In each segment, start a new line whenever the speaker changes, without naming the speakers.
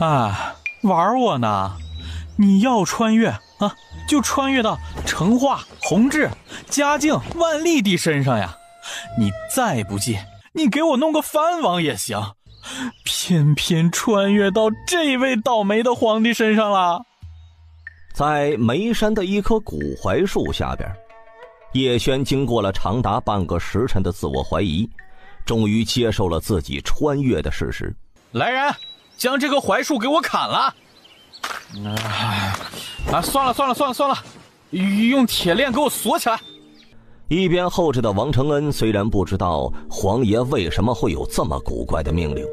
啊，玩我呢？你要穿越啊，就穿越到成化、弘治、嘉靖、万历帝身上呀！你再不济，你给我弄个藩王也行，偏偏穿越到这位倒霉的皇帝身上了。
在眉山的一棵古槐树下边，叶轩经过了长达半个时辰的自我怀疑，终于接受了自己穿越的事实。
来人，将这棵槐树给我砍了！算了，用铁链给我锁起来。
一边候着的王承恩虽然不知道皇爷为什么会有这么古怪的命令，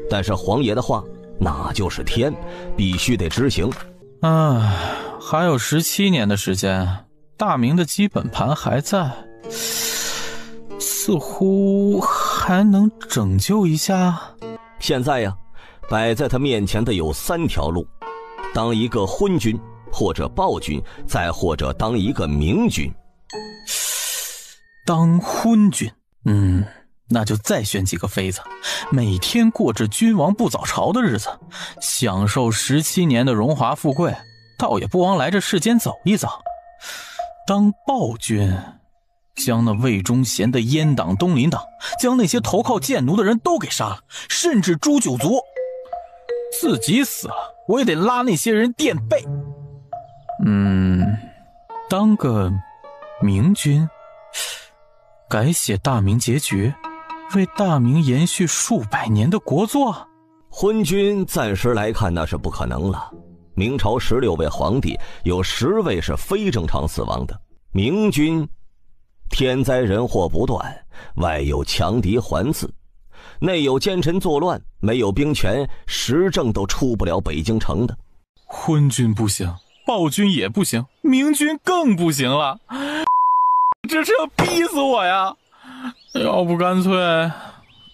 但是皇爷的话那就是天，必须得执行。
还有17年的时间，大明的基本盘还在，似乎还能拯救一下。
现在呀，摆在他面前的有3条路：当一个昏君，或者暴君，再或者当一个明君。
当昏君，那就再选几个妃子，每天过着君王不早朝的日子，享受17年的荣华富贵，倒也不枉来这世间走一遭。当暴君，将那魏忠贤的阉党东林党，将那些投靠贱奴的人都给杀了，甚至诛9族。自己死了，我也得拉那些人垫背。当个明君，改写大明结局，为大明延续数百年的国祚。
昏君暂时来看那是不可能了，明朝16位皇帝有10位是非正常死亡的。明君天灾人祸不断，外有强敌环伺，内有奸臣作乱，没有兵权，时政都出不了北京城的。
昏君不行，暴君也不行，明君更不行了。这是要逼死我呀！要不干脆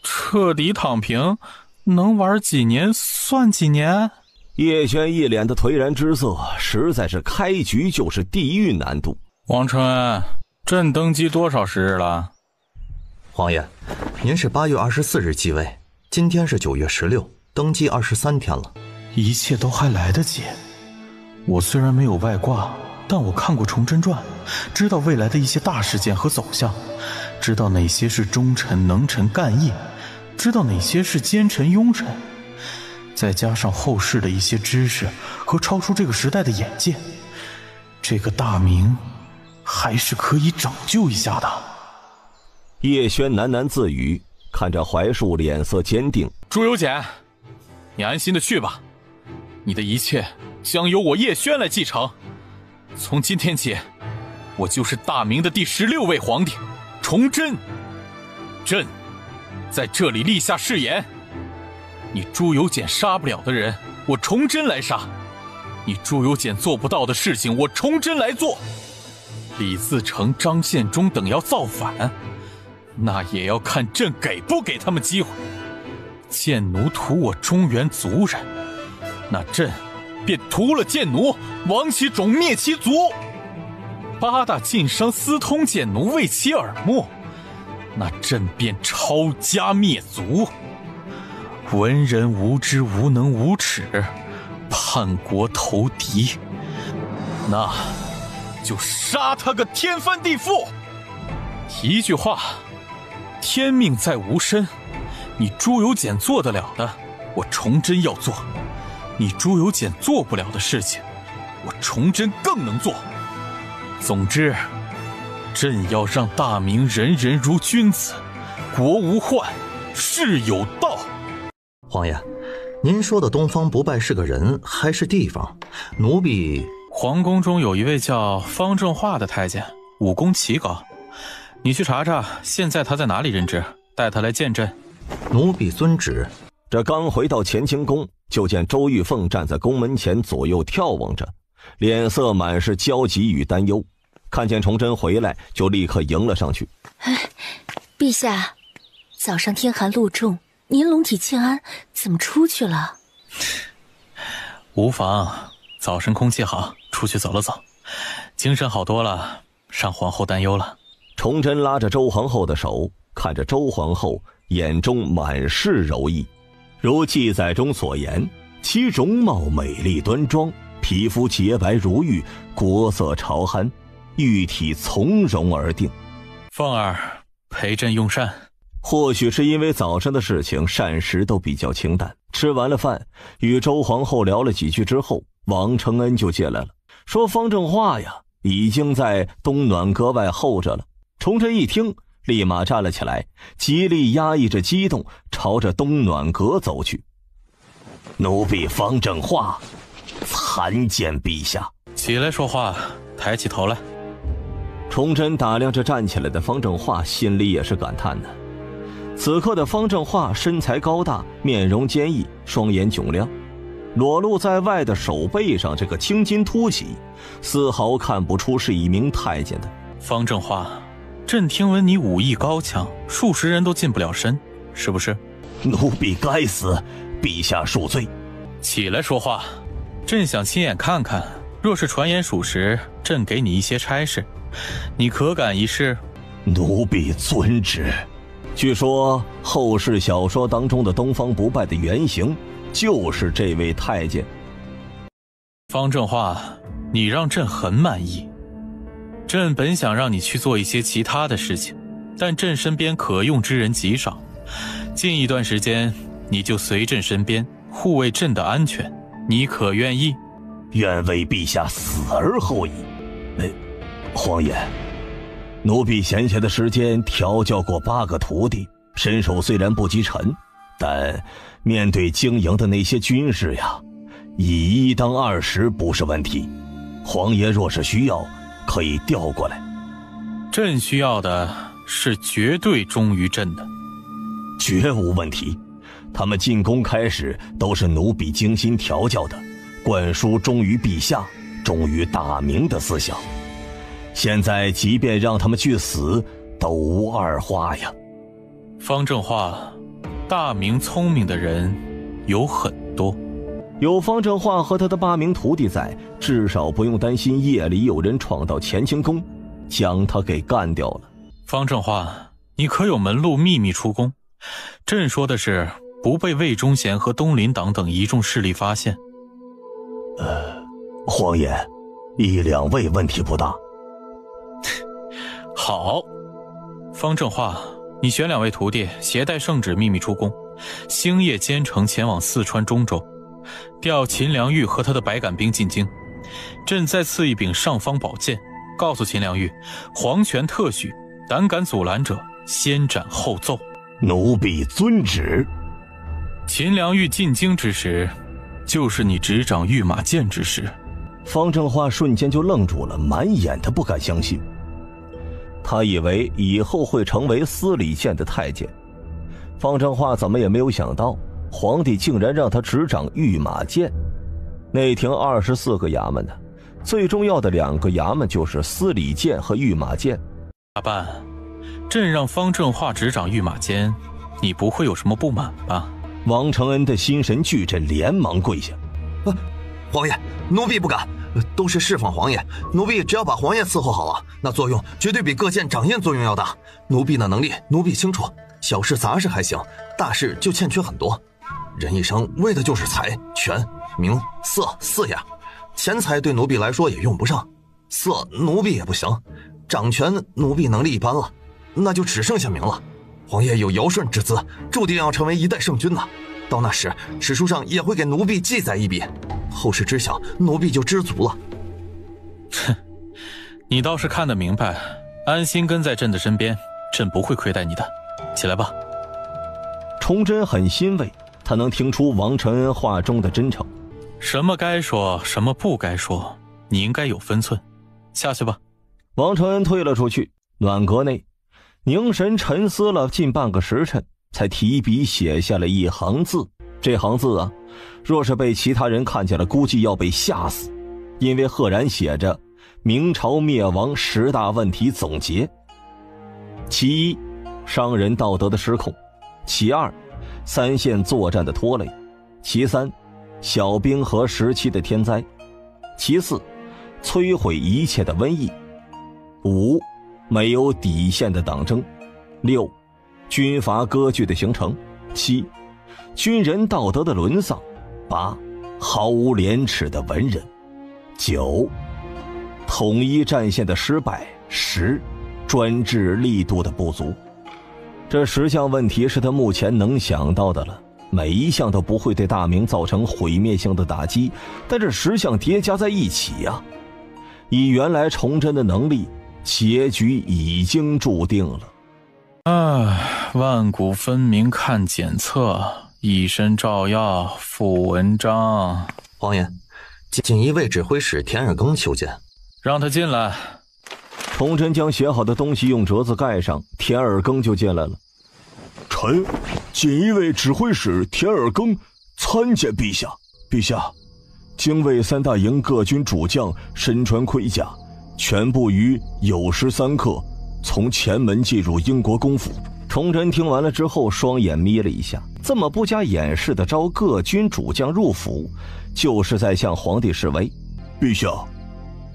彻底躺平，能玩几年算几年。
叶轩一脸的颓然之色，实在是开局就是地狱难度。
王承恩，朕登基多少时日了？
皇爷，您是8月24日继位，今天是9月16，登基23天了。
一切都还来得及。我虽然没有外挂，但我看过《崇祯传》，知道未来的一些大事件和走向，知道哪些是忠臣能臣干义，知道哪些是奸臣庸臣，再加上后世的一些知识和超出这个时代的眼界，这个大明还是可以拯救一下的。
叶轩喃喃自语，看着槐树脸色坚定。
朱由检，你安心的去吧，你的一切将由我叶轩来继承。从今天起，我就是大明的第16位皇帝，崇祯。朕在这里立下誓言，你朱由检杀不了的人，我崇祯来杀；你朱由检做不到的事情，我崇祯来做。李自成、张献忠等要造反，那也要看朕给不给他们机会。贱奴屠我中原族人，那朕便屠了贱奴，亡其种，灭其族。8大晋商私通贱奴，为其耳目，那朕便抄家灭族。文人无知无能无耻，叛国投敌，那就杀他个天翻地覆。一句话，天命在吾身，你朱由检做得了的，我崇祯要做；你朱由检做不了的事情，我崇祯更能做。总之，朕要让大明人人如君子，国无患，事有道。
皇爷，您说的东方不败是个人还是地方？奴婢……
皇宫中有一位叫方正化的太监，武功奇高，你去查查现在他在哪里任职，带他来见朕。
奴婢遵旨。
这刚回到乾清宫，就见周玉凤站在宫门前左右眺望着，脸色满是焦急与担忧。看见崇祯回来，就立刻迎了上去。
陛下，早上天寒路重，您龙体欠安，怎么出去了？
无妨，早晨空气好，出去走了走，精神好多了，让皇后担忧了。
崇祯拉着周皇后的手，看着周皇后，眼中满是柔意。如记载中所言，其容貌美丽端庄，皮肤洁白如玉，国色朝酣，玉体从容而定。
凤儿，陪朕用膳。
或许是因为早上的事情，膳食都比较清淡。吃完了饭，与周皇后聊了几句之后，王承恩就进来了，说方正化呀，已经在东暖阁外候着了。崇祯一听，立马站了起来，极力压抑着激动，朝着东暖阁走去。奴婢方正化参见陛下。
起来说话，抬起头来。
崇祯打量着站起来的方正化，心里也是感叹呢。此刻的方正化身材高大，面容坚毅，双眼炯亮，裸露在外的手背上这个青筋凸起，丝毫看不出是一名太监的。
方正化，朕听闻你武艺高强，数十人都近不了身，是不是？
奴婢该死，陛下恕罪。
起来说话，朕想亲眼看看，若是传言属实，朕给你一些差事，你可敢一试？
奴婢遵旨。据说后世小说当中的东方不败的原型就是这位太监。
方正化，你让朕很满意。朕本想让你去做一些其他的事情，但朕身边可用之人极少，近一段时间你就随朕身边，护卫朕的安全，你可愿意？
愿为陛下死而后已。皇爷，奴婢闲暇的时间调教过8个徒弟，身手虽然不及臣，但面对经营的那些军事呀，以1当20不是问题。皇爷若是需要，可以调过来。
朕需要的是绝对忠于朕的。
绝无问题，他们进宫开始都是奴婢精心调教的，灌输忠于陛下、忠于大明的思想。现在即便让他们去死，都无二话呀。
方正化，大明聪明的人有很多，
有方正化和他的8名徒弟在，至少不用担心夜里有人闯到乾清宫，将他给干掉了。
方正化，你可有门路秘密出宫？朕说的是不被魏忠贤和东林党等一众势力发现。
皇爷，1两位问题不大。
好，方正化，你选2位徒弟，携带圣旨秘密出宫，星夜兼程前往四川中州，调秦良玉和他的百杆兵进京。朕再赐一柄尚方宝剑，告诉秦良玉，皇权特许，胆敢阻拦者，先斩后奏。
奴婢遵旨。
秦良玉进京之时，就是你执掌御马监之时。
方正化瞬间就愣住了，满眼的不敢相信。他以为以后会成为司礼监的太监，方正化怎么也没有想到，皇帝竟然让他执掌御马监。内廷24个衙门呢，最重要的2个衙门就是司礼监和御马监。
大办，朕让方正化执掌御马监，你不会有什么不满吧？
王承恩的心神俱震，连忙跪下。
皇爷，奴婢不敢，都是侍奉皇爷，奴婢只要把皇爷伺候好了，那作用绝对比各监掌印作用要大。奴婢的能力，奴婢清楚，小事杂事还行，大事就欠缺很多。人一生为的就是财、权、名、色4样，钱财对奴婢来说也用不上，色奴婢也不行，掌权奴婢能力一般了，那就只剩下名了。皇爷有尧舜之资，注定要成为一代圣君呐。到那时，史书上也会给奴婢记载一笔，后世知晓，奴婢就知足了。
哼，你倒是看得明白，安心跟在朕的身边，朕不会亏待你的。起来吧。
崇祯很欣慰，他能听出王承恩话中的真诚。
什么该说，什么不该说，你应该有分寸。下去吧。
王承恩退了出去，暖阁内凝神沉思了近半个时辰，才提笔写下了一行字。这行字啊，若是被其他人看见了，估计要被吓死，因为赫然写着明朝灭亡10大问题总结。其1，商人道德的失控；其2，三线作战的拖累；其3，小冰河时期的天灾；其4，摧毁一切的瘟疫； 5，没有底线的党争； 6，军阀割据的形成； 7，军人道德的沦丧； 8，毫无廉耻的文人。9. 统一战线的失败。10. 专制力度的不足。这10项问题是他目前能想到的了，每一项都不会对大明造成毁灭性的打击，但这10项叠加在一起啊，以原来崇祯的能力，结局已经注定了。
万古分明看检测，以身照耀附文章。
皇爷，锦衣卫指挥使田尔庚求见。
让他进来。
崇祯将写好的东西用折子盖上，田尔庚就进来了。
臣锦衣卫指挥使田尔庚参见陛下。陛下，精卫3大营各军主将身穿盔甲，全部于酉时3刻从前门进入英国公府。
崇祯听完了之后，双眼眯了一下，这么不加掩饰的招各军主将入府，就是在向皇帝示威。
陛下，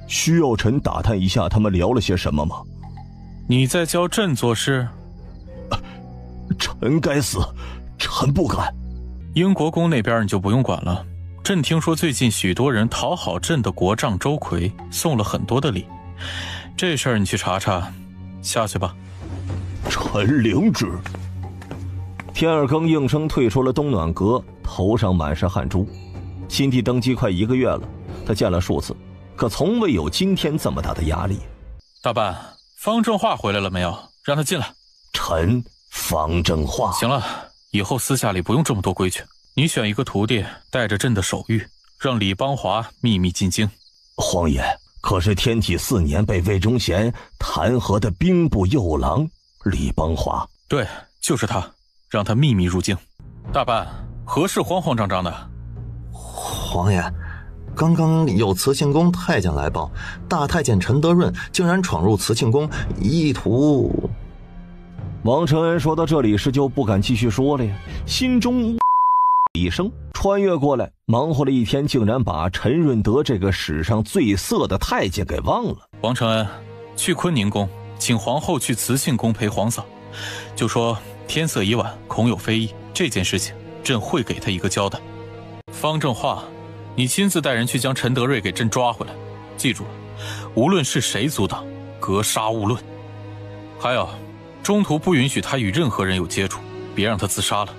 需要臣打探一下他们聊了些什么吗？
你在教朕做事？
臣该死，臣不敢。
英国宫那边你就不用管了，朕听说最近许多人讨好朕的国丈周奎，送了很多的礼，这事儿你去查查，下去吧。
臣领旨。
田尔庚应声退出了东暖阁，头上满是汗珠。新帝登基快1个月了，他见了数次，可从未有今天这么大的压力。
大办，方正化回来了没有？让他进来。
臣方正化。
行了，以后私下里不用这么多规矩。你选一个徒弟，带着朕的手谕，让李邦华秘密进京。
皇爷，可是天启4年被魏忠贤弹劾的兵部右郎李邦华。
对，就是他，让他秘密入京。大办，何事慌慌张张的？
皇爷，刚刚有慈庆宫太监来报，大太监陈德润竟然闯入慈庆宫，意图……
王承恩说到这里时就不敢继续说了呀，心中一声，穿越过来，忙活了一天，竟然把陈润德这个史上最色的太监给忘了。
王承恩，去坤宁宫，请皇后去慈庆宫陪皇嫂，就说天色已晚，恐有非议，这件事情朕会给他一个交代。方正化，你亲自带人去将陈德瑞给朕抓回来，记住了，无论是谁阻挡，格杀勿论。还有，中途不允许他与任何人有接触，别让他自杀了。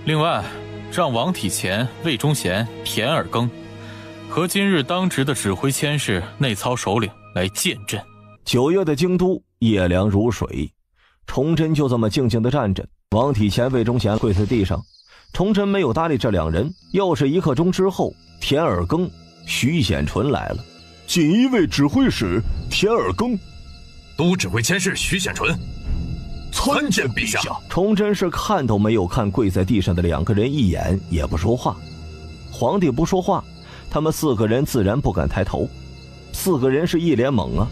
另外，让王体乾、魏忠贤、田尔庚和今日当值的指挥佥事、内操首领来见朕。
9月的京都夜凉如水，崇祯就这么静静地站着，王体乾、魏忠贤跪在地上。崇祯没有搭理这2人，又是1刻钟之后，田尔庚、徐显纯来了。
锦衣卫指挥使田尔庚，
都指挥佥事徐显纯，
参见陛下。
崇祯是看都没有看跪在地上的2个人一眼，也不说话。皇帝不说话，他们4个人自然不敢抬头。4个人是一脸懵啊。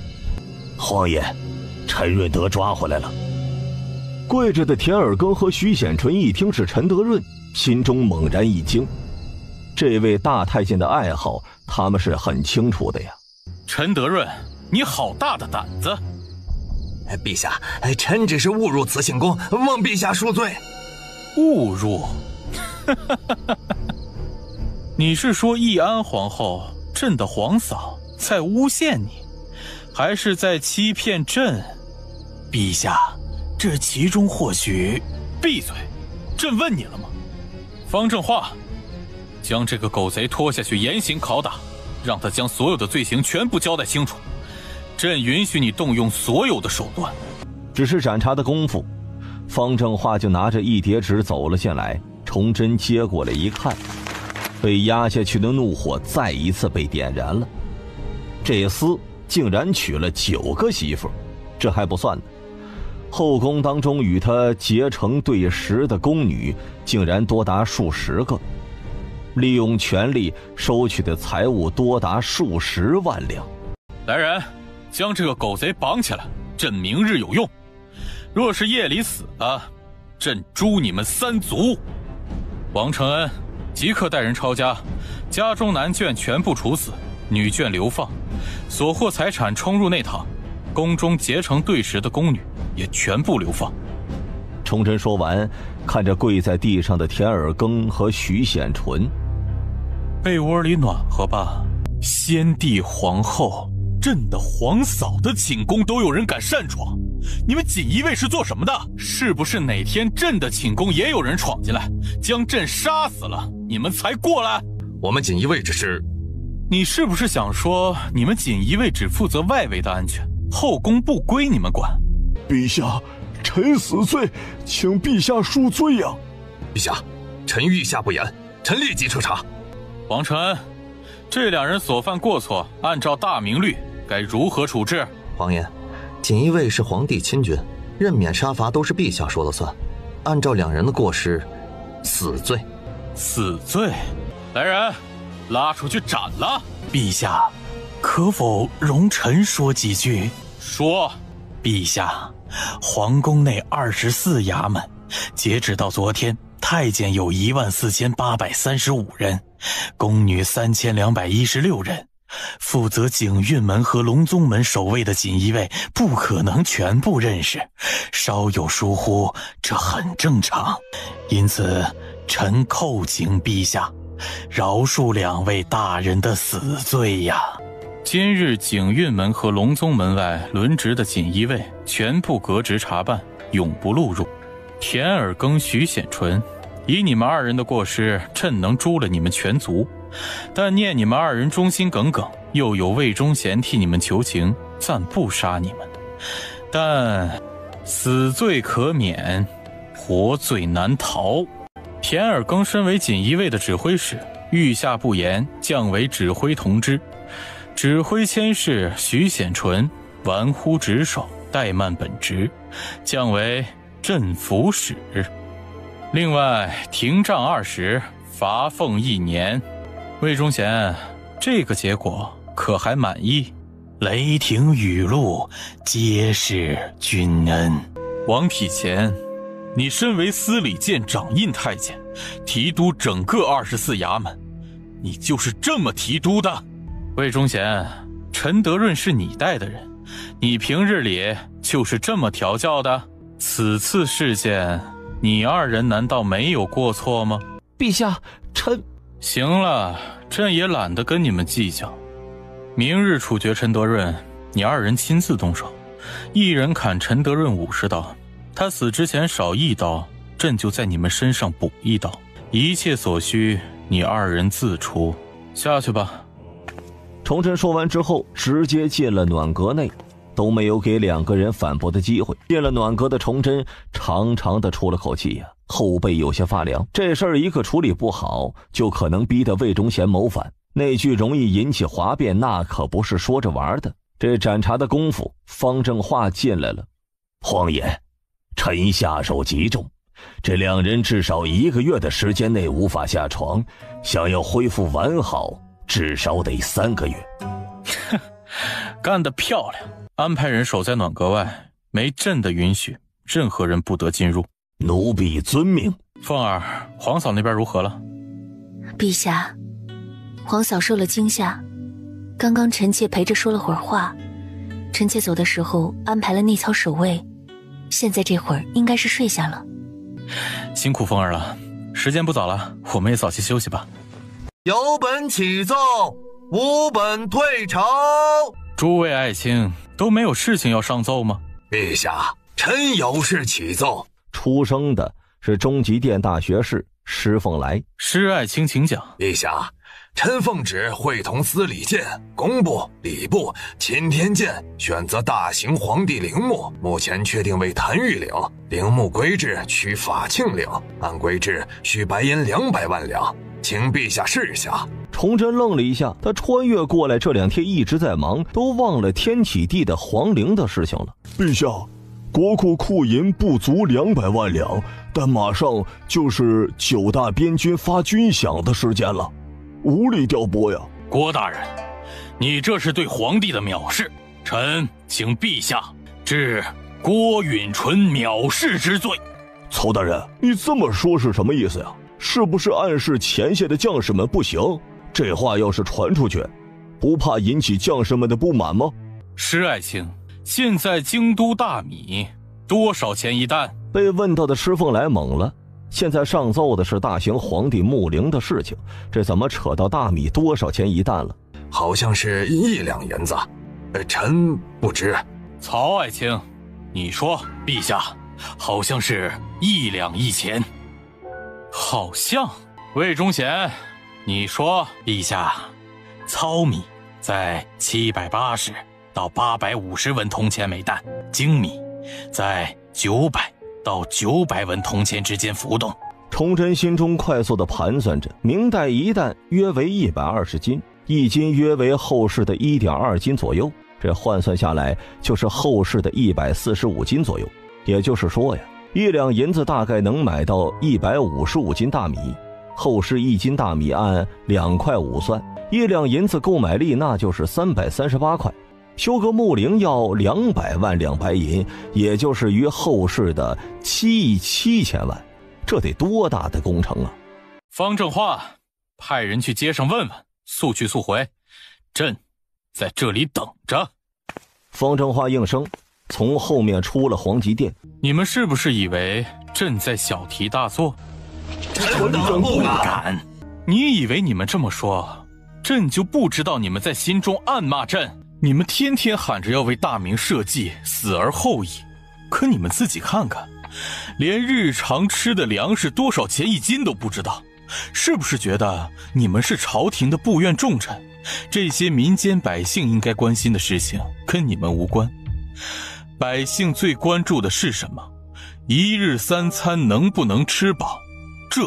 皇爷，陈润德抓回来了。
跪着的田尔庚和徐显纯一听是陈德润，心中猛然一惊。这位大太监的爱好，他们是很清楚的呀。
陈德润，你好大的胆子！
陛下，臣只是误入慈庆宫，望陛下恕罪。
误入？你是说义安皇后，朕的皇嫂，在诬陷你，还是在欺骗朕？陛下，这其中或许……闭嘴！朕问你了吗？方正化，将这个狗贼拖下去严刑拷打，让他将所有的罪行全部交代清楚。朕允许你动用所有的手段。
只是盏茶的功夫，方正化就拿着一叠纸走了进来。崇祯接过来一看，被压下去的怒火再一次被点燃了。这厮竟然娶了9个媳妇，这还不算呢，后宫当中与他结成对食的宫女竟然多达数十个，利用权力收取的财物多达数十万两。
来人，将这个狗贼绑起来，朕明日有用。若是夜里死了，朕诛你们3族。王承恩，即刻带人抄家，家中男眷全部处死，女眷流放，所获财产冲入内堂，宫中结成对食的宫女也全部流放。
崇祯说完，看着跪在地上的田尔庚和徐显纯，
被窝里暖和吧？先帝皇后，朕的皇嫂的寝宫都有人敢擅闯，你们锦衣卫是做什么的？是不是哪天朕的寝宫也有人闯进来，将朕杀死了，你们才过来？
我们锦衣卫只是……
你是不是想说，你们锦衣卫只负责外围的安全，后宫不归你们管？
陛下，臣死罪，请陛下恕罪呀！
陛下，臣御下不言，臣立即彻查。
王臣，这两人所犯过错，按照大明律该如何处置？
皇爷，锦衣卫是皇帝亲军，任免杀罚都是陛下说了算。按照两人的过失，死罪。
死罪？来人，拉出去斩了！
陛下，可否容臣说几句？
说。
陛下，皇宫内24衙门，截止到昨天，太监有14835人，宫女3216人。负责景运门和隆宗门守卫的锦衣卫不可能全部认识，稍有疏忽，这很正常。因此，臣叩请陛下饶恕两位大人的死罪呀。
今日景运门和隆宗门外轮值的锦衣卫全部革职查办，永不录入。田尔庚、徐显纯，以你们二人的过失，朕能诛了你们全族，但念你们二人忠心耿耿，又有魏忠贤替你们求情，暂不杀你们。但死罪可免，活罪难逃。田尔庚身为锦衣卫的指挥使，御下不言，降为指挥同知。指挥佥事徐显纯玩忽职守，怠慢本职，降为镇抚使。另外廷杖20，罚俸1年。魏忠贤，这个结果可还满意？
雷霆雨露，皆是君恩。
王体乾，你身为司礼监掌印太监，提督整个24衙门，你就是这么提督的？魏忠贤，陈德润是你带的人，你平日里就是这么调教的？此次事件，你二人难道没有过错吗？
陛下，臣……
行了，朕也懒得跟你们计较。明日处决陈德润，你二人亲自动手，一人砍陈德润50刀，他死之前少1刀，朕就在你们身上补1刀，一切所需你二人自出。下去吧。
崇祯说完之后，直接进了暖阁内，都没有给两个人反驳的机会。进了暖阁的崇祯长长的出了口气呀，后背有些发凉。这事儿一个处理不好，就可能逼得魏忠贤谋反，那句容易引起哗变，那可不是说着玩的。这斩查的功夫，方正化进来了。皇爷，臣下手极重，这两人至少1个月的时间内无法下床，想要恢复完好，至少得3个月。
干得漂亮！安排人守在暖阁外，没朕的允许，任何人不得进入。
奴婢遵命。
凤儿，皇嫂那边如何了？
陛下，皇嫂受了惊吓，刚刚臣妾陪着说了会儿话，臣妾走的时候安排了内操守卫，现在这会儿应该是睡下了。
辛苦凤儿了，时间不早了，我们也早些休息吧。
有本启奏，无本退朝。
诸位爱卿都没有事情要上奏吗？
陛下，臣有事启奏。
出声的是中极殿大学士施凤来。
施爱卿请讲。
陛下，臣奉旨会同司礼监、工部、礼部、钦天监选择大型皇帝陵墓，目前确定为谭玉陵。陵墓规制取法庆陵，按规制需白银200万两，请陛下示下。
崇祯愣了一下，他穿越过来这2天一直在忙，都忘了天启帝的皇陵的事情了。
陛下，国库库银不足200万两，但马上就是9大边军发军饷的时间了，无力调拨呀。
郭大人，你这是对皇帝的藐视，臣请陛下治郭允纯藐视之罪。
曹大人，你这么说是什么意思呀？是不是暗示前线的将士们不行？这话要是传出去，不怕引起将士们的不满吗？
施爱卿，现在京都大米多少钱一担？
被问到的施凤来懵了，现在上奏的是大行皇帝墓陵的事情，这怎么扯到大米多少钱一担了？
好像是1两银子，臣不知。
曹爱卿，你说。
陛下，好像是1两1钱。
好像。魏忠贤，你说。
陛下，糙米在780到850文铜钱每担，精米在900到900文铜钱之间浮动。
崇祯心中快速地盘算着，明代一担约为120斤，1斤约为后世的1.2斤左右，这换算下来就是后世的145斤左右。也就是说呀，1两银子大概能买到155斤大米。后世1斤大米按2块5算，1两银子购买力那就是338块。修个墓陵要200万两白银，也就是于后世的7亿7千万，这得多大的工程啊！
方正化，派人去街上问问，速去速回，朕在这里等着。
方正化应声，从后面出了皇极殿。
你们是不是以为朕在小题大做？
臣等不敢。
你以为你们这么说，朕就不知道你们在心中暗骂朕？你们天天喊着要为大明社稷，死而后已，可你们自己看看，连日常吃的粮食多少钱1斤都不知道，是不是觉得你们是朝廷的部院重臣？这些民间百姓应该关心的事情跟你们无关。百姓最关注的是什么？一日3餐能不能吃饱，这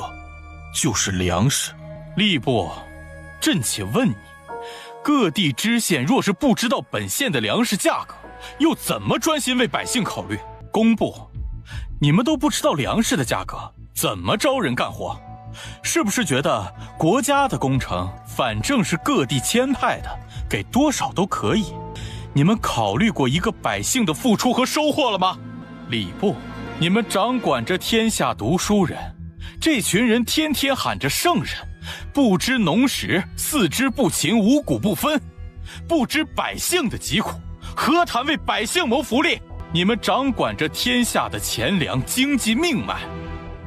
就是粮食。吏部，朕且问你，各地知县若是不知道本县的粮食价格，又怎么专心为百姓考虑？工部，你们都不知道粮食的价格，怎么招人干活？是不是觉得国家的工程反正是各地签派的，给多少都可以？你们考虑过一个百姓的付出和收获了吗？礼部，你们掌管着天下读书人，这群人天天喊着圣人，不知农时，四肢不勤，五谷不分，不知百姓的疾苦，何谈为百姓谋福利？你们掌管着天下的钱粮、经济命脉，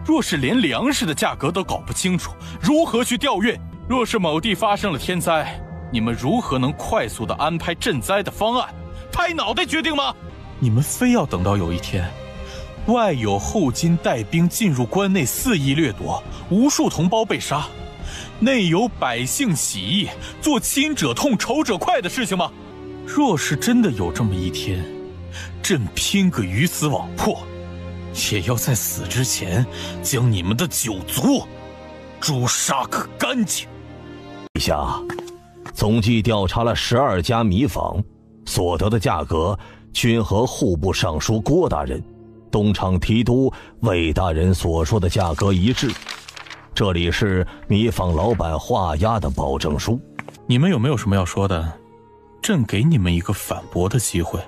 若是连粮食的价格都搞不清楚，如何去调运？若是某地发生了天灾，你们如何能快速地安排赈灾的方案？拍脑袋决定吗？你们非要等到有一天，外有后金带兵进入关内肆意掠夺，无数同胞被杀，内有百姓起义，做亲者痛仇者快的事情吗？若是真的有这么一天，朕拼个鱼死网破，也要在死之前将你们的九族诛杀个干净。
陛下，总计调查了12家米坊，所得的价格均和户部尚书郭大人、东厂提督魏大人所说的价格一致。这里是米坊老板画押的保证书。
你们有没有什么要说的？朕给你们一个反驳的机会。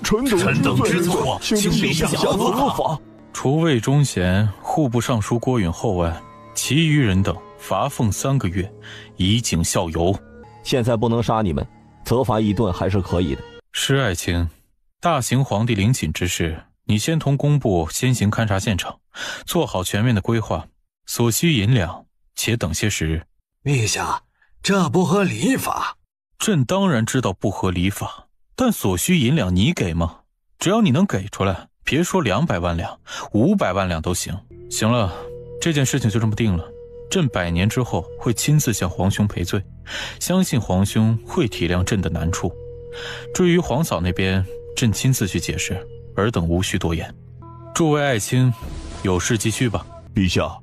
臣等知错，请陛下责罚。
除魏忠贤、户部尚书郭允后外，其余人等罚俸3个月，以儆效尤。
现在不能杀你们，责罚一顿还是可以的。
施爱卿，大行皇帝陵寝之事，你先同工部先行勘察现场，做好全面的规划，所需银两且等些时日。
陛下，这不合礼法。
朕当然知道不合礼法，但所需银两你给吗？只要你能给出来，别说200万两，500万两都行。行了，这件事情就这么定了。朕100年之后会亲自向皇兄赔罪，相信皇兄会体谅朕的难处。至于皇嫂那边，朕亲自去解释，尔等无需多言。诸位爱卿，有事继续吧。
陛下，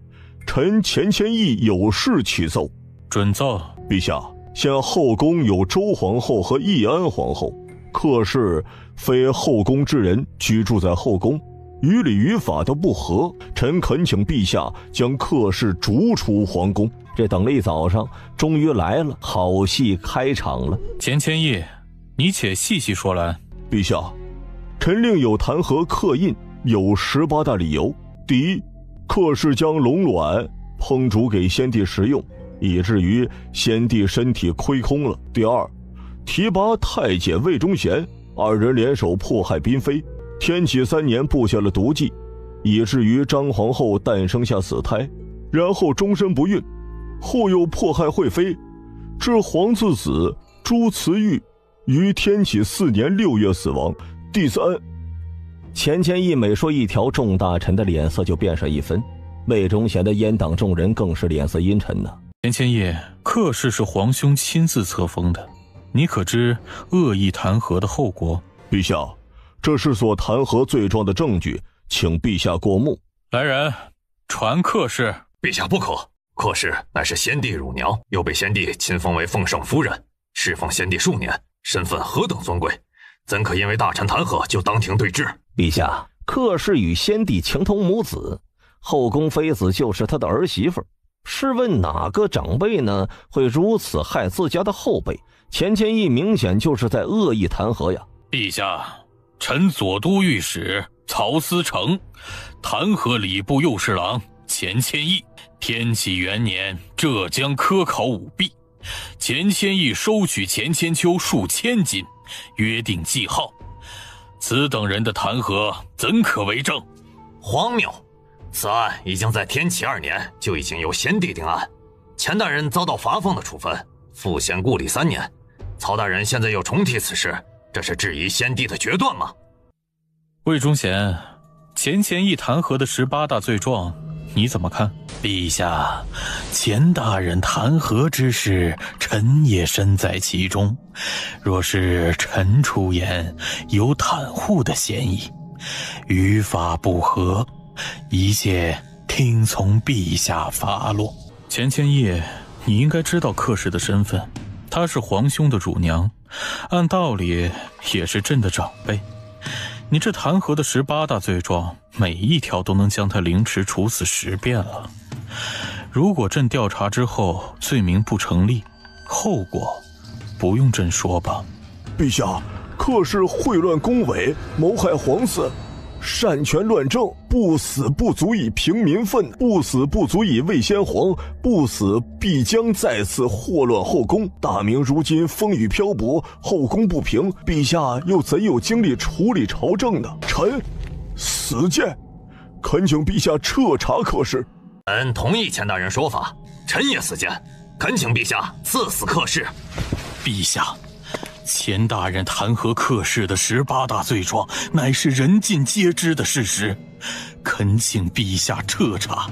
臣钱谦益有事启奏。
准奏。
陛下，现后宫有周皇后和义安皇后，客氏非后宫之人居住在后宫，于礼于法的不合，臣恳请陛下将客氏逐出皇宫。
这等了一早上，终于来了，好戏开场了。
钱谦益，你且细细说来。
陛下，臣另有弹劾客印有18大理由。第一，客氏将龙卵烹煮给先帝食用，以至于先帝身体亏空了。第二，提拔太监魏忠贤，2人联手迫害嫔妃，天启3年布下了毒计，以至于张皇后诞生下死胎，然后终身不孕，后又迫害惠妃，致皇次子朱慈玉于天启4年6月死亡。第三，
钱谦益每说一条，众大臣的脸色就变色一分，魏忠贤的阉党众人更是脸色阴沉呢。
钱谦益，客氏是皇兄亲自册封的，你可知恶意弹劾的后果？
陛下，这是所弹劾罪状的证据，请陛下过目。
来人，传客氏。
陛下不可，客氏乃是先帝乳娘，又被先帝亲封为奉圣夫人，侍奉先帝数年，身份何等尊贵，怎可因为大臣弹劾就当庭对质？
陛下，客氏与先帝情同母子，后宫妃子就是他的儿媳妇，试问哪个长辈呢会如此害自家的后辈？钱谦益明显就是在恶意弹劾呀！
陛下，臣左都御史曹思成弹劾礼部右侍郎钱谦益，天启元年浙江科考舞弊，钱谦益收取钱千秋数千金，约定记号。此等人的弹劾怎可为正？
荒谬！此案已经在天启2年就已经由先帝定案，钱大人遭到罚俸的处分，赋闲故里3年。曹大人现在又重提此事，这是质疑先帝的决断吗？
魏忠贤，钱谦益弹劾的18大罪状你怎么看？陛下，钱大人弹劾之事，臣也身在其中。若是臣出言，有袒护的嫌疑，于法不合，一切听从陛下发落。钱谦益，你应该知道客氏的身份，她是皇兄的乳娘，按道理也是朕的长辈。你这弹劾的18大罪状，每一条都能将他凌迟处死10遍了。如果朕调查之后罪名不成立，后果不用朕说吧？
陛下，客氏秽乱宫闱，谋害皇嗣，擅权乱政，不死不足以平民愤，不死不足以慰先皇，不死必将再次祸乱后宫。大明如今风雨漂泊，后宫不平，陛下又怎有精力处理朝政呢？臣死谏，恳请陛下彻查客氏。
臣同意钱大人说法，臣也死谏，恳请陛下赐死客氏。
陛下，钱大人弹劾客氏的18大罪状，乃是人尽皆知的事实，恳请陛下彻查，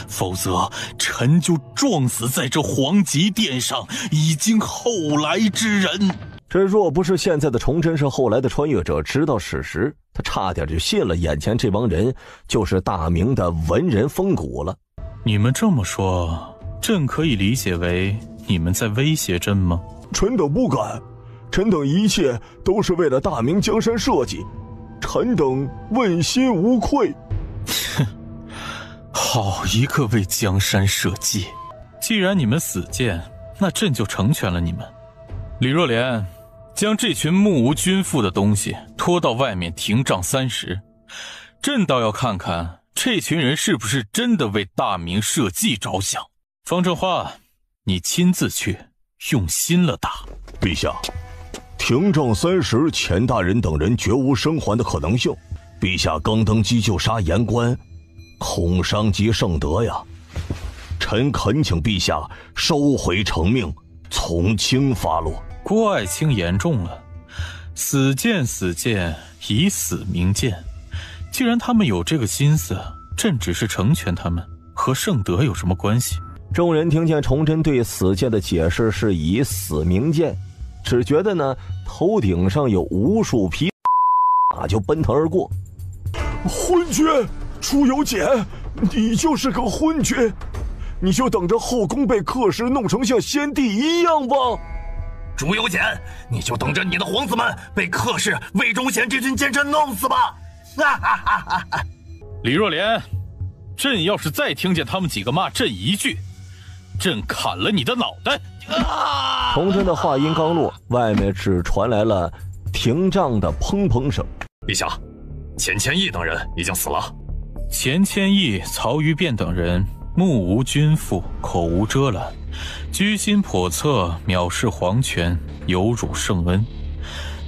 否则臣就撞死在这皇极殿上已经后来之人。
这若不是现在的崇祯是后来的穿越者，知道史实，他差点就信了眼前这帮人就是大明的文人风骨了。
你们这么说，朕可以理解为你们在威胁朕吗？
臣等不敢，臣等一切都是为了大明江山社稷，臣等问心无愧。
哼，好一个为江山社稷！既然你们死谏，那朕就成全了你们。李若莲，将这群目无君父的东西拖到外面停杖30，朕倒要看看这群人是不是真的为大明社稷着想。方正花，你亲自去，用心了打。
陛下，停杖30，钱大人等人绝无生还的可能性。陛下刚登基就杀言官，恐伤及圣德呀。臣恳请陛下收回成命，从轻发落。
郭爱卿言重了，死谏死谏，以死明谏。既然他们有这个心思，朕只是成全他们，和圣德有什么关系？
众人听见崇祯对死谏的解释是以死明谏，只觉得呢头顶上有无数匹马就奔腾而过。
昏君朱由检，你就是个昏君，你就等着后宫被客氏弄成像先帝一样吧。
朱由检，你就等着你的皇子们被客氏魏忠贤这群奸臣弄死吧。
李若莲，朕要是再听见他们几个骂朕一句，朕砍了你的脑袋！
崇祯的话音刚落，外面只传来了停杖的砰砰声。
陛下，钱谦益等人已经死了。
钱谦益、曹于辩等人目无君父，口无遮拦，居心叵测，藐视皇权，有辱圣恩。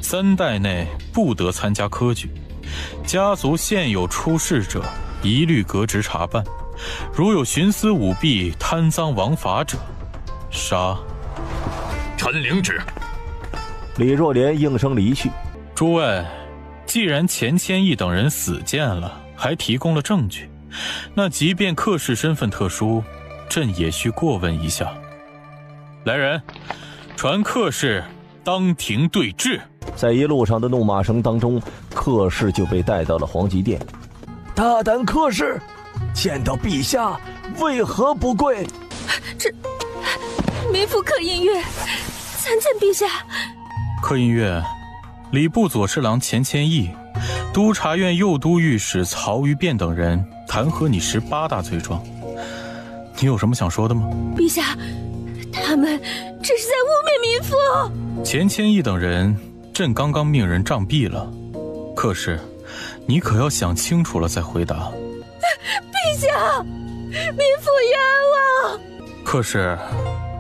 3代内不得参加科举，家族现有出仕者一律革职查办，如有徇私舞弊、贪赃枉法者，杀。
臣领旨。
李若莲应声离去。
诸位，既然钱谦益等人死谏了，还提供了证据，那即便客氏身份特殊，朕也需过问一下。来人，传客氏当庭对质。
在一路上的怒骂声当中，客氏就被带到了皇极殿。大胆客氏，见到陛下为何不跪？
这民妇客音乐参见陛下。
客音乐，礼部左侍郎钱谦益、督察院右都御史曹于辩等人弹劾你18大罪状，你有什么想说的吗？
陛下，他们这是在污蔑民妇。
钱谦益等人，朕刚刚命人杖毙了。可是，你可要想清楚了再回答。
陛下，民妇冤枉。
可是，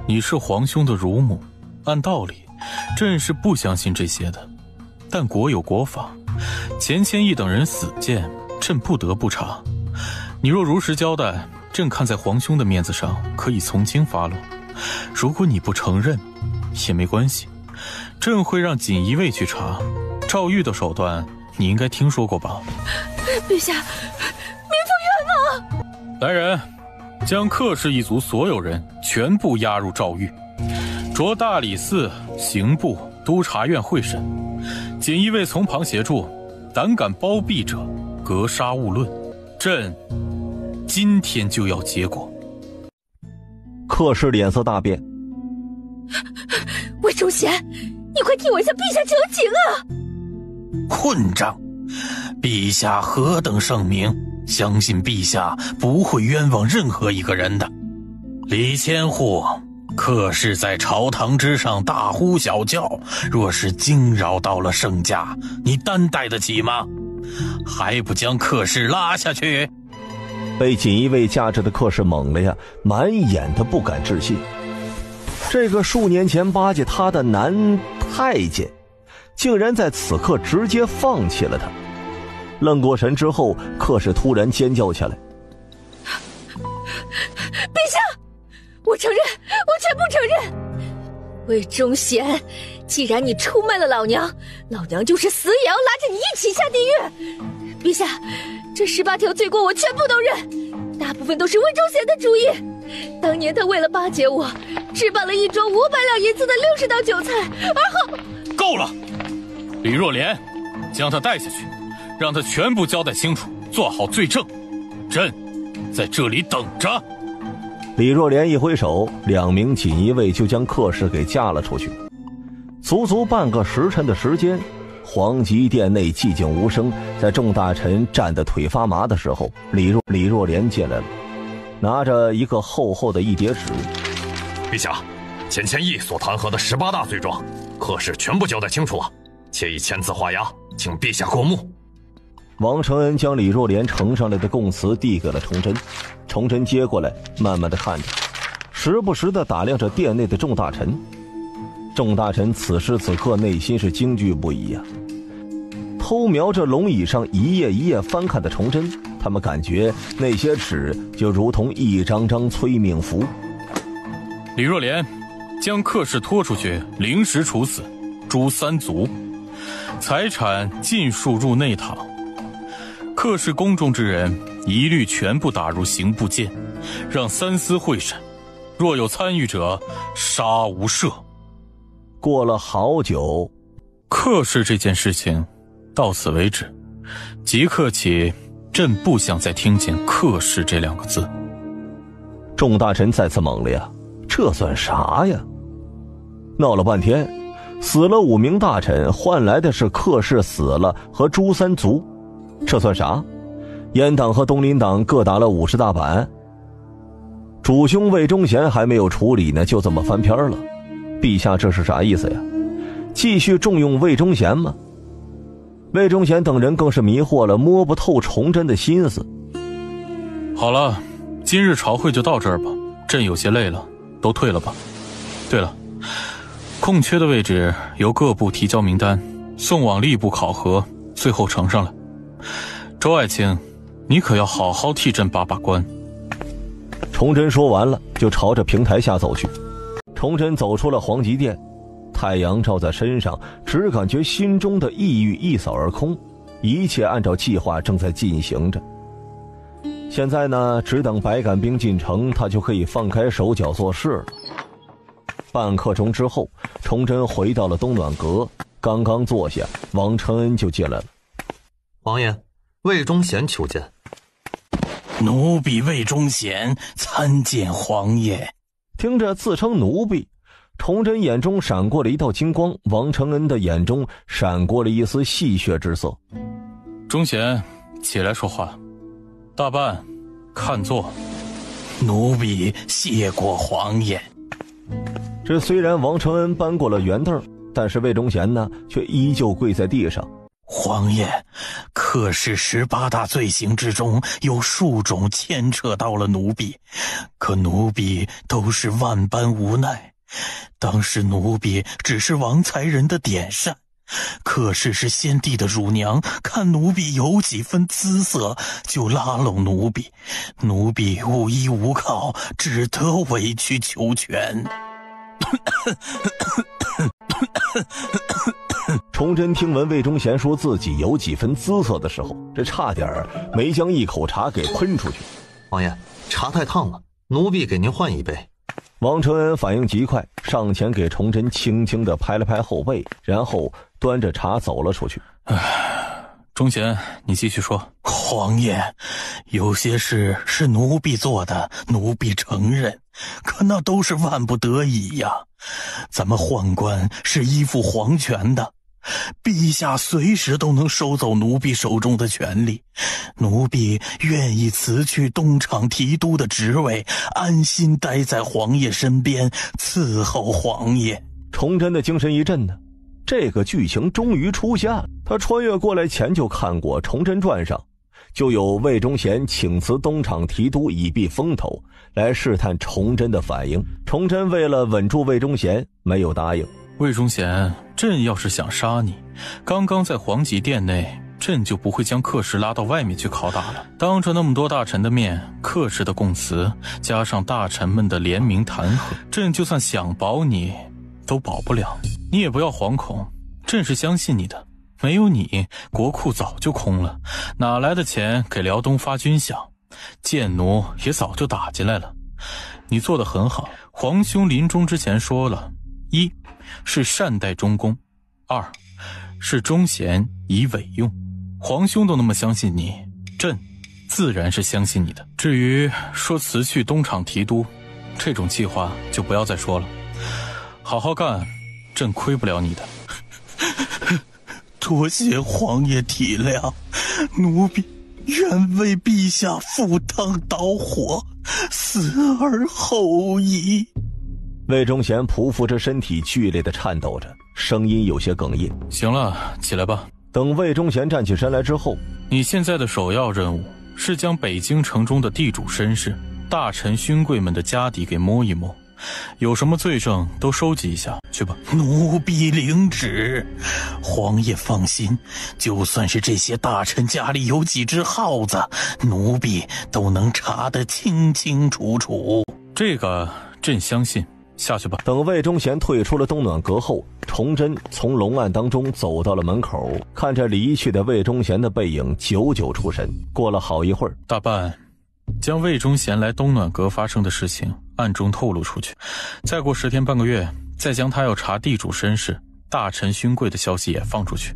你是皇兄的乳母，按道理，朕是不相信这些的。但国有国法，钱谦益等人死谏，朕不得不查。你若如实交代，朕看在皇兄的面子上，可以从轻发落。如果你不承认，也没关系，朕会让锦衣卫去查。赵玉的手段，你应该听说过吧？
陛下，民妇冤枉。
来人，将客氏一族所有人全部押入诏狱，着大理寺、刑部、督察院会审。锦衣卫从旁协助，胆敢包庇者，格杀勿论。朕今天就要结果。
客氏脸色大变。
魏忠贤，你快替我向陛下求情啊！
混账！陛下何等圣明，相信陛下不会冤枉任何一个人的。李千户，客氏在朝堂之上大呼小叫，若是惊扰到了圣驾，你担待得起吗？还不将客氏拉下去？
被锦衣卫架着的客氏懵了呀，满眼的不敢置信。这个数年前巴结他的男太监，竟然在此刻直接放弃了他。愣过神之后，客氏突然尖叫起来：
陛下，我承认，我全部承认。魏忠贤，既然你出卖了老娘，老娘就是死也要拉着你一起下地狱。陛下，这18条罪过我全部都认，大部分都是魏忠贤的主意。当年他为了巴结我，置办了一桌500两银子的60道酒菜，而后……
够了！李若莲，将他带下去，让他全部交代清楚，做好罪证。朕在这里等着。
李若莲一挥手，2名锦衣卫就将客氏给架了出去。足足半个时辰的时间，皇极殿内寂静无声。在众大臣站得腿发麻的时候，李若莲进来了，拿着一个厚厚的一叠纸。
陛下，钱谦益所弹劾的18大罪状，客氏全部交代清楚了，且已签字画押，请陛下过目。
王承恩将李若莲呈上来的供词递给了崇祯，崇祯接过来，慢慢的看着，时不时的打量着殿内的众大臣。众大臣此时此刻内心是惊惧不已啊！偷瞄着龙椅上一页一页翻看的崇祯，他们感觉那些纸就如同一张张催命符。
李若莲，将客氏拖出去，临时处死，诛3族，财产尽数入内堂。客氏宫中之人一律全部打入刑部监，让3司会审，若有参与者，杀无赦。
过了好久，
客氏这件事情到此为止，即刻起，朕不想再听见客氏这2个字。
众大臣再次懵了呀，这算啥呀？闹了半天，死了5名大臣，换来的是客氏死了和诛3族，这算啥？阉党和东林党各打了50大板，主凶魏忠贤还没有处理呢，就这么翻篇了。陛下这是啥意思呀？继续重用魏忠贤吗？魏忠贤等人更是迷惑了，摸不透崇祯的心思。
好了，今日朝会就到这儿吧，朕有些累了，都退了吧。对了，空缺的位置由各部提交名单，送往吏部考核，最后呈上来。周爱卿，
你可要好好替朕把把关。
崇祯说完了，就朝着平台下走去。崇祯走出了皇极殿，太阳照在身上，只感觉心中的抑郁一扫而空，一切按照计划正在进行着。现在呢，只等百杆兵进城，他就可以放开手脚做事了。半刻钟之后，崇祯回到了东暖阁，刚刚坐下，王承恩就进来了。
王爷，魏忠贤求见。
奴婢魏忠贤参见皇爷。
听着自称奴婢，崇祯眼中闪过了一道金光，王承恩的眼中闪过了一丝戏谑之色。
忠贤，起来说话。大办，看坐。
奴婢谢过皇爷。
这虽然王承恩搬过了圆凳，但是魏忠贤呢，却依旧跪在地上。
皇爷，克氏18大罪行之中有数种牵扯到了奴婢，可奴婢都是万般无奈。当时奴婢只是王才人的点扇，克氏是先帝的乳娘，看奴婢有几分姿色，就拉拢奴婢。奴婢无依无靠，只得委曲求全。
崇祯听闻魏忠贤说自己有几分姿色的时候，这差点没将一口茶给喷出去。
王爷，茶太烫了，奴婢给您换一杯。
王承恩反应极快，上前给崇祯轻轻地拍了拍后背，然后端着茶走了出去。
忠贤，你继续说。
皇爷，有些事是奴婢做的，奴婢承认，可那都是万不得已呀。咱们宦官是依附皇权的，陛下随时都能收走奴婢手中的权力，奴婢愿意辞去东厂提督的职位，安心待在皇爷身边，伺候皇爷。
崇祯的精神一振呢，这个剧情终于出现了。他穿越过来前就看过《崇祯传》上，就有魏忠贤请辞东厂提督以避风头，来试探崇祯的反应。崇祯为了稳住魏忠贤，没有答应。
魏忠贤，朕要是想杀你，刚刚在皇极殿内，朕就不会将克氏拉到外面去拷打了。当着那么多大臣的面，克氏的供词，加上大臣们的联名弹劾，朕就算想保你，都保不了。你也不要惶恐，朕是相信你的。没有你，国库早就空了，哪来的钱给辽东发军饷？贱奴也早就打进来了。你做得很好，皇兄临终之前说了，一是善待中宫，二是忠贤以委用。皇兄都那么相信你，朕自然是相信你的。至于说辞去东厂提督，这种计划就不要再说了，好好干，朕亏不了你的。
多谢皇爷体谅，奴婢愿为陛下赴汤蹈火，死而后已。
魏忠贤匍匐着身体，剧烈的颤抖着，声音有些哽咽。
行了，起来吧。
等魏忠贤站起身来之后，
你现在的首要任务是将北京城中的地主绅士、大臣勋贵们的家底给摸一摸，有什么罪证都收集一下，去吧。
奴婢领旨。皇爷放心，就算是这些大臣家里有几只耗子，奴婢都能查得清清楚楚。
这个朕相信，下去吧。
等魏忠贤退出了东暖阁后，崇祯从龙案当中走到了门口，看着离去的魏忠贤的背影，久久出神。过了好一会儿，
大办，将魏忠贤来东暖阁发生的事情暗中透露出去，再过10天半个月，再将他要查地主绅士、大臣勋贵的消息也放出去。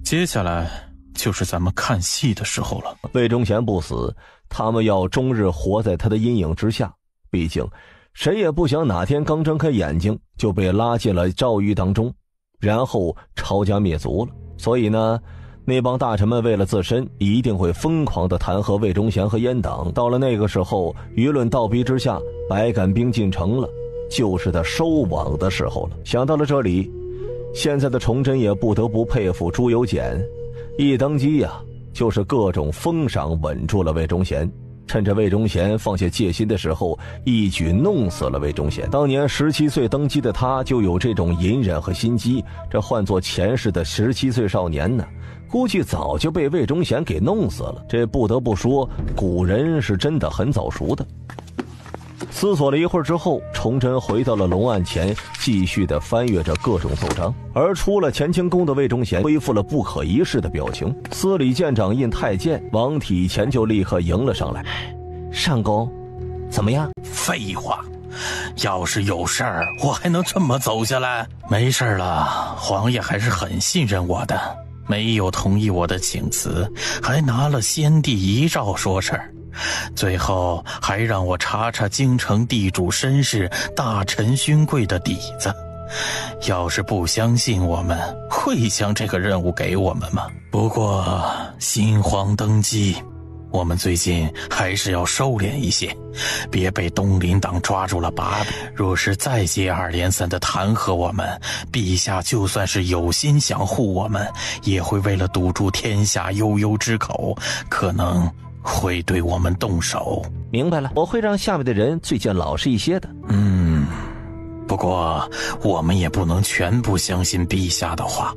接下来就是咱们看戏的时候了。
魏忠贤不死，他们要终日活在他的阴影之下，毕竟谁也不想哪天刚睁开眼睛就被拉进了诏狱当中，然后抄家灭族了。所以呢，那帮大臣们为了自身，一定会疯狂地弹劾魏忠贤和阉党。到了那个时候，舆论倒逼之下，百杆兵进城了，就是他收网的时候了。想到了这里，现在的崇祯也不得不佩服朱由检，一登基呀，就是各种封赏稳住了魏忠贤。趁着魏忠贤放下戒心的时候，一举弄死了魏忠贤。当年17岁登基的他就有这种隐忍和心机，这换作前世的17岁少年呢，估计早就被魏忠贤给弄死了。这不得不说，古人是真的很早熟的。思索了一会儿之后，崇祯回到了龙案前，继续的翻阅着各种奏章。而出了乾清宫的魏忠贤恢复了不可一世的表情。司礼监掌印太监王体乾就立刻迎了上来：“上宫，怎么样？”“
废话，要是有事儿，我还能这么走下来？没事了，皇爷还是很信任我的，没有同意我的请辞，还拿了先帝遗诏说事儿。最后还让我查查京城地主绅士、大臣勋贵的底子。要是不相信我们，会将这个任务给我们吗？不过新皇登基，我们最近还是要收敛一些，别被东林党抓住了把柄。若是再接二连三的弹劾我们，陛下就算是有心想护我们，也会为了堵住天下悠悠之口，可能会对我们动手。”“
明白了，我会让下面的人最近老实一些的。”“
不过我们也不能全部相信陛下的话，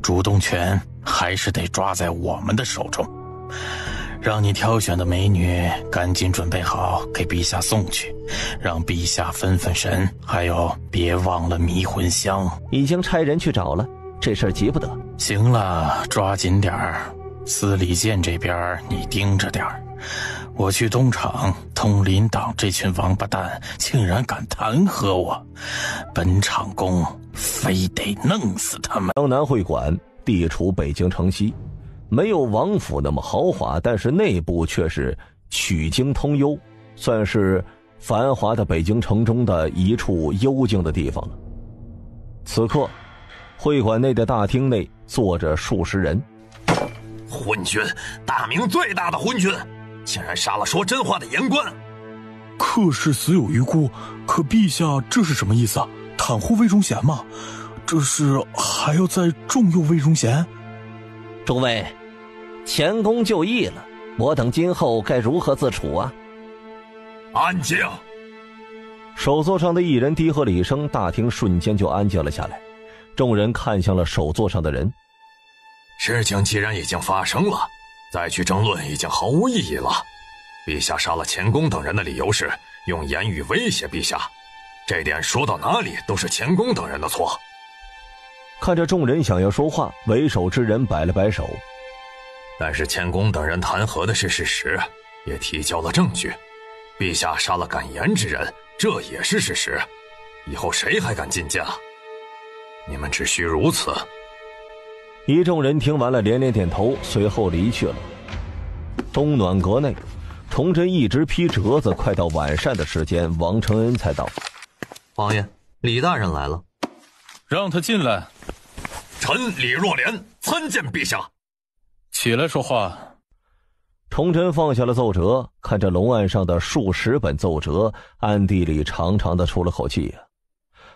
主动权还是得抓在我们的手中。让你挑选的美女赶紧准备好，给陛下送去，让陛下分分神。还有，别忘了迷魂香。”“
已经差人去找了，这事儿急不得。”“
行了，抓紧点儿。司礼监这边你盯着点儿，我去东厂，东林党这群王八蛋竟然敢弹劾我，本厂公非得弄死他们。”
江南会馆地处北京城西，没有王府那么豪华，但是内部却是曲径通幽，算是繁华的北京城中的一处幽静的地方了。此刻会馆内的大厅内坐着数十人。
“昏君，大明最大的昏君，竟然杀了说真话的言官！”“
客氏死有余辜，可陛下这是什么意思啊？袒护魏忠贤吗？这是还要再重用魏忠贤？”“
诸位，前功就义了，我等今后该如何自处啊？”“
安静！”
首座上的一人低喝了一声，大厅瞬间就安静了下来。众人看向了首座上的人。
事情既然已经发生了，再去争论已经毫无意义了。陛下杀了钱公等人的理由是用言语威胁陛下，这点说到哪里都是钱公等人的错。
看着众人想要说话，为首之人摆了摆手。
但是钱公等人弹劾的是事实，也提交了证据。陛下杀了敢言之人，这也是事实。以后谁还敢进谏啊？你们只需如此。
一众人听完了连连点头，随后离去了。东暖阁内，崇祯一直批折子，快到晚膳的时间，王承恩才到。
“王爷，李大人来了。”“
让他进来。”“
臣李若莲参见陛下。”“
起来说话。”
崇祯放下了奏折，看着龙案上的数十本奏折，暗地里长长的出了口气呀。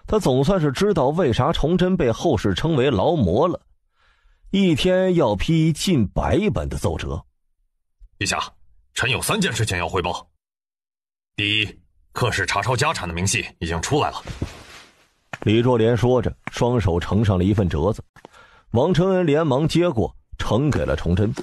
他总算是知道为啥崇祯被后世称为劳模了，一天要批近100本的奏折。
“陛下，臣有3件事情要汇报。第一，客氏查抄家产的明细已经出来了。”
李若莲说着，双手呈上了一份折子。王承恩连忙接过，呈给了崇祯。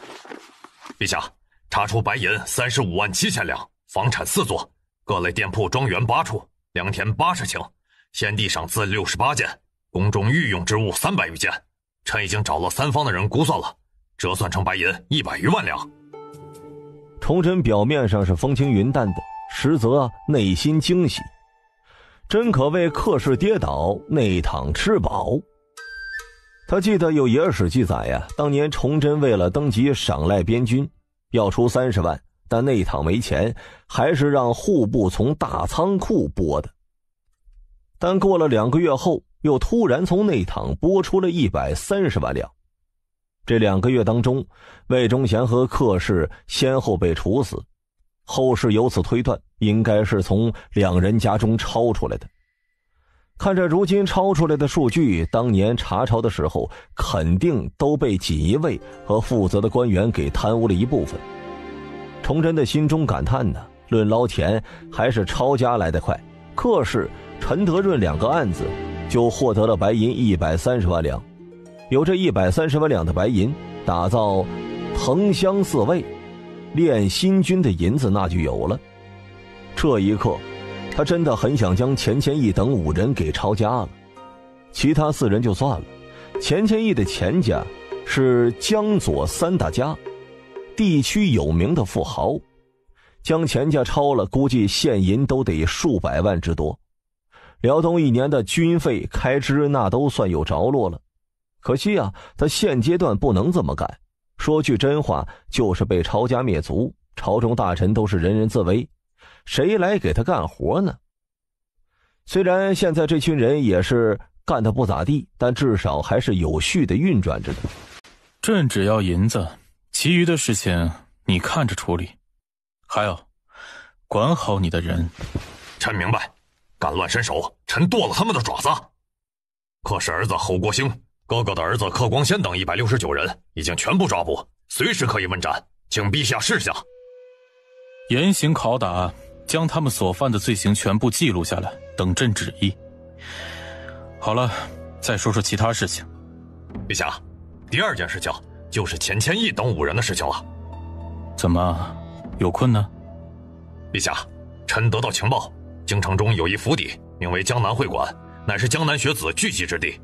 “陛下，查出白银35万7千两，房产4座，各类店铺庄园8处，良田80顷，先帝赏赐68件，宫中御用之物300余件。臣已经找了3方的人估算了，折算成白银100余万两。”
崇祯表面上是风轻云淡的，实则内心惊喜，真可谓客氏跌倒，内躺吃饱。他记得有野史记载呀，当年崇祯为了登基赏赖边军，要出30万，但内躺没钱，还是让户部从大仓库拨的。但过了2个月后，又突然从内躺拨出了130万两。这2个月当中，魏忠贤和客氏先后被处死，后世由此推断，应该是从2人家中抄出来的。看着如今抄出来的数据，当年查抄的时候肯定都被锦衣卫和负责的官员给贪污了一部分。崇祯的心中感叹呢，论捞钱还是抄家来得快。克氏、陈德润2个案子就获得了白银130万两，有这130万两的白银，打造藤香4卫、练新军的银子那就有了。这一刻，他真的很想将钱谦益等5人给抄家了。其他4人就算了，钱谦益的钱家是江左3大家，地区有名的富豪，将钱家抄了，估计现银都得数百万之多。辽东1年的军费开支那都算有着落了。可惜啊，他现阶段不能这么干。说句真话，就是被抄家灭族，朝中大臣都是人人自危，谁来给他干活呢？虽然现在这群人也是干得不咋地，但至少还是有序的运转着的。
朕只要银子，其余的事情你看着处理。还有，管好你的人。
臣明白，敢乱伸手，臣剁了他们的爪子。克氏儿子侯国兴，哥哥的儿子克光先等169人已经全部抓捕，随时可以问斩，请陛下示下。
严刑拷打，将他们所犯的罪行全部记录下来，等朕旨意。好了，再说说其他事情。
陛下，第2件事情就是钱谦益等5人的事情了。
怎么，有困难？
陛下，臣得到情报，京城中有一府邸，名为江南会馆，乃是江南学子聚集之地。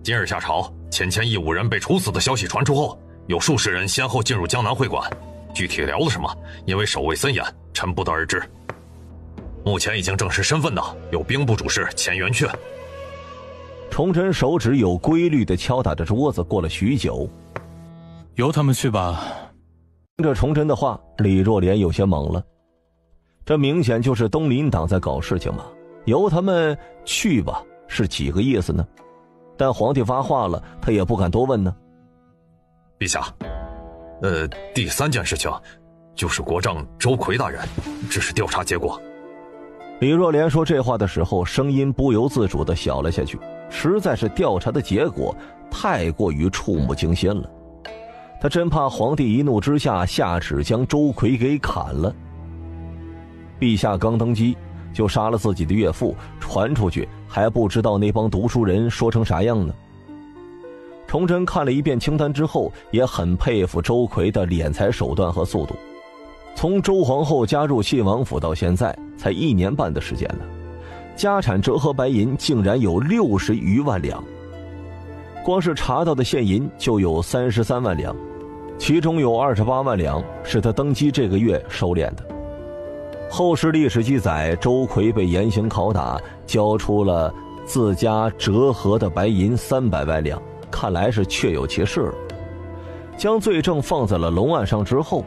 今日下朝，钱谦益5人被处死的消息传出后，有数十人先后进入江南会馆，具体聊了什么，因为守卫森严，臣不得而知。目前已经证实身份的有兵部主事钱元阙。
崇祯手指有规律地敲打着桌子，过了许久。
由他们去吧。
听着崇祯的话，李若莲有些懵了。这明显就是东林党在搞事情嘛，由他们去吧，是几个意思呢？但皇帝发话了，他也不敢多问呢。
陛下，第3件事情就是国丈周奎大人，这是调查结果。
李若莲说这话的时候，声音不由自主地小了下去，实在是调查的结果太过于触目惊心了。他真怕皇帝一怒之下下旨将周奎给砍了。陛下刚登基就杀了自己的岳父，传出去还不知道那帮读书人说成啥样呢。崇祯看了一遍清单之后，也很佩服周奎的敛财手段和速度。从周皇后加入信王府到现在才1年半的时间了，家产折合白银竟然有60余万两，光是查到的现银就有33万两，其中有28万两是他登基这个月收敛的。后世历史记载，周奎被严刑拷打，交出了自家折合的白银300万两，看来是确有其事了。将罪证放在了龙案上之后，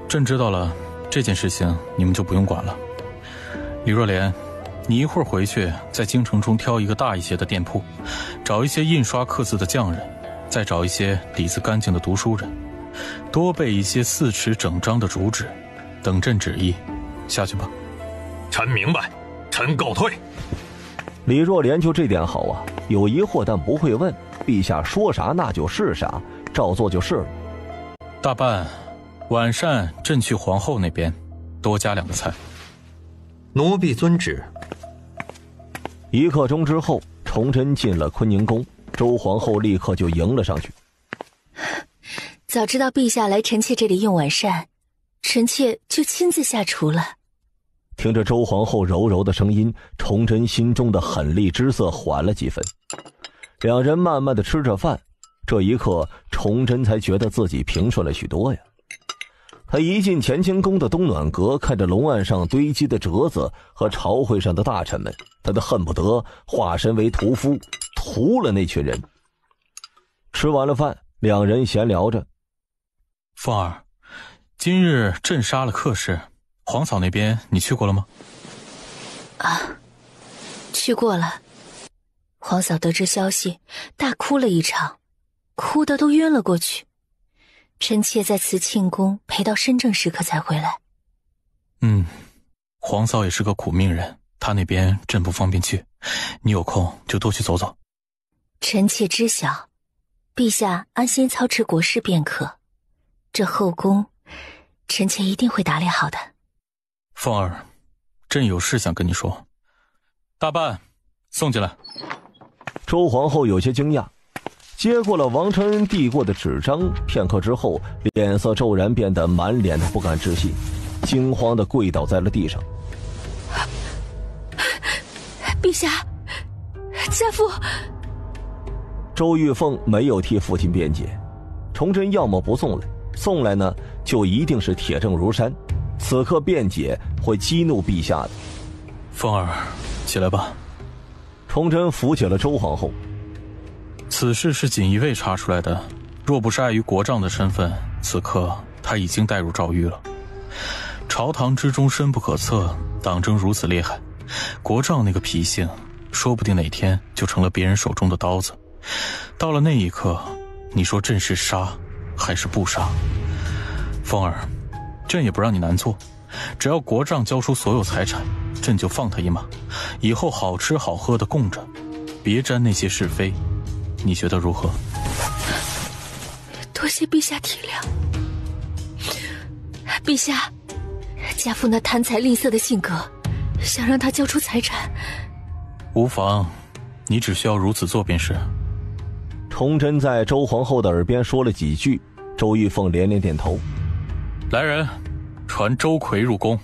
朕知道了，这件事情你们就不用管了。李若莲，你一会儿回去在京城中挑一个大一些的店铺，找一些印刷刻字的匠人，再找一些底子干净的读书人，多备一些4尺整张的主旨，等朕旨意。下去吧。
臣明白，臣告退。
李若莲就这点好啊，有疑惑但不会问，陛下说啥那就是啥，照做就是了。
大半晚膳朕去皇后那边多加2个菜。
奴婢遵旨。
1刻钟之后，崇祯进了坤宁宫，周皇后立刻就迎了上去。
早知道陛下来臣妾这里用晚膳，臣妾就亲自下厨了。
听着周皇后柔柔的声音，崇祯心中的狠戾之色缓了几分。2人慢慢的吃着饭，这一刻崇祯才觉得自己平顺了许多呀。他一进乾清宫的东暖阁，看着龙案上堆积的折子和朝会上的大臣们，他都恨不得化身为屠夫，屠了那群人。吃完了饭，2人闲聊着。
凤儿，今日朕杀了克氏，皇嫂那边你去过了吗？
啊，去过了。皇嫂得知消息，大哭了一场，哭得都晕了过去。臣妾在慈庆宫陪到申正时刻才回来。
皇嫂也是个苦命人，她那边朕不方便去，你有空就多去走走。
臣妾知晓，陛下安心操持国事便可。这后宫臣妾一定会打理好的。
凤儿，朕有事想跟你说。大办，送进来。
周皇后有些惊讶，接过了王承恩递过的纸张，片刻之后，脸色骤然变得满脸的不敢置信，惊慌地跪倒在了地上。
陛下，家父。
周玉凤没有替父亲辩解，崇祯要么不送来，送来呢就一定是铁证如山，此刻辩解会激怒陛下的。
凤儿，起来吧。
崇祯扶起了周皇后。
此事是锦衣卫查出来的，若不是碍于国丈的身份，此刻他已经带入诏狱了。朝堂之中深不可测，党争如此厉害，国丈那个脾性，说不定哪天就成了别人手中的刀子。到了那一刻，你说朕是杀还是不杀？凤儿，朕也不让你难做，只要国丈交出所有财产，朕就放他一马，以后好吃好喝的供着，别沾那些是非，你觉得如何？
多谢陛下体谅。陛下，家父那贪财吝啬的性格，想让他交出财产，
无妨，你只需要如此做便是。
崇祯在周皇后的耳边说了几句，周玉凤连连点头。
来人，传周奎入宫。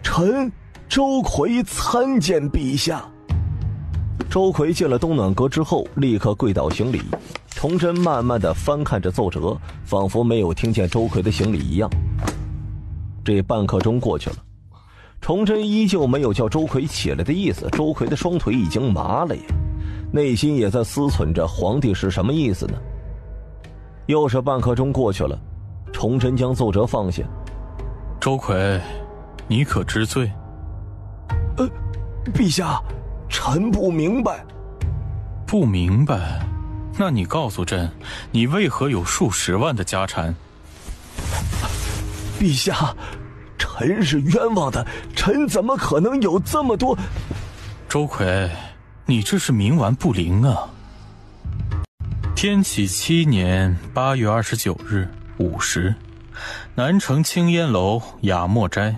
臣周奎参见陛下。
周奎进了东暖阁之后，立刻跪倒行礼。崇祯慢慢地翻看着奏折，仿佛没有听见周奎的行礼一样。这半刻钟过去了，崇祯依旧没有叫周奎起来的意思。周奎的双腿已经麻了呀，内心也在思忖着皇帝是什么意思呢。又是半刻钟过去了，崇祯将奏折放下。
周奎，你可知罪？
陛下，臣不明白。
不明白？那你告诉朕，你为何有数十万的家产？
陛下，臣是冤枉的，臣怎么可能有这么多？
周奎，你这是冥顽不灵啊！天启7年8月29日午时，南城青烟楼雅墨斋，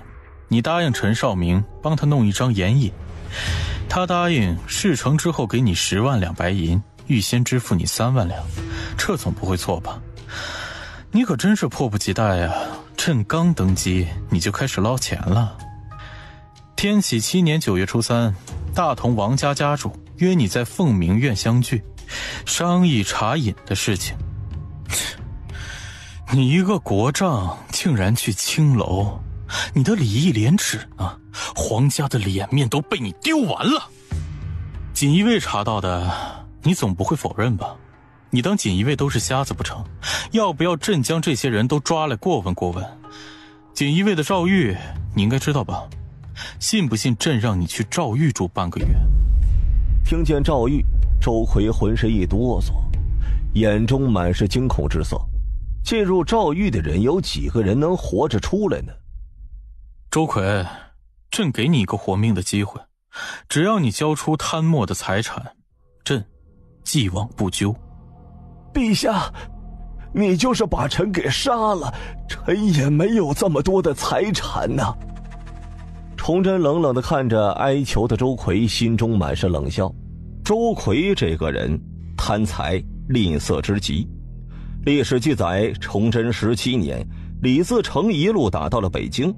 你答应陈少明帮他弄一张盐引，他答应事成之后给你10万两白银，预先支付你3万两，这总不会错吧？你可真是迫不及待呀！朕刚登基，你就开始捞钱了。天启7年9月初3，大同王家家主约你在凤鸣院相聚，商议茶饮的事情。你一个国丈竟然去青楼，你的礼义廉耻呢？皇家的脸面都被你丢完了。锦衣卫查到的，你总不会否认吧？你当锦衣卫都是瞎子不成？要不要朕将这些人都抓来过问过问？锦衣卫的诏狱你应该知道吧？信不信朕让你去诏狱住半个月？
听见诏狱，周奎浑身一哆嗦，眼中满是惊恐之色。进入诏狱的人有几个人能活着出来呢？
周奎，朕给你一个活命的机会，只要你交出贪墨的财产，朕既往不咎。
陛下，你就是把臣给杀了，臣也没有这么多的财产呐。
崇祯冷冷地看着哀求的周奎，心中满是冷笑。周奎这个人贪财吝啬之极。历史记载，崇祯17年，李自成一路打到了北京，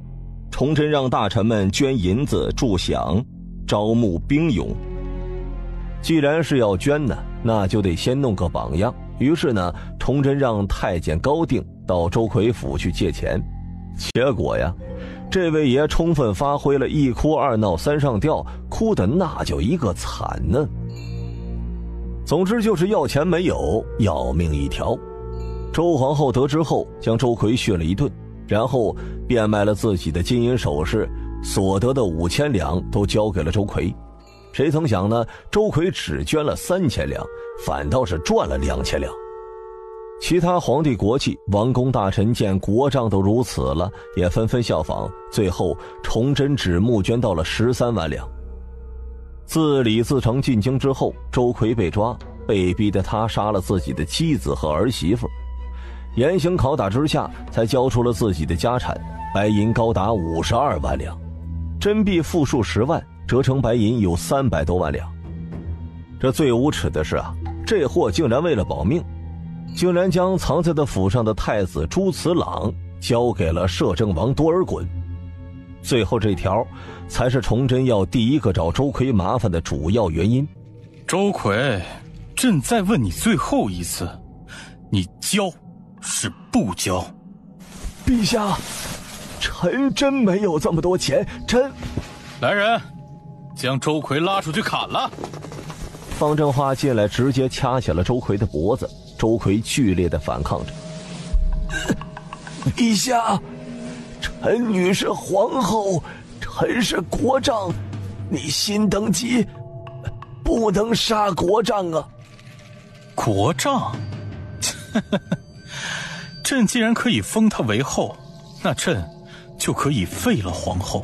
崇祯让大臣们捐银子助饷，招募兵勇。既然是要捐呢，那就得先弄个榜样。于是呢，崇祯让太监高定到周奎府去借钱。结果呀，这位爷充分发挥了一哭二闹三上吊，哭的那叫一个惨呢。总之就是要钱没有，要命一条。周皇后得知后，将周奎训了一顿，然后变卖了自己的金银首饰，所得的5000两都交给了周奎。谁曾想呢，周奎只捐了3000两，反倒是赚了2000两。其他皇帝国戚、王公大臣见国丈都如此了，也纷纷效仿，最后崇祯只募捐到了13万两。自李自成进京之后，周奎被抓，被逼得他杀了自己的妻子和儿媳妇。严刑拷打之下，才交出了自己的家产，白银高达52万两，真币负数10万，折成白银有300多万两。这最无耻的是啊，这货竟然为了保命，竟然将藏在他府上的太子朱慈朗交给了摄政王多尔衮。最后这条才是崇祯要第一个找周奎麻烦的主要原因。
周奎，朕再问你最后一次，你交是不交？
陛下，臣真没有这么多钱，臣……
来人，将周奎拉出去砍了！
方正化进来，直接掐起了周奎的脖子。周奎剧烈的反抗着。
陛下，臣女是皇后，臣是国丈，你新登基，不能杀国丈啊！
国丈？朕既然可以封他为后，那朕就可以废了皇后。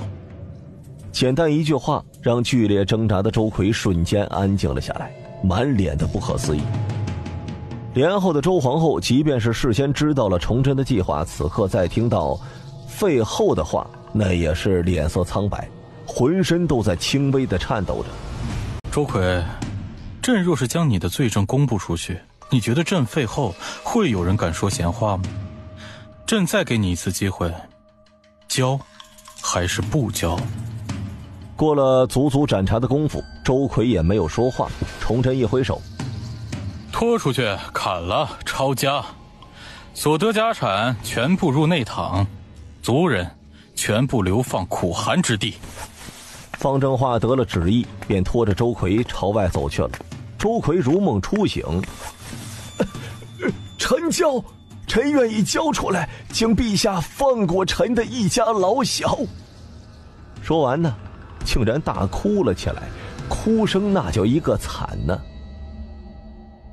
简单一句话，让剧烈挣扎的周奎瞬间安静了下来，满脸的不可思议。连后的周皇后即便是事先知道了崇祯的计划，此刻再听到废后的话，那也是脸色苍白，浑身都在轻微的颤抖着。
周奎，朕若是将你的罪证公布出去，你觉得朕废后会有人敢说闲话吗？朕再给你一次机会，交还是不交？
过了足足斩查的功夫，周奎也没有说话。崇祯一挥手，
拖出去砍了，抄家，所得家产全部入内堂，族人全部流放苦寒之地。
方正化得了旨意，便拖着周奎朝外走去了。周奎如梦初醒，
臣愿意交出来，请陛下放过臣的一家老小。
说完呢，竟然大哭了起来，哭声那叫一个惨呢。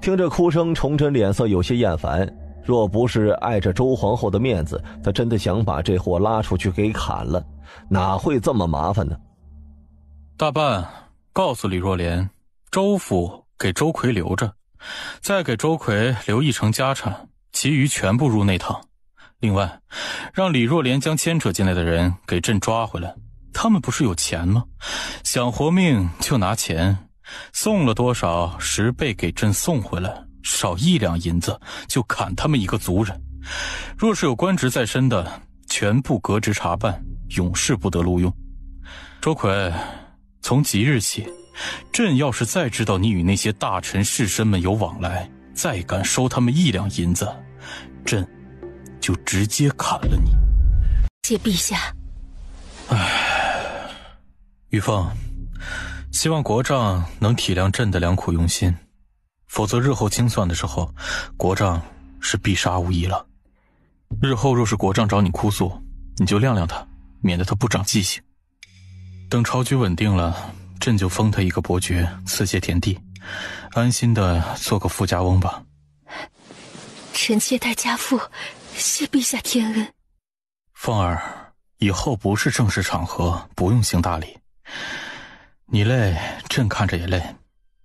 听着哭声，崇祯脸色有些厌烦，若不是碍着周皇后的面子，他真的想把这货拉出去给砍了，哪会这么麻烦呢？
大办告诉李若莲，周府给周奎留着，再给周奎留1成家产，其余全部入内堂。另外，让李若莲将牵扯进来的人给朕抓回来。他们不是有钱吗？想活命就拿钱，送了多少10倍给朕送回来，少1两银子就砍他们一个族人。若是有官职在身的，全部革职查办，永世不得录用。周奎，从即日起，朕要是再知道你与那些大臣士绅们有往来，再敢收他们1两银子，朕就直接砍了你。
谢陛下。
玉凤，希望国丈能体谅朕的良苦用心，否则日后清算的时候，国丈是必杀无疑了。日后若是国丈找你哭诉，你就谅谅他，免得他不长记性。等朝局稳定了，朕就封他一个伯爵，赐谢田地，安心的做个富家翁吧。
臣妾待家父，谢陛下天恩。
凤儿，以后不是正式场合，不用行大礼。你累，朕看着也累。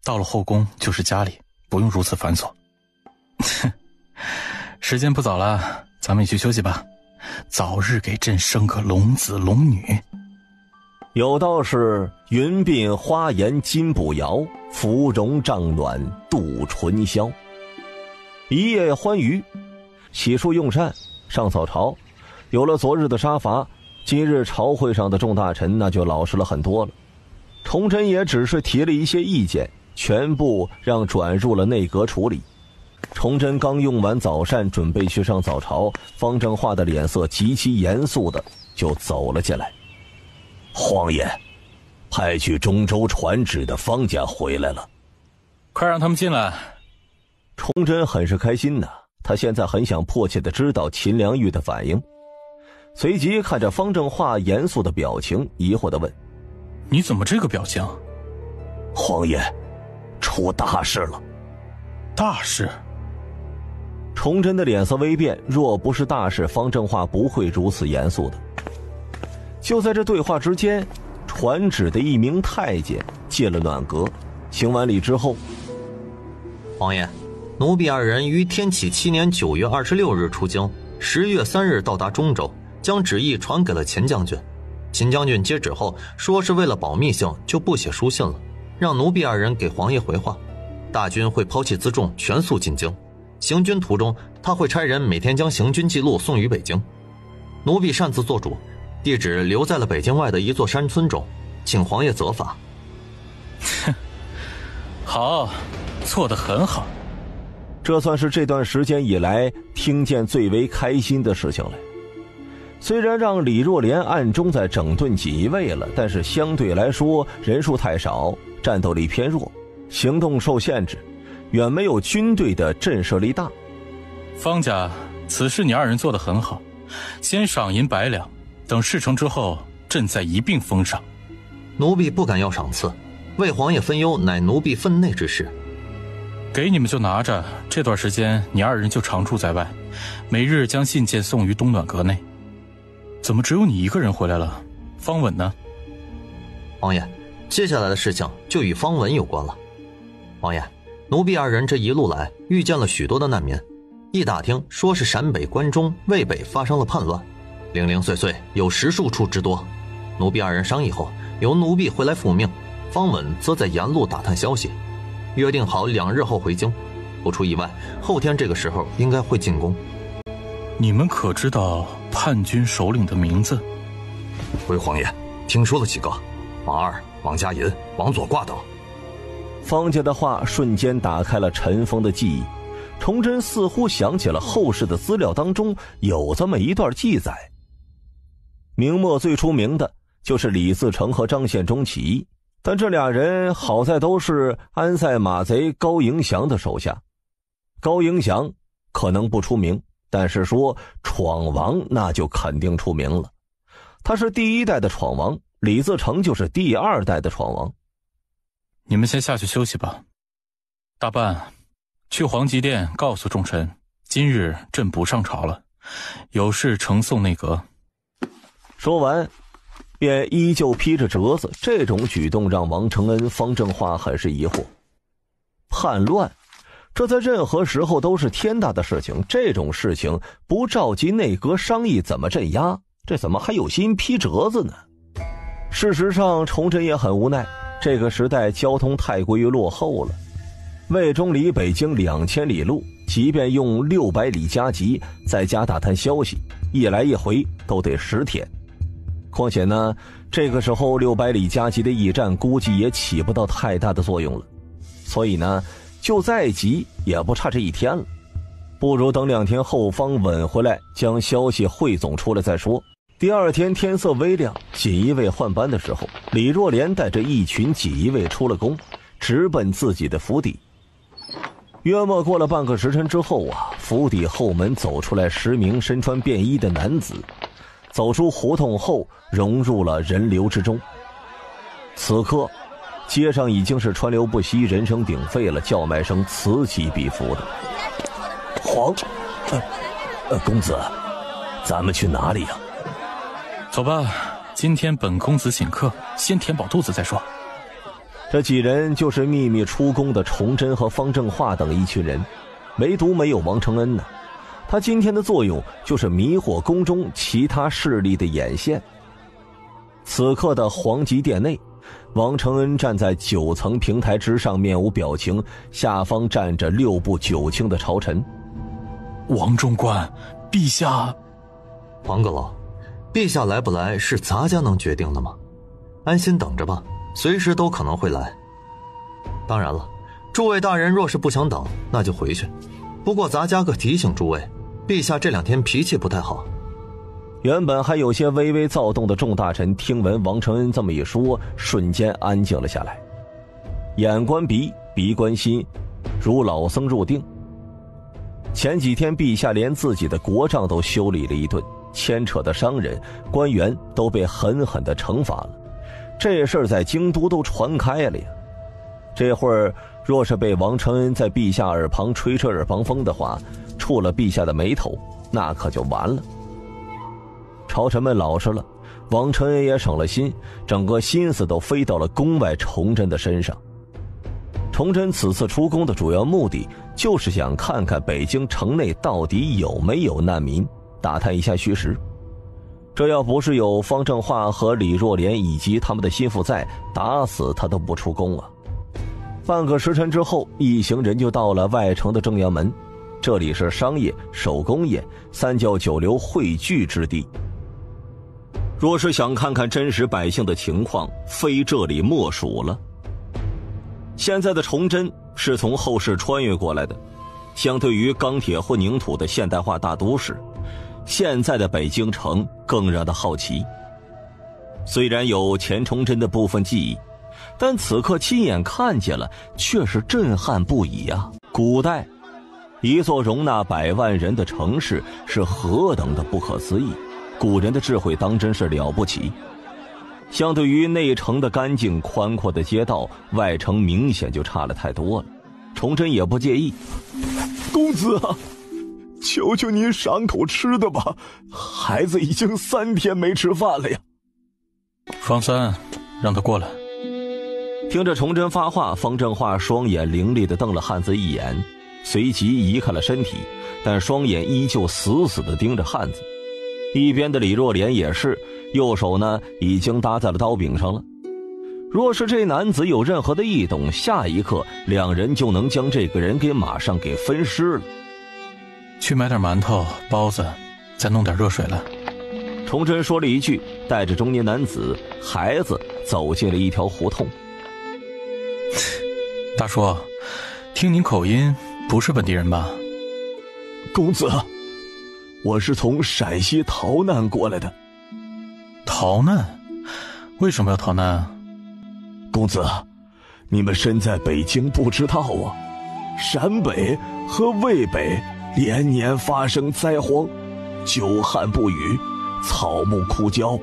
到了后宫就是家里，不用如此繁琐。时间不早了，咱们也去休息吧，早日给朕生个龙子龙女。
有道是云鬓花颜金步摇，芙蓉帐暖度春宵。一夜欢娱，洗漱用膳，上早朝。有了昨日的杀伐，今日朝会上的众大臣那就老实了很多了。崇祯也只是提了一些意见，全部让转入了内阁处理。崇祯刚用完早膳，准备去上早朝，方正化的脸色极其严肃的就走了进来。
皇爷，派去中州传旨的方家回来了，
快让他们进来。
崇祯很是开心呢，他现在很想迫切的知道秦良玉的反应。随即看着方正化严肃的表情，疑惑地问：
你怎么这个表情？
皇爷，出大事了。
大事？
崇祯的脸色微变，若不是大事，方正化不会如此严肃的。就在这对话之间，传旨的一名太监进了暖阁，行完礼之后，
皇爷，奴婢二人于天启7年9月26日出京，10月3日到达中州，将旨意传给了秦将军。秦将军接旨后说是为了保密性，就不写书信了，让奴婢二人给皇爷回话，大军会抛弃辎重，全速进京。行军途中，他会差人每天将行军记录送于北京。奴婢擅自做主，地址留在了北京外的一座山村中，请皇爷责罚。
哼，好，做得很好。
这算是这段时间以来听见最为开心的事情了。虽然让李若莲暗中在整顿锦衣卫了，但是相对来说人数太少，战斗力偏弱，行动受限制，远没有军队的震慑力大。
方家，此事你二人做得很好，先赏银100两，等事成之后，朕再一并封赏。
奴婢不敢要赏赐，为皇爷分忧乃奴婢分内之事。
给你们就拿着，这段时间你二人就常驻在外，每日将信件送于东暖阁内。怎么只有你一个人回来了？方稳呢？
皇爷，接下来的事情就与方稳有关了。皇爷，奴婢二人这一路来遇见了许多的难民，一打听说是陕北关中渭北发生了叛乱，零零碎碎有10数处之多。奴婢二人商议后，由奴婢回来复命，方稳则在沿路打探消息，约定好2日后回京，不出意外，后天这个时候应该会进宫。
你们可知道叛军首领的名字？
回皇爷，听说了几个，王二、王家银、王左挂等。
方家的话瞬间打开了陈峰的记忆，崇祯似乎想起了后世的资料当中有这么一段记载。明末最出名的就是李自成和张献忠起义，但这俩人好在都是安塞马贼高迎祥的手下。高迎祥可能不出名，但是说闯王那就肯定出名了。他是第1代的闯王，李自成就是第2代的闯王。
你们先下去休息吧。大半，去皇极殿告诉众臣，今日朕不上朝了，有事呈送内阁。
说完便依旧披着折子，这种举动让王承恩、方正化很是疑惑。叛乱，这在任何时候都是天大的事情，这种事情不召集内阁商议怎么镇压，这怎么还有心披折子呢？事实上崇祯也很无奈，这个时代交通太过于落后了，魏中离北京2000里路，即便用600里加急在家打探消息，一来一回都得10天。况且呢，这个时候600里加急的驿站估计也起不到太大的作用了，所以呢，就再急也不差这1天了，不如等2天后方稳回来，将消息汇总出来再说。第2天天色微亮，锦衣卫换班的时候，李若莲带着一群锦衣卫出了宫，直奔自己的府邸。约莫过了半个时辰之后府邸后门走出来10名身穿便衣的男子，走出胡同后融入了人流之中。此刻街上已经是川流不息，人声鼎沸了，叫卖声此起彼伏的。公子，咱们去哪里呀？
走吧，今天本公子请客，先填饱肚子再说。
这几人就是秘密出宫的崇祯和方正化等一群人，唯独没有王承恩呢。他今天的作用就是迷惑宫中其他势力的眼线。此刻的皇极殿内，王承恩站在9层平台之上，面无表情，下方站着6部9卿的朝臣。
王中官，陛下。
王阁老，陛下来不来是咱家能决定的吗？安心等着吧，随时都可能会来。当然了，诸位大人若是不想等，那就回去。不过咱家可提醒诸位，陛下这2天脾气不太好。
原本还有些微微躁动的众大臣听闻王承恩这么一说，瞬间安静了下来，眼观鼻，鼻观心，如老僧入定。前几天陛下连自己的国丈都修理了一顿，牵扯的商人官员都被狠狠地惩罚了，这事儿在京都都传开了呀。这会儿若是被王承恩在陛下耳旁吹吹耳旁风的话，触了陛下的眉头，那可就完了。朝臣们老实了，王承恩也省了心，整个心思都飞到了宫外崇祯的身上。崇祯此次出宫的主要目的就是想看看北京城内到底有没有难民，打探一下虚实。这要不是有方正化和李若莲以及他们的心腹在，打死他都不出宫啊。半个时辰之后，一行人就到了外城的正阳门，这里是商业、手工业、三教九流汇聚之地。若是想看看真实百姓的情况，非这里莫属了。现在的崇祯是从后世穿越过来的，相对于钢铁混凝土的现代化大都市，现在的北京城更让他好奇。虽然有前崇祯的部分记忆，但此刻亲眼看见了，却是震撼不已啊！古代一座容纳100万人的城市是何等的不可思议，古人的智慧当真是了不起。相对于内城的干净宽阔的街道，外城明显就差了太多了。崇祯也不介意，
公子啊，求求您赏口吃的吧，孩子已经3天没吃饭了呀。
方三，让他过来。
听着崇祯发话，方正化双眼凌厉地瞪了汉子一眼，随即移开了身体，但双眼依旧死死地盯着汉子。一边的李若莲也是，右手呢已经搭在了刀柄上了。若是这男子有任何的异动，下一刻两人就能将这个人给马上给分尸了。
去买点馒头包子，再弄点热水来。
崇祯说了一句，带着中年男子孩子走进了一条胡同。
大叔，听您口音不是本地人吧？
公子，我是从陕西逃难过来的。
逃难？为什么要逃难？
公子，你们身在北京不知道啊，陕北和渭北连年发生灾荒，久旱不雨，草木枯焦。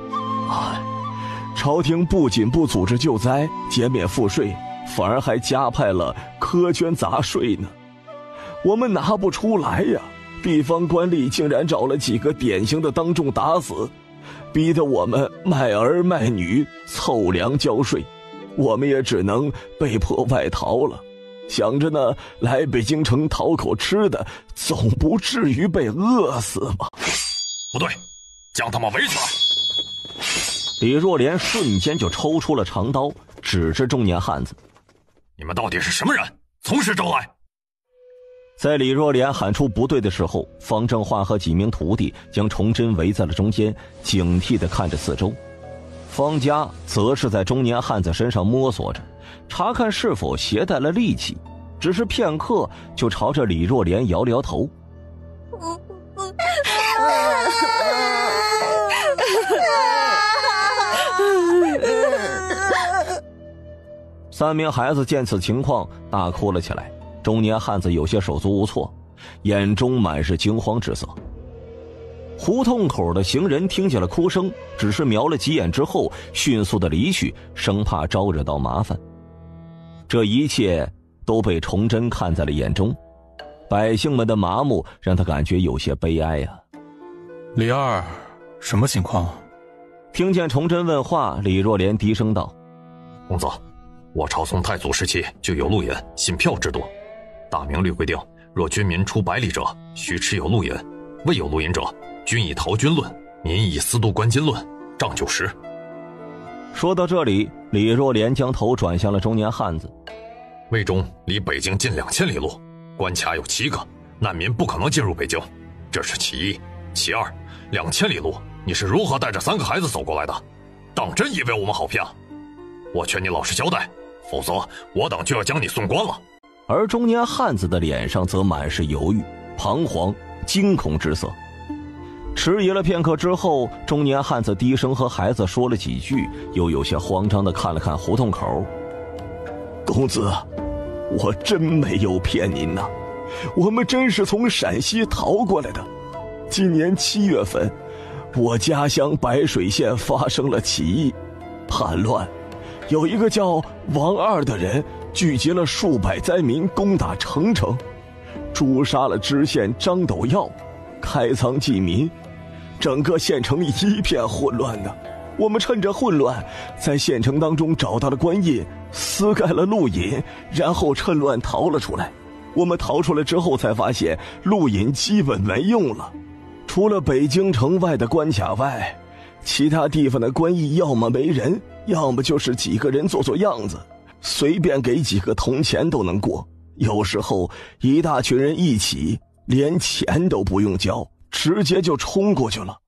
朝廷不仅不组织救灾减免赋税，反而还加派了苛捐杂税呢。我们拿不出来呀，地方官吏竟然找了几个典型的当众打死，逼得我们卖儿卖女凑粮交税，我们也只能被迫外逃了。想着呢，来北京城讨口吃的，总不至于被饿死吧？
不对，将他们围起来！
李若莲瞬间就抽出了长刀，指着中年汉子：“
你们到底是什么人？从实招来！”
在李若莲喊出不对的时候，方正化和几名徒弟将崇祯围在了中间，警惕地看着四周。方家则是在中年汉子身上摸索着，查看是否携带了利器，只是片刻就朝着李若莲摇了摇头。3名孩子见此情况大哭了起来，中年汉子有些手足无措，眼中满是惊慌之色。胡同口的行人听见了哭声，只是瞄了几眼之后迅速的离去，生怕招惹到麻烦。这一切都被崇祯看在了眼中，百姓们的麻木让他感觉有些悲哀啊。
李二，什么情况？
听见崇祯问话，李若莲低声道：“
公子，我朝从太祖时期就有路引信票制度，大明律规定，若军民出100里者，须持有路引，未有路引者，军以逃军论，民以司度官金论，杖90。”
说到这里，李若莲将头转向了中年汉子。
魏中离北京近2000里路，关卡有7个，难民不可能进入北京，这是其一。其二，2000里路，你是如何带着3个孩子走过来的？当真以为我们好骗？我劝你老实交代，否则我等就要将你送官了。
而中年汉子的脸上则满是犹豫、彷徨、惊恐之色。迟疑了片刻之后，中年汉子低声和孩子说了几句，又有些慌张地看了看胡同口。
公子，我真没有骗您呐，我们真是从陕西逃过来的。今年7月份，我家乡白水县发生了起义叛乱，有一个叫王二的人聚集了数百灾民攻打澄城，诛杀了知县张斗耀，开仓济民，整个县城一片混乱呢。我们趁着混乱，在县城当中找到了官印，撕开了路引，然后趁乱逃了出来。我们逃出来之后才发现路引基本没用了，除了北京城外的关卡外，其他地方的关驿要么没人，要么就是几个人做做样子，随便给几个铜钱都能过。有时候一大群人一起，连钱都不用交，直接就冲过去了。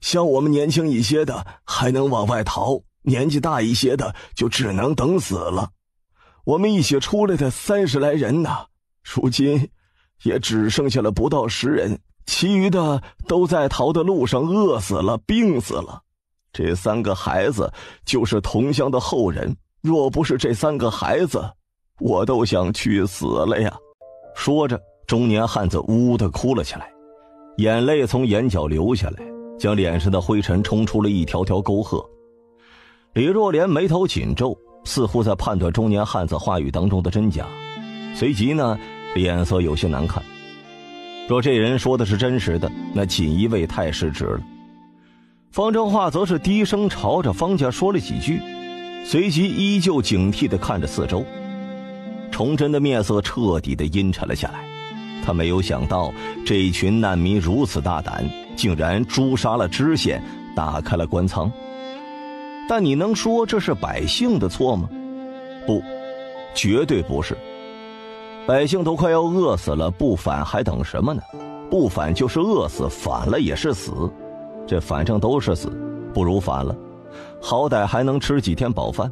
像我们年轻一些的还能往外逃，年纪大一些的就只能等死了。我们一起出来的30来人呢，如今也只剩下了不到10人，其余的都在逃的路上饿死了，病死了。这3个孩子就是同乡的后人，若不是这3个孩子，我都想去死了呀。说着，中年汉子呜呜地哭了起来，眼泪从眼角流下来，将脸上的灰尘冲出了一条条沟壑。李若莲眉头紧皱，似乎在判断中年汉子话语当中的真假，随即呢，脸色有些难看。若这人说的是真实的，那锦衣卫太失职了。方正化则是低声朝着方家说了几句，随即依旧警惕地看着四周。崇祯的面色彻底地阴沉了下来，他没有想到这一群难民如此大胆，竟然诛杀了知县，打开了官仓。但你能说这是百姓的错吗？不，绝对不是。百姓都快要饿死了，不反还等什么呢？不反就是饿死，反了也是死。这反正都是死，不如反了，好歹还能吃几天饱饭。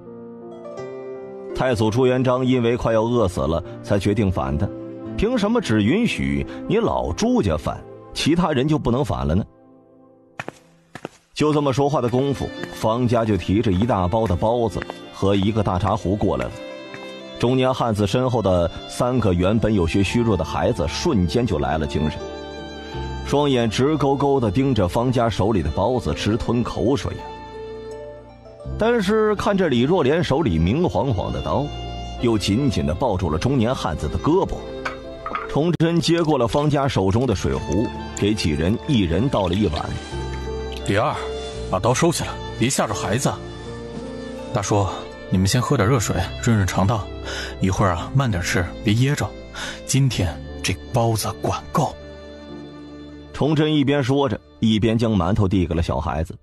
太祖朱元璋因为快要饿死了才决定反的，凭什么只允许你老朱家反，其他人就不能反了呢？就这么说话的功夫，方家就提着一大包的包子和一个大茶壶过来了。中年汉子身后的3个原本有些虚弱的孩子瞬间就来了精神，双眼直勾勾地盯着方家手里的包子，直吞口水呀。但是看着李若莲手里明晃晃的刀，又紧紧地抱住了中年汉子的胳膊，崇祯接过了方家手中的水壶，给几人一人倒了一碗。
李二，把刀收起来，别吓着孩子。大叔，你们先喝点热水润润肠道，一会儿啊慢点吃，别噎着。今天这包子管够。
崇祯一边说着，一边将馒头递给了小孩子。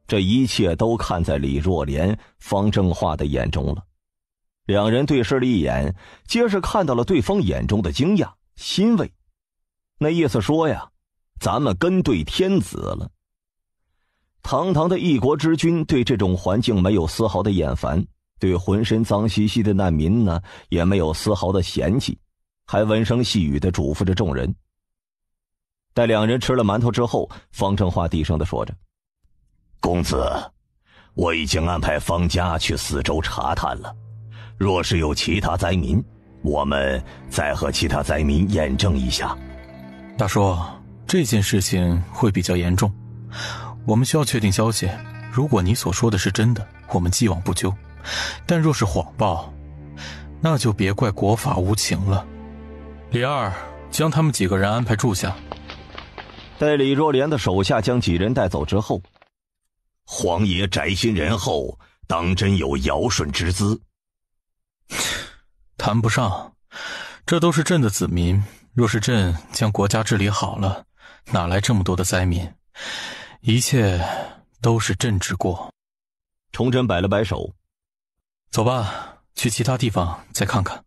这一切都看在李若莲、方正化的眼中了。两人对视了一眼，皆是看到了对方眼中的惊讶、欣慰。那意思说呀，咱们跟对天子了。堂堂的一国之君对这种环境没有丝毫的厌烦，对浑身脏兮兮的难民呢，也没有丝毫的嫌弃，还温声细语地嘱咐着众人。待两人吃了馒头之后，方正化低声地说着：“公子，我已经安排方家去四周查探了，若是有其他灾民，我们再和其他灾民验证一下。”
大叔，这件事情会比较严重，我们需要确定消息。如果你所说的是真的，我们既往不咎；但若是谎报，那就别怪国法无情了。李二，将他们几个人安排住下。
待李若莲的手下将几人带走之后，皇爷宅心仁厚，当真有尧舜之姿。
谈不上，这都是朕的子民，若是朕将国家治理好了，哪来这么多的灾民？一切都是朕之过。
崇祯摆了摆手：“
走吧，去其他地方再看看。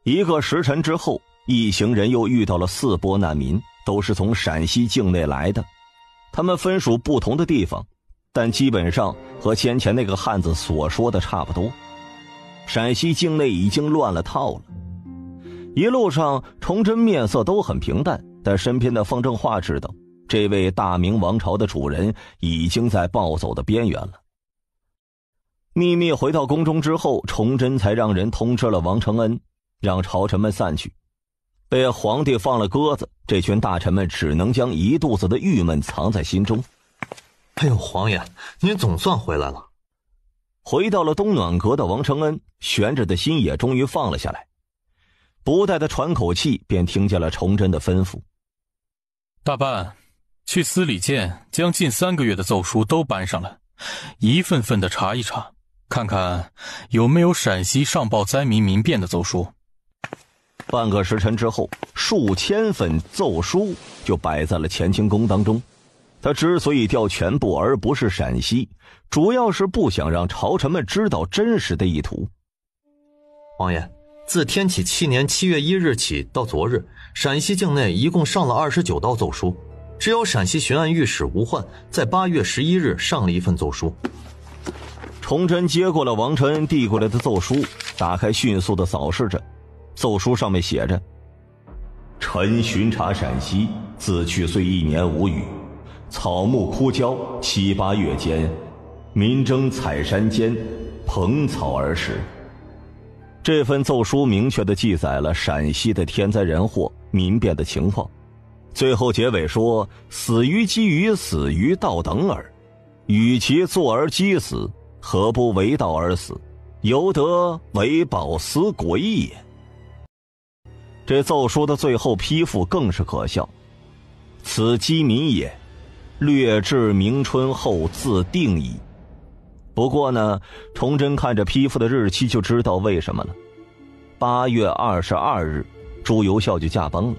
”1
个时辰之后，一行人又遇到了4波难民，都是从陕西境内来的。他们分属不同的地方，但基本上和先前那个汉子所说的差不多。陕西境内已经乱了套了。一路上，崇祯面色都很平淡，但身边的方正化知道，这位大明王朝的主人已经在暴走的边缘了。秘密回到宫中之后，崇祯才让人通知了王承恩，让朝臣们散去。被皇帝放了鸽子，这群大臣们只能将一肚子的郁闷藏在心中。
哎呦，皇爷，您总算回来了。
回到了东暖阁的王承恩，悬着的心也终于放了下来，不待他喘口气，便听见了崇祯的吩咐：“
大办，去司礼监将近3个月的奏书都搬上来，一份份的查一查，看看有没有陕西上报灾民民变的奏书。”
半个时辰之后，数千份奏书就摆在了乾清宫当中。他之所以调全部而不是陕西，主要是不想让朝臣们知道真实的意图。
王爷，自天启7年7月1日起到昨日，陕西境内一共上了29道奏书，只有陕西巡按御史吴焕在8月11日上了一份奏书。
崇祯接过了王承恩递过来的奏书，打开迅速的扫视着。奏书上面写着：臣巡查陕西，自去岁1年5雨，草木枯焦，7、8月间，民征采山间，蓬草而食。这份奏书明确地记载了陕西的天灾人祸、民变的情况。最后结尾说：死于饥鱼，死于盗等耳，与其坐而饥死，何不为盗而死？犹得为保思鬼也。这奏书的最后批复更是可笑：此饥民也，略至明春后自定矣。不过呢，崇祯看着批复的日期就知道为什么了。8月22日，朱由校就驾崩了。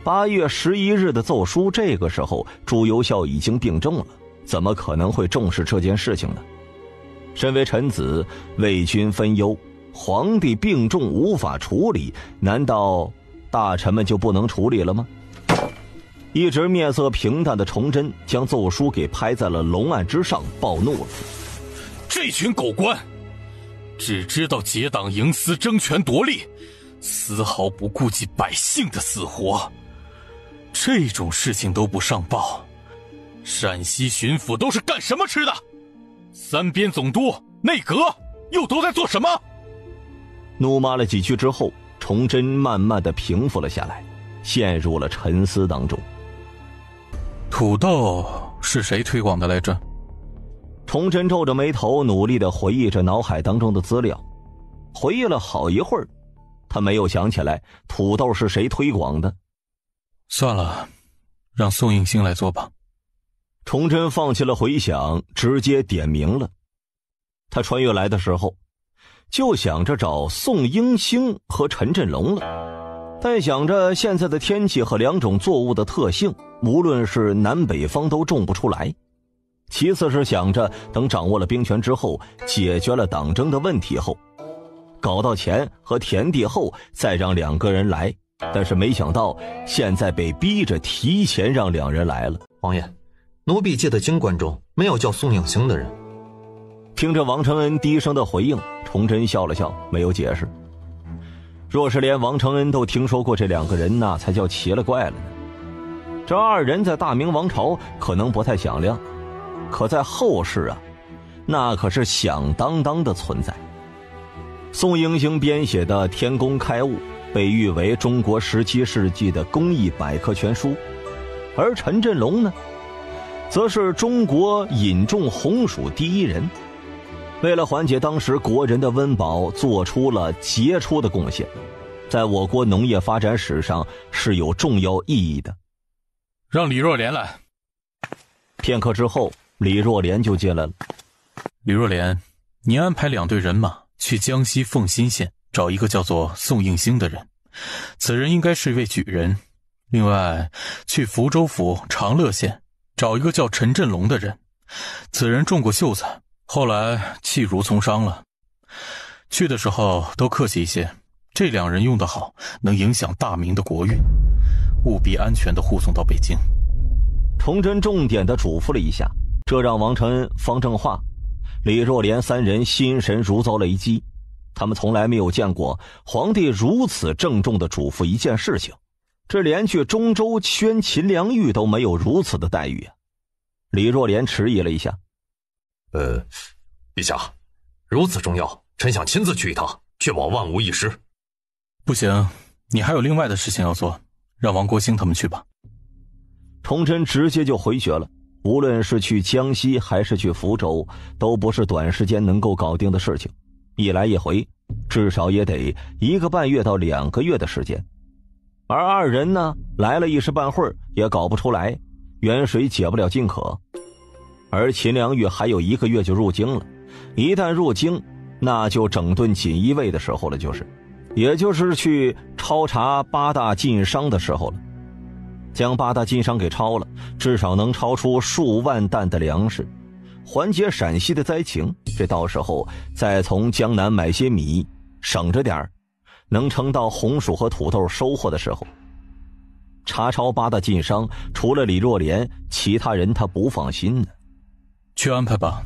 8月11日的奏书，这个时候朱由校已经病重了，怎么可能会重视这件事情呢？身为臣子，为君分忧，皇帝病重无法处理，难道大臣们就不能处理了吗？一直面色平淡的崇祯将奏书给拍在了龙案之上，暴怒了：
这群狗官只知道结党营私、争权夺利，丝毫不顾及百姓的死活，这种事情都不上报，陕西巡抚都是干什么吃的？三边总督、内阁又都在做什么？
怒骂了几句之后，崇祯慢慢地平复了下来，陷入了沉思当中。
土豆是谁推广的来着？
崇祯皱着眉头，努力地回忆着脑海当中的资料。回忆了好一会儿，他没有想起来土豆是谁推广的。
算了，让宋应星来做吧。
崇祯放弃了回想，直接点名了。他穿越来的时候就想着找宋应星和陈振龙了，但想着现在的天气和两种作物的特性，无论是南北方都种不出来。其次是想着等掌握了兵权之后，解决了党争的问题后，搞到钱和田地后再让两个人来，但是没想到现在被逼着提前让两人来了。
王爷，奴婢记得京官中没有叫宋应星的人。
听着王承恩低声的回应，崇祯笑了笑，没有解释。若是连王承恩都听说过这两个人，那才叫奇了怪了呢。这二人在大明王朝可能不太响亮，可在后世啊，那可是响当当的存在。宋应星编写的《天工开物》被誉为中国17世纪的工艺百科全书，而陈振龙呢，则是中国引种红薯第一人，为了缓解当时国人的温饱，做出了杰出的贡献，在我国农业发展史上是有重要意义的。
让李若莲来。
片刻之后，李若莲就进来了。
李若莲，你安排2队人马去江西凤新县找一个叫做宋应星的人，此人应该是一位举人。另外，去福州府长乐县找一个叫陈振龙的人，此人种过秀才，后来弃儒从商了。去的时候都客气一些，这2人用得好，能影响大明的国运，务必安全地护送到北京。
崇祯重点地嘱咐了一下，这让王承恩、方正化、李若莲3人心神如遭雷击。他们从来没有见过皇帝如此郑重地嘱咐一件事情，这连去中州宣秦良玉都没有如此的待遇啊！李若莲迟疑了一下，
陛下，如此重要，臣想亲自去一趟，确保万无一失。
不行，你还有另外的事情要做，让王国兴他们去吧。
崇祯直接就回绝了，无论是去江西还是去福州，都不是短时间能够搞定的事情，一来一回至少也得1个半月到2个月的时间。而二人呢，来了一时半会儿也搞不出来，远水解不了近渴。而秦良玉还有1个月就入京了，一旦入京，那就整顿锦衣卫的时候了，就是也就是去抄查八大禁商的时候了。将八大禁商给抄了，至少能抄出数万担的粮食，缓解陕西的灾情。这到时候再从江南买些米，省着点儿，能撑到红薯和土豆收获的时候。查抄八大禁商，除了李若莲，其他人他不放心呢。
去安排吧。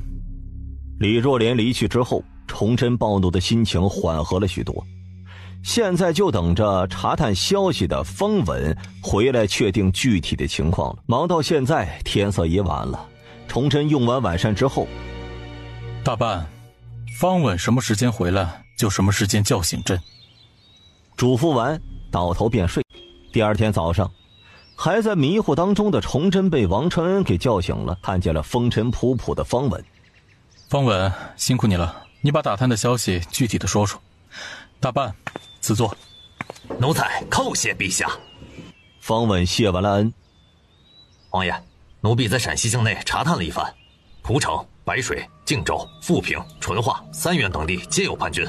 李若莲离去之后，崇祯暴怒的心情缓和了许多。现在就等着查探消息的方稳回来确定具体的情况了。忙到现在，天色也晚了。崇祯用完晚膳之后，
大办，方稳什么时间回来就什么时间叫醒朕。
嘱咐完，倒头便睡。第二天早上，还在迷糊当中的崇祯被王承恩给叫醒了，看见了风尘仆仆的方稳。
方稳，辛苦你了，你把打探的消息具体的说说。大办，赐座。
奴才叩谢陛下。
方稳谢完了恩。
王爷，奴婢在陕西境内查探了一番，蒲城、白水、靖州、富平、淳化、三原等地皆有叛军，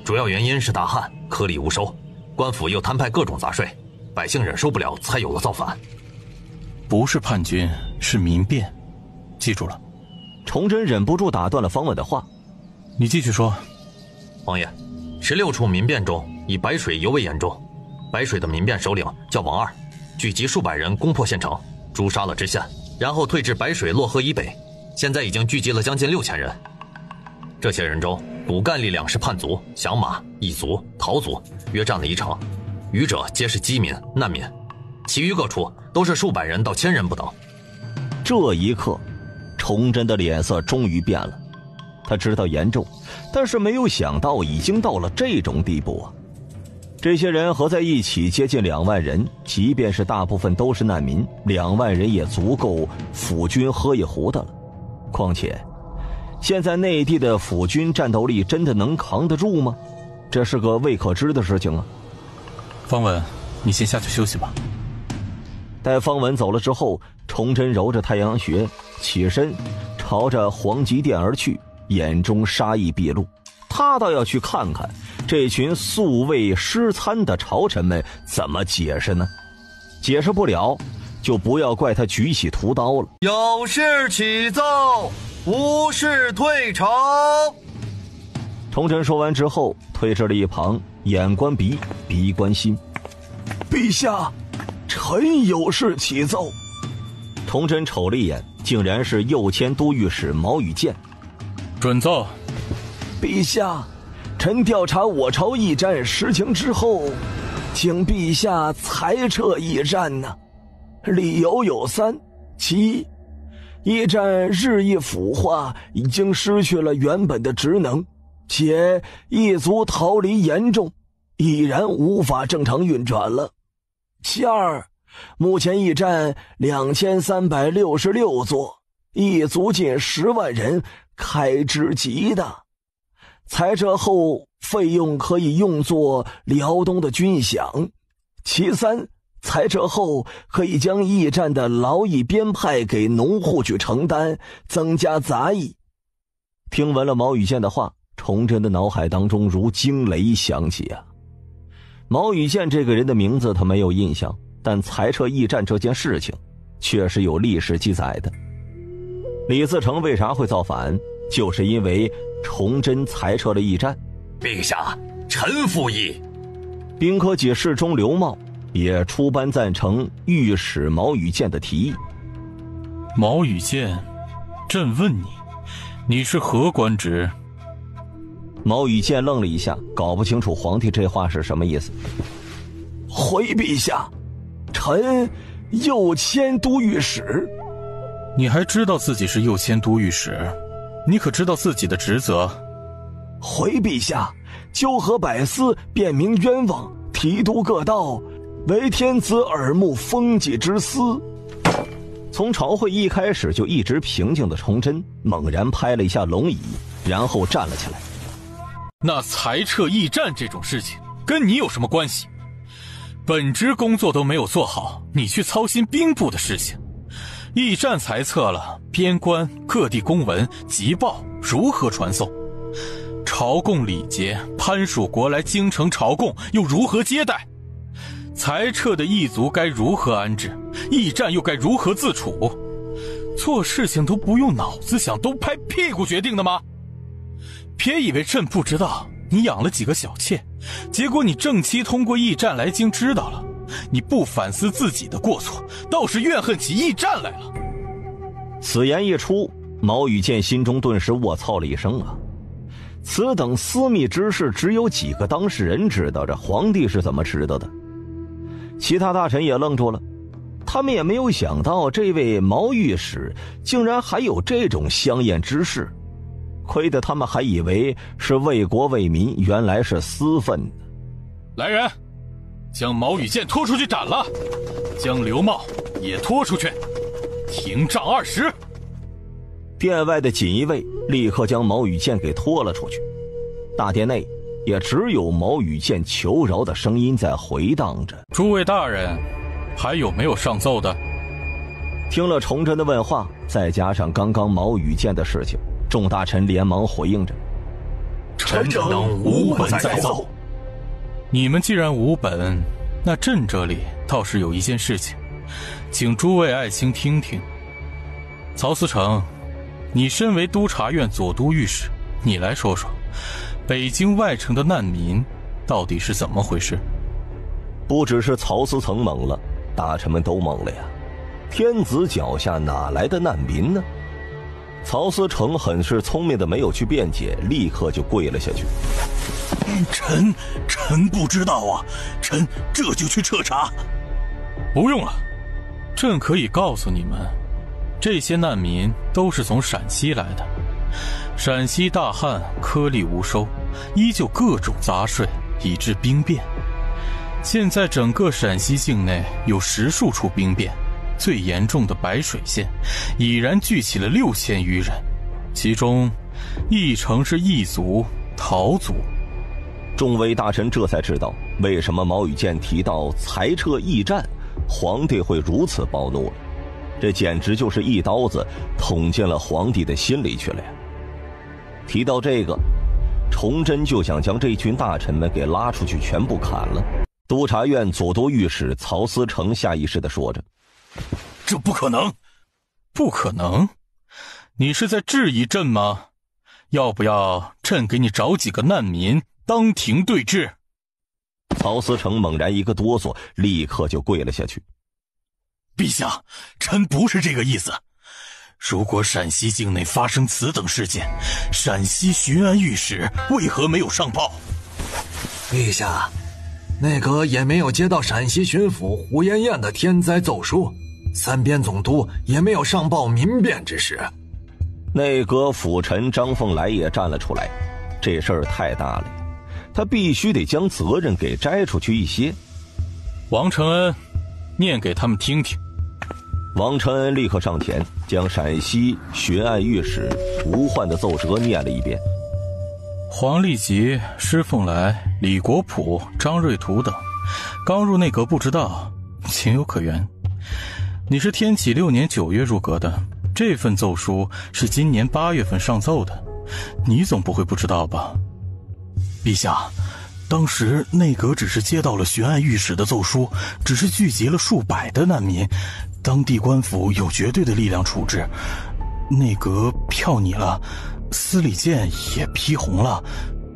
主要原因是大旱，颗粒无收，官府又摊派各种杂税，百姓忍受不了，才有了造反。
不是叛军，是民变，记住了。
崇祯忍不住打断了方稳的话：“
你继续说。”
王爷，16处民变中，以白水尤为严重。白水的民变首领叫王二，聚集数百人攻破县城，诛杀了知县，然后退至白水洛河以北。现在已经聚集了将近6000人。这些人中，骨干力量是叛族、降马、异族、逃族，约占了1成，余者皆是饥民、难民。其余各处都是数百人到1000人不等。
这一刻，崇祯的脸色终于变了。他知道严重，但是没有想到已经到了这种地步啊！这些人合在一起接近2万人，即便是大部分都是难民，2万人也足够府军喝一壶的了。况且，现在内地的府军战斗力真的能扛得住吗？这是个未可知的事情啊！
方稳，你先下去休息吧。
待方稳走了之后，崇祯揉着太阳穴，起身朝着皇极殿而去，眼中杀意毕露。他倒要去看看这群素未失参的朝臣们怎么解释呢？解释不了，就不要怪他举起屠刀了。
有事起奏，无事退朝。
崇祯说完之后，退至了一旁，眼观鼻，鼻观心。
陛下，臣有事启奏。
崇祯瞅了一眼，竟然是右迁都御史毛宇建。
准奏。
陛下，臣调查我朝驿站实情之后，请陛下裁撤驿站呢。理由有3：其一，驿站日益腐化，已经失去了原本的职能，且异族逃离严重，已然无法正常运转了。其二，目前驿站2366座，异族近10万人，开支极大。裁撤后费用可以用作辽东的军饷。其三，裁撤后可以将驿站的劳役编派给农户去承担，增加杂役。
听闻了毛宇建的话，崇祯的脑海当中如惊雷响起啊！毛宇建这个人的名字他没有印象，但裁撤驿站这件事情确实有历史记载的。李自成为啥会造反？就是因为崇祯裁撤了驿站。
陛下，臣附议。
兵科给事中刘茂也出班赞成御史毛宇建的提议。
毛宇建，朕问你，你是何官职？
毛宇建愣了一下，搞不清楚皇帝这话是什么意思。
回陛下，臣右迁都御史。
你还知道自己是右迁都御史？你可知道自己的职责？
回陛下，纠合百司，辨明冤枉，提督各道，为天子耳目风纪之司。
从朝会一开始就一直平静的崇祯猛然拍了一下龙椅，然后站了起来。
那裁撤驿站这种事情跟你有什么关系？本职工作都没有做好，你去操心兵部的事情。驿站裁撤了，边关各地公文急报如何传送？朝贡礼节，潘蜀国来京城朝贡，又如何接待？裁撤的异族该如何安置？驿站又该如何自处？做事情都不用脑子想，都拍屁股决定的吗？别以为朕不知道你养了几个小妾，结果你正妻通过驿站来京知道了，你不反思自己的过错，倒是怨恨起驿站来了。
此言一出，毛羽箭心中顿时卧槽了一声啊！此等私密之事，只有几个当事人知道，这皇帝是怎么知道的？其他大臣也愣住了，他们也没有想到这位毛御史竟然还有这种香艳之事，亏得他们还以为是为国为民，原来是私愤。
来人，将毛羽箭拖出去斩了，将刘茂也拖出去，停杖20。
殿外的锦衣卫立刻将毛羽箭给拖了出去，大殿内也只有毛羽箭求饶的声音在回荡着。
诸位大人，还有没有上奏的？
听了崇祯的问话，再加上刚刚毛羽箭的事情，众大臣连忙回应着：
臣等无本在奏。
你们既然无本，那朕这里倒是有一件事情，请诸位爱卿听听。曹思成，你身为督察院左都御史，你来说说北京外城的难民到底是怎么回事？
不只是曹思成懵了，大臣们都懵了呀！天子脚下哪来的难民呢？曹思成很是聪明的没有去辩解，立刻就跪了下去。
臣不知道啊，臣这就去彻查。
不用了，朕可以告诉你们，这些难民都是从陕西来的。陕西大旱，颗粒无收，依旧各种杂税，以致兵变。现在整个陕西境内有10数处兵变，最严重的白水县已然聚起了6000余人，其中一城是异族陶族。
众位大臣这才知道为什么毛羽箭提到裁撤驿站，皇帝会如此暴怒了。这简直就是一刀子捅进了皇帝的心里去了呀！提到这个，崇祯就想将这群大臣们给拉出去全部砍了。督察院左都御史曹思成下意识地说着：
这不可能！
不可能？你是在质疑朕吗？要不要朕给你找几个难民当庭对质？
曹思成猛然一个哆嗦，立刻就跪了下去。
陛下，臣不是这个意思。如果陕西境内发生此等事件，陕西巡按御史为何没有上报？
陛下，内阁也没有接到陕西巡抚胡延彦的天灾奏书，三边总督也没有上报民变之事。
内阁辅臣张凤来也站了出来，这事儿太大了，他必须得将责任给摘出去一些。
王承恩，念给他们听听。
王承恩立刻上前，将陕西巡按御史吴焕的奏折念了一遍。
黄立吉、施凤来、李国普、张瑞图等刚入内阁不知道，情有可原。你是天启6年9月入阁的，这份奏书是今年8月份上奏的，你总不会不知道吧？
陛下，当时内阁只是接到了巡按御史的奏书，只是聚集了数百的难民，当地官府有绝对的力量处置，内阁票拟了，司礼监也批红了。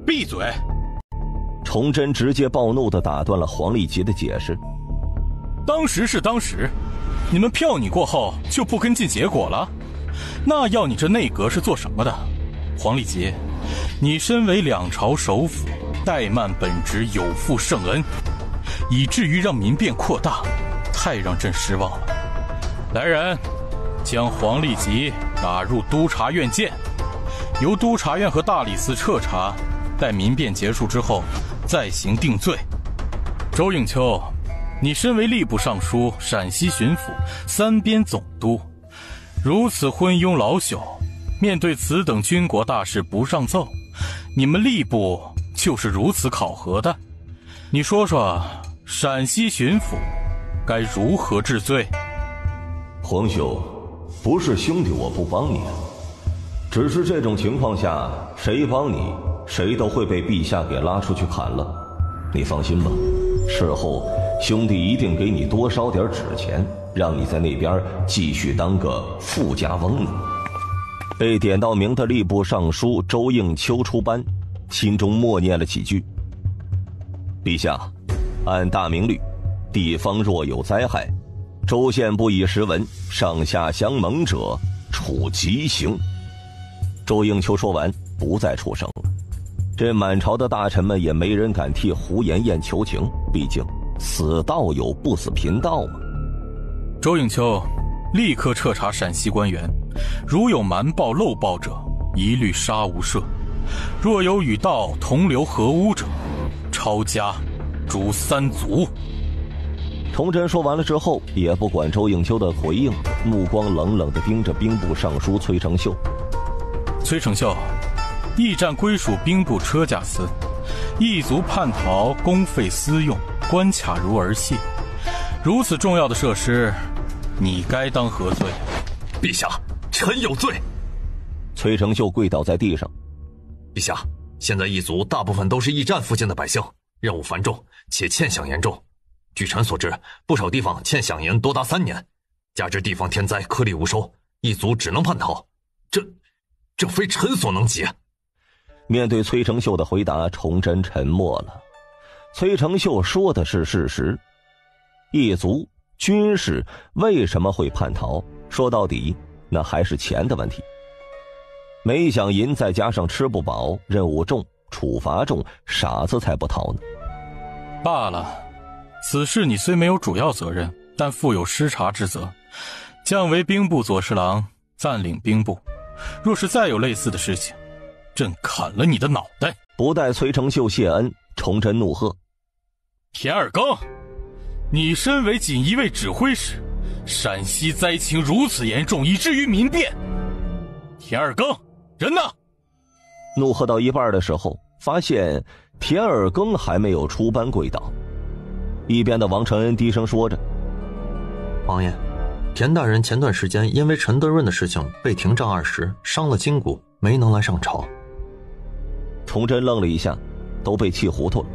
闭嘴！
崇祯直接暴怒地打断了黄立吉的解释。
当时是当时，你们票拟过后就不跟进结果了？那要你这内阁是做什么的？黄立吉，你身为两朝首辅，怠慢本职，有负圣恩，以至于让民变扩大，太让朕失望了。来人，将黄立吉打入督察院见，由督察院和大理寺彻查，待民变结束之后再行定罪。周应秋，你身为吏部尚书、陕西巡抚、三边总督，如此昏庸老朽，面对此等军国大事不上奏，你们吏部就是如此考核的？你说说，陕西巡抚该如何治罪？
皇兄，不是兄弟我不帮你，只是这种情况下，谁帮你谁都会被陛下给拉出去砍了。你放心吧，事后兄弟一定给你多烧点纸钱，让你在那边继续当个富家翁呢。被点到名的吏部尚书周应秋出班，心中默念了几句：陛下，按大明律，地方若有灾害，州县不以实文，上下相蒙者处极刑。周应秋说完，不再出声了。这满朝的大臣们也没人敢替胡延彦求情，毕竟死道友不死贫道嘛。
周应秋立刻彻查陕西官员，如有瞒报漏报者，一律杀无赦；若有与盗同流合污者，抄家诛3族。
崇祯说完了之后，也不管周应秋的回应，目光冷冷地盯着兵部尚书崔成秀。
崔成秀，驿站归属兵部车驾司，异族叛逃，公费私用，关卡如儿戏。如此重要的设施，你该当何罪？
陛下，臣有罪。
崔成秀跪倒在地上。
陛下，现在异族大部分都是驿站附近的百姓，任务繁重，且欠饷严重。据臣所知，不少地方欠饷银多达3年，加之地方天灾颗粒无收，异族只能叛逃。这非臣所能及。
面对崔成秀的回答，崇祯沉默了。崔成秀说的是事实，异族军事为什么会叛逃？说到底，那还是钱的问题。没饷银，再加上吃不饱，任务重，处罚重，傻子才不逃呢。
罢了，此事你虽没有主要责任，但负有失察之责。降为兵部左侍郎，暂领兵部。若是再有类似的事情，朕砍了你的脑袋！
不待崔成秀谢恩，崇祯怒喝：
田尔庚，你身为锦衣卫指挥使，陕西灾情如此严重，以至于民变。田尔庚，人呢？
怒喝到一半的时候，发现田尔庚还没有出班跪倒。一边的王承恩低声说着：
王爷，田大人前段时间因为陈德润的事情被廷杖20，伤了筋骨，没能来上朝。
崇祯愣了一下，都被气糊涂了，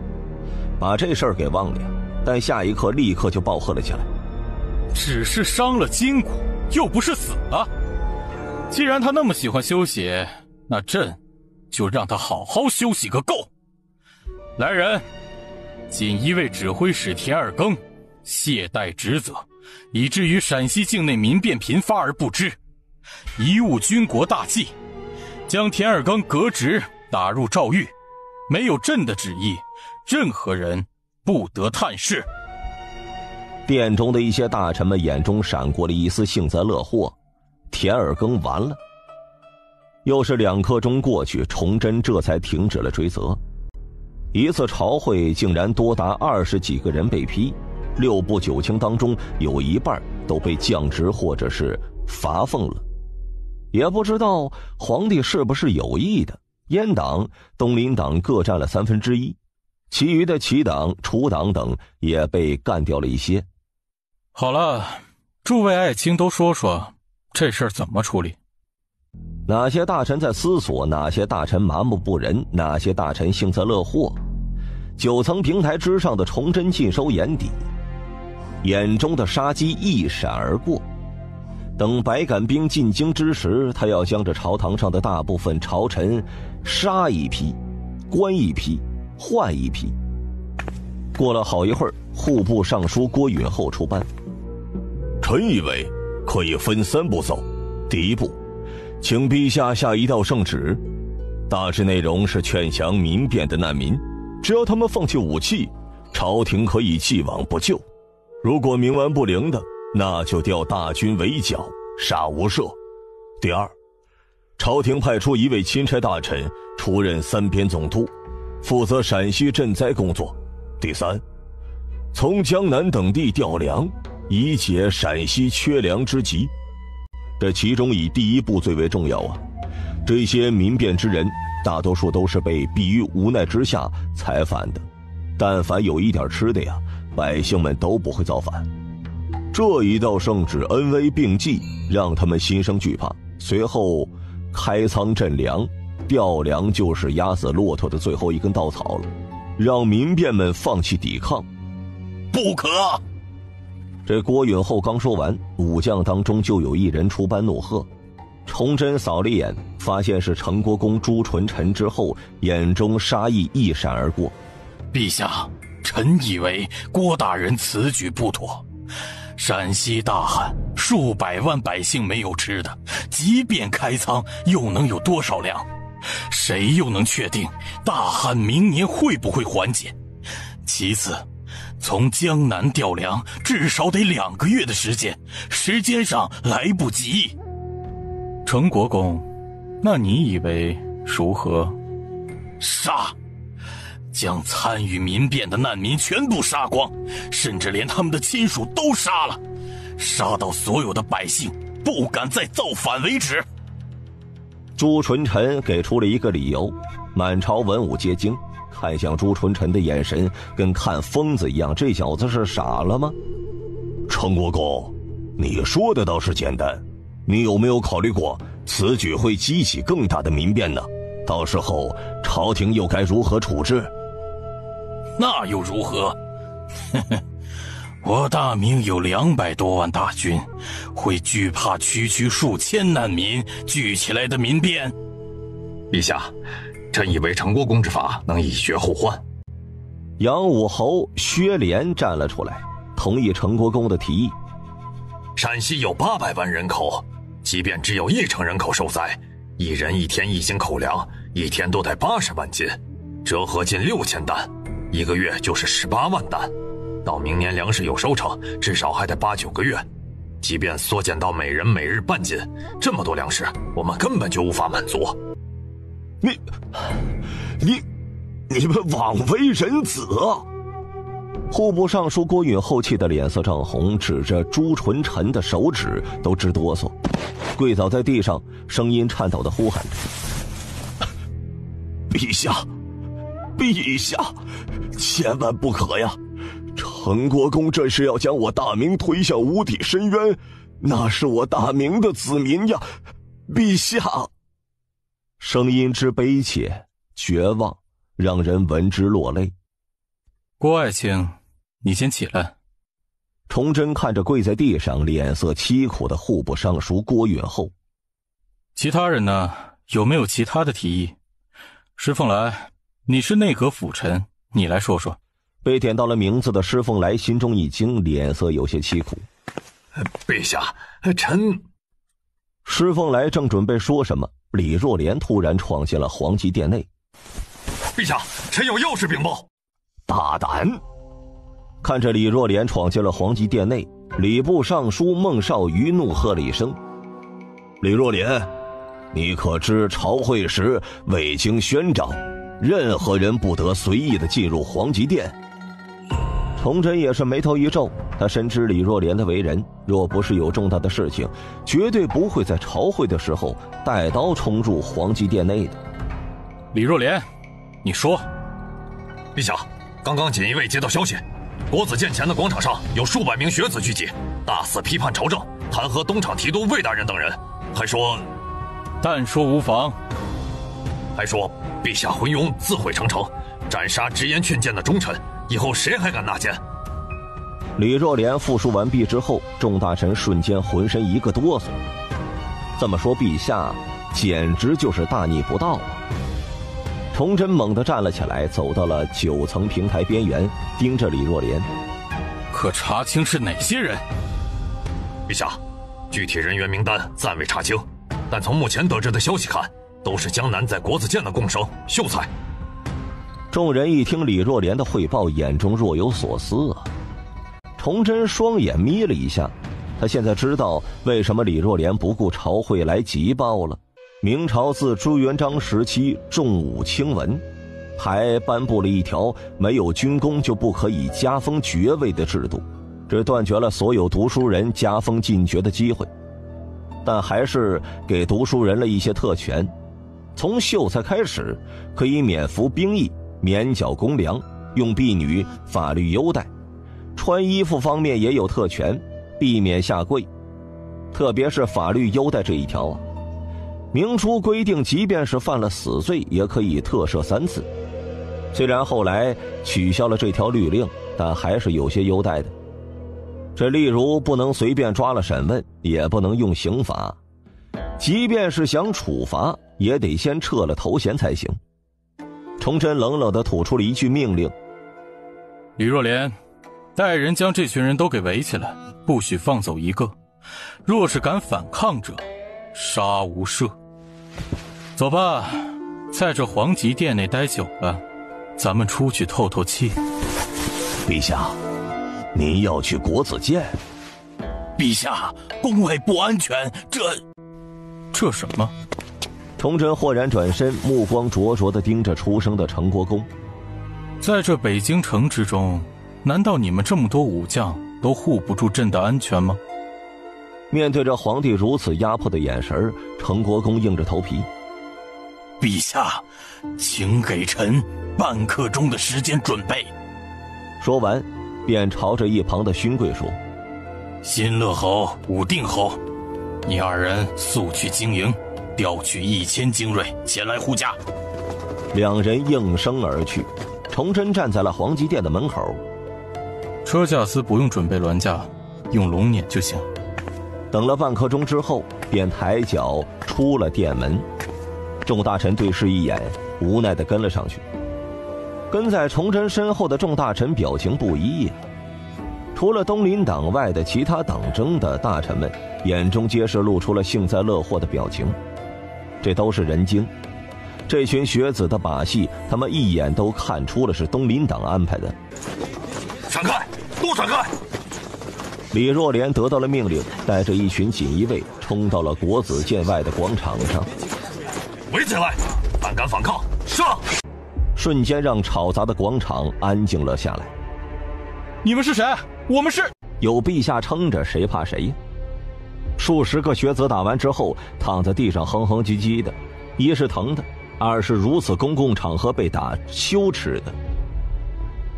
把这事儿给忘了呀。但下一刻立刻就暴喝了起来：
只是伤了筋骨，又不是死了。既然他那么喜欢休息，那朕就让他好好休息个够。来人，锦衣卫指挥使田尔庚懈怠职责，以至于陕西境内民变频发而不知，贻误军国大计，将田尔庚革职，打入诏狱。没有朕的旨意，任何人不得探视。
殿中的一些大臣们眼中闪过了一丝幸灾乐祸，田尔庚完了。又是2刻钟过去，崇祯这才停止了追责。一次朝会竟然多达20几个人被批，6部9卿当中有一半都被降职或者是罚俸了。也不知道皇帝是不是有意的，阉党、东林党各占了1/3，其余的齐党、楚党等也被干掉了一些。
好了，诸位爱卿都说说这事儿怎么处理。
哪些大臣在思索，哪些大臣麻木不仁，哪些大臣幸灾乐祸。9层平台之上的崇祯尽收眼底，眼中的杀机一闪而过。等百杆兵进京之时，他要将这朝堂上的大部分朝臣杀一批，关一批，换一批。过了好一会儿，户部尚书郭允厚出班。
臣以为可以分3步走。第一步，请陛下下一道圣旨，大致内容是劝降民变的难民，只要他们放弃武器，朝廷可以既往不咎。如果冥顽不灵的，那就调大军围剿，杀无赦。第二，朝廷派出1位钦差大臣出任3边总督，负责陕西赈灾工作。第三，从江南等地调粮，以解陕西缺粮之急。这其中以第1步最为重要啊！这些民变之人，大多数都是被逼于无奈之下才反的，但凡有一点吃的呀，百姓们都不会造反。这一道圣旨恩威并济，让他们心生惧怕。随后开仓赈粮，
调粮就是压死骆驼的最后一根稻草了，让民变们放弃抵抗。
不可！
这郭允厚刚说完，武将当中就有一人出班怒喝。崇祯扫了一眼，发现是成国公朱纯臣之后，眼中杀意一闪而过。
陛下，臣以为郭大人此举不妥。陕西大旱，数百万百姓没有吃的，即便开仓，又能有多少粮？谁又能确定大旱明年会不会缓解？其次，从江南调粮至少得2个月的时间，时间上来不及。
成国公，那你以为如何？
杀！将参与民变的难民全部杀光，甚至连他们的亲属都杀了，杀到所有的百姓不敢再造反为止。
朱纯臣给出了一个理由，满朝文武皆惊，看向朱纯臣的眼神跟看疯子一样，这小子是傻了吗？
成国公，你说的倒是简单，你有没有考虑过此举会激起更大的民变呢？到时候朝廷又该如何处置？
那又如何？我大明有200多万大军，会惧怕区区数千难民聚起来的民变？
陛下，朕以为成国公之法能以绝后患。
杨武侯薛廉站了出来，同意成国公的提议。
陕西有800万人口，即便只有1成人口受灾，一人1天1斤口粮，1天都得80万斤，折合近6000担，1个月就是18万担。到明年粮食有收成，至少还得8、9个月。即便缩减到每人每日半斤，这么多粮食，我们根本就无法满足。
你们枉为人子啊！
户部尚书郭允厚气得脸色涨红，指着朱纯臣的手指都直哆嗦，跪倒在地上，声音颤抖地呼喊着：
陛下，陛下，千万不可呀！成国公这是要将我大明推向无底深渊，那是我大明的子民呀！陛下！
声音之悲切、绝望，让人闻之落泪。
郭爱卿，你先起来。
崇祯看着跪在地上、脸色凄苦的户部尚书郭允厚。
其他人呢？有没有其他的提议？施凤来，你是内阁辅臣，你来说说。
被点到了名字的施凤来心中一惊，脸色有些凄苦。
陛下，臣……
施凤来正准备说什么，李若莲突然闯进了皇极殿内。
陛下，臣有要事禀报。
大胆！看着李若莲闯进了皇极殿内，礼部尚书孟绍瑜怒喝了一声：
李若莲，你可知朝会时未经宣召，任何人不得随意的进入皇极殿？
崇祯也是眉头一皱，他深知李若莲的为人，若不是有重大的事情，绝对不会在朝会的时候带刀冲入皇极殿内的。
李若莲，你说。
陛下，刚刚锦衣卫接到消息，国子监前的广场上有数百名学子聚集，大肆批判朝政，弹劾东厂提督魏大人等人，还说……
但说无妨。
还说陛下昏庸，自毁长城，斩杀直言劝谏的忠臣，以后谁还敢纳谏？
李若莲复述完毕之后，众大臣瞬间浑身一个哆嗦。这么说，陛下简直就是大逆不道啊！崇祯猛地站了起来，走到了9层平台边缘，盯着李若莲。
可查清是哪些人？
陛下，具体人员名单暂未查清，但从目前得知的消息看，都是江南在国子监的贡生秀才。
众人一听李若莲的汇报，眼中若有所思啊。崇祯双眼眯了一下，他现在知道为什么李若莲不顾朝会来急报了。明朝自朱元璋时期重武轻文，还颁布了一条没有军功就不可以加封爵位的制度，这断绝了所有读书人加封进爵的机会，但还是给读书人了一些特权。从秀才开始，可以免服兵役、免缴公粮、用婢女、法律优待，穿衣服方面也有特权，避免下跪。特别是法律优待这一条啊，明书规定，即便是犯了死罪，也可以特赦3次。虽然后来取消了这条律令，但还是有些优待的。这例如不能随便抓了审问，也不能用刑罚，即便是想处罚，也得先撤了头衔才行。崇祯冷冷地吐出了一句命令：
李若莲，带人将这群人都给围起来，不许放走一个。若是敢反抗者，杀无赦。走吧，在这皇极殿内待久了，咱们出去透透气。
陛下，您要去国子监？
陛下，宫外不安全，
这什么？
崇祯豁然转身，目光灼灼地盯着出生的成国公。
在这北京城之中，难道你们这么多武将都护不住朕的安全吗？
面对着皇帝如此压迫的眼神，成国公硬着头皮：
陛下，请给臣半刻钟的时间准备。
说完便朝着一旁的勋贵说：
新乐侯、武定侯，你2人速去京营，调取1000精锐前来护驾。
2人应声而去。崇祯站在了皇极殿的门口。
车驾司不用准备銮驾，用龙辇就行。
等了半刻钟之后，便抬脚出了殿门。众大臣对视一眼，无奈地跟了上去。跟在崇祯身后的众大臣表情不一呀。除了东林党外的其他党争的大臣们，眼中皆是露出了幸灾乐祸的表情。这都是人精，这群学子的把戏，他们一眼都看出了是东林党安排的。
闪开，都闪开！
李若莲得到了命令，带着一群锦衣卫冲到了国子监外的广场上。
围起来，胆敢反抗，上！
瞬间让吵杂的广场安静了下来。
你们是谁？我们是……
有陛下撑着，谁怕谁？数十个学子打完之后，躺在地上哼哼唧唧的，一是疼的，二是如此公共场合被打，羞耻的。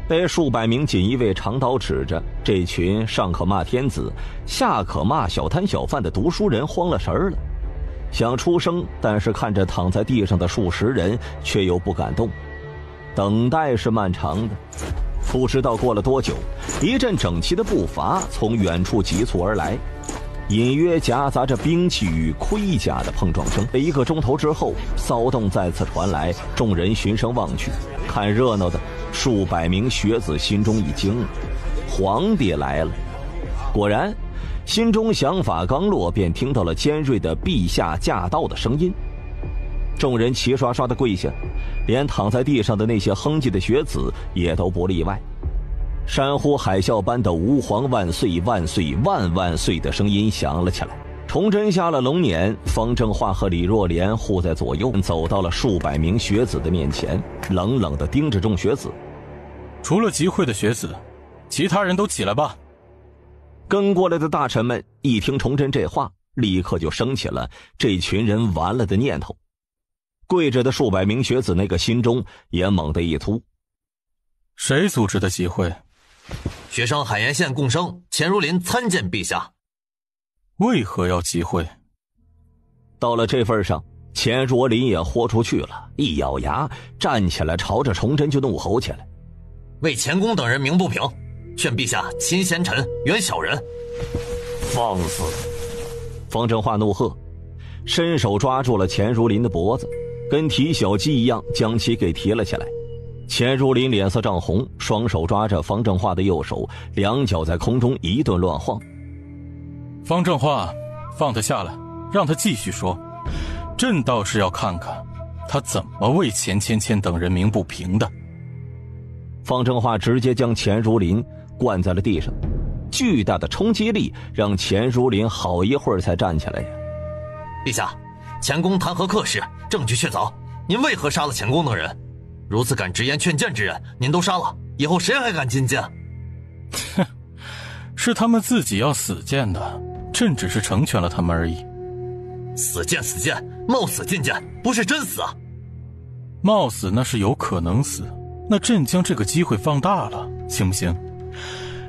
被数百名锦衣卫长刀指着，这群上可骂天子，下可骂小摊小贩的读书人慌了神儿了，想出声，但是看着躺在地上的数十人，却又不敢动。等待是漫长的，不知道过了多久，一阵整齐的步伐从远处急促而来，隐约夹杂着兵器与盔甲的碰撞声。1个钟头之后，骚动再次传来，众人循声望去，看热闹的数百名学子心中一惊，皇帝来了。果然，心中想法刚落，便听到了尖锐的陛下驾到的声音。众人齐刷刷的跪下，连躺在地上的那些哼唧的学子也都不例外。山呼海啸般的吾皇万岁万岁万万岁的声音响了起来。崇祯下了龙辇，方正化和李若莲护在左右，走到了数百名学子的面前，冷冷地盯着众学子。
除了集会的学子，其他人都起来吧。
跟过来的大臣们一听崇祯这话，立刻就升起了这群人完了的念头。跪着的数百名学子那个心中也猛地一突。
谁组织的集会？
学生海盐县共生钱如林参见陛下。
为何要集会？
到了这份上，钱若林也豁出去了，一咬牙站起来，朝着崇祯就怒吼起来：
为钱公等人鸣不平，劝陛下亲贤臣，远小人。
放肆！方正化怒喝，伸手抓住了钱如林的脖子，跟提小鸡一样将其给提了起来。钱如林脸色涨红，双手抓着方正化的右手，两脚在空中一顿乱晃。
方正化，放他下来，让他继续说。朕倒是要看看他怎么为钱谦谦等人鸣不平的。
方正化直接将钱如林灌在了地上，巨大的冲击力让钱如林好一会儿才站起来呀。
陛下，钱公弹劾克氏，证据确凿，您为何杀了钱公等人？如此敢直言劝谏之人，您都杀了，以后谁还敢进谏？
哼，是他们自己要死谏的，朕只是成全了他们而已。
死谏死谏，冒死进谏，不是真死啊！
冒死那是有可能死，那朕将这个机会放大了，行不行？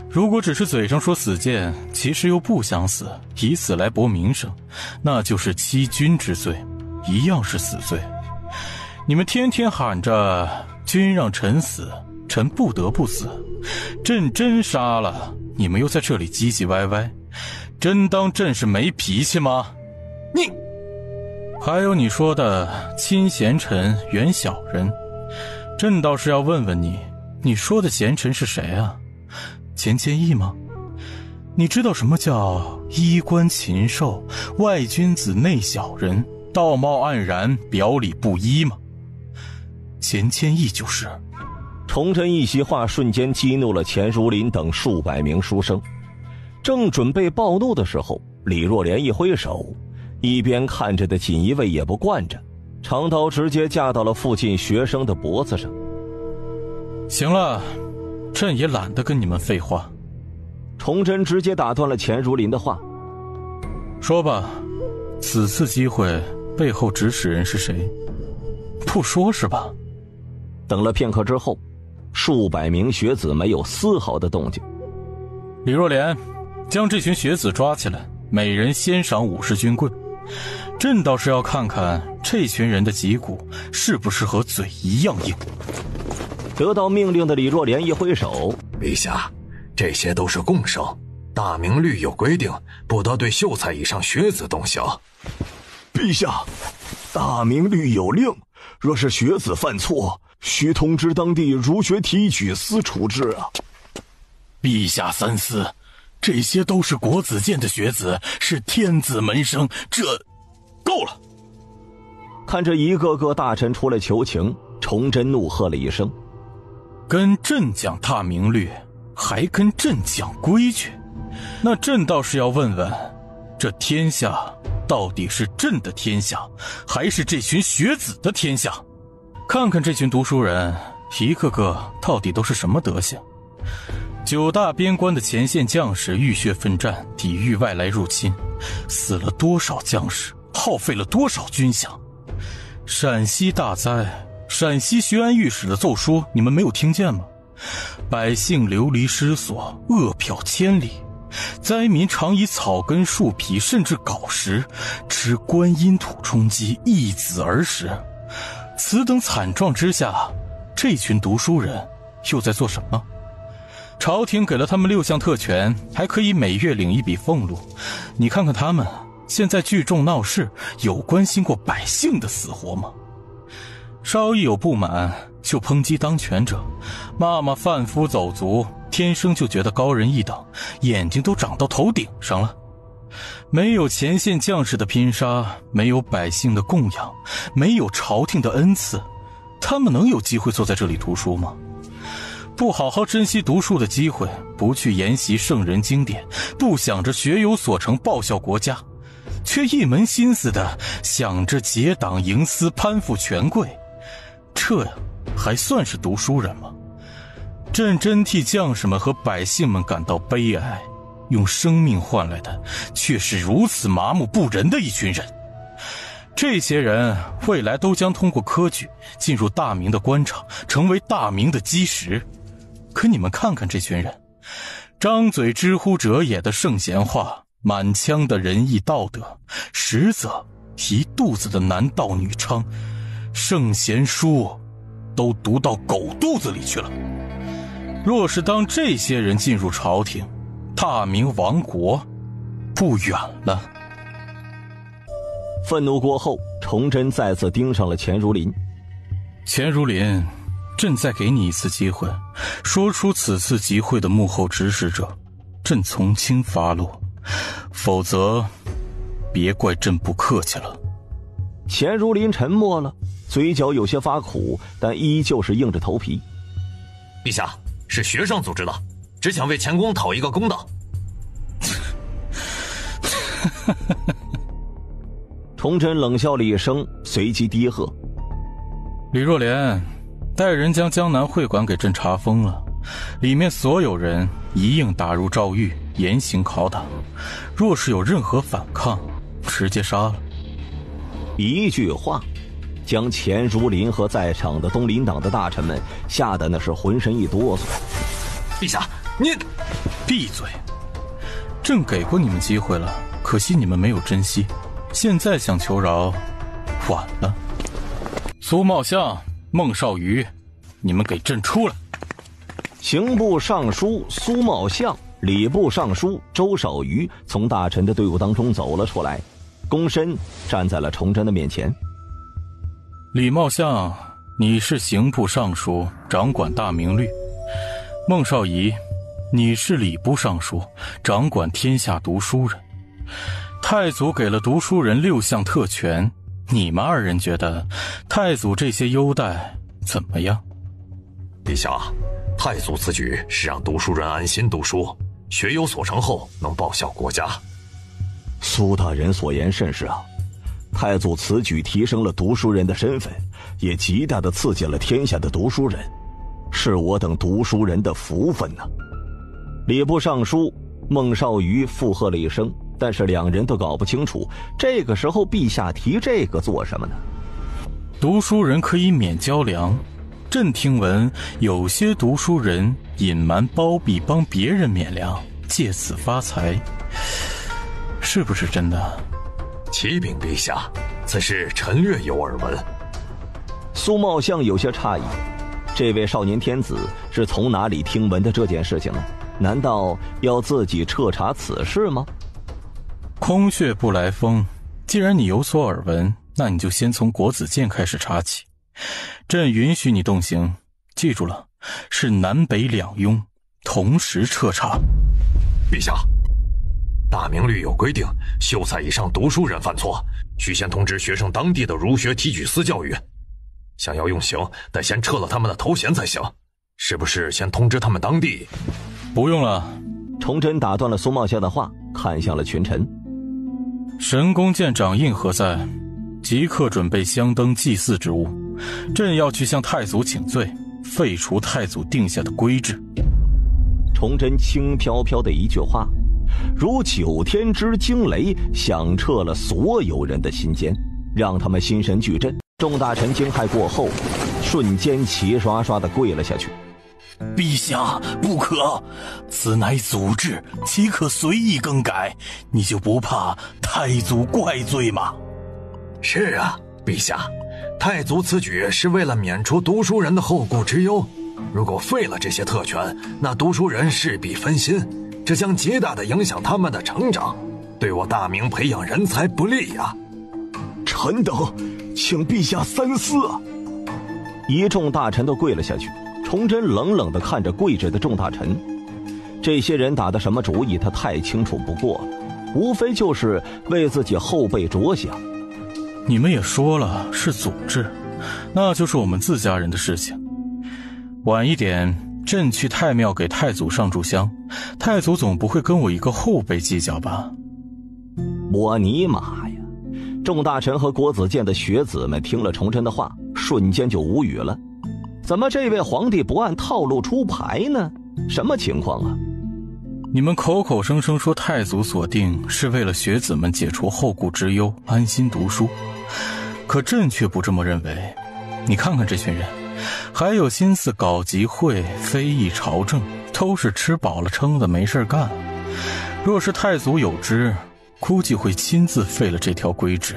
如果只是嘴上说死谏，其实又不想死，以死来博名声，那就是欺君之罪，
一样是死罪。你们天天喊着君让臣死，臣不得不死，朕真杀了，你们又在这里唧唧歪歪，真当朕是没脾气吗？
你
还有你说的亲贤臣远小人，朕倒是要问问你，你说的贤臣是谁啊？钱谦益吗？你知道什么叫衣冠禽兽，外君子内小人，道貌岸然，表里不一吗？钱谦益就是。
崇祯一席话瞬间激怒了钱如林等数百名书生，正准备暴怒的时候，李若莲一挥手，一边看着的锦衣卫也不惯着，长刀直接架到了附近学生的脖子上。
行了，朕也懒得跟你们废话。
崇祯直接打断了钱如林的话，
说吧，此次机会背后指使人是谁？不说是吧？
等了片刻之后，数百名学子没有丝毫的动静。
李若莲，将这群学子抓起来，每人先赏50军棍。朕倒是要看看这群人的脊骨是不是和嘴一样硬。
得到命令的李若莲一挥手，
陛下，这些都是贡生，大明律有规定，不得对秀才以上学子动刑。
陛下，大明律有令，若是学子犯错，须通知当地儒学提举司处置啊。
陛下三思，这些都是国子监的学子，是天子门生，这够了。
看着一个个大臣出来求情，崇祯怒喝了一声：
跟朕讲大明律，还跟朕讲规矩，那朕倒是要问问，这天下到底是朕的天下，还是这群学子的天下？看看这群读书人，一个个到底都是什么德行？9大边关的前线将士浴血奋战，抵御外来入侵，死了多少将士，耗费了多少军饷？陕西大灾，陕西徐安御史的奏书你们没有听见吗？百姓流离失所，饿殍千里，灾民常以草根树皮甚至租石吃观音土充饥，易子而食。此等惨状之下，这群读书人又在做什么？朝廷给了他们6项特权，还可以每月领一笔俸禄，你看看他们现在聚众闹事，有关心过百姓的死活吗？稍一有不满就抨击当权者，骂骂贩夫走卒，天生就觉得高人一等，眼睛都长到头顶上了。没有前线将士的拼杀，没有百姓的供养，没有朝廷的恩赐，他们能有机会坐在这里读书吗？不好好珍惜读书的机会，不去研习圣人经典，不想着学有所成报效国家，却一门心思的想着结党营私攀附权贵，这还算是读书人吗？朕真替将士们和百姓们感到悲哀，用生命换来的却是如此麻木不仁的一群人。这些人未来都将通过科举进入大明的官场，成为大明的基石。可你们看看这群人，张嘴之乎者也的圣贤话，满腔的仁义道德，实则一肚子的男盗女娼，圣贤书都读到狗肚子里去了。若是当这些人进入朝廷，大明亡国不远了。
愤怒过后，崇祯再次盯上了钱如林。
钱如林，朕再给你一次机会，说出此次集会的幕后指使者，朕从轻发落，否则别怪朕不客气了。
钱如林沉默了，嘴角有些发苦，但依旧是硬着头皮。
陛下，是学生组织的，只想为钱公讨一个公道。
崇祯冷笑了一声，随即低喝：
李若莲，带人将江南会馆给朕查封了，里面所有人一应打入诏狱，严刑拷打，若是有任何反抗，直接杀了。
一句话将钱如林和在场的东林党的大臣们吓得那是浑身一哆嗦。
陛下，您
闭嘴！朕给过你们机会了，可惜你们没有珍惜，现在想求饶，
晚了。苏茂相、孟少瑜，你们给朕出来！
刑部尚书苏茂相、礼部尚书周少瑜从大臣的队伍当中走了出来，躬身站在了崇祯的面前。
李茂相，你是刑部尚书，掌管大明律；孟少仪，你是礼部尚书，掌管天下读书人。太祖给了读书人6项特权，你们2人觉得太祖这些优待怎么样？
陛下，太祖此举是让读书人安心读书，学有所成后能报效国家。
苏大人所言甚是啊，太祖此举提升了读书人的身份，也极大地刺激了天下的读书人，是我等读书人的福分呐。礼部尚书孟少瑜附和了一声，但是2人都搞不清楚，这个时候陛下提这个做什么呢？
读书人可以免交粮，朕听闻有些读书人隐瞒包庇帮别人免粮，借此发财，是不是真的？
启禀陛下，此事臣略有耳闻。
苏茂相有些诧异，这位少年天子是从哪里听闻的这件事情呢？难道要自己彻查此事吗？
空穴不来风，既然你有所耳闻，那你就先从国子监开始查起。朕允许你动刑，记住了，是南北2庸同时彻查。
陛下，大明律有规定，秀才以上读书人犯错，需先通知学生当地的儒学提举私教育。想要用刑，得先撤了他们的头衔才行，是不是先通知他们当地？
不用了。
崇祯打断了苏茂相的话，看向了群臣。
神功见掌印何在？即刻准备香灯祭祀之物，朕要去向太祖请罪，废除太祖定下的规制。
崇祯轻飘飘的一句话，如9天之惊雷，响彻了所有人的心间，让他们心神俱震。众大臣惊骇过后，瞬间齐刷刷地跪了下去。
陛下，不可！此乃祖制，岂可随意更改？你就不怕太祖怪罪吗？
是啊，陛下，太祖此举是为了免除读书人的后顾之忧。如果废了这些特权，那读书人势必分心，这将极大地影响他们的成长，对我大明培养人才不利呀。
臣等请陛下三思啊！
一众大臣都跪了下去。崇祯冷冷地看着跪着的众大臣，这些人打的什么主意他太清楚不过了，无非就是为自己后辈着想。
你们也说了是祖制，那就是我们自家人的事情。晚一点朕去太庙给太祖上炷香，太祖总不会跟我一个后辈计较吧？
我尼玛呀！众大臣和国子监的学子们听了崇祯的话，瞬间就无语了。怎么这位皇帝不按套路出牌呢？什么情况啊？
你们口口声声说太祖所定是为了学子们解除后顾之忧，安心读书，可朕却不这么认为。你看看这群人，还有心思搞集会、非议朝政，都是吃饱了撑的没事干。若是太祖有知，估计会亲自废了这条规制。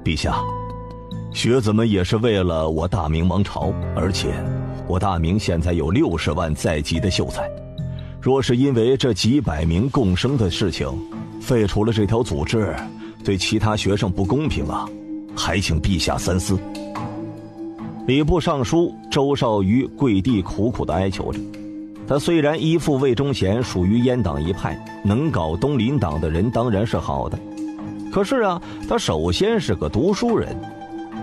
陛下，学子们也是为了我大明王朝，而且我大明现在有60万在籍的秀才，若是因为这几百名共生的事情废除了这条祖制，对其他学生不公平啊，还请陛下三思。礼部尚书周绍瑜跪地苦苦地哀求着，他虽然依附魏忠贤，属于阉党一派，能搞东林党的人当然是好的，可是啊，他首先是个读书人，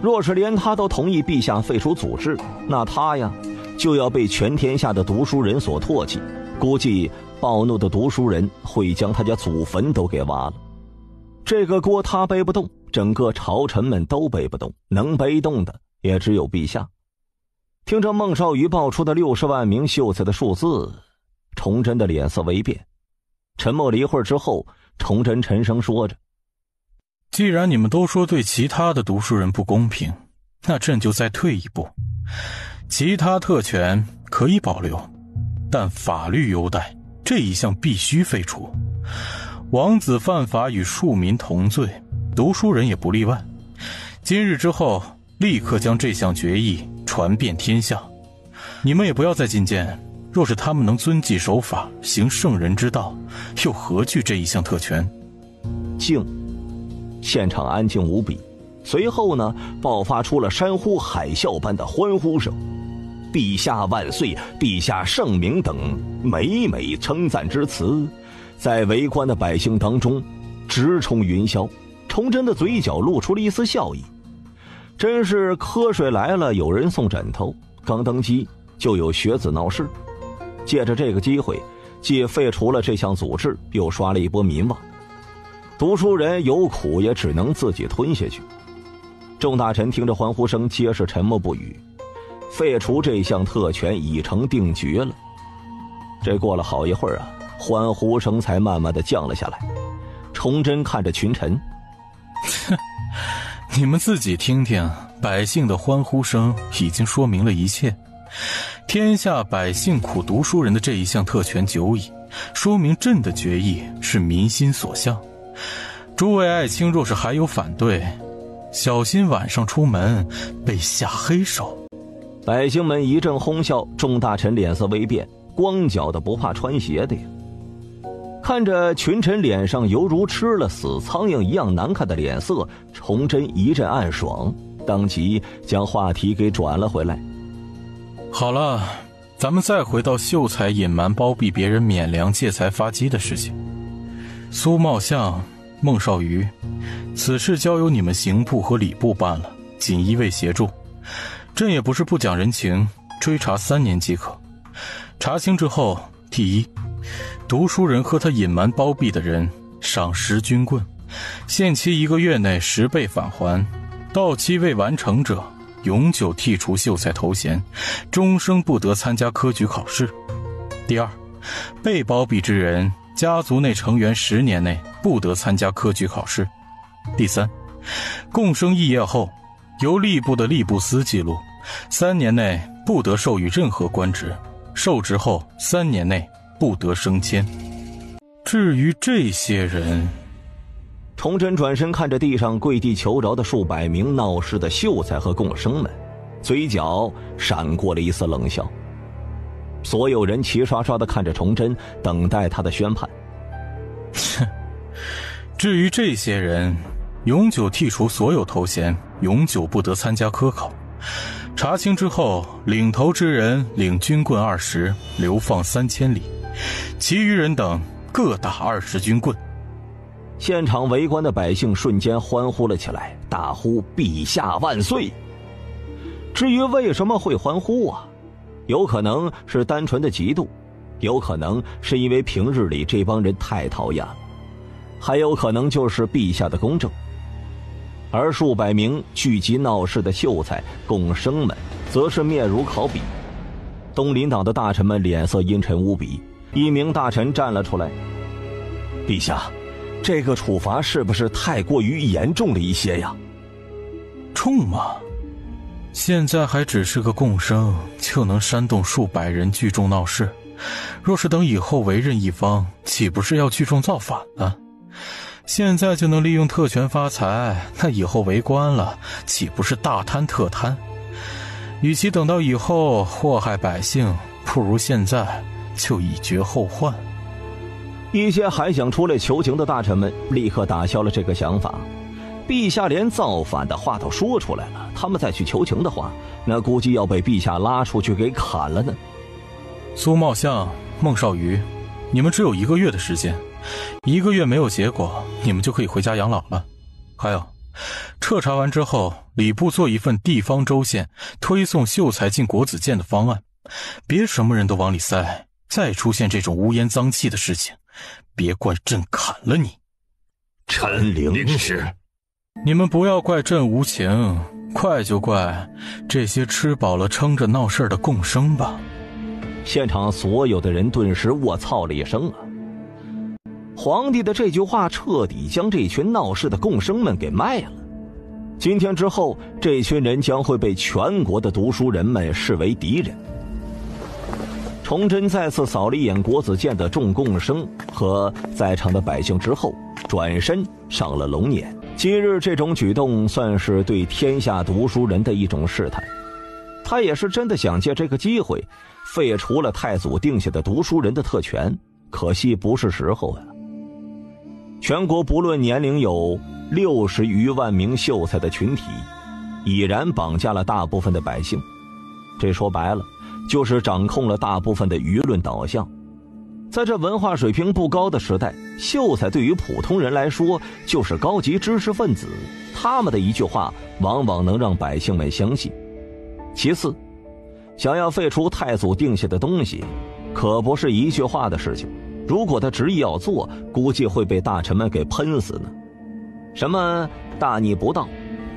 若是连他都同意陛下废除祖制，那他呀就要被全天下的读书人所唾弃，估计暴怒的读书人会将他家祖坟都给挖了。这个锅他背不动，整个朝臣们都背不动，能背动的也只有陛下。听着孟少瑜报出的60万名秀才的数字，崇祯的脸色微变。沉默了一会儿之后，崇祯沉声说着，
既然你们都说对其他的读书人不公平，那朕就再退一步，其他特权可以保留，但法律优待这一项必须废除。王子犯法与庶民同罪，读书人也不例外。
今日之后，立刻将这项决议传遍天下。你们也不要再进谏，若是他们能遵纪守法，行圣人之道，又何惧这一项特权？
静，现场安静无比。随后呢，爆发出了山呼海啸般的欢呼声，陛下万岁，陛下圣明等每每称赞之词，在围观的百姓当中直冲云霄。崇祯的嘴角露出了一丝笑意，真是瞌睡来了有人送枕头，刚登基就有学子闹事。借着这个机会，既废除了这项组织，又刷了一波民望。读书人有苦也只能自己吞下去。众大臣听着欢呼声，皆是沉默不语。废除这项特权已成定局了。这过了好一会儿啊，欢呼声才慢慢的降了下来。崇祯看着群臣，
你们自己听听，百姓的欢呼声已经说明了一切。天下百姓苦读书人的这一项特权久矣，说明朕的决议是民心所向。诸位爱卿若是还有反对，小心晚上出门被下黑手。
百姓们一阵哄笑，众大臣脸色微变，光脚的不怕穿鞋的呀。看着群臣脸上犹如吃了死苍蝇一样难看的脸色，崇祯一阵暗爽，当即将话题给转了回来。
好了，咱们再回到秀才隐瞒包庇别人免粮借财发迹的事情。苏茂相、孟少瑜，此事交由你们刑部和礼部办了，仅一位协助。朕也不是不讲人情，追查3年即可。查清之后，第一，读书人和他隐瞒包庇的人赏10军棍，限期1个月内10倍返还，到期未完成者永久剔除秀才头衔，终生不得参加科举考试。第二，被包庇之人家族内成员10年内不得参加科举考试。第三，共生异业后由吏部的吏部司记录，3年内不得授予任何官职，受职后3年内不得升迁。至于这些人，
崇祯转身看着地上跪地求饶的数百名闹事的秀才和贡生们，嘴角闪过了一丝冷笑。所有人齐刷刷地看着崇祯，等待他的宣判。
至于这些人，永久剔除所有头衔，永久不得参加科考。查清之后，领头之人领军棍20，流放3000里，其余人等各打20军棍。
现场围观的百姓瞬间欢呼了起来，大呼陛下万岁。至于为什么会欢呼啊，有可能是单纯的嫉妒，有可能是因为平日里这帮人太讨厌了，还有可能就是陛下的公正。而数百名聚集闹事的秀才、贡生们则是面如烤笔。东林党的大臣们脸色阴沉无比，一名大臣站了出来：陛下，这个处罚是不是太过于严重了一些呀？
重吗？现在还只是个贡生，就能煽动数百人聚众闹事，若是等以后为任一方，岂不是要聚众造反了？现在就能利用特权发财，那以后为官了，岂不是大贪特贪？与其等到以后祸害百姓，不如现在就以绝后患。
一些还想出来求情的大臣们立刻打消了这个想法。陛下连造反的话都说出来了，他们再去求情的话，那估计要被陛下拉出去给砍了呢。
苏茂相、孟少瑜，你们只有1个月的时间，1个月没有结果，你们就可以回家养老了。还有，彻查完之后，礼部做一份地方州县推送秀才进国子监的方案，别什么人都往里塞，再出现这种污烟脏气的事情，别怪朕砍了你。
臣领旨。
你们不要怪朕无情，怪就怪这些吃饱了撑着闹事的贡生吧。
现场所有的人顿时卧槽了一声啊！皇帝的这句话彻底将这群闹事的贡生们给卖了。今天之后，这群人将会被全国的读书人们视为敌人。崇祯再次扫了一眼国子监的众贡生和在场的百姓之后，转身上了龙辇。今日这种举动算是对天下读书人的一种试探，他也是真的想借这个机会废除了太祖定下的读书人的特权，可惜不是时候啊。全国不论年龄有60余万名秀才的群体，已然绑架了大部分的百姓，这说白了就是掌控了大部分的舆论导向。在这文化水平不高的时代，秀才对于普通人来说就是高级知识分子，他们的一句话往往能让百姓们相信。其次，想要废除太祖定下的东西，可不是一句话的事情，如果他执意要做，估计会被大臣们给喷死呢。什么大逆不道、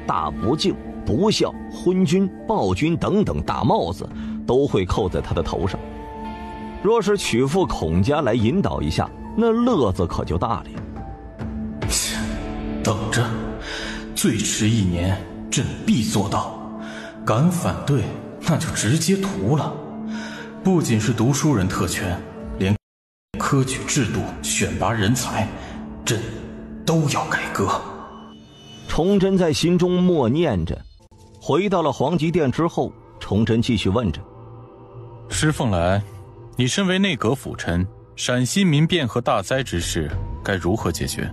大不敬、不孝、昏君、暴君等等大帽子都会扣在他的头上。若是曲阜孔家来引导一下，那乐子可就大了。
等着，最迟1年，朕必做到。敢反对，那就直接屠了。不仅是读书人特权，连科举制度、选拔人才，朕都要改革。
崇祯在心中默念着。回到了皇极殿之后，崇祯继续问着：
施凤来，你身为内阁辅臣，陕西民变和大灾之事该如何解决？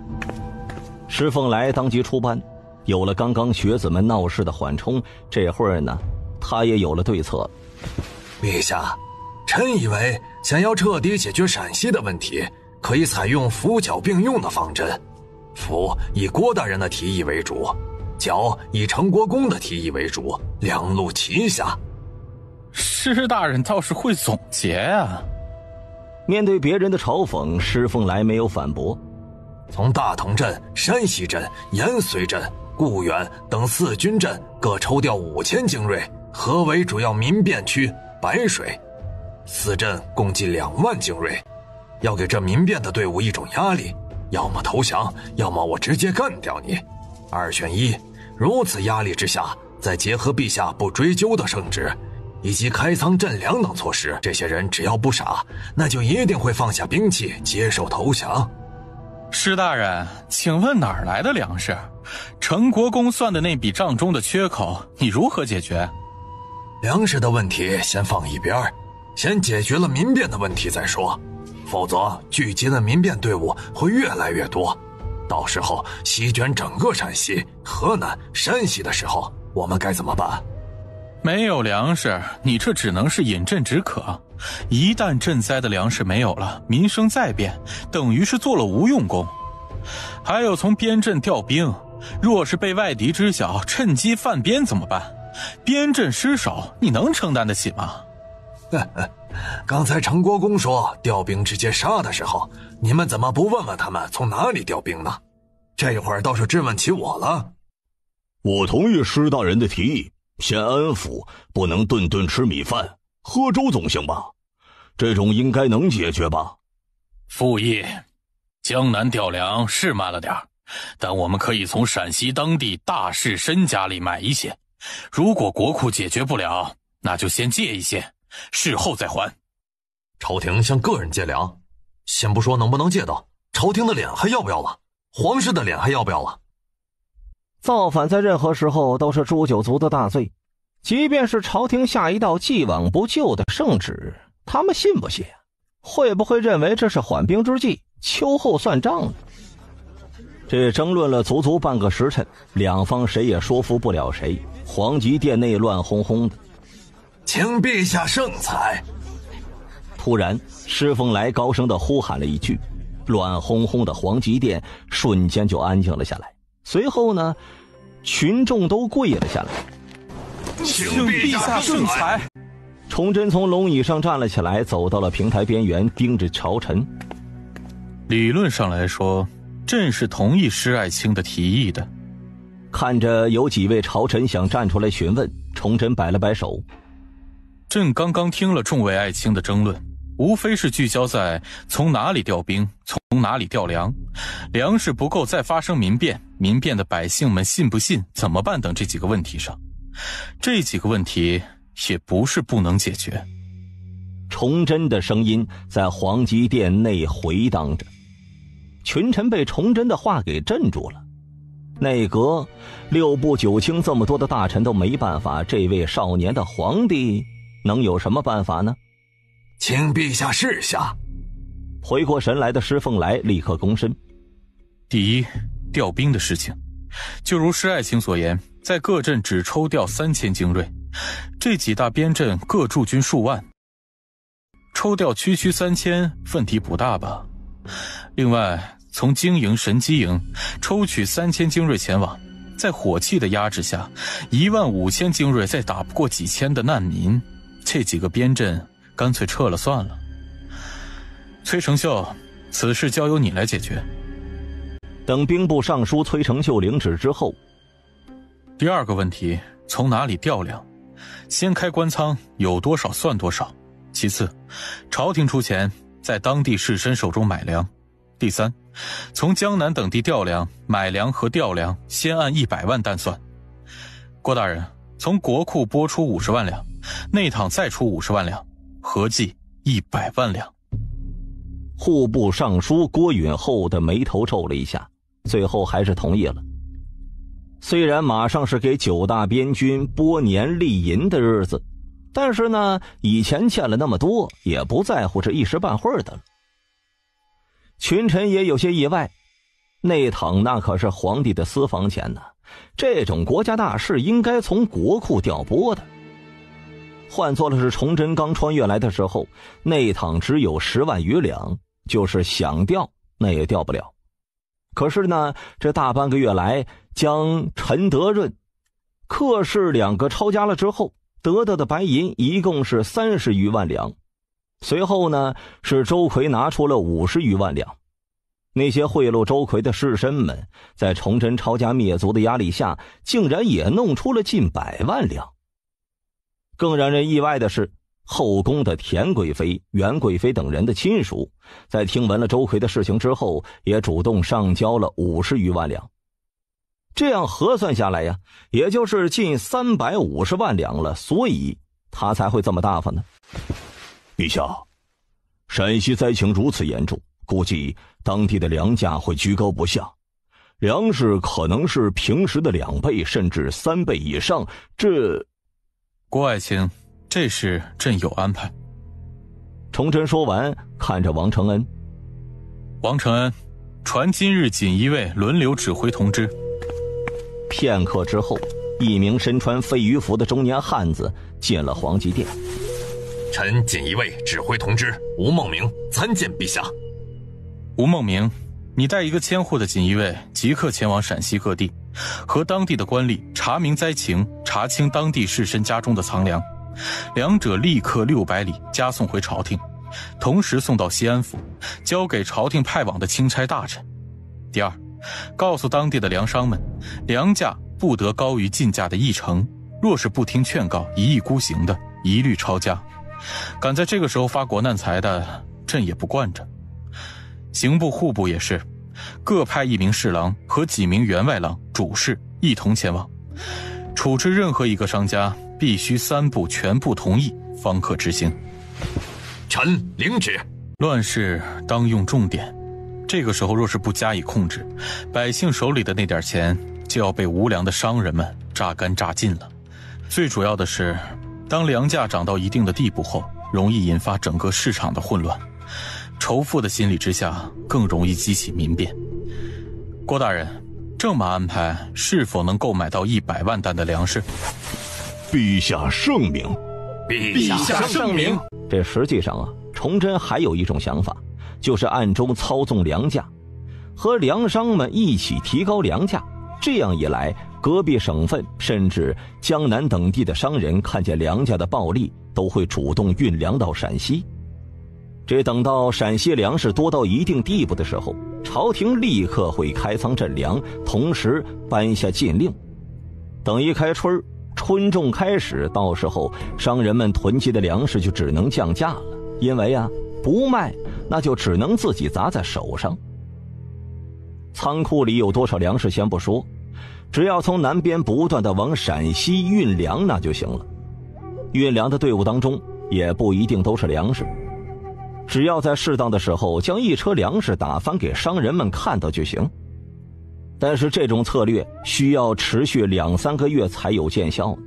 施凤来当即出班，有了刚刚学子们闹事的缓冲，这会儿呢，他也有了对策。
陛下，臣以为想要彻底解决陕西的问题，可以采用扶剿并用的方针。扶以郭大人的提议为主，剿以成国公的提议为主，两路齐下。
施大人倒是会总结啊。
面对别人的嘲讽，施凤来没有反驳。
从大同镇、山西镇、延绥镇、固原等4军镇各抽调5000精锐，合为主要民变区白水，4镇共计2万精锐，要给这民变的队伍一种压力，要么投降，要么我直接干掉你，2选1。如此压力之下，再结合陛下不追究的圣旨，以及开仓赈粮等措施，这些人只要不傻，那就一定会放下兵器，接受投降。
施大人，请问哪儿来的粮食？成国公算的那笔账中的缺口，你如何解决？
粮食的问题先放一边，先解决了民变的问题再说，否则聚集的民变队伍会越来越多，到时候席卷整个陕西、河南、山西的时候，我们该怎么办？
没有粮食，你这只能是饮鸩止渴。一旦赈灾的粮食没有了，民生再变，等于是做了无用功。还有从边镇调兵，若是被外敌知晓，趁机犯边怎么办？边镇失守，你能承担得起吗？
刚才成国公说调兵直接杀的时候，你们怎么不问问他们从哪里调兵呢？这会儿倒是质问起我了。
我同意施大人的提议，先安抚，不能顿顿吃米饭，喝粥总行吧？这种应该能解决吧？
傅毅，江南调粮是慢了点，但我们可以从陕西当地大士绅家里买一些。如果国库解决不了，那就先借一些，事后再还。
朝廷向个人借粮，先不说能不能借到，朝廷的脸还要不要了？皇室的脸还要不要了？
造反在任何时候都是诛九族的大罪，即便是朝廷下一道既往不咎的圣旨，他们信不信？会不会认为这是缓兵之计，秋后算账呢？这争论了足足半个时辰，两方谁也说服不了谁，皇极殿内乱哄哄的。
请陛下圣裁。
突然施凤来高声地呼喊了一句，乱哄哄的皇极殿瞬间就安静了下来。随后呢，群众都跪了下来。
请陛下圣裁。
崇祯从龙椅上站了起来，走到了平台边缘，盯着朝臣。
理论上来说，朕是同意施爱卿的提议的。
看着有几位朝臣想站出来询问，崇祯摆了摆手。
朕刚刚听了众位爱卿的争论，无非是聚焦在从哪里调兵，从哪里调粮，粮食不够再发生民变，民变的百姓们信不信，怎么办等这几个问题上。这几个问题也不是不能解决。
崇祯的声音在皇极殿内回荡着，群臣被崇祯的话给镇住了。内阁、六部九卿这么多的大臣都没办法，这位少年的皇帝能有什么办法呢？
请陛下示下。
回过神来的施凤来立刻躬身。
第一，调兵的事情，就如施爱卿所言，在各镇只抽调3000精锐，这几大边镇各驻军数万，抽调区3000，问题不大吧？另外，从京营、神机营抽取3000精锐前往，在火器的压制下，15000精锐再打不过几千的难民，这几个边镇干脆撤了算了。崔成秀，此事交由你来解决。
等兵部尚书崔成秀领旨之后，
第二个问题，从哪里调粮？先开官仓，有多少算多少。其次，朝廷出钱，在当地士绅手中买粮。第三，从江南等地调粮，买粮和调粮先按100万担算。郭大人，从国库拨出50万两，内帑再出50万两，合计100万两。
户部尚书郭允厚的眉头皱了一下，最后还是同意了。虽然马上是给9大边军拨年立银的日子，但是呢，以前欠了那么多，也不在乎这一时半会儿的了。群臣也有些意外，内帑那可是皇帝的私房钱呢，这种国家大事应该从国库调拨的。换做了是崇祯刚穿越来的时候，内帑只有10万余两，就是想调那也调不了。可是呢，这大半个月来，将陈德润、客氏2个抄家了之后，得到的白银一共是30余万两。随后呢，是周奎拿出了50余万两。那些贿赂周奎的士绅们，在崇祯抄家灭族的压力下，竟然也弄出了近100万两。更让人意外的是，后宫的田贵妃、袁贵妃等人的亲属，在听闻了周奎的事情之后，也主动上交了50余万两。这样核算下来呀，也就是近350万两了，所以他才会这么大方呢。
陛下，陕西灾情如此严重，估计当地的粮价会居高不下，粮食可能是平时的2倍甚至3倍以上，这……
郭爱卿，这事朕有安排。
崇祯说完，看着王承恩。
王承恩，传今日锦衣卫轮流指挥同知。
片刻之后，一名身穿飞鱼服的中年汉子进了皇极殿。
臣锦衣卫指挥同知吴孟明参见陛下。
吴孟明，你带一个千户的锦衣卫即刻前往陕西各地，和当地的官吏查明灾情，查清当地士绅家中的藏粮，两者立刻600里加送回朝廷，同时送到西安府，交给朝廷派往的钦差大臣。第二，告诉当地的粮商们，粮价不得高于进价的1成，若是不听劝告，一意孤行的，一律抄家。敢在这个时候发国难财的，朕也不惯着。刑部、户部也是，各派1名侍郎和几名员外郎、主事一同前往，处置任何一个商家，必须3部全部同意方可执行。
臣领旨。
乱世当用重典，这个时候若是不加以控制，百姓手里的那点钱就要被无良的商人们榨干榨尽了。最主要的是，当粮价涨到一定的地步后，容易引发整个市场的混乱，仇富的心理之下，更容易激起民变。郭大人，这么安排，是否能购买到100万担的粮食？
陛下圣明。
陛下圣明。
这实际上啊，崇祯还有一种想法，就是暗中操纵粮价，和粮商们一起提高粮价。这样一来，隔壁省份甚至江南等地的商人看见粮价的暴利，都会主动运粮到陕西。这等到陕西粮食多到一定地步的时候，朝廷立刻会开仓赈粮，同时颁下禁令。等一开春，春种开始，到时候商人们囤积的粮食就只能降价了，因为啊，不卖那就只能自己砸在手上。仓库里有多少粮食先不说，只要从南边不断的往陕西运粮那就行了。运粮的队伍当中也不一定都是粮食，只要在适当的时候将一车粮食打翻给商人们看到就行。但是这种策略需要持续2-3个月才有见效。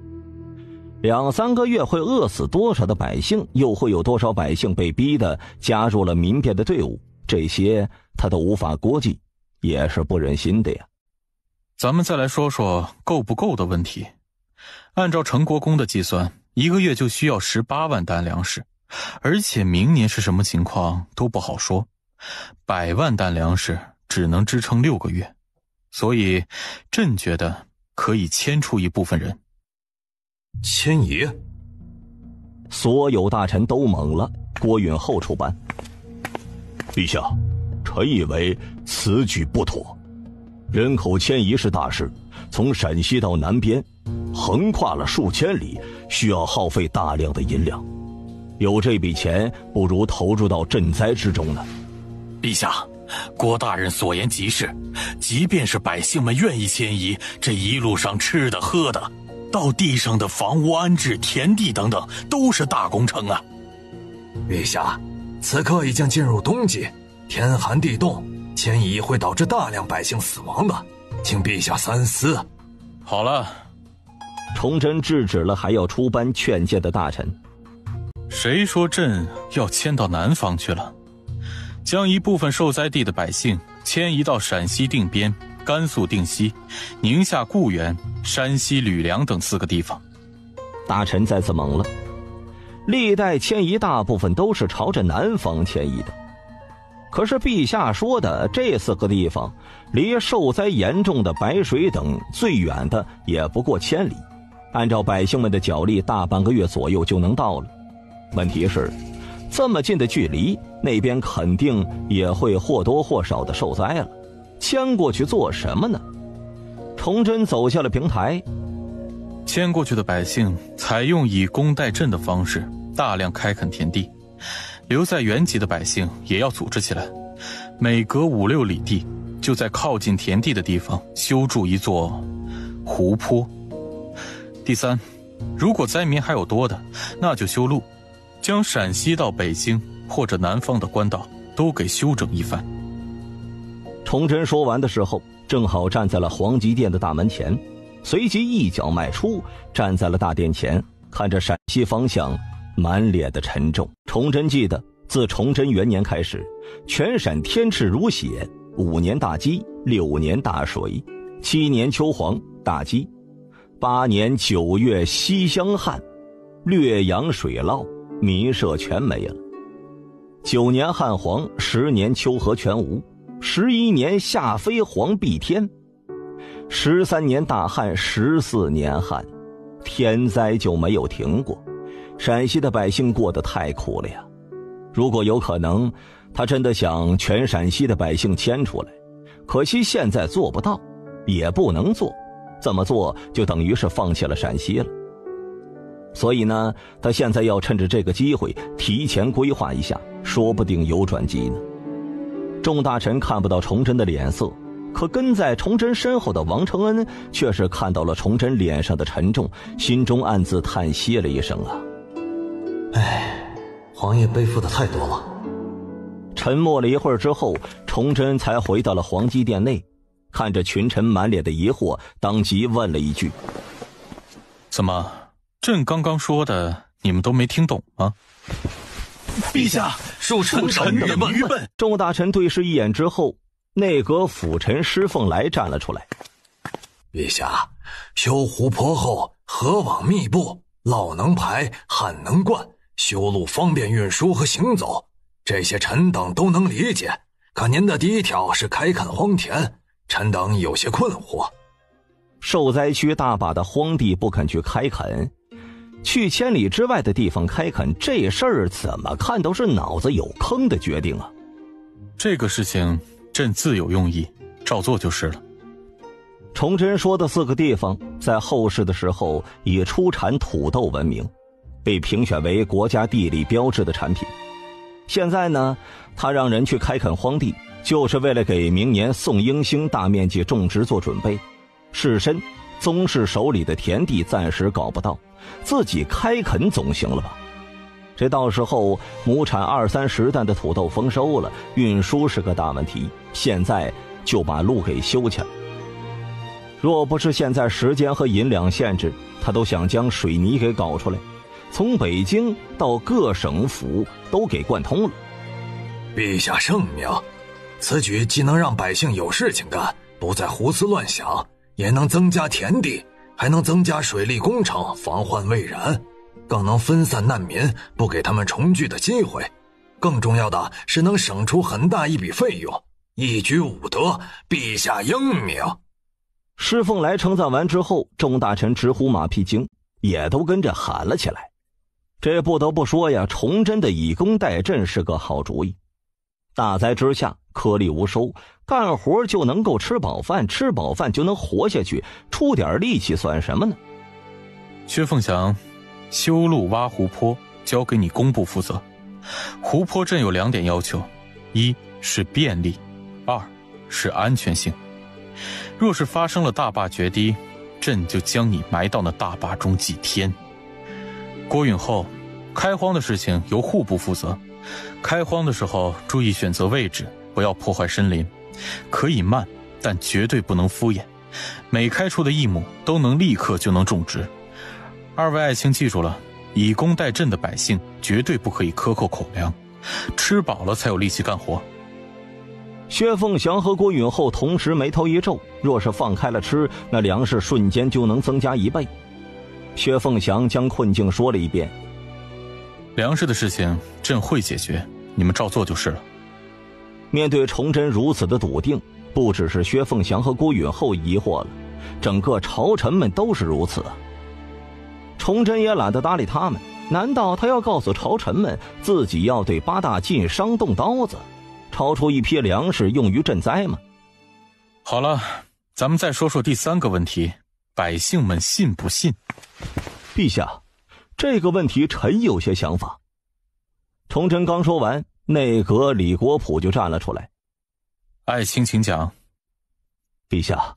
2-3个月会饿死多少的百姓，又会有多少百姓被逼得加入了民变的队伍，这些他都无法估计，也是不忍心的呀。
咱们再来说说够不够的问题。按照陈国公的计算，1个月就需要18万担粮食，而且明年是什么情况都不好说。100万担粮食只能支撑6个月，所以朕觉得可以迁出一部分人。
迁移？
所有大臣都懵了。郭允后出班：
陛下，臣以为此举不妥。人口迁移是大事，从陕西到南边，横跨了数千里，需要耗费大量的银两。有这笔钱，不如投入到赈灾之中呢。
陛下，郭大人所言极是，即便是百姓们愿意迁移，这一路上吃的喝的，到地上的房屋安置、田地等等，都是大工程啊。
陛下，此刻已经进入冬季，天寒地冻，迁移会导致大量百姓死亡的，请陛下三思。
好了，
崇祯制止了还要出班劝诫的大臣。
谁说朕要迁到南方去了？将一部分受灾地的百姓迁移到陕西定边、甘肃定西、宁夏固原、山西吕梁等4个地方。
大臣再次懵了。历代迁移大部分都是朝着南方迁移的，可是陛下说的这4个地方离受灾严重的白水等最远的也不过1000里，按照百姓们的脚力，大半个月左右就能到了。问题是这么近的距离，那边肯定也会或多或少的受灾了，迁过去做什么呢？崇祯走下了平台。
迁过去的百姓采用以工代赈的方式，大量开垦田地，留在原籍的百姓也要组织起来，每隔5-6里地就在靠近田地的地方修筑一座湖泊。第3，如果灾民还有多的，那就修路，将陕西到北京或者南方的官道都给修整一番。
崇祯说完的时候，正好站在了皇极殿的大门前，随即一脚迈出，站在了大殿前，看着陕西方向，满脸的沉重。崇祯记得，自崇祯元年开始，全陕天赤如血，5年大饥，6年大水，7年秋黄大饥，8年9月西乡旱，略阳水涝，民舍全没了。9年旱黄，10年秋禾全无，11年夏飞黄蔽天，13年大旱，14年旱，天灾就没有停过。陕西的百姓过得太苦了呀！如果有可能，他真的想全陕西的百姓迁出来，可惜现在做不到，也不能做，这么做就等于是放弃了陕西了。所以呢，他现在要趁着这个机会提前规划一下，说不定有转机呢。众大臣看不到崇祯的脸色，可跟在崇祯身后的王承恩却是看到了崇祯脸上的沉重，心中暗自叹息了一声啊。
皇爷背负的太多了。
沉默了一会儿之后，崇祯才回到了皇极殿内，看着群臣满脸的疑惑，当即问了一句：
怎么，朕刚刚说的你们都没听懂吗？
陛下，恕臣等愚笨。
众大臣对视一眼之后，内阁辅臣施凤来站了出来。
陛下，修湖泊后，河网密布，涝能排，旱能灌，修路方便运输和行走，这些臣等都能理解。可您的第一条是开垦荒田，臣等有些困惑。
受灾区大把的荒地不肯去开垦，去1000里之外的地方开垦，这事儿怎么看都是脑子有坑的决定啊！
这个事情朕自有用意，照做就是了。
崇祯说的4个地方，在后世的时候以出产土豆闻名，被评选为国家地理标志的产品。现在呢，他让人去开垦荒地，就是为了给明年宋英兴大面积种植做准备。士绅、宗室手里的田地暂时搞不到，自己开垦总行了吧？这到时候亩产20-30担的土豆丰收了，运输是个大问题。现在就把路给修起来，若不是现在时间和银两限制，他都想将水泥给搞出来，从北京到各省府都给贯通了。
陛下圣明，此举既能让百姓有事情干，不再胡思乱想，也能增加田地，还能增加水利工程，防患未然，更能分散难民，不给他们重聚的机会。更重要的是能省出很大一笔费用，一举五得，陛下英明。
施凤来称赞完之后，众大臣直呼马屁精，也都跟着喊了起来。这不得不说呀，崇祯的以工代赈是个好主意。大灾之下，颗粒无收，干活就能够吃饱饭，吃饱饭就能活下去，出点力气算什么呢？
薛凤翔，修路挖湖泊交给你工部负责。湖泊镇有2点要求，一是便利，2是安全性。若是发生了大坝决堤，朕就将你埋到那大坝中几天。郭允后，开荒的事情由户部负责，开荒的时候注意选择位置，不要破坏森林，可以慢，但绝对不能敷衍，每开出的1亩都能立刻就能种植。2位爱卿记住了，以工代赈的百姓绝对不可以克扣口粮，吃饱了才有力气干活。
薛凤翔和郭允后同时眉头一皱，若是放开了吃，那粮食瞬间就能增加1倍。薛凤翔将困境说了一遍，
粮食的事情朕会解决，你们照做就是了。
面对崇祯如此的笃定，不只是薛凤翔和郭允后疑惑了，整个朝臣们都是如此啊。崇祯也懒得搭理他们，难道他要告诉朝臣们自己要对8大晋商动刀子，抄出一批粮食用于赈灾吗？
好了，咱们再说说第3个问题，百姓们信不信？
陛下，这个问题臣有些想法。崇祯刚说完，内阁李国溥就站了出来。
爱卿请讲。
陛下，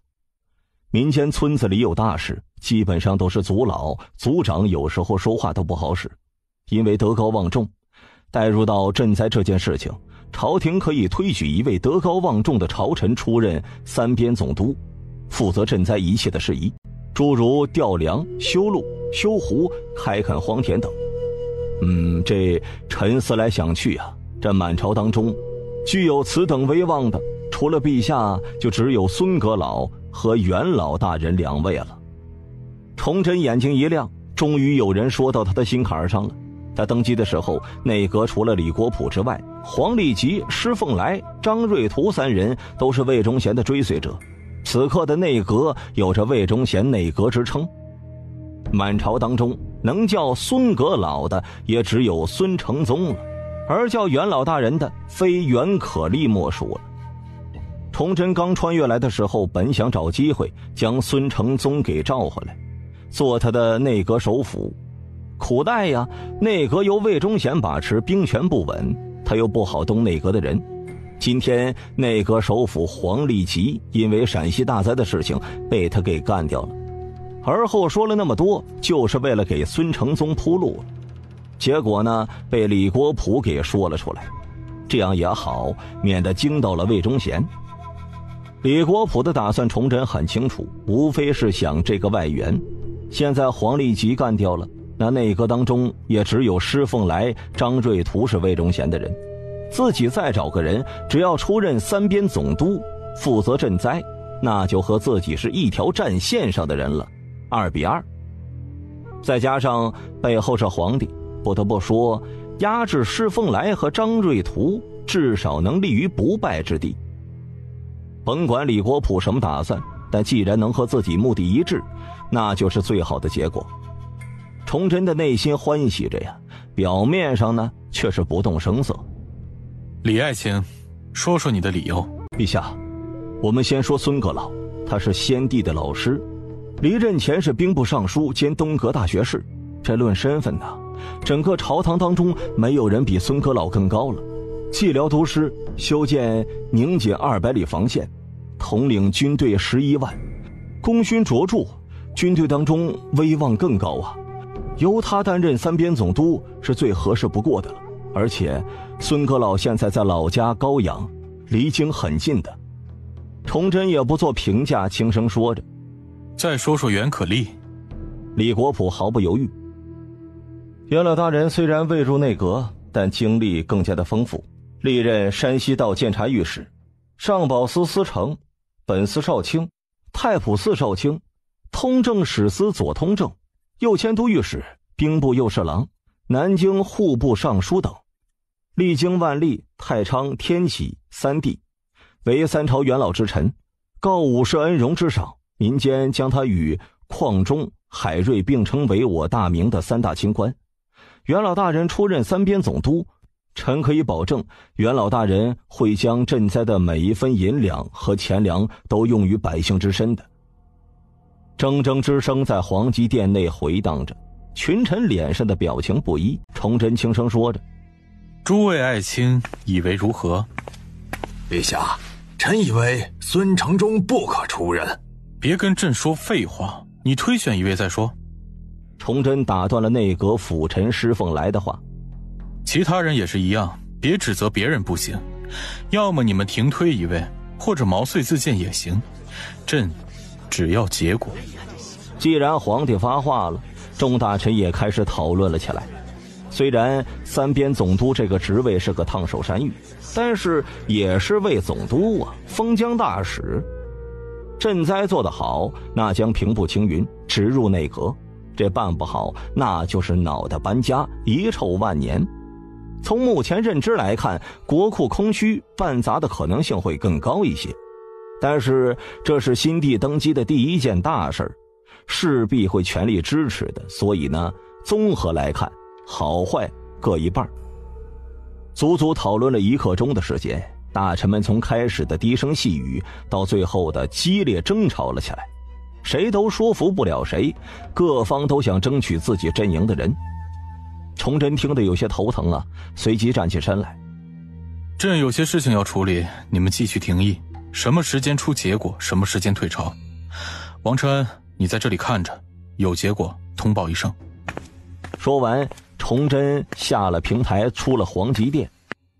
民间村子里有大事，基本上都是族老族长，有时候说话都不好使，因为德高望重，带入到赈灾这件事情，朝廷可以推举一位德高望重的朝臣出任3边总督，负责赈灾一切的事宜，诸如调粮、修路、修湖、开垦荒田等。这臣思来想去啊，这满朝当中具有此等威望的，除了陛下，就只有孙阁老和袁老大人2位了。崇祯眼睛一亮，终于有人说到他的心坎上了。他登基的时候，内阁除了李国溥之外，黄立吉、施凤来、张瑞图3人都是魏忠贤的追随者。此刻的内阁有着魏忠贤内阁之称。满朝当中能叫孙阁老的也只有孙承宗了，而叫袁老大人的非袁可立莫属了。崇祯刚穿越来的时候，本想找机会将孙承宗给召回来，做他的内阁首辅。苦待呀，内阁由魏忠贤把持，兵权不稳，他又不好动内阁的人。今天内阁首辅黄立吉因为陕西大灾的事情被他给干掉了，而后说了那么多，就是为了给孙承宗铺路了。结果呢，被李国溥给说了出来，这样也好，免得惊到了魏忠贤。李国溥的打算崇祯很清楚，无非是想这个外援。现在黄立吉干掉了，那内阁当中也只有施凤来、张瑞图是魏忠贤的人，自己再找个人，只要出任3边总督，负责赈灾，那就和自己是一条战线上的人了，2比2。再加上背后是皇帝，不得不说，压制施凤来和张瑞图至少能立于不败之地。甭管李国溥什么打算，但既然能和自己目的一致，那就是最好的结果。崇祯的内心欢喜着呀，表面上呢却是不动声色。
李爱卿，说说你的理由。
陛下，我们先说孙阁老，他是先帝的老师，离任前是兵部尚书兼东阁大学士，这论身份呢，整个朝堂当中没有人比孙阁老更高了。蓟辽都师，修建宁锦200里防线，统领军队11万，功勋卓著，军队当中威望更高啊。由他担任3边总督是最合适不过的了。而且孙阁老现在在老家高阳，离京很近的。崇祯也不做评价，轻声说着，
再说说袁可立。
李国普毫不犹豫。袁老大人虽然未入内阁，但经历更加的丰富，历任山西道监察御史、上保司司丞、本司少卿、太仆寺少卿、通政史司左通政、右迁都御史、兵部右侍郎、南京户部尚书等，历经万历、太昌、天启三帝，为三朝元老之臣，告武士恩荣之赏，民间将他与邝忠、海瑞并称为我大明的三大清官。袁老大人出任三边总督，臣可以保证，袁老大人会将赈灾的每一分银两和钱粮都用于百姓之身的。铮铮之声在皇极殿内回荡着，群臣脸上的表情不一。崇祯轻声说着：“
诸位爱卿以为如何？”
陛下，臣以为孙承宗不可出任。
别跟朕说废话，你推选一位再说。
崇祯打断了内阁辅臣施凤来的话：“
其他人也是一样，别指责别人不行，要么你们停推一位，或者毛遂自荐也行，朕只要结果。”
既然皇帝发话了，众大臣也开始讨论了起来。虽然三边总督这个职位是个烫手山芋，但是也是位总督啊，封疆大使。赈灾做得好，那将平步青云，直入内阁；这办不好，那就是脑袋搬家，遗臭万年。从目前认知来看，国库空虚，办砸的可能性会更高一些。但是这是新帝登基的第一件大事，势必会全力支持的，所以呢，综合来看，好坏各一半。足足讨论了1刻钟的时间，大臣们从开始的低声细语到最后的激烈争吵了起来，谁都说服不了谁，各方都想争取自己阵营的人。崇祯听得有些头疼啊，随即站起身来：“
朕有些事情要处理，你们继续廷议，什么时间出结果，什么时间退朝。王承恩，你在这里看着，有结果通报一声。”
说完，崇祯下了平台，出了皇极殿，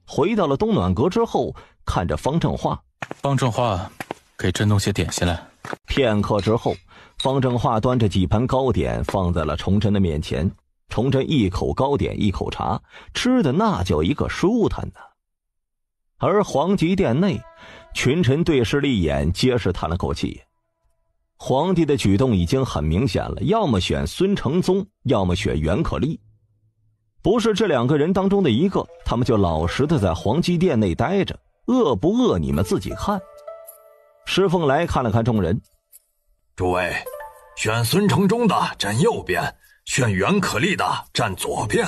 回到了东暖阁之后，看着方正化：“
方正化，给朕弄些点心来。”
片刻之后，方正化端着几盘糕点放在了崇祯的面前。崇祯一口糕点一口茶，吃的那叫一个舒坦呢。而皇极殿内，群臣对视了一眼，皆是叹了口气。皇帝的举动已经很明显了，要么选孙承宗，要么选袁可立。不是这两个人当中的一个，他们就老实的在皇极殿内待着，饿不饿你们自己看。施凤来看了看众人：“
诸位，选孙承宗的站右边，选袁可立的站左边，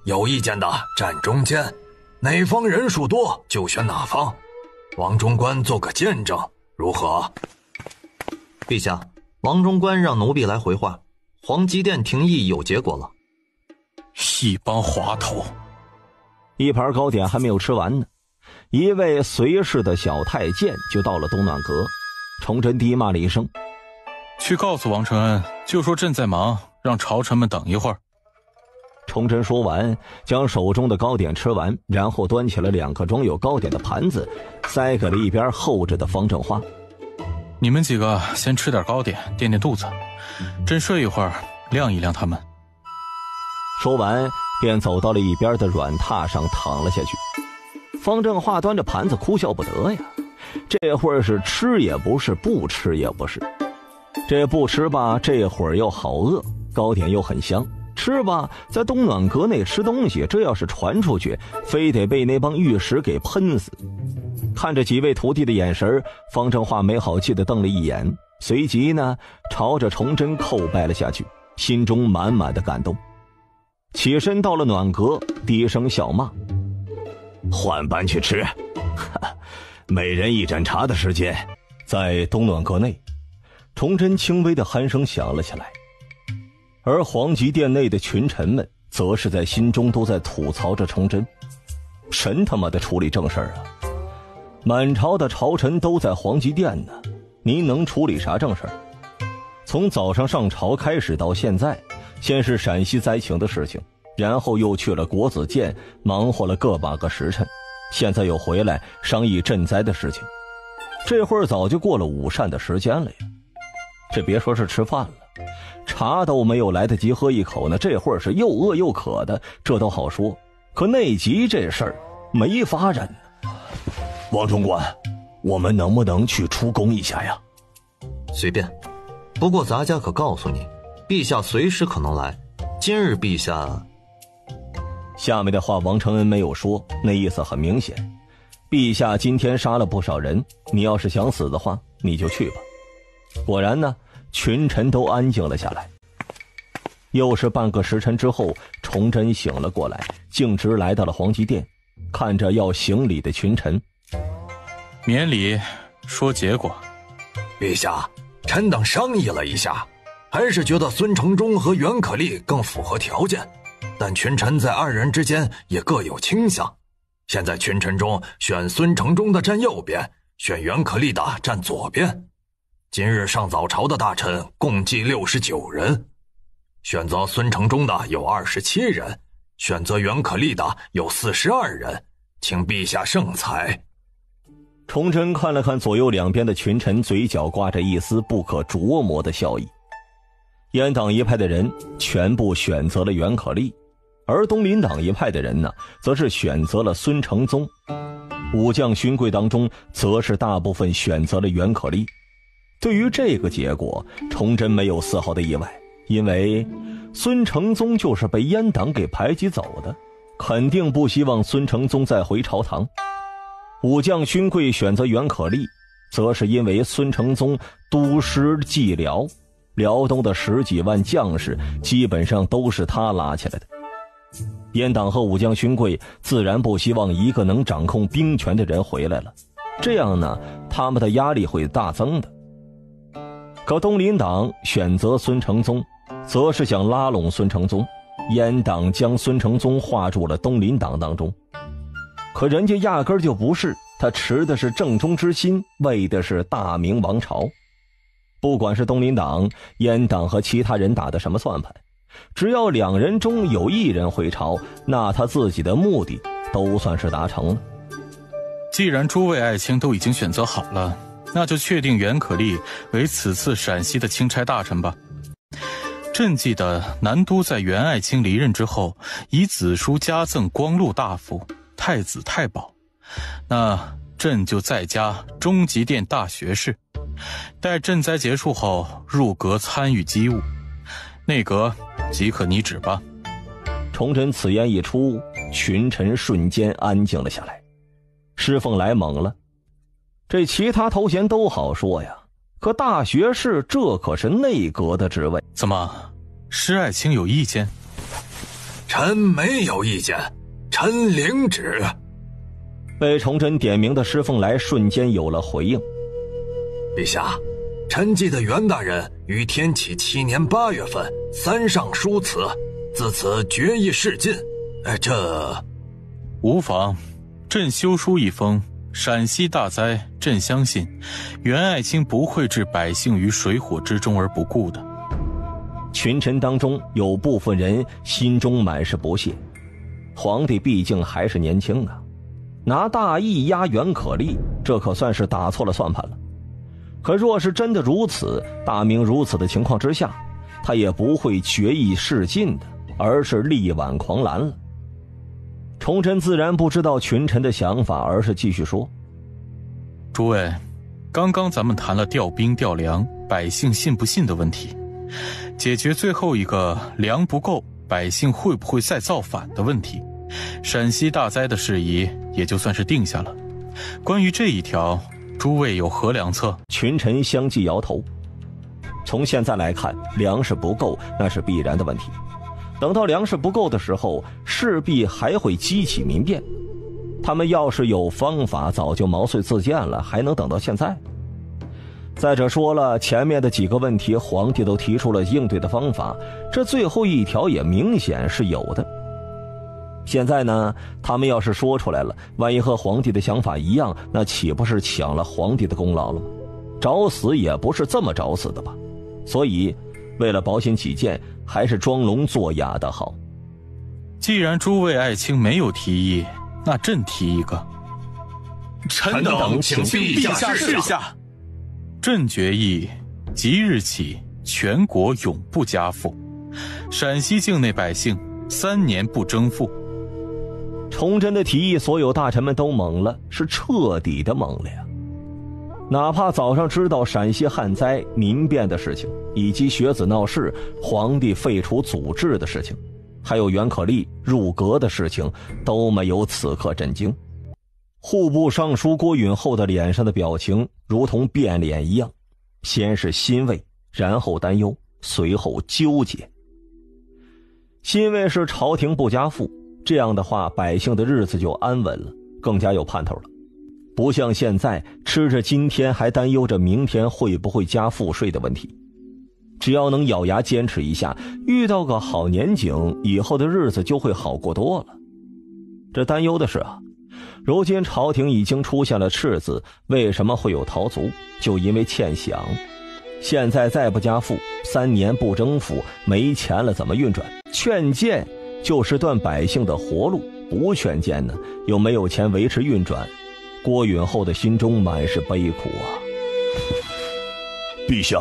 有意见的站中间，哪方人数多就选哪方。王中官做个见证，如何？”
陛下，王中官让奴婢来回话，皇极殿廷议有结果了。
一帮滑头！
一盘糕点还没有吃完呢，一位随侍的小太监就到了东暖阁。崇祯低骂了一声：“
去告诉王承恩，就说朕在忙，让朝臣们等一会儿。”
崇祯说完，将手中的糕点吃完，然后端起了2个装有糕点的盘子，塞给了一边候着的方正花：“
你们几个先吃点糕点，垫垫肚子，朕睡一会儿，晾一晾他们。”
说完，便走到了一边的软榻上躺了下去。方正化端着盘子哭笑不得呀，这会儿是吃也不是，不吃也不是。这不吃吧，这会儿又好饿，糕点又很香；吃吧，在东暖阁内吃东西，这要是传出去，非得被那帮御史给喷死。看着几位徒弟的眼神，方正化没好气地瞪了一眼，随即呢，朝着崇祯叩拜了下去，心中满满的感动。起身到了暖阁，低声笑骂：“换班去吃。”每人1盏茶的时间。在东暖阁内，崇祯轻微的鼾声响了起来，而皇极殿内的群臣们则是在心中都在吐槽着崇祯：神他妈的处理正事啊！满朝的朝臣都在皇极殿呢，您能处理啥正事？从早上上朝开始到现在，先是陕西灾情的事情，然后又去了国子监，忙活了个把个时辰，现在又回来商议赈灾的事情，这会儿早就过了午膳的时间了呀。这别说是吃饭了，茶都没有来得及喝一口呢，这会儿是又饿又渴的，这都好说。可内急这事儿没法忍。
王总管，我们能不能去出宫一下呀？
随便，不过咱家可告诉你，陛下随时可能来。今日陛下……
下面的话王承恩没有说，那意思很明显，陛下今天杀了不少人，你要是想死的话，你就去吧。果然呢，群臣都安静了下来。又是半个时辰之后，崇祯醒了过来，径直来到了皇极殿，看着要行礼的群臣。
免礼，说结果。
陛下，臣等商议了一下，还是觉得孙承宗和袁可立更符合条件，但群臣在二人之间也各有倾向。现在群臣中选孙承宗的站右边，选袁可立的站左边。今日上早朝的大臣共计69人，选择孙承宗的有27人，选择袁可立的有42人，请陛下圣裁。
崇祯看了看左右两边的群臣，嘴角挂着一丝不可琢磨的笑意。阉党一派的人全部选择了袁可立，而东林党一派的人呢，则是选择了孙承宗。武将勋贵当中，则是大部分选择了袁可立。对于这个结果，崇祯没有丝毫的意外，因为孙承宗就是被阉党给排挤走的，肯定不希望孙承宗再回朝堂。武将勋贵选择袁可立，则是因为孙承宗督师蓟辽，辽东的10几万将士基本上都是他拉起来的。阉党和武将勋贵自然不希望一个能掌控兵权的人回来了，这样呢，他们的压力会大增的。可东林党选择孙承宗，则是想拉拢孙承宗，阉党将孙承宗划入了东林党当中。可人家压根儿就不是，他持的是正宗之心，为的是大明王朝。不管是东林党、阉党和其他人打的什么算盘，只要2人中有1人回朝，那他自己的目的都算是达成了。
既然诸位爱卿都已经选择好了，那就确定袁可立为此次陕西的钦差大臣吧。朕记得南都在袁爱卿离任之后，以子书加赠光禄大夫、太子太保，那朕就再加中极殿大学士，待赈灾结束后入阁参与机务，内阁即可拟旨吧。
崇祯此言一出，群臣瞬间安静了下来。施凤来懵了，这其他头衔都好说呀，可大学士这可是内阁的职位。
怎么，施爱卿有意见？
臣没有意见，臣领旨。
被崇祯点名的施凤来瞬间有了回应。
陛下，臣记得袁大人于天启7年8月份3上书辞，自此决议事尽。这
无妨，朕修书一封，陕西大灾，朕相信袁爱卿不会置百姓于水火之中而不顾的。
群臣当中有部分人心中满是不屑，皇帝毕竟还是年轻啊，拿大义压袁可立，这可算是打错了算盘了。可若是真的如此，大明如此的情况之下，他也不会决议事尽的，而是力挽狂澜了。崇祯自然不知道群臣的想法，而是继续说：
诸位，刚刚咱们谈了调兵调粮，百姓信不信的问题，解决最后一个粮不够，百姓会不会再造反的问题，陕西大灾的事宜也就算是定下了。关于这一条，诸位有何良策？
群臣相继摇头。从现在来看，粮食不够那是必然的问题，等到粮食不够的时候，势必还会激起民变。他们要是有方法，早就毛遂自荐了，还能等到现在？再者说了，前面的几个问题皇帝都提出了应对的方法，这最后一条也明显是有的。现在呢，他们要是说出来了，万一和皇帝的想法一样，那岂不是抢了皇帝的功劳了吗？找死也不是这么找死的吧。所以为了保险起见，还是装聋作哑的好。
既然诸位爱卿没有提议，那朕提一个。
臣等请陛下示下。
朕决议即日起全国永不加赋，陕西境内百姓3年不征赋。
崇祯的提议，所有大臣们都懵了，是彻底的懵了呀。哪怕早上知道陕西旱灾、民变的事情，以及学子闹事、皇帝废除祖制的事情，还有袁可立入阁的事情，都没有此刻震惊。户部尚书郭允厚的脸上的表情如同变脸一样，先是欣慰，然后担忧，随后纠结。欣慰是朝廷不加赋，这样的话百姓的日子就安稳了，更加有盼头了。不像现在吃着今天还担忧着明天会不会加赋税的问题。只要能咬牙坚持一下，遇到个好年景，以后的日子就会好过多了。这担忧的是啊，如今朝廷已经出现了赤字，为什么会有逃卒？就因为欠饷。现在再不加赋，3年不征赋，没钱了怎么运转？劝谏就是断百姓的活路，不劝谏呢，又没有钱维持运转。郭允厚的心中满是悲苦啊。
陛下，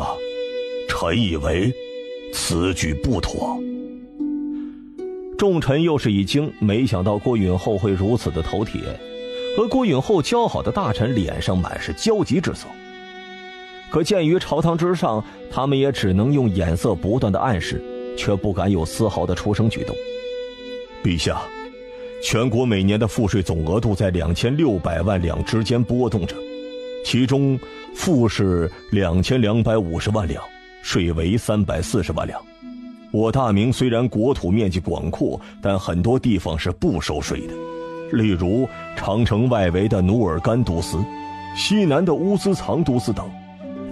臣以为此举不妥。
众臣又是一惊，没想到郭允厚会如此的头铁。和郭允厚交好的大臣脸上满是焦急之色，可鉴于朝堂之上，他们也只能用眼色不断的暗示，却不敢有丝毫的出声举动。
陛下，全国每年的赋税总额度在2600万两之间波动着，其中赋是2250万两，税为340万两。我大明虽然国土面积广阔，但很多地方是不收税的，例如长城外围的努尔干都司、西南的乌兹藏都司等，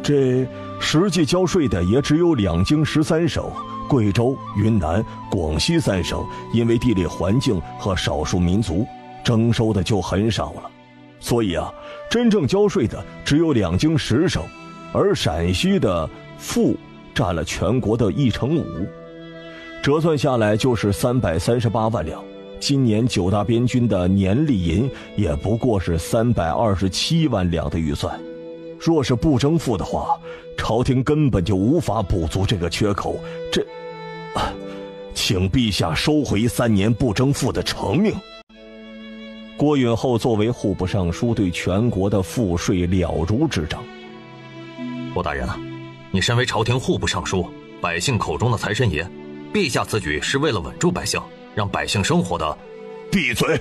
这实际交税的也只有两京13省、贵州、云南、广西3省，因为地理环境和少数民族，征收的就很少了。所以啊，真正交税的只有两京10省，而陕西的赋占了全国的1/5，折算下来就是338万两。今年9大边军的年例银也不过是327万两的预算，若是不征赋的话，朝廷根本就无法补足这个缺口。请陛下收回3年不征赋的成命。郭允厚作为户部尚书，对全国的赋税了如指掌。
郭大人啊，你身为朝廷户部尚书，百姓口中的财神爷，陛下此举是为了稳住百姓，让百姓生活的。
闭嘴！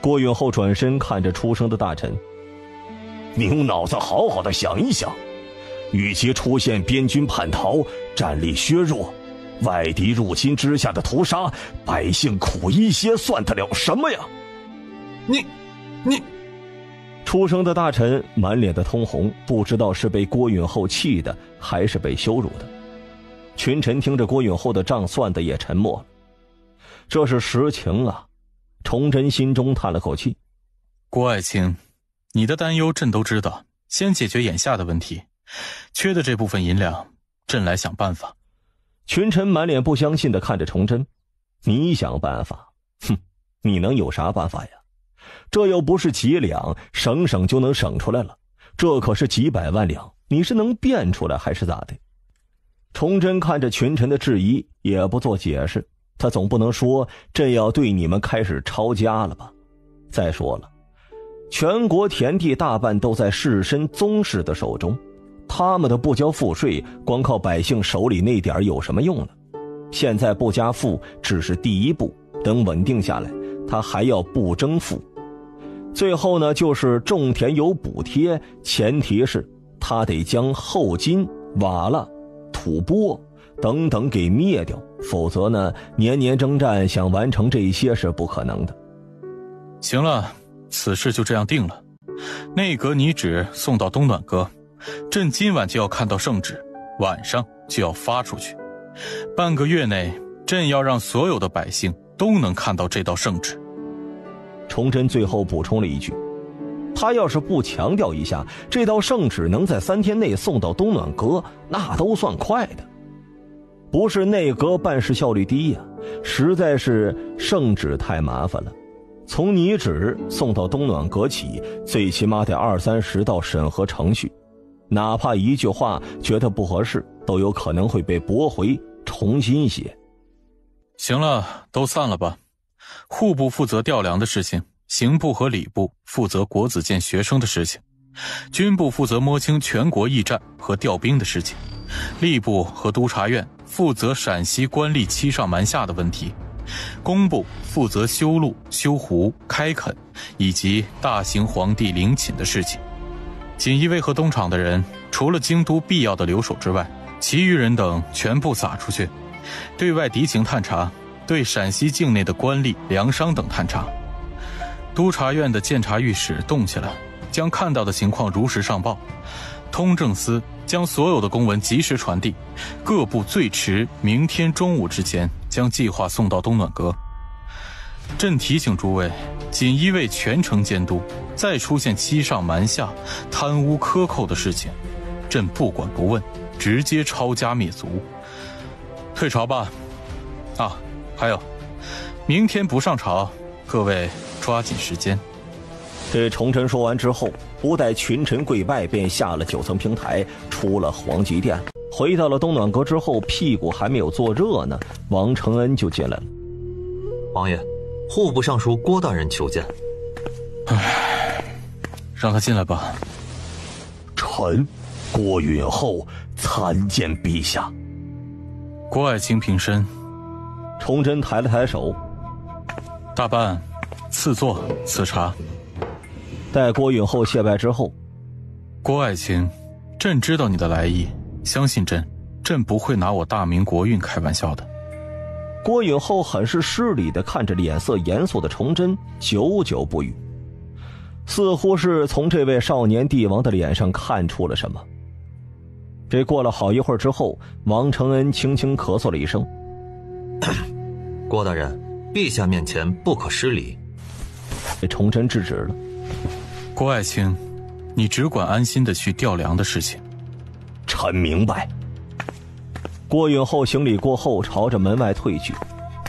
郭允厚转身看着出声的大臣，
你用脑子好好的想一想，与其出现边军叛逃、战力削弱、外敌入侵之下的屠杀，百姓苦一些算得了什么呀？
你
出声的大臣满脸的通红，不知道是被郭允厚气的，还是被羞辱的。群臣听着郭允厚的账算的也沉默了。这是实情啊。崇祯心中叹了口气，
郭爱卿，你的担忧朕都知道，先解决眼下的问题，缺的这部分银两，朕来想办法。
群臣满脸不相信地看着崇祯，你想办法？哼，你能有啥办法呀？这又不是几两，省省就能省出来了，这可是几百万两，你是能变出来还是咋的？崇祯看着群臣的质疑，也不做解释，他总不能说朕要对你们开始抄家了吧？再说了，全国田地大半都在士绅宗室的手中，他们的不交赋税，光靠百姓手里那点有什么用呢？现在不加赋只是第一步，等稳定下来，他还要不征赋。最后呢，就是种田有补贴，前提是他得将后金、瓦剌、吐蕃等等给灭掉，否则呢，年年征战想完成这些是不可能的。
行了，此事就这样定了。内阁拟旨送到东暖阁，朕今晚就要看到圣旨，晚上就要发出去。半个月内，朕要让所有的百姓都能看到这道圣旨。
崇祯最后补充了一句，他要是不强调一下这道圣旨能在3天内送到东暖阁，那都算快的。不是内阁办事效率低呀，实在是圣旨太麻烦了。从拟旨送到东暖阁起，最起码得20-30道审核程序。哪怕一句话觉得不合适，都有可能会被驳回，重新写。
行了，都散了吧。户部负责调粮的事情，刑部和礼部负责国子监学生的事情，军部负责摸清全国驿站和调兵的事情，吏部和督察院负责陕西官吏欺上瞒下的问题，工部负责修路、修湖、开垦以及大型皇帝陵寝的事情。锦衣卫和东厂的人，除了京都必要的留守之外，其余人等全部撒出去，对外敌情探查，对陕西境内的官吏、粮商等探查。督察院的监察御史动起来，将看到的情况如实上报。通政司将所有的公文及时传递，各部最迟明天中午之前将计划送到东暖阁。朕提醒诸位，锦衣卫全程监督，再出现欺上瞒下、贪污克扣的事情，朕不管不问，直接抄家灭族。退朝吧。啊，还有，明天不上朝，各位抓紧时间。
这崇祯说完之后，不待群臣跪拜，便下了9层平台，出了皇极殿，回到了东暖阁之后，屁股还没有坐热呢，王承恩就进来了。
王爷，户部尚书郭大人求见。
让他进来吧。
臣郭允厚参见陛下。
郭爱卿平身。
崇祯抬了抬手，
大办，赐座，赐茶。
待郭允厚谢拜之后，
郭爱卿，朕知道你的来意，相信朕不会拿我大明国运开玩笑的。
郭允厚很是失礼地看着脸色严肃的崇祯，久久不语，似乎是从这位少年帝王的脸上看出了什么。这过了好一会儿之后，王承恩轻轻咳嗽了一声。
郭大人，陛下面前不可失礼。
被崇祯制止了。
郭爱卿，你只管安心地去调粮的事情。
臣明白。
郭允厚行礼过后，朝着门外退去。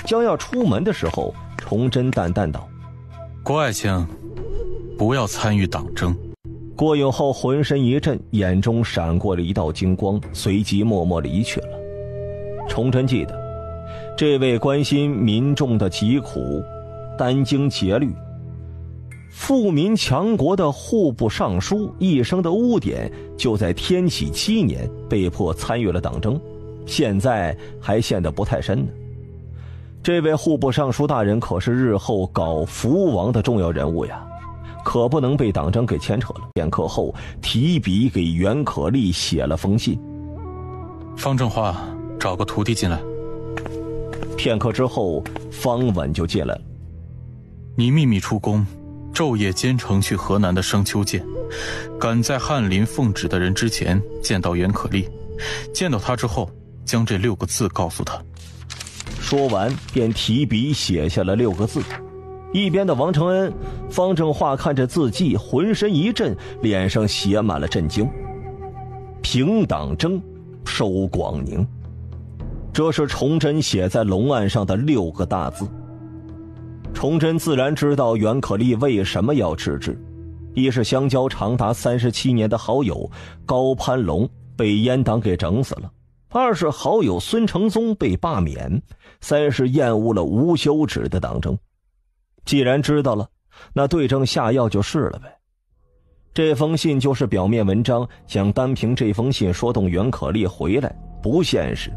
将要出门的时候，崇祯淡淡道：
郭爱卿，不要参与党争。
郭允厚浑身一震，眼中闪过了一道金光，随即默默离去了。崇祯记得，这位关心民众的疾苦、殚精竭虑、富民强国的户部尚书一生的污点，就在天启7年被迫参与了党争，现在还陷得不太深呢。这位户部尚书大人可是日后搞福王的重要人物呀，可不能被党争给牵扯了。片刻后，提笔给袁可立写了封信。
方正化，找个徒弟进来。
片刻之后，方稳就进来了。
你秘密出宫，昼夜兼程去河南的商丘县，赶在翰林奉旨的人之前见到袁可立，见到他之后，将这6个字告诉他。
说完便提笔写下了6个字。一边的王承恩、方正化看着字迹，浑身一震，脸上写满了震惊。平党争，收广宁。这是崇祯写在龙案上的6个大字。崇祯自然知道袁可立为什么要治之，一是相交长达37年的好友高攀龙被阉党给整死了，二是好友孙承宗被罢免，三是厌恶了无休止的党争。既然知道了，那对症下药就是了呗。这封信就是表面文章，想单凭这封信说动袁可立回来不现实，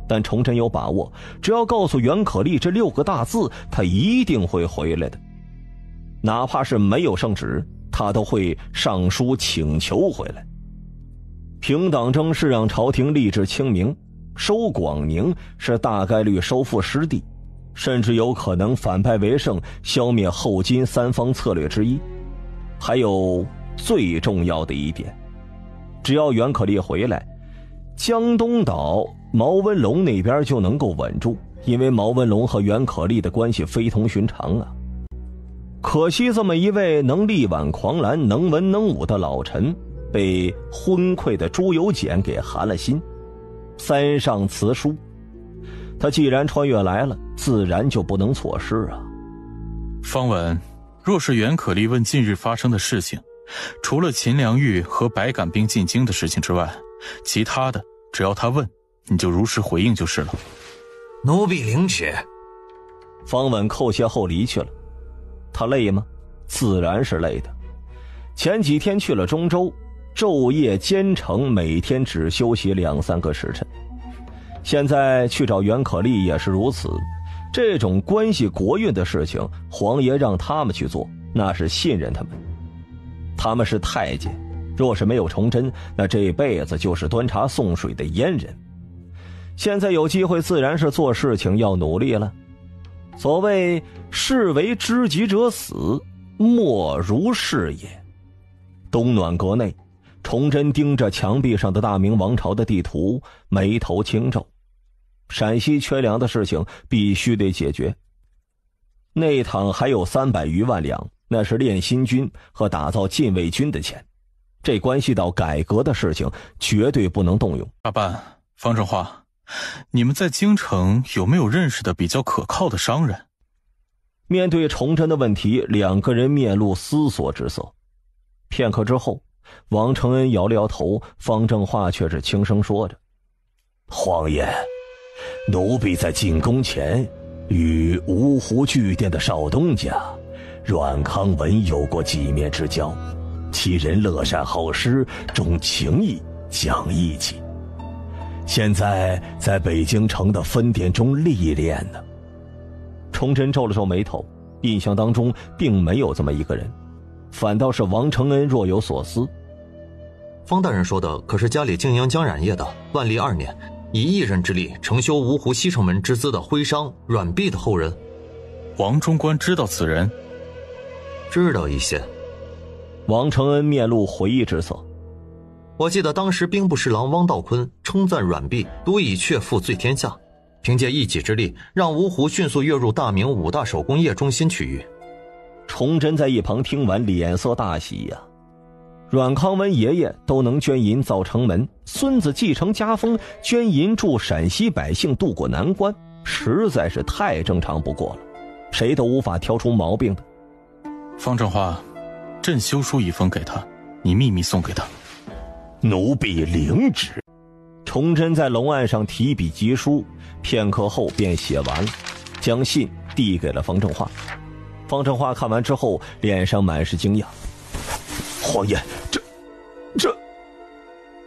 但崇祯有把握，只要告诉袁可立这6个大字，他一定会回来的。哪怕是没有圣旨，他都会上书请求回来。平党争是让朝廷立志清明，收广宁是大概率收复失地，甚至有可能反败为胜，消灭后金3方策略之一。还有最重要的一点，只要袁可立回来，江东岛毛文龙那边就能够稳住，因为毛文龙和袁可立的关系非同寻常啊。可惜这么一位能力挽狂澜、能文能武的老臣，被昏聩的朱由检给寒了心。3上辞书，他既然穿越来了，自然就不能错失啊。
方文，若是袁可立问近日发生的事情，除了秦良玉和白杆兵进京的事情之外，其他的只要他问，你就如实回应就是了。
奴婢领旨。
方稳叩谢后离去了。他累吗？自然是累的。前几天去了中州，昼夜兼程，每天只休息2-3个时辰。现在去找袁可丽也是如此。这种关系国运的事情，皇爷让他们去做，那是信任他们。他们是太监，若是没有崇祯，那这辈子就是端茶送水的阉人。现在有机会，自然是做事情要努力了。所谓士为知己者死，莫如是也。东暖阁内，崇祯盯着墙壁上的大明王朝的地图，眉头轻皱。陕西缺粮的事情必须得解决。内堂还有300余万两，那是练新军和打造禁卫军的钱，这关系到改革的事情，绝对不能动用。
大办，方正化，你们在京城有没有认识的比较可靠的商人？
面对崇祯的问题，两个人面露思索之色。片刻之后，王承恩摇了摇头，方正化却是轻声说着：“
皇爷，奴婢在进宫前与芜湖巨店的少东家阮康文有过几面之交，其人乐善好施，重情义，讲义气。现在在北京城的分店中历练呢。”
崇祯皱了皱眉头，印象当中并没有这么一个人，反倒是王承恩若有所思。
方大人说的可是家里经营江染业的万历2年以一人之力承修芜湖西城门之资的徽商阮弼的后人。
王中官知道此人？
知道一些。
王承恩面露回忆之色。
我记得当时兵部侍郎汪道坤称赞阮弼独以却富最天下，凭借一己之力让芜湖迅速跃入大明5大手工业中心区域。
崇祯在一旁听完脸色大喜呀。阮康文爷爷都能捐银造城门，孙子继承家风，捐银助陕西百姓渡过难关，实在是太正常不过了，谁都无法挑出毛病的。
方正化，朕修书一封给他，你秘密送给他。
奴婢领旨。
崇祯在龙案上提笔疾书，片刻后便写完了，将信递给了方正化。方正化看完之后，脸上满是惊讶：“
皇爷，这……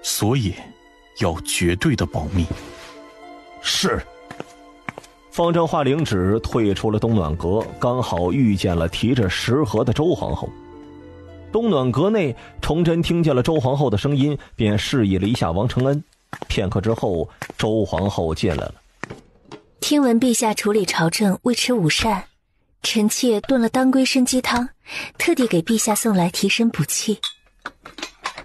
所以要绝对的保密。”
是。
方正化领旨退出了东暖阁，刚好遇见了提着食盒的周皇后。东暖阁内，崇祯听见了周皇后的声音，便示意了一下王承恩。片刻之后，周皇后进来了。
听闻陛下处理朝政未吃午膳，臣妾炖了当归参鸡汤，特地给陛下送来提神补气。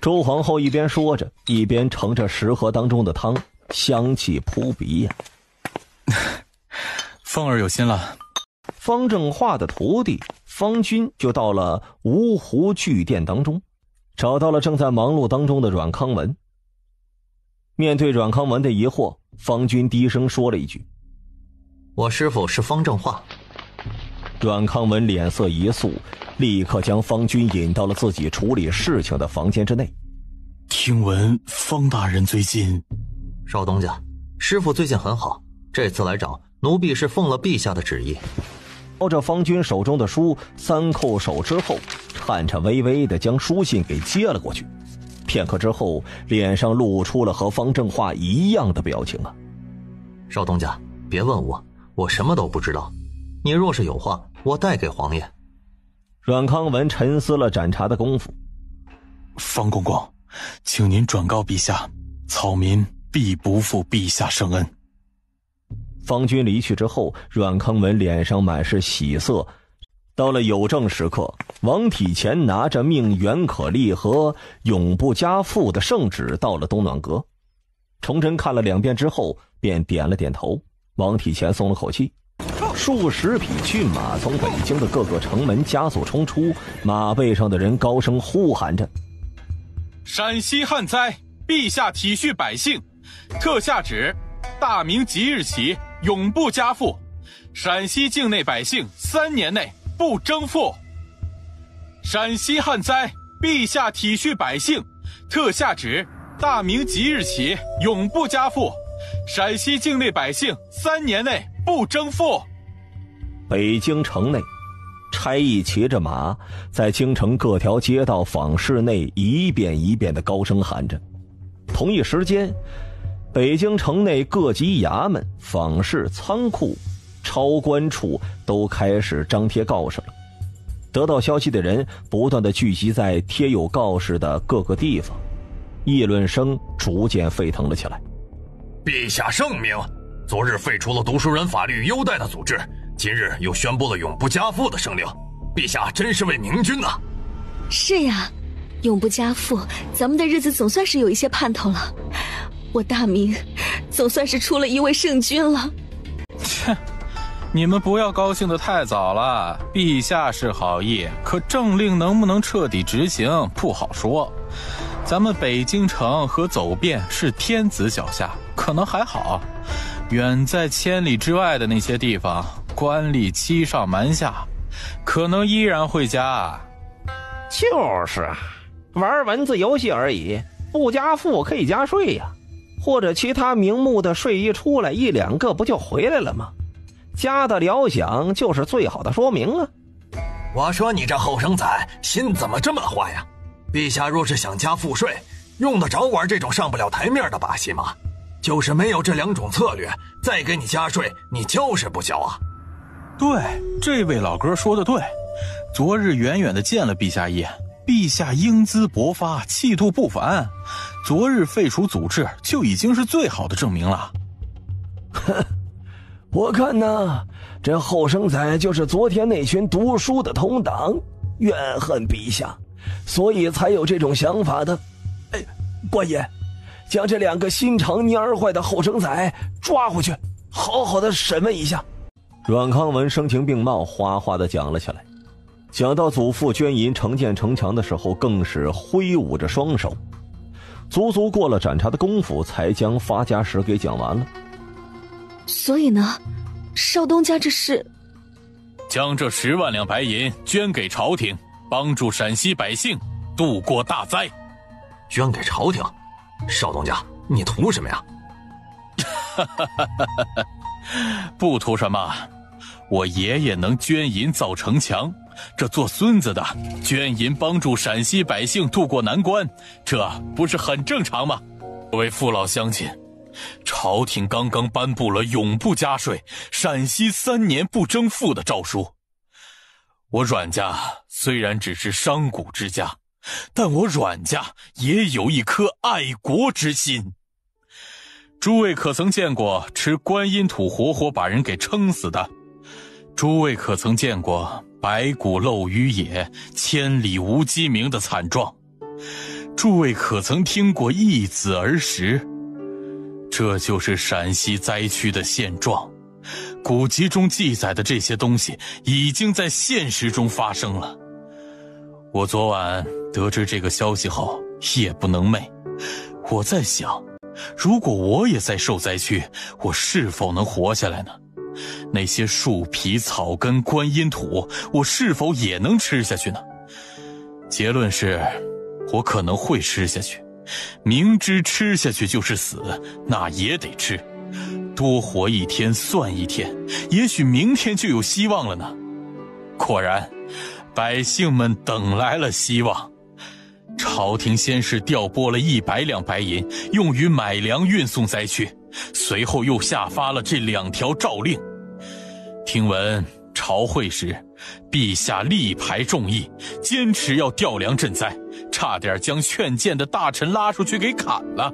周皇后一边说着，一边盛着食盒当中的汤，香气扑鼻呀。
凤儿有心了。
方正化的徒弟方军就到了芜湖巨店当中，找到了正在忙碌当中的阮康文。面对阮康文的疑惑，方军低声说了一句：“
我师父是方正化。”
阮康文脸色一肃，立刻将方军引到了自己处理事情的房间之内。
听闻方大人最近……
少东家，师父最近很好，这次来找奴婢是奉了陛下的旨意。
抱着方军手中的书3叩首之后，颤颤巍巍地将书信给接了过去。片刻之后，脸上露出了和方正化一样的表情啊。
少东家，别问我，我什么都不知道。你若是有话，我带给皇爷。
阮康文沉思了盏茶的功夫。
方公公，请您转告陛下，草民必不负陛下圣恩。
方军离去之后，阮康文脸上满是喜色。到了有正时刻，王体乾拿着命袁可丽和永不加赋的圣旨到了东暖阁。崇祯看了2遍之后，便点了点头。王体乾松了口气。数十匹骏马从北京的各个城门加速冲出，马背上的人高声呼喊着：“
陕西旱灾，陛下体恤百姓，特下旨，大明即日起永不加赋，陕西境内百姓3年内不征赋。陕西旱灾，陛下体恤百姓，特下旨，大明即日起永不加赋，陕西境内百姓3年内不征赋。
北京城内，差役骑着马，在京城各条街道坊市内一遍一遍地高声喊着。同一时间，北京城内各级衙门、坊市、仓库、超官处都开始张贴告示了。得到消息的人不断地聚集在贴有告示的各个地方，议论声逐渐沸腾了起来。
陛下圣明，昨日废除了读书人法律优待的组织，今日又宣布了永不加赋的声令，陛下真是位明君呐！
是呀，永不加赋，咱们的日子总算是有一些盼头了。我大明总算是出了一位圣君了。
切，你们不要高兴得太早了，陛下是好意，可政令能不能彻底执行不好说。咱们北京城和走遍是天子脚下，可能还好，远在千里之外的那些地方，官吏欺上瞒下，可能依然会加。
就是玩文字游戏而已，不加赋可以加税呀，或者其他名目的税一出来1、2个不就回来了吗？加的了想就是最好的说明啊。
我说你这后生仔心怎么这么坏呀？陛下若是想加赋税，用得着玩这种上不了台面的把戏吗？就是没有这2种策略，再给你加税，你就是不交啊。
对，这位老哥说的对，昨日远远地见了陛下一眼，陛下英姿勃发，气度不凡，昨日废除组织就已经是最好的证明了。
哼，我看呢，这后生仔就是昨天那群读书的同党，怨恨陛下，所以才有这种想法的。哎，官爷，将这2个心肠蔫坏的后生仔抓回去，好好的审问一下。
阮康文声情并茂，哗哗地讲了起来。讲到祖父捐银城建城墙的时候，更是挥舞着双手，足足过了盏茶的功夫，才将发家史给讲完了。
所以呢，少东家这是
将这10万两白银捐给朝廷，帮助陕西百姓度过大灾。
捐给朝廷？少东家，你图什么呀？
不图什么，我爷爷能捐银造城墙，这做孙子的捐银帮助陕西百姓渡过难关，这不是很正常吗？各位父老乡亲，朝廷刚刚颁布了永不加税、陕西3年不征赋的诏书。我阮家虽然只是商贾之家，但我阮家也有一颗爱国之心。诸位可曾见过吃观音土活活把人给撑死的？诸位可曾见过白骨露于野，千里无鸡鸣的惨状？诸位可曾听过一子而食？这就是陕西灾区的现状。古籍中记载的这些东西已经在现实中发生了。我昨晚得知这个消息后夜不能寐，我在想，如果我也在受灾区，我是否能活下来呢？那些树皮、草根、观音土，我是否也能吃下去呢？结论是，我可能会吃下去，明知吃下去就是死，那也得吃。多活1天算1天，也许明天就有希望了呢。果然，百姓们等来了希望。朝廷先是调拨了100两白银，用于买粮运送灾区，随后又下发了这2条诏令。听闻朝会时，陛下力排众议，坚持要调粮赈灾，差点将劝谏的大臣拉出去给砍了。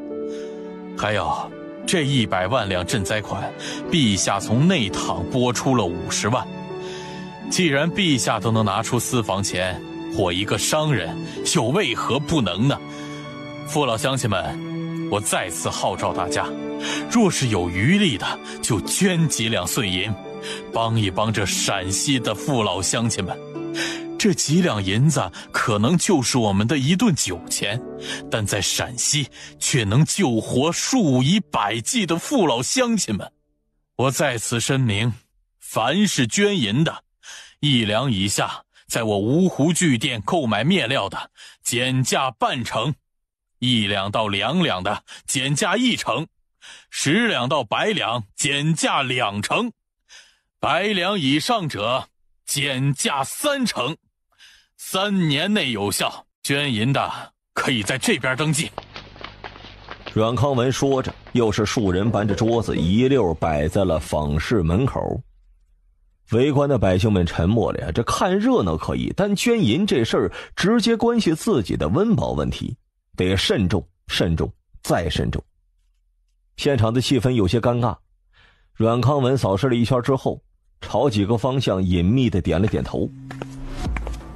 还有这100万两赈灾款，陛下从内帑拨出了50万。既然陛下都能拿出私房钱，我一个商人又为何不能呢？父老乡亲们，我再次号召大家，若是有余力的，就捐几两碎银，帮一帮这陕西的父老乡亲们。这几两银子可能就是我们的一顿酒钱，但在陕西却能救活数以百计的父老乡亲们。我在此申明，凡是捐银的，1两以下在我芜湖据店购买面料的减价半成，1两到2两的减价1成，10两到100两减价2成，100两以上者减价3成，3年内有效。捐银的可以在这边登记。
阮康文说着，又是数人搬着桌子一溜摆在了坊市门口。围观的百姓们沉默了呀，这看热闹可以，但捐银这事儿直接关系自己的温饱问题，得慎重慎重再慎重。现场的气氛有些尴尬，阮康文扫视了一圈之后，朝几个方向隐秘地点了点头。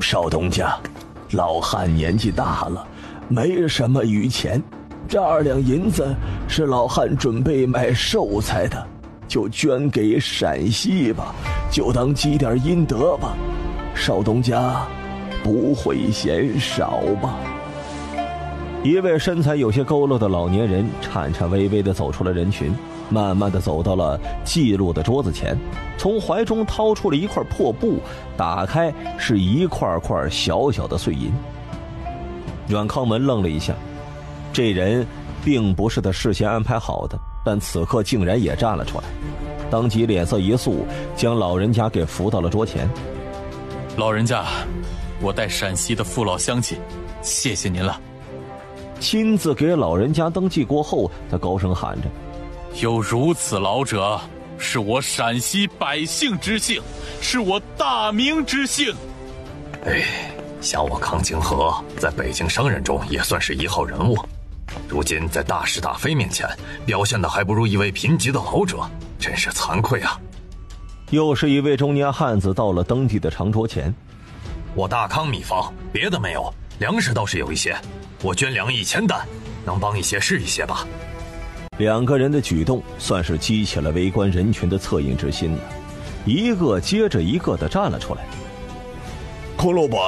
少东家，老汉年纪大了，没什么余钱，这2两银子是老汉准备买寿材的，就捐给陕西吧，就当积点阴德吧，少东家不会嫌少吧？一位身材有些佝偻的老年人颤颤巍巍地走出了人群，慢慢地走到了记录的桌子前，从怀中掏出了一块破布，打开是一块块小小的碎银。阮康文愣了一下，这人并不是他事先安排好的，但此刻竟然也站了出来，当即脸色一肃，将老人家给扶到了桌前。
老人家，我带陕西的父老乡亲，谢谢您了。
亲自给老人家登记过后，他高声喊着：
有如此老者，是我陕西百姓之幸，是我大明之幸。
像我康清河在北京商人中也算是一号人物，如今在大是大非面前表现的还不如一位贫瘠的老者，真是惭愧啊。
又是一位中年汉子到了登记的长桌前。
我大康米坊别的没有，粮食倒是有一些，我捐粮1000担，能帮一些是一些吧。
2个人的举动算是激起了围观人群的恻隐之心了，一个接着一个的站了出来。
康老板，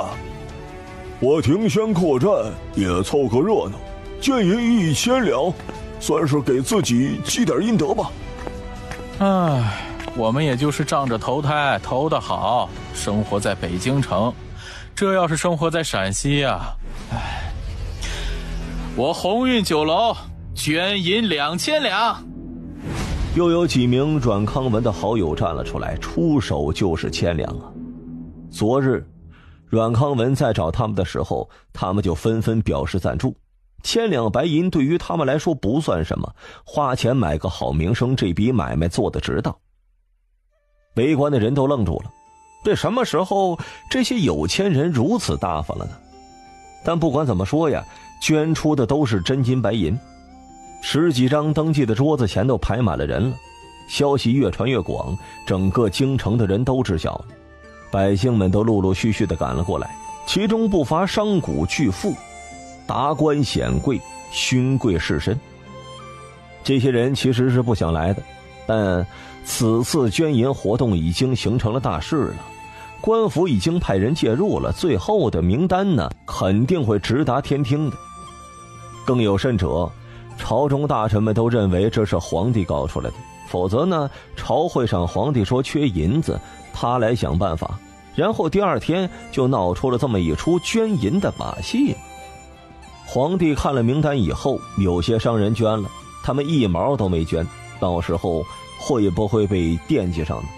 我庭轩客栈也凑个热闹，捐银1000两，算是给自己积点阴德吧。
我们也就是仗着投胎投得好，生活在北京城，这要是生活在陕西啊，我鸿运酒楼捐银2000两。
又有几名阮康文的好友站了出来，出手就是1000两啊。昨日阮康文在找他们的时候，他们就纷纷表示赞助，1000两白银对于他们来说不算什么，花钱买个好名声，这笔买卖做得值当。围观的人都愣住了，这什么时候这些有钱人如此大方了呢？但不管怎么说呀，捐出的都是真金白银，10几张登记的桌子前都排满了人了。消息越传越广，整个京城的人都知晓了，百姓们都陆陆续续地赶了过来，其中不乏商贾巨富、达官显贵、勋贵士绅。这些人其实是不想来的，但此次捐银活动已经形成了大势了，官府已经派人介入了，最后的名单呢，肯定会直达天听的。更有甚者，朝中大臣们都认为这是皇帝搞出来的，否则呢，朝会上皇帝说缺银子，他来想办法，然后第2天就闹出了这么一出捐银的把戏。皇帝看了名单以后，有些商人捐了，他们1毛都没捐，到时候会不会被惦记上呢？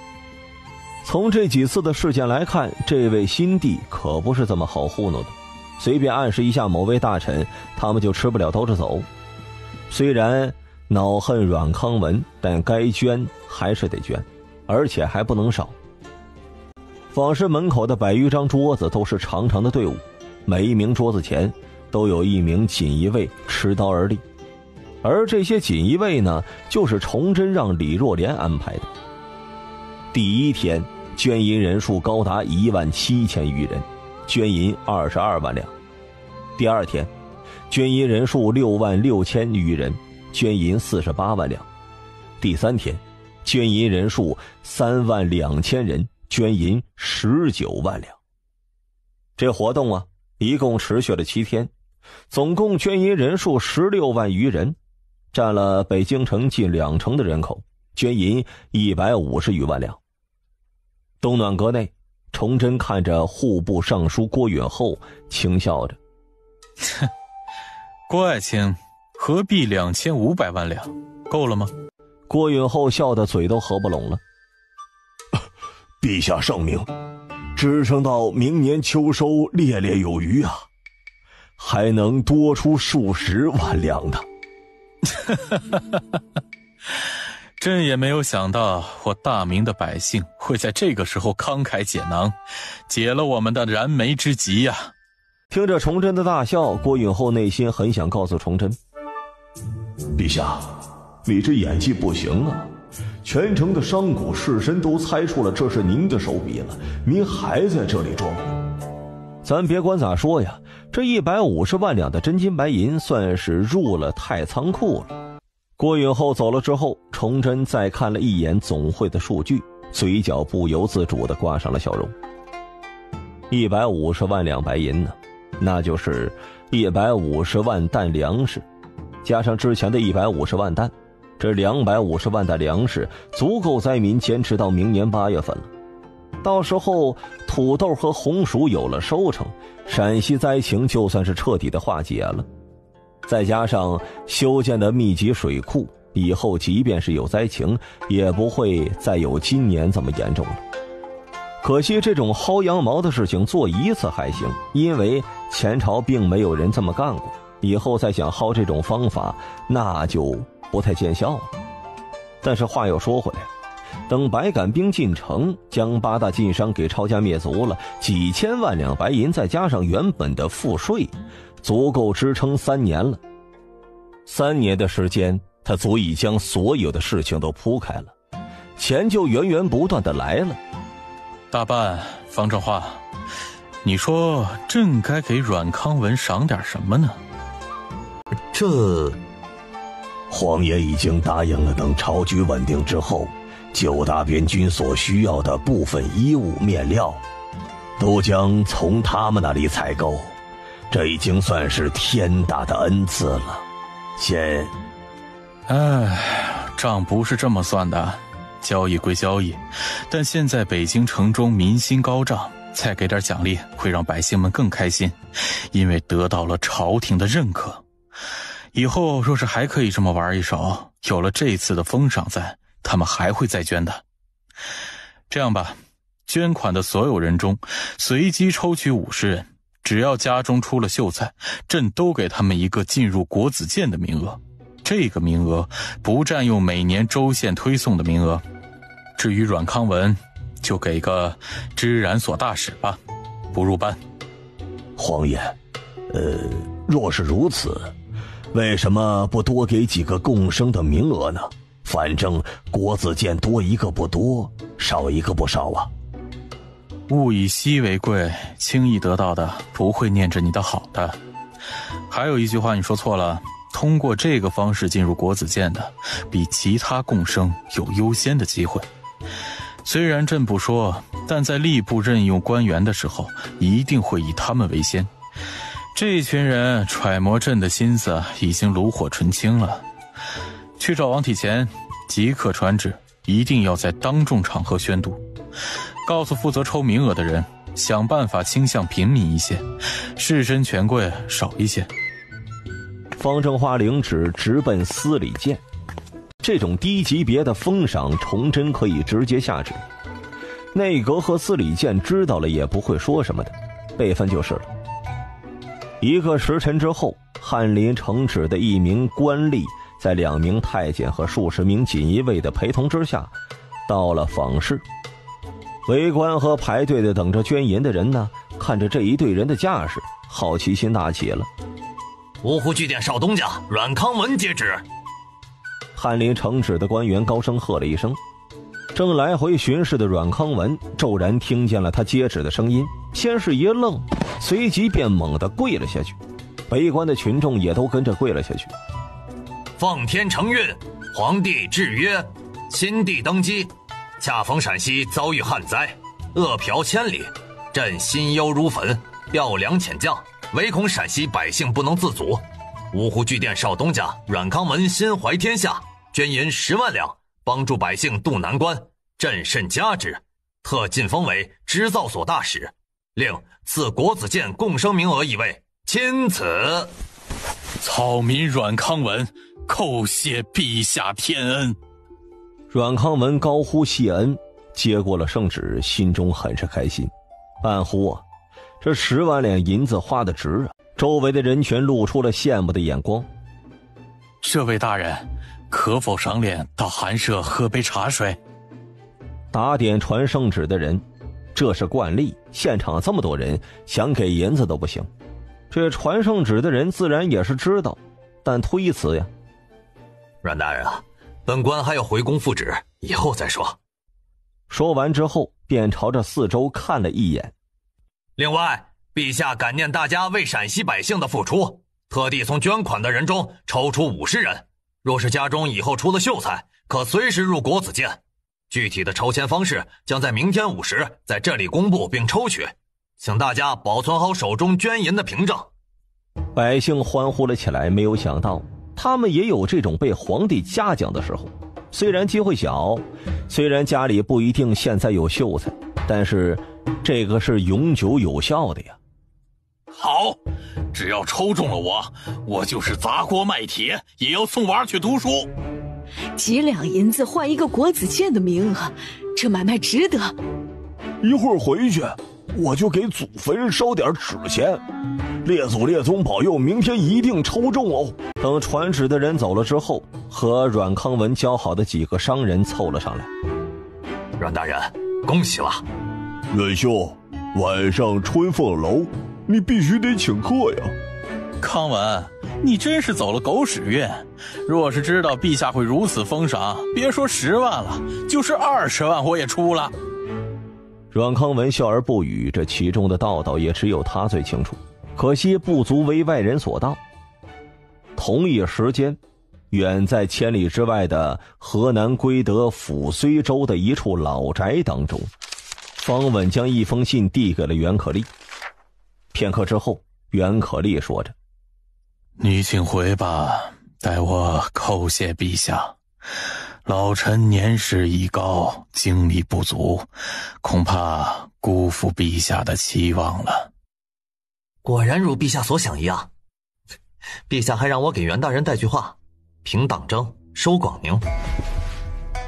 从这几次的事件来看，这位新帝可不是这么好糊弄的，随便暗示一下某位大臣，他们就吃不了兜着走。虽然恼恨阮康文，但该捐还是得捐，而且还不能少。坊市门口的100余张桌子都是长长的队伍，每一名桌子前都有一名锦衣卫持刀而立，而这些锦衣卫呢，就是崇祯让李若莲安排的。第1天捐银人数高达17000余人，捐银22万两。第2天捐银人数66000余人，捐银48万两。第3天捐银人数32000人，捐银19万两。这活动啊，一共持续了7天，总共捐银人数16万余人，占了北京城近2成的人口，捐银150余万两。冬暖阁内，崇祯看着户部尚书郭允厚，轻笑着：“
哼，郭爱卿，何必2500万两？够了吗？”
郭允厚笑得嘴都合不拢了。
陛下圣明，支撑到明年秋收猎猎有余啊，还能多出数十万两的。
朕也没有想到我大明的百姓会在这个时候慷慨解囊，解了我们的燃眉之急呀。
听着崇祯的大笑，郭允厚内心很想告诉崇祯：
陛下，你这演技不行啊，全城的商贾士绅都猜出了这是您的手笔了，您还在这里装。
咱别管咋说呀，这150万两的真金白银算是入了太仓库了。郭允厚走了之后，崇祯再看了一眼总会的数据，嘴角不由自主地挂上了笑容。150万两白银呢，那就是150万担粮食，加上之前的150万担，这250万担粮食足够灾民坚持到明年8月份了。到时候土豆和红薯有了收成，陕西灾情就算是彻底的化解了。再加上修建的密集水库，以后即便是有灾情，也不会再有今年这么严重了。可惜这种薅羊毛的事情做一次还行，因为前朝并没有人这么干过，以后再想薅这种方法，那就不太见效了。但是话又说回来，等白杆兵进城，将8大晋商给抄家灭族了，几千万两白银再加上原本的赋税，足够支撑3年了。3年的时间，他足以将所有的事情都铺开了，钱就源源不断的来了。
大办，方正化，你说朕该给阮康文赏点什么呢？
这，
皇爷已经答应了，等朝局稳定之后，9大边军所需要的部分衣物面料，都将从他们那里采购。这已经算是天大的恩赐了。先，
账不是这么算的，交易归交易，但现在北京城中民心高涨，再给点奖励会让百姓们更开心，因为得到了朝廷的认可。以后若是还可以这么玩一手，有了这次的封赏在，他们还会再捐的。这样吧，捐款的所有人中随机抽取50人，只要家中出了秀才，朕都给他们一个进入国子监的名额。这个名额不占用每年州县推送的名额。至于阮康文，就给个知染所大使吧，不入班。
皇爷，若是如此，为什么不多给几个贡生的名额呢？反正国子监多一个不多，少一个不少啊。
物以稀为贵，轻易得到的不会念着你的好的。还有一句话你说错了，通过这个方式进入国子监的，比其他贡生有优先的机会。虽然朕不说，但在吏部任用官员的时候，一定会以他们为先。这群人揣摩朕的心思，已经炉火纯青了。去找王体前，即刻传旨，一定要在当众场合宣读，告诉负责抽名额的人，想办法倾向平民一些，士绅权贵少一些。
方正化领旨直奔司礼监。这种低级别的封赏，崇祯可以直接下旨，内阁和司礼监知道了也不会说什么的，备份就是了。1个时辰之后，翰林承旨的1名官吏在2名太监和数十名锦衣卫的陪同之下，到了坊室。围观和排队的等着捐银的人呢，看着这一队人的架势，好奇心大起了。
芜湖据点少东家阮康文接旨。
翰林承旨的官员高声喝了一声。正来回巡视的阮康文骤然听见了他接旨的声音，先是一愣，随即便猛地跪了下去。围观的群众也都跟着跪了下去。
奉天承运，皇帝制曰：新帝登基，恰逢陕西遭遇旱灾，饿殍千里，朕心忧如焚，调粮遣将，唯恐陕西百姓不能自足。芜湖据点少东家阮康文心怀天下，捐银10万两，帮助百姓渡难关，朕甚嘉之。
特晋封为织造所大使，另赐国子监贡生名额一位，钦此。
草民阮康文叩谢陛下天恩。
阮康文高呼谢恩，接过了圣旨，心中很是开心，暗呼啊，这10万两银子花得值啊！周围的人全露出了羡慕的眼光。
这位大人，可否赏脸到寒舍喝杯茶水？
打点传圣旨的人，这是惯例，现场这么多人，想给银子都不行。这传圣旨的人自然也是知道，但推辞呀。
阮大人啊，本官还要回宫复旨，以后再说。
说完之后，便朝着四周看了一眼。
另外，陛下感念大家为陕西百姓的付出，特地从捐款的人中抽出50人。若是家中以后出了秀才，可随时入国子监。具体的抽签方式将在明天5时在这里公布并抽取，请大家保存好手中捐银的凭证。
百姓欢呼了起来，没有想到他们也有这种被皇帝嘉奖的时候。虽然机会小，虽然家里不一定现在有秀才，但是这个是永久有效的呀。
好，只要抽中了我就是砸锅卖铁也要送娃去读书。
几两银子换一个国子监的名额，这买卖值得。
一会儿回去我就给祖坟烧点纸钱，列祖列宗保佑明天一定抽中哦。
等传旨的人走了之后，和阮康文交好的几个商人凑了上来。
阮大人，恭喜了。
阮兄，晚上春凤楼你必须得请客呀。
康文，你真是走了狗屎运。若是知道陛下会如此封赏，别说10万了，就是20万我也出了。
阮康文笑而不语，这其中的道道也只有他最清楚，可惜不足为外人所道。同一时间，远在千里之外的河南归德抚睢州的一处老宅当中，方稳将一封信递给了袁可丽。片刻之后，袁可丽说着：
你请回吧，待我叩谢陛下。老臣年事已高，精力不足，恐怕辜负陛下的期望了。
果然如陛下所想一样，陛下还让我给袁大人带句话：平党争，收广宁。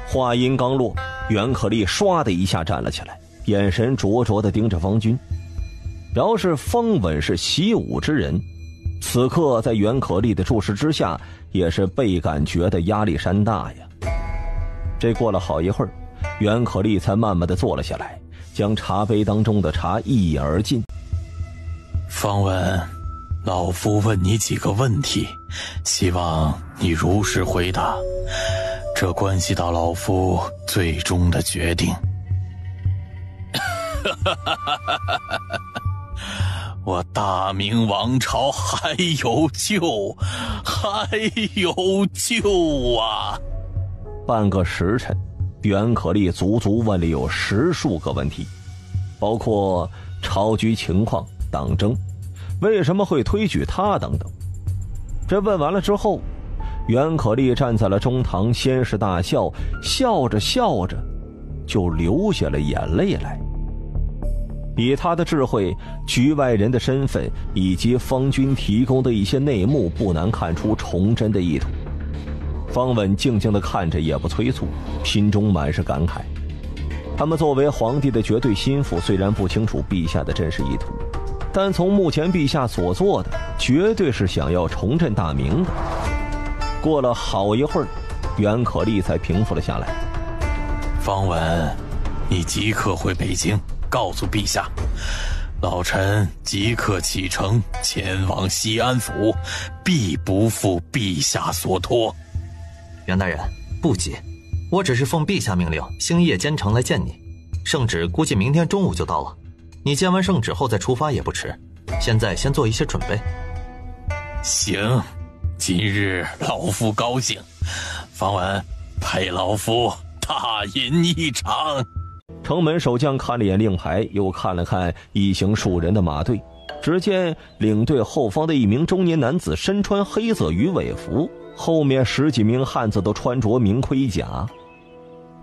话音刚落，袁可丽唰的一下站了起来，眼神灼灼地盯着方军。饶是方稳是习武之人，此刻在袁可丽的注视之下，也是倍感觉得压力山大呀。这过了好一会儿，袁可丽才慢慢地坐了下来，将茶杯当中的茶一饮而尽。
方稳，老夫问你几个问题，希望你如实回答，这关系到老夫最终的决定。我大明王朝还有救，还有救啊！
半个时辰，袁可丽足足问了有10数个问题，包括朝局情况、党争，为什么会推举他等等。这问完了之后，袁可丽站在了中堂，先是大笑，笑着笑着就流下了眼泪来。以他的智慧、局外人的身份以及方军提供的一些内幕，不难看出崇祯的意图。方稳静静地看着，也不催促，心中满是感慨。他们作为皇帝的绝对心腹，虽然不清楚陛下的真实意图，但从目前陛下所做的，绝对是想要重振大明的。过了好一会儿，袁可丽才平复了下来。
方稳，你即刻回北京，告诉陛下，老臣即刻启程前往西安府，必不负陛下所托。
袁大人，不急，我只是奉陛下命令，星夜兼程来见你。圣旨估计明天中午就到了，你见完圣旨后再出发也不迟。现在先做一些准备。
行，今日老夫高兴，方稳，陪老夫大饮一场。
城门守将看了眼令牌，又看了看一行数人的马队，只见领队后方的一名中年男子身穿黑色鱼尾服，后面10几名汉子都穿着明盔甲。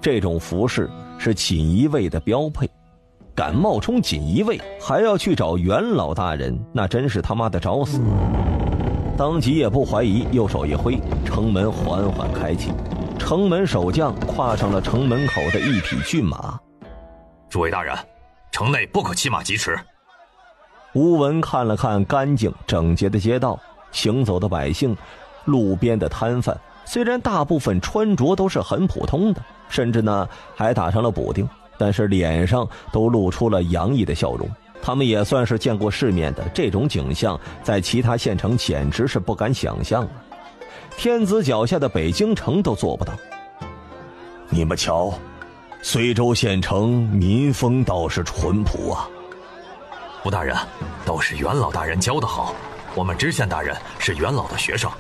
这种服饰是锦衣卫的标配。敢冒充锦衣卫还要去找袁老大人，那真是他妈的找死。当即也不怀疑，右手一挥，城门缓缓开启，城门守将跨上了城门口的一匹骏马。
诸位大人，城内不可骑马疾驰。
吴文看了看干净整洁的街道，行走的百姓，路边的摊贩，虽然大部分穿着都是很普通的，甚至呢还打上了补丁，但是脸上都露出了洋溢的笑容。他们也算是见过世面的，这种景象在其他县城简直是不敢想象啊！天子脚下的北京城都做不到。
你们瞧，随州县城民风倒是淳朴啊。
吴大人，都是袁老大人教得好，我们知县大人是袁老的学生，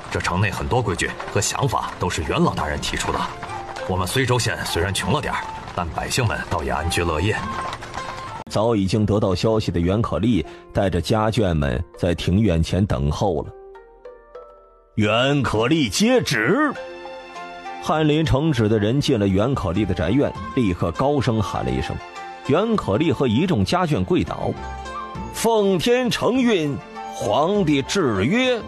这城内很多规矩和想法都是袁老大人提出的。我们随州县虽然穷了点，但百姓们倒也安居乐业。
早已经得到消息的袁可立带着家眷们在庭院前等候了。
袁可立接旨。
翰林承旨的人进了袁可立的宅院，立刻高声喊了一声。袁可立和一众家眷跪倒，奉天承运，皇帝制曰：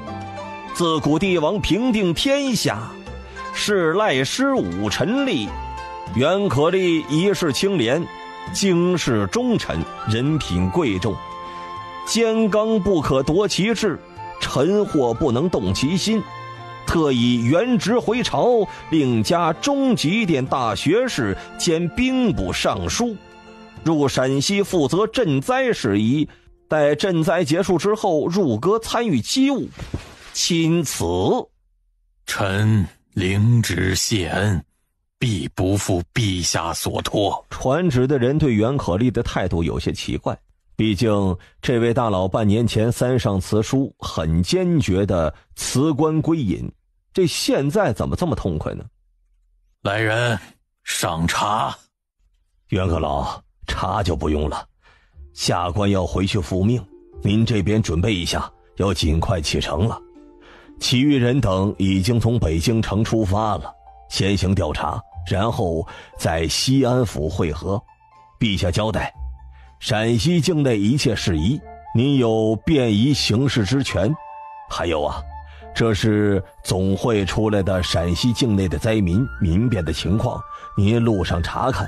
自古帝王平定天下，是赖师武臣立。袁可立一世清廉，经世忠臣，人品贵重，坚刚不可夺其志，臣祸不能动其心，特以原职回朝，另加中极点大学士兼兵部尚书，入陕西负责赈灾事宜，待赈灾结束之后入阁参与机务。钦此。
臣领旨谢恩，必不负陛下所托。
传旨的人对袁可立的态度有些奇怪，毕竟这位大佬半年前三上辞书，很坚决的辞官归隐，这现在怎么这么痛快呢？
来人，上茶。
袁阁老，茶就不用了，下官要回去复命，您这边准备一下，要尽快启程了。其余人等已经从北京城出发了，先行调查，然后在西安府会合。陛下交代，陕西境内一切事宜，您有便宜行事之权。还有啊，这是总会出来的陕西境内的灾民民变的情况，您路上查看。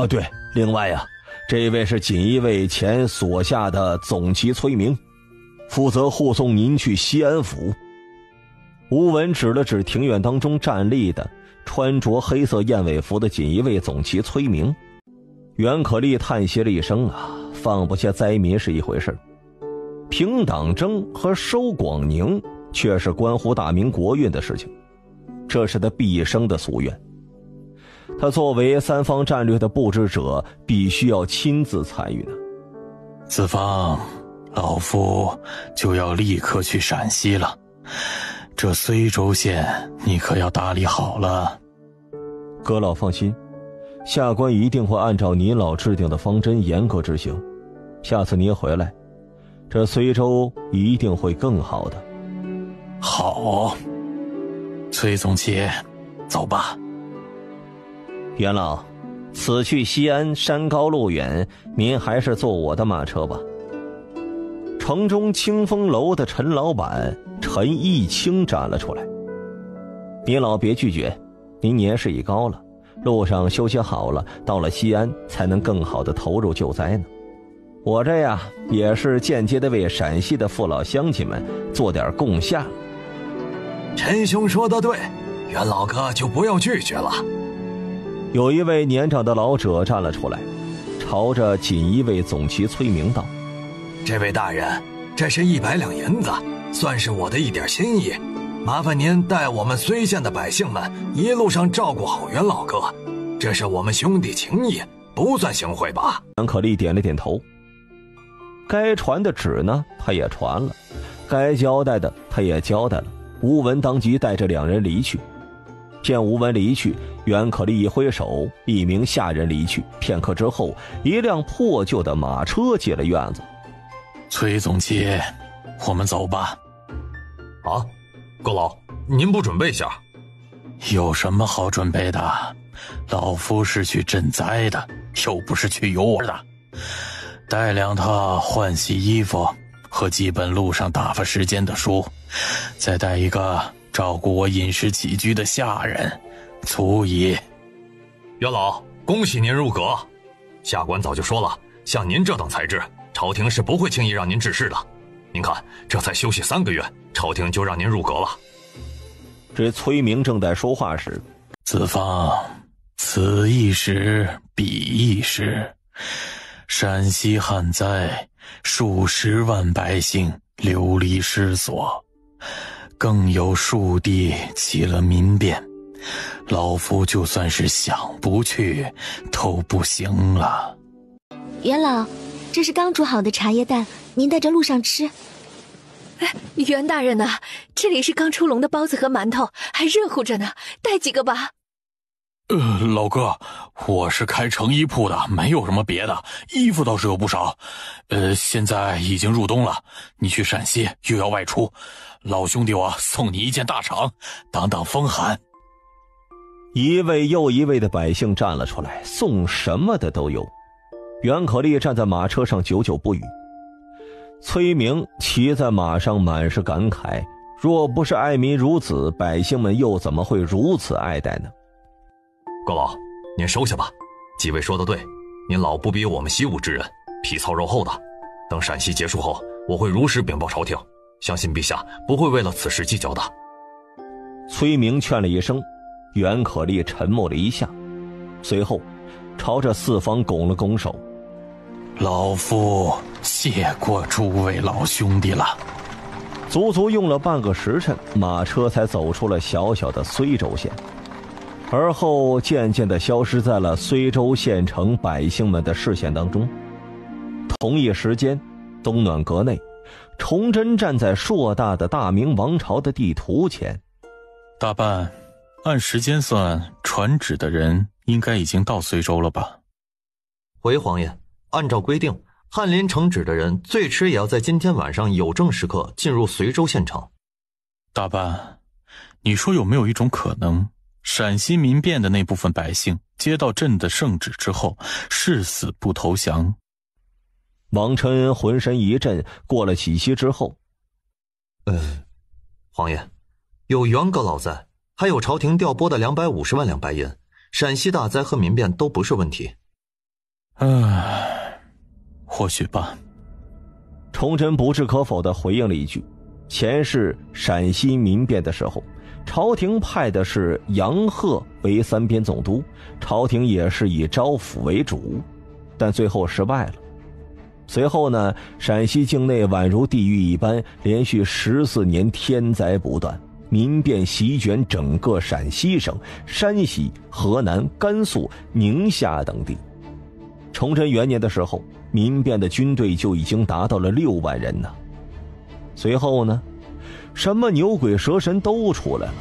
对，另外啊，这位是锦衣卫前所下的总旗崔明，负责护送您去西安府。吴文指了指庭院当中站立的穿着黑色燕尾服的锦衣卫总旗崔明。袁可立叹息了一声啊，放不下灾民是一回事，平党争和收广宁却是关乎大明国运的事情，这是他毕生的夙愿。他作为三方战略的布置者，必须要亲自参与呢。
子方，老夫就要立刻去陕西了，这睢州县你可要打理好了。
阁老放心，下官一定会按照您老制定的方针严格执行。下次您回来，这睢州一定会更好的。
好，崔总旗，走吧。
袁老，此去西安山高路远，您还是坐我的马车吧。城中清风楼的陈老板陈义清站了出来。您老别拒绝，您年事已高了，路上休息好了，到了西安才能更好的投入救灾呢。我这呀也是间接的为陕西的父老乡亲们做点贡献。
陈兄说得对，袁老哥就不要拒绝了。
有一位年长的老者站了出来，朝着锦衣卫总旗崔明道：
这位大人，这是100两银子，算是我的一点心意，麻烦您带我们睢县的百姓们一路上照顾好袁老哥，这是我们兄弟情谊，不算行贿吧？
袁可立点了点头。该传的旨呢他也传了，该交代的他也交代了。吴文当即带着两人离去。见吴文离去，袁可立一挥手，一名下人离去。片刻之后，一辆破旧的马车进了院子。
崔总旗，我们走吧。
啊，阁老，您不准备一下？
有什么好准备的？老夫是去赈灾的，又不是去游玩的。带2套换洗衣服和几本路上打发时间的书，再带一个照顾我饮食起居的下人，足矣。
元老，恭喜您入阁。下官早就说了，像您这等才智，朝廷是不会轻易让您致仕的。您看，这才休息3个月，朝廷就让您入阁了。
这崔明正在说话时，
子方，此一时，彼一时。陕西旱灾，数十万百姓流离失所，更有数地起了民变，老夫就算是想不去都不行了。
元老，这是刚煮好的茶叶蛋，您带着路上吃。
袁大人呐，这里是刚出笼的包子和馒头，还热乎着呢，带几个吧。
老哥，我是开成衣铺的，没有什么别的，衣服倒是有不少。现在已经入冬了，你去陕西又要外出，老兄弟我送你一件大氅，挡挡风寒。
一位又一位的百姓站了出来，送什么的都有。袁可立站在马车上久久不语。崔明骑在马上满是感慨，若不是爱民如子，百姓们又怎么会如此爱戴呢？
阁老，您收下吧。几位说得对，您老不比我们习武之人，皮糙肉厚的。等陕西结束后，我会如实禀报朝廷，相信陛下不会为了此事计较的。
崔明劝了一声，袁可立沉默了一下，随后朝着四方拱了拱手。
老夫谢过诸位老兄弟了。
足足用了半个时辰，马车才走出了小小的睢州县，而后渐渐地消失在了睢州县城百姓们的视线当中。同一时间，东暖阁内，崇祯站在硕大的大明王朝的地图前。
大半，按时间算，传旨的人应该已经到睢州了吧？
回皇爷，按照规定，翰林承旨的人最迟也要在今天晚上有正时刻进入睢州县城。
大半，你说有没有一种可能，陕西民变的那部分百姓接到朕的圣旨之后，誓死不投降？
王承恩浑身一震，过了几息之后，
皇爷，有袁阁老在，还有朝廷调拨的250万两白银，陕西大灾和民变都不是问题。
或许吧。
崇祯不置可否地回应了一句：前世陕西民变的时候，朝廷派的是杨鹤为3边总督，朝廷也是以招抚为主，但最后失败了。随后呢，陕西境内宛如地狱一般，连续14年天灾不断，民变席卷整个陕西省、山西、河南、甘肃、宁夏等地。崇祯元年的时候，民变的军队就已经达到了6万人呢。随后呢，什么牛鬼蛇神都出来了，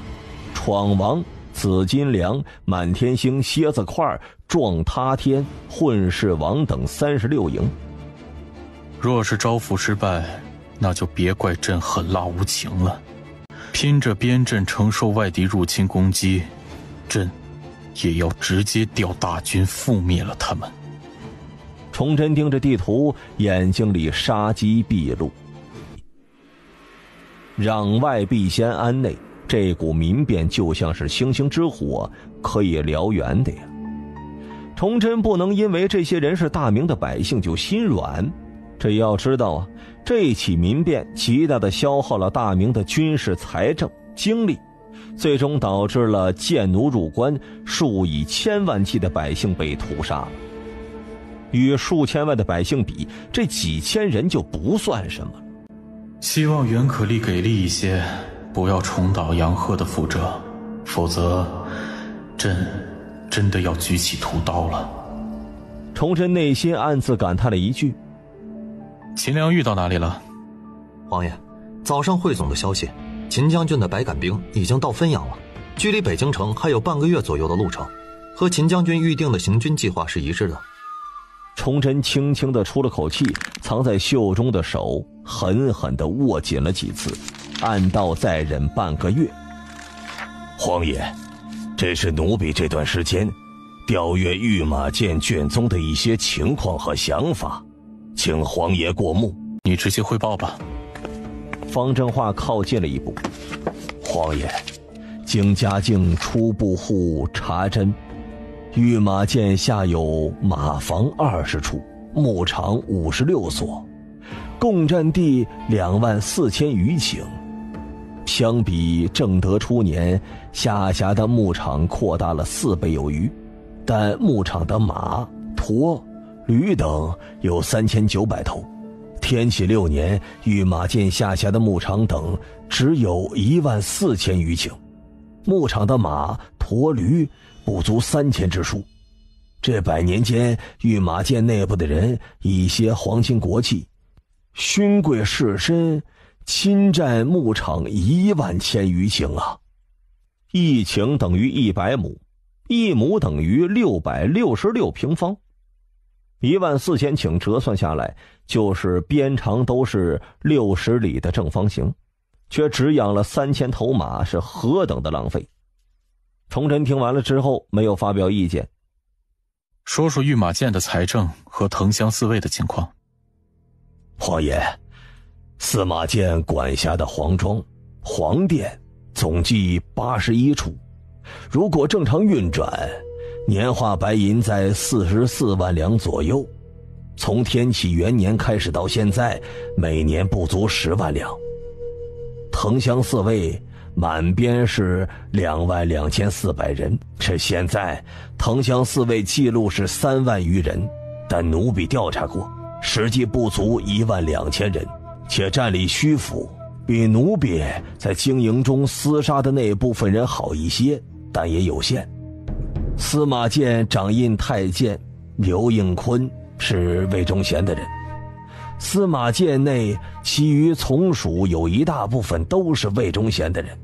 闯王、紫金梁、满天星、蝎子块、撞塌天、混世王等36营。
若是招抚失败，那就别怪朕狠辣无情了。拼着边镇承受外敌入侵攻击，朕也要直接调大军覆灭了他们。
崇祯盯着地图，眼睛里杀机毕露。攘外必先安内，这股民变就像是星星之火，可以燎原的呀。崇祯不能因为这些人是大明的百姓就心软，这要知道啊，这起民变极大地消耗了大明的军事、财政、精力，最终导致了贱奴入关，数以千万计的百姓被屠杀了。与数千万的百姓比，这几千人就不算什么了。
希望袁可立给力一些，不要重蹈杨鹤的覆辙，否则朕真的要举起屠刀了。
崇祯内心暗自感叹了一句：
秦良玉到哪里了？
皇爷，早上汇总的消息，秦将军的百杆兵已经到汾阳了，距离北京城还有半个月左右的路程，和秦将军预定的行军计划是一致的。
崇祯轻轻地出了口气，藏在袖中的手狠狠地握紧了几次，暗道再忍半个月。
皇爷，这是奴婢这段时间
调阅御马监卷宗的一些情况和想法，请皇爷过目。
你直接汇报吧。
方正化靠近了一步。皇爷，经嘉靖初步户查侦，御马监下有马房20处，牧场56所，共占地24000余顷。相比正德初年，下辖的牧场扩大了4倍有余，但牧场的马、驼、驴等有3900头。天启6年，御马监下辖的牧场等只有14000余顷，牧场的马、驼、驴不足3000之数。这100年间，御马监内部的人一些皇亲国戚、勋贵士绅侵占牧场11000余顷啊！1顷等于100亩，1亩等于666平方。14000顷折算下来，就是边长都是60里的正方形，却只养了3000头马，是何等的浪费！崇祯听完了之后，没有发表意见。
说说御马监的财政和藤乡四卫的情况。
皇爷，司马监管辖的皇庄、皇殿总计81处，如果正常运转，年化白银在44万两左右。从天启元年开始到现在，每年不足10万两。藤乡四卫满编是22400人，是现在藤乡四卫记录是3万余人，但奴婢调查过，实际不足12000人，且占理虚府，比奴婢在经营中厮杀的那部分人好一些，但也有限。司马监掌印太监刘应坤是魏忠贤的人，司马监内其余从属有一大部分都是魏忠贤的人，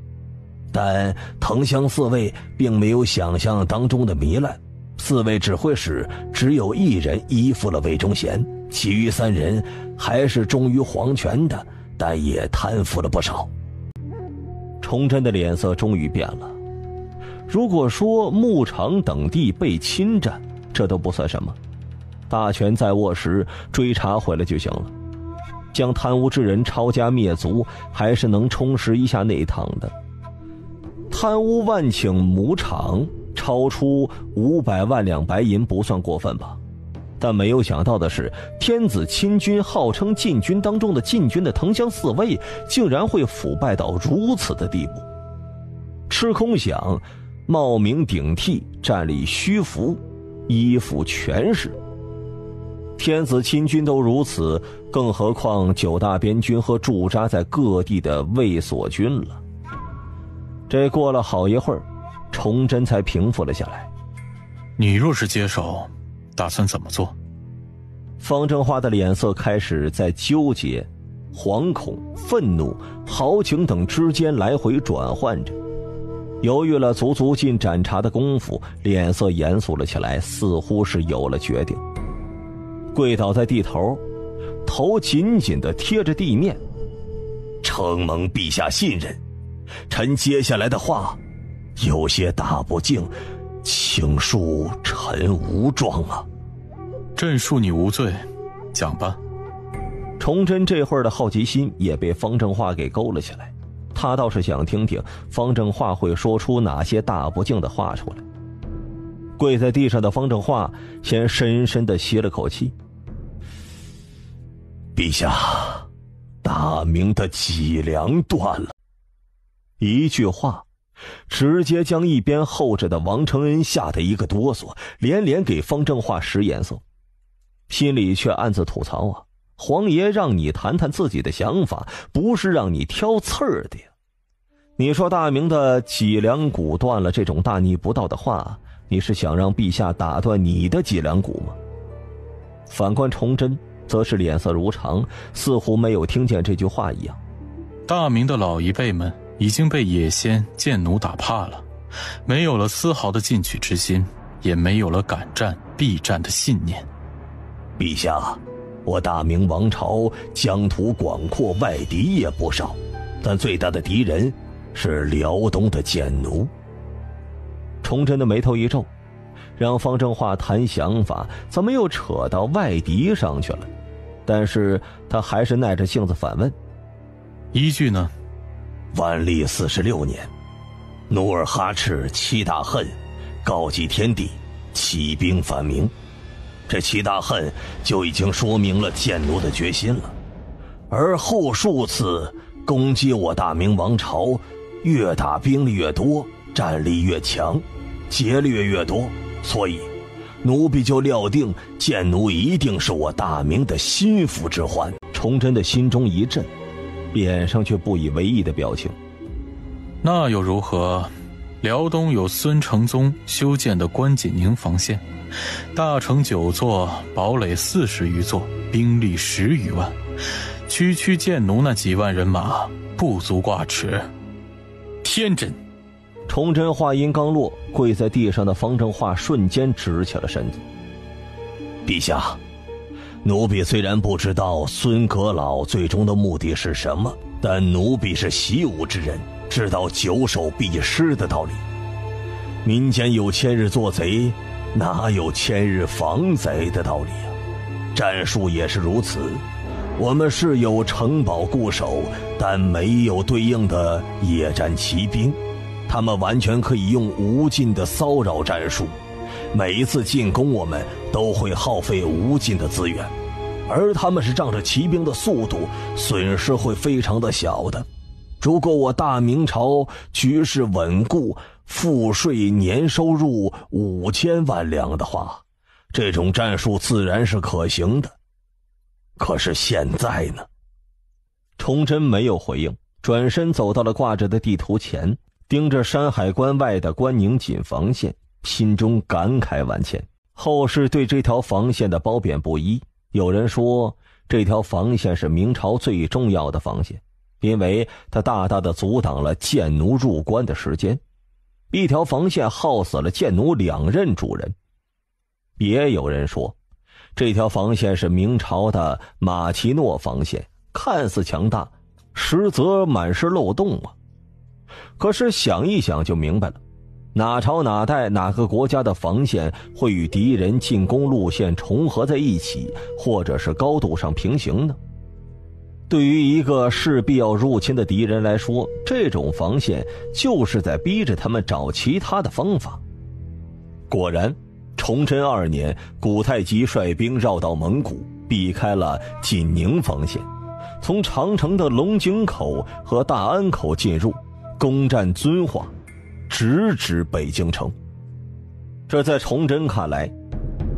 但藤乡四卫并没有想象当中的糜烂，四位指挥使只有1人依附了魏忠贤，其余3人还是忠于皇权的，但也贪腐了不少。崇祯的脸色终于变了。如果说牧场等地被侵占，这都不算什么，大权在握时追查回来就行了。将贪污之人抄家灭族，还是能充实一下内堂的。贪污万顷亩场，超出500万两白银不算过分吧？但没有想到的是，天子亲军号称禁军当中的禁军的藤乡四卫，竟然会腐败到如此的地步。吃空饷，冒名顶替，占理虚服，依附权势。天子亲军都如此，更何况9大边军和驻扎在各地的卫所军了。这过了好一会儿，崇祯才平复了下来。
你若是接手，打算怎么做？
方正化的脸色开始在纠结、惶恐、愤怒、豪情等之间来回转换着。犹豫了足足近盏茶的功夫，脸色严肃了起来，似乎是有了决定。跪倒在地头，头紧紧地贴着地面。承蒙陛下信任，臣接下来的话有些大不敬，请恕臣无状啊。
朕恕你无罪，讲吧。
崇祯这会儿的好奇心也被方正化给勾了起来，他倒是想听听方正化会说出哪些大不敬的话出来。跪在地上的方正化先深深地吸了口气。陛下，大明的脊梁断了。一句话直接将一边候着的王承恩吓得一个哆嗦，连连给方正化使眼色，心里却暗自吐槽啊，皇爷让你谈谈自己的想法，不是让你挑刺儿的呀。你说大明的脊梁骨断了这种大逆不道的话，你是想让陛下打断你的脊梁骨吗？反观崇祯则是脸色如常，似乎没有听见这句话一样。
大明的老一辈们已经被野仙贱奴打怕了，没有了丝毫的进取之心，也没有了敢战必战的信念。
陛下，我大明王朝疆土广阔，外敌也不少，但最大的敌人是辽东的贱奴。崇祯的眉头一皱，让方正化谈想法，怎么又扯到外敌上去了？但是他还是耐着性子反问：
依据呢？
万历46年，努尔哈赤七大恨，告祭天地，起兵反明。这七大恨就已经说明了建奴的决心了。而后数次攻击我大明王朝，越打兵力越多，战力越强，劫掠越多，所以奴婢就料定建奴一定是我大明的心腹之患。崇祯的心中一震，脸上却不以为意的表情。
那又如何？辽东有孙承宗修建的关锦宁防线，大城9座，堡垒40余座，兵力10余万，区区建奴那几万人马不足挂齿。天真！
崇祯话音刚落，跪在地上的方正化瞬间直起了身子。陛下，奴婢虽然不知道孙阁老最终的目的是什么，但奴婢是习武之人，知道久守必失的道理。民间有千日做贼，哪有千日防贼的道理啊？战术也是如此。我们是有城堡固守，但没有对应的野战骑兵，他们完全可以用无尽的骚扰战术，每一次进攻我们都会耗费无尽的资源，而他们是仗着骑兵的速度，损失会非常的小的。如果我大明朝局势稳固，赋税年收入5000万两的话，这种战术自然是可行的。可是现在呢？崇祯没有回应，转身走到了挂着的地图前，盯着山海关外的关宁锦防线，心中感慨万千。后世对这条防线的褒贬不一，有人说这条防线是明朝最重要的防线，因为它大大的阻挡了建奴入关的时间，一条防线耗死了建奴2任主人。也有人说这条防线是明朝的马奇诺防线，看似强大，实则满是漏洞啊。可是想一想就明白了，哪朝哪代哪个国家的防线会与敌人进攻路线重合在一起，或者是高度上平行呢？对于一个势必要入侵的敌人来说，这种防线就是在逼着他们找其他的方法。果然，崇祯2年，古太极率兵绕到蒙古，避开了锦宁防线，从长城的龙井口和大安口进入，攻占遵化，直指北京城。这在崇祯看来，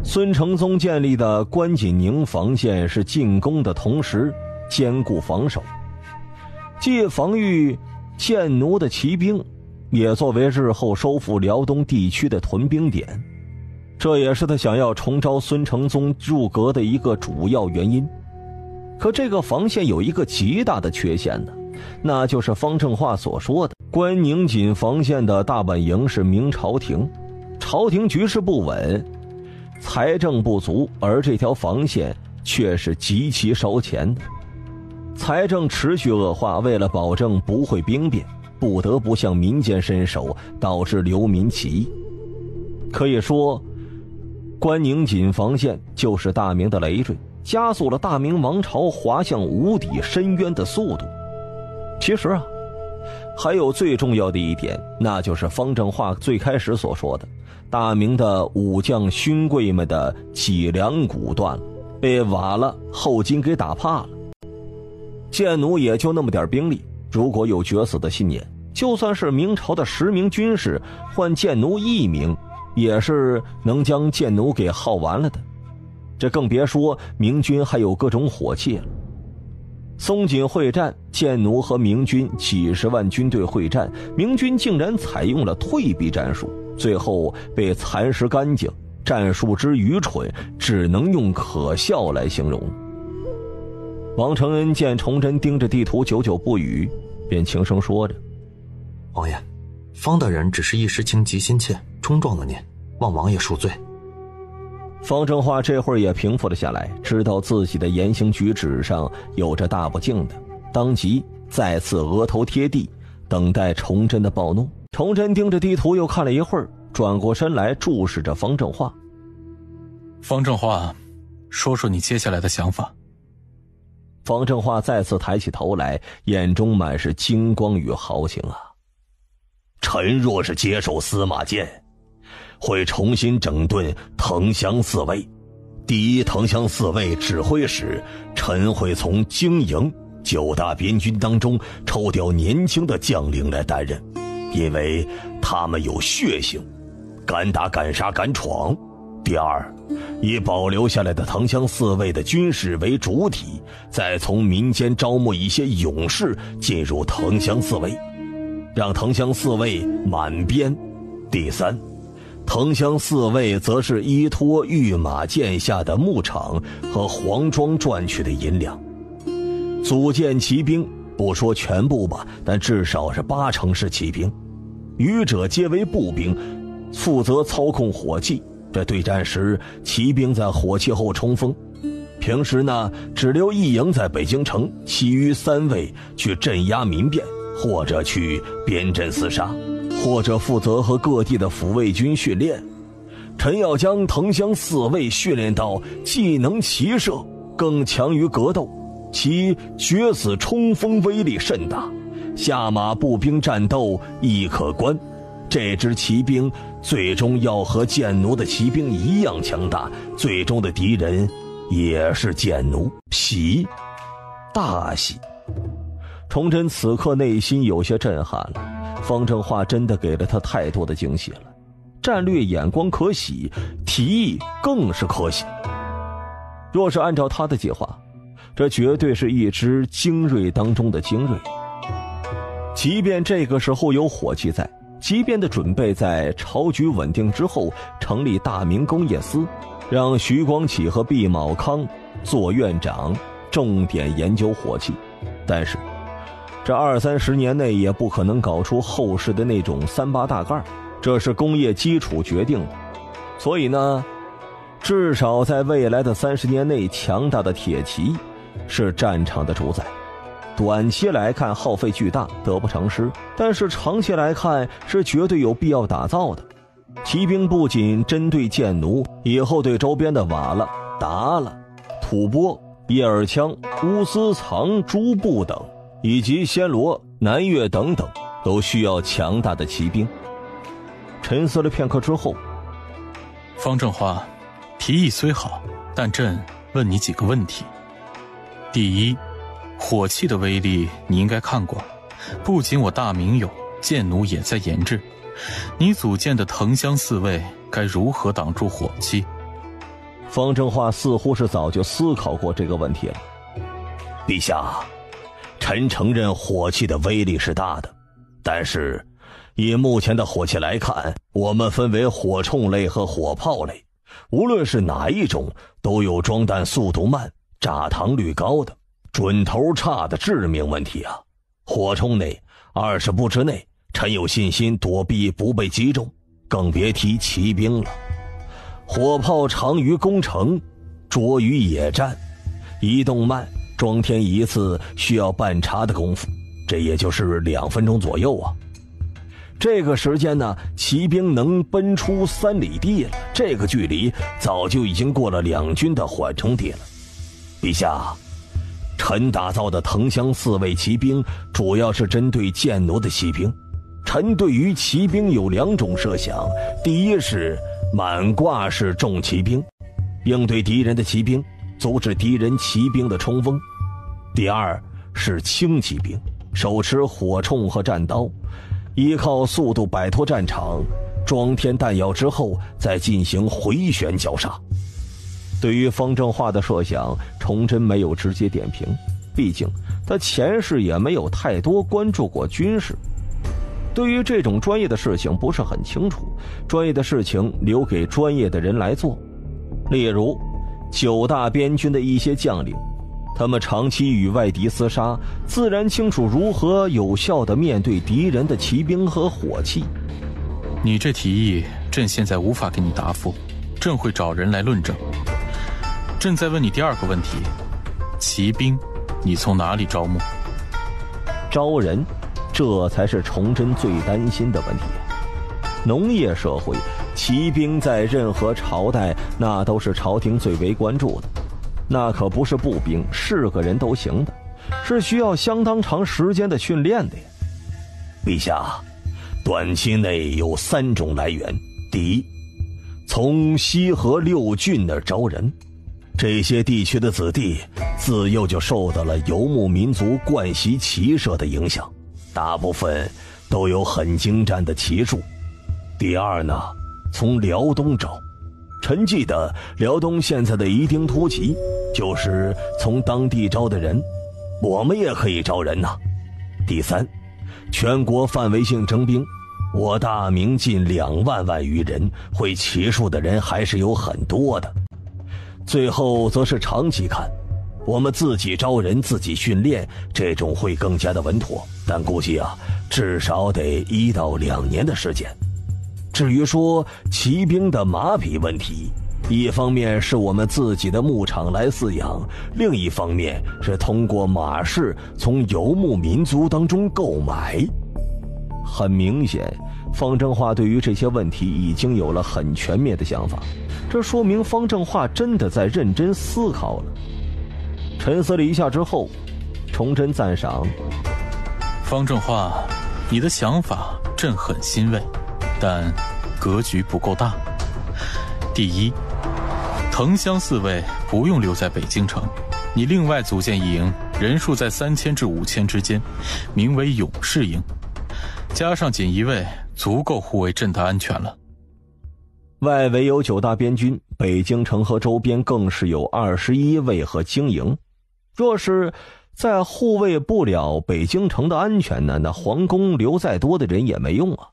孙承宗建立的关锦宁防线是进攻的同时兼顾防守，既防御建奴的骑兵，也作为日后收复辽东地区的屯兵点。这也是他想要重招孙承宗入阁的一个主要原因。可这个防线有一个极大的缺陷呢，那就是方正化所说的关宁锦防线的大本营是明朝廷，朝廷局势不稳，财政不足，而这条防线却是极其烧钱的。财政持续恶化，为了保证不会兵变，不得不向民间伸手，导致流民起义。可以说，关宁锦防线就是大明的累赘，加速了大明王朝滑向无底深渊的速度。其实啊，还有最重要的一点，那就是方正化最开始所说的，大明的武将勋贵们的脊梁骨断了，被瓦剌后金给打怕了。建奴也就那么点兵力，如果有决死的信念，就算是明朝的10名军士换建奴1名，也是能将建奴给耗完了的。这更别说明军还有各种火器了。松锦会战，建奴和明军几十万军队会战，明军竟然采用了退避战术，最后被蚕食干净，战术之愚蠢，只能用可笑来形容。王承恩见崇祯盯着地图久久不语，便轻声说着：“
王爷，方大人只是一时情急心切，冲撞了您，望王爷恕罪。”
方正化这会儿也平复了下来，知道自己的言行举止上有着大不敬的，当即再次额头贴地，等待崇祯的暴怒。崇祯盯着地图又看了一会儿，转过身来注视着方正化。
方正化，说说你接下来的想法。
方正化再次抬起头来，眼中满是金光与豪情啊！
臣若是接手司马监，会重新整顿藤乡四卫。第一藤乡四卫指挥使，臣会从经营9大边军当中抽调年轻的将领来担任，因为他们有血性，敢打敢杀敢闯。第二，以保留下来的藤乡四卫的军事为主体，再从民间招募一些勇士进入藤乡四卫，让藤乡四卫满编。第三，藤乡四卫则是依托御马剑下的牧场和黄庄赚取的银两，组建骑兵，不说全部吧，但至少是80%是骑兵，余者皆为步兵，负责操控火器。这对战时，骑兵在火器后冲锋。平时呢，只留一营在北京城，其余3位去镇压民变，或者去边镇厮杀，或者负责和各地的抚慰军训练。臣要将藤乡四卫训练到既能骑射，更强于格斗，其决死冲锋威力甚大，下马步兵战斗亦可观。这支骑兵最终要和贱奴的骑兵一样强大，最终的敌人也是贱奴。喜，大喜！崇祯此刻内心有些震撼了，方正化真的给了他太多的惊喜了，战略眼光可喜，提议更是可喜。若是按照他的计划，这绝对是一支精锐当中的精锐。即便这个时候有火器在，即便的准备在朝局稳定之后成立大明工业司，让徐光启和毕昴康做院长，重点研究火器，但是这20-30年内也不可能搞出后世的那种38大盖，这是工业基础决定的。所以呢，至少在未来的30年内，强大的铁骑是战场的主宰。短期来看耗费巨大，得不偿失，但是长期来看是绝对有必要打造的。骑兵不仅针对贱奴，以后对周边的瓦剌、达剌、吐蕃、叶尔羌、乌斯藏、诸部等，以及暹罗、南越等等，都需要强大的骑兵。沉思了片刻之后，
方正化，提议虽好，但朕问你几个问题。第一，火器的威力你应该看过，不仅我大明有，贱奴也在研制。你组建的藤乡四卫该如何挡住火器？
方正化似乎是早就思考过这个问题了。
陛下，臣承认火器的威力是大的，但是以目前的火器来看，我们分为火铳类和火炮类，无论是哪一种，都有装弹速度慢、炸膛率高的准头差的致命问题啊！火铳内20步之内，臣有信心躲避不被击中，更别提骑兵了。火炮长于攻城，拙于野战，移动慢，装填一次需要半茶的功夫，这也就是2分钟左右啊。这个时间呢，骑兵能奔出3里地了，这个距离早就已经过了2军的缓冲地了。陛下，臣打造的藤乡四卫骑兵主要是针对贱奴的骑兵。臣对于骑兵有2种设想，第一是满挂式重骑兵，应对敌人的骑兵，阻止敌人骑兵的冲锋；第二是轻骑兵，手持火铳和战刀，依靠速度摆脱战场，装填弹药之后再进行回旋绞杀。对于方正化的设想，崇祯没有直接点评，毕竟他前世也没有太多关注过军事，对于这种专业的事情不是很清楚，专业的事情留给专业的人来做。例如9大边军的一些将领，他们长期与外敌厮杀，自然清楚如何有效地面对敌人的骑兵和火器。
你这提议朕现在无法给你答复，朕会找人来论证。朕再问你第2个问题，骑兵你从哪里招募？
招人，这才是崇祯最担心的问题。农业社会，骑兵在任何朝代那都是朝廷最为关注的，那可不是步兵是个人都行的，是需要相当长时间的训练的呀。
陛下，短期内有3种来源。第一，从西河6郡那儿招人，这些地区的子弟自幼就受到了游牧民族惯习骑射的影响，大部分都有很精湛的骑术。第二呢，从辽东招，臣记得辽东现在的夷丁突骑就是从当地招的人，我们也可以招人呐。第三，全国范围性征兵，我大明近2万余人，会骑术的人还是有很多的。最后则是长期看，我们自己招人自己训练，这种会更加的稳妥，但估计至少得1到2年的时间。至于说骑兵的马匹问题，一方面是我们自己的牧场来饲养，另一方面是通过马市从游牧民族当中购买。
很明显，方正化对于这些问题已经有了很全面的想法，这说明方正化真的在认真思考了。沉思了一下之后，崇祯赞赏：
方正化，你的想法朕很欣慰，但格局不够大。第一，藤乡4卫不用留在北京城，你另外组建一营，人数在3000至5000之间，名为勇士营，加上锦衣卫，足够护卫朕的安全了。
外围有9大边军，北京城和周边更是有21卫和精营。若是再护卫不了北京城的安全呢，那皇宫留再多的人也没用啊。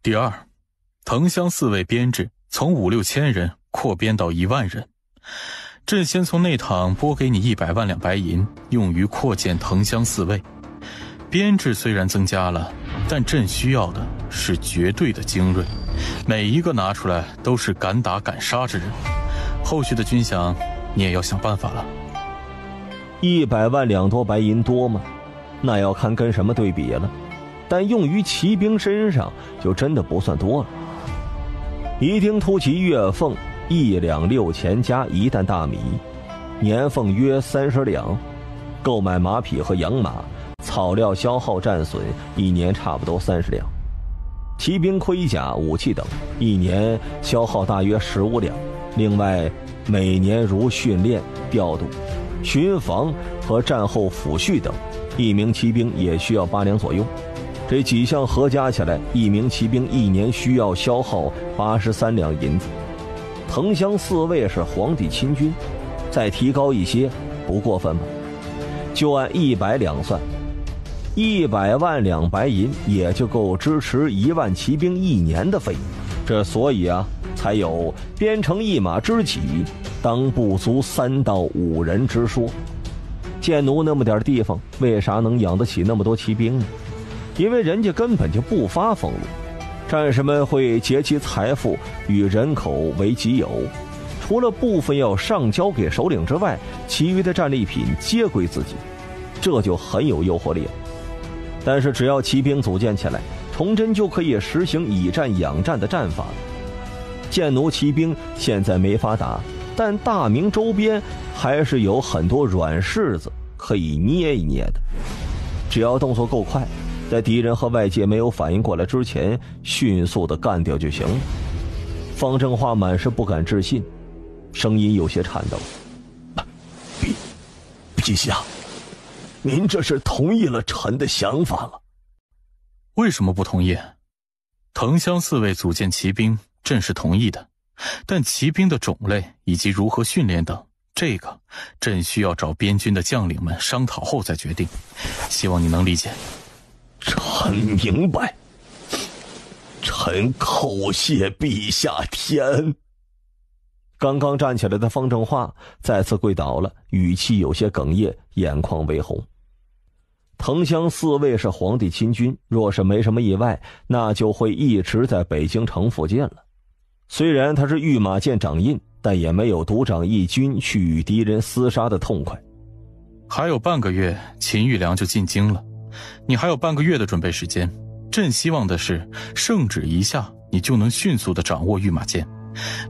第二，藤乡4卫编制从5、6千人扩编到1万人，朕先从内堂拨给你100万两白银，用于扩建藤乡4卫。编制虽然增加了，但朕需要的是绝对的精锐，每一个拿出来都是敢打敢杀之人。后续的军饷你也要想办法了。
100万两多白银多吗？那要看跟什么对比了，但用于骑兵身上就真的不算多了。夷丁突骑月俸1两6钱加1担大米，年俸约30两，购买马匹和养马、草料、消耗战损，一年差不多30两。骑兵盔甲、武器等，一年消耗大约15两。另外，每年如训练、调度、巡防和战后抚恤等，一名骑兵也需要8两左右。这几项合加起来，一名骑兵一年需要消耗83两银子。藤乡4卫是皇帝亲军，再提高一些不过分吧？就按100两算，100万两白银也就够支持1万骑兵一年的费用。这所以才有编成一马之起，当不足3到5人之说。建奴那么点地方，为啥能养得起那么多骑兵呢？因为人家根本就不发俸禄，战士们会结其财富与人口为己有，除了部分要上交给首领之外，其余的战利品皆归自己，这就很有诱惑力了。但是只要骑兵组建起来，崇祯就可以实行以战养战的战法了。建奴骑兵现在没法打，但大明周边还是有很多软柿子可以捏一捏的，只要动作够快，在敌人和外界没有反应过来之前，迅速的干掉就行了。方正化满是不敢置信，声音有些颤抖：“
陛下，您这是同意了臣的想法了？”
为什么不同意？藤乡4卫组建骑兵，朕是同意的，但骑兵的种类以及如何训练等，这个朕需要找边军的将领们商讨后再决定，希望你能理解。
臣明白，臣叩谢陛下天。
刚刚站起来的方正化再次跪倒了，语气有些哽咽，眼眶微红。藤乡4卫是皇帝亲军，若是没什么意外，那就会一直在北京城附近了。虽然他是御马监掌印，但也没有独掌一军去与敌人厮杀的痛快。
还有半个月，秦玉良就进京了，你还有半个月的准备时间，朕希望的是圣旨一下，你就能迅速地掌握御马剑，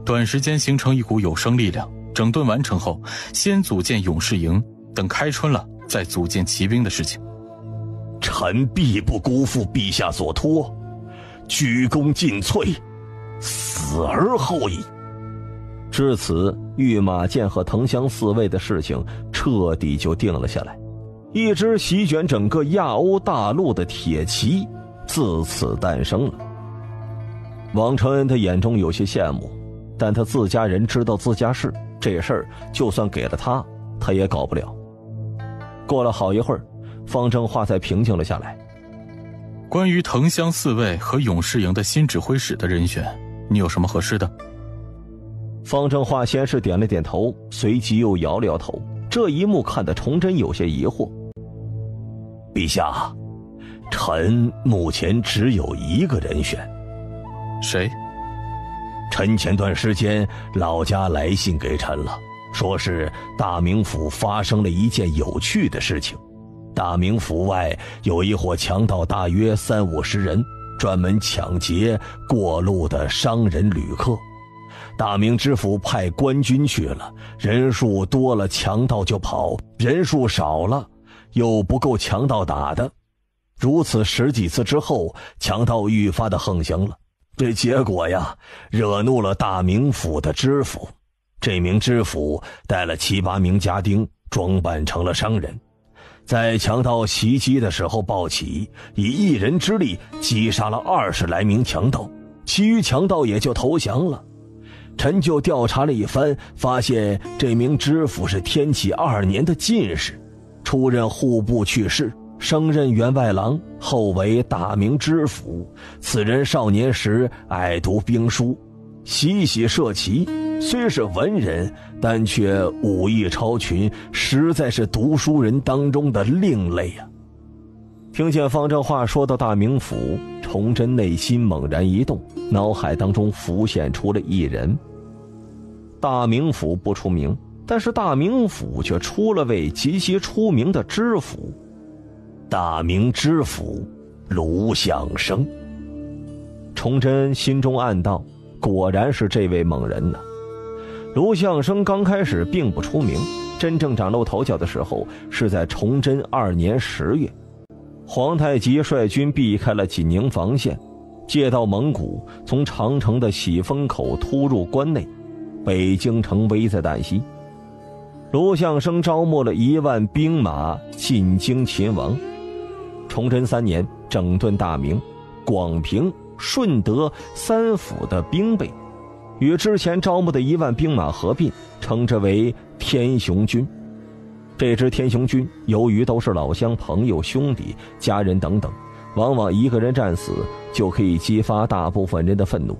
短时间形成一股有生力量，整顿完成后，先组建勇士营，等开春了再组建骑兵的事情。
臣必不辜负陛下所托，鞠躬尽瘁，死而后已。至此，御马监和藤乡四卫的事情彻底就定了下来，一支席卷整个亚欧大陆的铁骑自此诞生了。王承恩的眼中有些羡慕，但他自家人知道自家事，这事儿就算给了他，他也搞不了。过了好一会儿，方正化才平静了下来。
关于藤乡四卫和勇士营的新指挥使的人选，你有什么合适的？
方正化先是点了点头，随即又摇了摇头。这一幕看得崇祯有些疑惑。陛下，臣目前只有一个人选。
谁？
臣前段时间老家来信给臣了，说是大名府发生了一件有趣的事情。大名府外有一伙强盗，大约30-50人，专门抢劫过路的商人旅客。大明知府派官军去了，人数多了强盗就跑，人数少了又不够强盗打的。如此10几次之后，强盗愈发的横行了。这结果呀，惹怒了大名府的知府。这名知府带了7、8名家丁，装扮成了商人，在强盗袭击的时候抱起，以一人之力击杀了20来名强盗，其余强盗也就投降了。臣就调查了一番，发现这名知府是天启2年的进士，出任户部去世，升任员外郎，后为大名知府。此人少年时爱读兵书，喜射骑，虽是文人，但却武艺超群，实在是读书人当中的另类啊。听见方正化说到大名府，崇祯内心猛然一动，脑海当中浮现出了一人。大名府不出名，但是大名府却出了位极其出名的知府。大名知府卢象升。崇祯心中暗道，果然是这位猛人呢。卢象升刚开始并不出名，真正崭露头角的时候是在崇祯2年10月。皇太极率军避开了济宁防线，借道蒙古，从长城的喜峰口突入关内，北京城危在旦夕。卢象升招募了1万兵马进京勤王。崇祯3年整顿大明、广平、顺德3府的兵备，与之前招募的1万兵马合并，称之为天雄军。这支天雄军由于都是老乡、朋友、兄弟、家人等等，往往一个人战死就可以激发大部分人的愤怒，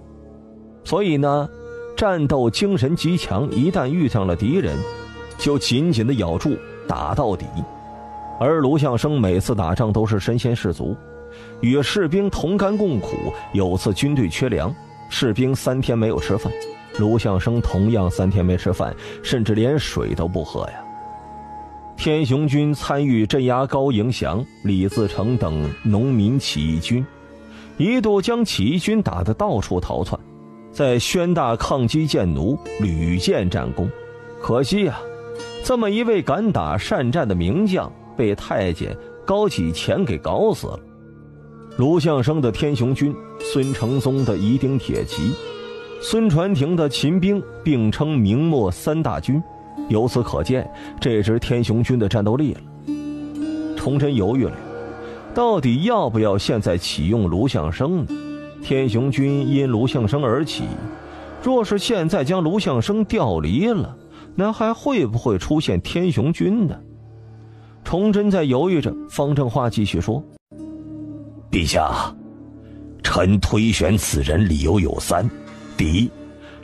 所以呢，战斗精神极强，一旦遇上了敌人，就紧紧地咬住，打到底。而卢象升每次打仗都是身先士卒，与士兵同甘共苦。有次军队缺粮，士兵3天没有吃饭，卢象升同样3天没吃饭，甚至连水都不喝呀。天雄军参与镇压高迎祥、李自成等农民起义军，一度将起义军打得到处逃窜，在宣大抗击建奴屡建战功。可惜啊，这么一位敢打善战的名将，被太监高启乾给搞死了。卢象升的天雄军、孙承宗的夷丁铁骑、孙传庭的秦兵并称明末3大军，由此可见这支天雄军的战斗力了。崇祯犹豫了，到底要不要现在启用卢象升呢？天雄军因卢象升而起，若是现在将卢象升调离了，那还会不会出现天雄军呢？崇祯在犹豫着，方正化继续说：陛下，臣推选此人理由有3。第一，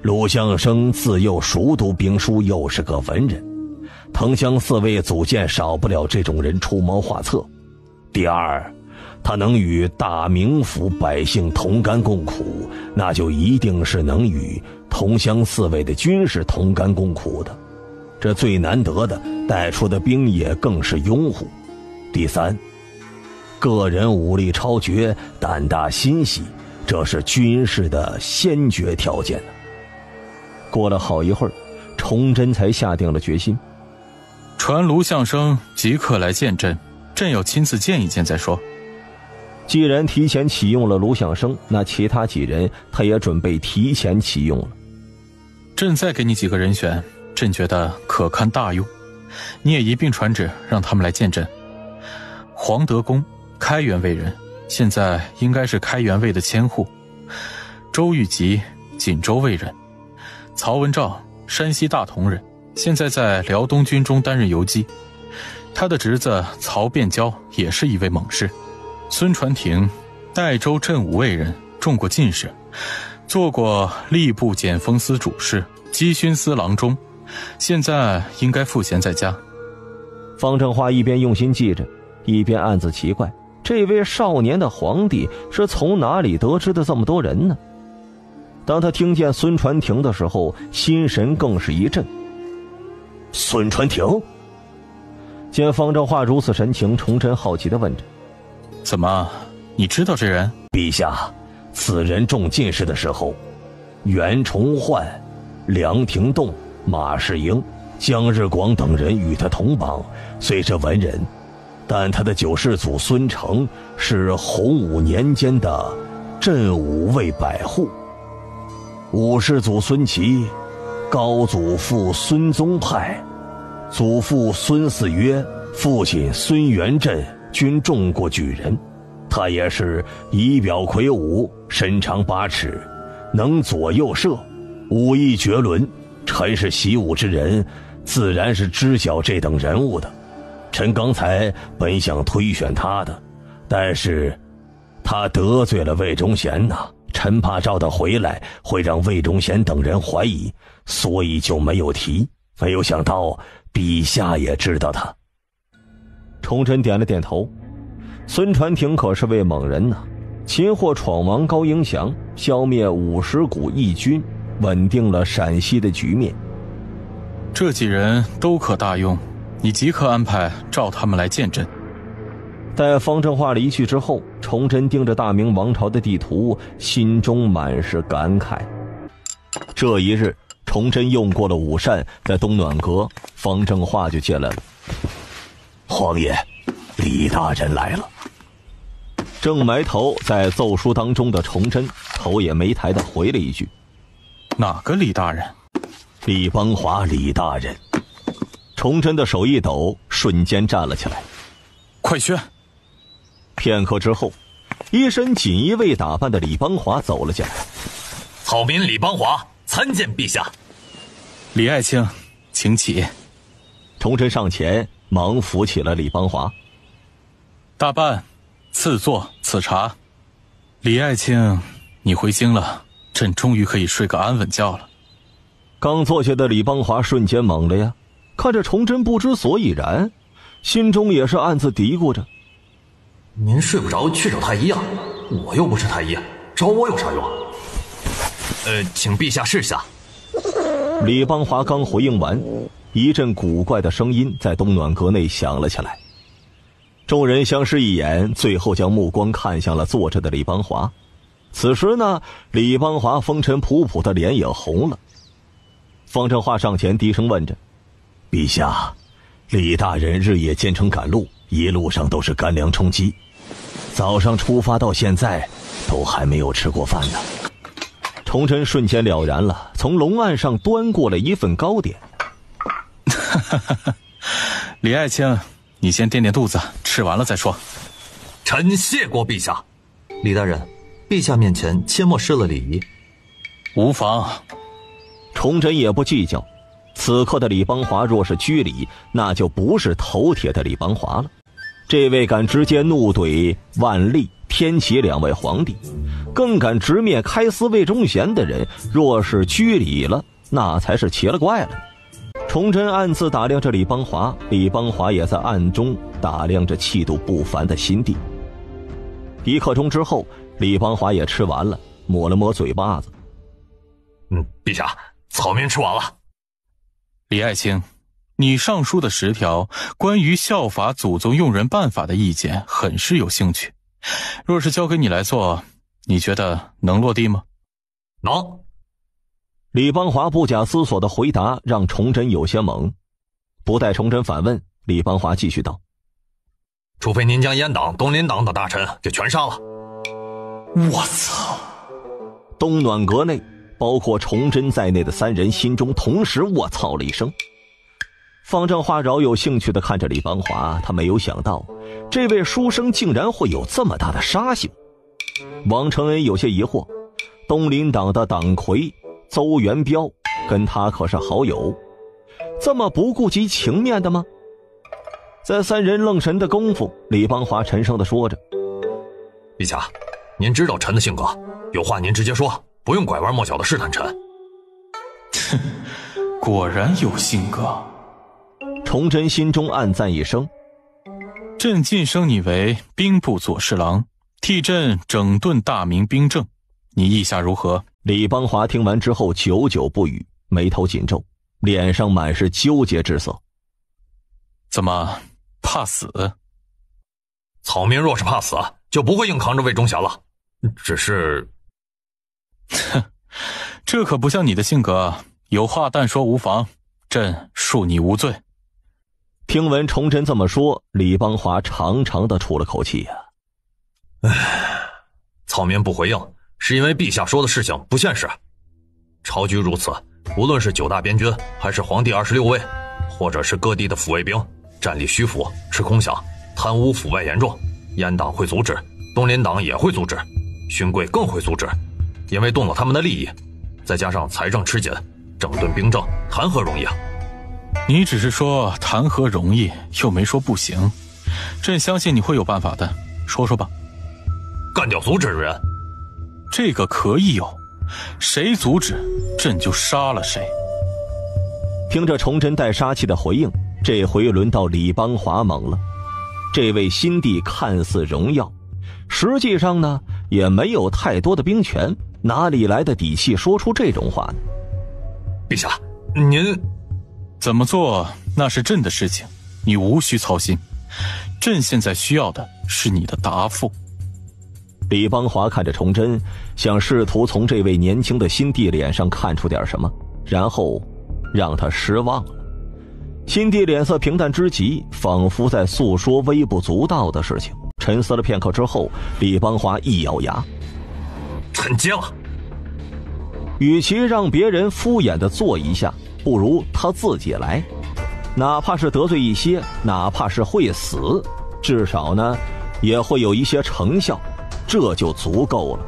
卢象升自幼熟读兵书，又是个文人，藤乡4卫组建少不了这种人出谋划策。第二，他能与大名府百姓同甘共苦，那就一定是能与同乡4卫的军士同甘共苦的，这最难得的，带出的兵也更是拥护。第三，个人武力超绝，胆大心细，这是军事的先决条件。过了好一会儿，崇祯才下定了决心，
传卢相生即刻来见朕，朕要亲自见一见再说。
既然提前启用了卢相生，那其他几人他也准备提前启用了。
朕再给你几个人选，朕觉得可堪大用，你也一并传旨让他们来见朕。黄德功，开元卫人，现在应该是开元卫的千户。周玉吉，锦州卫人。曹文照，山西大同人，现在在辽东军中担任游击。他的侄子曹变交也是一位猛士。孙传庭，代州镇武卫人，中过进士，做过吏部检锋司主事、稽勋司郎中，现在应该赋闲在家。
方正华一边用心记着，一边暗自奇怪，这位少年的皇帝是从哪里得知的这么多人呢？当他听见孙传庭的时候，心神更是一震。孙传庭？见方正华如此神情，崇祯好奇地问着：
怎么，你知道这人？
陛下，此人中进士的时候，袁崇焕、梁廷栋、马士英、姜日广等人与他同榜，虽是文人，但他的九世祖孙承是洪武年间的镇武卫百户，五世祖孙琦，高祖父孙宗派，祖父孙嗣约，父亲孙元振均中过举人。他也是仪表魁梧，身长8尺，能左右射，武艺绝伦。臣是习武之人，自然是知晓这等人物的。臣刚才本想推选他的，但是他得罪了魏忠贤呐，臣怕召他回来会让魏忠贤等人怀疑，所以就没有提。没有想到陛下也知道他。崇祯点了点头。孙传庭可是位猛人呐，擒获闯王高迎祥，消灭50股义军，稳定了陕西的局面。
这几人都可大用，你即刻安排召他们来见朕。
待方正华离去之后，崇祯盯着大明王朝的地图，心中满是感慨。这一日，崇祯用过了午膳，在东暖阁，方正华就进来了。皇爷，李大人来了。正埋头在奏书当中的崇祯头也没抬的回了一句：
哪个李大人？
李邦华李大人。崇祯的手一抖，瞬间站了起来。
快宣！
片刻之后，一身锦衣卫打扮的李邦华走了进来。
草民李邦华参见陛下。
李爱卿，请起。
崇祯上前忙扶起了李邦华。
大办，赐座，此茶。李爱卿，你回京了，朕终于可以睡个安稳觉了。
刚坐下的李邦华瞬间懵了呀，看着崇祯不知所以然，心中也是暗自嘀咕着：
您睡不着去找太医啊，我又不是太医，找我有啥用？请陛下示下。
李邦华刚回应完，一阵古怪的声音在东暖阁内响了起来。众人相视一眼，最后将目光看向了坐着的李邦华。此时呢，李邦华风尘仆仆的脸也红了。方正华上前低声问着：陛下，李大人日夜兼程赶路，一路上都是干粮充饥，早上出发到现在都还没有吃过饭呢。崇祯瞬间了然了，从龙案上端过了一份糕点。
李爱卿，你先垫垫肚子，吃完了再说。
臣谢过陛下。李大人，陛下面前切莫失了礼仪。
无妨。
崇祯也不计较，此刻的李邦华若是拘礼，那就不是头铁的李邦华了。这位敢直接怒怼万历、天启2位皇帝，更敢直面开司魏忠贤的人，若是拘礼了，那才是奇了怪了。崇祯暗自打量着李邦华，李邦华也在暗中打量着气度不凡的新帝。一刻钟之后，李邦华也吃完了，抹了抹嘴巴子。
陛下，草民吃完了。
李爱卿，你上书的10条关于效法祖宗用人办法的意见很是有兴趣，若是交给你来做，你觉得能落地吗？
能。
李邦华不假思索的回答让崇祯有些懵，不待崇祯反问，李邦华继续道：
除非您将阉党、东林党的大臣给全杀了。
我操！
东暖阁内包括崇祯在内的3人心中同时卧槽了一声。方正华饶有兴趣地看着李邦华，他没有想到这位书生竟然会有这么大的杀性。王承恩有些疑惑，东林党的党魁邹元彪跟他可是好友，这么不顾及情面的吗？在3人愣神的功夫，李邦华沉声地说着：
陛下，您知道臣的性格，有话您直接说，不用拐弯抹角的试探臣。
哼，果然有性格。
崇祯心中暗赞一声，
朕晋升你为兵部左侍郎，替朕整顿大明兵政，你意下如何？
李邦华听完之后久久不语，眉头紧皱，脸上满是纠结之色。
怎么怕死？
草民若是怕死，就不会硬扛着魏忠贤了。只是，
哼，这可不像你的性格，有话但说无妨，朕恕你无罪。
听闻崇祯这么说，李邦华长长的出了口气呀。
草民不回应，是因为陛下说的事情不现实。朝局如此，无论是9大边军，还是皇帝26位，或者是各地的抚卫兵，战力虚浮，吃空饷，贪污腐败严重，阉党会阻止，东林党也会阻止，勋贵更会阻止，因为动了他们的利益，再加上财政吃紧，整顿兵政谈何容易啊！
你只是说谈何容易，又没说不行。朕相信你会有办法的，说说吧。
干掉阻止人，
这个可以有，谁阻止，朕就杀了谁。
听着崇祯带杀气的回应，这回轮到李邦华懵了。这位新帝看似荣耀，实际上呢也没有太多的兵权，哪里来的底气说出这种话呢？
陛下，您
怎么做那是朕的事情，你无需操心。朕现在需要的是你的答复。
李邦华看着崇祯，想试图从这位年轻的新帝脸上看出点什么，然后让他失望了。新帝脸色平淡之极，仿佛在诉说微不足道的事情。沉思了片刻之后，李邦华一咬牙：
臣接了。
与其让别人敷衍地做一下，不如他自己来，哪怕是得罪一些，哪怕是会死，至少呢也会有一些成效，这就足够了。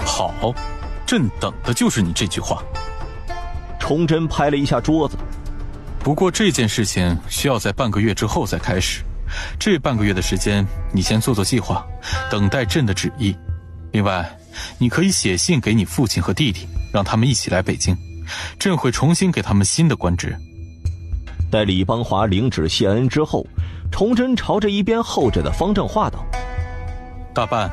好，朕等的就是你这句话。
崇祯拍了一下桌子，
不过这件事情需要在半个月之后再开始，这半个月的时间你先做做计划，等待朕的旨意。另外你可以写信给你父亲和弟弟，让他们一起来北京，朕会重新给他们新的官职。
待李邦华领旨谢恩之后，崇祯朝着一边候着的方正化道：
大办，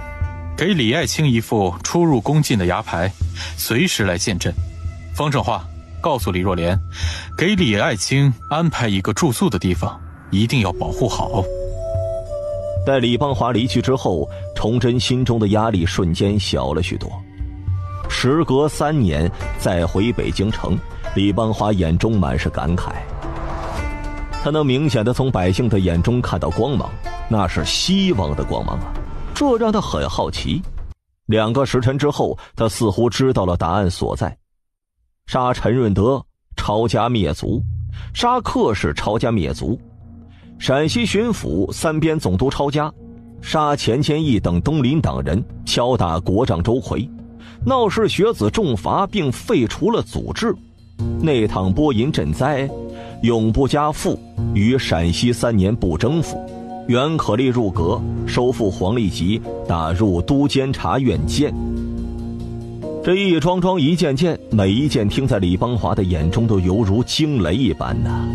给李爱卿一副出入宫禁的牙牌，随时来见朕。方正化，告诉李若莲，给李爱卿安排一个住宿的地方，一定要保护好。
待李邦华离去之后，崇祯心中的压力瞬间小了许多。时隔3年再回北京城，李邦华眼中满是感慨。他能明显地从百姓的眼中看到光芒，那是希望的光芒啊，这让他很好奇。2个时辰之后，他似乎知道了答案所在。杀陈润德，抄家灭族；杀克氏，抄家灭族；陕西巡抚3边总督抄家，杀钱谦益等东林党人，敲打国丈周奎，闹事学子重罚并废除了祖制，内淌播银赈灾，永不加赋，于陕西3年不征赋，袁可立入阁，收复黄立吉，打入都监察院监。这一桩桩一件件，每一件听在李邦华的眼中都犹如惊雷一般呐。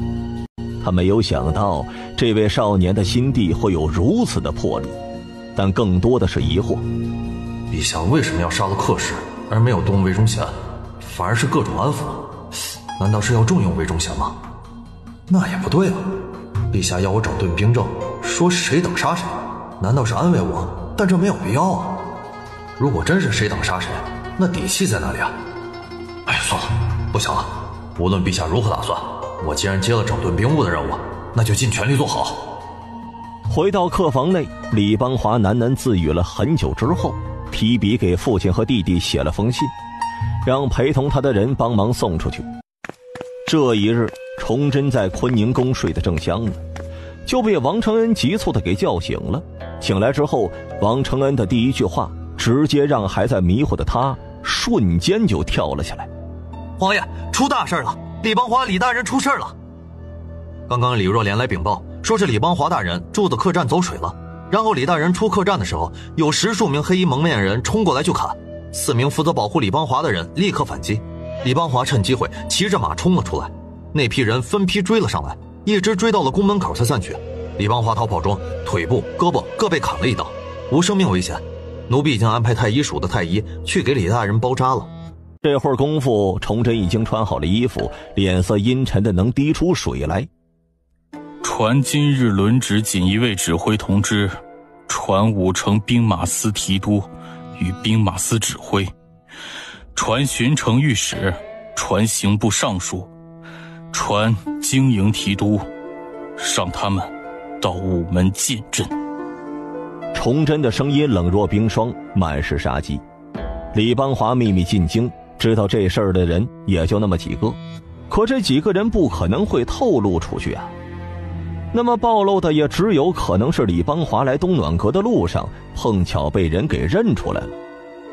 他没有想到这位少年的心地会有如此的魄力，但更多的是疑惑。
陛下为什么要杀了克氏，而没有动魏忠贤，反而是各种安抚？难道是要重用魏忠贤吗？那也不对啊，陛下要我整顿兵政，说谁等杀谁，难道是安慰我？但这没有必要啊。如果真是谁等杀谁，那底气在哪里啊？哎，算了，不想了。无论陛下如何打算，我既然接了整顿兵务的任务，那就尽全力做好。
回到客房内，李邦华喃喃自语了很久之后，提笔给父亲和弟弟写了封信，让陪同他的人帮忙送出去。这一日，崇祯在坤宁宫睡得正香呢，就被王承恩急促地给叫醒了。醒来之后，王承恩的第一句话直接让还在迷糊的他瞬间就跳了起来。
皇爷，出大事了！李邦华李大人出事了。刚刚李若莲来禀报，说是李邦华大人住的客栈走水了，然后李大人出客栈的时候，有10数名黑衣蒙面人冲过来就砍，4名负责保护李邦华的人立刻反击，李邦华趁机会骑着马冲了出来，那批人分批追了上来，一直追到了宫门口才散去。李邦华逃跑中，腿部、胳膊各被砍了一刀，无生命危险。奴婢已经安排太医署的太医去给李大人包扎了。
这会儿功夫，崇祯已经穿好了衣服，脸色阴沉的能滴出水来。
传今日轮值锦衣卫指挥同知，传武城兵马司提督与兵马司指挥，传巡城御史，传刑部尚书，传经营提督，让他们到午门见朕。
崇祯的声音冷若冰霜，满是杀机。李邦华秘密进京，知道这事儿的人也就那么几个，可这几个人不可能会透露出去啊。那么暴露的也只有可能是李邦华来东暖阁的路上碰巧被人给认出来了，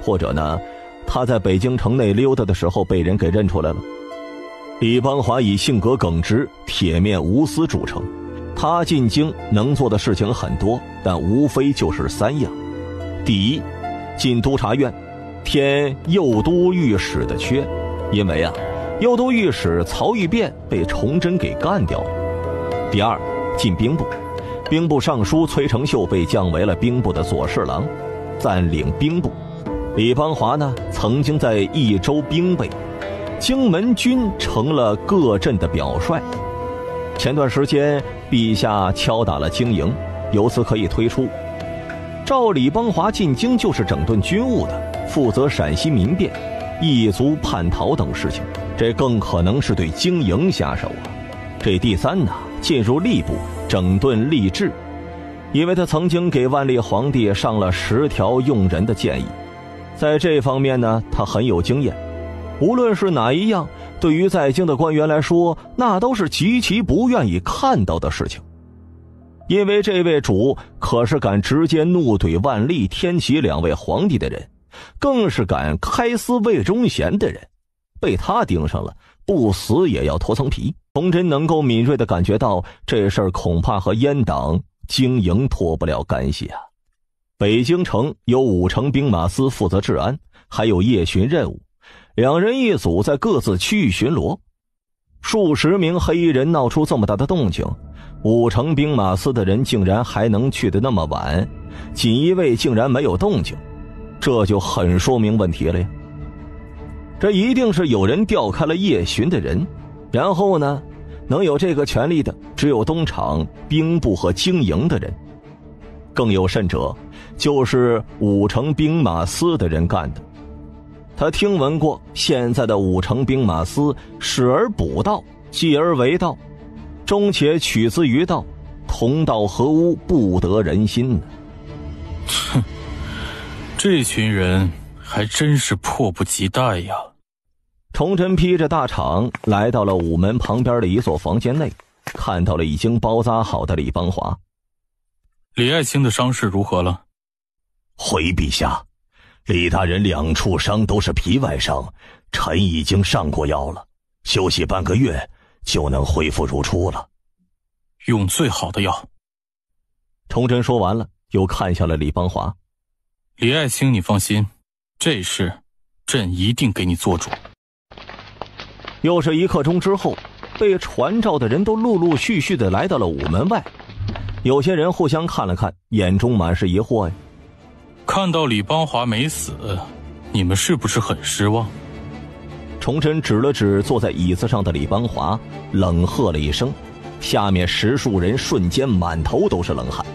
或者呢，他在北京城内溜达的时候被人给认出来了。李邦华以性格耿直、铁面无私著称，他进京能做的事情很多，但无非就是3样。第一，进督察院填右都御史的缺，因为右都御史曹玉变被崇祯给干掉了。第二，进兵部，兵部尚书崔成秀被降为了兵部的左侍郎，暂领兵部。李邦华呢，曾经在益州兵备，荆门军成了各镇的表率。前段时间陛下敲打了经营，由此可以推出，照李邦华进京就是整顿军务的，负责陕西民变、异族叛逃等事情，这更可能是对经营下手啊。这第三呢，进入吏部整顿吏治，因为他曾经给万历皇帝上了10条用人的建议，在这方面呢，他很有经验。无论是哪一样，对于在京的官员来说，那都是极其不愿意看到的事情。因为这位主可是敢直接怒怼万历、天启2位皇帝的人，更是敢开撕魏忠贤的人，被他盯上了，不死也要脱层皮。崇祯能够敏锐地感觉到这事儿恐怕和阉党经营脱不了干系啊。北京城由5城兵马司负责治安，还有夜巡任务，2人一组在各自区域巡逻。数十名黑衣人闹出这么大的动静，5城兵马司的人竟然还能去得那么晚，锦衣卫竟然没有动静，这就很说明问题了呀。这一定是有人调开了夜巡的人，然后呢，能有这个权力的只有东厂、兵部和经营的人，更有甚者，就是5城兵马司的人干的。他听闻过现在的5城兵马司始而补道，继而为道，终且取之于道，同道合污，不得人心呢。
哼，这群人还真是迫不及待呀。
崇祯披着大氅来到了午门旁边的一座房间内，看到了已经包扎好的李邦华。
李爱卿的伤势如何了？
回陛下，李大人2处伤都是皮外伤，臣已经上过药了，休息半个月就能恢复如初了。
用最好的药。
崇祯说完了，又看向了李邦华。
李爱卿你放心，这事朕一定给你做主。
又是1刻钟之后，被传召的人都陆陆续续的来到了午门外，有些人互相看了看，眼中满是疑惑呀。
看到李邦华没死，你们是不是很失望？
崇祯指了指坐在椅子上的李邦华，冷喝了一声：下面10数人瞬间满头都是冷汗。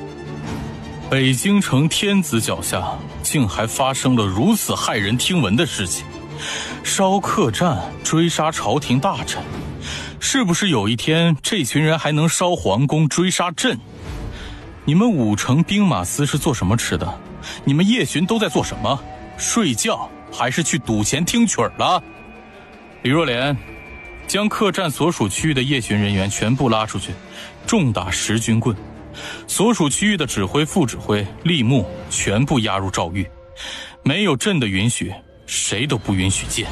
北京城天子脚下竟还发生了如此骇人听闻的事情，烧客栈追杀朝廷大臣，是不是有一天这群人还能烧皇宫追杀朕？你们5城兵马司是做什么吃的？你们夜巡都在做什么？睡觉还是去赌钱听曲儿了？李若莲，将客栈所属区域的夜巡人员全部拉出去，重打10军棍。所属区域的指挥、副指挥、吏目全部押入诏狱，没有朕的允许，谁都不允许见。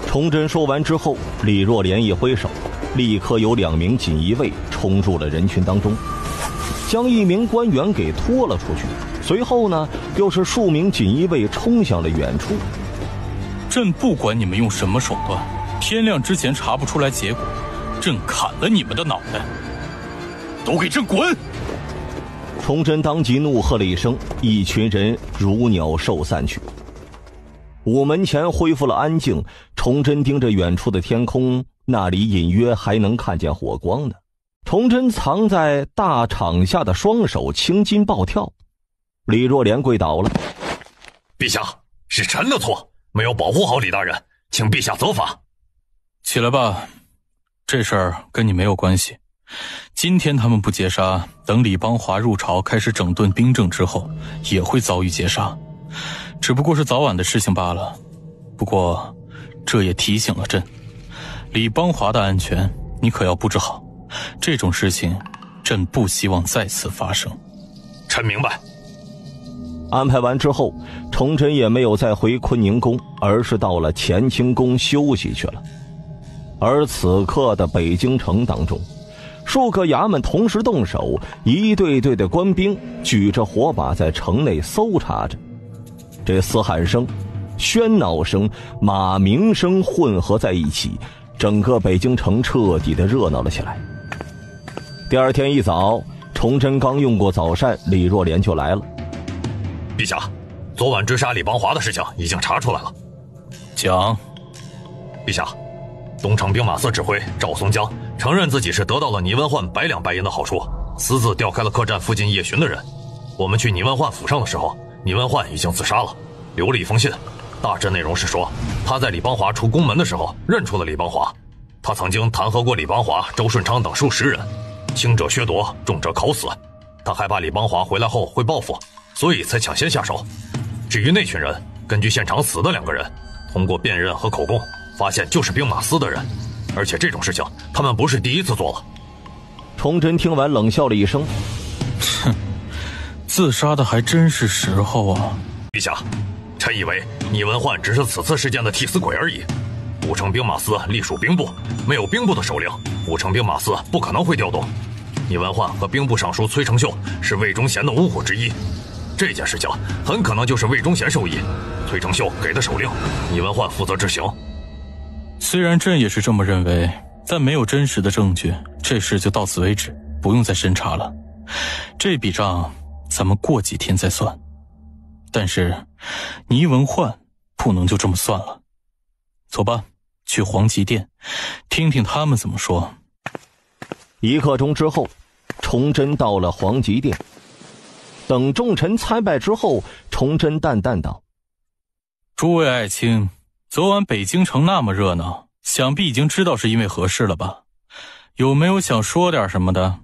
崇祯说完之后，李若莲一挥手，立刻有2名锦衣卫冲入了人群当中，将1名官员给拖了出去。随后呢，又是数名锦衣卫冲向了远处。
朕不管你们用什么手段，天亮之前查不出来结果，朕砍了你们的脑袋！都给朕滚！
崇祯当即怒喝了一声，一群人如鸟兽散去。午门前恢复了安静，崇祯盯着远处的天空，那里隐约还能看见火光呢。崇祯藏在大场下的双手青筋暴跳。李若莲跪倒了：“
陛下，是臣的错，没有保护好李大人，请陛下责罚。”
起来吧，这事儿跟你没有关系。今天他们不劫杀，等李邦华入朝开始整顿兵政之后，也会遭遇劫杀，只不过是早晚的事情罢了。不过，这也提醒了朕，李邦华的安全你可要布置好，这种事情，朕不希望再次发生。
臣明白。
安排完之后，崇祯也没有再回坤宁宫，而是到了乾清宫休息去了。而此刻的北京城当中，数个衙门同时动手，一队队的官兵举着火把在城内搜查着。这嘶喊声、喧闹声、马鸣声混合在一起，整个北京城彻底的热闹了起来。第二天一早，崇祯刚用过早膳，李若莲就来了。
陛下，昨晚追杀李邦华的事情已经查出来了。
讲。
陛下，东城兵马司指挥赵松江承认自己是得到了倪文焕100两白银的好处，私自调开了客栈附近夜巡的人。我们去倪文焕府上的时候，倪文焕已经自杀了，留了一封信，大致内容是说他在李邦华出宫门的时候认出了李邦华，他曾经弹劾过李邦华、周顺昌等数10人，轻者削夺，重者烤死。他害怕李邦华回来后会报复，所以才抢先下手。至于那群人，根据现场死的2个人，通过辨认和口供，发现就是兵马司的人，而且这种事情他们不是第一次做了。
崇祯听完冷笑了一声：“
哼，自杀的还真是时候啊！”
陛下，臣以为倪文焕只是此次事件的替死鬼而已。5城兵马司隶属兵部，没有兵部的首领，5城兵马司不可能会调动。倪文焕和兵部尚书崔成秀是魏忠贤的五虎之一，这件事情很可能就是魏忠贤授意，崔成秀给的手令，倪文焕负责执行。
虽然朕也是这么认为，但没有真实的证据，这事就到此为止，不用再审查了。这笔账咱们过几天再算。但是倪文焕不能就这么算了。走吧，去皇极殿听听他们怎么说。
1刻钟之后，崇祯到了皇极殿。等众臣参拜之后，崇祯淡淡道：“
诸位爱卿，昨晚北京城那么热闹，想必已经知道是因为何事了吧？有没有想说点什么的？”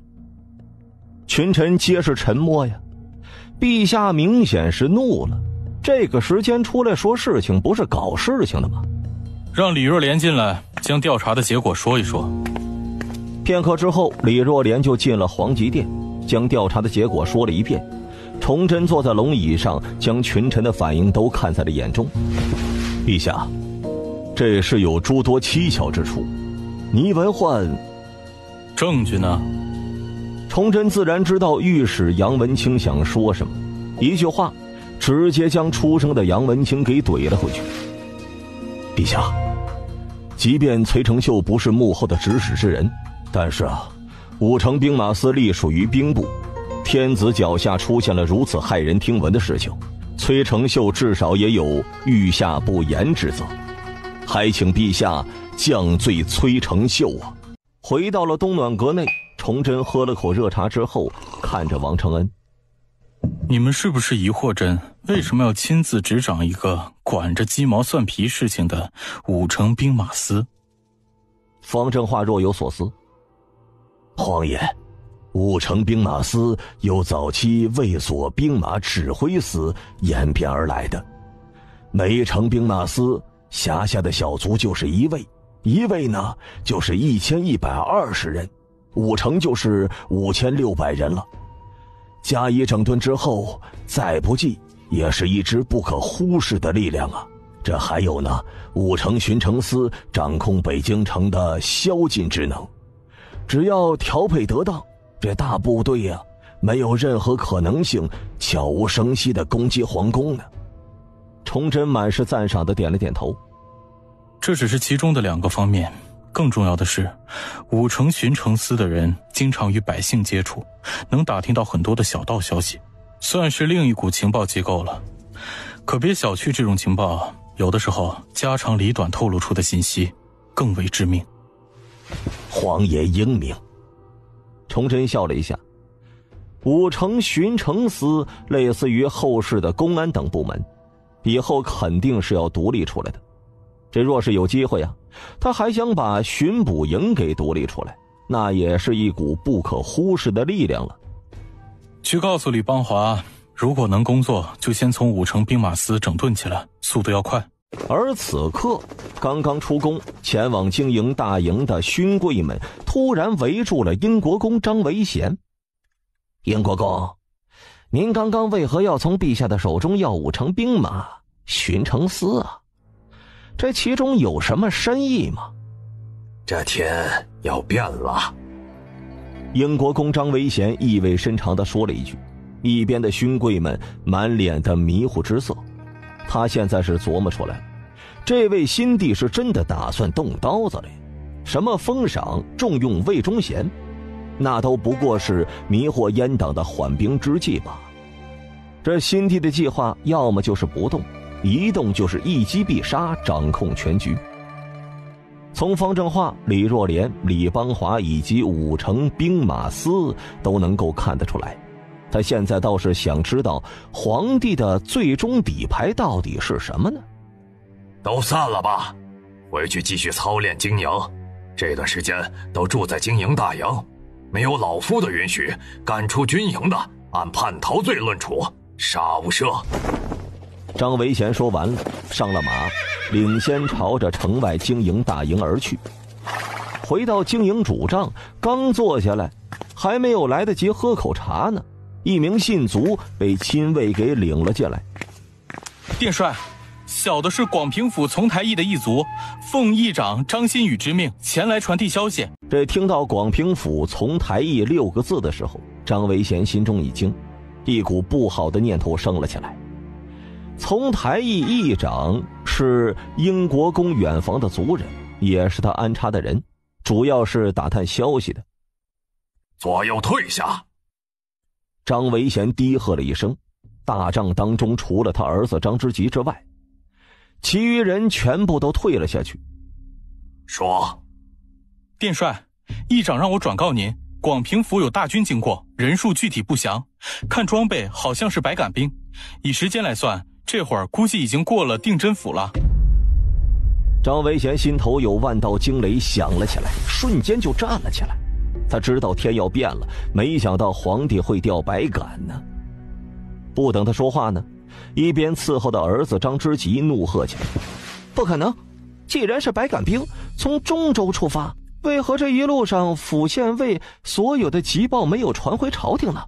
群臣皆是沉默呀。陛下明显是怒了，这个时间出来说事情，不是搞事情的吗？
让李若莲进来，将调查的结果说一说。
片刻之后，李若莲就进了皇极殿，将调查的结果说了一遍。崇祯坐在龙椅上，将群臣的反应都看在了眼中。陛下，这事有诸多蹊跷之处。倪文焕，
证据呢？
崇祯自然知道御史杨文清想说什么，一句话直接将出生的杨文清给怼了回去。陛下，即便崔成秀不是幕后的指使之人，但是5城兵马司隶属于兵部，天子脚下出现了如此骇人听闻的事情，崔成秀至少也有御下不严之责，还请陛下降罪崔成秀啊！回到了东暖阁内，崇祯喝了口热茶之后，看着王承恩：“
你们是不是疑惑朕为什么要亲自执掌一个管着鸡毛蒜皮事情的武城兵马司？”
方正化若有所思：“
皇爷，武城兵马司由早期卫所兵马指挥司演变而来的，每城兵马司辖下的小卒就是一位，一位呢就是1120人，武城就是5600人了。加以整顿之后，再不济也是一支不可忽视的力量啊。这还有呢，武城巡城司掌控北京城的宵禁之能，只要调配得当，这大部队呀，没有任何可能性悄无声息地攻击皇宫呢。”
崇祯满是赞赏地点了点头：“
这只是其中的2个方面，更重要的是，武城巡城司的人经常与百姓接触，能打听到很多的小道消息，算是另一股情报机构了。可别小觑这种情报，有的时候家长里短透露出的信息更为致命。”
皇爷英明。
崇祯笑了一下：“武城巡城司类似于后世的公安等部门，以后肯定是要独立出来的。这若是有机会啊，他还想把巡捕营给独立出来，那也是一股不可忽视的力量了。”
去告诉李邦华，如果能工作，就先从武城兵马司整顿起来，速度要快。
而此刻，刚刚出宫前往经营大营的勋贵们突然围住了英国公张维贤。“英国公，您刚刚为何要从陛下的手中要武城兵马巡城司啊？这其中有什么深意吗？”“
这天要变了。”
英国公张维贤意味深长地说了一句，一边的勋贵们满脸的迷糊之色。他现在是琢磨出来，这位新帝是真的打算动刀子了。什么封赏重用魏忠贤，那都不过是迷惑阉党的缓兵之计吧。这新帝的计划要么就是不动，一动就是一击必杀，掌控全局。从方正化、李若莲、李邦华以及武城兵马司都能够看得出来，他现在倒是想知道皇帝的最终底牌到底是什么呢？“
都散了吧，回去继续操练经营。这段时间都住在经营大营，没有老夫的允许，赶出军营的，按叛逃罪论处，杀无赦。”
张维贤说完了，上了马，领先朝着城外经营大营而去。回到经营主帐，刚坐下来，还没有来得及喝口茶呢，一名信卒被亲卫给领了进来。
“殿帅，小的是广平府从台驿的驿卒，奉驿长张新宇之命前来传递消息。”
这听到广平府从台驿6个字的时候，张维贤心中一惊，一股不好的念头升了起来。从台驿驿长是英国公远房的族人，也是他安插的人，主要是打探消息的。
“左右退下！”
张维贤低喝了一声，大帐当中除了他儿子张之吉之外，其余人全部都退了下去。
“说。”“
殿帅，驿长让我转告您，广平府有大军经过，人数具体不详，看装备好像是百杆兵，以时间来算，这会儿估计已经过了定真府了。”
张维贤心头有万道惊雷响了起来，瞬间就站了起来。他知道天要变了，没想到皇帝会调百杆呢。不等他说话呢，一边伺候的儿子张之吉怒喝起来：“不可能！既然是百杆兵，从中州出发，为何这一路上府县尉所有的急报没有传回朝廷呢？”“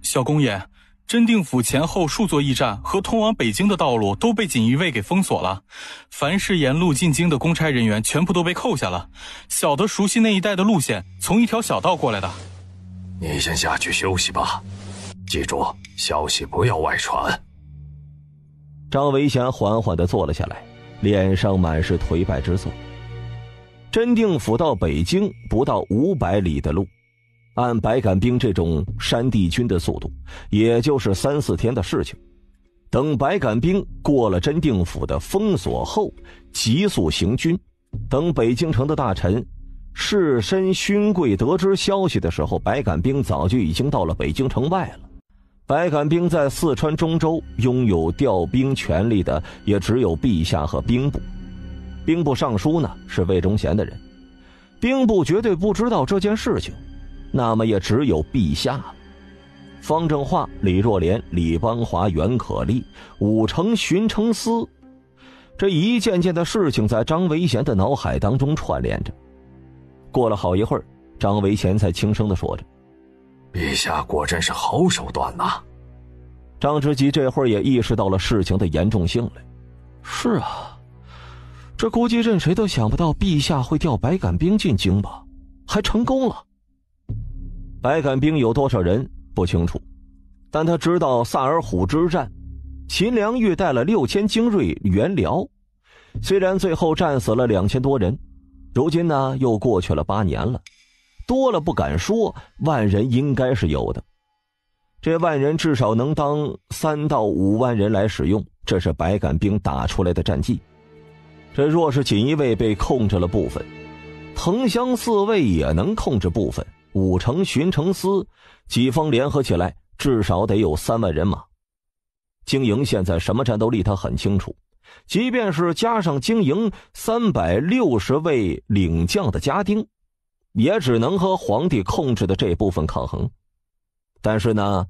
小公爷，真定府前后数座驿站和通往北京的道路都被锦衣卫给封锁了，凡是沿路进京的公差人员全部都被扣下了。小的熟悉那一带的路线，从一条小道过来的。”“
你先下去休息吧，记住，消息不要外传。”
张维贤缓缓地坐了下来，脸上满是颓败之色。真定府到北京不到500里的路，按百杆兵这种山地军的速度，也就是3、4天的事情。等百杆兵过了真定府的封锁后，急速行军。等北京城的大臣士绅勋贵得知消息的时候，白杆兵早就已经到了北京城外了。白杆兵在四川中州拥有调兵权力的也只有陛下和兵部。兵部尚书呢是魏忠贤的人，兵部绝对不知道这件事情，那么也只有陛下了。方正化、李若莲、李邦华、袁可立、武成、荀承思，这一件件的事情在张维贤的脑海当中串联着。过了好一会儿，张维贤才轻声地说着：“
陛下果真是好手段呐。”
张之吉这会儿也意识到了事情的严重性来。是啊，这估计任谁都想不到陛下会调白杆兵进京吧，还成功了。白杆兵有多少人不清楚，但他知道萨尔浒之战，秦良玉带了6000精锐援辽，虽然最后战死了2000多人，如今呢又过去了8年了，多了不敢说，10000人应该是有的。这10000人至少能当3到5万人来使用，这是白杆兵打出来的战绩。这若是锦衣卫被控制了部分，藤乡四卫也能控制部分，武成、荀承思几方联合起来至少得有3万人马。经营现在什么战斗力他很清楚，即便是加上经营360位领将的家丁，也只能和皇帝控制的这部分抗衡。但是呢，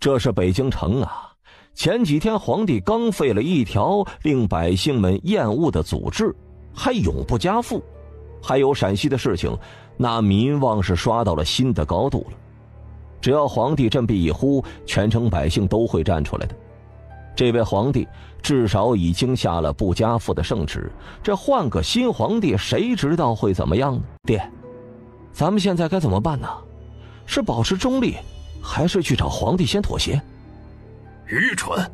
这是北京城啊，前几天皇帝刚废了一条令百姓们厌恶的祖制，还永不加赋，还有陕西的事情，那民望是刷到了新的高度了。只要皇帝振臂一呼，全城百姓都会站出来的。这位皇帝至少已经下了不加赋的圣旨，这换个新皇帝，谁知道会怎么样呢？爹，咱们现在该怎么办呢？是保持中立，还是去找皇帝先妥协？
愚蠢！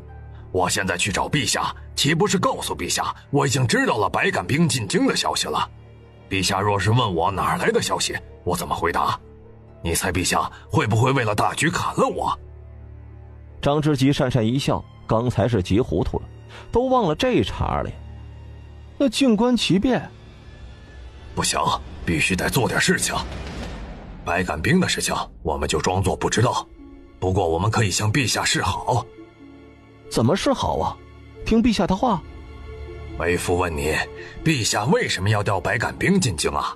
我现在去找陛下，岂不是告诉陛下我已经知道了白杆兵进京的消息了？陛下若是问我哪来的消息，我怎么回答？你猜陛下会不会为了大局砍了我？
张之吉讪讪一笑，刚才是急糊涂了，都忘了这茬了呀。那静观其变。
不行，必须得做点事情。白杆兵的事情我们就装作不知道，不过我们可以向陛下示好。
怎么示好啊？听陛下的话。
为父问你，陛下为什么要调白杆兵进京啊？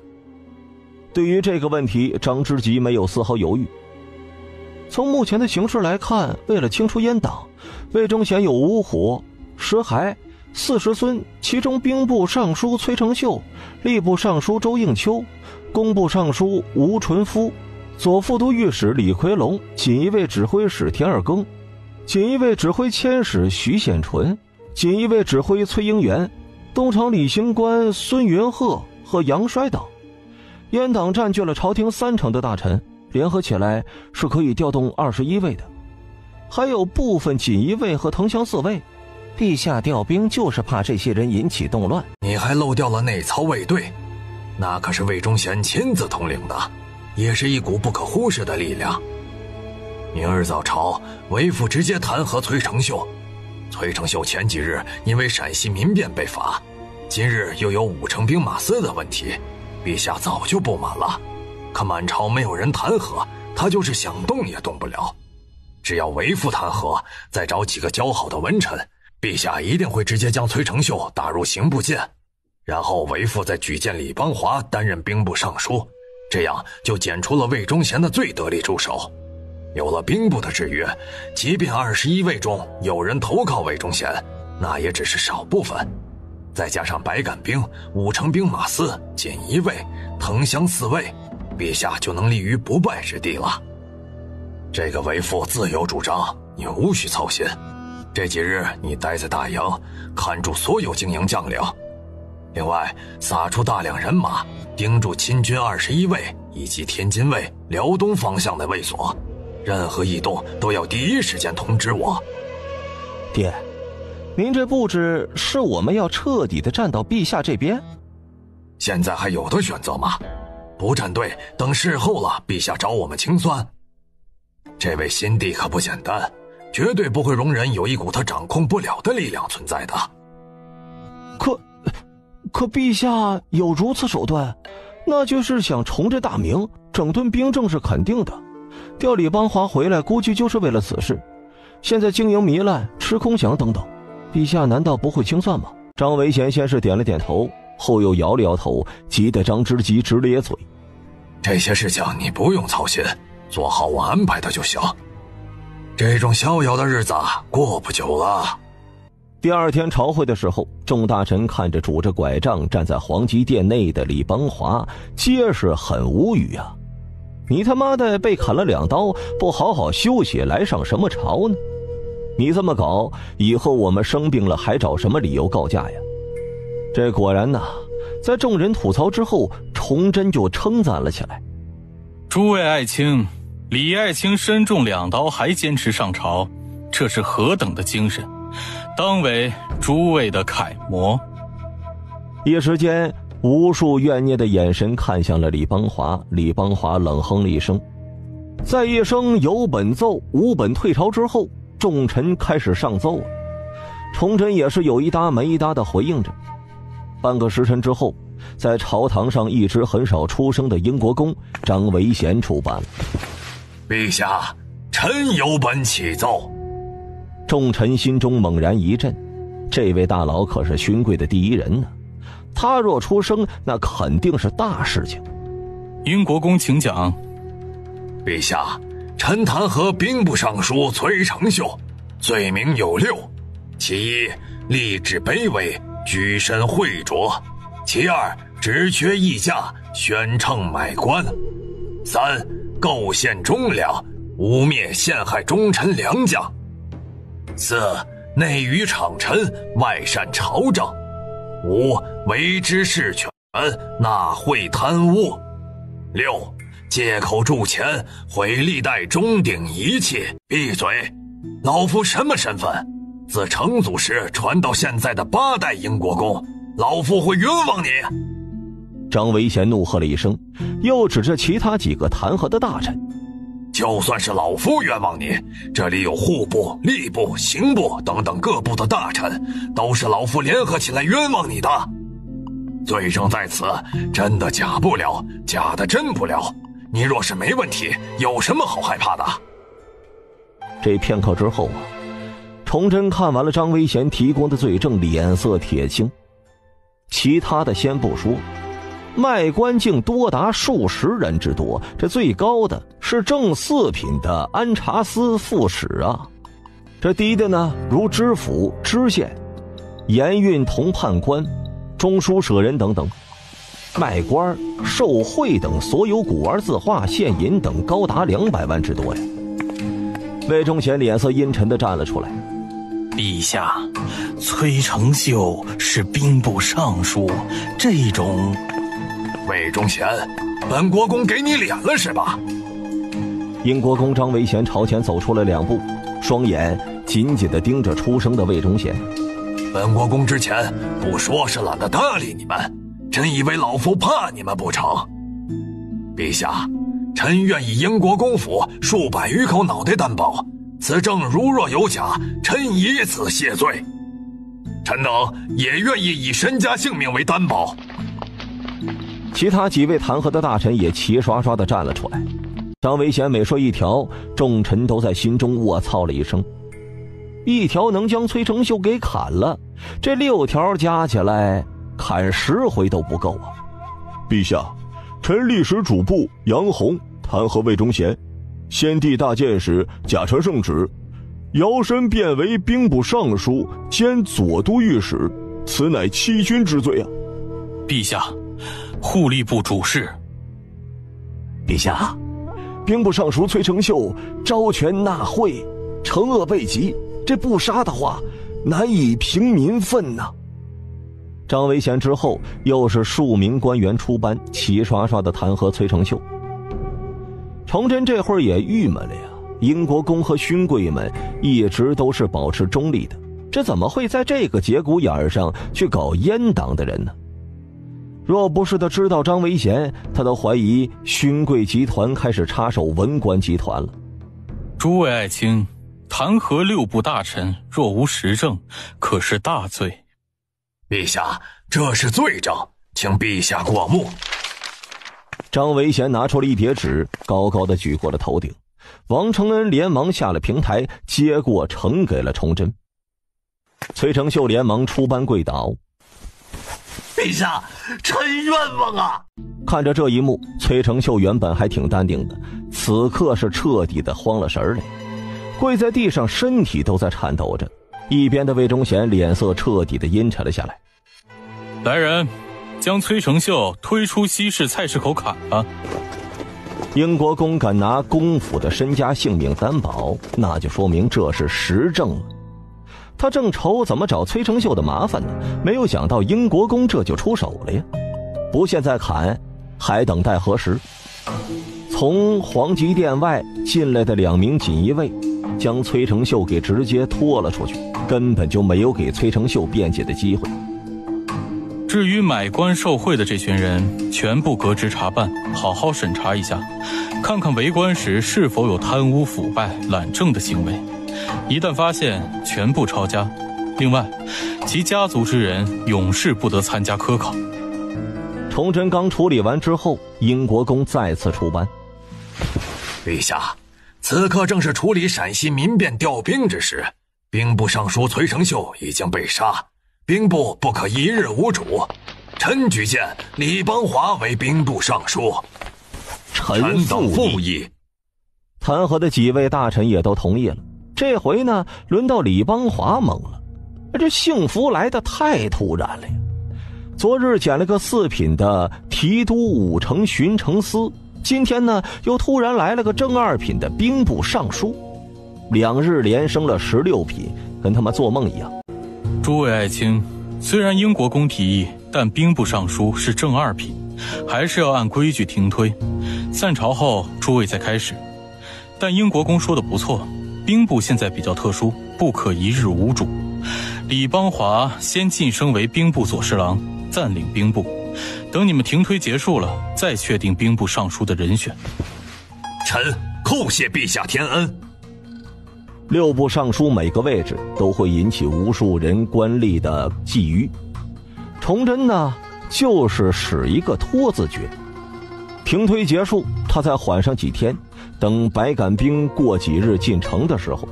对于这个问题，张之吉没有丝毫犹豫。从目前的形势来看，为了清除阉党，魏忠贤有五虎、石骸、40孙，其中兵部尚书崔成秀、吏部尚书周应秋、工部尚书吴纯夫、左副都御史李奎龙、锦衣卫指挥使田尔庚、锦衣卫指挥佥使徐显纯、锦衣卫指挥崔英元、东厂理刑官孙云鹤和杨衰等。阉党占据了朝廷3成的大臣，联合起来是可以调动21位的。还有部分锦衣卫和藤乡四卫，陛下调兵就是怕这些人引起动乱。
你还漏掉了内操卫队，那可是魏忠贤亲自统领的，也是一股不可忽视的力量。明日早朝，为父直接弹劾崔成秀。崔成秀前几日因为陕西民变被罚，今日又有武成兵马司的问题，陛下早就不满了。可满朝没有人弹劾，他就是想动也动不了。只要为父弹劾，再找几个交好的文臣，陛下一定会直接将崔成秀打入刑部监，然后为父再举荐李邦华担任兵部尚书，这样就剪除了魏忠贤的最得力助手。有了兵部的制约，即便21位中有人投靠魏忠贤，那也只是少部分。再加上白杆兵、武成兵马司、锦衣卫、藤乡四卫，陛下就能立于不败之地了。这个为父自有主张，你无需操心。这几日你待在大营，看住所有经营将领，另外撒出大量人马，盯住亲军21卫以及天津卫、辽东方向的卫所，任何异动都要第一时间通知我。
爹，您这布置是我们要彻底的站到陛下这边？
现在还有的选择吗？不站队，等事后了，陛下找我们清算。这位新帝可不简单，绝对不会容忍有一股他掌控不了的力量存在的。
可陛下有如此手段，那就是想重振大明，整顿兵政是肯定的。调李邦华回来，估计就是为了此事。现在经营糜烂，吃空饷等等，陛下难道不会清算吗？张维贤先是点了点头，后又摇了摇头，急得张之吉直咧嘴。
这些事情你不用操心，做好我安排的就行。这种逍遥的日子过不久了。
第二天朝会的时候，众大臣看着拄着拐杖站在皇极殿内的李邦华，皆是很无语啊！你他妈的被砍了2刀，不好好休息，来上什么朝呢？你这么搞，以后我们生病了还找什么理由告假呀？这果然呐，在众人吐槽之后，崇祯就称赞了起来。
诸位爱卿，李爱卿身中2刀还坚持上朝，这是何等的精神，当为诸位的楷模。
一时间，无数怨念的眼神看向了李邦华。李邦华冷哼了一声，在一声有本奏无本退朝之后，众臣开始上奏了。崇祯也是有一搭没一搭的回应着。半个时辰之后，在朝堂上一直很少出声的英国公张维贤出班了。
陛下，臣有本启奏。
众臣心中猛然一震，这位大佬可是勋贵的第一人呢，他若出声，那肯定是大事情。
英国公请讲。
陛下，臣弹劾兵部尚书崔成秀，罪名有6：其一，立志卑微，居身秽浊；其二，职缺议价，宣称买官；三，构陷忠良，污蔑陷害忠臣良将；四，内娱厂臣，外擅朝政；五，为之事权，纳贿贪污；六，借口铸钱，毁历代钟鼎仪器。闭嘴！老夫什么身份？自成祖时传到现在的8代英国公，老夫会冤枉你！
张维贤怒喝了一声，又指着其他几个弹劾的大臣。
就算是老夫冤枉你，这里有户部、吏部、刑部等等各部的大臣，都是老夫联合起来冤枉你的。罪证在此，真的假不了，假的真不了。你若是没问题，有什么好害怕的？
这片刻之后啊，崇祯看完了张维贤提供的罪证，脸色铁青。其他的先不说，卖官竟多达数十人之多，这最高的是正4品的安察司副使啊，这低的呢如知府、知县、盐运同判官、中书舍人等等。卖官、受贿等所有古玩字画、现银等高达200万之多呀。魏忠贤脸色阴沉地站了出来。
陛下，崔成秀是兵部尚书，这种……
魏忠贤，本国公给你脸了是吧？
英国公张维贤朝前走出了2步，双眼紧紧地盯着出声的魏忠贤。
本国公之前不说是懒得搭理你们，真以为老夫怕你们不成？陛下，臣愿以英国公府数百余口脑袋担保，此证如若有假，臣以此谢罪。臣等也愿意以身家性命为担保。
其他几位弹劾的大臣也齐刷刷地站了出来。张维贤每说一条，众臣都在心中卧槽了一声。一条能将崔成秀给砍了，这6条加起来砍10回都不够啊！
陛下，臣历史主簿杨洪弹劾魏忠贤，先帝大谏使假传圣旨，摇身变为兵部尚书兼左都御史，此乃欺君之罪啊！
陛下，护吏部主事。
陛下，兵部尚书崔成秀招权纳贿，惩恶备极，这不杀的话，难以平民愤呐！张维贤之后，又是数名官员出班，齐刷刷的弹劾崔成秀。崇祯这会儿也郁闷了呀，英国公和勋贵们一直都是保持中立的，这怎么会在这个节骨眼上去搞阉党的人呢？若不是他知道张维贤，他都怀疑勋贵集团开始插手文官集团了。
诸位爱卿，弹劾6部大臣若无实证，可是大罪。
陛下，这是罪证，请陛下过目。
张维贤拿出了一叠纸，高高的举过了头顶。王承恩连忙下了平台，接过呈给了崇祯。崔成秀连忙出班跪倒：“
陛下，臣冤枉啊！”
看着这一幕，崔成秀原本还挺淡定的，此刻是彻底的慌了神来，跪在地上，身体都在颤抖着。一边的魏忠贤脸色彻底的阴沉了下来：“
来人，将崔成秀推出西市菜市口砍了。”
英国公敢拿公府的身家性命担保，那就说明这是实证了。他正愁怎么找崔成秀的麻烦呢，没有想到英国公这就出手了呀！不现在砍，还等待何时？从皇极殿外进来的2名锦衣卫将崔成秀给直接拖了出去，根本就没有给崔成秀辩解的机会。
至于买官受贿的这群人，全部革职查办，好好审查一下，看看为官时是否有贪污腐败懒政的行为，一旦发现，全部抄家。另外，其家族之人永世不得参加科考。
崇祯刚处理完之后，英国公再次出班：“
陛下，此刻正是处理陕西民变调兵之时，兵部尚书崔成秀已经被杀，兵部不可一日无主。臣举荐李邦华为兵部尚书。”
臣
等复议。
弹劾的几位大臣也都同意了。这回呢，轮到李邦华懵了，这幸福来得太突然了呀！昨日捡了个4品的提督5城巡城司，今天呢又突然来了个正2品的兵部尚书，2日连升了16品，跟他妈做梦一样。
诸位爱卿，虽然英国公提议，但兵部尚书是正2品，还是要按规矩停推。散朝后，诸位再开始。但英国公说的不错，兵部现在比较特殊，不可一日无主。李邦华先晋升为兵部左侍郎，暂领兵部，等你们停推结束了，再确定兵部尚书的人选。
臣叩谢陛下天恩。
6部尚书每个位置都会引起无数人官吏的觊觎，崇祯呢就是使一个拖字诀。停推结束，他再缓上几天，等百杆兵过几日进城的时候，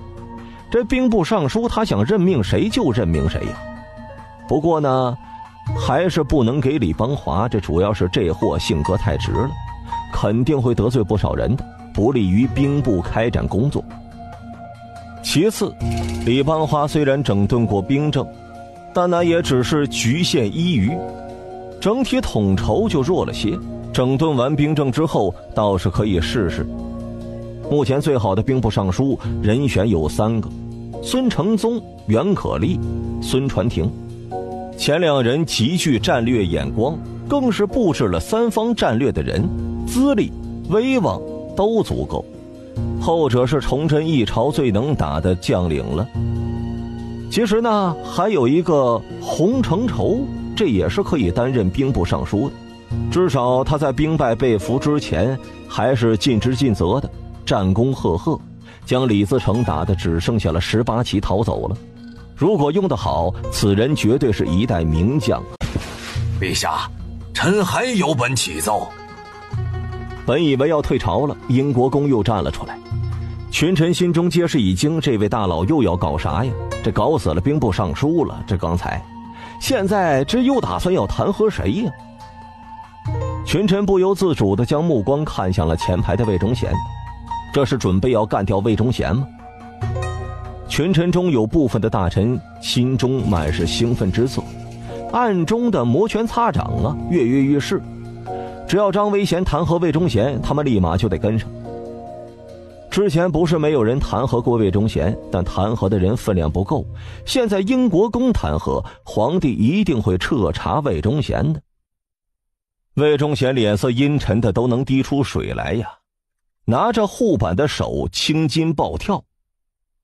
这兵部尚书他想任命谁就任命谁呀。不过呢，还是不能给李邦华，这主要是这货性格太直了，肯定会得罪不少人的，不利于兵部开展工作。其次，李邦华虽然整顿过兵政，但那也只是局限一隅，整体统筹就弱了些。整顿完兵政之后，倒是可以试试。目前最好的兵部尚书人选有3个：孙承宗、袁可立、孙传庭。前2人极具战略眼光，更是布置了3方战略的人，资历、威望都足够。后者是崇祯一朝最能打的将领了。其实呢，还有一个洪承畴，这也是可以担任兵部尚书的。至少他在兵败被俘之前，还是尽职尽责的，战功赫赫，将李自成打得只剩下了18骑逃走了。如果用得好，此人绝对是一代名将。
陛下，臣还有本启奏。
本以为要退朝了，英国公又站了出来。群臣心中皆是已经，这位大佬又要搞啥呀？这搞死了兵部尚书了，这刚才，现在这又打算要弹劾谁呀？群臣不由自主地将目光看向了前排的魏忠贤，这是准备要干掉魏忠贤吗？群臣中有部分的大臣心中满是兴奋之色，暗中的摩拳擦掌啊，跃跃欲试。只要张维贤弹劾魏忠贤，他们立马就得跟上。之前不是没有人弹劾过魏忠贤，但弹劾的人分量不够，现在英国公弹劾，皇帝一定会彻查魏忠贤的。魏忠贤脸色阴沉的都能滴出水来呀，拿着护板的手青筋暴跳。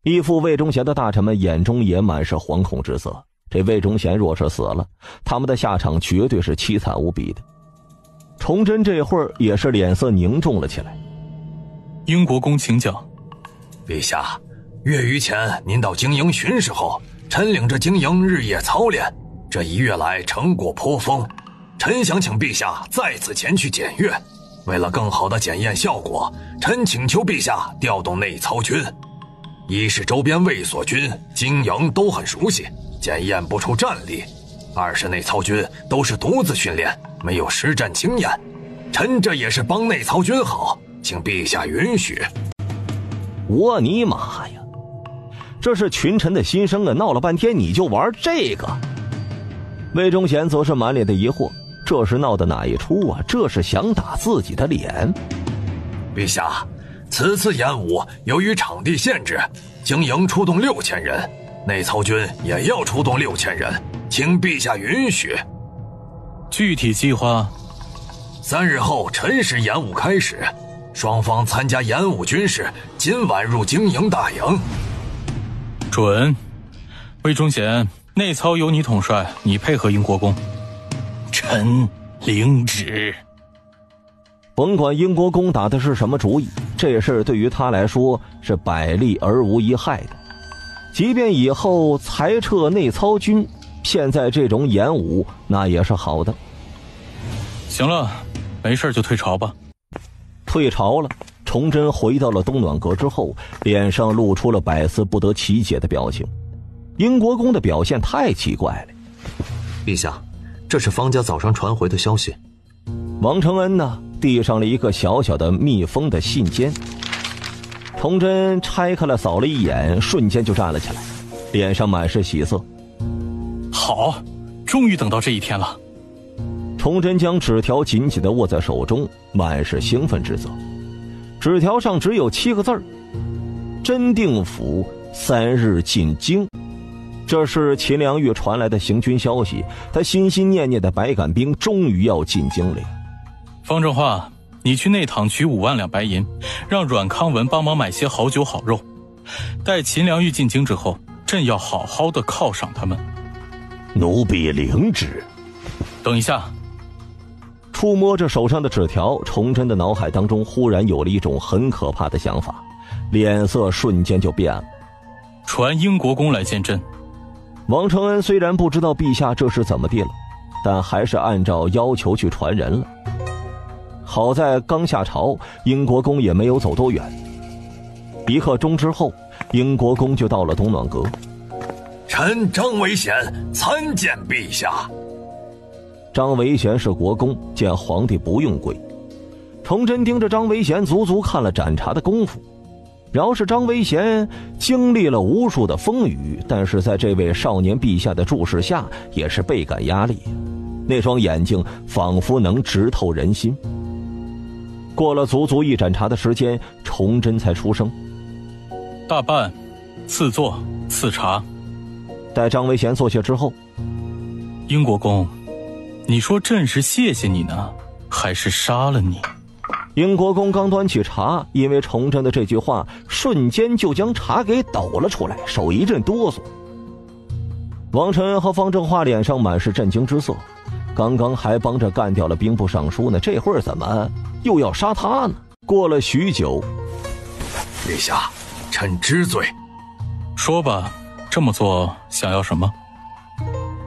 依附魏忠贤的大臣们眼中也满是惶恐之色，这魏忠贤若是死了，他们的下场绝对是凄惨无比的。崇祯这会儿也是脸色凝重了起来。
英国公请讲。
陛下，月余前您到京营巡视后，臣领着京营日夜操练，这1月来成果颇丰，臣想请陛下再次前去检阅。为了更好的检验效果，臣请求陛下调动内操军。一是周边卫所军经营都很熟悉，检验不出战力；二是内操军都是独自训练，没有实战经验。臣这也是帮内操军好，请陛下允许。
我尼玛呀！这是群臣的心声啊！闹了半天你就玩这个？魏忠贤则是满脸的疑惑，这是闹的哪一出啊？这是想打自己的脸？
陛下，此次演武由于场地限制，经营出动6000人，内操军也要出动6000人，请陛下允许。
具体计划
？3日后辰时演武开始，双方参加演武军士今晚入经营大营。
准。魏忠贤，内操由你统帅，你配合英国公。
臣领旨。
甭管英国公打的是什么主意，这事对于他来说是百利而无一害的。即便以后裁撤内操军，现在这种演武那也是好的。
行了，没事就退朝吧。
退朝了，崇祯回到了东暖阁之后，脸上露出了百思不得其解的表情。英国公的表现太奇怪了。
陛下，这是方家早上传回的消息。
王承恩呢，递上了一个小小的密封的信笺。崇祯拆开了扫了一眼，瞬间就站了起来，脸上满是喜色。
好，终于等到这一天了。
崇祯将纸条紧紧地握在手中，满是兴奋之色。纸条上只有7个字儿：真定府3日进京。这是秦良玉传来的行军消息，他心心念念的百杆兵终于要进京了。
方正化，你去内堂取5万两白银，让阮康文帮忙买些好酒好肉。待秦良玉进京之后，朕要好好的犒赏他们。
奴婢领旨。
等一下。
触摸着手上的纸条，崇祯的脑海当中忽然有了一种很可怕的想法，脸色瞬间就变了。
传英国公来见朕。
王承恩虽然不知道陛下这是怎么地了，但还是按照要求去传人了。好在刚下朝，英国公也没有走多远。1刻钟之后，英国公就到了东暖阁。
臣张维贤参见陛下。
张维贤是国公，见皇帝不用跪。崇祯盯着张维贤足足看了盏茶的功夫。饶是张维贤经历了无数的风雨，但是在这位少年陛下的注视下，也是倍感压力。那双眼睛仿佛能直透人心。过了足足1盏茶的时间，崇祯才出声：
大办，赐座，赐茶。
待张维贤坐下之后，
英国公，你说朕是谢谢你呢，还是杀了你？
英国公刚端起茶，因为崇祯的这句话，瞬间就将茶给抖了出来，手一阵哆嗦。王承恩和方正化脸上满是震惊之色，刚刚还帮着干掉了兵部尚书呢，这会儿怎么又要杀他呢？过了许久，
陛下，臣知罪。
说吧，这么做想要什么？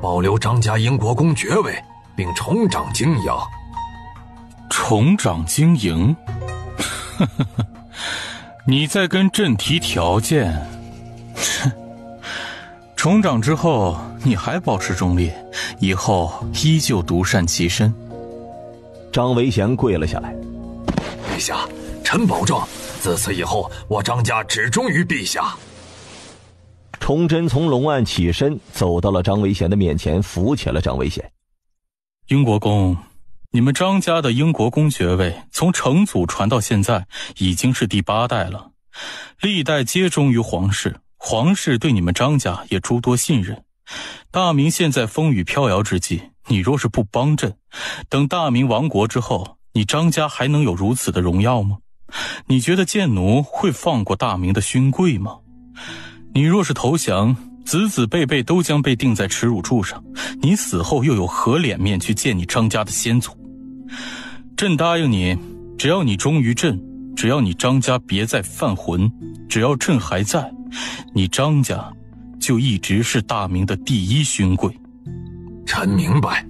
保留张家英国公爵位，并重掌经营。
重掌经营？你在跟朕提条件？重掌之后你还保持中立，以后依旧独善其身。
张维贤跪了下来。
陛下，臣保证，自此以后我张家只忠于陛下。
崇祯从龙案起身，走到了张维贤的面前，扶起了张维贤。
英国公，你们张家的英国公爵位从成祖传到现在已经是第8代了，历代皆忠于皇室，皇室对你们张家也诸多信任。大明现在风雨飘摇之际，你若是不帮朕，等大明亡国之后，你张家还能有如此的荣耀吗？你觉得贱奴会放过大明的勋贵吗？你若是投降，子子辈辈都将被钉在耻辱柱上，你死后又有何脸面去见你张家的先祖？朕答应你，只要你忠于朕，只要你张家别再犯浑，只要朕还在，你张家就一直是大明的第1勋贵。
臣明白。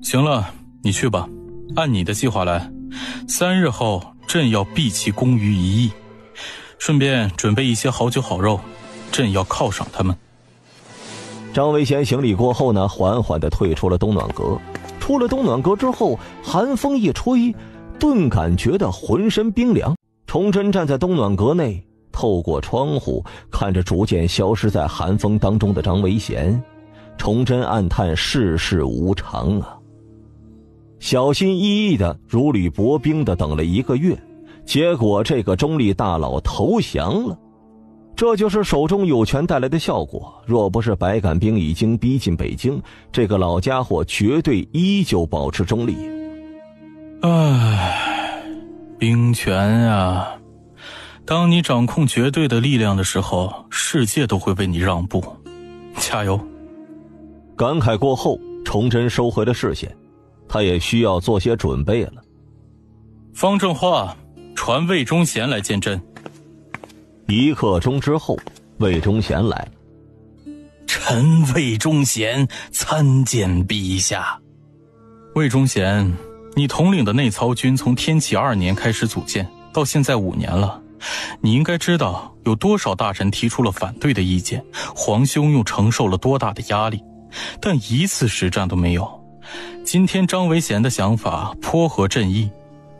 行了，你去吧，按你的计划来，
3日后朕要毕其功于1役，顺便准备一些好酒好肉，朕要犒赏他们。
张维贤行礼过后呢，缓缓地退出了东暖阁。出了东暖阁之后，寒风一吹，顿感觉到浑身冰凉。崇祯站在东暖阁内，透过窗户看着逐渐消失在寒风当中的张维贤，崇祯暗叹世事无常啊。小心翼翼的如履薄冰的等了1个月，结果这个中立大佬投降了。这就是手中有权带来的效果，若不是白杆兵已经逼近北京，这个老家伙绝对依旧保持中立。
唉，兵权啊，当你掌控绝对的力量的时候，世界都会为你让步。加油！
感慨过后，崇祯收回了视线，他也需要做些准备了。
方正化传魏忠贤来见朕。
1刻钟之后，魏忠贤来了。
臣魏忠贤参见陛下。魏忠贤，你统领的内操军从天启2年开始组建，到现在5年了。你应该知道有多少大臣提出了反对的意见，皇兄又承受了多大的压力，但一次实战都没有。今天张维贤的想法颇合朕意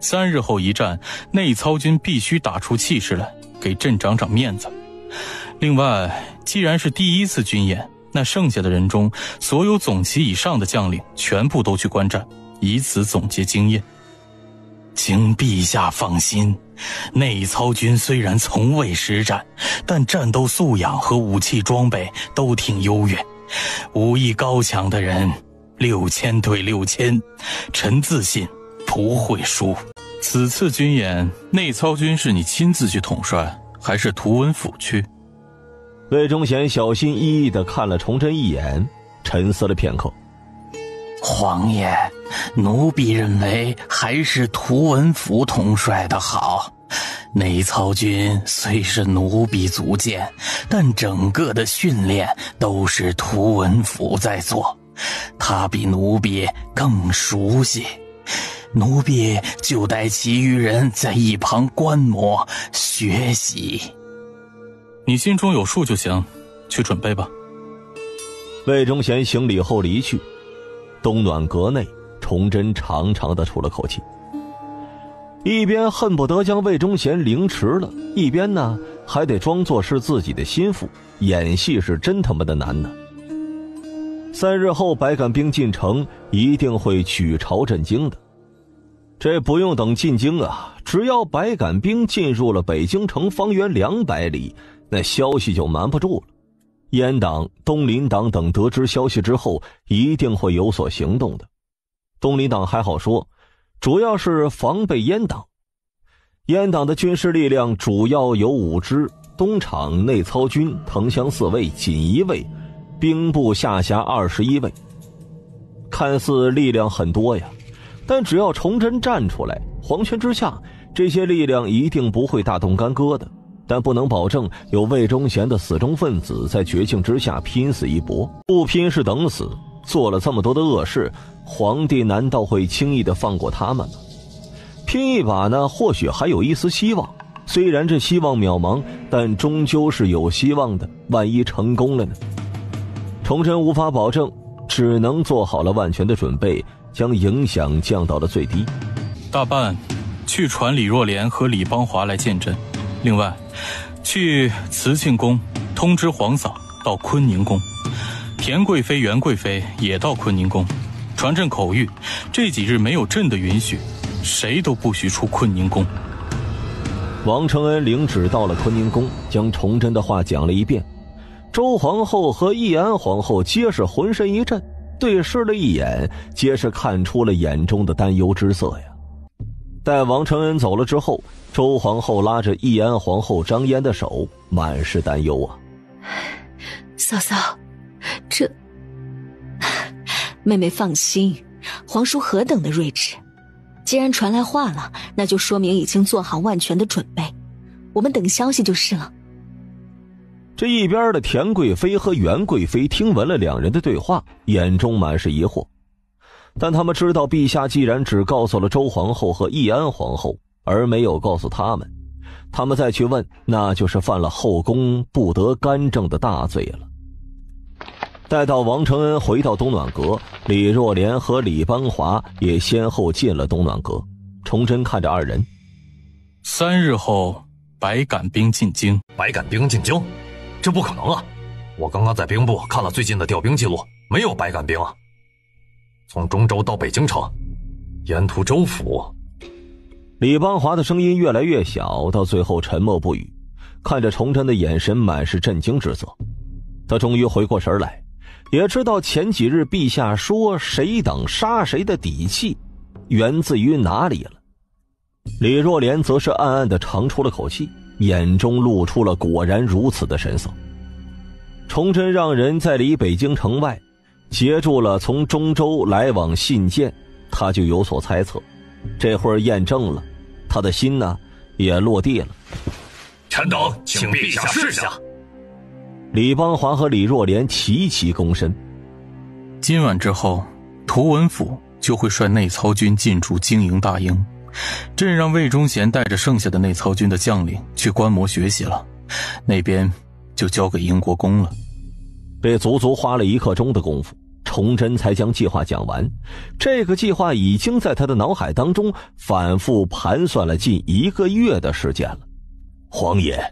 ，3日后一战，内操军必须打出气势来，给朕长长面子。另外，既然是第1次军演，那剩下的人中，所有总旗以上的将领全部都去观战，以此总结经验。请陛下放心，内操军虽然从未实战，但战斗素养和武器装备都挺优越，武艺高强的人6000对6000，臣自信不会输。此次军演，内操军是你亲自去统帅，还是图文府去？
魏忠贤小心翼翼地看了崇祯一眼，沉思了片刻。
皇爷，奴婢认为还是图文府统帅的好。内操军虽是奴婢组建，但整个的训练都是图文府在做，他比奴婢更熟悉。奴婢就带其余人在一旁观摩学习。你心中有数就行，去准备吧。
魏忠贤行礼后离去。东暖阁内，崇祯长长的出了口气，一边恨不得将魏忠贤凌迟了，一边呢还得装作是自己的心腹，演戏是真他妈的难呢。3日后白杆兵进城，一定会举朝震京的。这不用等进京啊，只要白杆兵进入了北京城方圆200里，那消息就瞒不住了。阉党、东林党等得知消息之后，一定会有所行动的。东林党还好说，主要是防备阉党。阉党的军事力量主要有5支，东厂、内操军、藤乡4卫、锦衣卫，兵部下辖21卫。看似力量很多呀，但只要崇祯站出来，皇权之下，这些力量一定不会大动干戈的。但不能保证有魏忠贤的死忠分子在绝境之下拼死一搏，不拼是等死。做了这么多的恶事，皇帝难道会轻易的放过他们吗？拼一把呢，或许还有一丝希望，虽然这希望渺茫，但终究是有希望的。万一成功了呢？崇祯无法保证，只能做好了万全的准备，将影响降到了最低。
大办，去传李若莲和李邦华来见朕。另外，去慈庆宫通知皇嫂到坤宁宫，田贵妃、袁贵妃也到坤宁宫，传朕口谕，这几日没有朕的允许，谁都不许出坤宁宫。
王承恩领旨到了坤宁宫，将崇祯的话讲了一遍。周皇后和义安皇后皆是浑身一震，对视了一眼，皆是看出了眼中的担忧之色呀。待王承恩走了之后，周皇后拉着义安皇后张嫣的手，满是担忧啊。
嫂嫂，这……妹妹放心，皇叔何等的睿智，既然传来话了，那就说明已经做好万全的准备，我们等消息就是了。
这一边的田贵妃和袁贵妃听闻了两人的对话，眼中满是疑惑。但他们知道陛下既然只告诉了周皇后和义安皇后，而没有告诉他们，他们再去问，那就是犯了后宫不得干政的大罪了。待到王承恩回到东暖阁，李若莲和李邦华也先后进了东暖阁。崇祯看着二人
，3日后百杆兵进京。
百杆兵进京？这不可能啊！我刚刚在兵部看了最近的调兵记录，没有百杆兵啊。从中州到北京城，沿途州府。
李邦华的声音越来越小，到最后沉默不语，看着崇祯的眼神满是震惊之色。他终于回过神来，也知道前几日陛下说谁等杀谁的底气源自于哪里了。李若莲则是暗暗地长出了口气，眼中露出了果然如此的神色。崇祯让人在离北京城外截住了从中州来往信件，他就有所猜测，这会儿验证了，他的心呢也落地了。
臣等请陛下示下。
李邦华和李若莲齐齐躬身。
今晚之后，图文府就会率内操军进驻经营大营，朕让魏忠贤带着剩下的内操军的将领去观摩学习了，那边就交给英国公了。
被足足花了1刻钟的功夫，崇祯才将计划讲完。这个计划已经在他的脑海当中反复盘算了近1个月的时间了。
皇爷，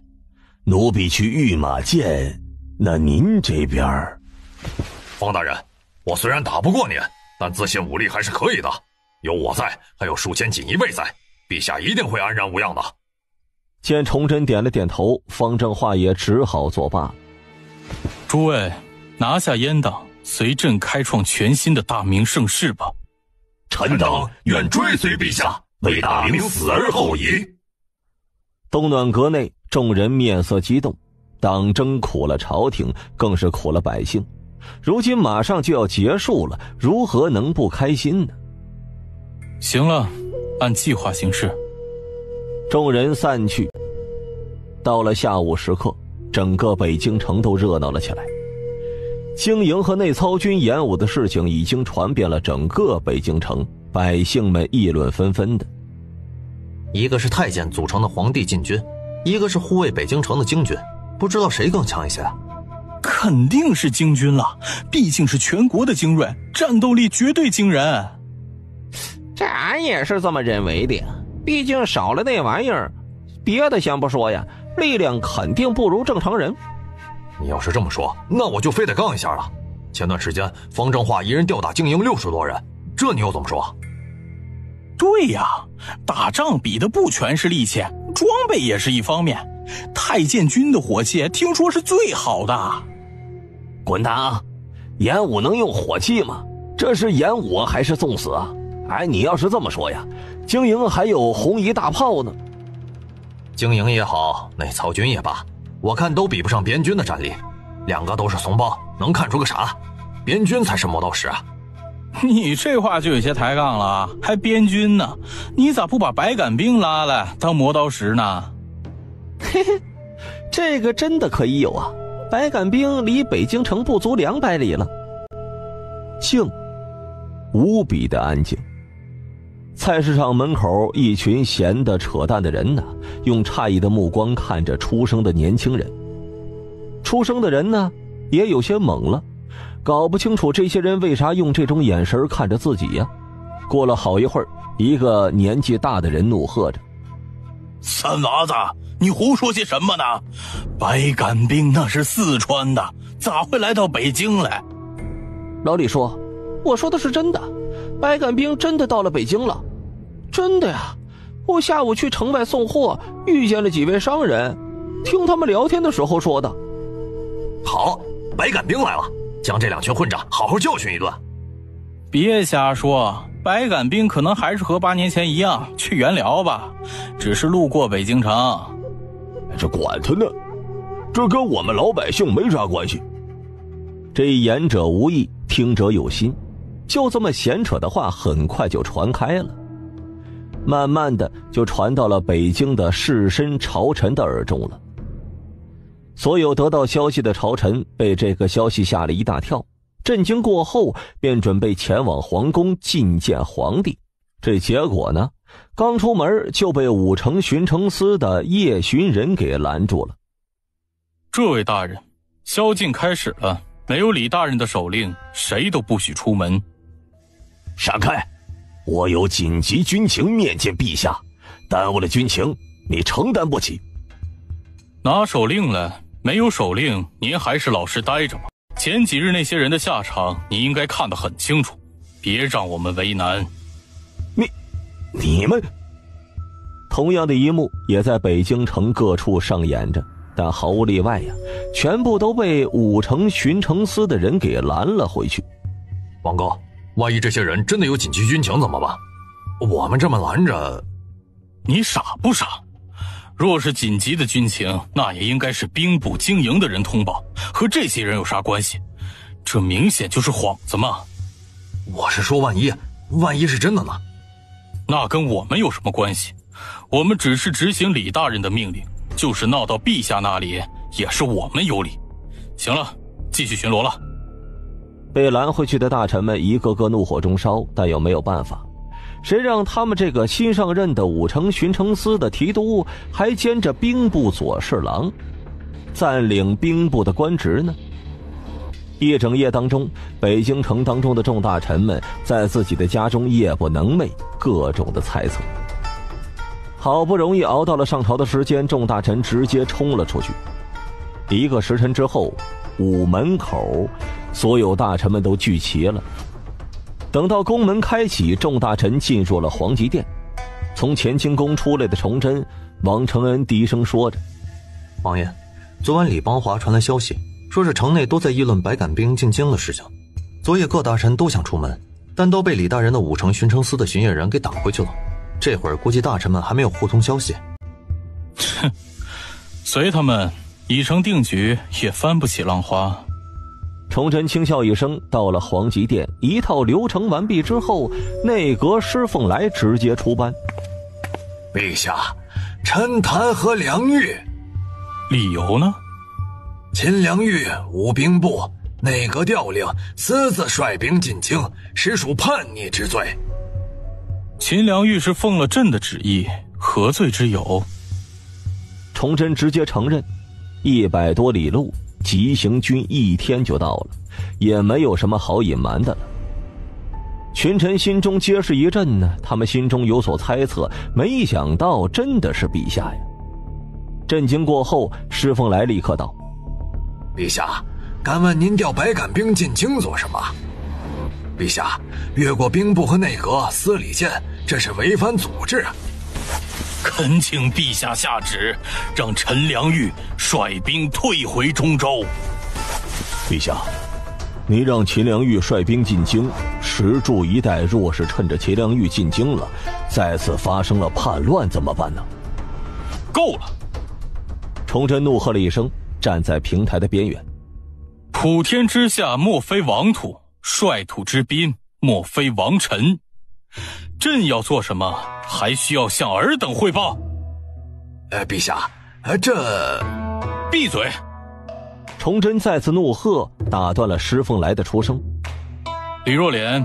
奴婢去御马监，那您这边？
方大人，我虽然打不过您，但自信武力还是可以的。有我在，还有数千锦衣卫在，陛下一定会安然无恙的。
见崇祯点了点头，方正化也只好作罢。
诸位，拿下阉党，随朕开创全新的大明盛世吧。
臣等愿追随陛下，为大明死而后已。
东暖阁内，众人面色激动，党争苦了朝廷，更是苦了百姓。如今马上就要结束了，如何能不开心呢？
行了，按计划行事。
众人散去。到了下午时刻，整个北京城都热闹了起来。经营和内操军演武的事情已经传遍了整个北京城，百姓们议论纷纷的。
一个是太监组成的皇帝禁军，一个是护卫北京城的京军，不知道谁更强一些啊？
肯定是京军了，毕竟是全国的精锐，战斗力绝对惊人。
这俺也是这么认为的，毕竟少了那玩意儿，别的先不说呀，力量肯定不如正常人。
你要是这么说，那我就非得杠一下了。前段时间方正化一人吊打经营60多人，这你又怎么说？
对呀，打仗比的不全是力气，装备也是一方面。太监军的火器听说是最好的。
滚蛋啊！演武能用火器吗？这是演武还是送死啊？哎，你要是这么说呀，经营还有红夷大炮呢。
经营也好，内操军也罢，我看都比不上边军的战力。两个都是怂包，能看出个啥？边军才是磨刀石啊！
你这话就有些抬杠了，还边军呢？你咋不把百杆兵拉来当磨刀石呢？
嘿嘿，这个真的可以有啊！百杆兵离北京城不足200里了。
静，无比的安静。菜市场门口，一群闲的扯淡的人呢，用诧异的目光看着出生的年轻人。出生的人呢，也有些懵了，搞不清楚这些人为啥用这种眼神看着自己呀。过了好一会儿，一个年纪大的人怒喝着：“
三娃子，你胡说些什么呢？百杆兵那是四川的，咋会来到北京来？”
老李说：“我说的是真的，百杆兵真的到了北京了，真的呀！我下午去城外送货，遇见了几位商人，听他们聊天的时候说的。”
好，百杆兵来了，将这两群混账好好教训一顿。
别瞎说，百杆兵可能还是和8年前一样去援辽吧，只是路过北京城。
这管他呢，这跟我们老百姓没啥关系。
这言者无意，听者有心，就这么闲扯的话很快就传开了，慢慢的就传到了北京的士绅朝臣的耳中了。所有得到消息的朝臣被这个消息吓了一大跳，震惊过后，便准备前往皇宫觐见皇帝。这结果呢，刚出门就被武城巡城司的叶巡人给拦住了。
这位大人，宵禁开始了，没有李大人的手令，谁都不许出门。
闪开！我有紧急军情面见陛下，耽误了军情，你承担不起。
拿手令了，没有手令，您还是老实待着吧。前几日那些人的下场，你应该看得很清楚，别让我们为难。
你们，
同样的一幕也在北京城各处上演着，但毫无例外呀，全部都被武城巡城司的人给拦了回去。
王哥，万一这些人真的有紧急军情怎么办？我们这么拦着，
你傻不傻？若是紧急的军情，那也应该是兵部经营的人通报，和这些人有啥关系？这明显就是幌子嘛！
我是说万一是真的呢？
那跟我们有什么关系？我们只是执行李大人的命令，就是闹到陛下那里，也是我们有理。行了，继续巡逻了。
被拦回去的大臣们一个个怒火中烧，但又没有办法。谁让他们这个新上任的武城巡城司的提督还兼着兵部左侍郎，暂领兵部的官职呢？一整夜当中，北京城当中的众大臣们在自己的家中夜不能寐，各种的猜测。好不容易熬到了上朝的时间，众大臣直接冲了出去。1个时辰之后，午门口所有大臣们都聚齐了。等到宫门开启，众大臣进入了皇极殿。从乾清宫出来的崇祯、王承恩低声说着：“
王爷，昨晚李邦华传来消息，说是城内都在议论白杆兵进京的事情。昨夜各大臣都想出门，但都被李大人的武城巡城司的巡夜人给挡回去了。这会儿估计大臣们还没有互通消息。”
哼，随他们，已成定局，也翻不起浪花。
崇祯轻笑一声，到了皇极殿，一套流程完毕之后，内阁施凤来直接出班。
陛下，臣弹劾梁玉。
理由呢？
秦良玉武兵部内阁调令，私自率兵进京，实属叛逆之罪。
秦良玉是奉了朕的旨意，何罪之有？
崇祯直接承认，100多里路，急行军1天就到了，也没有什么好隐瞒的了。群臣心中皆是一震呢，他们心中有所猜测，没想到真的是陛下呀。震惊过后，施凤来立刻道：“
陛下，敢问您调白杆兵进京做什么？陛下，越过兵部和内阁，私礼监，这是违反祖制。
恳请陛下下旨，让陈良玉率兵退回中州。”
陛下，您让秦良玉率兵进京，石柱一带若是趁着秦良玉进京了，再次发生了叛乱怎么办呢？
够了！
崇祯怒喝了一声，站在平台的边缘。
普天之下莫非王土，率土之滨莫非王臣。朕要做什么，还需要向尔等汇报？
陛下，这……
闭嘴！
崇祯再次怒喝，打断了施凤来的出声。
李若莲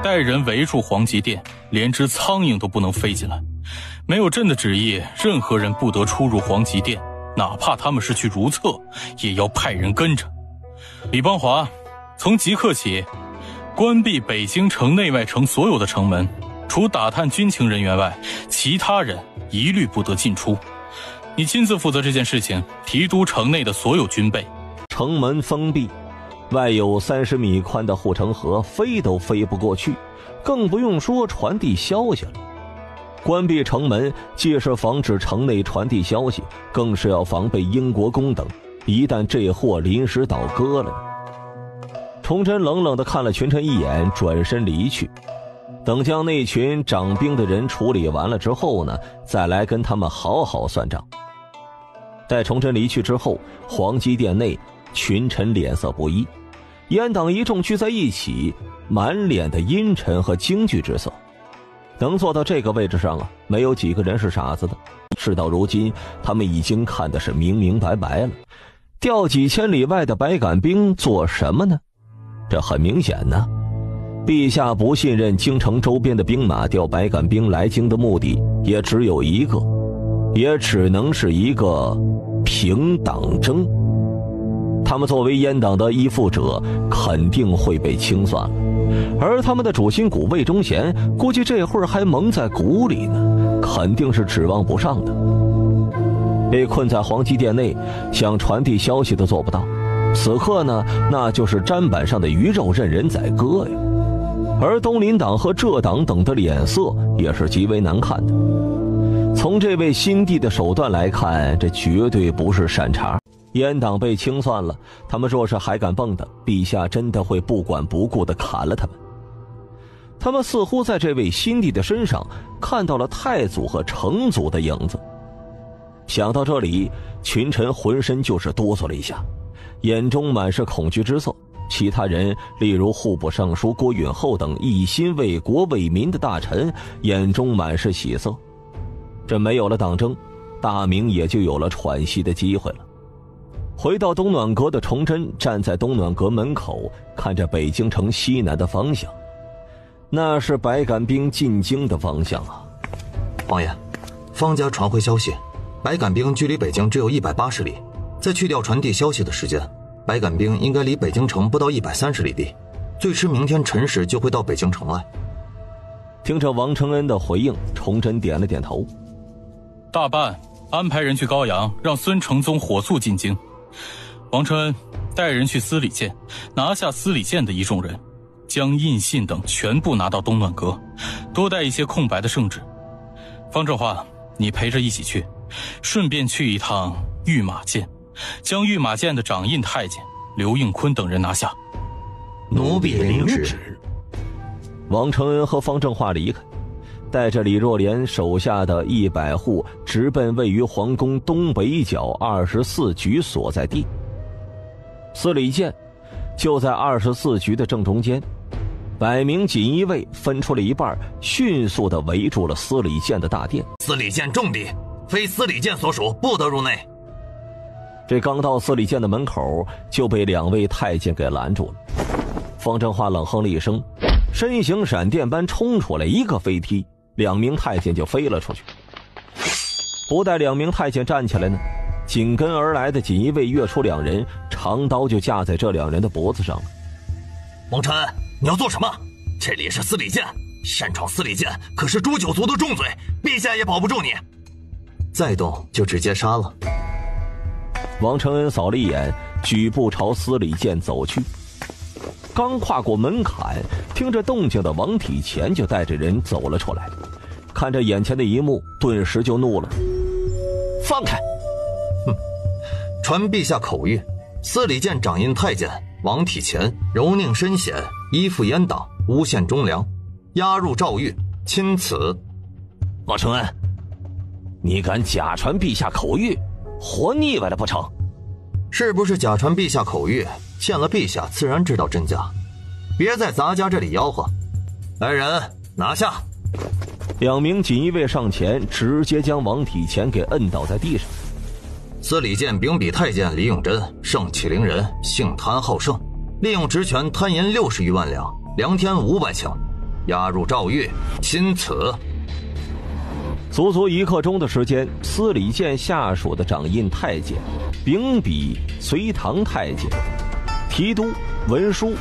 带人围住皇极殿，连只苍蝇都不能飞进来。没有朕的旨意，任何人不得出入皇极殿，哪怕他们是去如厕，也要派人跟着。李邦华，从即刻起，关闭北京城内外城所有的城门，除打探军情人员外，其他人一律不得进出。你亲自负责这件事情，提督城内的所有军备。
城门封闭，外有30米宽的护城河，飞都飞不过去，更不用说传递消息了。关闭城门，既是防止城内传递消息，更是要防备英国公等，一旦这货临时倒戈了。崇祯冷冷地看了群臣一眼，转身离去。等将那群掌兵的人处理完了之后呢，再来跟他们好好算账。待崇祯离去之后，皇极殿内群臣脸色不一，阉党一众聚在一起，满脸的阴沉和惊惧之色。能坐到这个位置上啊，没有几个人是傻子的。事到如今，他们已经看的是明明白白了。调几千里外的白杆兵做什么呢？这很明显呢，陛下不信任京城周边的兵马调白杆兵来京的目的也只有一个，也只能是一个平党争。他们作为阉党的依附者，肯定会被清算了，而他们的主心骨魏忠贤估计这会儿还蒙在鼓里呢，肯定是指望不上的。被困在皇极殿内，想传递消息都做不到，此刻呢，那就是砧板上的鱼肉任人宰割呀。而东林党和浙党等的脸色也是极为难看的。从这位新帝的手段来看，这绝对不是善茬。阉党被清算了，他们若是还敢蹦跶，陛下真的会不管不顾地砍了他们。他们似乎在这位新帝的身上看到了太祖和成祖的影子。想到这里，群臣浑身就是哆嗦了一下，眼中满是恐惧之色。其他人例如户部尚书郭允厚等一心为国为民的大臣，眼中满是喜色。这没有了党争，大明也就有了喘息的机会了。回到东暖阁的崇祯站在东暖阁门口，看着北京城西南的方向，那是白杆兵进京的方向啊。
王爷，方家传回消息，白杆兵距离北京只有180里，再去掉传递消息的时间，白杆兵应该离北京城不到130里地，最迟明天辰时就会到北京城来。
听着王承恩的回应，崇祯点了点头。
大办，安排人去高阳，让孙承宗火速进京。王承恩带人去司礼监，拿下司礼监的一众人，将印信等全部拿到东暖阁，多带一些空白的圣旨。方正化，你陪着一起去，顺便去一趟御马监，将御马监的掌印太监刘应坤等人拿下。
奴婢领旨。
王承恩和方正化离开，带着李若莲手下的100户直奔位于皇宫东北角24局所在地。司礼监就在24局的正中间，100名锦衣卫分出了一半，迅速地围住了司礼监的大殿。
司礼监重地，非司礼监所属，不得入内。
这刚到司礼监的门口，就被2位太监给拦住了。方正化冷哼了一声，身形闪电般冲出来，一个飞踢，2名太监就飞了出去。不待2名太监站起来呢，紧跟而来的锦衣卫跃出2人，长刀就架在这2人的脖子上了。
王承恩，你要做什么？这里是司礼监，擅闯司礼监可是诛九族的重罪，陛下也保不住你。再动就直接杀了。
王承恩扫了一眼，举步朝司礼监走去。刚跨过门槛，听着动静的王体乾就带着人走了出来，看着眼前的一幕，顿时就怒了：放开！
传陛下口谕，司礼监掌印太监王体乾柔佞深显，依附阉党，诬陷忠良，押入诏狱，钦此。
王承恩，你敢假传陛下口谕，活腻歪了不成？
是不是假传陛下口谕？见了陛下自然知道真假，别在咱家这里吆喝。来人，拿下
！2名锦衣卫上前，直接将王体乾给摁倒在地上。
司礼监秉笔太监李永贞，盛气凌人，性贪好胜，利用职权贪银60余万两，量天500顷，押入诏狱，钦此。
足足1刻钟的时间，司礼监下属的掌印太监、秉笔随堂太监、提督、文书、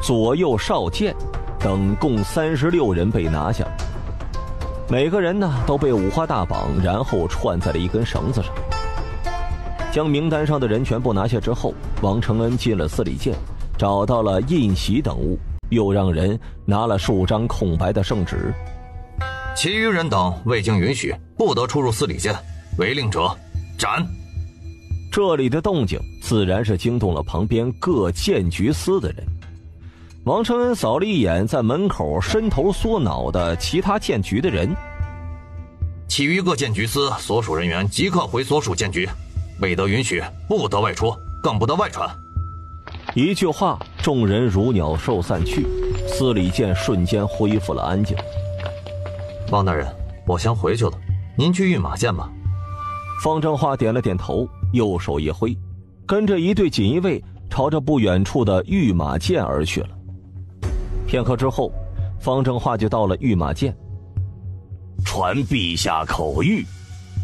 左右少监等共36人被拿下，每个人呢都被五花大绑，然后串在了一根绳子上。将名单上的人全部拿下之后，王承恩进了司礼监，找到了印玺等物，又让人拿了数张空白的圣旨。
其余人等未经允许，不得出入司礼监，违令者斩。
这里的动静自然是惊动了旁边各监局司的人。王承恩扫了一眼在门口伸头缩脑的其他监局的人，
其余各监局司所属人员即刻回所属监局，未得允许，不得外出，更不得外传。
一句话，众人如鸟兽散去，司礼监瞬间恢复了安静。
王大人，我先回去了，您去御马监吧。
方正化点了点头，右手一挥，跟着一队锦衣卫朝着不远处的御马监而去了。片刻之后，方正化就到了御马监。
传陛下口谕，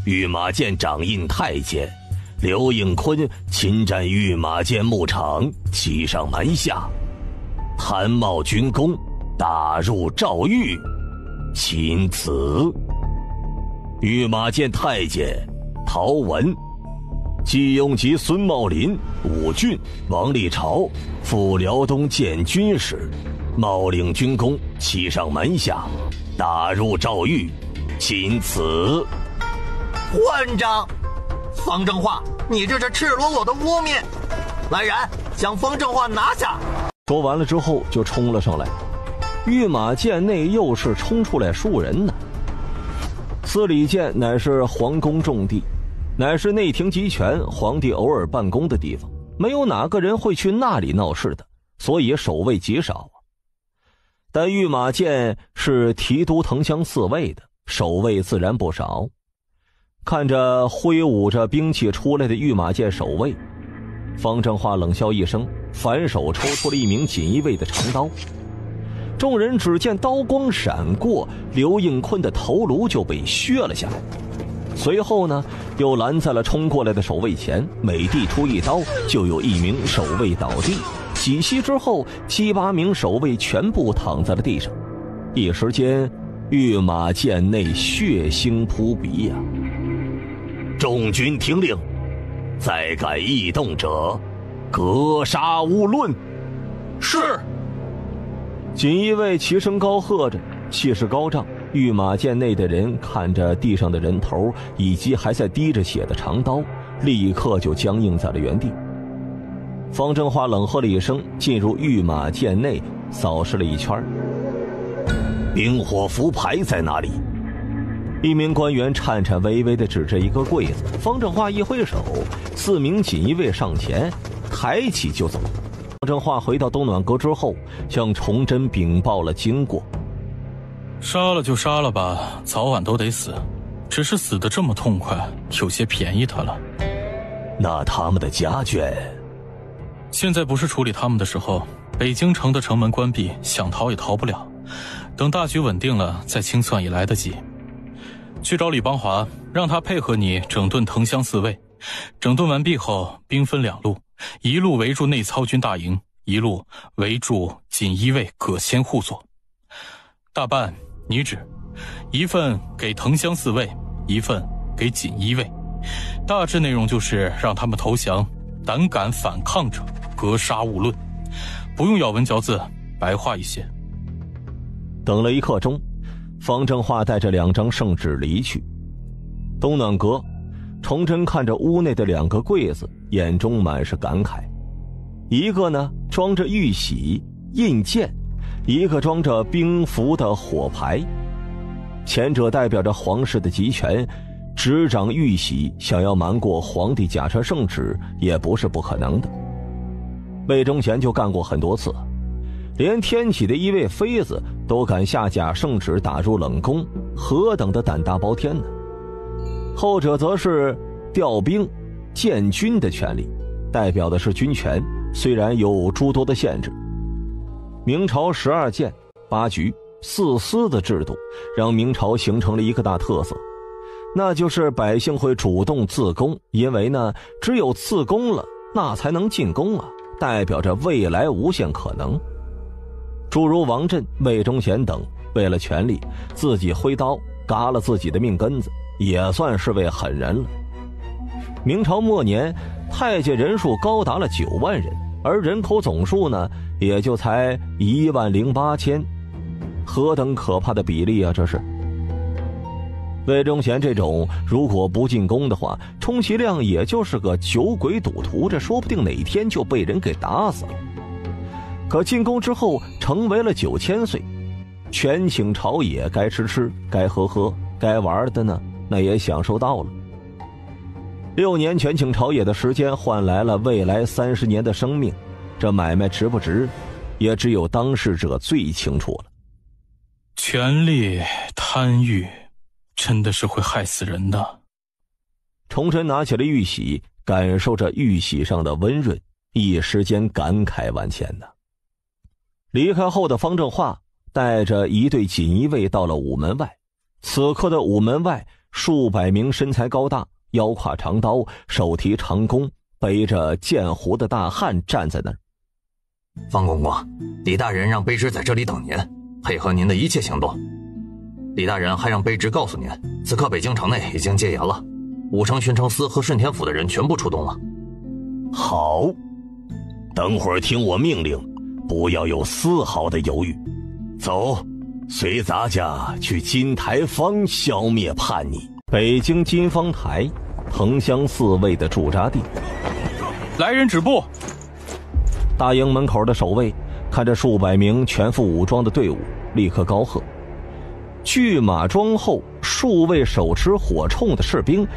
御马监掌印太监刘应坤侵占御马监牧场，欺上瞒下，贪冒军功，打入诏狱，钦此。御马监太监陶文、季雍及孙茂林、武俊、王立朝赴辽东见军时，冒领军功，欺上瞒下，打入诏狱，钦此。
混账！方正化，你这是赤裸裸的污蔑！来人，将方正化拿下！
说完了之后就冲了上来。御马监内又是冲出来数人呢。司礼监乃是皇宫重地，乃是内廷集权、皇帝偶尔办公的地方，没有哪个人会去那里闹事的，所以守卫极少。但御马监是提督藤乡侍卫的，守卫自然不少。看着挥舞着兵器出来的御马监守卫，方正化冷笑一声，反手抽出了一名锦衣卫的长刀。众人只见刀光闪过，刘应坤的头颅就被削了下来。随后呢，又拦在了冲过来的守卫前，每递出一刀，就有一名守卫倒地。几息之后，7、8名守卫全部躺在了地上。一时间，御马监内血腥扑鼻呀！
众军听令，再敢异动者，格杀勿论。
是。
锦衣卫齐声高喝着，气势高涨。御马监内的人看着地上的人头以及还在滴着血的长刀，立刻就僵硬在了原地。方正化冷喝了一声，进入御马监内扫视了一圈。
兵火符牌在哪里？
一名官员颤颤巍巍地指着一个柜子。方正化一挥手，4名锦衣卫上前，抬起就走。方正化回到东暖阁之后，向崇祯禀报了经过。
杀了就杀了吧，早晚都得死，只是死得这么痛快，有些便宜他了。
那他们的家眷？
现在不是处理他们的时候，北京城的城门关闭，想逃也逃不了。等大局稳定了，再清算也来得及。去找李邦华，让他配合你整顿藤乡四卫。整顿完毕后，兵分2路，一路围住内操军大营，一路围住锦衣卫葛千户所。大办你旨，1份给藤乡四卫，1份给锦衣卫。大致内容就是让他们投降，胆敢反抗者格杀勿论。不用咬文嚼字，白话一些。
等了1刻钟，方正化带着2张圣旨离去。东暖阁，崇祯看着屋内的2个柜子，眼中满是感慨。一个呢装着玉玺、印鉴，一个装着兵符的火牌。前者代表着皇室的集权，执掌玉玺，想要瞒过皇帝假传圣旨也不是不可能的。魏忠贤就干过很多次，连天启的一位妃子都敢下假圣旨打入冷宫，何等的胆大包天呢？后者则是调兵建军的权利，代表的是军权，虽然有诸多的限制。明朝12监、8局、4司的制度，让明朝形成了一个大特色，那就是百姓会主动自宫，因为呢，只有自宫了，那才能进宫啊，代表着未来无限可能。诸如王振、魏忠贤等，为了权力，自己挥刀嘎了自己的命根子，也算是位狠人了。明朝末年，太监人数高达了9万人，而人口总数呢，也就才18000，何等可怕的比例啊！这是。魏忠贤这种如果不进宫的话，充其量也就是个酒鬼赌徒，这说不定哪天就被人给打死了。可进宫之后成为了9000岁，权倾朝野，该吃吃，该喝喝，该玩的呢，那也享受到了。6年权倾朝野的时间换来了未来30年的生命，这买卖值不值，也只有当事者最清楚了。
权力贪欲真的是会害死人的。
崇祯拿起了玉玺，感受着玉玺上的温润，一时间感慨万千呢。离开后的方正化带着一队锦衣卫到了午门外。此刻的午门外，数百名身材高大、腰挎长刀、手提长弓、背着剑壶的大汉站在那儿。
方公公，李大人让卑职在这里等您，配合您的一切行动。李大人还让卑职告诉您，此刻北京城内已经戒严了，武城巡城司和顺天府的人全部出动了。
好，等会儿听我命令，不要有丝毫的犹豫。走，随咱家去金台坊消灭叛逆。
北京金方台，藤乡四卫的驻扎地。
来人止步！
大营门口的守卫看着数百名全副武装的队伍，立刻高喝。拒马庄后，数位手持火铳的士兵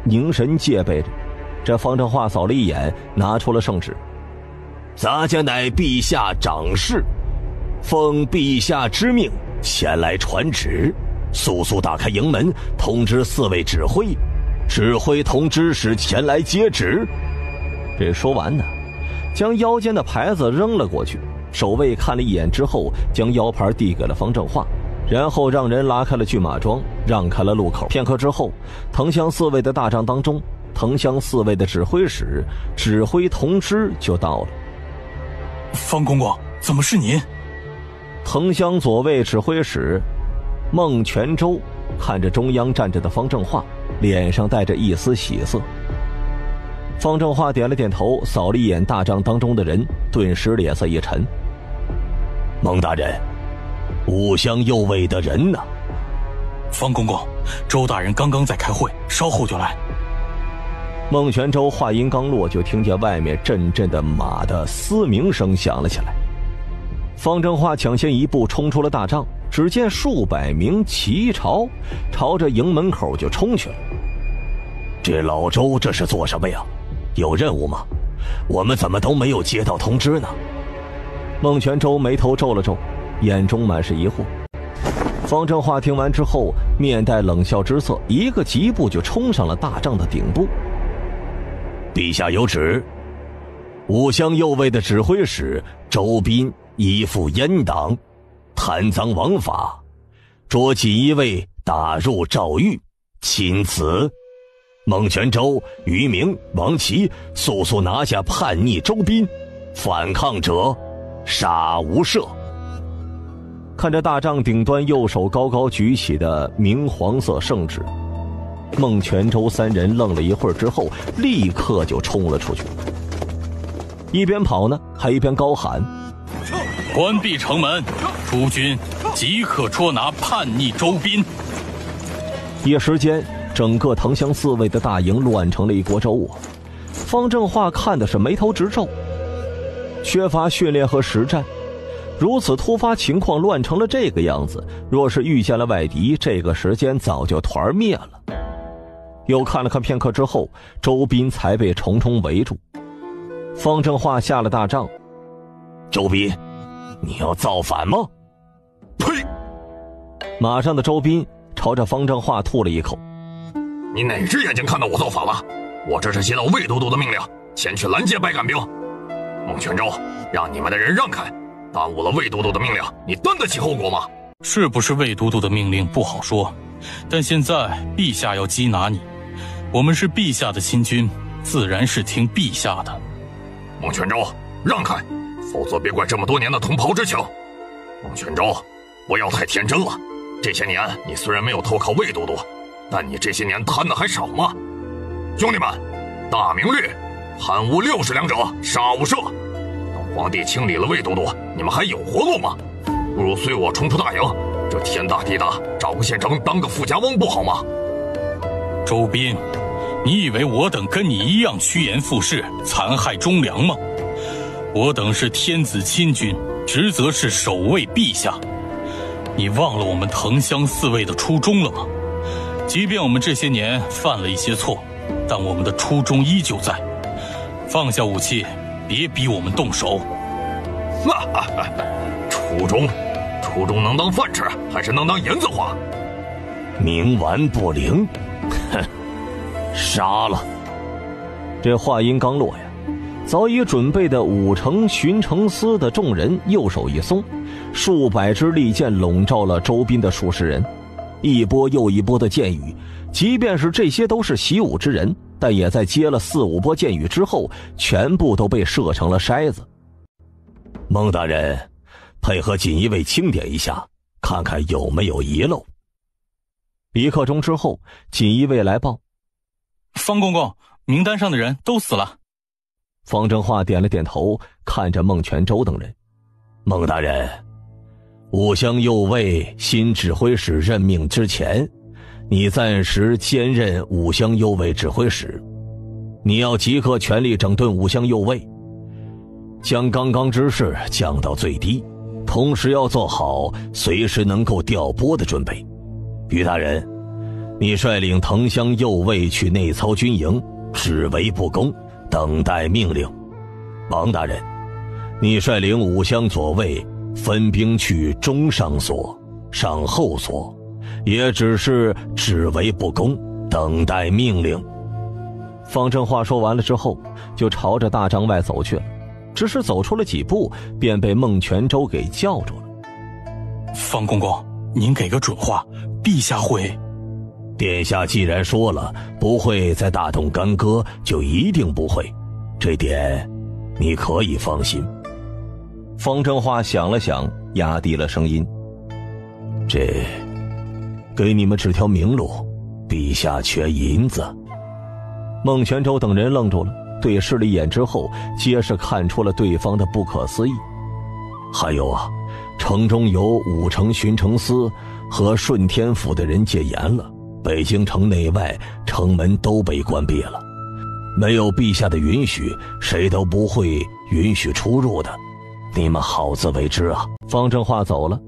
凝神戒备着。这方正化扫了一眼，拿出了圣旨：
咱家乃陛下长士，奉陛下之命前来传旨，速速打开营门，通知四位指挥，指挥同知使前来接旨。
这说完呢，将腰间的牌子扔了过去。守卫看了一眼之后，将腰牌递给了方正化，然后让人拉开了拒马庄，让开了路口。片刻之后，藤乡四卫的大帐当中，藤乡四卫的指挥使指挥同知就到了。
方公公，怎么是您？
藤乡左卫指挥使孟全州看着中央站着的方正化，脸上带着一丝喜色。方正化点了点头，扫了一眼大帐当中的人，顿时脸色一沉。
孟大人，武乡右卫的人呢？
方公公，周大人刚刚在开会，稍后就来。
孟全州话音刚落，就听见外面阵阵的马的嘶鸣声响了起来。方正化抢先一步冲出了大帐，只见数百名骑朝朝着营门口就冲去了。
这老周这是做什么呀？有任务吗？我们怎么都没有接到通知呢？
孟全州眉头皱了皱，眼中满是疑惑。方正化听完之后，面带冷笑之色，一个疾步就冲上了大帐的顶部。
陛下有旨，武乡右卫的指挥使周斌依附阉党，贪赃枉法，捉锦衣卫打入诏狱，钦此。孟全州、于明、王琦速速拿下叛逆周斌，反抗者杀无赦。
看着大帐顶端右手高高举起的明黄色圣旨，孟全州三人愣了一会儿之后，立刻就冲了出去，一边跑呢，还一边高喊：
关闭城门，诸军即刻捉拿叛逆周斌。
一时间，整个藤乡四卫的大营乱成了一锅粥啊！方正化看的是眉头直皱，缺乏训练和实战，如此突发情况乱成了这个样子，若是遇见了外敌，这个时间早就团灭了。又看了看片刻之后，周斌才被重重围住。方正化下了大帐：
周斌，你要造反吗？
呸！
马上的周斌朝着方正化吐了一口：
你哪只眼睛看到我造反了？我这是接到魏都督的命令，前去拦截白杆兵。孟全州，让你们的人让开，耽误了魏都督的命令，你担得起后果吗？
是不是魏都督的命令不好说，但现在陛下要缉拿你，我们是陛下的亲军，自然是听陛下的。
孟全州，让开，否则别怪这么多年的同袍之情。孟全州，不要太天真了，这些年你虽然没有投靠魏都督，但你这些年贪的还少吗？兄弟们，大明律，贪污60两者，杀无赦。等皇帝清理了魏都督，你们还有活路吗？不如随我冲出大营，这天大地大，找个县城当个富家翁不好吗？
周斌，你以为我等跟你一样趋炎附势，残害忠良吗？我等是天子亲军，职责是守卫陛下。你忘了我们藤乡四卫的初衷了吗？即便我们这些年犯了一些错，但我们的初衷依旧在。放下武器，别逼我们动手。
初衷能当饭吃，还是能当银子花？
冥顽不灵，哼，杀了！
这话音刚落呀，早已准备的5城巡城司的众人右手一松，数百支利箭笼罩了周边的数十人，一波又一波的箭雨，即便是这些都是习武之人，但也在接了4、5波箭雨之后，全部都被射成了筛子。
孟大人，配合锦衣卫清点一下，看看有没有遗漏。
1刻钟之后，锦衣卫来报：
方公公，名单上的人都死了。
方正化点了点头，看着孟全舟等人：
孟大人，武乡右卫新指挥使任命之前，你暂时兼任武乡右卫指挥使，你要即刻全力整顿武乡右卫，将刚刚之事降到最低，同时要做好随时能够调拨的准备。于大人，你率领藤乡右卫去内操军营，只为不攻，等待命令。王大人，你率领武乡左卫分兵去中上所、上后所，也只为不攻，等待命令。
方正话说完了之后，就朝着大帐外走去了，只是走出了几步，便被孟全舟给叫住了。
方公公，您给个准话，陛下会……
殿下既然说了不会在大动干戈，就一定不会，这点你可以放心。
方正化想了想，压低了声音：
这给你们指条明路，陛下缺银子。
孟全舟等人愣住了，对视了一眼之后，皆是看出了对方的不可思议。
还有啊，城中有5城巡城司和顺天府的人戒严了，北京城内外城门都被关闭了，没有陛下的允许，谁都不会允许出入的，你们好自为之啊。
方正化走了，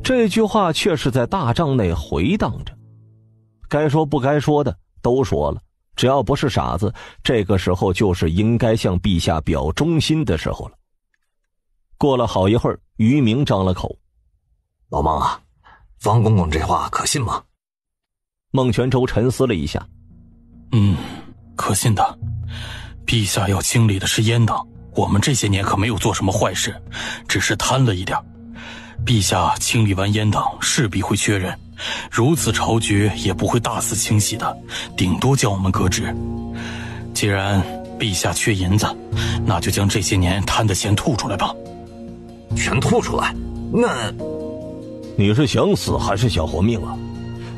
这句话却是在大帐内回荡着，该说不该说的都说了，只要不是傻子，这个时候就是应该向陛下表忠心的时候了。过了好一会儿，于明张了口：
老孟啊，方公公这话可信吗？
孟全舟沉思了一下：
可信的。陛下要清理的是阉党，我们这些年可没有做什么坏事，只是贪了一点。陛下清理完阉党，势必会缺人，如此朝局也不会大肆清洗的，顶多将我们革职。既然陛下缺银子，那就将这些年贪的钱吐出来吧。
全吐出来？那
你是想死还是想活命啊？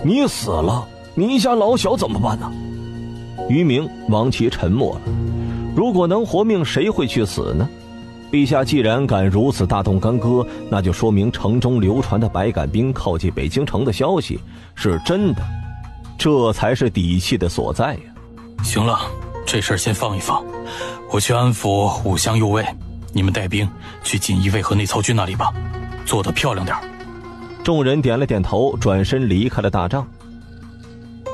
你死了，你家老小怎么办呢？
于明、王琦沉默了。如果能活命，谁会去死呢？陛下既然敢如此大动干戈，那就说明城中流传的百杆兵靠近北京城的消息是真的，这才是底气的所在呀。
行了，这事儿先放一放，我去安抚武乡右卫，你们带兵去锦衣卫和内操军那里吧，做得漂亮点。
众人点了点头，转身离开了大帐。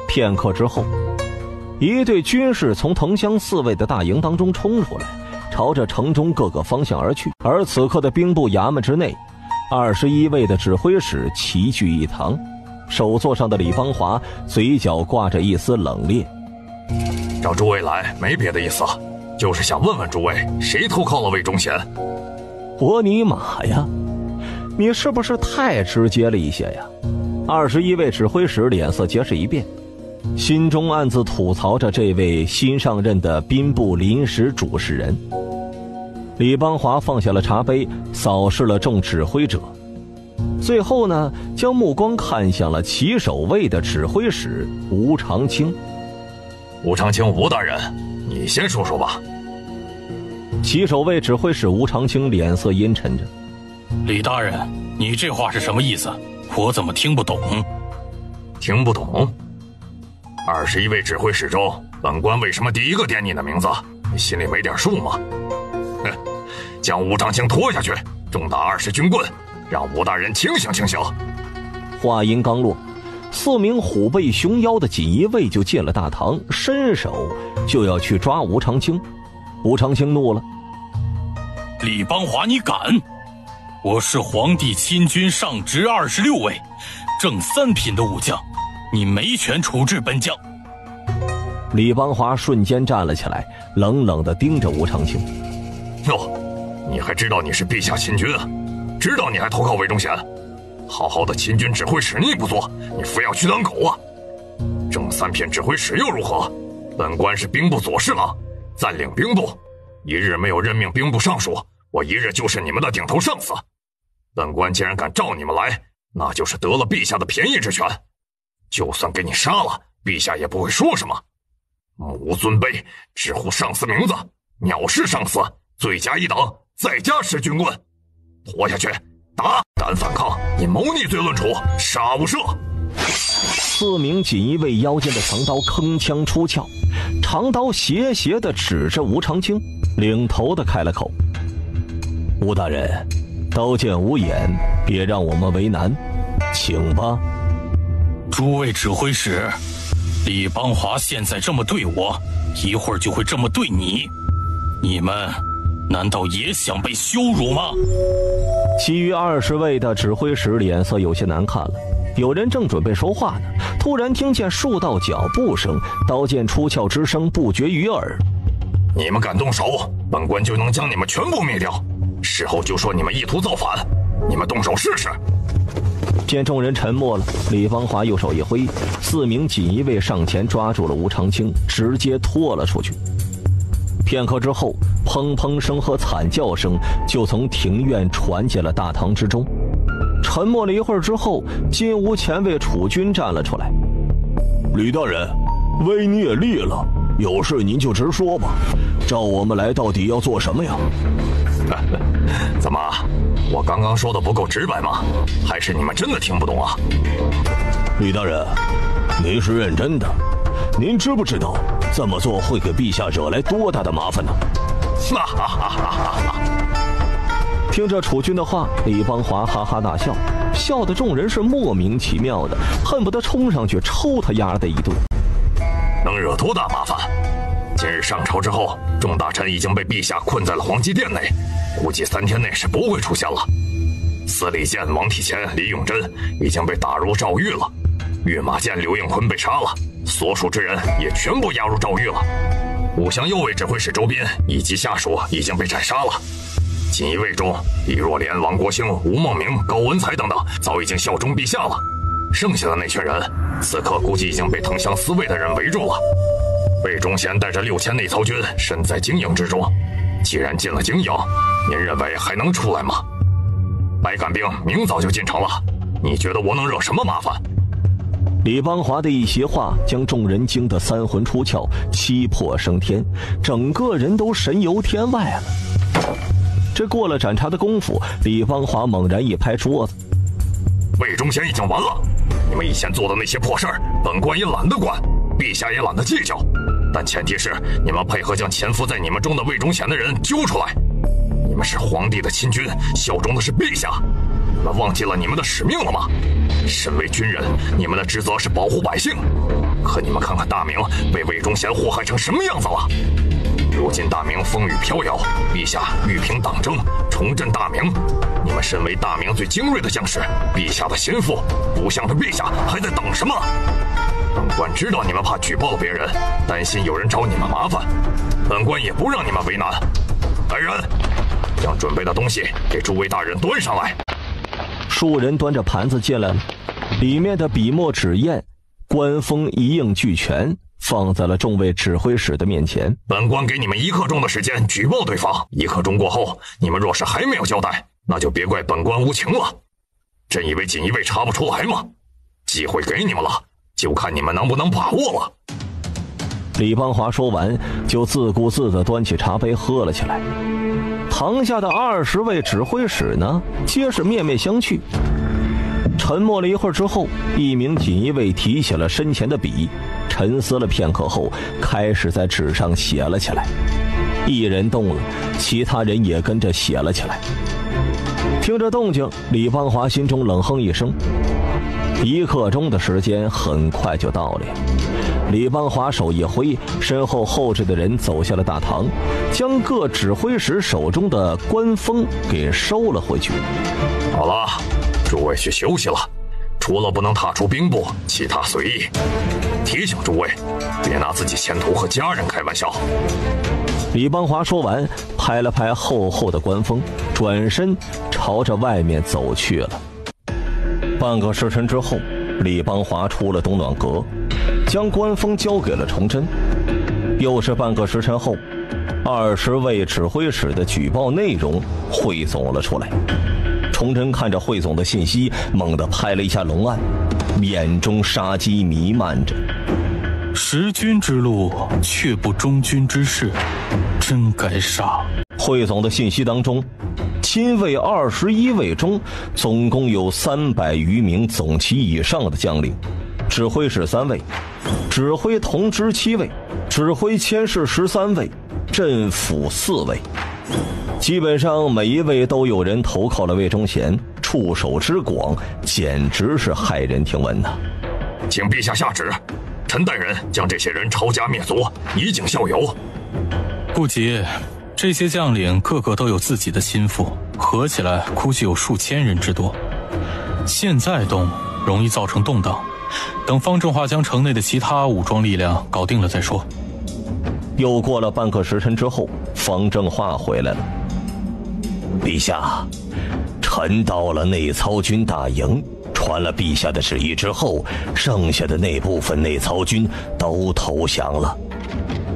片刻之后，一队军士从藤乡4卫的大营当中冲出来，朝着城中各个方向而去。而此刻的兵部衙门之内，21位的指挥使齐聚一堂，首座上的李邦华嘴角挂着一丝冷冽：
找诸位来没别的意思，就是想问问诸位，谁投靠了魏忠贤？
我尼玛呀，你是不是太直接了一些呀？21位指挥使脸色皆是一变，心中暗自吐槽着这位新上任的兵部临时主事人。李邦华放下了茶杯，扫视了众指挥者，最后呢，将目光看向了旗手卫的指挥使吴长青。
吴长青，吴大人，你先说说吧。
旗手卫指挥使吴长青脸色阴沉着：
李大人，你这话是什么意思？我怎么听不懂？
听不懂？21位指挥使中，本官为什么第一个点你的名字？你心里没点数吗？将吴长青拖下去，重打20军棍，让吴大人清醒清醒。
话音刚落，4名虎背熊腰的锦衣卫就进了大堂，伸手就要去抓吴长青。吴长青怒了：
李邦华，你敢！我是皇帝亲军上职26位，正3品的武将，你没权处置本将。
李邦华瞬间站了起来，冷冷地盯着吴长青。
哟，你还知道你是陛下亲军啊？知道你还投靠魏忠贤？好好的亲军指挥使你不做，你非要去当狗啊？正三品指挥使又如何？本官是兵部左侍郎，暂领兵部，一日没有任命兵部尚书，我一日就是你们的顶头上司。本官既然敢召你们来，那就是得了陛下的便宜之权。就算给你杀了，陛下也不会说什么。目无尊卑，直呼上司名字，藐视上司，罪加一等，再加10军棍，拖下去打！敢反抗，以谋逆罪论处，杀无赦。
4名锦衣卫腰间的长刀铿锵出鞘，长刀斜斜地指着吴长青，领头的开了口：“吴大人，刀剑无眼，别让我们为难，请吧。”
诸位指挥使，李邦华现在这么对我，一会儿就会这么对你，你们难道也想被羞辱吗？
其余20位的指挥使脸色有些难看了，有人正准备说话呢，突然听见数道脚步声，刀剑出鞘之声不绝于耳。
你们敢动手，本官就能将你们全部灭掉，事后就说你们意图造反，你们动手试试。
见众人沉默了，李邦华右手一挥，4名锦衣卫上前抓住了吴长青，直接拖了出去。片刻之后，砰砰声和惨叫声就从庭院传进了大堂之中。沉默了一会儿之后，金吾前卫楚军站了出来：“
吕大人，威你也立了，有事您就直说吧，召我们来到底要做什么呀？”
怎么，我刚刚说的不够直白吗？还是你们真的听不懂啊？
吕大人，您是认真的？您知不知道这么做会给陛下惹来多大的麻烦呢？
哈哈哈哈哈！
听着楚军的话，李邦华哈哈大笑，笑得众人是莫名其妙的，恨不得冲上去抽他丫的一顿。
能惹多大麻烦？今日上朝之后，众大臣已经被陛下困在了皇极殿内，估计3天内是不会出现了。司礼监王体乾、李永贞已经被打入诏狱了，御马监刘应坤被杀了，所属之人也全部押入诏狱了。5项右卫指挥使周斌以及下属已经被斩杀了。锦衣卫中，李若莲、王国兴、吴孟明、高文才等等早已经效忠陛下了。剩下的那群人，此刻估计已经被藤乡司卫的人围住了。魏忠贤带着6000内曹军身在京营之中，既然进了京营，您认为还能出来吗？白杆兵明早就进城了，你觉得我能惹什么麻烦？
李邦华的一席话将众人惊得3魂出窍，七魄升天，整个人都神游天外了。这过了盏茶的功夫，李邦华猛然一拍桌子：“
魏忠贤已经完了！你们以前做的那些破事儿，本官也懒得管，陛下也懒得计较。但前提是你们配合将潜伏在你们中的魏忠贤的人揪出来。你们是皇帝的亲军，效忠的是陛下，你们忘记了你们的使命了吗？身为军人，你们的职责是保护百姓。可你们看看大明被魏忠贤祸害成什么样子了？如今大明风雨飘摇，陛下欲平党争，重振大明。你们身为大明最精锐的将士，陛下的心腹，不向着陛下还在等什么？本官知道你们怕举报了别人，担心有人找你们麻烦，本官也不让你们为难。来人，将准备的东西给诸位大人端上来。
数人端着盘子进来了，里面的笔墨纸砚、官封一应俱全，放在了众位指挥使的面前。
本官给你们1刻钟的时间举报对方，1刻钟过后，你们若是还没有交代，那就别怪本官无情了。真以为锦衣卫查不出来吗？机会给你们了，就看你们能不能把握了。
李邦华说完，就自顾自地端起茶杯喝了起来。堂下的20位指挥使呢，皆是面面相觑。沉默了一会儿之后，一名锦衣卫提起了身前的笔，沉思了片刻后，开始在纸上写了起来。一人动了，其他人也跟着写了起来。听着动静，李邦华心中冷哼一声。1刻钟的时间很快就到了呀。李邦华手一挥，身后后置的人走下了大堂，将各指挥使手中的官封给收了回去。
好了，诸位去休息了，除了不能踏出兵部，其他随意。提醒诸位，别拿自己前途和家人开玩笑。
李邦华说完，拍了拍厚厚的官封，转身朝着外面走去了。半个时辰之后，李邦华出了东暖阁，将官封交给了崇祯。又是半个时辰后，20位指挥使的举报内容汇总了出来。崇祯看着汇总的信息，猛地拍了一下龙案，眼中杀机弥漫着。
识君之路，却不忠君之事，真该杀。
汇总的信息当中，亲卫21位中，总共有300余名总旗以上的将领，指挥使3位，指挥同知7位，指挥佥事13位，镇抚4位。基本上每一位都有人投靠了魏忠贤，触手之广，简直是骇人听闻呐！
请陛下下旨，臣带人将这些人抄家灭族，以儆效尤。
不急，这些将领个个都有自己的心腹，合起来估计有数千人之多。现在动容易造成动荡，等方正化将城内的其他武装力量搞定了再说。
又过了半个时辰之后，方正化回来了。
陛下，臣到了内操军大营，传了陛下的旨意之后，剩下的那部分内操军都投降了。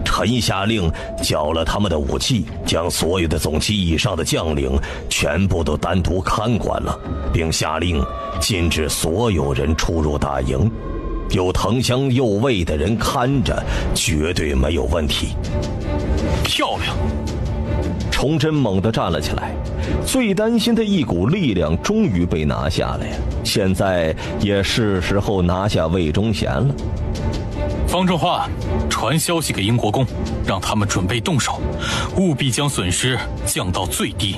臣下令缴了他们的武器，将所有的总旗以上的将领全部都单独看管了，并下令禁止所有人出入大营，有藤箱右卫的人看着，绝对没有问题。
漂亮！
崇祯猛地站了起来，最担心的一股力量终于被拿下了呀！现在也是时候拿下魏忠贤了。
方正化，传消息给英国公，让他们准备动手，务必将损失降到最低。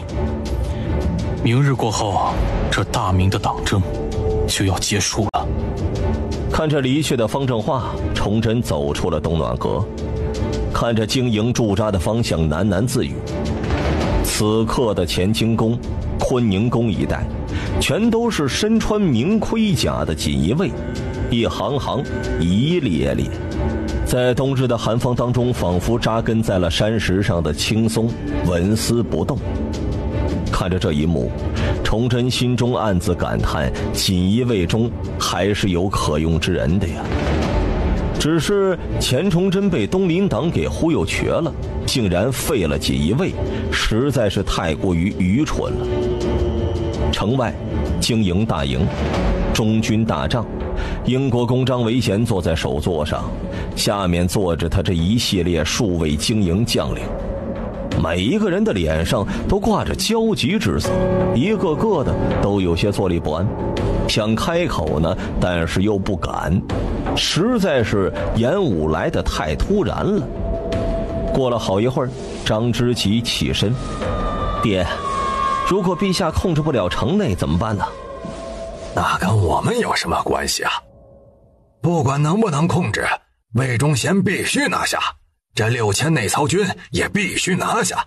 明日过后，这大明的党争就要结束了。
看着离去的方正化，崇祯走出了东暖阁，看着经营驻扎的方向，喃喃自语。此刻的乾清宫、坤宁宫一带，全都是身穿明盔甲的锦衣卫，一行行，一列列，在冬日的寒风当中，仿佛扎根在了山石上的青松，纹丝不动。看着这一幕，崇祯心中暗自感叹，锦衣卫中还是有可用之人的呀。只是钱崇祯被东林党给忽悠瘸了，竟然废了锦衣卫，实在是太过于愚蠢了。城外经营大营，中军大帐，英国公张维贤坐在首座上，下面坐着他这一系列数位经营将领，每一个人的脸上都挂着焦急之色，一个个的都有些坐立不安，想开口呢，但是又不敢，实在是演武来得太突然了。过了好一会儿，张之奇起身：“爹，如果陛下控制不了城内怎么办呢？”
那跟我们有什么关系啊？不管能不能控制，魏忠贤必须拿下，这6000内操军也必须拿下。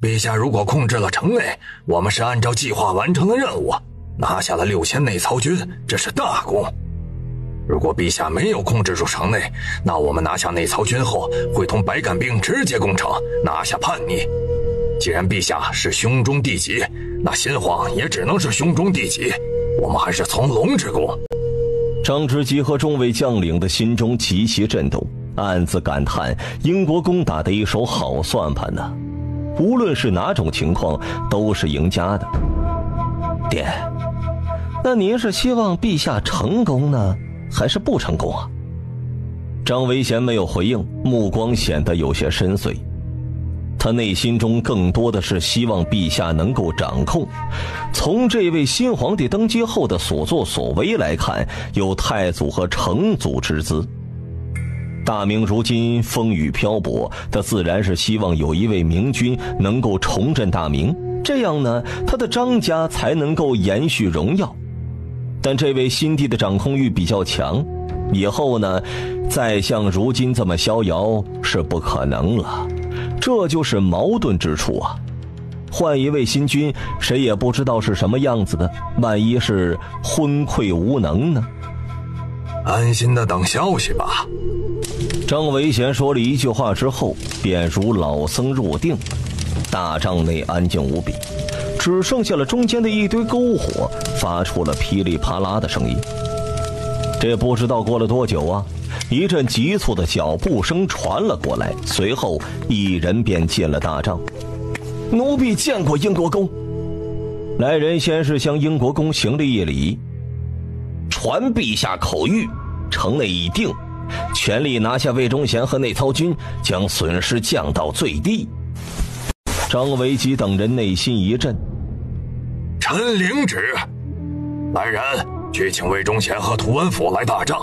陛下如果控制了城内，我们是按照计划完成了任务，拿下了6000内操军，这是大功。如果陛下没有控制住城内，那我们拿下内操军后，会同白杆兵直接攻城，拿下叛逆。既然陛下是兄终弟及，那新皇也只能是兄终弟及，我们还是从龙之功。
张之基和众位将领的心中极其震动，暗自感叹英国公打的一手好算盘呢，无论是哪种情况都是赢家的。爹，那您是希望陛下成功呢，还是不成功啊？张维贤没有回应，目光显得有些深邃。他内心中更多的是希望陛下能够掌控。从这位新皇帝登基后的所作所为来看，有太祖和成祖之姿。大明如今风雨漂泊，他自然是希望有一位明君能够重振大明，这样呢，他的张家才能够延续荣耀。但这位新帝的掌控欲比较强，以后呢，再像如今这么逍遥是不可能了，这就是矛盾之处啊。换一位新君，谁也不知道是什么样子的，万一是昏聩无能呢？
安心的等消息吧。
张维贤说了一句话之后，便如老僧入定，大帐内安静无比，只剩下了中间的一堆篝火发出了噼里啪啦的声音。这不知道过了多久啊，一阵急促的脚步声传了过来，随后一人便进了大帐。奴婢见过英国公。来人先是向英国公行了一礼，传陛下口谕，城内已定，全力拿下魏忠贤和内操军，将损失降到最低。张维吉等人内心一震，
臣领旨。来人，去请魏忠贤和图文甫来大帐，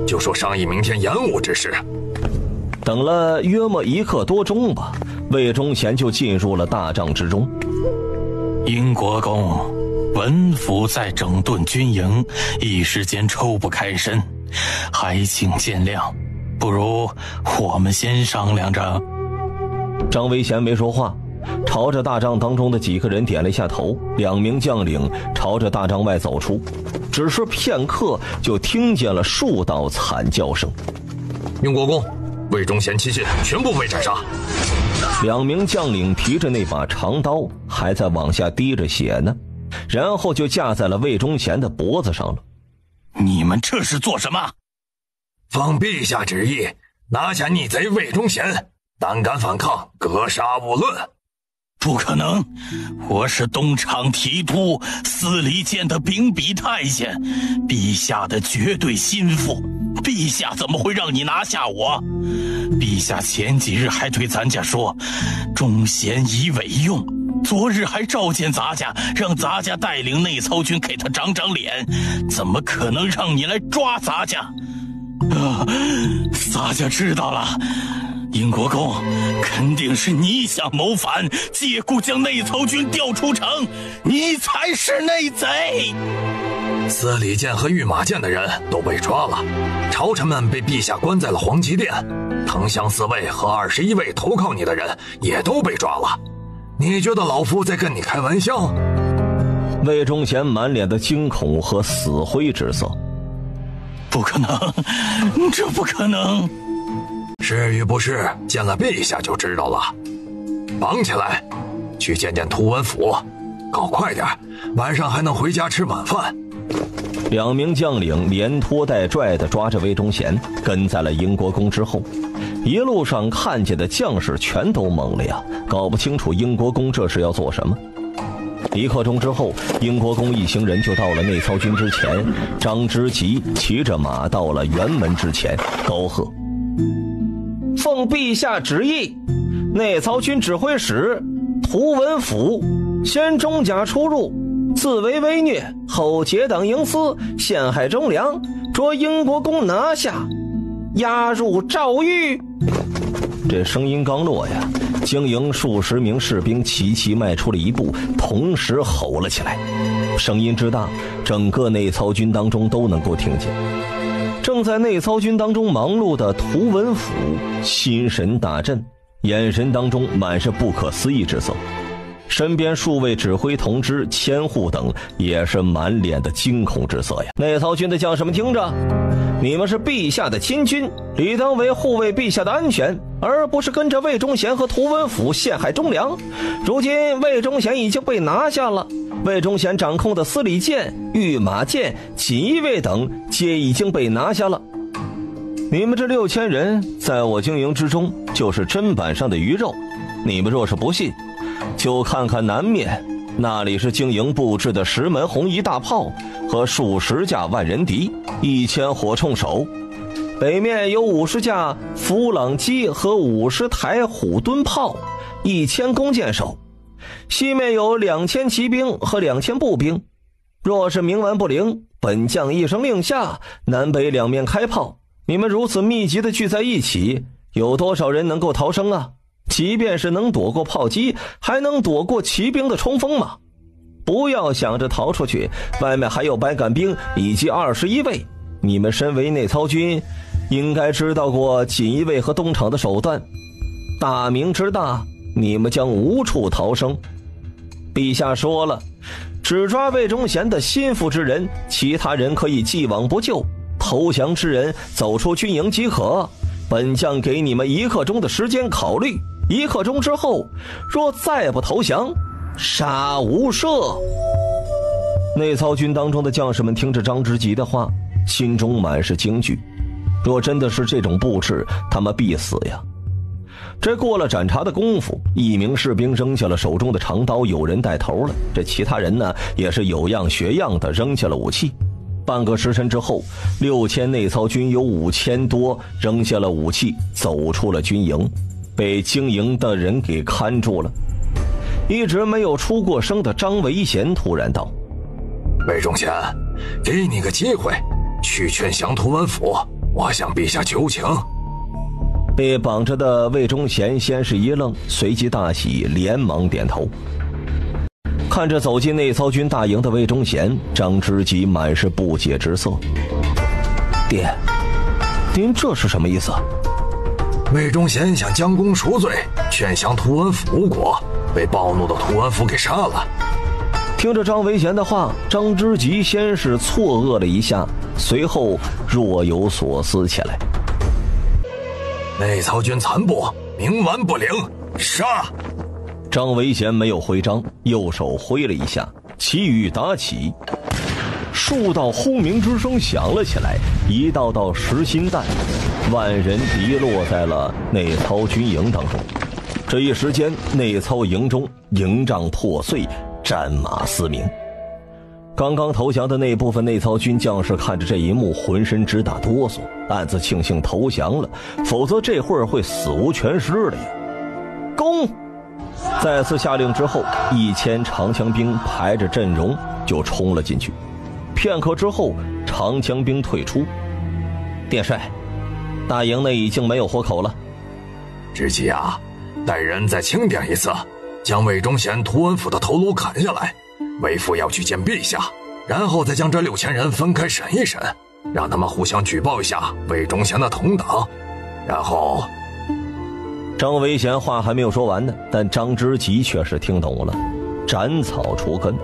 就说商议明天演武之事。
等了约莫1刻多钟吧，魏忠贤就进入了大帐之中。
英国公，文府在整顿军营，一时间抽不开身，还请见谅。不如我们先商量着。
张维贤没说话，朝着大帐当中的几个人点了一下头，2名将领朝着大帐外走出，只是片刻就听见了数道惨叫声。
英国公，魏忠贤亲信全部被斩杀。
2名将领提着那把长刀，还在往下滴着血呢，然后就架在了魏忠贤的脖子上了。
你们这是做什么？
奉陛下旨意，拿下逆贼魏忠贤，胆敢反抗，格杀勿论。
不可能，我是东厂提督司礼监的秉笔太监，陛下的绝对心腹，陛下怎么会让你拿下我？陛下前几日还对咱家说忠贤以委用，昨日还召见咱家，让咱家带领内操军给他长长脸，怎么可能让你来抓咱家？咱家知道了，英国公，肯定是你想谋反，借故将内操军调出城，你才是内贼。
司礼监和御马监的人都被抓了，朝臣们被陛下关在了皇极殿，藤乡4尉和21位投靠你的人也都被抓了。你觉得老夫在跟你开玩笑？
魏忠贤满脸的惊恐和死灰之色。
不可能，这不可能。
是与不是，见了陛下就知道了。绑起来，去见见图文甫，搞快点，晚上还能回家吃晚饭。
2名将领连拖带拽地抓着魏忠贤，跟在了英国公之后。一路上看见的将士全都懵了呀，搞不清楚英国公这是要做什么。1刻钟之后，英国公一行人就到了内操军之前，张之吉骑着马到了辕门之前，高喝：奉陛下旨意，内操军指挥使图文甫先中甲出入，自为威虐，后结党营私，陷害忠良，捉英国公拿下，押入诏狱。这声音刚落呀，经营数十名士兵齐齐迈出了一步，同时吼了起来，声音之大，整个内操军当中都能够听见。正在内操军当中忙碌的图文甫心神大振，眼神当中满是不可思议之色，身边数位指挥同知千户等也是满脸的惊恐之色呀。内操军的将士们听着，你们是陛下的亲军，理当为护卫陛下的安全，而不是跟着魏忠贤和图文甫陷害忠良。如今魏忠贤已经被拿下了，魏忠贤掌控的司礼监、御马监、锦衣卫等皆已经被拿下了。你们这6000人在我经营之中就是砧板上的鱼肉，你们若是不信，就看看南面，那里是经营布置的10门红衣大炮和数十架万人敌，1000火铳手，北面有50架弗朗机和50台虎墩炮，1000弓箭手，西面有2000骑兵和2000步兵。若是冥顽不灵，本将一声令下，南北2面开炮。你们如此密集的聚在一起，有多少人能够逃生啊？即便是能躲过炮击，还能躲过骑兵的冲锋吗？不要想着逃出去，外面还有白杆兵以及21卫。你们身为内操军，应该知道过锦衣卫和东厂的手段，大明之大，你们将无处逃生。陛下说了，只抓魏忠贤的心腹之人，其他人可以既往不咎，投降之人走出军营即可。本将给你们1刻钟的时间考虑，1刻钟之后若再不投降，杀无赦。内操军当中的将士们听着张之吉的话，心中满是惊惧，若真的是这种布置，他们必死呀。这过了盏茶的功夫，1名士兵扔下了手中的长刀，有人带头了，这其他人呢也是有样学样的扔下了武器。半个时辰之后，6000内操军有5000多扔下了武器，走出了军营，被经营的人给看住了。一直没有出过声的张维贤突然道：
魏忠贤，给你个机会，去劝降图文府，我向陛下求情。
被绑着的魏忠贤先是一愣，随即大喜，连忙点头。看着走进内操军大营的魏忠贤，张之吉满是不解之色。爹，您这是什么意思？
魏忠贤想将功赎罪，劝降图文府无果，被暴怒的图文府给杀了。
听着张维贤的话，张之吉先是错愕了一下，随后若有所思起来。
内操军残部，冥顽不灵，杀！
张维贤没有徽章，右手挥了一下，旗羽打起，数道轰鸣之声响了起来，一道道实心弹万人敌落在了内操军营当中。这一时间，内操营中营帐破碎，战马嘶鸣。刚刚投降的那部分内操军将士看着这一幕，浑身直打哆嗦，暗自庆幸投降了，否则这会儿会死无全尸的呀。攻！再次下令之后，1000长枪兵排着阵容就冲了进去。片刻之后，长枪兵退出。殿帅，大营内已经没有活口了。
知己啊，带人再清点一次，将魏忠贤、图文府的头颅砍下来。为父要去见陛下，然后再将这6000人分开审一审，让他们互相举报一下魏忠贤的同党，然后……
张维贤话还没有说完呢，但张之吉却是听懂了，斩草除根。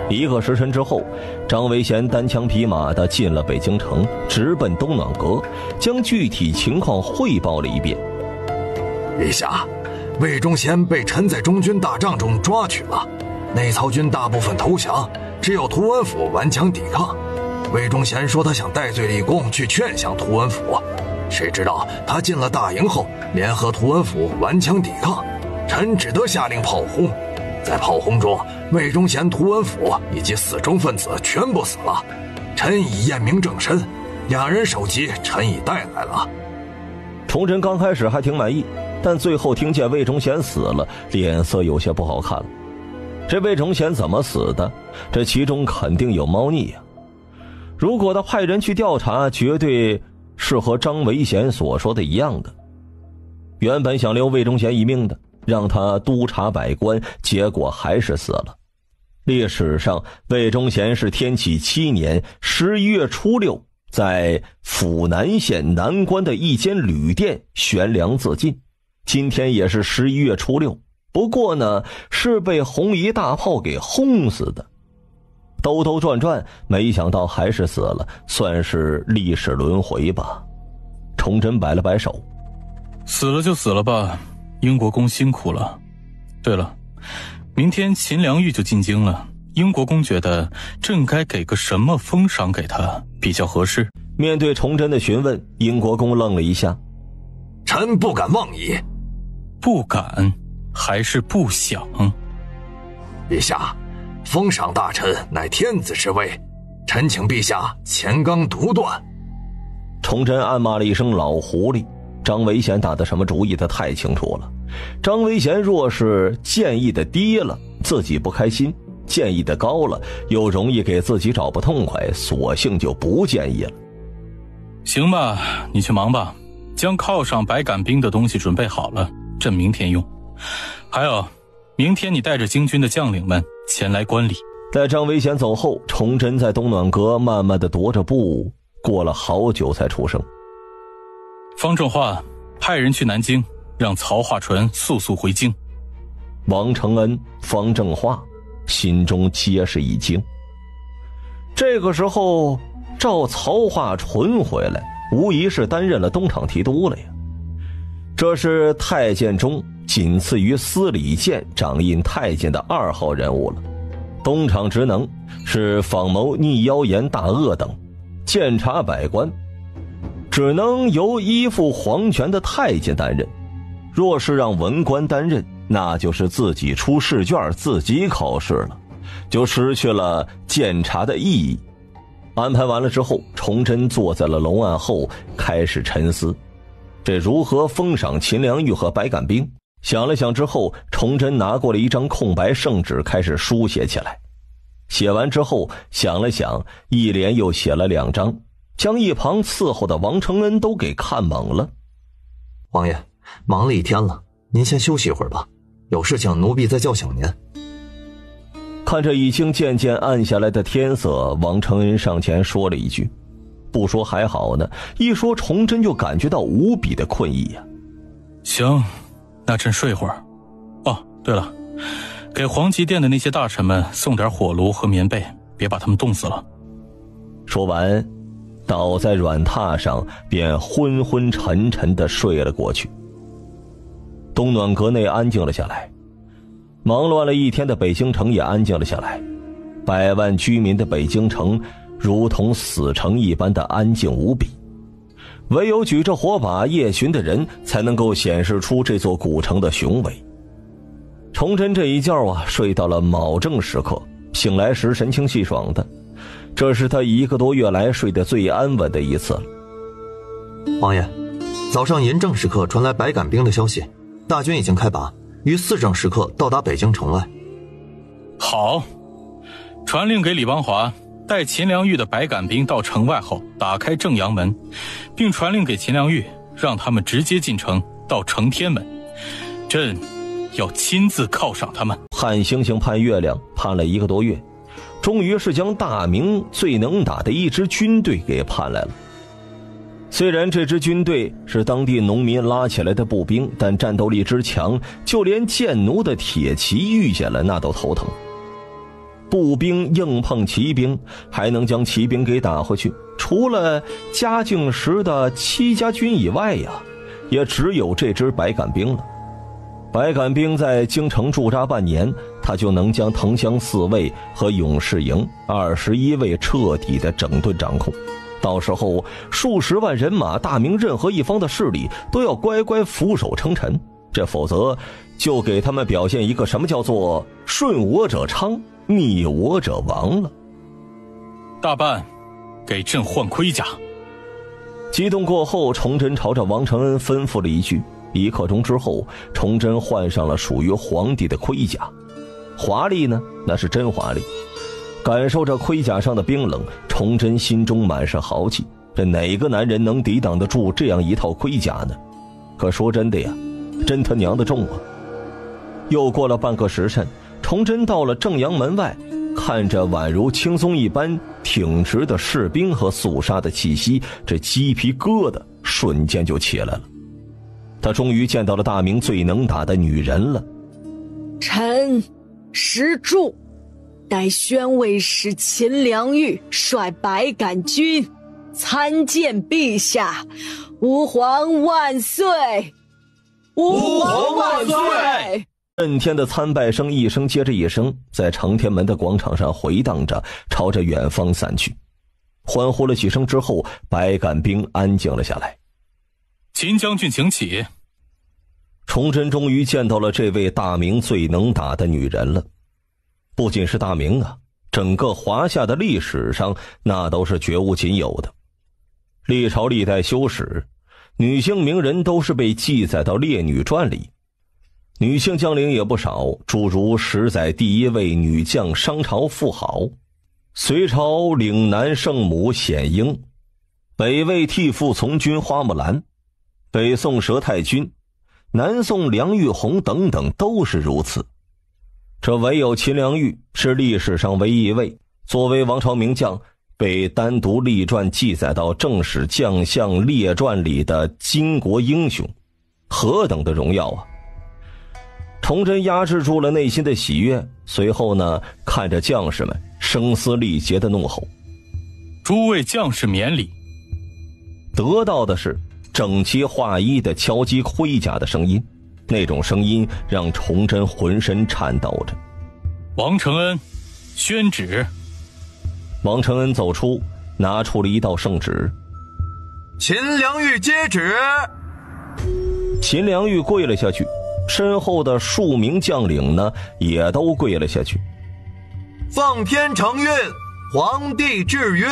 1个时辰之后，张维贤单枪匹马地进了北京城，直奔东暖阁，将具体情况汇报了一遍。
陛下，魏忠贤被陈在中军大帐中抓取了，内操军大部分投降，只有图文府顽强抵抗。魏忠贤说他想戴罪立功，去劝降图文府，谁知道他进了大营后，联合图文府顽强抵抗，臣只得下令炮轰。在炮轰中，魏忠贤、图文府以及死忠分子全部死了，臣已验明正身，2人首级臣已带来了。
崇祯刚开始还挺满意，但最后听见魏忠贤死了，脸色有些不好看了。这魏忠贤怎么死的？这其中肯定有猫腻啊！如果他派人去调查，绝对是和张维贤所说的一样的。原本想留魏忠贤一命的，让他督察百官，结果还是死了。历史上，魏忠贤是天启7年11月初6，在府南县南关的一间旅店悬梁自尽。今天也是11月初6，不过呢，是被红衣大炮给轰死的。兜兜转转，没想到还是死了，算是历史轮回吧。崇祯摆了摆手，
死了就死了吧，英国公辛苦了。对了，明天秦良玉就进京了，英国公觉得朕该给个什么封赏给他比较合适？
面对崇祯的询问，英国公愣了一下，
臣不敢妄议。
不敢还是不想？
陛下，封赏大臣乃天子之位，臣请陛下钱纲独断。
崇祯暗骂了一声老狐狸，张维贤打的什么主意他太清楚了。张维贤若是建议的低了，自己不开心；建议的高了，又容易给自己找不痛快，索性就不建议了。
行吧，你去忙吧，将犒赏白杆兵的东西准备好了，朕明天用。还有，明天你带着京军的将领们前来观礼。
在张维贤走后，崇祯在东暖阁慢慢地踱着步，过了好久才出声。
方正化派人去南京，让曹化纯速速回京。
王承恩、方正化心中皆是一惊。这个时候召曹化纯回来，无疑是担任了东厂提督了呀。这是太监中仅次于司礼监掌印太监的2号人物了。东厂职能是访谋逆妖言大恶等，监察百官，只能由依附皇权的太监担任。若是让文官担任，那就是自己出试卷自己考试了，就失去了监察的意义。安排完了之后，崇祯坐在了龙案后开始沉思，这如何封赏秦良玉和白杆兵。想了想之后，崇祯拿过了一张空白圣旨开始书写起来。写完之后想了想，一连又写了2张，将一旁伺候的王承恩都给看懵了。
王爷，忙了一天了，您先休息一会儿吧，有事情奴婢再叫醒您。
看着已经渐渐暗下来的天色，王承恩上前说了一句，不说还好呢，一说崇祯就感觉到无比的困意呀。
行，那朕睡会儿。哦，对了，给皇极殿的那些大臣们送点火炉和棉被，别把他们冻死了。
说完，倒在软榻上便昏昏沉沉地睡了过去。东暖阁内安静了下来，忙乱了一天的北京城也安静了下来。100万居民的北京城如同死城一般的安静无比，唯有举着火把夜巡的人才能够显示出这座古城的雄伟。崇祯这一觉睡到了卯正时刻，醒来时神清气爽的，这是他1个多月来睡得最安稳的一次了。
王爷，早上寅正时刻传来白杆兵的消息，大军已经开拔，于4正时刻到达北京城外。
好，传令给李邦华，带秦良玉的白杆兵到城外后打开正阳门，并传令给秦良玉，让他们直接进城到承天门，朕要亲自犒赏他们。
盼星星盼月亮，盼了1个多月，终于是将大明最能打的一支军队给盼来了。虽然这支军队是当地农民拉起来的步兵，但战斗力之强，就连贱奴的铁骑遇见了那都头疼。步兵硬碰骑兵，还能将骑兵给打回去，除了嘉靖时的戚家军以外呀，也只有这支白杆兵了。白杆兵在京城驻扎半年，他就能将藤乡4卫和勇士营21卫彻底的整顿掌控。到时候数十万人马，大明任何一方的势力都要乖乖俯首称臣，这否则就给他们表现一个什么叫做顺我者昌，逆我者亡了。
大办，给朕换盔甲。
激动过后，崇祯朝着王承恩吩咐了一句，1刻钟之后，崇祯换上了属于皇帝的盔甲。华丽呢，那是真华丽。感受着盔甲上的冰冷，崇祯心中满是豪气。这哪个男人能抵挡得住这样一套盔甲呢？可说真的呀，真他娘的重啊！又过了半个时辰，崇祯到了正阳门外，看着宛如青松一般挺直的士兵和肃杀的气息，这鸡皮疙瘩瞬间就起来了。他终于见到了大明最能打的女人了。
臣石柱待宣慰使秦良玉率白杆军参见陛下，吾皇万岁！吾皇万岁！
震天的参拜声一声接着一声，在承天门的广场上回荡着，朝着远方散去。欢呼了几声之后，白杆兵安静了下来。
秦将军请起。
崇祯终于见到了这位大明最能打的女人了。不仅是大明啊，整个华夏的历史上那都是绝无仅有的。历朝历代修史，女性名人都是被记载到列女传里。女性将领也不少，诸如10载第1位女将商朝妇好，隋朝岭南圣母显英，北魏替父从军花木兰，北宋佘太君，南宋梁玉红等等都是如此。这唯有秦良玉是历史上唯一一位作为王朝名将被单独立传记载到正史将相列传里的巾帼英雄，何等的荣耀啊！崇祯压制住了内心的喜悦，随后呢，看着将士们声嘶力竭的怒吼：“
诸位将士免礼！”
得到的是整齐划一的敲击盔甲的声音，那种声音让崇祯浑身颤抖着。
王承恩，宣旨。
王承恩走出，拿出了一道圣旨。
秦良玉接旨。
秦良玉跪了下去，身后的数名将领呢，也都跪了下去。
奉天承运，皇帝制约，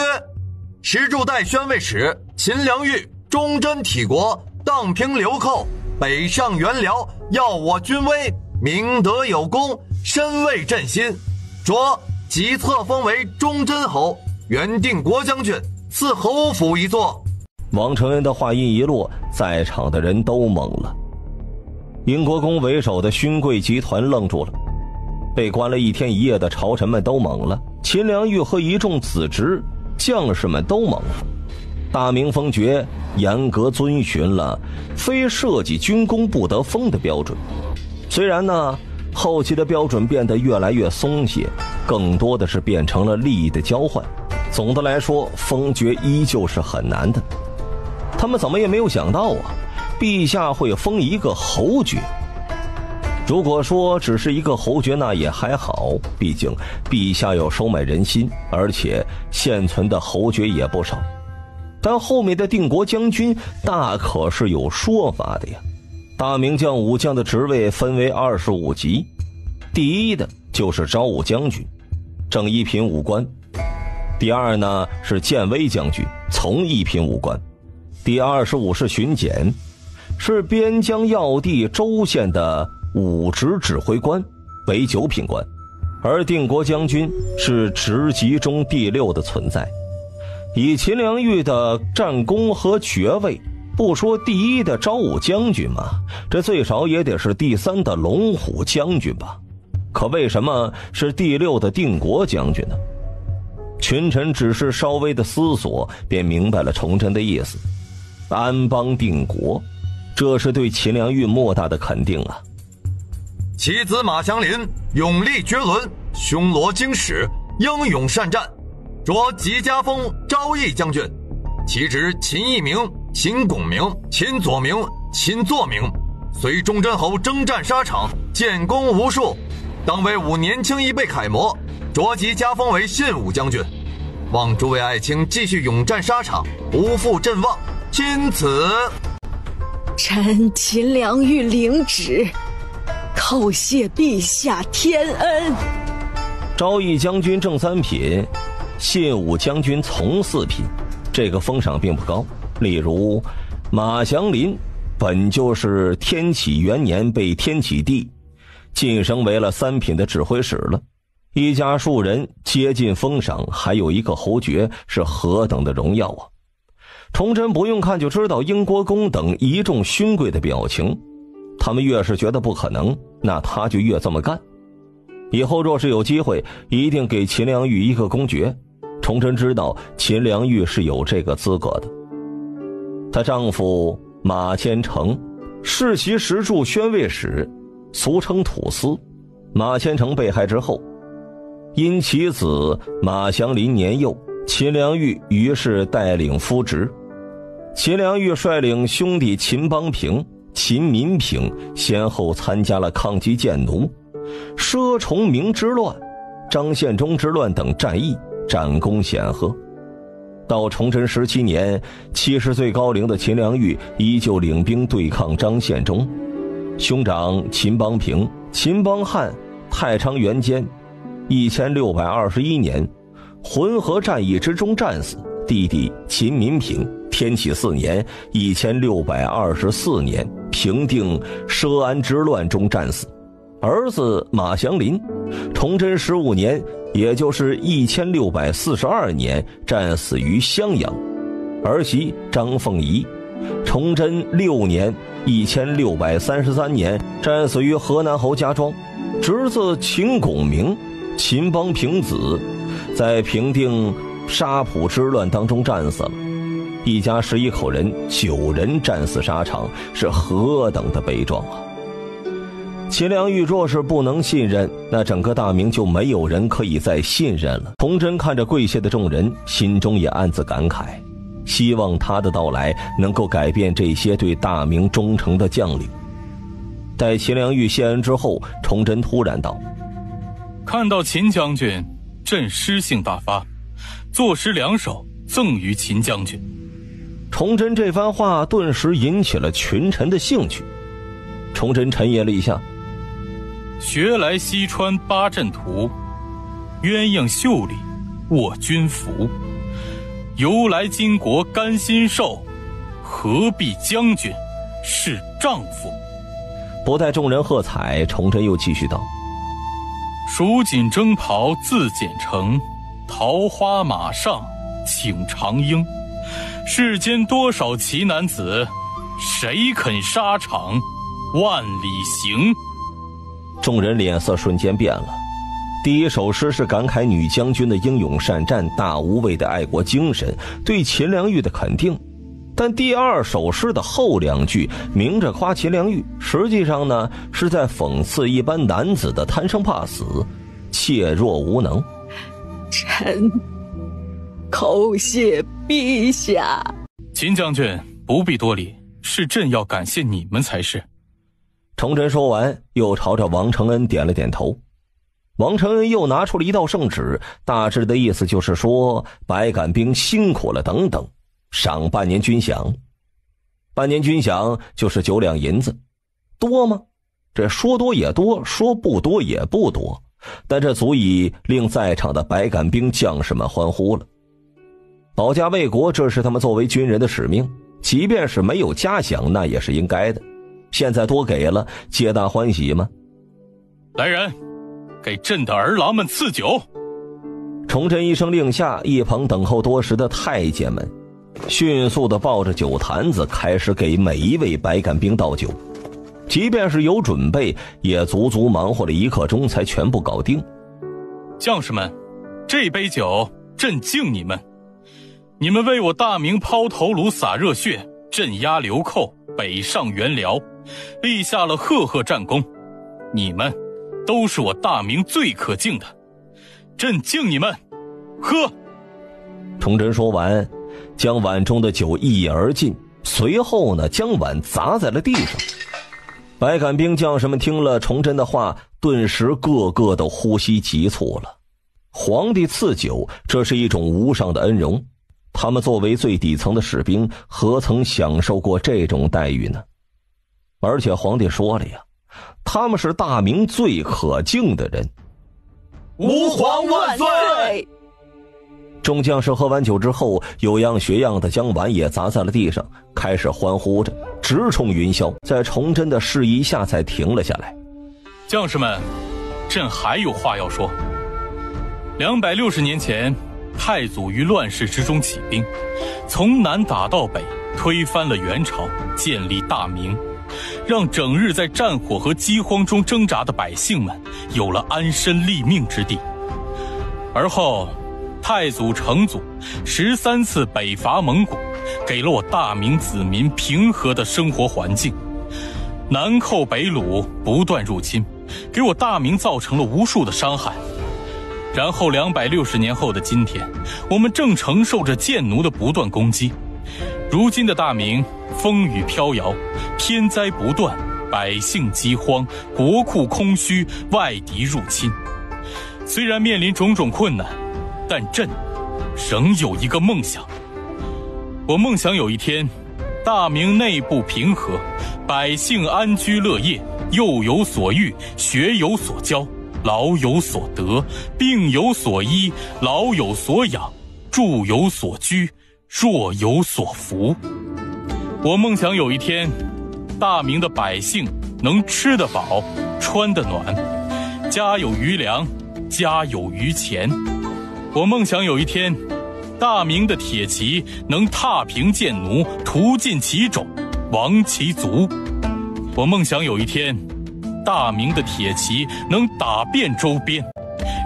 石柱代宣慰使秦良玉忠贞体国，荡平流寇，北上援辽，耀我军威，明德有功，深为朕心。着即册封为忠贞侯，原定国将军，赐侯府一座。
王承恩的话音一落，在场的人都懵了。英国公为首的勋贵集团愣住了，被关了一天一夜的朝臣们都懵了，秦良玉和一众子侄将士们都懵了。大明封爵严格遵循了非设计军功不得封的标准，虽然呢后期的标准变得越来越松懈，更多的是变成了利益的交换。总的来说，封爵依旧是很难的。他们怎么也没有想到啊，陛下会封一个侯爵。如果说只是一个侯爵那也还好，毕竟陛下要收买人心，而且现存的侯爵也不少。但后面的定国将军大可是有说法的呀。大名将武将的职位分为25级，第一的就是昭武将军，正一品武官；第二呢是建威将军，从一品武官；第25是巡检，是边疆要地州县的武职指挥官，为9品官；而定国将军是职级中第6的存在。以秦良玉的战功和爵位，不说第一的昭武将军嘛，这最少也得是第3的龙虎将军吧。可为什么是第6的定国将军呢？群臣只是稍微的思索，便明白了崇祯的意思。安邦定国，这是对秦良玉莫大的肯定啊。
其子马祥林勇力绝伦，胸罗经史，英勇善战，着即加封昭义将军，其职秦义明、秦拱明、秦左明、秦作明，随忠贞侯征战沙场，建功无数，当为吾年轻一辈楷模，着即加封为信武将军。望诸位爱卿继续勇战沙场，不负阵亡。钦此。
臣秦良玉领旨，叩谢陛下天恩。
昭义将军正3品，信武将军从4品，这个封赏并不高。例如马祥林本就是天启元年被天启帝晋升为了3品的指挥使了，一家数人接近封赏，还有一个侯爵，是何等的荣耀啊！崇祯不用看就知道英国公等一众勋贵的表情，他们越是觉得不可能，那他就越这么干。以后若是有机会，一定给秦良玉一个公爵。崇祯知道秦良玉是有这个资格的。她丈夫马千成，世袭石柱宣慰使，俗称土司。马千成被害之后，因其子马祥林年幼，秦良玉于是带领夫职。秦良玉率领兄弟秦邦平、秦民平先后参加了抗击建奴、佘崇明之乱、张献忠之乱等战役，战功显赫。到崇祯17年，70岁高龄的秦良玉依旧领兵对抗张献忠，兄长秦邦平、秦邦汉太昌元间1621年浑河战役之中战死，弟弟秦民平天启4年1624年平定佘安之乱中战死，儿子马祥林崇祯15年也就是1642年战死于襄阳，儿媳张凤仪崇祯6年1633年战死于河南侯家庄，侄子秦拱明、秦邦平子在平定沙浦之乱当中战死了，一家11口人9人战死沙场，是何等的悲壮啊！秦良玉若是不能信任，那整个大明就没有人可以再信任了。崇祯看着跪下的众人，心中也暗自感慨，希望他的到来能够改变这些对大明忠诚的将领。待秦良玉谢恩之后，崇祯突然道：
看到秦将军，朕诗性大发，作诗2首赠于秦将军。
崇祯这番话顿时引起了群臣的兴趣。崇祯沉吟了一下：
学来西川八阵图，鸳鸯袖里握军符。由来金国甘心受，何必将军是丈夫。
不待众人喝彩，崇祯又继续道：
蜀锦征袍自简成，桃花马上请长缨。世间多少奇男子，谁肯沙场万里行。
众人脸色瞬间变了。第一首诗是感慨女将军的英勇善战、大无畏的爱国精神，对秦良玉的肯定。但第二首诗的后2句明着夸秦良玉，实际上呢是在讽刺一般男子的贪生怕死、怯弱无能。
臣叩谢陛下。
秦将军不必多礼，是朕要感谢你们才是。
崇祯说完，又朝着王承恩点了点头。王承恩又拿出了一道圣旨，大致的意思就是说百感兵辛苦了等等，赏半年军饷。半年军饷就是9两银子，多吗？这说多也多，说不多也不多，但这足以令在场的百感兵将士们欢呼了。保家卫国，这是他们作为军人的使命，即便是没有嘉奖，那也是应该的。现在多给了，皆大欢喜吗？
来人，给朕的儿郎们赐酒。
崇祯一声令下，一旁等候多时的太监们迅速地抱着酒坛子，开始给每一位百感兵倒酒。即便是有准备，也足足忙活了1刻钟才全部搞定。
将士们，这杯酒朕敬你们。你们为我大明抛头颅洒热血，镇压流寇，北上援辽，立下了赫赫战功。你们都是我大明最可敬的，朕敬你们。喝！
崇祯说完，将碗中的酒一饮而尽，随后呢，将碗砸在了地上。百感兵将士们听了崇祯的话，顿时个个都呼吸急促了。皇帝赐酒，这是一种无上的恩荣，他们作为最底层的士兵，何曾享受过这种待遇呢？而且皇帝说了呀，他们是大明最可敬的人。
吾皇万岁！
众将士喝完酒之后，有样学样的将碗也砸在了地上，开始欢呼着，直冲云霄。在崇祯的示意下才停了下来。
将士们，朕还有话要说。260年前，太祖于乱世之中起兵，从南打到北，推翻了元朝，建立大明，让整日在战火和饥荒中挣扎的百姓们有了安身立命之地。而后太祖成祖13次北伐蒙古，给了我大明子民平和的生活环境。南寇北虏，不断入侵，给我大明造成了无数的伤害。然后260年后的今天，我们正承受着贱奴的不断攻击。如今的大明风雨飘摇，天灾不断，百姓饥荒，国库空虚，外敌入侵。虽然面临种种困难，但朕仍有一个梦想。我梦想有一天，大明内部平和，百姓安居乐业，幼有所育，学有所教，老有所得，病有所医，老有所养，住有所居，若有所服。我梦想有一天，大明的百姓能吃得饱，穿得暖，家有余粮，家有余钱。我梦想有一天，大明的铁骑能踏平贱奴，屠尽其种，亡其族。我梦想有一天，大明的铁骑能打遍周边，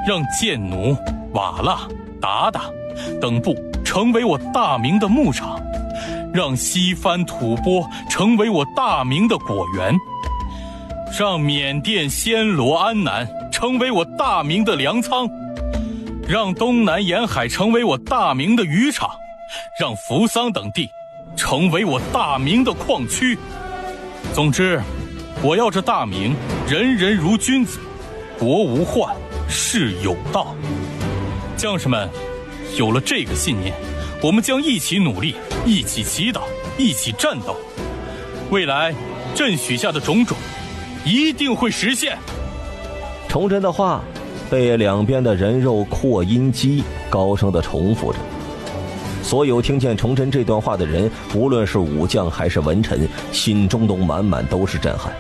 让贱奴、瓦剌、鞑靼等部成为我大明的牧场，让西番吐蕃成为我大明的果园，让缅甸、暹罗、安南成为我大明的粮仓，让东南沿海成为我大明的渔场，让扶桑等地成为我大明的矿区。总之，我要这大明人人如君子，国无患，事有道。将士们，有了这个信念，我们将一起努力，一起祈祷，一起战斗。未来朕许下的种种一定会实现。
崇祯的话被两边的人肉扩音机高声地重复着。所有听见崇祯这段话的人，无论是武将还是文臣，心中都满满都是震撼。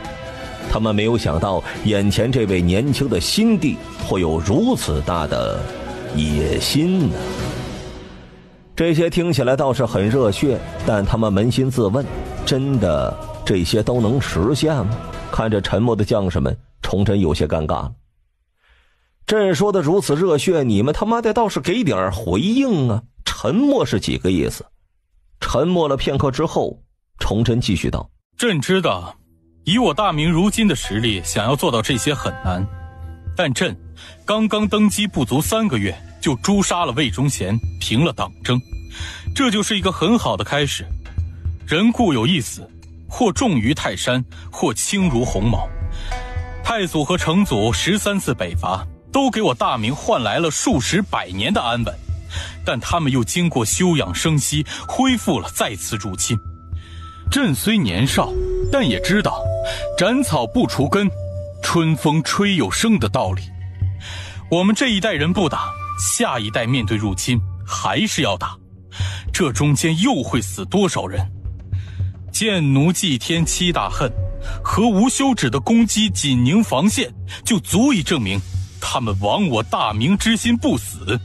他们没有想到眼前这位年轻的新帝会有如此大的野心呢。这些听起来倒是很热血，但他们扪心自问，真的这些都能实现吗？看着沉默的将士们，崇祯有些尴尬了。朕说的如此热血，你们他妈的倒是给点回应啊！沉默是几个意思？沉默了片刻之后，崇祯继续道：
朕知道以我大明如今的实力，想要做到这些很难，但朕刚刚登基不足3个月，就诛杀了魏忠贤，平了党争，这就是一个很好的开始。人固有一死，或重于泰山，或轻如鸿毛。太祖和成祖13次北伐，都给我大明换来了数十百年的安稳，但他们又经过休养生息，恢复了再次入侵。朕虽年少，但也知道斩草不除根，春风吹又生的道理。我们这一代人不打，下一代面对入侵还是要打，这中间又会死多少人？贱奴祭天7大恨和无休止的攻击紧宁防线，就足以证明他们亡我大明之心不死。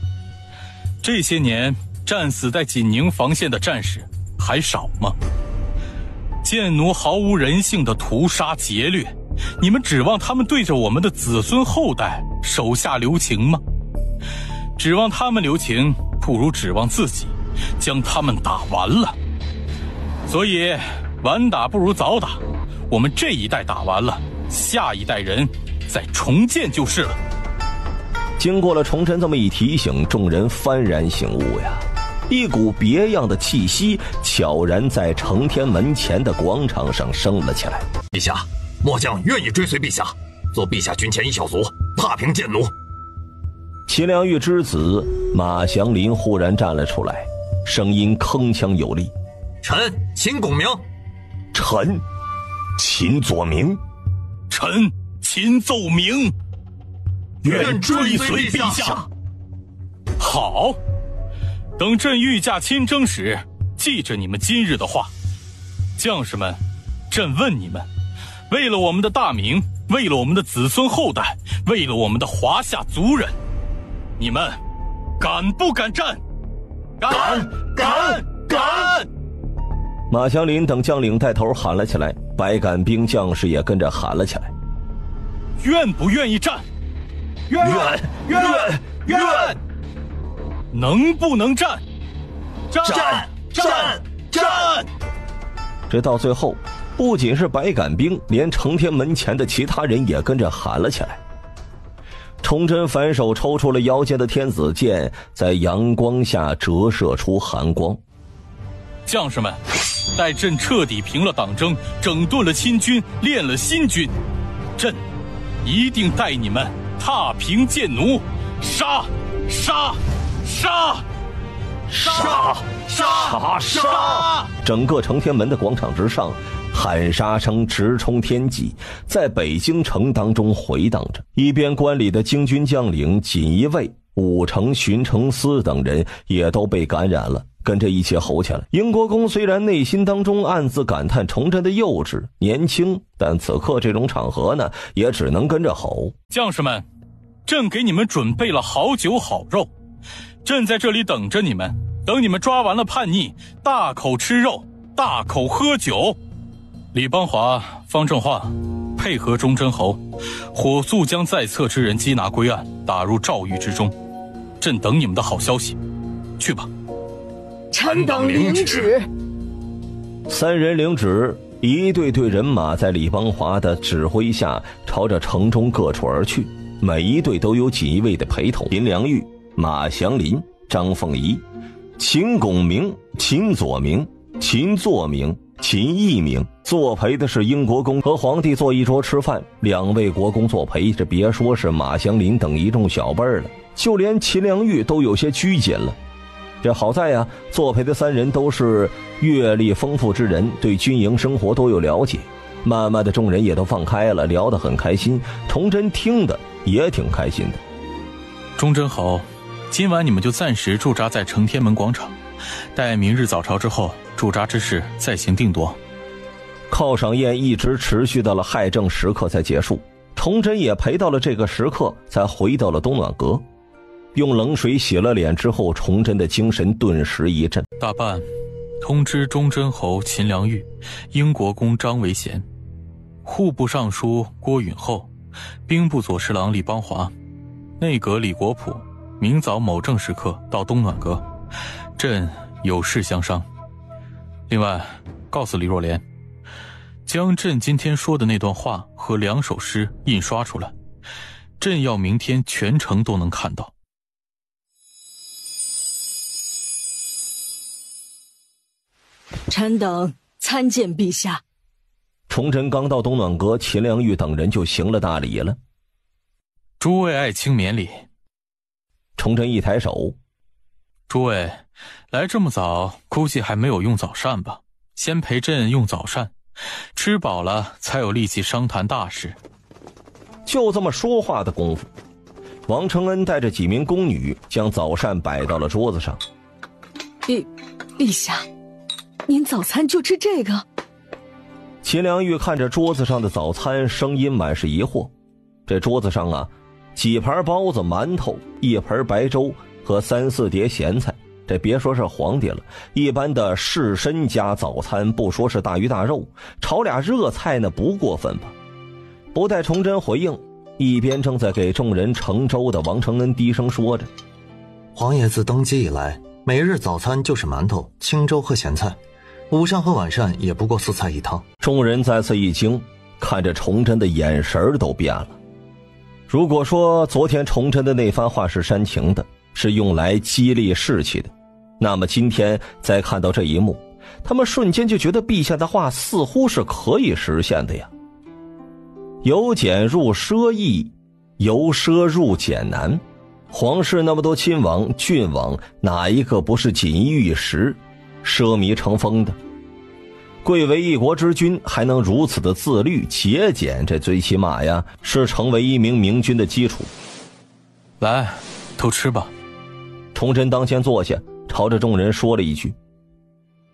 这些年战死在紧宁防线的战士还少吗？贱奴毫无人性的屠杀劫掠，你们指望他们对着我们的子孙后代手下留情吗？指望他们留情，不如指望自己将他们打完了。所以晚打不如早打，我们这一代打完了，下一代人再重建就是了。
经过了崇祯这么一提醒，众人幡然醒悟呀，一股别样的气息悄然在承天门前的广场上升了起来。
陛下，末将愿意追随陛下，做陛下军前一小卒，踏平贱奴。
齐良玉之子马祥林忽然站了出来，声音铿锵有力：
臣秦拱明。
臣秦左明。
臣秦奏明。
愿追随陛下。
好，等朕御驾亲征时，记着你们今日的话。将士们，朕问你们，为了我们的大明，为了我们的子孙后代，为了我们的华夏族人，你们敢不敢战？
敢！
马祥林等将领带头喊了起来，百杆兵将士也跟着喊了起来：
愿不愿意战？
愿！
能不能战？
战！
这到最后，不仅是百杆兵，连承天门前的其他人也跟着喊了起来。崇祯反手抽出了腰间的天子剑，在阳光下折射出寒光。
将士们，待朕彻底平了党争，整顿了亲军，练了新军，朕一定带你们踏平贱奴，杀！整个承天门的广场之上，喊杀声直冲天际，在北京城当中回荡着。一边关里的京军将领锦衣卫、武城巡城司等人也都被感染了，跟着一起吼起来。英国公虽然内心当中暗自感叹崇祯的幼稚年轻，但此刻这种场合呢，也只能跟着吼：将士们，朕给你们准备了好酒好肉，朕在这里等着你们，等你们抓完了叛逆，大口吃肉，大口喝酒。李邦华、方正化配合忠贞侯，火速将在册之人缉拿归案，打入诏狱之中。朕等你们的好消息，去吧。
臣等领旨。
三人领旨，一队队人马在李邦华的指挥下朝着城中各处而去，每一队都有锦衣卫的陪同。林良玉、马祥林、张凤仪秦拱明、秦左明、秦作明、秦义明。作陪的是英国公和皇帝坐一桌吃饭，2位国公作陪，这别说是马祥林等一众小辈了，就连秦良玉都有些拘谨了。这好在呀，作陪的3人都是阅历丰富之人，对军营生活都有了解。慢慢的，众人也都放开了，聊得很开心。崇祯听得也挺开心的。
忠贞侯，今晚你们就暂时驻扎在承天门广场，待明日早朝之后，驻扎之事再行定夺。
犒赏宴一直持续到了亥正时刻才结束，崇祯也陪到了这个时刻，才回到了东暖阁。用冷水洗了脸之后，崇祯的精神顿时一振。
大办通知忠贞侯秦良玉、英国公张维贤、户部尚书郭允厚、兵部左侍郎李邦华、内阁李国普，明早某正时刻到东暖阁，朕有事相商。另外，告诉李若莲，将朕今天说的那段话和2首诗印刷出来，朕要明天全城都能看到。
臣等参见陛下。
崇祯刚到东暖阁，秦良玉等人就行了大礼了。
诸位爱卿免礼。
崇祯一抬手，
诸位来这么早，估计还没有用早膳吧？先陪朕用早膳，吃饱了才有力气商谈大事。
就这么说话的功夫，王承恩带着几名宫女将早膳摆到了桌子上。
陛下，您早餐就吃这个？
秦良玉看着桌子上的早餐，声音满是疑惑。这桌子上啊，几盘包子、馒头，一盆白粥和3、4碟咸菜。这别说是皇帝了，一般的士绅家早餐，不说是大鱼大肉，炒俩热菜呢，不过分吧？不待崇祯回应，一边正在给众人盛粥的王承恩低声说着：“
皇爷自登基以来，每日早餐就是馒头、清粥和咸菜，午膳和晚膳也不过4菜1汤。”
众人再次一惊，看着崇祯的眼神都变了。如果说昨天崇祯的那番话是煽情的，是用来激励士气的，那么今天再看到这一幕，他们瞬间就觉得陛下的话似乎是可以实现的呀。由俭入奢易，由奢入俭难。皇室那么多亲王、郡王，哪一个不是锦衣玉食、奢靡成风的？贵为一国之君，还能如此的自律节俭，这最起码呀是成为一名明君的基础。
来，都吃吧。
崇祯当先坐下，朝着众人说了一句：“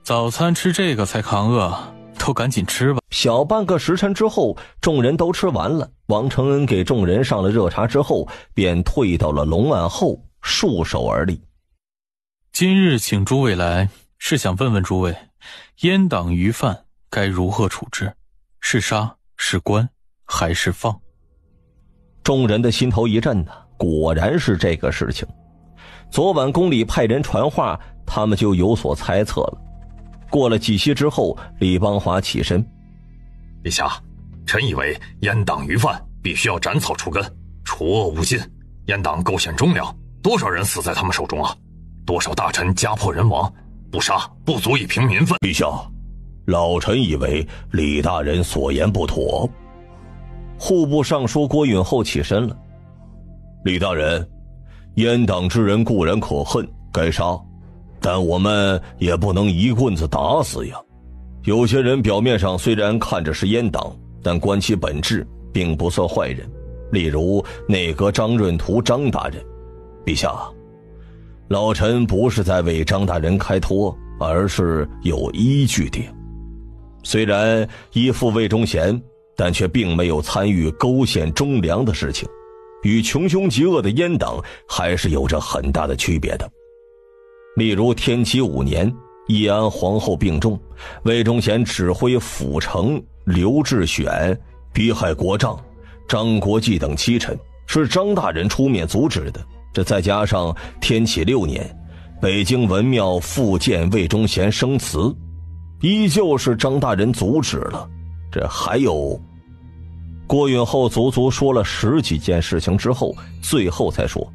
早餐吃这个才抗饿，都赶紧吃吧。”
小半个时辰之后，众人都吃完了。王承恩给众人上了热茶之后，便退到了龙案后，束手而立。
今日请诸位来，是想问问诸位，阉党余犯该如何处置？是杀，是关，还是放？
众人的心头一震呐，果然是这个事情。昨晚宫里派人传话，他们就有所猜测了。过了几息之后，李邦华起身：“
陛下，臣以为阉党余犯必须要斩草除根，除恶务尽。阉党构陷忠良，多少人死在他们手中啊！多少大臣家破人亡，不杀不足以平民愤。”
陛下，老臣以为李大人所言不妥。
户部尚书郭允厚起身了：“
李大人，阉党之人固然可恨，该杀，但我们也不能一棍子打死呀。有些人表面上虽然看着是阉党，但观其本质并不算坏人，例如内阁张润图张大人。陛下，老臣不是在为张大人开脱，而是有依据的。虽然依附魏忠贤，但却并没有参与勾陷忠良的事情，与穷凶极恶的阉党还是有着很大的区别的。例如天启5年，义安皇后病重，魏忠贤指挥辅丞刘志选逼害国丈、张国际等7臣，是张大人出面阻止的。这再加上天启6年，北京文庙复建魏忠贤生祠，依旧是张大人阻止了。这还有……
郭允厚足足说了10几件事情之后，最后才说：“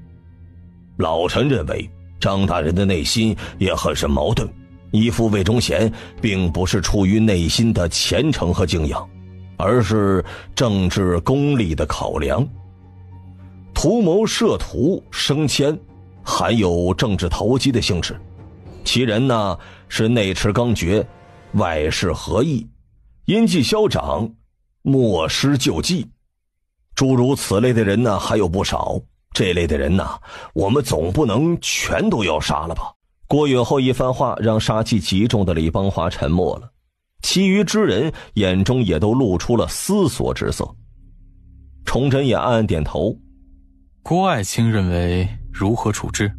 老臣认为，
张大人的内心也很是矛盾，依附魏忠贤并不是出于内心的虔诚和敬仰，而是政治功利的考量。图谋摄图升迁含有政治投机的性质，其人呢是内持刚决，外事合意，阴计消长，莫失救济。诸如此类的人呢还有不少，这类的人呢我们总不能全都要杀了吧。郭允厚一番话让杀气极重的李邦华沉默了，其余之人眼中也都露出了思索之色。崇祯也暗暗点头。
郭爱卿认为如何处置？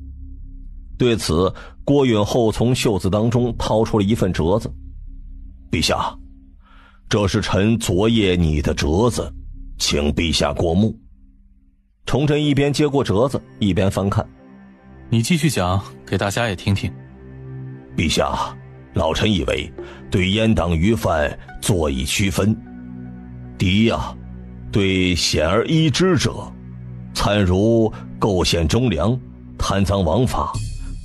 对此，郭允厚从袖子当中掏出了一份折子。陛下，这是臣昨夜拟的折子，请陛下过目。崇祯一边接过折子，一边翻看。
你继续讲，给大家也听听。
陛下，老臣以为对阉党余犯做以区分。第一啊，对显而易知者，参如构陷忠良、贪赃枉法、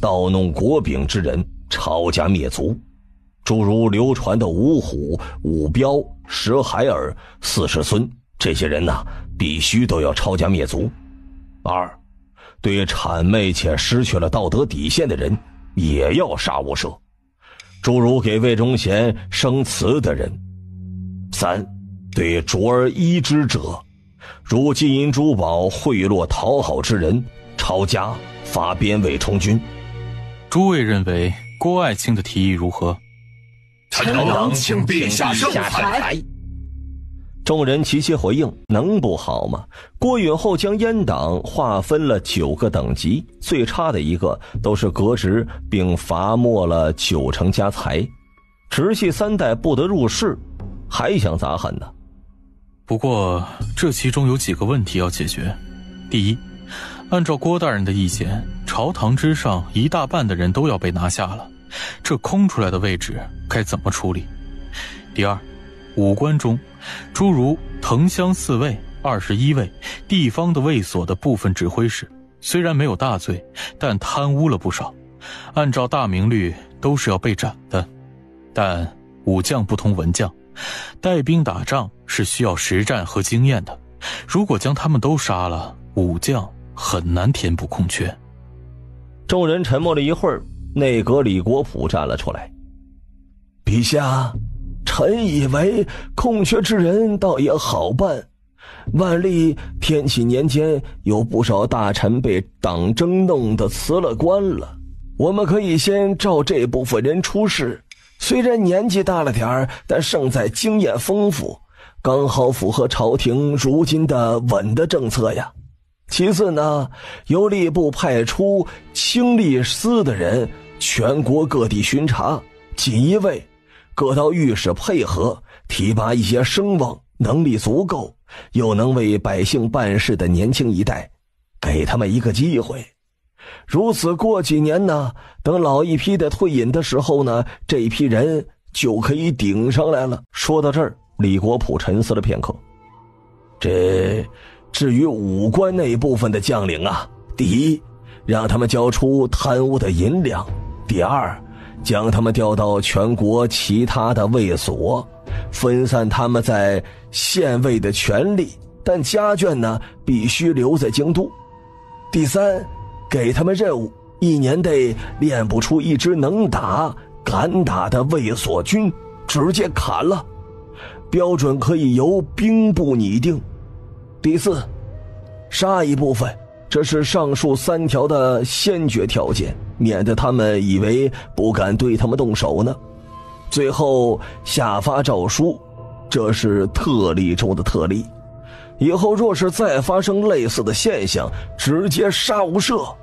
盗弄国柄之人，抄家灭族。诸如流传的五虎、五彪、十海尔、40孙，这些人呢，必须都要抄家灭族。二，对谄媚且失去了道德底线的人，也要杀无赦。诸如给魏忠贤生祠的人。三，对卓而依之者，如金银珠宝贿赂讨好之人，抄家发边卫充军。
诸位认为郭爱卿的提议如何？
臣等请陛下圣裁。
众人齐齐回应，能不好吗？郭允厚将阉党划分了9个等级，最差的一个都是革职，并罚没了9成家财，直系3代不得入仕，还想咋狠呢？
不过这其中有几个问题要解决。第一，按照郭大人的意见，朝堂之上一大半的人都要被拿下了，这空出来的位置该怎么处理？第二，武官中诸如藤乡4尉、21尉、地方的卫所的部分指挥使，虽然没有大罪，但贪污了不少，按照大明律都是要被斩的。但武将不同文将，带兵打仗是需要实战和经验的，如果将他们都杀了，武将很难填补空缺。
众人沉默了一会儿，内阁李国溥站了出来。陛下，臣以为空缺之人倒也好办，万历天启年间有不少大臣被党争弄得辞了官了，我们可以先照这部分人出仕，虽然年纪大了点儿，但胜在经验丰富，刚好符合朝廷如今的稳的政策呀。其次呢，由吏部派出清吏司的人全国各地巡查，锦衣卫各到御史配合，提拔一些声望能力足够又能为百姓办事的年轻一代，给他们一个机会。如此过几年呢，等老一批的退隐的时候呢，这一批人就可以顶上来了。说到这儿，李国溥沉思了片刻。至于武官那一部分的将领啊，第一，让他们交出贪污的银两；第二，将他们调到全国其他的卫所，分散他们在县尉的权力，但家眷呢必须留在京都；第三，给他们任务，1年内练不出一支能打敢打的卫所军，直接砍了，标准可以由兵部拟定。第四，杀一部分，这是上述3条的先决条件，免得他们以为不敢对他们动手呢。最后下发诏书，这是特例中的特例，以后若是再发生类似的现象，直接杀无赦，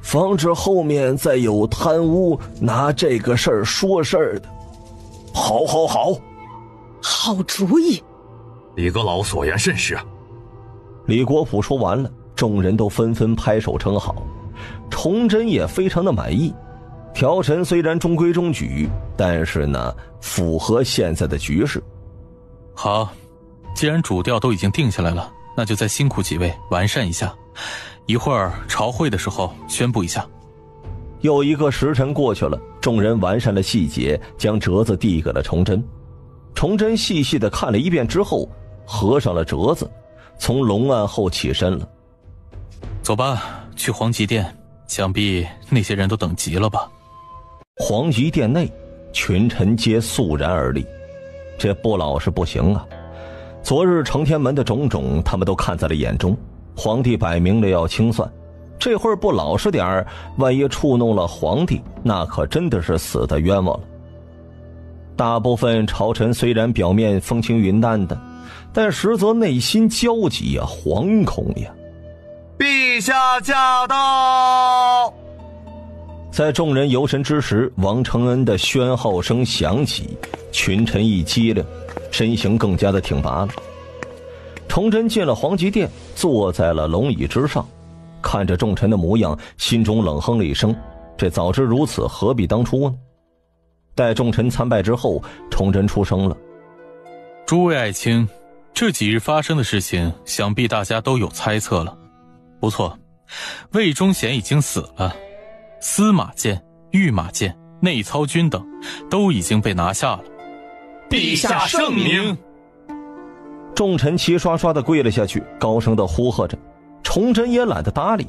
防止后面再有贪污拿这个事儿说事儿的。好，
好主意。
李阁老所言甚是。
李国溥说完了，众人都纷纷拍手称好。崇祯也非常的满意，调陈虽然中规中矩，但是呢符合现在的局势。
好，既然主调都已经定下来了，那就再辛苦几位完善一下，一会儿朝会的时候宣布一下。
又一个时辰过去了，众人完善了细节，将折子递给了崇祯。崇祯细细地看了一遍之后，合上了折子，从龙案后起身了。
走吧，去皇极殿，想必那些人都等急了吧。
皇极殿内，群臣皆肃然而立。这不老实不行啊！昨日承天门的种种，他们都看在了眼中。皇帝摆明了要清算，这会儿不老实点儿，万一触怒了皇帝，那可真的是死得冤枉了。大部分朝臣虽然表面风轻云淡的，但实则内心焦急啊，惶恐呀。
陛下驾到！
在众人游神之时，王承恩的宣号声响起，群臣一激灵，身形更加的挺拔了。崇祯进了皇极殿，坐在了龙椅之上，看着众臣的模样，心中冷哼了一声，这早知如此，何必当初呢？待众臣参拜之后，崇祯出声了：
诸位爱卿，这几日发生的事情，想必大家都有猜测了。不错，魏忠贤已经死了，司马监、御马监、内操军等都已经被拿下了。
陛下圣明！
众臣齐刷刷地跪了下去，高声地呼喝着。崇祯也懒得搭理。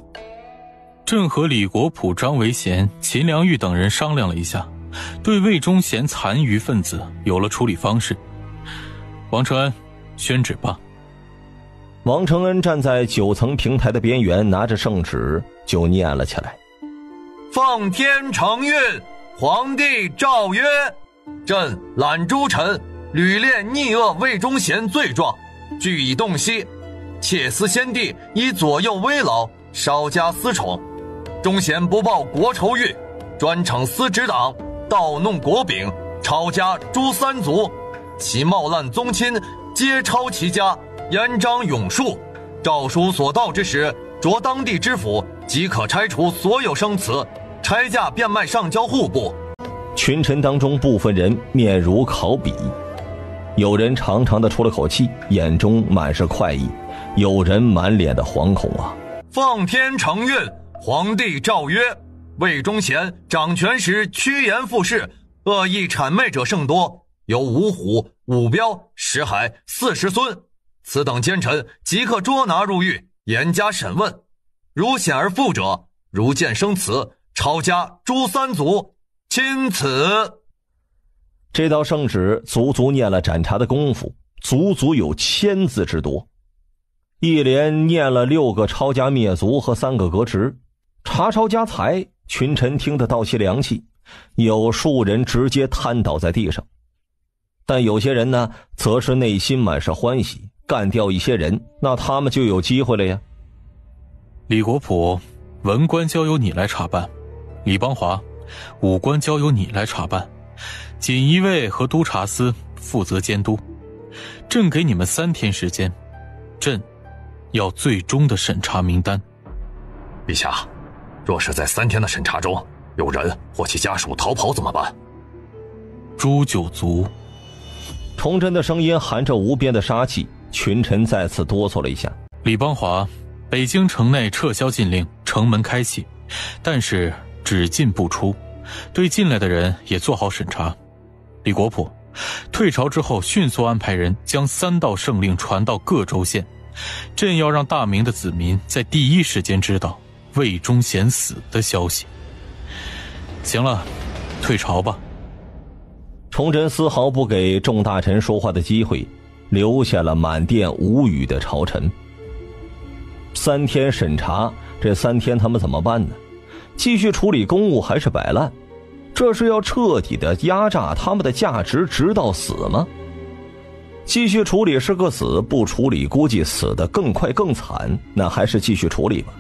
朕和李国普、张维贤、秦良玉等人商量了一下，对魏忠贤残余分子有了处理方式。王承恩，宣旨吧。
王承恩站在9层平台的边缘，拿着圣旨就念了起来：
奉天承运，皇帝诏曰：朕揽诸臣屡恋逆恶魏忠贤罪状，据以洞悉，窃私先帝以左右危老，稍加私宠。忠贤不报国仇狱，专惩私直党，盗弄国柄，抄家诛三族，其冒滥宗亲，皆抄其家，严章永树。诏书所到之时，着当地知府，即可拆除所有生祠，拆价变卖上交户部。
群臣当中部分人面如烤笔，有人长长的出了口气，眼中满是快意，有人满脸的惶恐啊。
奉天承运，皇帝诏曰：魏忠贤掌权时趋炎附势，恶意谄媚者甚多，有五虎、五彪、10海、40孙，此等奸臣即刻捉拿入狱，严加审问。如显而复者，如见生祠，抄家诛三族，钦此。
这道圣旨足足念了盏茶的功夫，足足有1000字之多。一连念了6个抄家灭族和3个革职，查抄家财，群臣听得倒吸凉气，有数人直接瘫倒在地上。但有些人呢，则是内心满是欢喜，干掉一些人，那他们就有机会了呀。
李国普，文官交由你来查办；李邦华，武官交由你来查办；锦衣卫和督察司负责监督。朕给你们3天时间，朕要最终的审查名单。
陛下，若是在3天的审查中，有人或其家属逃跑怎么办？
诛9族。
崇祯的声音含着无边的杀气，群臣再次哆嗦了一下。
李邦华，北京城内撤销禁令，城门开启，但是只进不出，对进来的人也做好审查。李国普，退朝之后迅速安排人将3道圣令传到各州县，朕要让大明的子民在第一时间知道魏忠贤死的消息。行了，退朝吧。
崇祯丝毫不给众大臣说话的机会，留下了满殿无语的朝臣。3天审查，这3天他们怎么办呢？继续处理公务还是摆烂？这是要彻底的压榨他们的价值直到死吗？继续处理是个死，不处理估计死得更快更惨，那还是继续处理吧。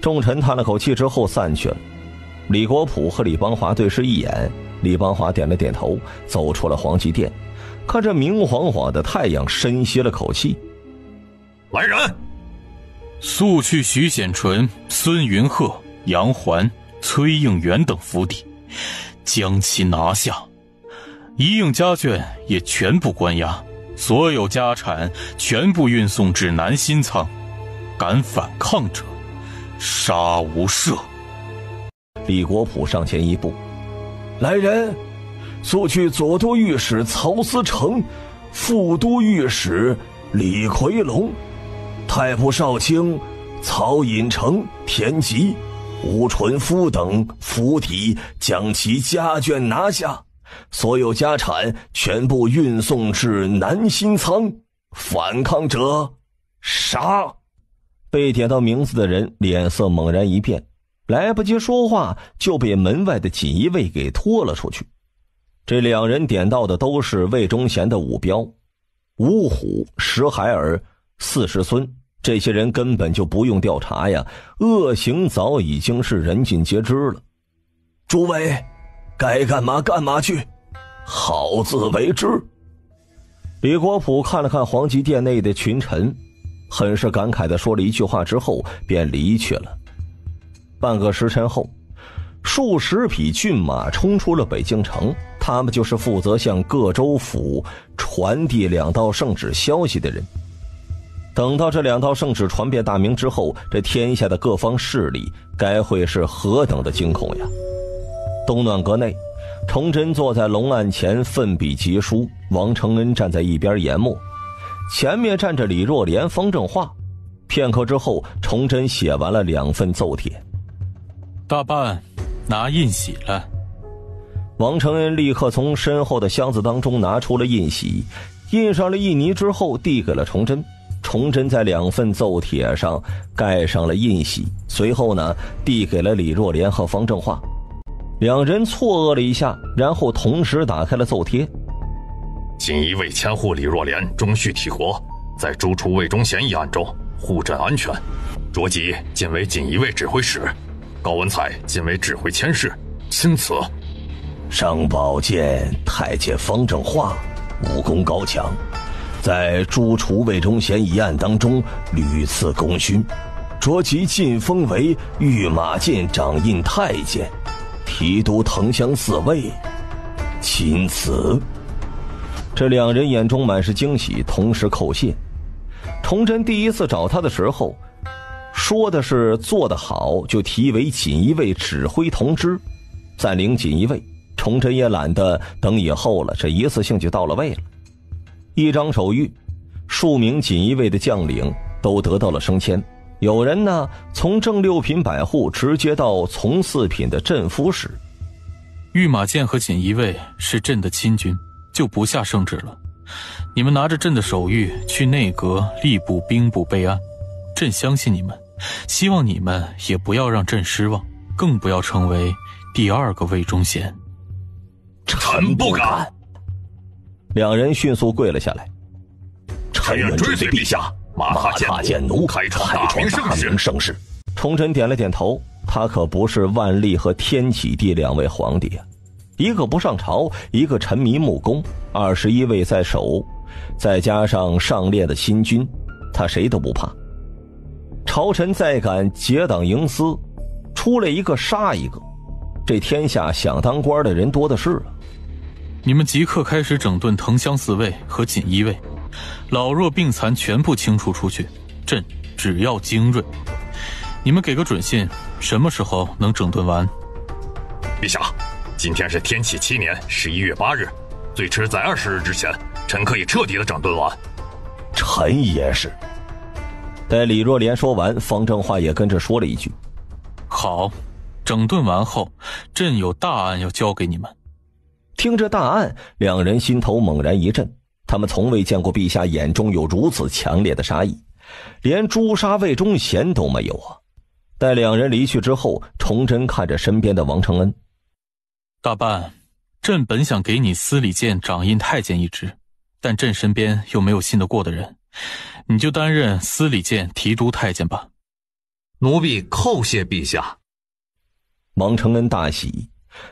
众臣叹了口气之后散去了。李国普和李邦华对视一眼，李邦华点了点头，走出了皇极殿，看着明晃晃的太阳，深吸了口气。
来人，
速去徐显纯、孙云鹤、杨环、崔应元等府邸，将其拿下，一应家眷也全部关押，所有家产全部运送至南新仓，敢反抗者，杀无赦。
李国普上前一步：“来人，速去左都御史曹思成、副都御史李奎龙、太仆少卿曹尹成、田吉、吴纯夫等府邸，将其家眷拿下，所有家产全部运送至南新仓，反抗者杀。”被点到名字的人脸色猛然一变，来不及说话就被门外的锦衣卫给拖了出去。这2人点到的都是魏忠贤的五标，五虎、石海尔、四世孙，这些人根本就不用调查呀，恶行早已经是人尽皆知了。诸位，该干嘛干嘛去，好自为之。李国普看了看皇极殿内的群臣，很是感慨地说了一句话之后便离去了。半个时辰后，数十匹骏马冲出了北京城，他们就是负责向各州府传递2道圣旨消息的人。等到这2道圣旨传遍大明之后，这天下的各方势力该会是何等的惊恐呀！东暖阁内，崇祯坐在龙案前奋笔疾书，王承恩站在一边研墨，前面站着李若莲、方正化。片刻之后，崇祯写完了2份奏帖。
大办，拿印玺来。
王承恩立刻从身后的箱子当中拿出了印玺，印上了印泥之后递给了崇祯。崇祯在2份奏帖上盖上了印玺，随后呢递给了李若莲和方正化。2人错愕了一下，然后同时打开了奏帖。
锦衣卫千户李若莲终须体国，在诛除魏忠贤一案中护朕安全，卓吉晋为锦衣卫指挥使，高文采晋为指挥佥事，钦此。
上宝见太监方正化武功高强，在诛除魏忠贤一案当中屡次功勋，卓吉晋封为御马监掌印太监，提督藤乡4尉，钦此。这2人眼中满是惊喜，同时叩谢。崇祯第一次找他的时候说的是做得好就提为锦衣卫指挥同知，暂领锦衣卫。崇祯也懒得等以后了，这一次性就到了位了。一张手谕，数名锦衣卫的将领都得到了升迁，有人呢从正6品百户直接到从4品的镇抚使。
御马监和锦衣卫是朕的亲军，就不下圣旨了。你们拿着朕的手谕去内阁、吏部、兵部备案，朕相信你们，希望你们也不要让朕失望，更不要成为第2个魏忠贤。
臣不敢。
2人迅速跪了下来。
臣愿追随陛下，马踏剑奴，开创大明盛世。
崇祯点了点头，他可不是万历和天启帝2位皇帝啊，一个不上朝，一个沉迷木工，21位在手，再加上上列的新军，他谁都不怕。朝臣再敢结党营私，出来一个杀一个，这天下想当官的人多的是啊。
你们即刻开始整顿藤乡4尉和锦衣卫，老弱病残全部清除出去，朕只要精锐。你们给个准信，什么时候能整顿完？
陛下，今天是天启7年11月8日，最迟在20日之前，臣可以彻底的整顿完。
臣也是。待李若莲说完，方正化也跟着说了一句：
好，整顿完后，朕有大案要交给你们。
听着大案，2人心头猛然一震，他们从未见过陛下眼中有如此强烈的杀意，连诛杀魏忠贤都没有啊。待2人离去之后，崇祯看着身边的王承恩：
大办，朕本想给你司礼监掌印太监一职，但朕身边又没有信得过的人，你就担任司礼监提督太监吧。
奴婢叩谢陛下。
王承恩大喜，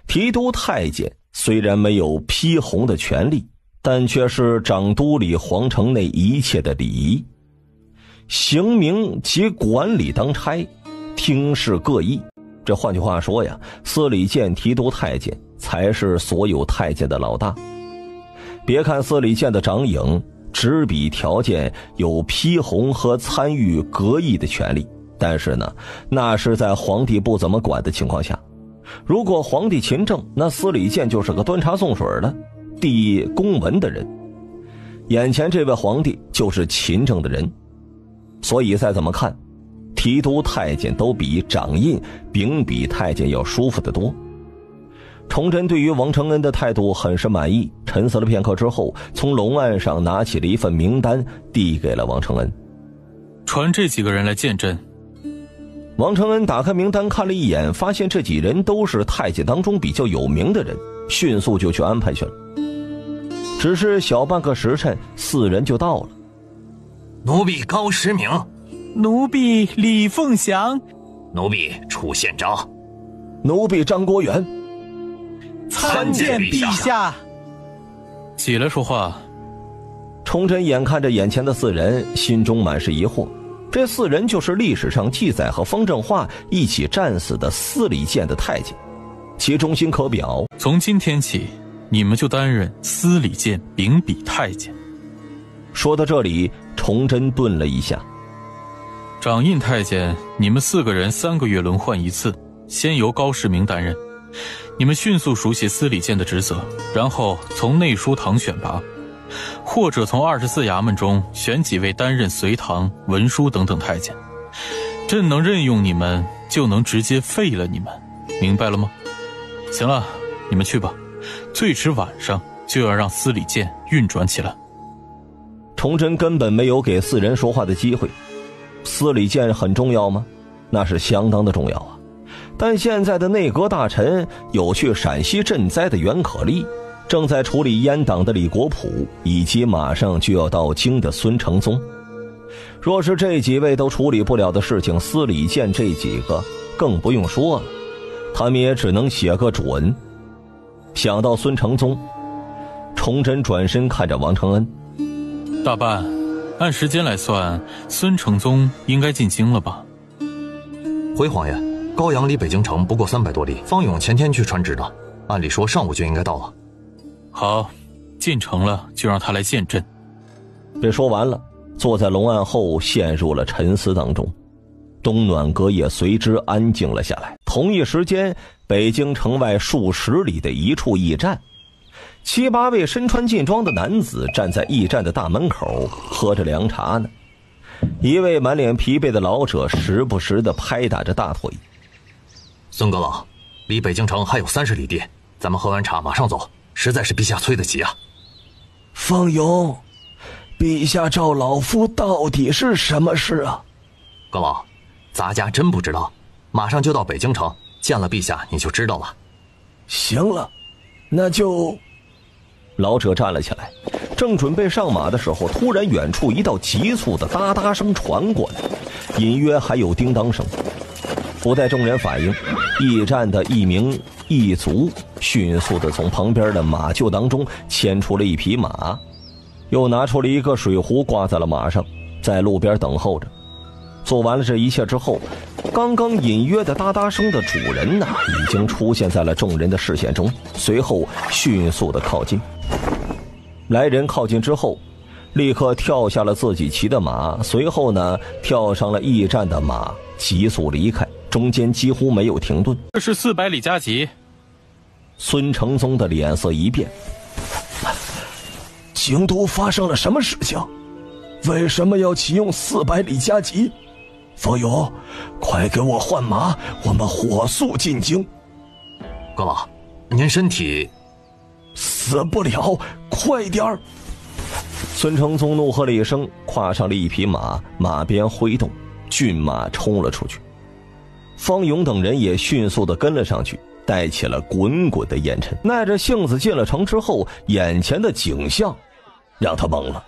提督太监虽然没有批红的权利，但却是掌督理皇城内一切的礼仪，行名及管理当差，听事各议。这换句话说呀，司礼监提督太监才是所有太监的老大。别看司礼监的长影执笔条件有批红和参与阁议的权利，但是呢，那是在皇帝不怎么管的情况下。如果皇帝勤政，那司礼监就是个端茶送水的递公文的人。眼前这位皇帝就是勤政的人，所以再怎么看，提督太监都比掌印秉笔太监要舒服得多。崇祯对于王承恩的态度很是满意，沉思了片刻之后，从龙案上拿起了一份名单，递给了王承恩。
传这几个人来见朕。
王承恩打开名单看了一眼，发现这几人都是太监当中比较有名的人，迅速就去安排去了。只是小半个时辰，4人就到了。
奴婢高时明，
奴婢李凤祥，
奴婢楚宪章，
奴婢张国元，
参见陛下。
起来说话。
崇祯眼看着眼前的4人，心中满是疑惑。这4人就是历史上记载和方振华一起战死的司礼监的太监，其忠心可表。
从今天起，你们就担任司礼监秉笔太监。
说到这里，崇祯顿了一下。
掌印太监，你们4个人3个月轮换一次，先由高世明担任。你们迅速熟悉司礼监的职责，然后从内书堂选拔，或者从24衙门中选几位担任随堂、文书等等太监。朕能任用你们，就能直接废了你们，明白了吗？行了，你们去吧，最迟晚上就要让司礼监运转起来。
崇祯根本没有给4人说话的机会。司礼监很重要吗？那是相当的重要啊。但现在的内阁大臣有去陕西赈灾的袁可立，正在处理阉党的李国普，以及马上就要到京的孙承宗。若是这几位都处理不了的事情，司礼监这几个更不用说了，他们也只能写个准。想到孙承宗，崇祯转身看着王承恩。
大办，按时间来算，孙承宗应该进京了吧？
回皇爷，高阳离北京城不过300多里，方勇前天去传旨的，按理说上午就应该到了。
好，进城了就让他来见朕。
这说完了，坐在龙案后陷入了沉思当中。东暖阁也随之安静了下来。同一时间，北京城外数10里的一处驿站，7、8位身穿劲装的男子站在驿站的大门口喝着凉茶呢。一位满脸疲惫的老者时不时地拍打着大腿。
孙阁老，离北京城还有30里地，咱们喝完茶马上走，实在是陛下催得急啊。
方勇，陛下召老夫到底是什么事啊？
阁老，咱家真不知道，马上就到北京城，见了陛下你就知道了。
行了，那就……
老者站了起来，正准备上马的时候，突然远处一道急促的哒哒声传过来，隐约还有叮当声。不待众人反应，驿站的一名驿卒迅速地从旁边的马厩当中牵出了一匹马，又拿出了一个水壶挂在了马上，在路边等候着。做完了这一切之后，刚刚隐约的哒哒声的主人呢，已经出现在了众人的视线中，随后迅速的靠近。来人靠近之后，立刻跳下了自己骑的马，随后呢跳上了驿站的马，急速离开，中间几乎没有停顿。
这是400里加急。
孙承宗的脸色一变，
京都发生了什么事情？为什么要启用400里加急？方勇，快给我换马，我们火速进京。
阁老，您身体……
死不了，快点儿！
孙承宗怒喝了一声，跨上了一匹马，马鞭挥动，骏马冲了出去。方勇等人也迅速地跟了上去，带起了滚滚的烟尘。耐着性子进了城之后，眼前的景象让他懵了。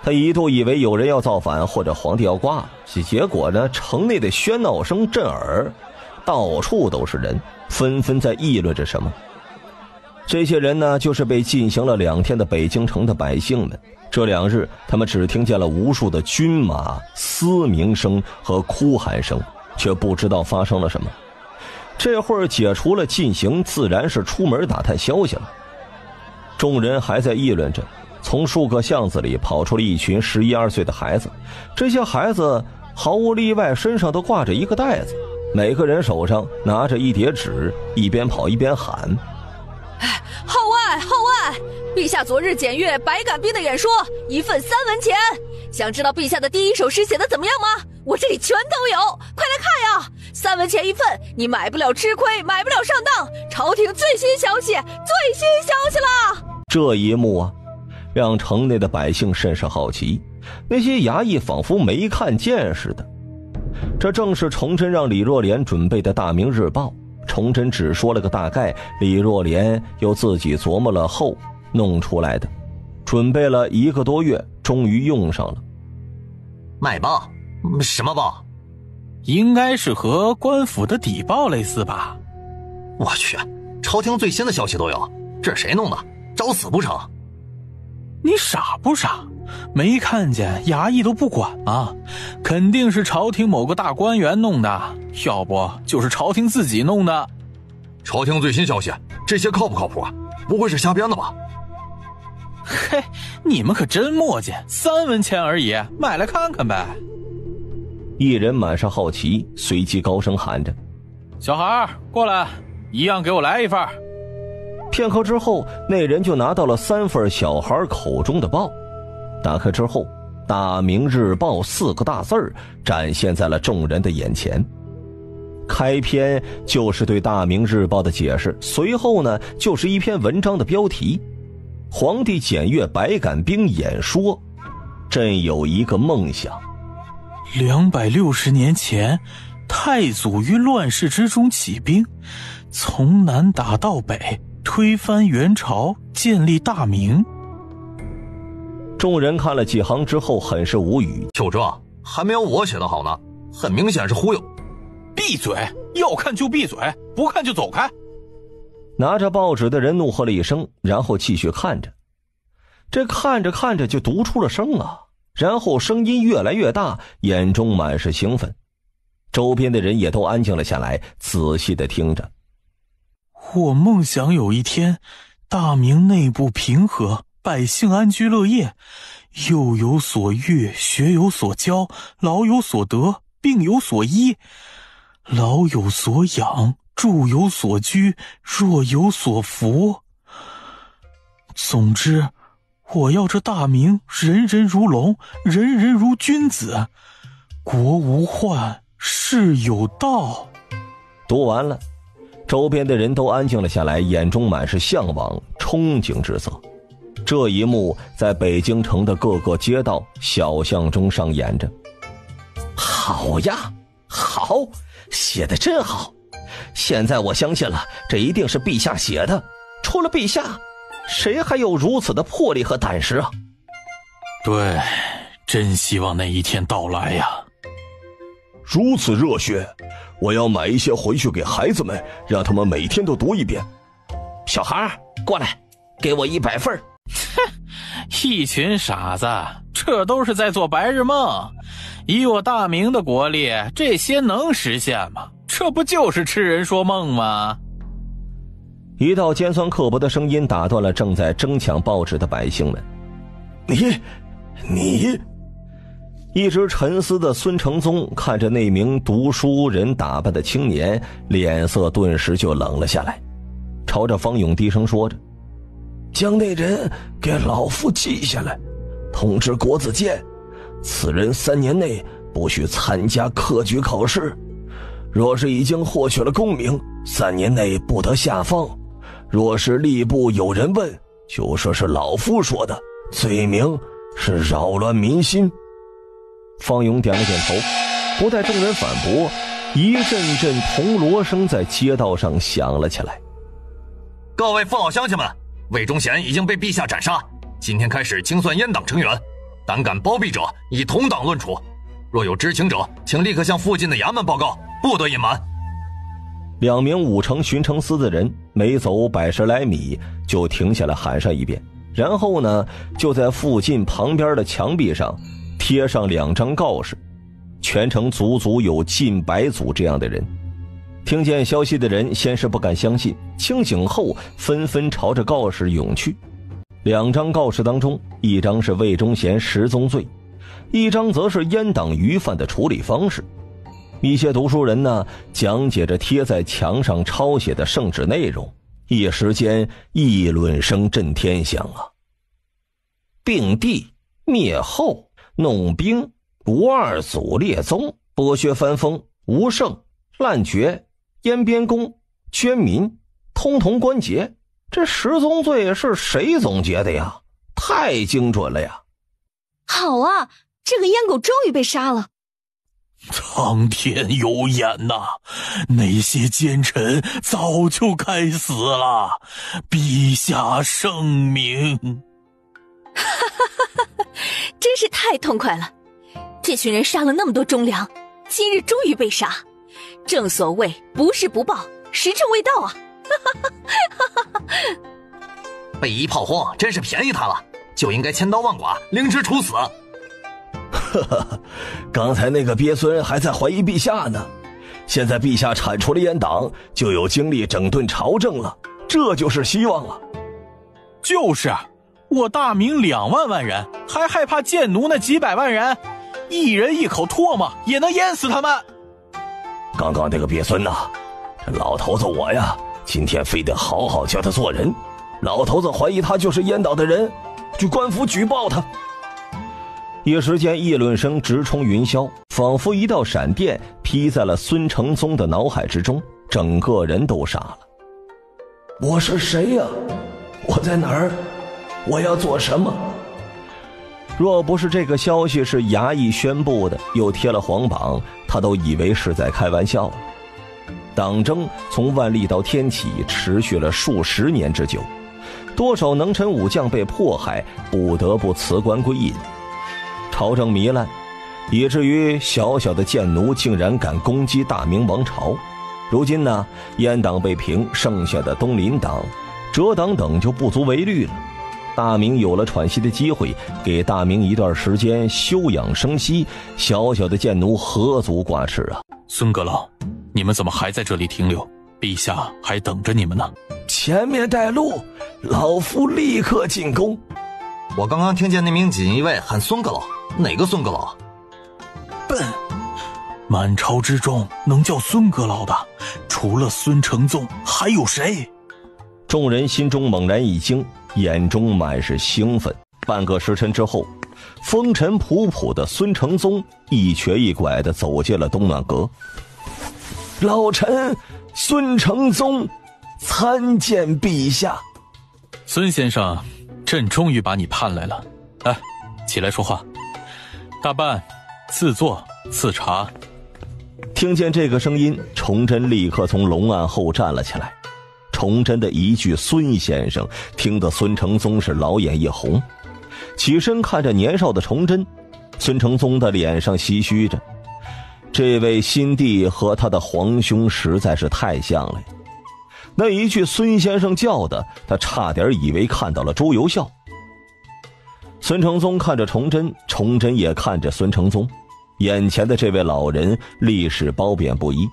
他一度以为有人要造反，或者皇帝要挂了，结果呢，城内的喧闹声震耳，到处都是人，纷纷在议论着什么。这些人呢，就是被禁行了2天的北京城的百姓们。这2日，他们只听见了无数的军马嘶鸣声和哭喊声，却不知道发生了什么。这会儿解除了禁行，自然是出门打探消息了。众人还在议论着，从数个巷子里跑出了一群11、12岁的孩子。这些孩子毫无例外身上都挂着一个袋子，每个人手上拿着一叠纸，一边跑一边喊：
号外号外！陛下昨日检阅百杆兵的演说，一份3文钱。想知道陛下的第一首诗写的怎么样吗？我这里全都有，快来看呀！3文钱一份，你买不了吃亏，买不了上当。朝廷最新消息了！
这一幕啊，让城内的百姓甚是好奇，那些衙役仿佛没看见似的。这正是崇祯让李若莲准备的《大明日报》，崇祯只说了个大概，李若莲又自己琢磨了后弄出来的，准备了1个多月，终于用上了。
卖报？什么报？
应该是和官府的底报类似吧。
我去，朝廷最新的消息都有，这是谁弄的？找死不成？
你傻不傻？没看见衙役都不管啊，肯定是朝廷某个大官员弄的，要不就是朝廷自己弄的。
朝廷最新消息，这些靠不靠谱啊？不会是瞎编的吧？
嘿，你们可真磨叽，3文钱而已，买来看看呗。
一人满是好奇，随即高声喊着：
小孩过来，一样给我来一份。
片刻之后，那人就拿到了3份小孩口中的报。打开之后，大明日报4个大字展现在了众人的眼前。开篇就是对大明日报的解释，随后呢就是一篇文章的标题：皇帝检阅百杆兵演说，朕有一个梦想。
260年前，太祖于乱世之中起兵，从南打到北，推翻元朝，建立大明。
众人看了几行之后很是无语。
就这还没有我写的好呢，很明显是忽悠。
闭嘴，要看就闭嘴，不看就走开。
拿着报纸的人怒喝了一声，然后继续看着。这看着看着就读出了声啊，然后声音越来越大，眼中满是兴奋。周边的人也都安静了下来，仔细地听着。
我梦想有一天，大明内部平和，百姓安居乐业，幼有所育，学有所教，老有所得，病有所医，老有所养，住有所居，若有所服。总之，我要这大明人人如龙，人人如君子，国无患，世有道。
读完了，周边的人都安静了下来，眼中满是向往、憧憬之色。这一幕在北京城的各个街道、小巷中上演着。好呀，好，写得真好。现在我相信了，这一定是陛下写的。除了陛下，谁还有如此的魄力和胆识啊？
对，真希望那一天到来呀。
如此热血，我要买一些回去给孩子们，让他们每天都读一遍。
小孩过来，给我100份。
一群傻子，这都是在做白日梦。以我大明的国力，这些能实现吗？这不就是痴人说梦吗？
一道尖酸刻薄的声音打断了正在争抢报纸的百姓们。
你
一直沉思的孙承宗看着那名读书人打扮的青年，脸色顿时就冷了下来，朝着方勇低声说着：
将那人给老夫记下来，通知国子监，此人3年内不许参加科举考试，若是已经获取了功名，3年内不得下放。若是吏部有人问，就说是老夫说的，罪名是扰乱民心。
方勇点了点头，不待众人反驳，一阵阵铜锣声在街道上响了起来。
各位父老乡亲们，魏忠贤已经被陛下斩杀，今天开始清算阉党成员，胆敢包庇者以同党论处。若有知情者，请立刻向附近的衙门报告，不得隐瞒。
2名5城巡城司的人每走100十来米就停下来喊上一遍，然后呢就在附近旁边的墙壁上贴上2张告示。全城足足有近100组这样的人。听见消息的人先是不敢相信，清醒后纷纷朝着告示涌去。2张告示当中，一张是魏忠贤失踪罪，一张则是阉党余犯的处理方式。一些读书人呢，讲解着贴在墙上抄写的圣旨内容，一时间议论声震天响啊！并帝灭后，弄兵，吴二祖列宗，剥削藩封，吴胜，滥决，阉边功，捐民，通同关节，这10宗罪是谁总结的呀？太精准了呀！
好啊，这个阉狗终于被杀了。
苍天有眼呐，那些奸臣早就该死了，陛下圣明。
真是太痛快了，这群人杀了那么多忠良，今日终于被杀，正所谓不是不报，时辰未到啊。
被一炮轰，真是便宜他了，就应该千刀万剐，凌迟处死。
刚才那个鳖孙还在怀疑陛下呢，现在陛下铲除了阉党，就有精力整顿朝政了，这就是希望啊！
就是我大明2万万人，还害怕贱奴那几百万人？一人一口唾沫也能淹死他们。
刚刚那个鳖孙呐，这老头子我呀，今天非得好好教他做人。老头子怀疑他就是阉党的人，去官府举报他。一时间议论声直冲云霄，仿佛一道闪电劈在了孙承宗的脑海之中，整个人都傻了。我是谁呀？我在哪儿？我要做什么？若不是这个消息是衙役宣布的，又贴了皇榜，他都以为是在开玩笑了。党争从万历到天启持续了数十年之久，多少能臣武将被迫害，不得不辞官归隐。朝政糜烂，以至于小小的贱奴竟然敢攻击大明王朝。如今呢，阉党被平，剩下的东林党、折党等就不足为虑了。大明有了喘息的机会，给大明一段时间休养生息，小小的贱奴何足挂齿啊！
孙阁老，你们怎么还在这里停留？陛下还等着你们呢。
前面带路，老夫立刻进宫。
我刚刚听见那名锦衣卫喊孙阁老，哪个孙阁老？
笨！满朝之中能叫孙阁老的，除了孙承宗还有谁？
众人心中猛然一惊，眼中满是兴奋。半个时辰之后，风尘仆仆的孙承宗一瘸一拐地走进了东暖阁。老臣孙承宗参见陛下。
孙先生，朕终于把你盼来了。来，起来说话。大办，赐座，赐茶。
听见这个声音，崇祯立刻从龙案后站了起来。崇祯的一句孙先生，听得孙承宗是老眼一红，起身看着年少的崇祯。孙承宗的脸上唏嘘着，这位新帝和他的皇兄实在是太像了。那一句孙先生叫的，他差点以为看到了周游笑。孙承宗看着崇祯，崇祯也看着孙承宗，眼前的这位老人历史褒贬不一。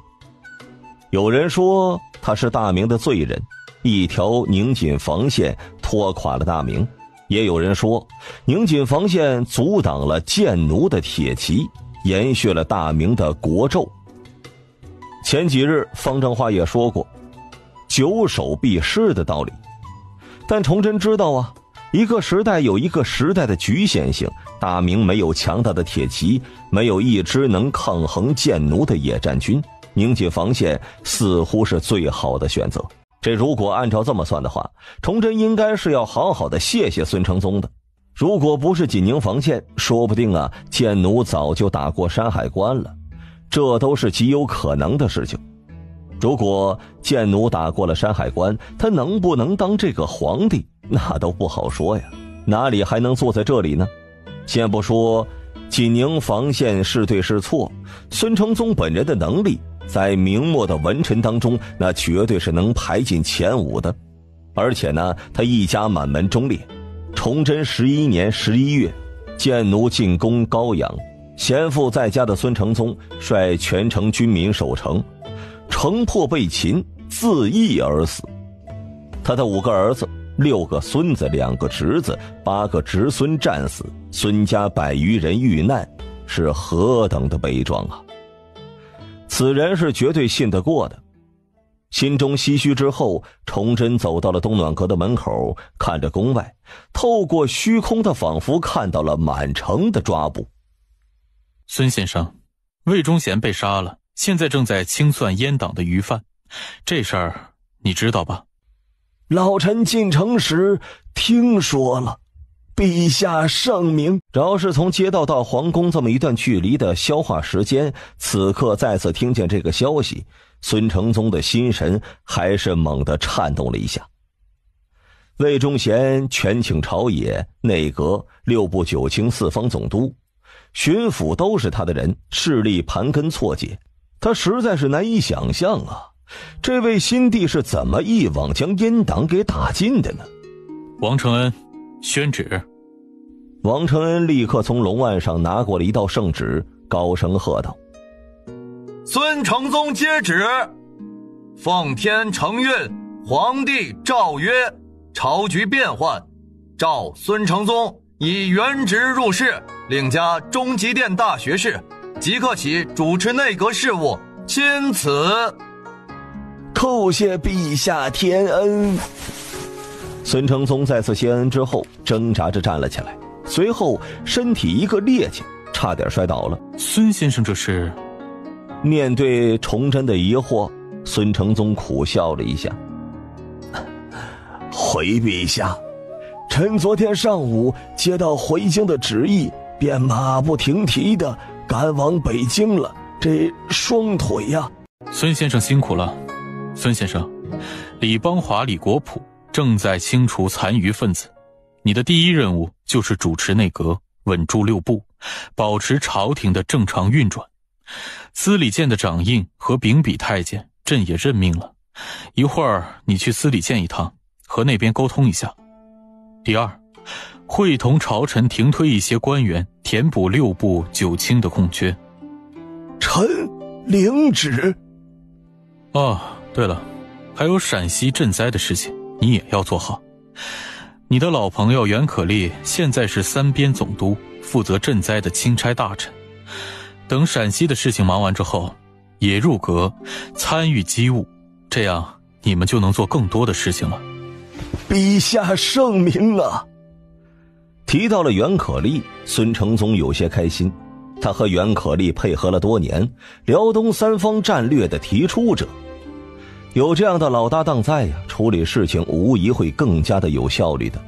有人说他是大明的罪人，一条宁锦防线拖垮了大明；也有人说宁锦防线阻挡了贱奴的铁骑，延续了大明的国纣。前几日方正化也说过久守必失的道理，但崇祯知道啊，一个时代有一个时代的局限性，大明没有强大的铁骑，没有一支能抗衡贱奴的野战军，宁锦防线似乎是最好的选择。这如果按照这么算的话，崇祯应该是要好好的谢谢孙承宗的。如果不是紧宁防线，说不定啊，贱奴早就打过山海关了，这都是极有可能的事情。如果贱奴打过了山海关，他能不能当这个皇帝，那都不好说呀，哪里还能坐在这里呢？先不说紧宁防线是对是错，孙承宗本人的能力在明末的文臣当中，那绝对是能排进前5的。而且呢，他一家满门忠烈。崇祯11年11月，贱奴进攻高阳，闲赋在家的孙承宗率全城军民守城，城破被擒，自缢而死。他的5个儿子、6个孙子、2个侄子、8个侄孙战死，孙家100余人遇难，是何等的悲壮啊！此人是绝对信得过的。心中唏嘘之后，崇祯走到了东暖阁的门口，看着宫外，透过虚空，他仿佛看到了满城的抓捕。
孙先生，魏忠贤被杀了，现在正在清算阉党的余犯，这事儿你知道吧？
老臣进城时听说了，陛下圣明。
饶是从街道到皇宫这么一段距离的消化时间，此刻再次听见这个消息，孙承宗的心神还是猛地颤动了一下。魏忠贤权倾朝野，内阁、6部9卿4方总督、巡抚都是他的人，势力盘根错节，他实在是难以想象啊，这位新帝是怎么一网将阉党给打尽的呢？
王承恩，宣旨。
王承恩立刻从龙案上拿过了一道圣旨，高声喝道：
孙承宗接旨，奉天承运，皇帝诏曰：朝局变幻，诏孙承宗以原职入仕，另加中极殿大学士，即刻起主持内阁事务，钦此。
叩谢陛下天恩。
孙承宗再次谢恩之后，挣扎着站了起来，随后身体一个趔趄，差点摔倒了。
孙先生这是？
面对崇祯的疑惑，孙承宗苦笑了一下：
回陛下，臣昨天上午接到回京的旨意，便马不停蹄地赶往北京了，这双腿呀。
孙先生辛苦了。孙先生，李邦华、李国普正在清除残余分子，你的第一任务就是主持内阁，稳住6部，保持朝廷的正常运转。司礼监的掌印和秉笔太监朕也任命了，一会儿你去司礼监一趟，和那边沟通一下。第二，会同朝臣停推一些官员，填补6部9卿的空缺。
臣领旨。
哦，对了，还有陕西赈灾的事情你也要做好。你的老朋友袁可立现在是3边总督，负责赈灾的钦差大臣。等陕西的事情忙完之后，也入阁参与机务，这样你们就能做更多的事情了。
陛下圣明啊。
提到了袁可立，孙承宗有些开心，他和袁可立配合了多年，辽东3方战略的提出者，有这样的老搭档在呀，处理事情无疑会更加的有效率的。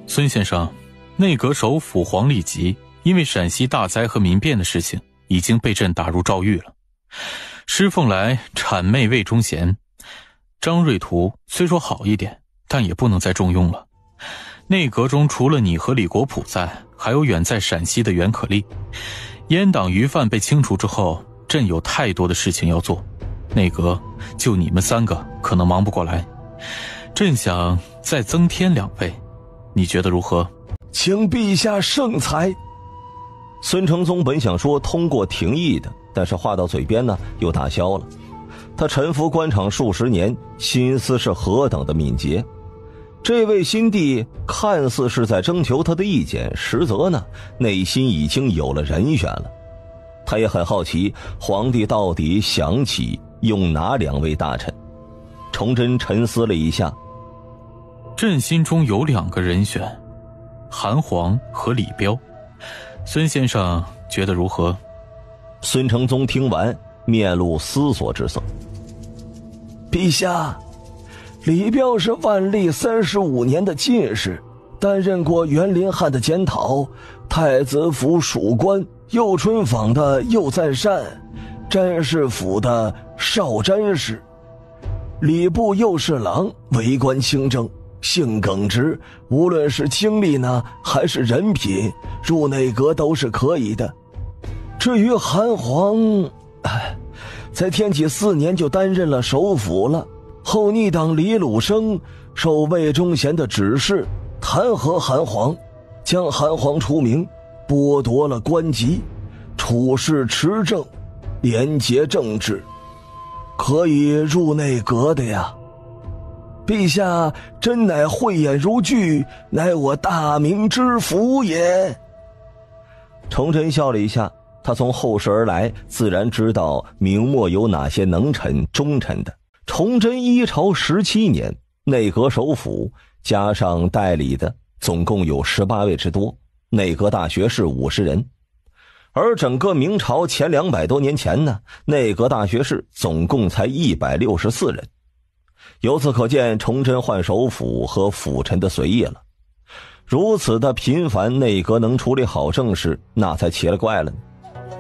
孙先生，内阁首辅黄立吉因为陕西大灾和民变的事情已经被朕打入诏狱了。施凤来谄媚魏忠贤，张瑞图虽说好一点，但也不能再重用了。内阁中除了你和李国普在，还有远在陕西的袁可立。阉党余犯被清除之后，朕有太多的事情要做，内阁就你们3个可能忙不过来，朕想再增添2位，你觉得如何？
请陛下圣裁。
孙承宗本想说通过廷议的，但是话到嘴边呢又打消了。他沉浮官场数十年，心思是何等的敏捷。这位新帝看似是在征求他的意见，实则呢内心已经有了人选了。他也很好奇皇帝到底想起用哪2位大臣。崇祯沉思了一下，
朕心中有2个人选，韩黄和李彪，孙先生觉得如何？
孙承宗听完，面露思索之色。
陛下，李彪是万历35年的进士，担任过园林汉的检讨、太子府属官、右春坊的右赞善、詹事府的少詹事。礼部右侍郎，为官清正，性耿直，无论是经历呢还是人品，入内阁都是可以的。至于韩黄，在天启4年就担任了首辅了，后逆党李鲁生受魏忠贤的指示，弹劾韩黄，将韩黄除名，剥夺了官籍，处事持正，廉洁正直，可以入内阁的呀。陛下真乃慧眼如炬，乃我大明之福也。
崇祯笑了一下，他从后世而来，自然知道明末有哪些能臣忠臣的。崇祯一朝17年，内阁首辅加上代理的总共有18位之多，内阁大学士50人。而整个明朝前200多年前呢，内阁大学士总共才164人。由此可见，崇祯换首辅和辅臣的随意了。如此的频繁，内阁能处理好政事，那才奇了怪了呢。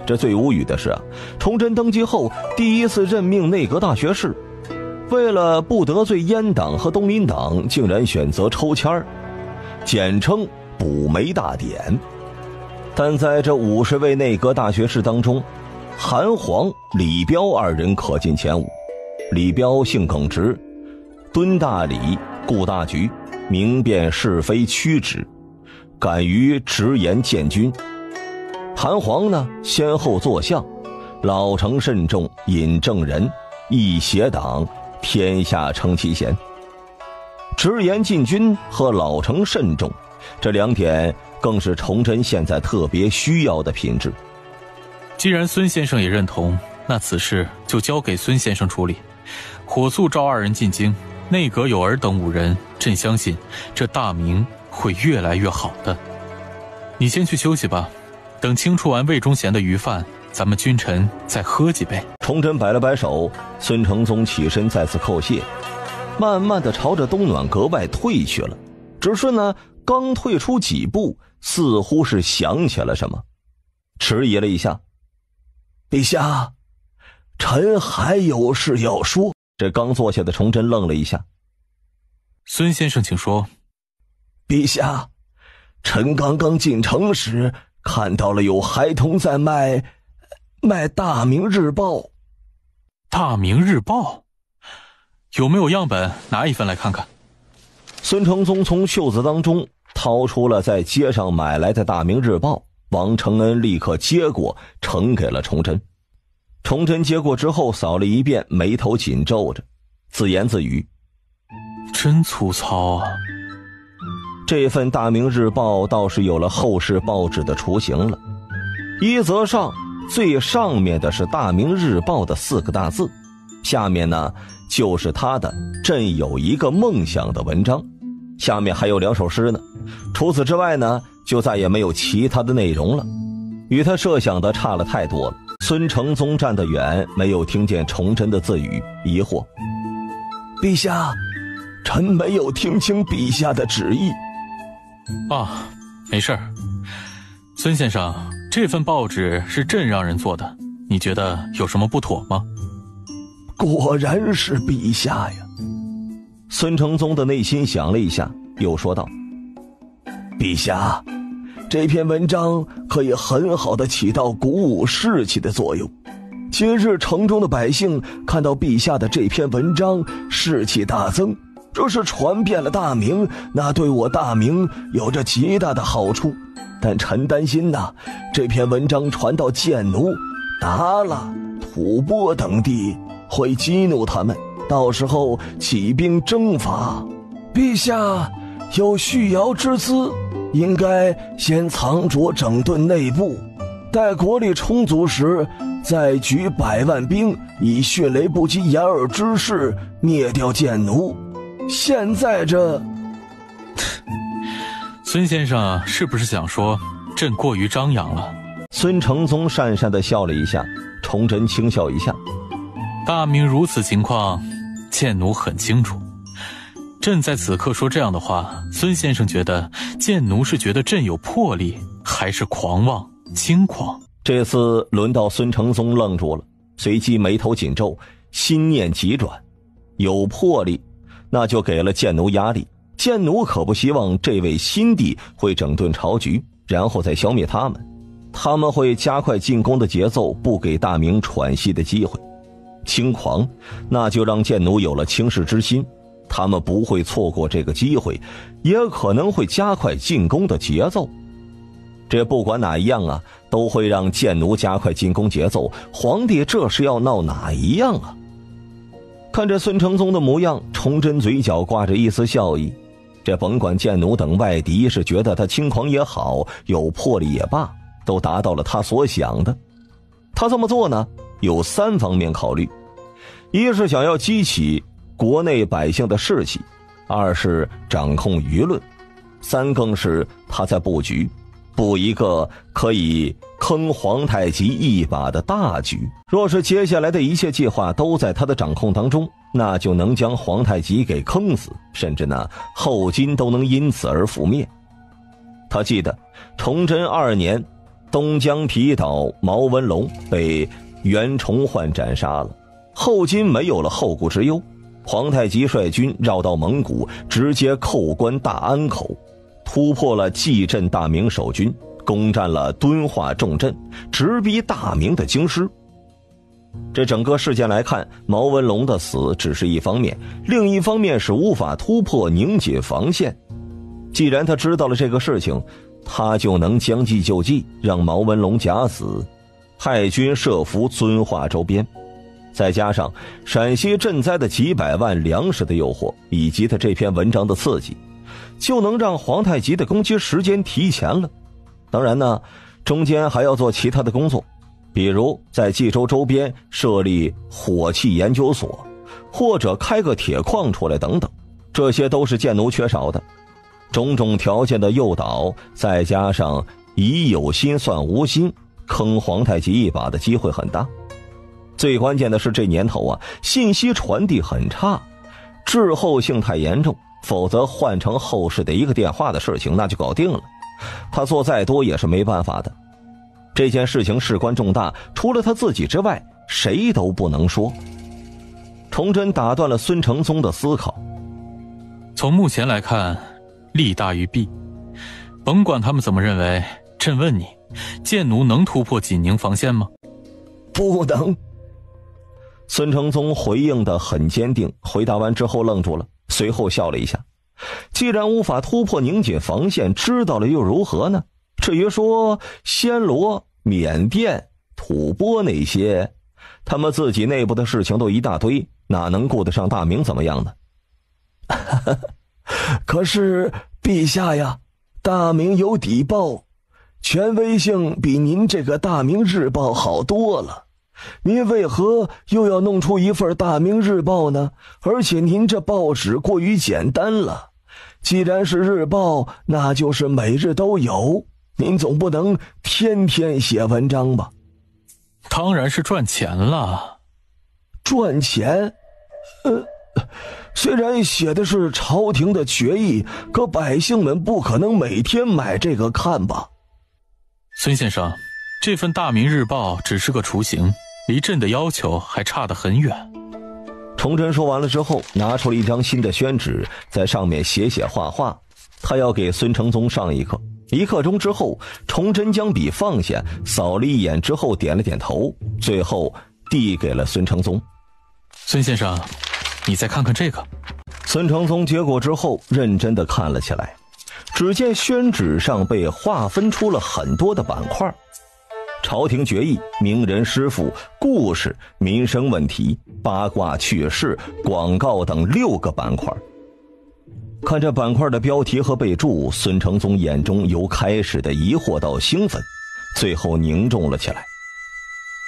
这最无语的是崇祯登基后第一次任命内阁大学士，为了不得罪阉党和东林党，竟然选择抽签儿，简称补眉大典。但在这50位内阁大学士当中，韩黄、李彪2人可进前5。李彪性耿直，敦大礼，顾大局，明辨是非曲直，敢于直言谏君。韩黄呢，先后作相，老成慎重，引正人，义协党，天下称其贤。直言进军和老成慎重，这2点更是崇祯现在特别需要的品质。
既然孙先生也认同，那此事就交给孙先生处理，火速召2人进京，内阁有尔等5人，朕相信这大明会越来越好的。你先去休息吧，等清除完胃中咸的余饭，咱们君臣再喝几杯。
崇祯摆了摆手，孙承宗起身再次叩谢，慢慢地朝着东暖阁外退去了。只是呢，刚退出几步，似乎是想起了什么，迟疑了一下。
陛下，臣还有事要说。
这刚坐下的崇祯愣了一下。
孙先生请说。
陛下，臣刚刚进城时看到了有孩童在卖大明日报。
大明日报？有没有样本？拿一份来看看。
孙承宗从袖子当中掏出了在街上买来的大明日报，王承恩立刻接过，呈给了崇祯。崇祯接过之后扫了一遍，眉头紧皱着，自言自语：
真粗糙啊。
这份大明日报倒是有了后世报纸的雏形了。一则上，最上面的是大明日报的4个大字，下面呢就是他的朕有一个梦想的文章，下面还有2首诗呢。除此之外呢，就再也没有其他的内容了，与他设想的差了太多了。孙承宗站得远，没有听见崇祯的自语，疑惑：
陛下，臣没有听清陛下的旨意。
啊，没事儿。孙先生，这份报纸是朕让人做的，你觉得有什么不妥吗？
果然是陛下呀。
孙承宗的内心想了一下，又说道：
陛下，这篇文章可以很好的起到鼓舞士气的作用。今日城中的百姓看到陛下的这篇文章，士气大增，这是传遍了大明，那对我大明有着极大的好处。但臣担心呐，这篇文章传到建奴、达拉、吐蕃等地，会激怒他们，到时候起兵征伐。陛下有蓄尧之资，应该先藏拙整顿内部，待国力充足时，再举100万兵，以迅雷不及掩耳之势灭掉建奴。现在这
孙先生是不是想说朕过于张扬了？
孙承宗讪讪地笑了一下，崇祯轻笑一下：
大明如此情况，建奴很清楚。朕在此刻说这样的话，孙先生觉得建奴是觉得朕有魄力，还是狂妄轻狂？
这次轮到孙承宗愣住了，随即眉头紧皱，心念急转。有魄力，那就给了建奴压力。建奴可不希望这位新帝会整顿朝局，然后再消灭他们。他们会加快进攻的节奏，不给大明喘息的机会。轻狂，那就让建奴有了轻视之心。他们不会错过这个机会，也可能会加快进攻的节奏。这不管哪一样啊，都会让建奴加快进攻节奏。皇帝这是要闹哪一样啊？看着孙承宗的模样，崇祯嘴角挂着一丝笑意。这甭管建奴等外敌是觉得他轻狂也好，有魄力也罢，都达到了他所想的，他这么做呢，有3方面考虑：一是想要激起国内百姓的士气；2是掌控舆论；3更是他在布局，布一个可以坑皇太极一把的大局。若是接下来的一切计划都在他的掌控当中，那就能将皇太极给坑死，甚至呢后金都能因此而覆灭。他记得崇祯2年，东江皮岛毛文龙被袁崇焕斩杀了，后金没有了后顾之忧，皇太极率军绕到蒙古，直接扣关大安口，突破了蓟镇大明守军，攻占了敦化重镇，直逼大明的京师。这整个事件来看，毛文龙的死只是一方面，另一方面是无法突破宁锦防线。既然他知道了这个事情，他就能将计就计，让毛文龙假死，派军设伏遵化周边，再加上陕西赈灾的几百万粮食的诱惑，以及他这篇文章的刺激，就能让皇太极的攻击时间提前了。当然呢，中间还要做其他的工作，比如在冀州周边设立火器研究所，或者开个铁矿出来等等，这些都是贱奴缺少的。种种条件的诱导，再加上以有心算无心，坑皇太极一把的机会很大。最关键的是这年头啊，信息传递很差，滞后性太严重，否则换成后世的一个电话的事情那就搞定了，他做再多也是没办法的。这件事情事关重大，除了他自己之外谁都不能说。崇祯打断了孙承宗的思考。
从目前来看，利大于弊，甭管他们怎么认为，朕问你，贱奴能突破济宁防线吗？
不能。孙承宗回应得很坚定，回答完之后愣住了，随后笑了一下。既然无法突破宁锦防线，知道了又如何呢？至于说暹罗、缅甸、吐蕃那些，他们自己内部的事情都一大堆，哪能顾得上大明怎么样呢？
可是陛下呀，大明有底报，权威性比您这个大明日报好多了，您为何又要弄出一份大明日报呢？而且您这报纸过于简单了，既然是日报，那就是每日都有，您总不能天天写文章吧？
当然是赚钱了。
赚钱？虽然写的是朝廷的决议，可百姓们不可能每天买这个看吧？
孙先生，这份大明日报只是个雏形，离朕的要求还差得很远。
崇祯说完了之后，拿出了一张新的宣纸，在上面写画画，他要给孙承宗上一课。1刻钟之后，崇祯将笔放下，扫了一眼之后点了点头，最后递给了孙承宗。
孙先生，你再看看这个。
孙承宗接过之后认真地看了起来，只见宣纸上被划分出了很多的板块，朝廷决议、名人诗赋、故事、民生问题、八卦趣事、广告等6个板块。看这板块的标题和备注，孙承宗眼中由开始的疑惑到兴奋，最后凝重了起来。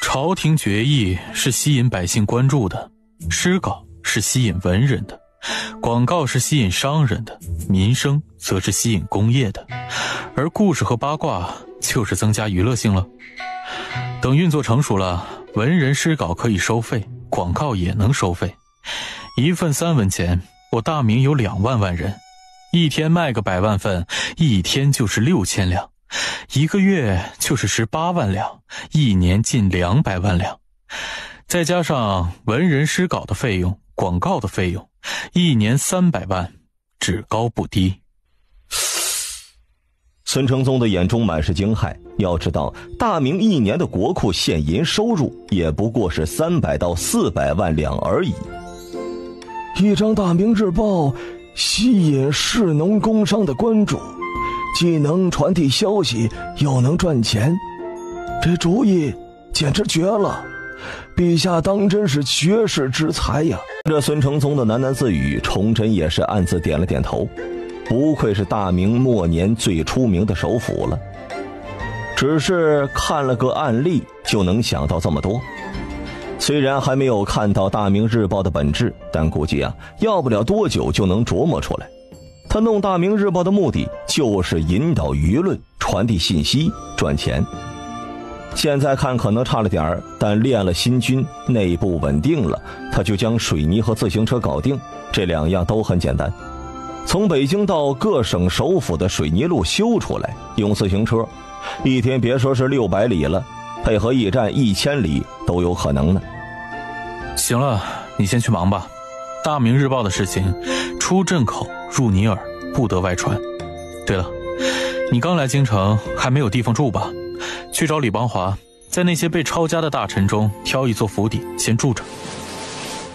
朝廷决议是吸引百姓关注的，诗稿是吸引文人的，广告是吸引商人的，民生则是吸引工业的，而故事和八卦就是增加娱乐性了。等运作成熟了，文人诗稿可以收费，广告也能收费。一份3文钱，我大明有2万万人，一天卖个100万份，一天就是6000两，1个月就是18万两，一年近200万两。再加上文人诗稿的费用、广告的费用，一年300万，只高不低。
孙承宗的眼中满是惊骇，要知道大明一年的国库现银收入也不过是300到400万两而已。
一张大明日报吸引士农工商的关注，既能传递消息，又能赚钱，这主意简直绝了！陛下当真是绝世之才呀！
这孙承宗的喃喃自语，崇祯也是暗自点了点头。不愧是大明末年最出名的首辅了。只是看了个案例，就能想到这么多。虽然还没有看到大明日报的本质，但估计要不了多久就能琢磨出来。他弄大明日报的目的就是引导舆论，传递信息，赚钱。现在看可能差了点儿，但练了新军，内部稳定了，他就将水泥和自行车搞定，这2样都很简单。从北京到各省首府的水泥路修出来，用自行车，一天别说是600里了，配合驿站1000里都有可能呢。
行了，你先去忙吧。大明日报的事情，出镇口入你耳，不得外传。对了，你刚来京城，还没有地方住吧？去找李邦华，在那些被抄家的大臣中挑一座府邸先住着。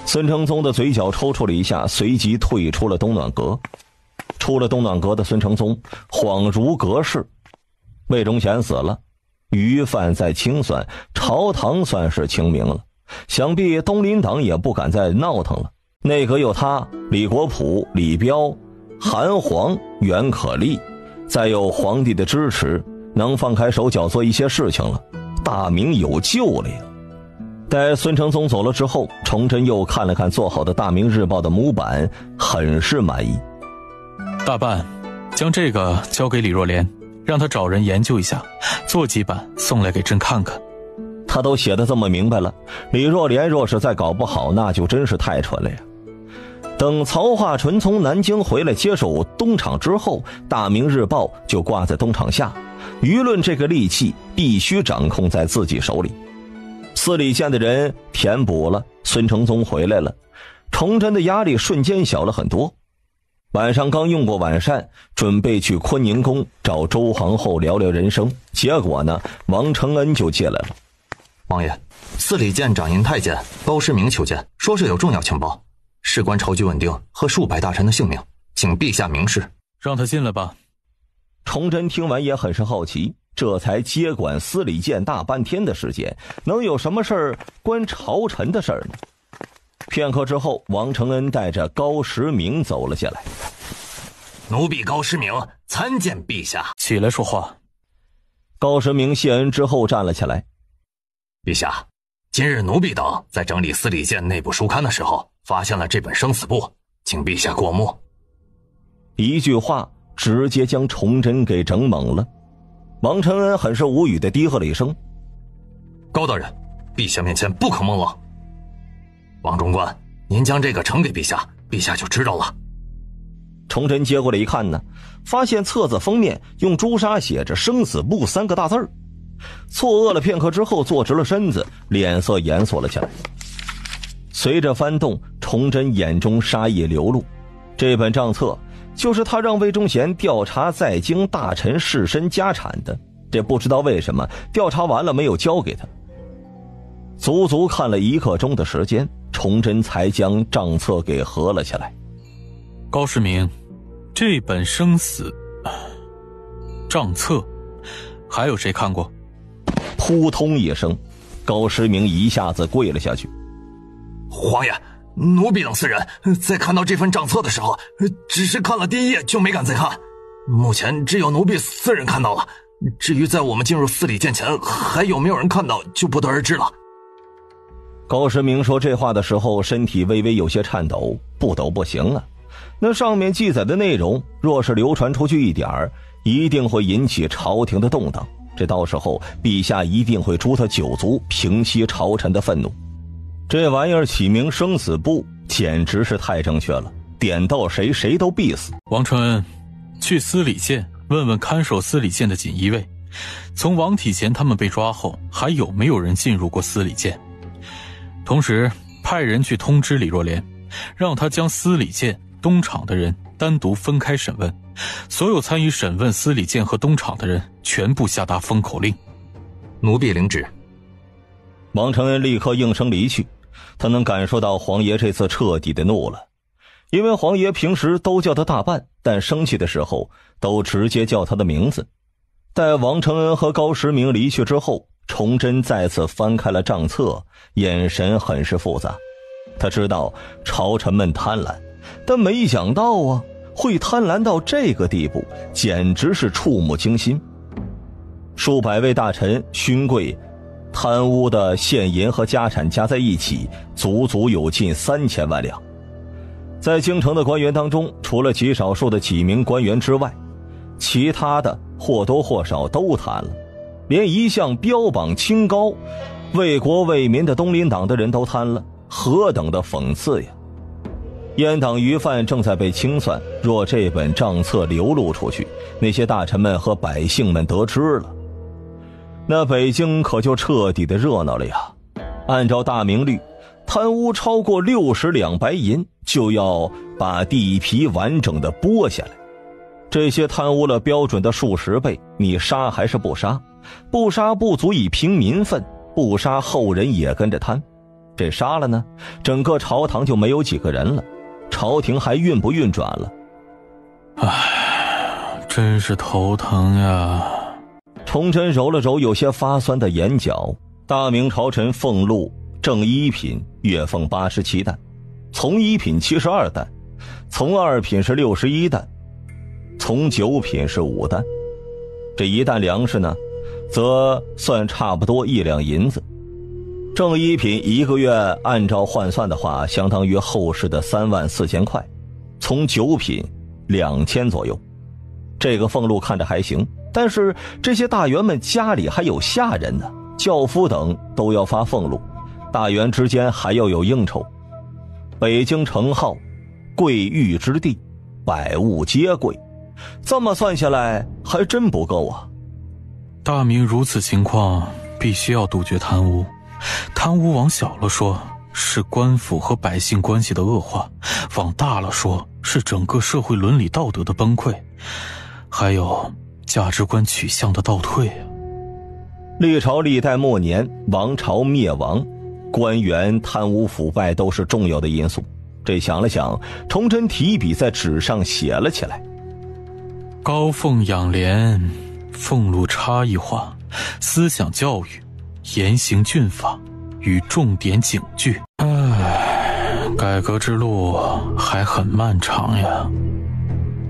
孙承宗的嘴角抽搐了一下，随即退出了东暖阁。出了东暖阁的孙承宗恍如隔世，魏忠贤死了，余范在清算，朝堂算是清明了，想必东林党也不敢再闹腾了。内阁有他、李国普、李彪、韩黄、袁可立，再有皇帝的支持，能放开手脚做一些事情了，大明有救了呀。待孙承宗走了之后，崇祯又看了看做好的大明日报的模板，很是满意。
大办，将这个交给李若莲，让他找人研究一下，做几版送来给朕看看。
他都写得这么明白了，李若莲若是再搞不好，那就真是太蠢了呀。等曹化淳从南京回来接手东厂之后，大明日报就挂在东厂下，舆论这个利器必须掌控在自己手里。司礼监的人填补了，孙承宗回来了，崇祯的压力瞬间小了很多。晚上刚用过晚膳，准备去坤宁宫找周皇后聊聊人生，结果呢，王承恩就进来了。
王爷，司礼监掌印太监高师明求见，说是有重要情报，事关朝局稳定和数百大臣的性命，请陛下明示。
让他进来吧。
崇祯听完也很是好奇，这才接管司礼监大半天的时间，能有什么事儿关朝臣的事儿呢？片刻之后，王承恩带着高时明走了进来。
奴婢高时明参见陛下。
起来说话。
高时明谢恩之后站了起来。
陛下，今日奴婢等在整理司礼监内部书刊的时候，发现了这本生死簿，请陛下过目。
一句话直接将崇祯给整懵了。王承恩很是无语地低喝了一声：
高大人，陛下面前不可蒙愣。王中官，您将这个呈给陛下，陛下就知道了。
崇祯接过来一看呢，发现册子封面用朱砂写着生死簿3个大字儿。错愕了片刻之后，坐直了身子，脸色严肃了起来。随着翻动，崇祯眼中杀意流露。这本账册就是他让魏忠贤调查在京大臣士绅家产的，这不知道为什么调查完了没有交给他。足足看了1刻钟的时间，崇祯才将账册给合了起来。
高时明，这本生死账册还有谁看过？
扑通一声，高时明一下子跪了下去。
皇爷，奴婢等4人在看到这份账册的时候，只是看了第1页就没敢再看，目前只有奴婢4人看到了，至于在我们进入司礼监前还有没有人看到，就不得而知了。
高时明说这话的时候，身体微微有些颤抖，不抖不行啊。那上面记载的内容若是流传出去一点儿，一定会引起朝廷的动荡，这到时候陛下一定会诛他9族，平息朝臣的愤怒。这玩意儿起名生死簿简直是太正确了，点到谁谁都必死。
王承恩，去司礼监问问看守司礼监的锦衣卫，从王体乾他们被抓后，还有没有人进入过司礼监？同时派人去通知李若莲，让他将司礼监、东厂的人单独分开审问，所有参与审问司礼监和东厂的人全部下达封口令。
奴婢领旨。
王承恩立刻应声离去，他能感受到皇爷这次彻底的怒了，因为皇爷平时都叫他大办，但生气的时候都直接叫他的名字。待王承恩和高时明离去之后，崇祯再次翻开了账册，眼神很是复杂。他知道朝臣们贪婪，但没想到啊，会贪婪到这个地步，简直是触目惊心。数百位大臣勋贵贪污的现银和家产加在一起，足足有近3000万两。在京城的官员当中，除了极少数的几名官员之外，其他的或多或少都贪了，连一向标榜清高、为国为民的东林党的人都贪了，何等的讽刺呀！阉党余犯正在被清算，若这本账册流露出去，那些大臣们和百姓们得知了，那北京可就彻底的热闹了呀！按照大明律，贪污超过60两白银，就要把地皮完整的剥下来。这些贪污了标准的数十倍，你杀还是不杀？不杀不足以平民愤，不杀后人也跟着贪。这杀了呢，整个朝堂就没有几个人了，朝廷还运不运转了？
唉，真是头疼呀！
崇祯揉了揉有些发酸的眼角。大明朝臣俸禄正一品月俸87担，从一品72担，从二品是61担，从9品是5担。这一担粮食呢，则算差不多1两银子。正一品一个月按照换算的话，相当于后世的34000块，从9品2000左右。这个俸禄看着还行，但是这些大员们家里还有下人呢，轿夫等都要发俸禄，大员之间还要有应酬。北京城号贵玉之地，百物皆贵，这么算下来还真不够啊。
大明如此情况，必须要杜绝贪污。贪污往小了说，是官府和百姓关系的恶化；往大了说，是整个社会伦理道德的崩溃，还有价值观取向的倒退。
历朝历代末年，王朝灭亡，官员贪污腐败都是重要的因素。这想了想，崇祯提笔在纸上写了起来：
高俸养廉，俸禄差异化，思想教育，严刑峻法与重点警句。改革之路还很漫长呀。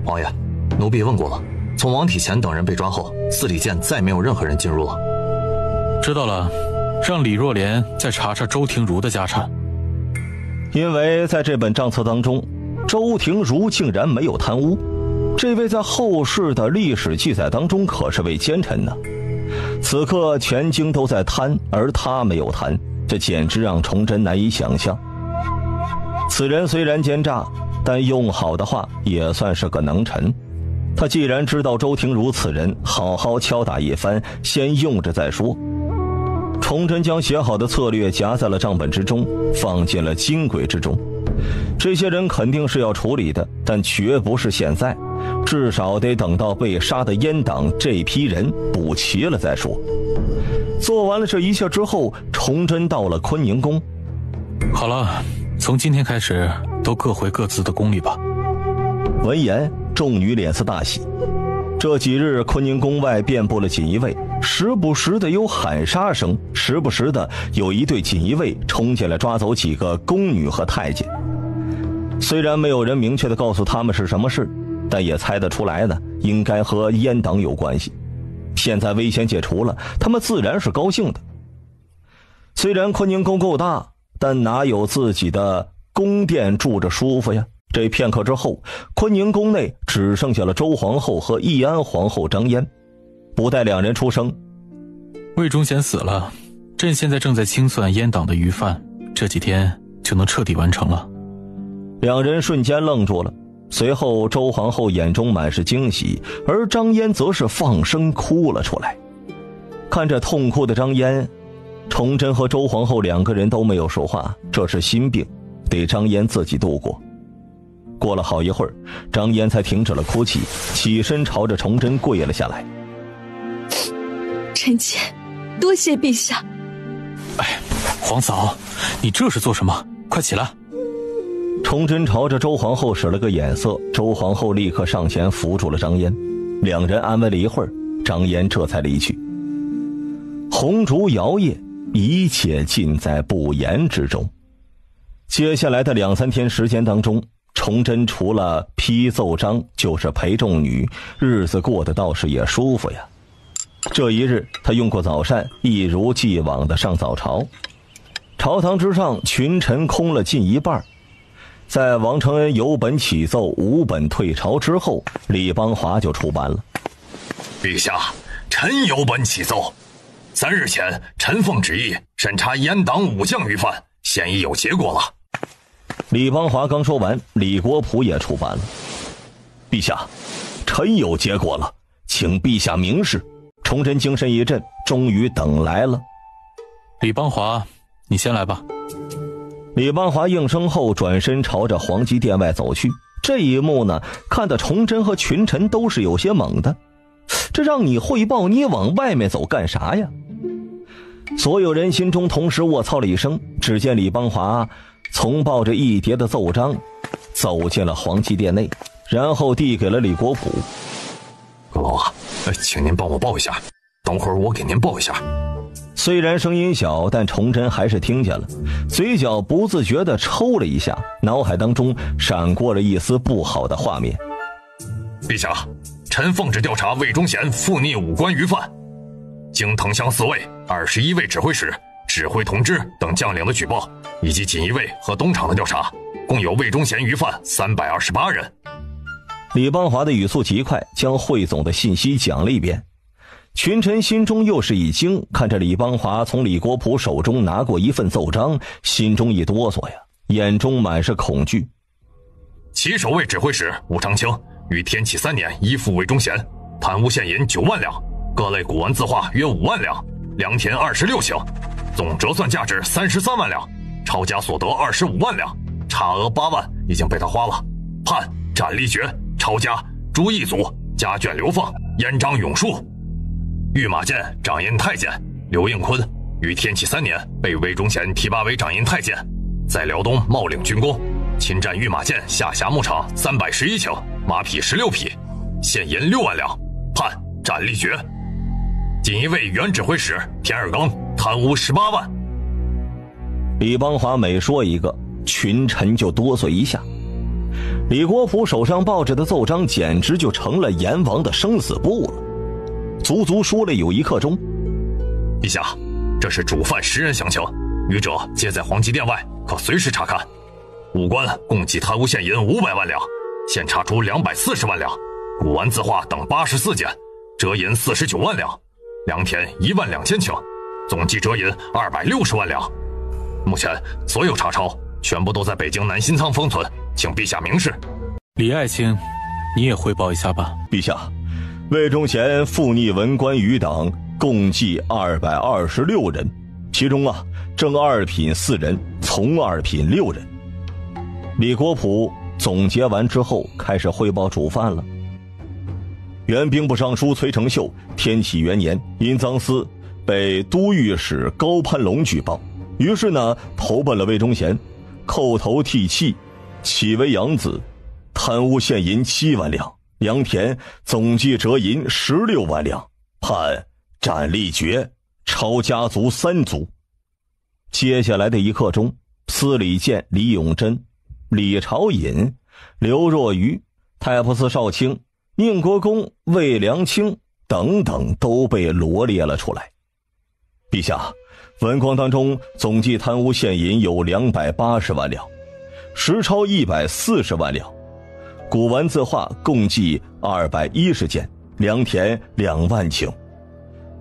王爷，奴婢问过了，从王体乾等人被抓后，司礼监再没有任何人进入了。
知道了，让李若莲再查查周廷儒的家产。
因为在这本账册当中，周廷儒竟然没有贪污，这位在后世的历史记载当中可是位奸臣呢。此刻全京都在贪，而他没有贪，这简直让崇祯难以想象。此人虽然奸诈，但用好的话也算是个能臣。他既然知道周廷儒此人，好好敲打一番，先用着再说。崇祯将写好的策略夹在了账本之中，放进了金轨之中。这些人肯定是要处理的，但绝不是现在，至少得等到被杀的阉党这批人补齐了再说。做完了这一切之后，崇祯到了坤宁宫。
好了，从今天开始都各回各自的宫里吧。
闻言，众女脸色大喜。这几日坤宁宫外遍布了锦衣卫，时不时的有喊杀声，时不时的有一队锦衣卫冲进来抓走几个宫女和太监。虽然没有人明确的告诉他们是什么事，但也猜得出来呢，应该和阉党有关系。现在危险解除了，他们自然是高兴的。虽然坤宁宫够大，但哪有自己的宫殿住着舒服呀？这片刻之后，坤宁宫内只剩下了周皇后和义安皇后张嫣。不待两人出声，
魏忠贤死了，朕现在正在清算阉党的余犯，这几天就能彻底完成了。
两人瞬间愣住了，随后周皇后眼中满是惊喜，而张嫣则是放声哭了出来。看着痛哭的张嫣，崇祯和周皇后两个人都没有说话，这是心病，得张嫣自己度过。过了好一会儿，张嫣才停止了哭泣，起身朝着崇祯跪了下来。
臣妾多谢陛下。
哎，皇嫂，你这是做什么？快起来！
崇祯朝着周皇后使了个眼色，周皇后立刻上前扶住了张嫣。两人安慰了一会儿，张嫣这才离去。红烛摇曳，一切尽在不言之中。接下来的2-3天时间当中，崇祯除了批奏章就是陪众女，日子过得倒是也舒服呀。这一日，他用过早膳，一如既往地上早朝。朝堂之上，群臣空了近一半。在王承恩有本起奏，无本退朝之后，李邦华就出班了。
陛下，臣有本起奏。3日前，臣奉旨意审查阉党武将余犯，现已有结果了。
李邦华刚说完，李国溥也出班了。陛下，臣有结果了，请陛下明示。崇祯精神一振，终于等来了。
李邦华，你先来吧。
李邦华应声后，转身朝着皇极殿外走去。这一幕呢，看得崇祯和群臣都是有些懵的。这让你汇报，你往外面走干啥呀？所有人心中同时卧槽了一声。只见李邦华从抱着一叠的奏章走进了皇极殿内，然后递给了李国溥。
阁老啊，请您帮我报一下，等会儿我给您报一下。
虽然声音小，但崇祯还是听见了，嘴角不自觉地抽了一下，脑海当中闪过了一丝不好的画面。
陛下，臣奉旨调查魏忠贤附逆武官余犯，经藤乡4尉、21位指挥使、指挥同知等将领的举报，以及锦衣卫和东厂的调查，共有魏忠贤余犯328人。
李邦华的语速极快，将汇总的信息讲了一遍。群臣心中又是一惊，看着李邦华从李国溥手中拿过一份奏章，心中一哆嗦呀，眼中满是恐惧。
其首位指挥使吴长清于天启3年依附魏忠贤，贪污现银9万两，各类古玩字画约5万两，良田26顷，总折算价值33万两，抄家所得25万两，差额8万已经被他花了，判斩立决，抄家诛一族，家眷流放，阉章永树。御马监掌印太监刘应坤于天启3年被魏忠贤提拔为掌印太监，在辽东冒领军功，侵占御马监下辖牧场311顷，马匹16匹，现银6万两，判斩立决。锦衣卫原指挥使田尔庚贪污18万。
李邦华每说一个，群臣就哆嗦一下。李国溥手上抱着的奏章简直就成了阎王的生死簿了，足足说了有1刻钟。
陛下，这是主犯10人详情，余者皆在皇极殿外，可随时查看。武官共计贪污现银500万两，现查出240万两，古玩字画等84件，折银49万两，良田12000顷，总计折银260万两。目前所有查抄全部都在北京南新仓封存，请陛下明示。
李爱卿，你也汇报一下吧。
陛下，魏忠贤附逆文官余党共计226人，其中正二品4人，从二品6人。李国溥总结完之后，开始汇报主犯了。原兵部尚书崔成秀天启元年因赃私被都御史高攀龙举报，于是投奔了魏忠贤，叩头涕泣，起为养子，贪污现银7万两，良田总计折银16万两，判斩立决，抄家族3族。接下来的1刻钟，司礼监李永贞、李朝隐、刘若愚、太仆寺少卿、宁国公魏良卿等等都被罗列了出来。陛下，文官当中总计贪污现银有280万两，实钞140万两，古玩字画共计210件，良田2万顷，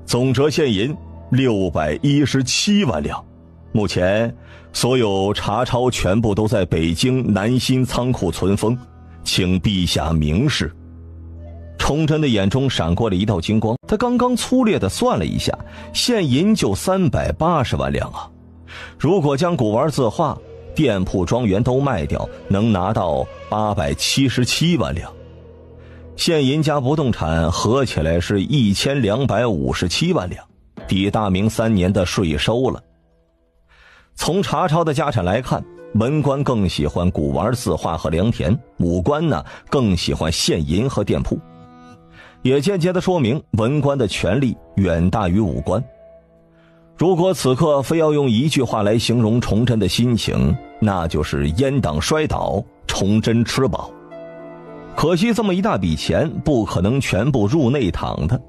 总折现银617万两。目前所有查抄全部都在北京南新仓库存封，请陛下明示。崇祯的眼中闪过了一道金光，他刚刚粗略地算了一下，现银就380万两啊！如果将古玩字画、店铺庄园都卖掉，能拿到877万两。现银加不动产合起来是1257万两，抵大明3年的税收了。从查抄的家产来看，文官更喜欢古玩字画和良田，武官更喜欢现银和店铺，也间接地说明文官的权力远大于武官。如果此刻非要用一句话来形容崇祯的心情，那就是阉党摔倒，崇祯吃饱。可惜这么一大笔钱不可能全部入内躺的，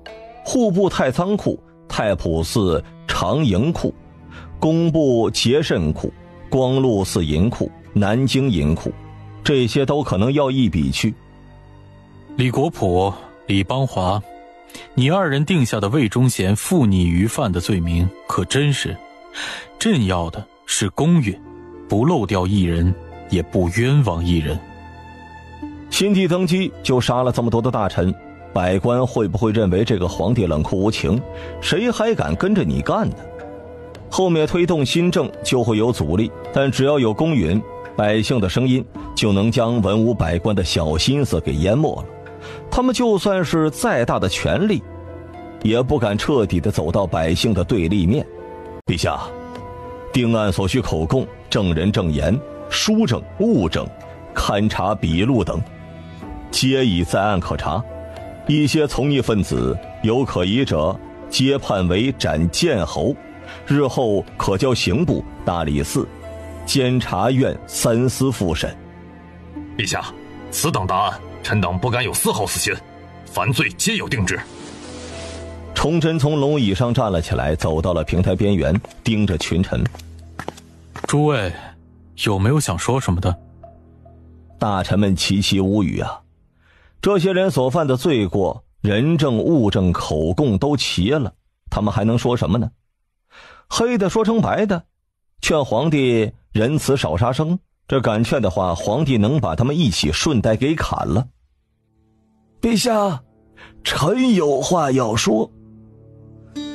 户部太仓库、太仆寺长营库、工部节慎库、光禄寺银库、南京银库，这些都可能要一笔去。
李国普、李邦华，你二人定下的魏忠贤负逆于犯的罪名可真是，朕要的是公允，不漏掉一人，也不冤枉一人。
新帝登基就杀了这么多的大臣，百官会不会认为这个皇帝冷酷无情，谁还敢跟着你干呢？后面推动新政就会有阻力，但只要有公允，百姓的声音就能将文武百官的小心思给淹没了。他们就算是再大的权力，也不敢彻底的走到百姓的对立面。陛下，定案所需口供、证人证言、书证、物证、勘察笔录等，皆已在案可查。一些从逆分子有可疑者，皆判为斩谏侯，日后可交刑部、大理寺、监察院三司复审。
陛下，此等大案，臣等不敢有丝毫私心，凡罪皆有定制。
崇祯从龙椅上站了起来，走到了平台边缘，盯着群臣。
诸位，有没有想说什么的？
大臣们齐齐无语啊！这些人所犯的罪过，人证、物证、口供都齐了，他们还能说什么呢？黑的说成白的，劝皇帝仁慈少杀生，这敢劝的话，皇帝能把他们一起顺带给砍了。
陛下，臣有话要说。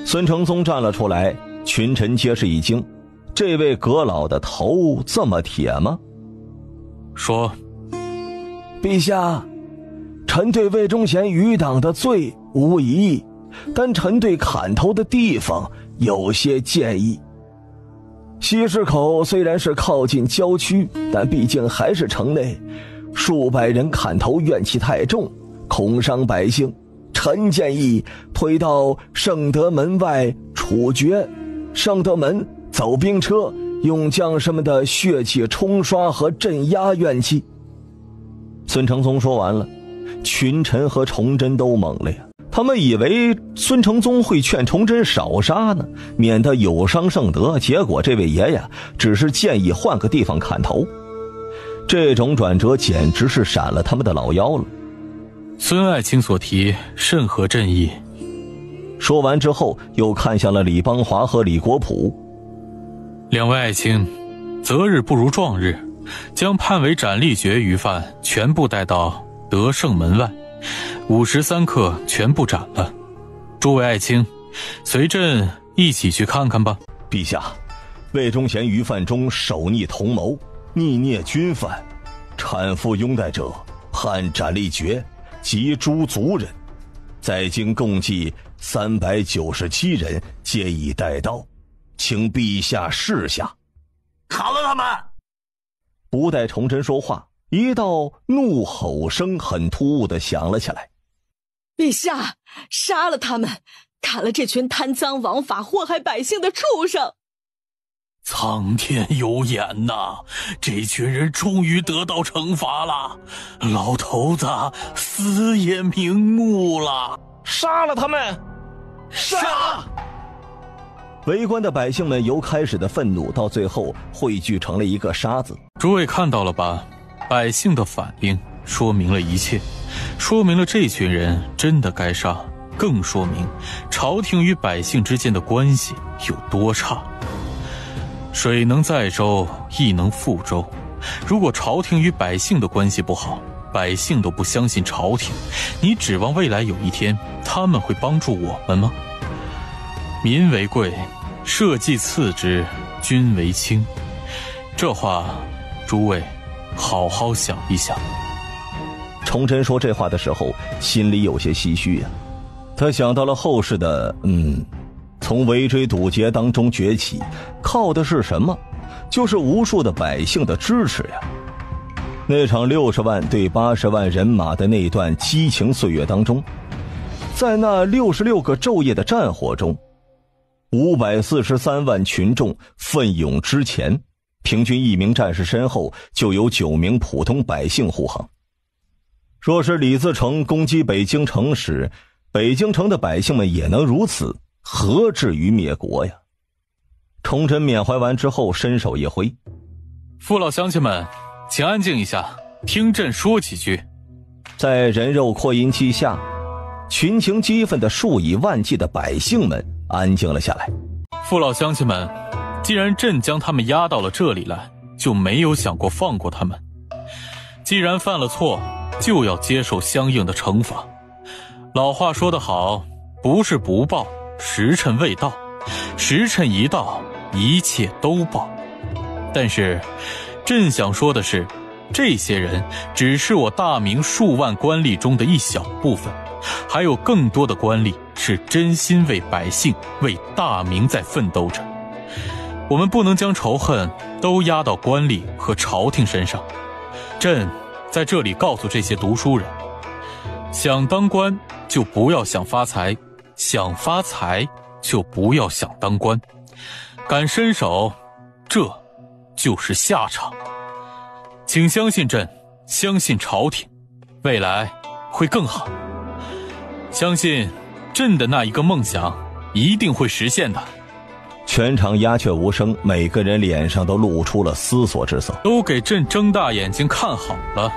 孙承宗站了出来，群臣皆是一惊，这位阁老的头这么铁吗？
说，
陛下，臣对魏忠贤余党的罪无异议，但臣对砍头的地方有些建议。西市口虽然是靠近郊区，但毕竟还是城内，数百人砍头怨气太重，恐伤百姓。臣建议推到圣德门外处决，圣德门走兵车，用将士们的血气冲刷和镇压怨气。
孙承宗说完了，群臣和崇祯都懵了呀，他们以为孙承宗会劝崇祯少杀呢，免得有伤圣德，结果这位爷爷只是建议换个地方砍头。这种转折简直是闪了他们的老腰了。
孙爱卿所提甚合朕意。
说完之后，又看向了李邦华和李国普。
两位爱卿，择日不如撞日，将判为斩立决余犯全部带到德胜门外，53刻全部斩了。诸位爱卿，随朕一起去看看吧。
陛下，魏忠贤余犯中首逆同谋，逆虐军犯，产妇拥戴者判斩立决，及诸族人，在京共计397人，皆已带刀，请陛下示下。
砍了他们！
不待崇祯说话，一道怒吼声很突兀地响了起来。
陛下，杀了他们，砍了这群贪赃枉法、祸害百姓的畜生！
苍天有眼呐，这群人终于得到惩罚了，老头子死也瞑目了。
杀了他们！杀！
围观的百姓们由开始的愤怒到最后汇聚成了一个杀字。
诸位看到了吧？百姓的反应说明了一切，说明了这群人真的该杀，更说明朝廷与百姓之间的关系有多差。水能载舟，亦能覆舟。如果朝廷与百姓的关系不好，百姓都不相信朝廷，你指望未来有一天他们会帮助我们吗？民为贵，社稷次之，君为轻。这话，诸位好好想一想。
崇祯说这话的时候，心里有些唏嘘呀。他想到了后世的从围追堵截当中崛起，靠的是什么？就是无数的百姓的支持呀。那场60万对80万人马的那段激情岁月当中，在那66个昼夜的战火中，543万群众奋勇之前，平均1名战士身后就有9名普通百姓护航。若是李自成攻击北京城时，北京城的百姓们也能如此，何至于灭国呀？崇祯缅怀完之后，伸手一挥：“
父老乡亲们，请安静一下，听朕说几句。”
在人肉扩音器下，群情激愤的数以万计的百姓们安静了下来。
父老乡亲们，既然朕将他们押到了这里来，就没有想过放过他们。既然犯了错，就要接受相应的惩罚。老话说得好，不是不报，时辰未到，时辰一到，一切都报。但是朕想说的是，这些人只是我大明数万官吏中的一小部分，还有更多的官吏是真心为百姓、为大明在奋斗着。我们不能将仇恨都压到官吏和朝廷身上。朕在这里告诉这些读书人，想当官就不要想发财，想发财就不要想当官，敢伸手，这就是下场。请相信朕，相信朝廷，未来会更好。相信朕的那一个梦想一定会实现的。
全场鸦雀无声，每个人脸上都露出了思索之色。
都给朕睁大眼睛看好了。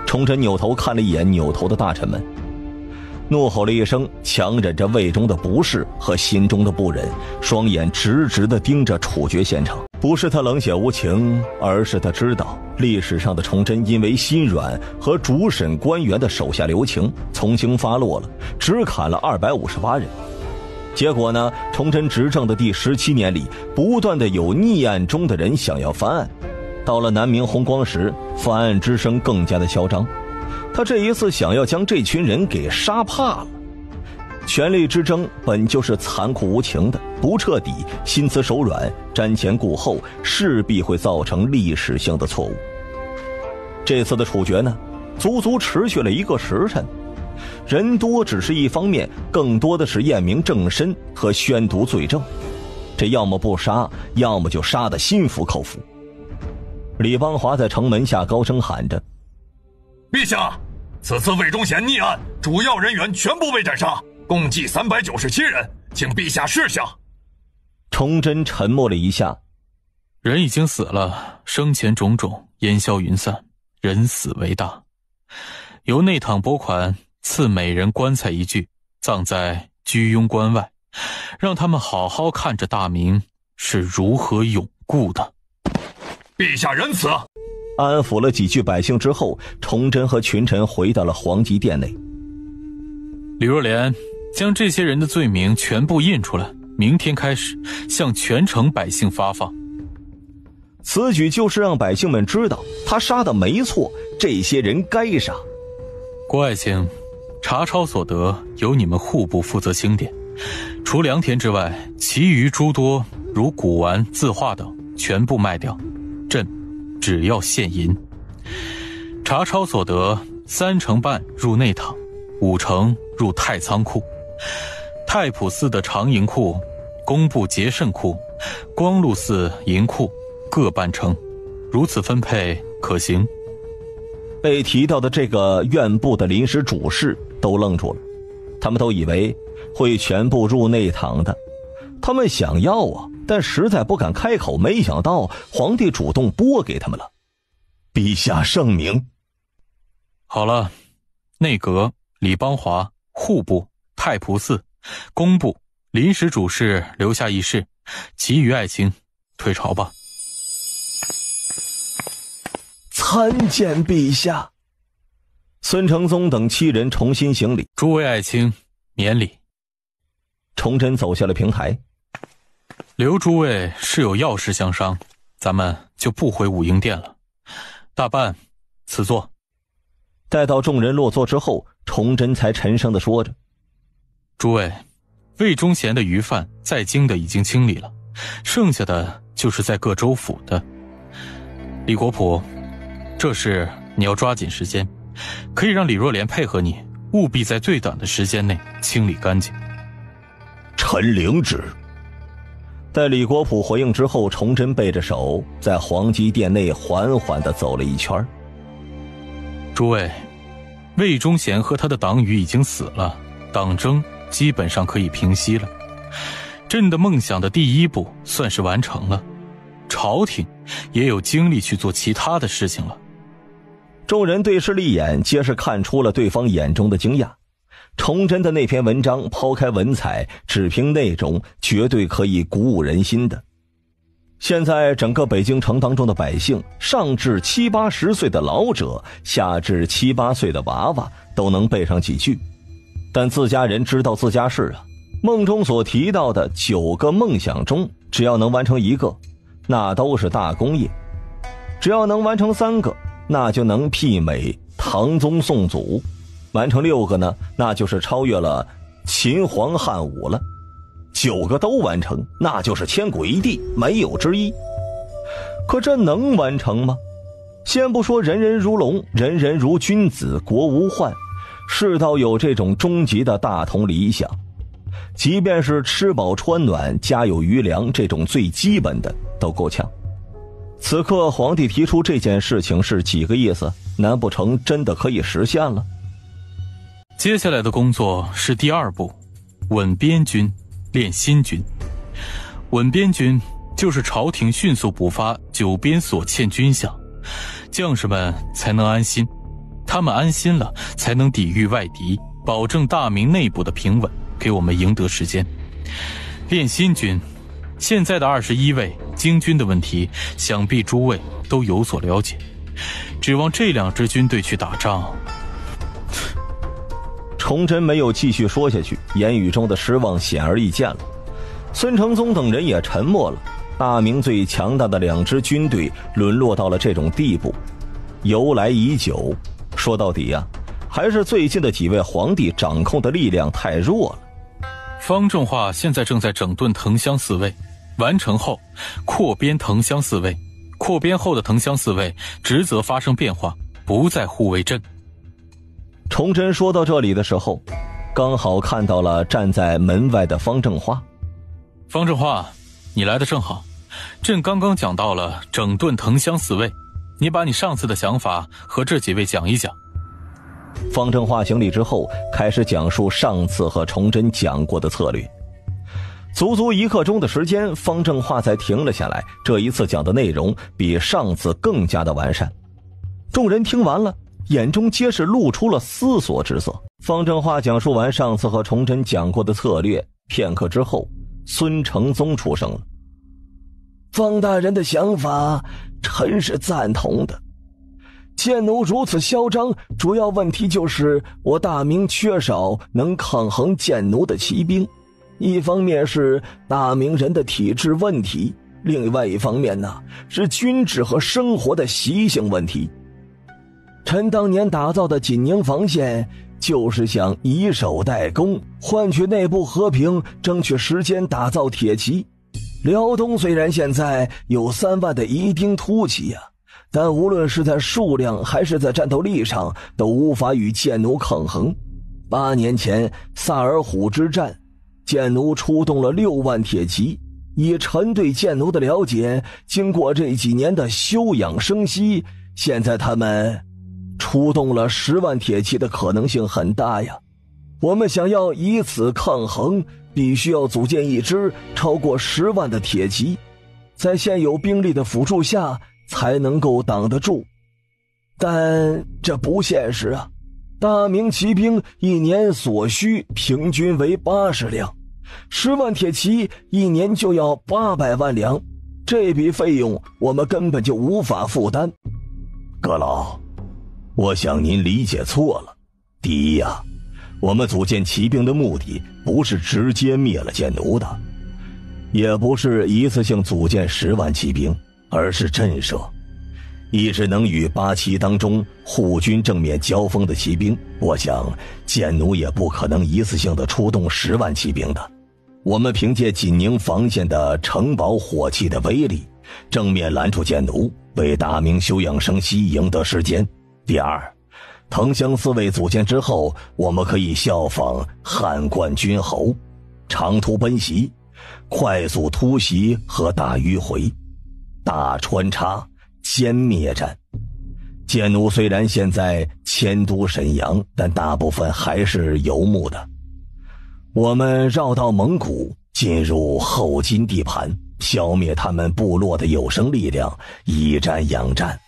崇祯扭头看了一眼扭头的大臣们，怒吼了一声，强忍着胃中的不适和心中的不忍，双眼直直地盯着处决现场。不是他冷血无情，而是他知道历史上的崇祯因为心软和主审官员的手下留情，从轻发落了，只砍了258人。结果呢，崇祯执政的第17年里，不断的有逆案中的人想要翻案。到了南明弘光时，翻案之声更加的嚣张。他这一次想要将这群人给杀怕了。权力之争本就是残酷无情的，不彻底，心慈手软，瞻前顾后，势必会造成历史性的错误。这次的处决呢，足足持续了1个时辰。人多只是一方面，更多的是验明正身和宣读罪证。这要么不杀，要么就杀得心服口服。李邦华在城门下高声喊着：“
陛下，此次魏忠贤逆案主要人员全部被斩杀，共计397人，请陛下示下。”
崇祯沉默了一下：“
人已经死了，生前种种烟消云散，人死为大。由内堂拨款赐每人棺材1具，葬在居庸关外，让他们好好看着大明是如何永固的。”
陛下仁慈。
安抚了几句百姓之后，崇祯和群臣回到了皇极殿内。
李若莲将这些人的罪名全部印出来，明天开始向全城百姓发放。
此举就是让百姓们知道他杀的没错，这些人该杀。
郭爱卿，查抄所得由你们户部负责清点，除良田之外，其余诸多如古玩、字画等全部卖掉，朕只要现银。查抄所得3成半入内堂，5成入太仓库，太仆寺的长银库、工部节慎库、光禄寺银库各半成，如此分配可行？
被提到的这个院部的临时主事都愣住了，他们都以为会全部入内堂的，他们想要啊，但实在不敢开口，没想到皇帝主动拨给他们了。陛下圣明。
好了，内阁、李邦华、户部、太仆寺、工部、临时主事留下议事，其余爱卿退朝吧。
参见陛下。孙承宗等7人重新行礼。
诸位爱卿免礼。
崇祯走下了平台。
刘诸位是有要事相商，咱们就不回武英殿了。大办，此座。
待到众人落座之后，崇祯才沉声地说着：“
诸位，魏忠贤的余犯在京的已经清理了，剩下的就是在各州府的。李国普，这事你要抓紧时间，可以让李若莲配合你，务必在最短的时间内清理干净。”
臣领旨。
在李国普回应之后，崇祯背着手在皇极殿内缓缓地走了一圈。
诸位，魏忠贤和他的党羽已经死了，
党争基本上可以平息了。朕的梦想的第一步算是完成了，朝廷也有精力去做其他的事情了。
众人对视了一眼，皆是看出了对方眼中的惊讶。崇祯的那篇文章抛开文采，只凭内容，绝对可以鼓舞人心的。现在整个北京城当中的百姓，上至7、80岁的老者，下至7、8岁的娃娃，都能背上几句。但自家人知道自家事啊，梦中所提到的9个梦想中，只要能完成1个，那都是大功业；只要能完成3个，那就能媲美唐宗宋祖；完成6个呢，那就是超越了秦皇汉武了。9个都完成，那就是千古一帝，没有之一。可这能完成吗？先不说人人如龙，人人如君子，国无患，世道有这种终极的大同理想，即便是吃饱穿暖，家有余粮，这种最基本的都够呛。此刻皇帝提出这件事情是几个意思？难不成真的可以实现了？
接下来的工作是第2步，稳边军，练新军。稳边军就是朝廷迅速补发9边所欠军饷，将士们才能安心，他们安心了，才能抵御外敌，保证大明内部的平稳，给我们赢得时间。练新军，现在的21位京军的问题，想必诸位都有所了解。指望这2支军队去打仗，
崇祯没有继续说下去，言语中的失望显而易见了。孙承宗等人也沉默了。大明最强大的2支军队沦落到了这种地步，由来已久。说到底啊，还是最近的几位皇帝掌控的力量太弱了。
方正化现在正在整顿藤乡4卫，完成后扩编藤乡4卫，扩编后的藤乡4卫职责发生变化，不再护卫镇。
崇祯说到这里的时候，刚好看到了站在门外的方正化。
方正化，你来的正好，朕刚刚讲到了整顿藤乡4卫，你把你上次的想法和这几位讲一讲。
方正化行礼之后，开始讲述上次和崇祯讲过的策略。足足1刻钟的时间，方正化才停了下来。这一次讲的内容比上次更加的完善。众人听完了，眼中皆是露出了思索之色。方正化讲述完上次和崇祯讲过的策略，片刻之后，孙承宗出声了：“方大人的想法，臣是赞同的。建奴如此嚣张，主要问题就是我大明缺少能抗衡建奴的骑兵。一方面是大明人的体质问题，另外一方面呢，是军制和生活的习性问题。臣当年打造的锦宁防线，就是想以守代攻，换取内部和平，争取时间打造铁骑。辽东虽然现在有3万的一丁突骑啊，但无论是在数量还是在战斗力上，都无法与建奴抗衡。8年前萨尔浒之战，建奴出动了6万铁骑。以臣对建奴的了解，经过这几年的休养生息，现在他们出动了10万铁骑的可能性很大呀。我们想要以此抗衡，必须要组建一支超过10万的铁骑，在现有兵力的辅助下才能够挡得住。但这不现实啊！大明骑兵一年所需平均为80辆，10万铁骑一年就要800万两，这笔费用我们根本就无法负担。
阁老，我想您理解错了。第一呀，我们组建骑兵的目的不是直接灭了建奴的，也不是一次性组建10万骑兵，而是震慑。一直能与8旗当中护军正面交锋的骑兵，我想建奴也不可能一次性的出动10万骑兵的。我们凭借锦宁防线的城堡火器的威力，正面拦住建奴，为大明休养生息赢得时间。第二，藤乡4卫组建之后，我们可以效仿汉冠军侯，长途奔袭，快速突袭和大迂回，大穿插，歼灭战。建奴虽然现在迁都沈阳，但大部分还是游牧的，
我们绕道蒙古，进入后金地盘，消灭他们部落的有生力量，以战养战。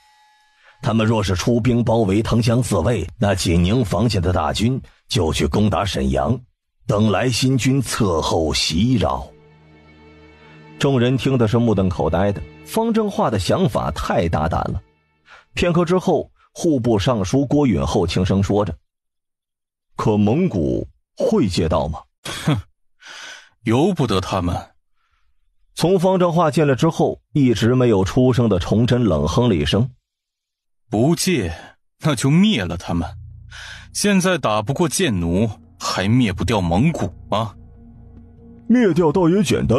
他们若是出兵包围藤乡自卫，那锦宁防线的大军就去攻打沈阳，等来新军侧后袭扰。众人听的是目瞪口呆的，方正化的想法太大胆了。片刻之后，户部尚书郭允厚轻声说着：“
可蒙古会借道吗？”“
哼，由不得他们。”
从方正化进来之后，一直没有出声的崇祯冷哼了一声：“
不借，那就灭了他们。现在打不过贱奴，还灭不掉蒙古吗？”“
灭掉倒也简单，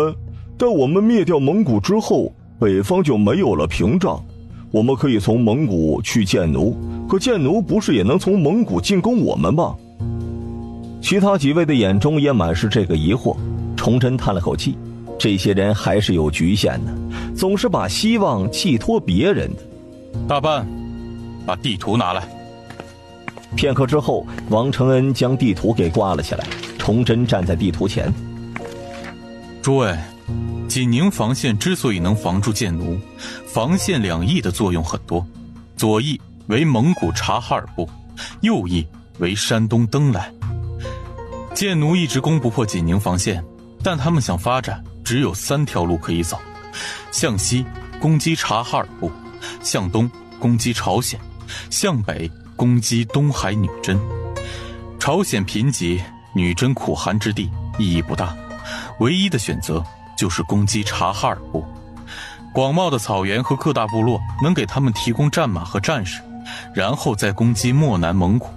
但我们灭掉蒙古之后，北方就没有了屏障。我们可以从蒙古去贱奴，可贱奴不是也能从蒙古进攻我们吗？”
其他几位的眼中也满是这个疑惑。崇祯叹了口气，这些人还是有局限的，总是把希望寄托别人的。
“大办，把地图拿来。”
片刻之后，王承恩将地图给挂了起来。崇祯站在地图前：“
诸位，锦宁防线之所以能防住贱奴，防线两翼的作用很多。左翼为蒙古察哈尔部，右翼为山东登莱。贱奴一直攻不破锦宁防线，但他们想发展，只有3条路可以走：向西攻击察哈尔部，向东攻击朝鲜，向北攻击东海女真。朝鲜贫瘠，女真苦寒之地，意义不大，唯一的选择就是攻击察哈尔部。广袤的草原和各大部落能给他们提供战马和战士，然后再攻击漠南蒙古，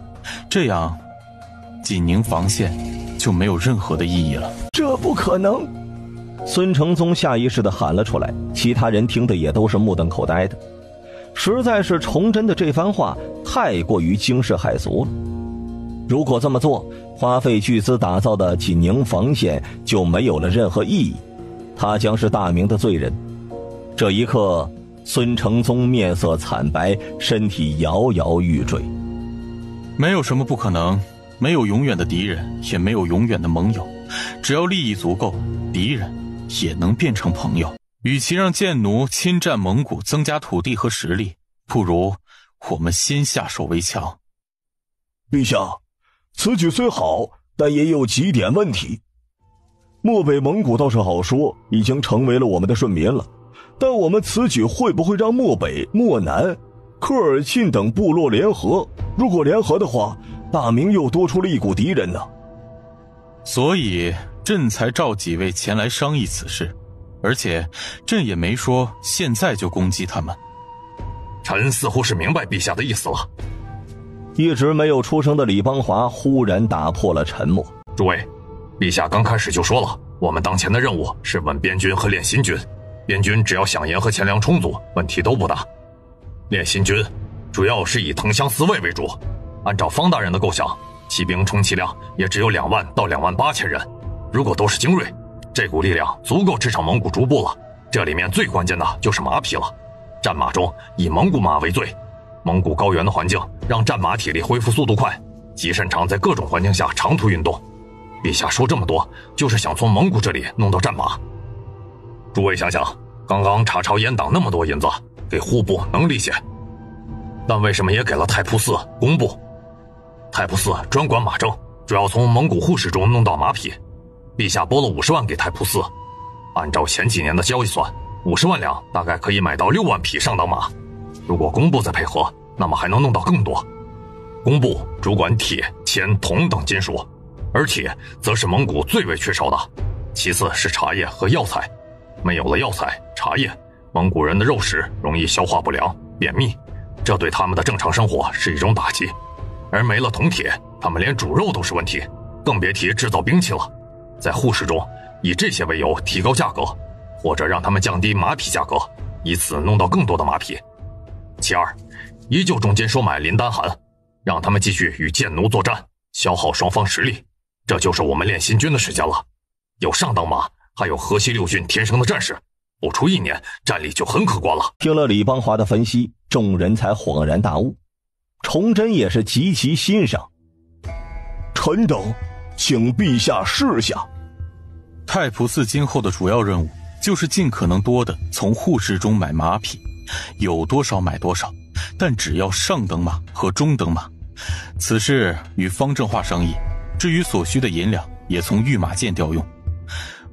这样锦宁防线就没有任何的意义了。”“
这不可能！”孙承宗下意识地喊了出来，其他人听的也都是目瞪口呆的。实在是崇祯的这番话太过于惊世骇俗了。如果这么做，花费巨资打造的锦宁防线就没有了任何意义，他将是大明的罪人。这一刻，孙承宗面色惨白，身体摇摇欲坠。
没有什么不可能，没有永远的敌人，也没有永远的盟友，只要利益足够，敌人也能变成朋友。与其让贱奴侵占蒙古增加土地和实力，不如我们先下手为强。”“
陛下，此举虽好，但也有几点问题。漠北蒙古倒是好说，已经成为了我们的顺民了，但我们此举会不会让漠北、漠南、科尔沁等部落联合？如果联合的话，大明又多出了一股敌人呢。”“
所以朕才召几位前来商议此事，而且朕也没说现在就攻击他们。”“
臣似乎是明白陛下的意思了。”
一直没有出声的李邦华忽然打破了沉默：“
诸位，陛下刚开始就说了，我们当前的任务是稳边军和练新军，边军只要饷盐和钱粮充足，问题都不大。练新军主要是以藤乡四卫为主，按照方大人的构想，骑兵充其量也只有2万到2万8千人，如果都是精锐，这股力量足够支撑蒙古逐步了。这里面最关键的就是马匹了，战马中以蒙古马为最。蒙古高原的环境让战马体力恢复速度快，极擅长在各种环境下长途运动。陛下说这么多，就是想从蒙古这里弄到战马。诸位想想，刚刚查抄阉党那么多银子，给户部能理解，但为什么也给了太仆寺、工部？太仆寺专管马政，主要从蒙古户市中弄到马匹。陛下拨了50万给太仆寺，按照前几年的交易算，50万两大概可以买到6万匹上等马。如果工部再配合，那么还能弄到更多。工部主管铁、铅、铜等金属，而铁则是蒙古最为缺少的，其次是茶叶和药材。没有了药材、茶叶，蒙古人的肉食容易消化不良、便秘，这对他们的正常生活是一种打击。而没了铜铁，他们连煮肉都是问题，更别提制造兵器了。在户市中以这些为由提高价格，或者让他们降低马匹价格，以此弄到更多的马匹。其二，依旧重金收买林丹汗，让他们继续与贱奴作战，消耗双方实力。这就是我们练新军的时间了。有上等马，还有河西6郡天生的战士，不出1年，战力就很可观了。
听了李邦华的分析，众人才恍然大悟。崇祯也是极其欣赏。
臣等请陛下示下。
太仆寺今后的主要任务就是尽可能多的从户市中买马匹，有多少买多少，但只要上等马和中等马。此事与方正化商议，至于所需的银两也从御马监调用。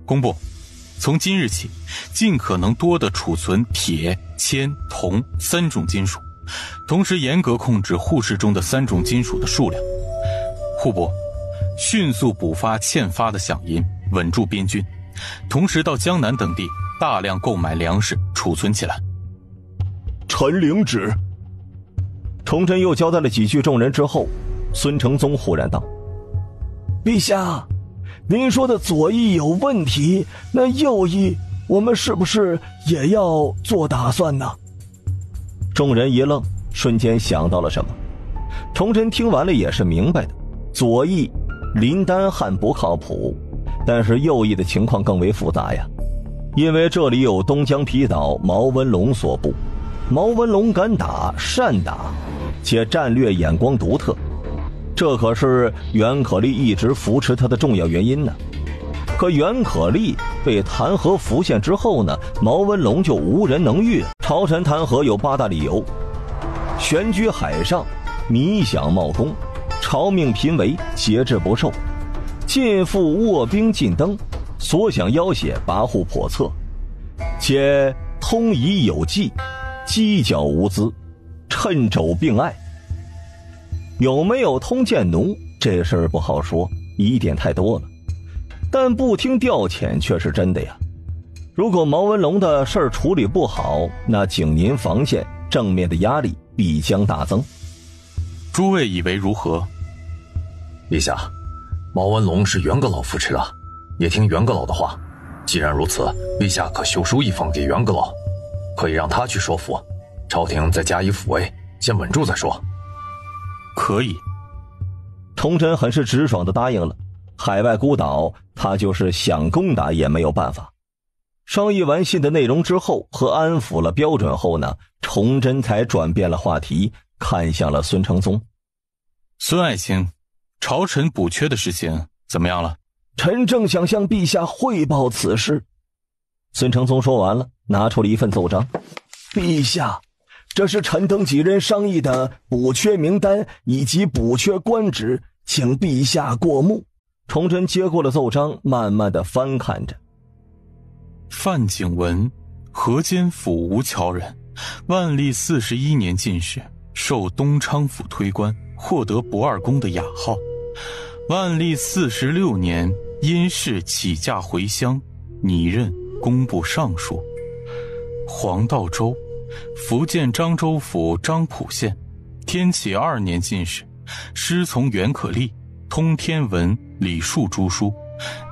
工部，从今日起尽可能多的储存铁、铅、铜3种金属，同时严格控制户市中的3种金属的数量。户部，迅速补发欠发的饷银，稳住边军，同时到江南等地大量购买粮食储存起来。
臣领旨。
崇祯又交代了几句众人之后，孙承宗忽然道：陛下，您说的左翼有问题，那右翼我们是不是也要做打算呢？众人一愣，瞬间想到了什么。崇祯听完了也是明白的，左翼林丹汉不靠谱，但是右翼的情况更为复杂呀。因为这里有东江皮岛毛文龙所部，毛文龙敢打善打，且战略眼光独特，这可是袁可立一直扶持他的重要原因呢。可袁可立被弹劾浮现之后呢，毛文龙就无人能御。朝臣弹劾有8大理由：悬居海上，迷想冒功，朝命频为，节制不受，尽复卧冰禁登，所想要挟，跋扈叵测，且通夷有计，犄角无资，趁肘并爱。有没有通鉴奴这事儿不好说，疑点太多了，但不听调遣却是真的呀。如果毛文龙的事儿处理不好，那景宁防线正面的压力必将大增。
诸位以为如何？
陛下，毛文龙是袁阁老扶持的，也听袁阁老的话。既然如此，陛下可修书一封给袁阁老，可以让他去说服，朝廷再加以抚慰，先稳住再说。
可以。
崇祯很是直爽地答应了。海外孤岛，他就是想攻打也没有办法。商议完信的内容之后，和安抚了标准后呢，崇祯才转变了话题，看向了孙承宗。
孙爱卿，朝臣补缺的事情怎么样了？
臣正想向陛下汇报此事。
孙承宗说完了，拿出了一份奏章。
陛下，这是臣等几人商议的补缺名单以及补缺官职，请陛下过目。
崇祯接过了奏章，慢慢的翻看着。
范景文，河间府吴桥人，万历41年进士，受东昌府推官，获得不二公的雅号。万历46年因事起驾回乡，拟任工部尚书。黄道周，福建漳州府漳浦县，天启2年进士，师从袁可立，通天文、礼数诸书，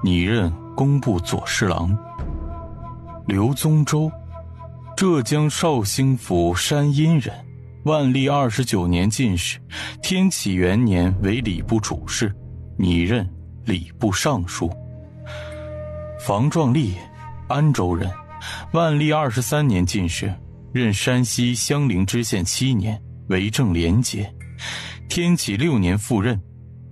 拟任工部左侍郎。刘宗周，浙江绍兴府山阴人，万历29年进士，天启元年为礼部主事，拟任礼部尚书。房壮丽，安州人，万历23年进士，任山西襄陵知县7年，为正廉洁，天启6年赴任，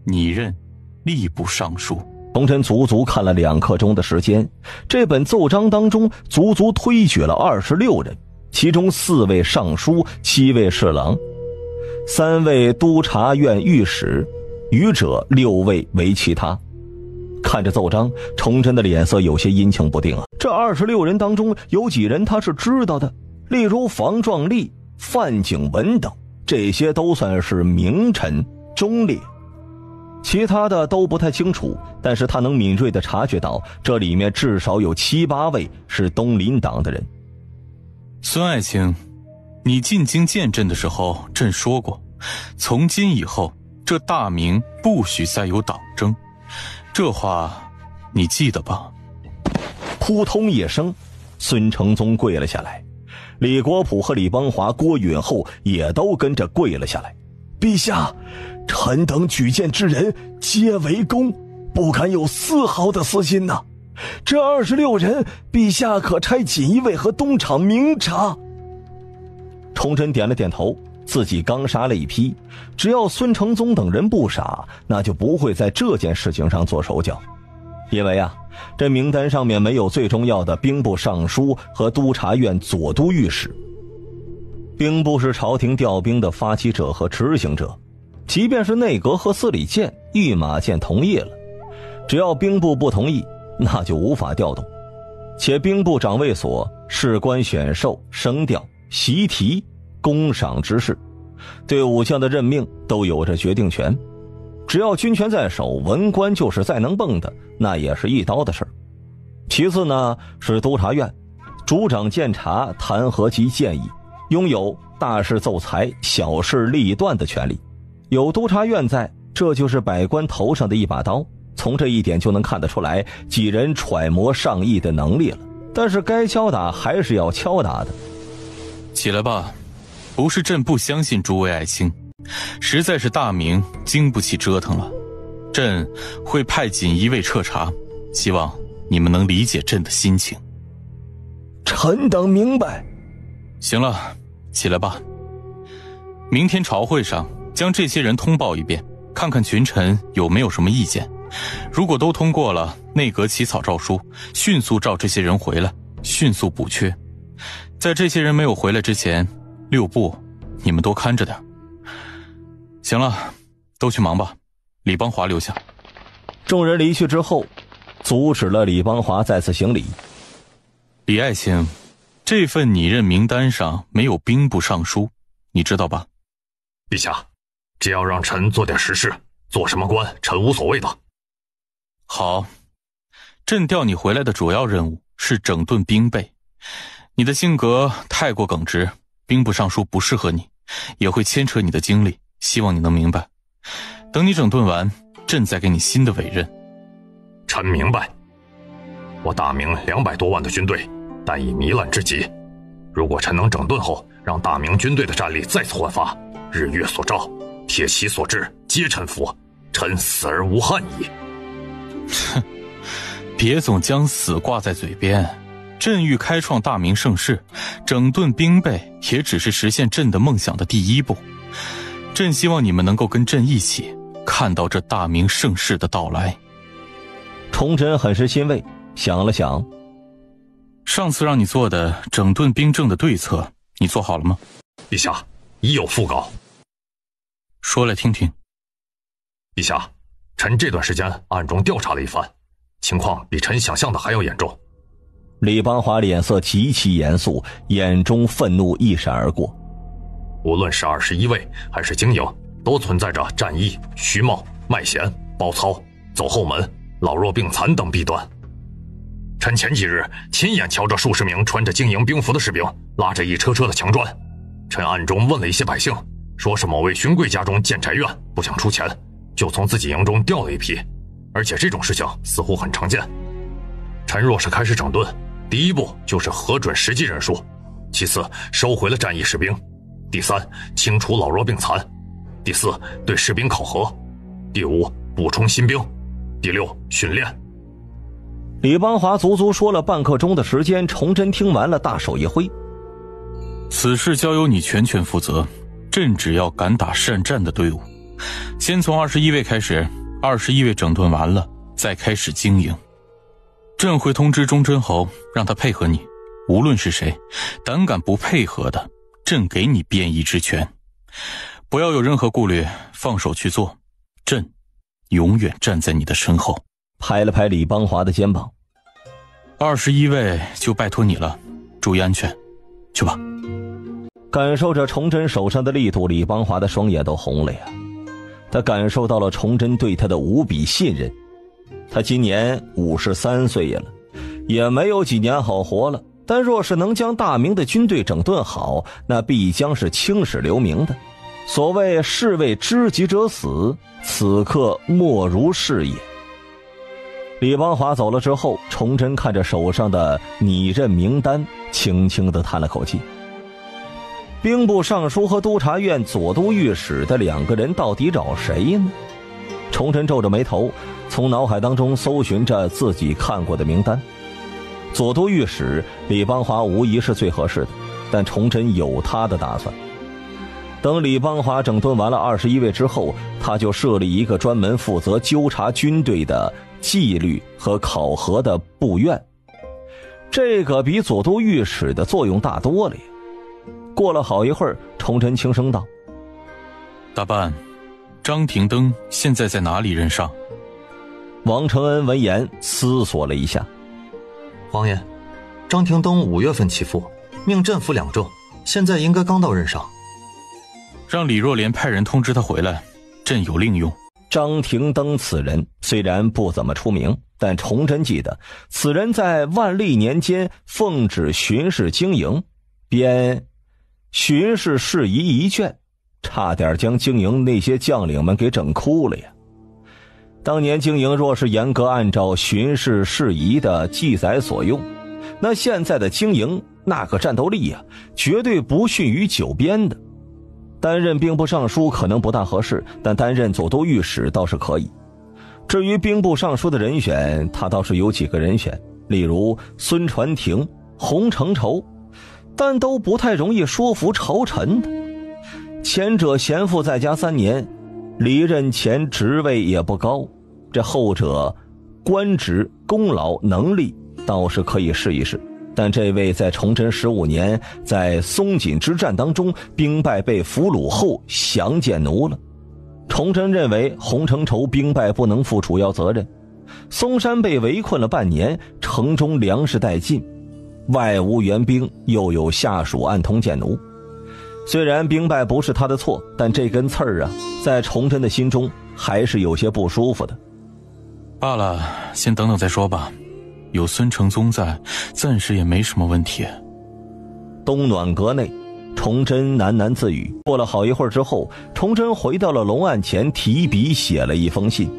拟任吏部尚书。
崇祯足足看了2刻钟的时间，这本奏章当中足足推举了26人，其中4位尚书，7位侍郎，3位督察院御史，余者6位为其他。看着奏章，崇祯的脸色有些阴晴不定啊。这26人当中有几人他是知道的，例如房壮丽、范景文等，这些都算是名臣忠烈。其他的都不太清楚，但是他能敏锐地察觉到这里面至少有7、8位是东林党的人。
孙爱卿，你进京见朕的时候，朕说过，从今以后这大明不许再有党争，这话你记得吧？
扑通一声，孙承宗跪了下来，李国普和李邦华、郭允厚也都跟着跪了下来。
陛下，臣等举荐之人皆为公，不敢有丝毫的私心呐。这26人，陛下可差锦衣卫和东厂明察。
崇祯点了点头，自己刚杀了一批，只要孙承宗等人不傻，那就不会在这件事情上做手脚。因为这名单上面没有最重要的兵部尚书和督察院左都御史。兵部是朝廷调兵的发起者和执行者，即便是内阁和司礼监、御马监同意了，只要兵部不同意，那就无法调动。且兵部长卫所事关选授、升调、习题、公赏之事，对武将的任命都有着决定权。只要军权在手，文官就是再能蹦的，那也是一刀的事儿。其次呢，是督察院，主掌监察、弹劾及建议，拥有大事奏裁、小事立断的权利。有督察院在，这就是百官头上的一把刀。从这一点就能看得出来几人揣摩上意的能力了。但是该敲打还是要敲打的。
起来吧，不是朕不相信诸位爱卿，实在是大明经不起折腾了。朕会派锦衣卫彻查，希望你们能理解朕的心情。
臣等明白。
行了，起来吧。明天朝会上将这些人通报一遍，看看群臣有没有什么意见。如果都通过了，内阁起草诏书，迅速召这些人回来，迅速补缺。在这些人没有回来之前，6部你们多看着点。行了，都去忙吧，李邦华留下。
众人离去之后，阻止了李邦华再次行礼。
李爱卿，这份拟任名单上没有兵部尚书，你知道吧？
陛下，只要让臣做点实事，做什么官臣无所谓的。
好，朕调你回来的主要任务是整顿兵备。你的性格太过耿直，兵部尚书不适合你，也会牵扯你的精力，希望你能明白。等你整顿完，朕再给你新的委任。
臣明白。我大明200多万的军队，但已糜烂之极。如果臣能整顿后，让大明军队的战力再次焕发，日月所照，铁骑所至，皆臣服，臣死而无憾矣。
哼，别总将死挂在嘴边。朕欲开创大明盛世，整顿兵备也只是实现朕的梦想的第一步。朕希望你们能够跟朕一起看到这大明盛世的到来。
崇祯很是欣慰，想了想，
上次让你做的整顿兵政的对策，你做好了吗？
陛下，已有复稿。
说来听听。
陛下，臣这段时间暗中调查了一番，情况比臣想象的还要严重。
李邦华脸色极其严肃，眼中愤怒一闪而过。
无论是21位还是经营，都存在着战役、虚冒、卖贤、包操、走后门、老弱病残等弊端。臣前几日亲眼瞧着数十名穿着经营兵服的士兵拉着一车车的墙砖。臣暗中问了一些百姓，说是某位勋贵家中建宅院不想出钱，就从自己营中调了一批，而且这种事情似乎很常见。臣若是开始整顿，第一步就是核准实际人数，其次收回了战役士兵，第三清除老弱病残，第四对士兵考核，第五补充新兵，第六训练。
李邦华足足说了半刻钟的时间，崇祯听完了，大手一挥，
此事交由你全权负责，朕只要敢打善战的队伍。先从21位开始，21位整顿完了再开始经营。朕会通知忠贞侯，让他配合你，无论是谁胆敢不配合的，朕给你变异之权。不要有任何顾虑，放手去做，朕永远站在你的身后。
拍了拍李邦华的肩膀。
21位就拜托你了，注意安全，去吧。
感受着崇祯手上的力度，李邦华的双眼都红了呀。他感受到了崇祯对他的无比信任。他今年53岁了，也没有几年好活了，但若是能将大明的军队整顿好，那必将是青史留名的。所谓士为知己者死，此刻莫如是也。李邦华走了之后，崇祯看着手上的拟任名单，轻轻地叹了口气。兵部尚书和督察院左都御史的2个人到底找谁呢？崇祯皱着眉头，从脑海当中搜寻着自己看过的名单。左都御史李邦华无疑是最合适的，但崇祯有他的打算。等李邦华整顿完了21位之后，他就设立一个专门负责纠察军队的纪律和考核的部院，这个比左都御史的作用大多了呀。过了好一会儿，崇祯轻声道：
大办，张廷登现在在哪里任上？
王承恩闻言思索了一下，
皇爷，张廷登5月份起复，命镇抚2州，现在应该刚到任上。
让李若莲派人通知他回来，朕有令用。
张廷登此人虽然不怎么出名，但崇祯记得此人在万历年间奉旨巡视经营，编巡视事宜一卷，差点将经营那些将领们给整哭了呀。当年经营若是严格按照巡视事宜的记载所用，那现在的经营那个战斗力啊，绝对不逊于9边的。担任兵部尚书可能不大合适，但担任左都御史倒是可以。至于兵部尚书的人选，他倒是有几个人选，例如孙传庭、洪承畴，但都不太容易说服朝臣的。前者闲赋在家3年，离任前职位也不高，这后者官职、功劳、能力倒是可以试一试。但这位在崇祯15年在松锦之战当中兵败被俘虏后降建奴了，崇祯认为洪承畴兵败不能负主要责任，松山被围困了半年，城中粮食殆尽，外无援兵，又有下属暗通建奴。虽然兵败不是他的错，但这根刺儿啊，在崇祯的心中还是有些不舒服的。
罢了，先等等再说吧。有孙承宗在，暂时也没什么问题。
东暖阁内，崇祯喃喃自语。过了好一会儿之后，崇祯回到了龙案前，提笔写了一封信。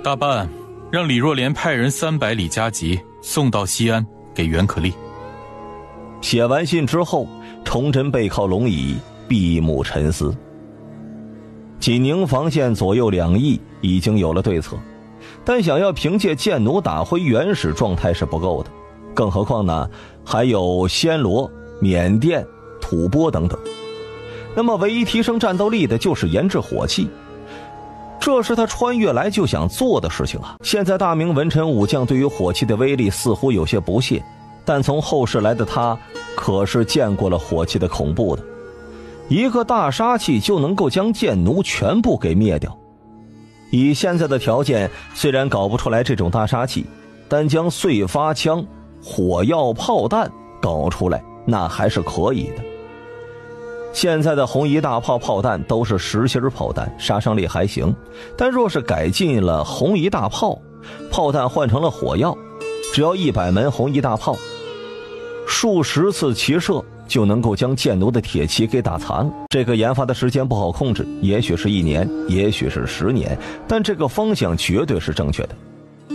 大办，让李若莲派人300里加急送到西安给袁可立。
写完信之后，崇祯背靠龙椅，闭目沉思。济宁防线左右2翼已经有了对策，但想要凭借建奴打回原始状态是不够的，更何况呢，还有暹罗、缅甸、吐蕃等等。那么唯一提升战斗力的就是研制火器，这是他穿越来就想做的事情啊。现在大明文臣武将对于火器的威力似乎有些不屑，但从后世来的他可是见过了火器的恐怖的，一个大杀器就能够将建奴全部给灭掉。以现在的条件，虽然搞不出来这种大杀器，但将碎发枪、火药炮弹搞出来，那还是可以的。现在的红夷大炮炮弹都是实心炮弹，杀伤力还行，但若是改进了红夷大炮，炮弹换成了火药，只要100门红夷大炮，数十次齐射就能够将建奴的铁骑给打残了。这个研发的时间不好控制，也许是1年，也许是10年，但这个方向绝对是正确的。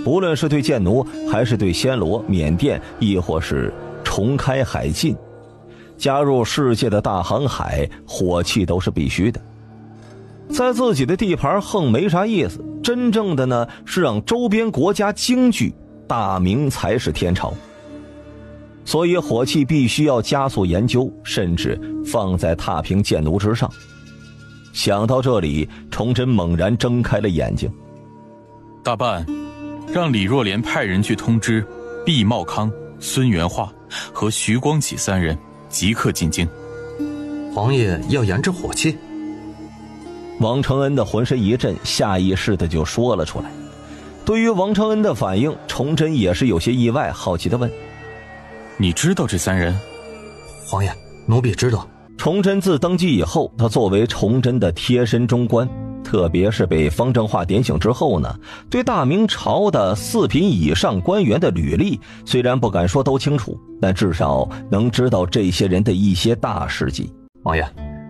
不论是对建奴，还是对暹罗、缅甸，亦或是重开海禁，加入世界的大航海，火器都是必须的。在自己的地盘横没啥意思，真正的呢是让周边国家惊惧，大明才是天朝。所以火器必须要加速研究，甚至放在踏平建奴之上。想到这里，崇祯猛然睁开了眼睛。
大办，让李若莲派人去通知毕茂康、孙元化和徐光启3人即刻进京。
皇爷要研制火器？
王承恩的浑身一震，下意识的就说了出来。对于王承恩的反应，崇祯也是有些意外，好奇的问：
你知道这3人？
皇爷，奴婢知道。
崇祯自登基以后，他作为崇祯的贴身中官，特别是被方正化点醒之后呢，对大明朝的4品以上官员的履历虽然不敢说都清楚，但至少能知道这些人的一些大事迹。
王爷，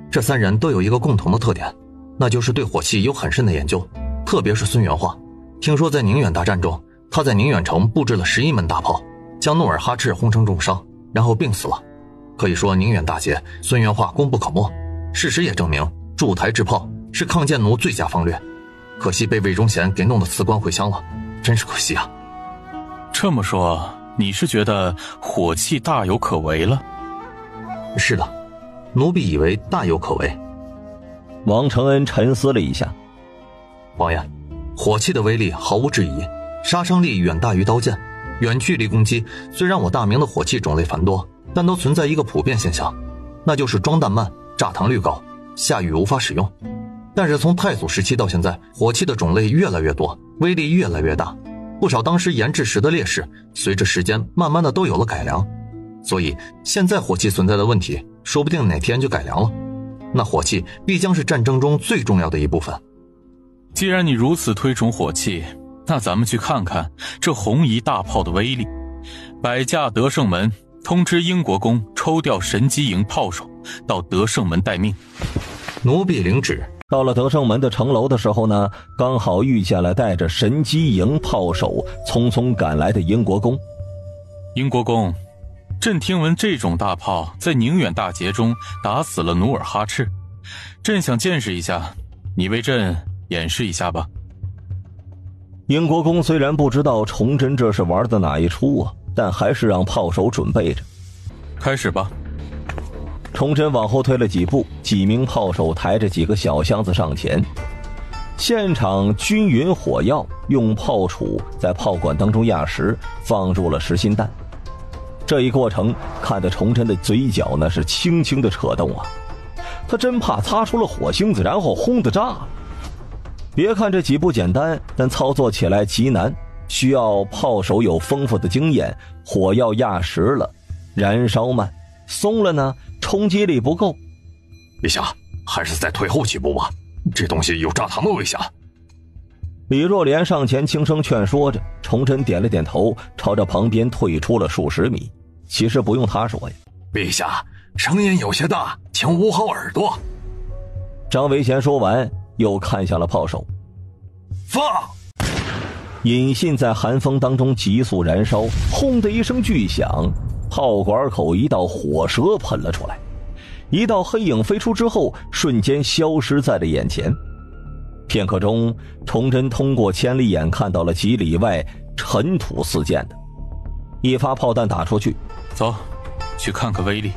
这3人都有一个共同的特点，那就是对火器有很深的研究，特别是孙元化。听说在宁远大战中，他在宁远城布置了11门大炮，将努尔哈赤轰成重伤，然后病死了。可以说宁远大捷，孙元化功不可没。事实也证明，筑台制炮是抗建奴最佳方略。可惜被魏忠贤给弄得辞官回乡了，真是可惜啊。
这么说，你是觉得火器大有可为了？
是的，奴婢以为大有可为。
王承恩沉思了一下，
王爷，火器的威力毫无质疑，杀伤力远大于刀剑。远距离攻击虽然我大明的火器种类繁多，但都存在一个普遍现象，那就是装弹慢、炸膛率高，下雨无法使用。但是从太祖时期到现在，火器的种类越来越多，威力越来越大，不少当时研制时的劣势，随着时间慢慢的都有了改良。所以现在火器存在的问题，说不定哪天就改良了。那火器必将是战争中最重要的一部分。
既然你如此推崇火器，那咱们去看看这红夷大炮的威力。摆驾德胜门，通知英国公抽调神机营炮手到德胜门待命。
奴婢领旨。
到了德胜门的城楼的时候呢，刚好遇见了带着神机营炮手匆匆赶来的英国公。
英国公，朕听闻这种大炮在宁远大捷中打死了努尔哈赤，朕想见识一下，你为朕演示一下吧。
英国公虽然不知道崇祯这是玩的哪一出啊，但还是让炮手准备着。
开始吧。
崇祯往后退了几步，几名炮手抬着几个小箱子上前，现场均匀火药，用炮杵在炮管当中压实，放入了实心弹。这一过程看得崇祯的嘴角那是轻轻的扯动啊，他真怕擦出了火星子，然后轰的炸了。别看这几步简单，但操作起来极难，需要炮手有丰富的经验。火药压实了，燃烧慢，松了呢，冲击力不够。
陛下，还是再退后几步吧，这东西有炸膛的危险。
李若莲上前轻声劝说着，崇祯点了点头，朝着旁边退出了数十米。其实不用他说呀。
陛下，声音有些大，请捂好耳朵。
张维贤说完，又看向了炮手。
放！
引信在寒风当中急速燃烧，轰的一声巨响，炮管口一道火舌喷了出来，一道黑影飞出之后，瞬间消失在了眼前。片刻中，崇祯通过千里眼看到了几里外尘土四溅的一发炮弹打出去。
走，去看看威力。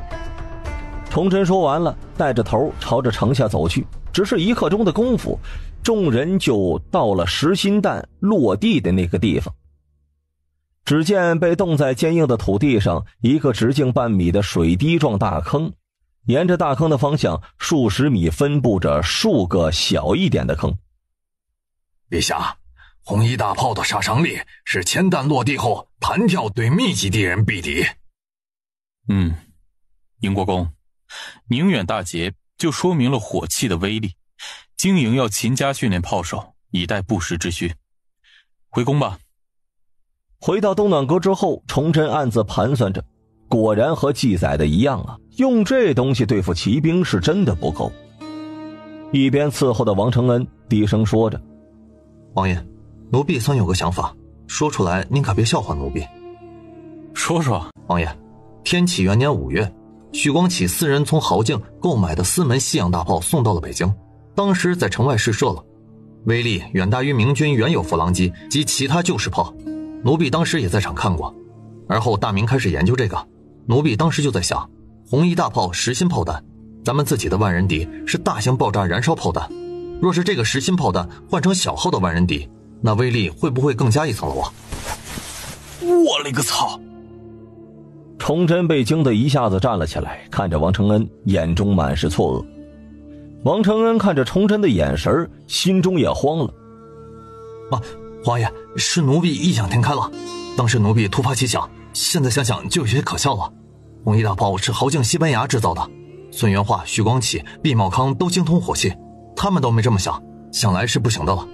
崇祯说完了，带着头朝着城下走去。只是一刻钟的功夫，众人就到了实心弹落地的那个地方。只见被冻在坚硬的土地上，一个直径半米的水滴状大坑，沿着大坑的方向数十米分布着数个小一点的坑。
陛下，红衣大炮的杀伤力是铅弹落地后弹跳对密集敌人必敌。
英国公，宁远大捷就说明了火器的威力，经营要勤加训练炮手，以待不时之需。回宫吧。
回到东暖阁之后，崇祯暗自盘算着，果然和记载的一样啊，用这东西对付骑兵是真的不够。一边伺候的王承恩低声说着：
王爷，奴婢算有个想法，说出来您可别笑话奴婢。
说说。
王爷，天启元年5月，许光启4人从豪境购买的4门西洋大炮送到了北京，当时在城外试射了，威力远大于明军原有佛郎机及其他旧式炮。奴婢当时也在场看过，而后大明开始研究这个，奴婢当时就在想，红衣大炮实心炮弹，咱们自己的万人敌是大型爆炸燃烧炮弹，若是这个实心炮弹换成小号的万人敌，那威力会不会更加一层楼啊？
我勒个操！
崇祯被惊得一下子站了起来，看着王承恩，眼中满是错愕。王承恩看着崇祯的眼神，心中也慌了。
王爷，是奴婢异想天开了，当时奴婢突发奇想，现在想想就有些可笑了。红衣大炮是豪境西班牙制造的，孙元化、许光启、毕茂康都精通火器，他们都没这么想，想来是不行的了。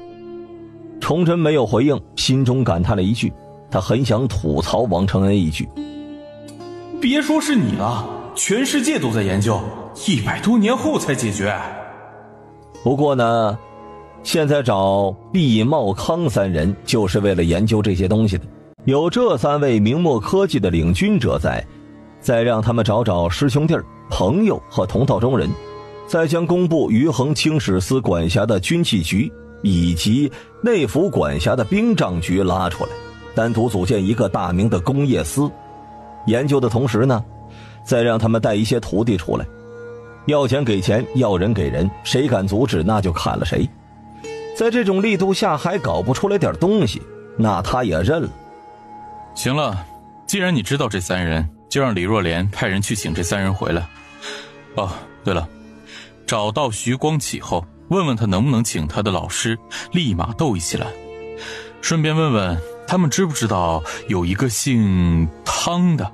崇祯没有回应，心中感叹了一句，他很想吐槽王承恩一句：
别说是你了，全世界都在研究，100多年后才解决。
不过呢，现在找毕茂康3人就是为了研究这些东西的，有这3位明末科技的领军者在，再让他们找找师兄弟、朋友和同道中人，再将工部余衡清史司管辖的军器局以及内府管辖的兵账局拉出来，单独组建一个大明的工业司。研究的同时呢，再让他们带一些徒弟出来，要钱给钱，要人给人，谁敢阻止那就砍了谁。在这种力度下还搞不出来点东西，那他也认了。
行了，既然你知道这3人，就让李若莲派人去请这3人回来。哦，对了，找到徐光启后，问问他能不能请他的老师利玛窦一起来，顺便问问他们知不知道有一个姓汤的，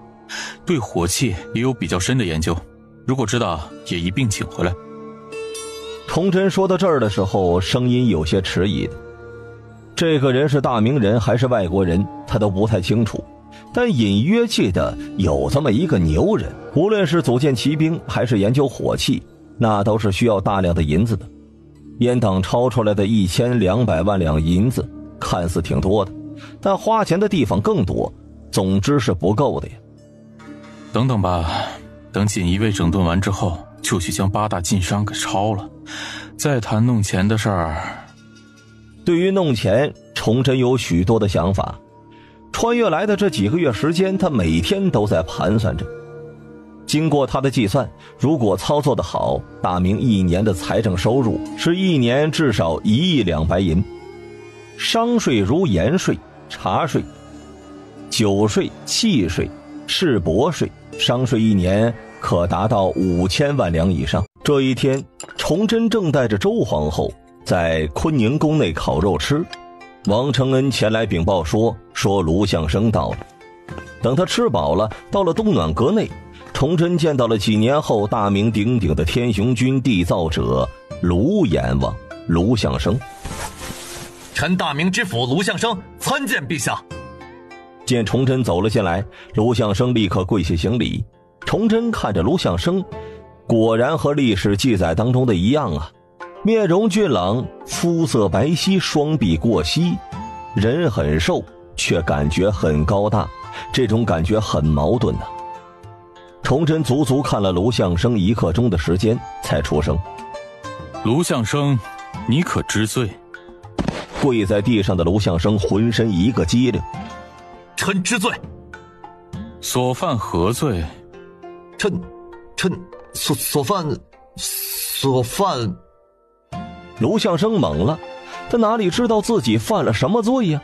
对火器也有比较深的研究，如果知道也一并请回来。
崇祯说到这儿的时候，声音有些迟疑的。这个人是大明人还是外国人，他都不太清楚，但隐约记得有这么一个牛人，无论是组建骑兵还是研究火器，那都是需要大量的银子的。阉党抄出来的1200万两银子看似挺多的，但花钱的地方更多，总之是不够的呀。
等等吧，等锦衣卫整顿完之后，就去将8大禁商给抄了，再谈弄钱的事儿。
对于弄钱，崇祯有许多的想法。穿越来的这几个月时间，他每天都在盘算着。经过他的计算，如果操作得好，大明1年的财政收入是1年至少1亿2白银。商税如盐税、茶税、酒税、契税、市舶税，商税1年可达到5000万两以上。这一天，崇祯正带着周皇后在坤宁宫内烤肉吃，王承恩前来禀报说卢相生到了。等他吃饱了，到了东暖阁内，崇祯见到了几年后大名鼎鼎的天雄军缔造者卢阎王卢相生。
臣大明知府卢相生参见陛下。
见崇祯走了进来，卢相生立刻跪下行礼。崇祯看着卢相生，果然和历史记载当中的一样啊，面容俊朗，肤色白皙，双臂过膝，人很瘦，却感觉很高大，这种感觉很矛盾啊。崇祯足足看了卢相生1刻钟的时间，才出声：
卢相生，你可知罪？
跪在地上的卢相生浑身一个激灵：
臣知罪。
所犯何罪？
臣所犯。
卢相生懵了，他哪里知道自己犯了什么罪呀？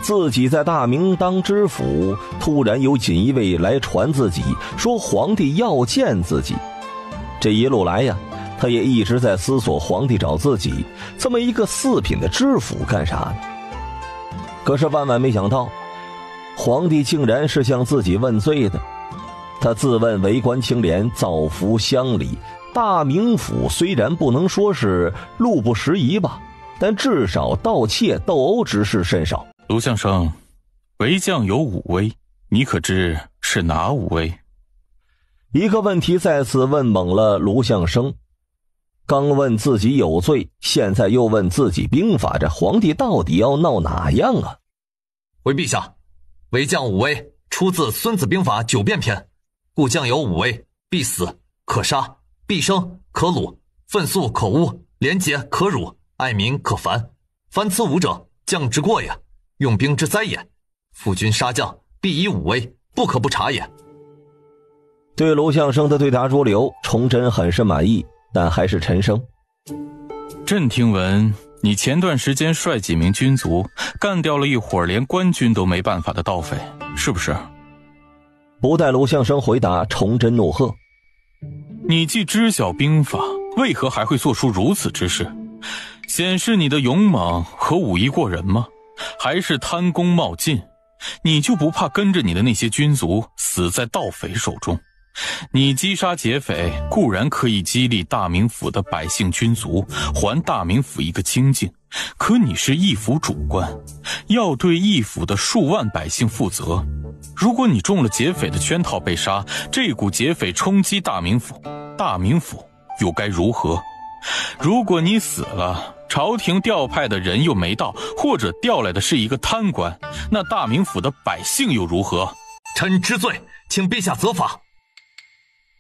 自己在大明当知府，突然有锦衣卫来传自己，说皇帝要见自己。这一路来呀，他也一直在思索皇帝找自己这么一个4品的知府干啥呢？可是万万没想到，皇帝竟然是向自己问罪的。他自问为官清廉，造福乡里，大名府虽然不能说是路不拾遗吧，但至少盗窃斗殴之事甚少。
卢相生，为将有5威，你可知是哪5威？
一个问题再次问懵了卢相生。刚问自己有罪，现在又问自己兵法，这皇帝到底要闹哪样啊？
回陛下，为将5威出自《孙子兵法·九变篇》，故将有5威：必死、可杀、必生、可辱、愤肃可污、廉洁可辱、爱民可烦。凡此5者，将之过也，用兵之灾也。夫君杀将，必以5威，不可不察也。
对卢相生的对答如流，崇祯很是满意，但还是沉声：
朕听闻你前段时间率几名军卒干掉了一伙连官军都没办法的盗匪，是不是？
不待卢相生回答，崇祯怒喝：
你既知晓兵法，为何还会做出如此之事？显示你的勇猛和武艺过人吗？还是贪功冒进？你就不怕跟着你的那些军卒死在盗匪手中？你击杀劫匪固然可以激励大名府的百姓军卒，还大名府一个清净，可你是义府主官，要对义府的数万百姓负责。如果你中了劫匪的圈套被杀，这股劫匪冲击大名府，大名府又该如何？如果你死了，朝廷调派的人又没到，或者调来的是一个贪官，那大名府的百姓又如何？
臣知罪，请陛下责罚。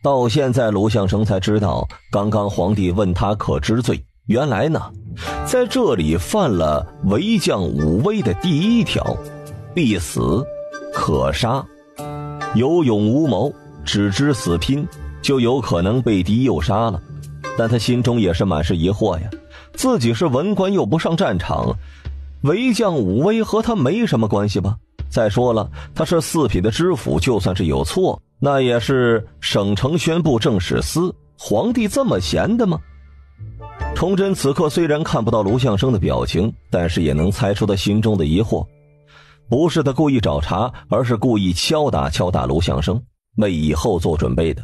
到现在卢相生才知道，刚刚皇帝问他可知罪，原来呢在这里犯了为将5威的第1条：必死、可杀、有勇无谋、只知死拼、就有可能被敌诱杀了。但他心中也是满是疑惑呀，自己是文官又不上战场，为将武威和他没什么关系吧？再说了，他是四品的知府，就算是有错，那也是省城宣布正史司，皇帝这么闲的吗？崇祯此刻虽然看不到卢象升的表情，但是也能猜出他心中的疑惑。不是他故意找茬，而是故意敲打卢象升，为以后做准备的。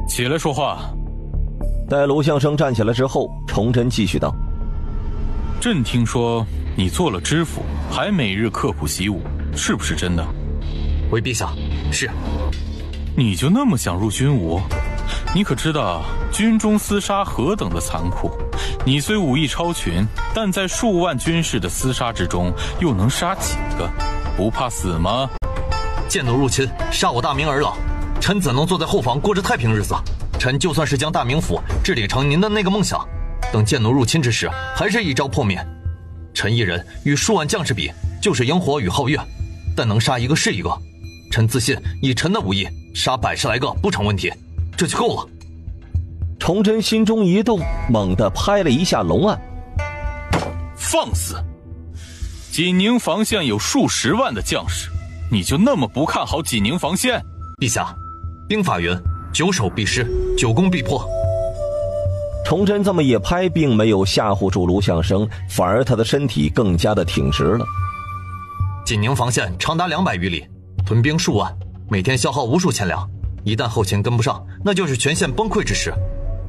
起来说话。
待卢象升站起来之后，崇祯继续道：
朕听说你做了知府，还每日刻苦习武，是不是真的？
回陛下，是。
你就那么想入军伍？你可知道军中厮杀何等的残酷？你虽武艺超群，但在数万军士的厮杀之中，又能杀几个？不怕死吗？
剑奴入侵，杀我大明儿郎，臣怎能坐在后方过着太平日子？臣就算是将大明府治理成您的那个梦想，等剑奴入侵之时，还是一朝破灭。臣一人与数万将士比，就是萤火与皓月，但能杀一个是一个。臣自信以臣的武艺，杀110来个不成问题，这就够了。
崇祯心中一动，猛地拍了一下龙案。
放肆！济宁防线有数十万的将士，你就那么不看好济宁防线？
陛下，兵法云：9守必失，9攻必破。
崇祯这么一拍，并没有吓唬住卢象升，反而他的身体更加的挺直了。
济宁防线长达200余里，屯兵数万，每天消耗无数千两，一旦后勤跟不上，那就是全线崩溃之时。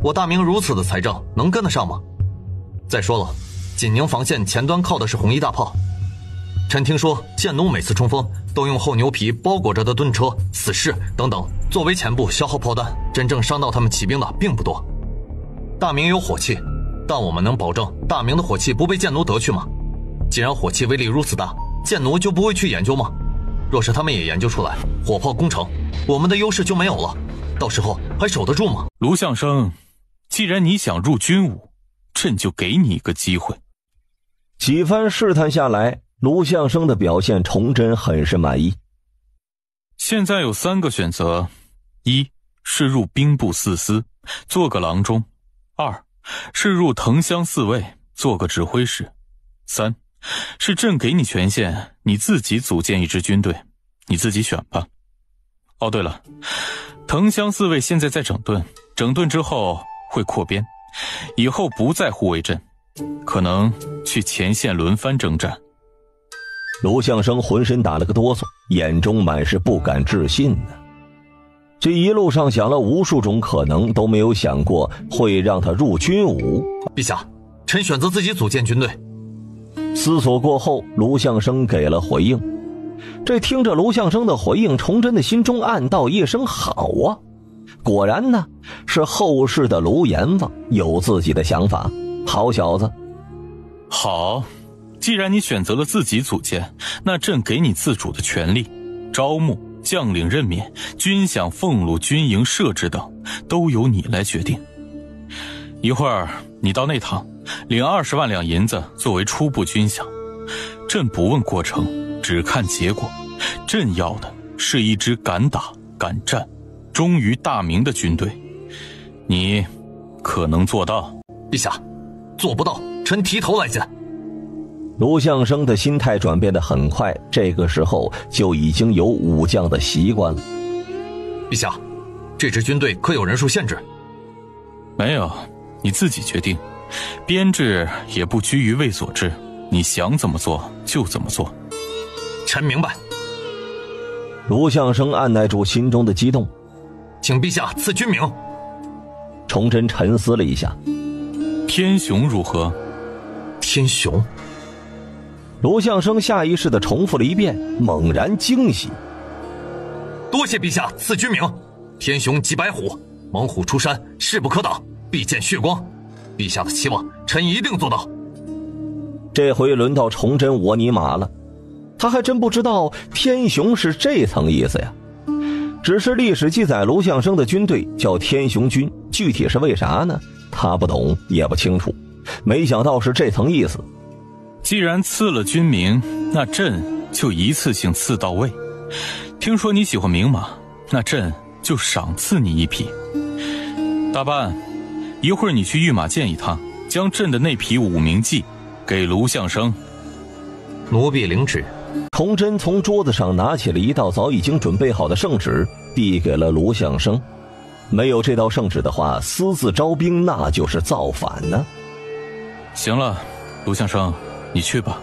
我大明如此的财政，能跟得上吗？再说了，济宁防线前端靠的是红衣大炮，臣听说剑奴每次冲锋都用厚牛皮包裹着的盾车、死士等等作为前部消耗炮弹，真正伤到他们骑兵的并不多。大明有火器，但我们能保证大明的火器不被剑奴得去吗？既然火器威力如此大，剑奴就不会去研究吗？若是他们也研究出来火炮攻城，我们的优势就没有了，到时候还守得住吗？
卢象升，既然你想入军伍，朕就给你一个机会。
几番试探下来，卢象升的表现崇祯很是满意。
现在有3个选择：一是入兵部4司，做个郎中；二是入藤乡4卫，做个指挥使；三是朕给你权限，你自己组建一支军队，你自己选吧。哦，对了，藤乡4卫现在在整顿，整顿之后会扩编，以后不再护卫阵，可能去前线轮番征战。
卢象升浑身打了个哆嗦，眼中满是不敢置信呢。这一路上想了无数种可能，都没有想过会让他入军伍。
陛下，臣选择自己组建军队。
思索过后，卢象升给了回应。这听着卢象升的回应，崇祯的心中暗道一声好啊！果然呢，是后世的卢阎王，有自己的想法。好小子！
好，既然你选择了自己组建，那朕给你自主的权利，招募、将领任免、军饷、俸禄、军营设置等，都由你来决定。一会儿你到内堂，领20万两银子作为初步军饷。朕不问过程，只看结果。朕要的是一支敢打、敢战、忠于大明的军队。你可能做到？
陛下，做不到，臣提头来见。
卢象升的心态转变得很快，这个时候就已经有武将的习惯了。
陛下，这支军队可有人数限制？
没有，你自己决定。编制也不拘于卫所制，你想怎么做就怎么做。
臣明白。
卢象升按耐住心中的激动，
请陛下赐军名。
崇祯沉思了一下，
天雄如何？
天雄。
卢象升下意识地重复了一遍，猛然惊喜。
多谢陛下赐军名，天雄即白虎，猛虎出山，势不可挡，必见血光。陛下的期望，臣一定做到。
这回轮到崇祯我你马了，他还真不知道天雄是这层意思呀。只是历史记载卢象升的军队叫天雄军，具体是为啥呢？他不懂也不清楚，没想到是这层意思。
既然赐了军名，那朕就一次性赐到位。听说你喜欢名马，那朕
就赏赐你一匹。大半，一会儿你去御马监一趟，将朕的那匹武名记给卢相生。
奴婢领旨。
崇祯从桌子上拿起了一道早已经准备好的圣旨，递给了卢相生。没有这道圣旨的话，私自招兵那就是造反呢。
行了，卢相生，你去吧。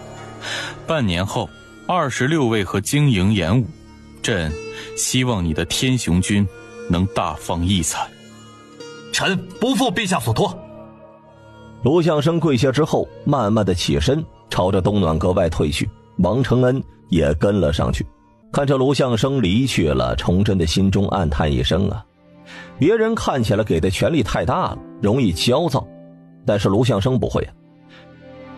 半年后，26位和经营演武，朕希望你的天雄军能大放异彩。
臣不负陛下所托。
卢相生跪下之后，慢慢的起身，朝着东暖阁外退去。王承恩也跟了上去。看着卢相生离去了，崇祯的心中暗叹一声啊，别人看起来给的权力太大了，容易焦躁，但是卢相生不会啊。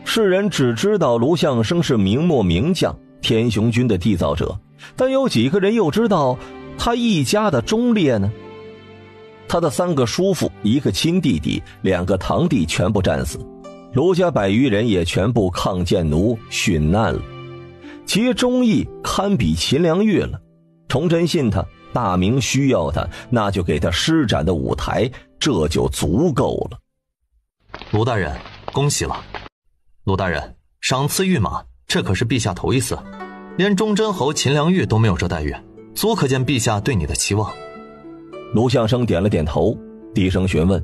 世人只知道卢相生是明末名将，天雄军的缔造者，但有几个人又知道他一家的忠烈呢？他的3个叔父，1个亲弟弟，2个堂弟全部战死，卢家100余人也全部抗建奴殉难了，其忠义堪比秦良玉了。崇祯信他，大明需要他，那就给他施展的舞台，这就足够了。
卢大人，恭喜了。卢大人，赏赐御马，这可是陛下头一次，连忠贞侯秦良玉都没有这待遇，足可见陛下对你的期望。
卢相生点了点头，低声询问：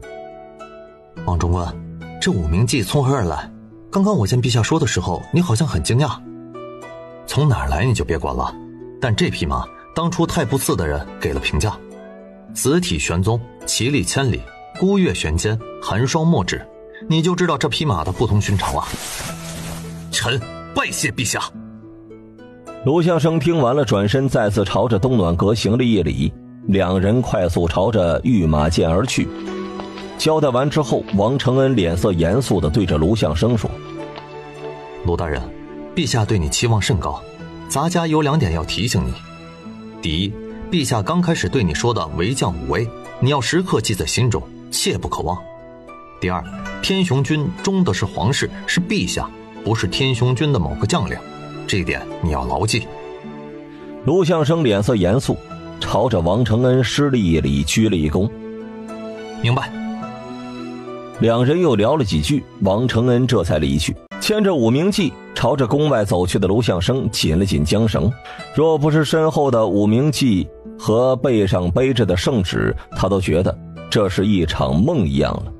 王中官，这武名记从何而来？刚刚我见陛下说的时候，你好像很惊讶。从哪儿来你就别管了，但这匹马当初太仆寺的人给了评价：子体玄宗，奇力千里，孤月悬肩，寒霜墨指，你就知道这匹马的不同寻常了。臣拜谢陛下。
卢相生听完了，转身再次朝着东暖阁行了一礼，2人快速朝着御马监而去。交代完之后，王承恩脸色严肃地对着卢相生说：
卢大人，陛下对你期望甚高，咱家有2点要提醒你。第一，陛下刚开始对你说的为将武威，你要时刻记在心中，切不可忘。第二，天雄军忠的是皇室，是陛下，不是天雄军的某个将领，这一点你要牢记。
卢相生脸色严肃，朝着王承恩施了一礼，鞠了一躬。
明白。
2人又聊了几句，王承恩这才离去，牵着武名记朝着宫外走去的卢相生紧了紧缰绳。若不是身后的武名记和背上背着的圣旨，他都觉得这是一场梦一样了。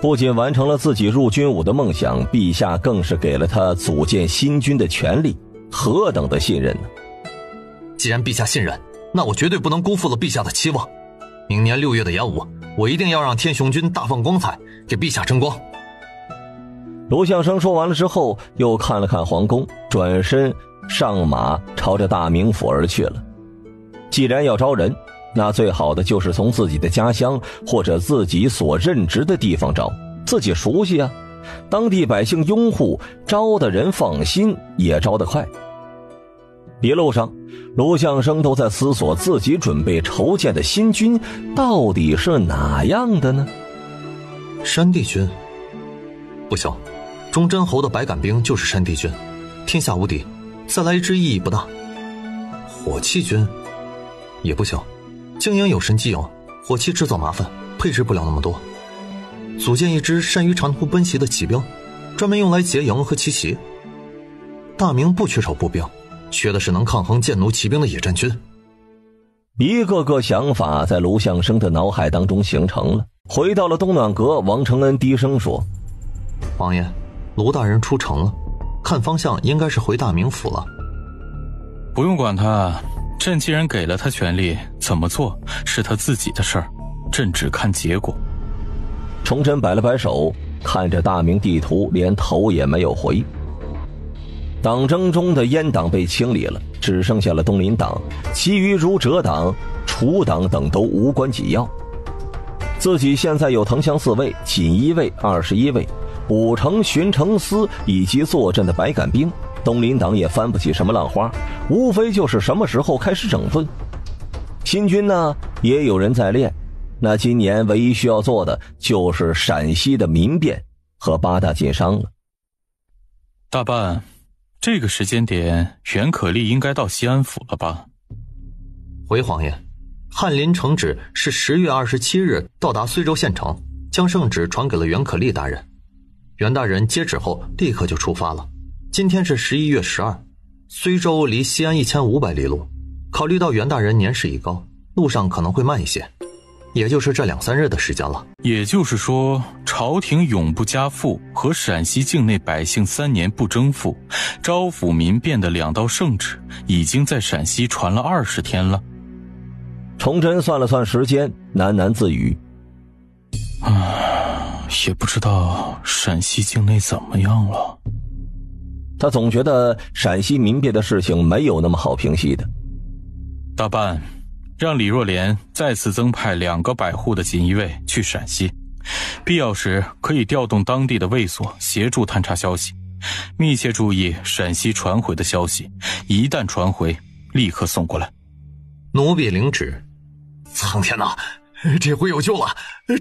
不仅完成了自己入军武的梦想，陛下更是给了他组建新军的权利，何等的信任呢？
既然陛下信任，那我绝对不能辜负了陛下的期望。明年6月的演武，我一定要让天雄军大放光彩，给陛下争光。
卢相生说完了之后，又看了看皇宫，转身上马朝着大名府而去了。既然要招人，那最好的就是从自己的家乡或者自己所任职的地方招，自己熟悉啊，当地百姓拥护，招的人放心，也招得快。一路上，卢相生都在思索自己准备筹建的新军到底是哪样的呢？
山地军不行，忠贞侯的百杆兵就是山地军，天下无敌，再来一支意义不大。火器军也不行，经营有神机营，火器制造麻烦，配置不了那么多。组建一支善于长途奔袭的骑兵，专门用来劫营和奇袭。大明不缺少步兵，缺的是能抗衡剑奴骑兵的野战军。
一个个想法在卢相生的脑海当中形成了。回到了东暖阁，王承恩低声说：
王爷，卢大人出城了，看方向应该是回大名府了。
不用管他，朕既然给了他权力，怎么做是他自己的事儿，朕只看结果。
崇祯摆了摆手，看着大明地图，连头也没有回。党争中的阉党被清理了，只剩下了东林党，其余如折党、除党等都无关紧要。自己现在有藤乡4卫、锦衣卫21卫、补城巡城司以及坐镇的百杆兵，东林党也翻不起什么浪花，无非就是什么时候开始整顿。新军呢，也有人在练，那今年唯一需要做的就是陕西的民变和8大禁商了。
大半，这个时间点，袁可立应该到西安府了吧？
回皇爷，翰林承旨是10月27日到达睢州县城，将圣旨传给了袁可立大人。袁大人接旨后立刻就出发了。今天是11月12，睢州离西安1500里路，考虑到袁大人年事已高，路上可能会慢一些，也就是这2-3日的时间了。
也就是说，朝廷永不加赋和陕西境内百姓3年不征赋、招抚民变的2道圣旨已经在陕西传了20天了。
崇祯算了算时间，喃喃自语：
也不知道陕西境内怎么样了。
他总觉得陕西民变的事情没有那么好平息的。
大办，让李若莲再次增派2个百户的锦衣卫去陕西，必要时可以调动当地的卫所协助探查消息，密切注意陕西传回的消息，一旦传回，立刻送过来。
奴婢领旨。
苍天哪，这回有救了，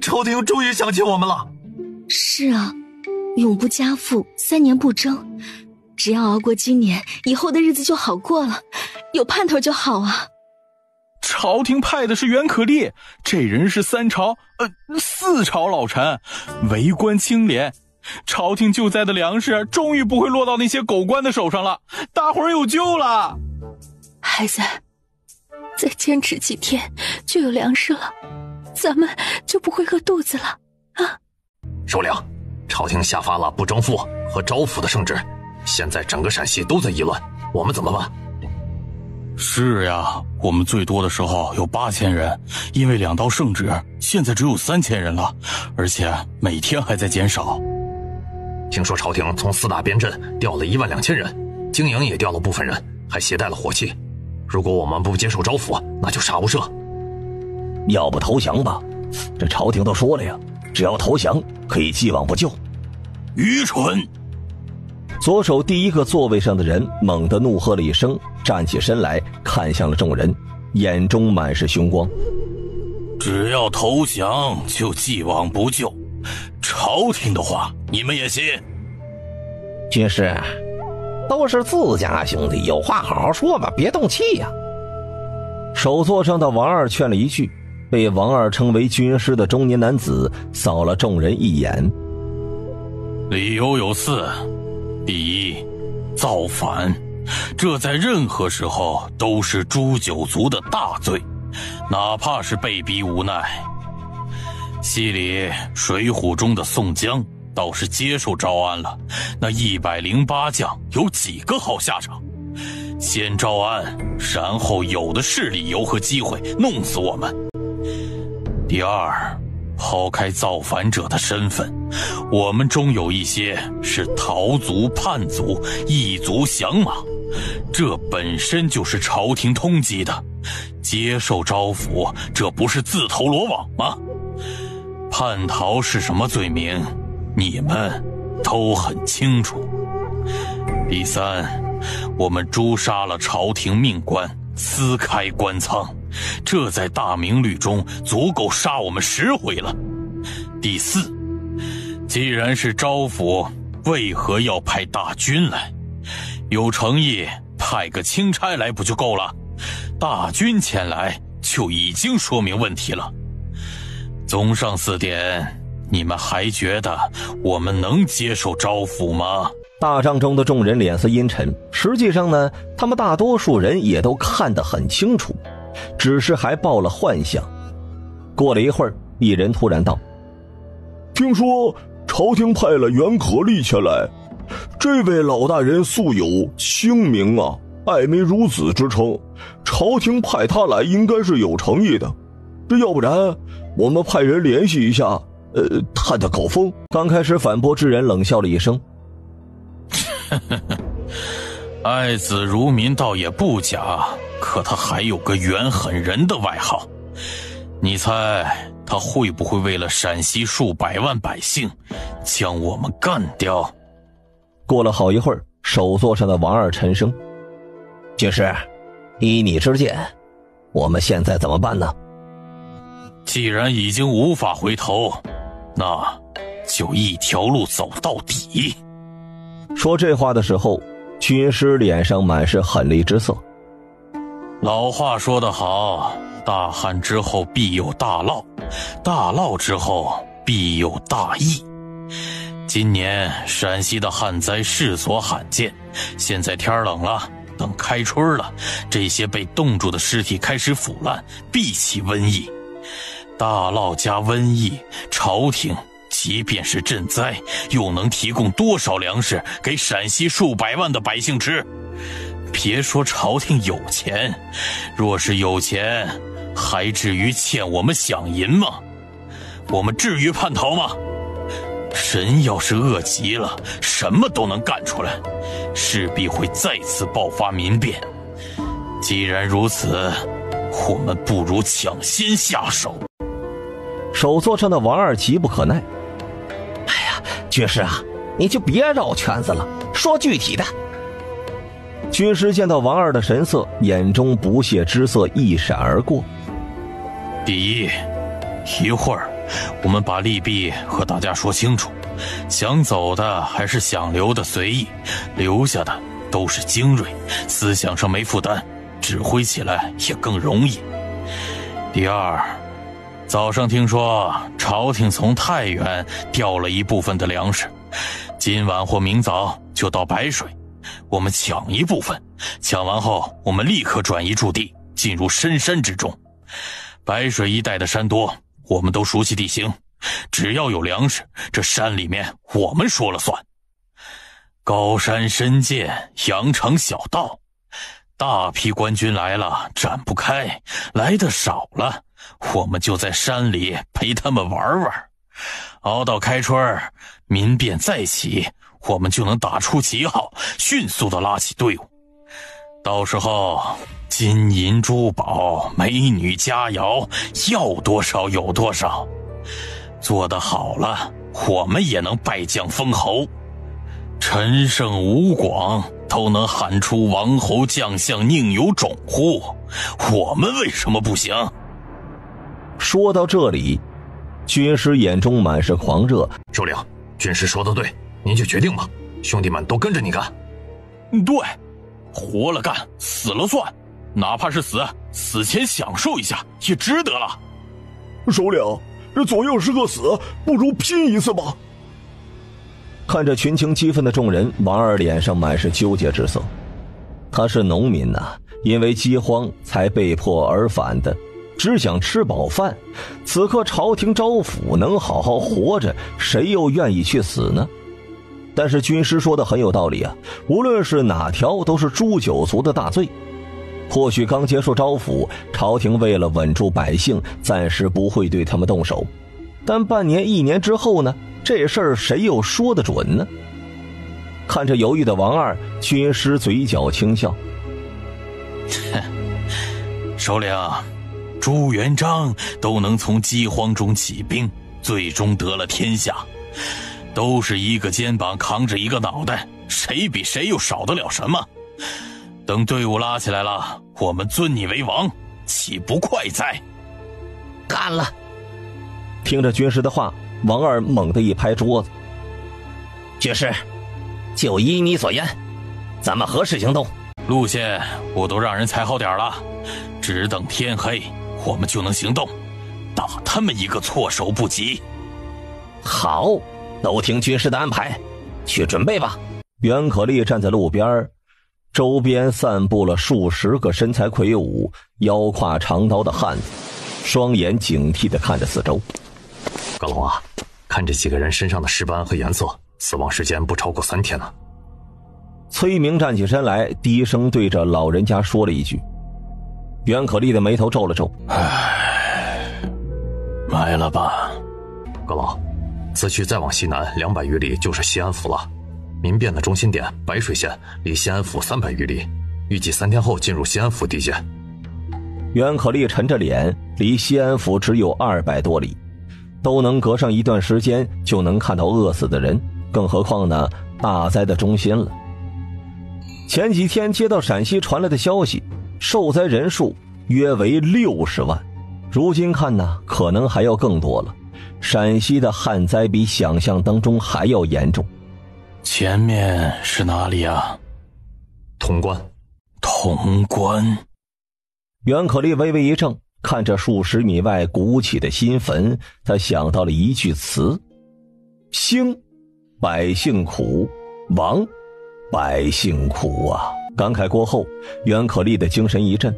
朝廷终于想起我们了。
是啊，永不加赋，3年不征，只要熬过今年，以后的日子就好过了，有盼头就好啊。
朝廷派的是袁可立，这人是4朝老臣，为官清廉，朝廷救灾的粮食终于不会落到那些狗官的手上了，大伙儿有救了。
孩子，再坚持几天就有粮食了，咱们就不会饿肚子了啊！
首领，朝廷下发了不征赋和招抚的圣旨，现在整个陕西都在议论，我们怎么办？
是呀，我们最多的时候有8000人，因为2道圣旨，现在只有3000人了，而且每天还在减少。
听说朝廷从4大边镇调了12000人，经营也调了部分人，还携带了火器。如果我们不接受招抚，那就杀无赦。
要不投降吧？这朝廷都说了呀，只要投降可以既往不咎。
愚蠢！
左手第一个座位上的人猛地怒喝了一声，站起身来看向了众人，眼中满是凶光。
只要投降就既往不咎，朝廷的话你们也信？
军师，都是自家兄弟，有话好好说吧，别动气呀。
首座上的王二劝了一句，被王二称为军师的中年男子扫了众人一眼。
理由有4：第一，造反，这在任何时候都是诛九族的大罪，哪怕是被逼无奈。戏里《水浒》中的宋江倒是接受招安了，那108将有几个好下场？先招安，然后有的是理由和机会弄死我们。第二，抛开造反者的身份，我们中有一些是逃族、叛族、异族降马，这本身就是朝廷通缉的，接受招抚，这不是自投罗网吗？叛逃是什么罪名，你们都很清楚。第三，我们诛杀了朝廷命官，撕开官仓，这在大明律中足够杀我们10回了。第四，既然是招抚，为何要派大军来？有诚意派个钦差来不就够了？大军前来就已经说明问题了。综上4点，你们还觉得我们能接受招抚吗？
大帐中的众人脸色阴沉，实际上呢，他们大多数人也都看得很清楚，只是还抱了幻想。过了一会儿，一人突然道：
听说朝廷派了袁可立前来，这位老大人素有清明啊、爱民如子之称，朝廷派他来应该是有诚意的。这要不然我们派人联系一下，探探口风。
刚开始反驳之人冷笑了一声：
爱子如民倒也不假，可他还有个袁狠人的外号，你猜他会不会为了陕西数百万百姓将我们干掉？
过了好一会儿，首座上的王二沉声：军师，依你之见，我们现在怎么办呢？
既然已经无法回头，那就一条路走到底。
说这话的时候，军师脸上满是狠厉之色。
老话说得好，大旱之后必有大涝，大涝之后必有大疫。今年陕西的旱灾世所罕见，现在天冷了，等开春了，这些被冻住的尸体开始腐烂，必起瘟疫。大涝加瘟疫，朝廷即便是赈灾，又能提供多少粮食给陕西数百万的百姓吃？别说朝廷有钱，若是有钱，还至于欠我们饷银吗？我们至于叛逃吗？神要是饿极了，什么都能干出来，势必会再次爆发民变。既然如此，我们不如抢先下手。
首座上的王二急不可耐：“
哎呀，军师啊，你就别绕圈子了，说具体的。”
军师见到王二的神色，眼中不屑之色一闪而过。
第一，一会儿我们把利弊和大家说清楚，想走的还是想留的随意，留下的都是精锐，思想上没负担，指挥起来也更容易。第二，早上听说朝廷从太原调了一部分的粮食，今晚或明早就到白水，我们抢一部分，抢完后我们立刻转移驻地，进入深山之中。白水一带的山多，我们都熟悉地形，只要有粮食，这山里面我们说了算。高山深涧，羊肠小道，大批官军来了展不开，来的少了，我们就在山里陪他们玩玩。熬到开春，民变再起，我们就能打出旗号，迅速地拉起队伍。到时候金银珠宝、美女佳肴，要多少有多少。做得好了，我们也能拜将封侯。陈胜吴广都能喊出王侯将相宁有种乎，我们为什么不行？
说到这里，军师眼中满是狂热。
首领，军师说的对，您就决定吧，兄弟们都跟着你干。
对，活了干，死了算，哪怕是死，死前享受一下也值得了。
首领，这左右是个死，不如拼一次吧。
看着群情激愤的众人，王二脸上满是纠结之色。他是农民呐，因为饥荒才被迫而返的，只想吃饱饭。此刻朝廷招抚，能好好活着，谁又愿意去死呢？但是军师说的很有道理啊，无论是哪条都是诛九族的大罪。或许刚结束招抚，朝廷为了稳住百姓，暂时不会对他们动手，但半年1年之后呢？这事儿谁又说得准呢？看着犹豫的王二，军师嘴角轻笑：“
首领，朱元璋都能从饥荒中起兵，最终得了天下，都是一个肩膀扛着一个脑袋，谁比谁又少得了什么？等队伍拉起来了，我们尊你为王，岂不快哉？”
干了！
听着军师的话，王二猛地一拍桌子：“
军师，就依你所言，咱们何时行动？
路线我都让人裁好点了，只等天黑，我们就能行动，打他们一个措手不及。”
好，都听军师的安排，去准备吧。
袁可立站在路边，周边散布了数十个身材魁梧、腰挎长刀的汉子，双眼警惕地看着四周。
高龙啊，看这几个人身上的尸斑和颜色，死亡时间不超过3天呢。
崔明站起身来，低声对着老人家说了一句。袁可立的眉头皱了皱：“
埋了吧。”
高龙，此去再往西南200余里就是西安府了。民变的中心点白水县离西安府300余里，预计3天后进入西安府地界。
袁可立沉着脸，离西安府只有200多里，都能隔上一段时间就能看到饿死的人，更何况呢，大灾的中心了。前几天接到陕西传来的消息，受灾人数约为60万，如今看呢，可能还要更多了。陕西的旱灾比想象当中还要严重。
前面是哪里啊？
潼关。
潼关。
袁可立微微一怔，看着数十米外鼓起的新坟，他想到了一句词：兴，百姓苦；亡，百姓苦啊！感慨过后，袁可立的精神一振。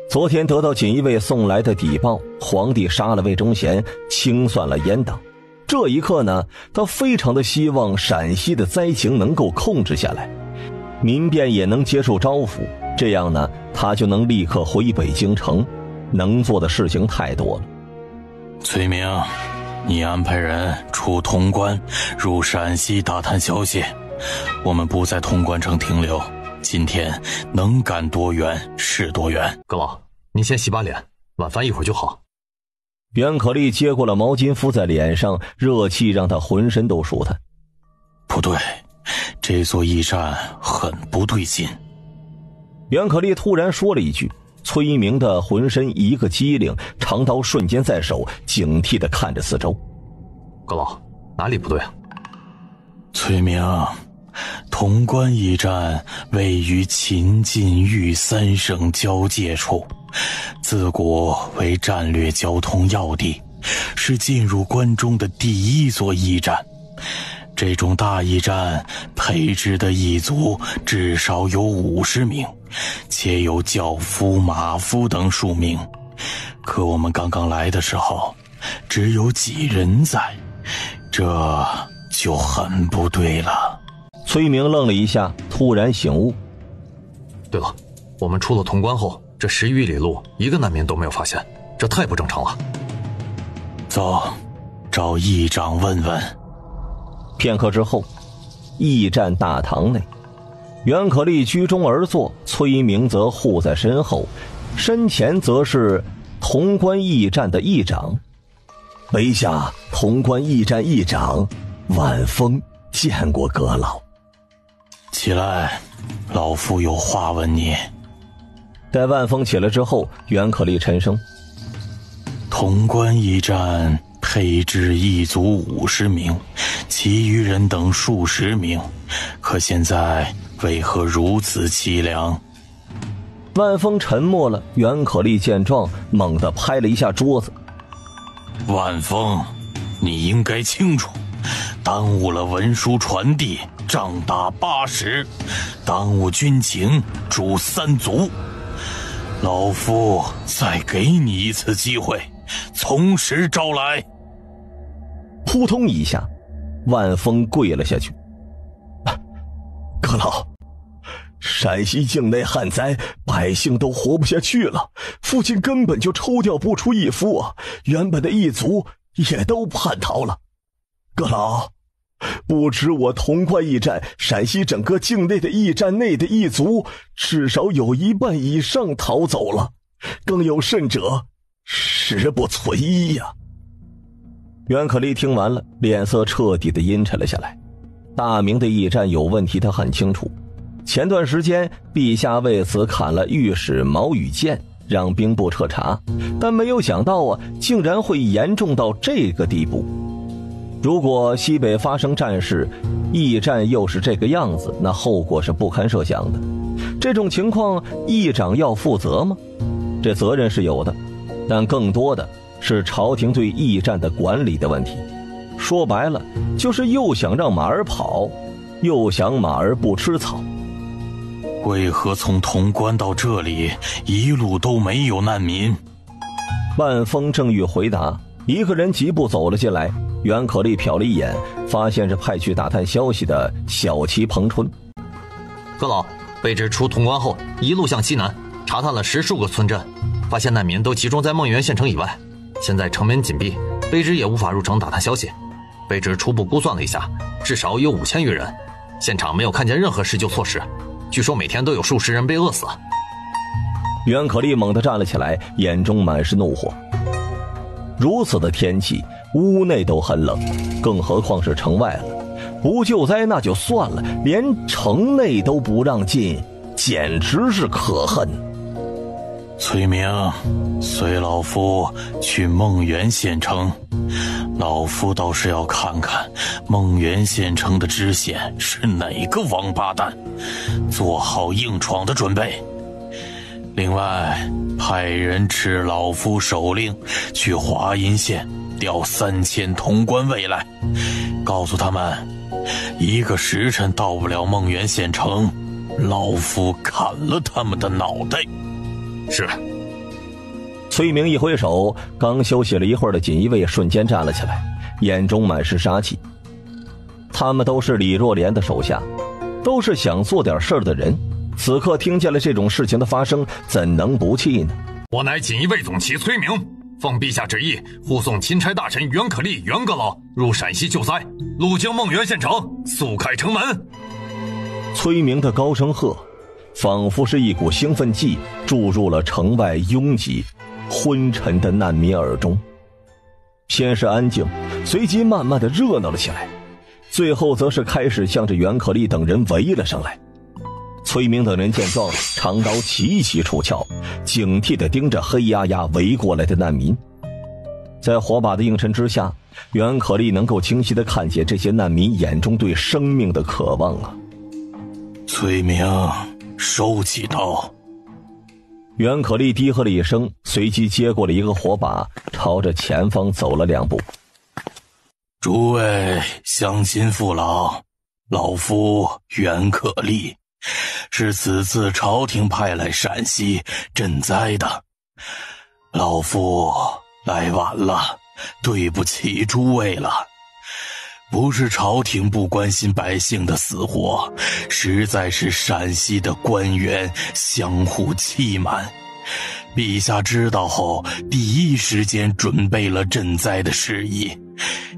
昨天得到锦衣卫送来的底报，皇帝杀了魏忠贤，清算了阉党。这一刻呢，他非常的希望陕西的灾情能够控制下来，民变也能接受招抚，这样呢，他就能立刻回北京城。能做的事情太多了。
崔明，你安排人出潼关，入陕西打探消息。我们不在潼关城停留，今天能赶多远是多远。
阁老，您先洗把脸，晚饭一会儿就好。
袁可立接过了毛巾敷在脸上，热气让他浑身都舒坦。
不对，这座驿站很不对劲。
袁可立突然说了一句，崔明的浑身一个机灵，长刀瞬间在手，警惕地看着四周。
阁老，哪里不对啊？
崔明，潼关驿站位于秦晋豫三省交界处，自古为战略交通要地，是进入关中的第一座驿站。这种大驿站配置的驿卒至少有50名，且有轿夫、马夫等数名。可我们刚刚来的时候，只有几人在，这就很不对了。
崔明愣了一下，突然醒悟。
对了，我们出了潼关后，这10余里路一个难民都没有发现，这太不正常了。
走，找驿长问问。
片刻之后，驿站大堂内，袁可立居中而坐，崔明则护在身后，身前则是潼关驿站的驿长。卑下潼关驿站驿长万峰见过阁老。
起来，老夫有话问你。
待万峰起来之后，袁可立沉声：
潼关驿站配置驿卒50名，其余人等数十名，可现在为何如此凄凉？
万峰沉默了，袁可立见状，猛地拍了一下桌子。
万峰，你应该清楚，耽误了文书传递，杖打80；耽误军情，诛3族。老夫再给你一次机会，从实招来。
扑通一下，万峰跪了下去。
阁老，陕西境内旱灾，百姓都活不下去了，附近根本就抽调不出义夫啊，原本的义卒也都叛逃了。阁老，不止我潼关驿站，陕西整个境内的驿站内的义卒至少有1半以上逃走了，更有甚者，食不存衣呀。
袁可立听完了，脸色彻底的阴沉了下来。大明的驿站有问题，他很清楚。前段时间，陛下为此砍了御史毛羽剑，让兵部彻查，但没有想到啊，竟然会严重到这个地步。如果西北发生战事，驿站又是这个样子，那后果是不堪设想的。这种情况，驿长要负责吗？这责任是有的，但更多的是朝廷对驿站的管理的问题。说白了，就是又想让马儿跑，又想马儿不吃草。
为何从潼关到这里一路都没有难民？
万峰正欲回答，一个人疾步走了进来。袁可立瞟了一眼，发现是派去打探消息的小旗彭春。
阁老，卑职出潼关后，一路向西南，查探了10数个村镇，发现难民都集中在孟源县城以外。现在城门紧闭，卑职也无法入城打探消息。卑职初步估算了一下，至少有5000余人，现场没有看见任何施救措施，据说每天都有数十人被饿死。
袁可立猛地站了起来，眼中满是怒火。如此的天气，屋内都很冷，更何况是城外了。不救灾那就算了，连城内都不让进，简直是可恨。
崔明，随老夫去孟源县城。老夫倒是要看看孟源县城的知县是哪个王八蛋，做好硬闯的准备。另外，派人持老夫手令去华阴县调3000潼关卫来，告诉他们1个时辰到不了孟原县城，老夫砍了他们的脑袋。
是。
崔明一挥手，刚休息了一会儿的锦衣卫瞬间站了起来，眼中满是杀气。他们都是李若莲的手下，都是想做点事儿的人，此刻听见了这种事情的发生，怎能不气呢？
我乃锦衣卫总旗崔明，奉陛下旨意，护送钦差大臣袁可立、袁阁老入陕西救灾，路经孟原县城，速开城门。
崔明的高声喝，仿佛是一股兴奋剂注入了城外拥挤昏沉的难民耳中。先是安静，随即慢慢的热闹了起来，最后则是开始向着袁可立等人围了上来。崔明等人见状，长刀齐齐出鞘，警惕地盯着黑压压围过来的难民。在火把的映衬之下，袁可立能够清晰地看见这些难民眼中对生命的渴望啊！
崔明，收起刀。
袁可立低喝了一声，随即接过了一个火把，朝着前方走了2步。
诸位乡亲父老，老夫袁可立，是此次朝廷派来陕西赈灾的。老夫来晚了，对不起诸位了。不是朝廷不关心百姓的死活，实在是陕西的官员相互欺瞒。陛下知道后，第一时间准备了赈灾的事宜，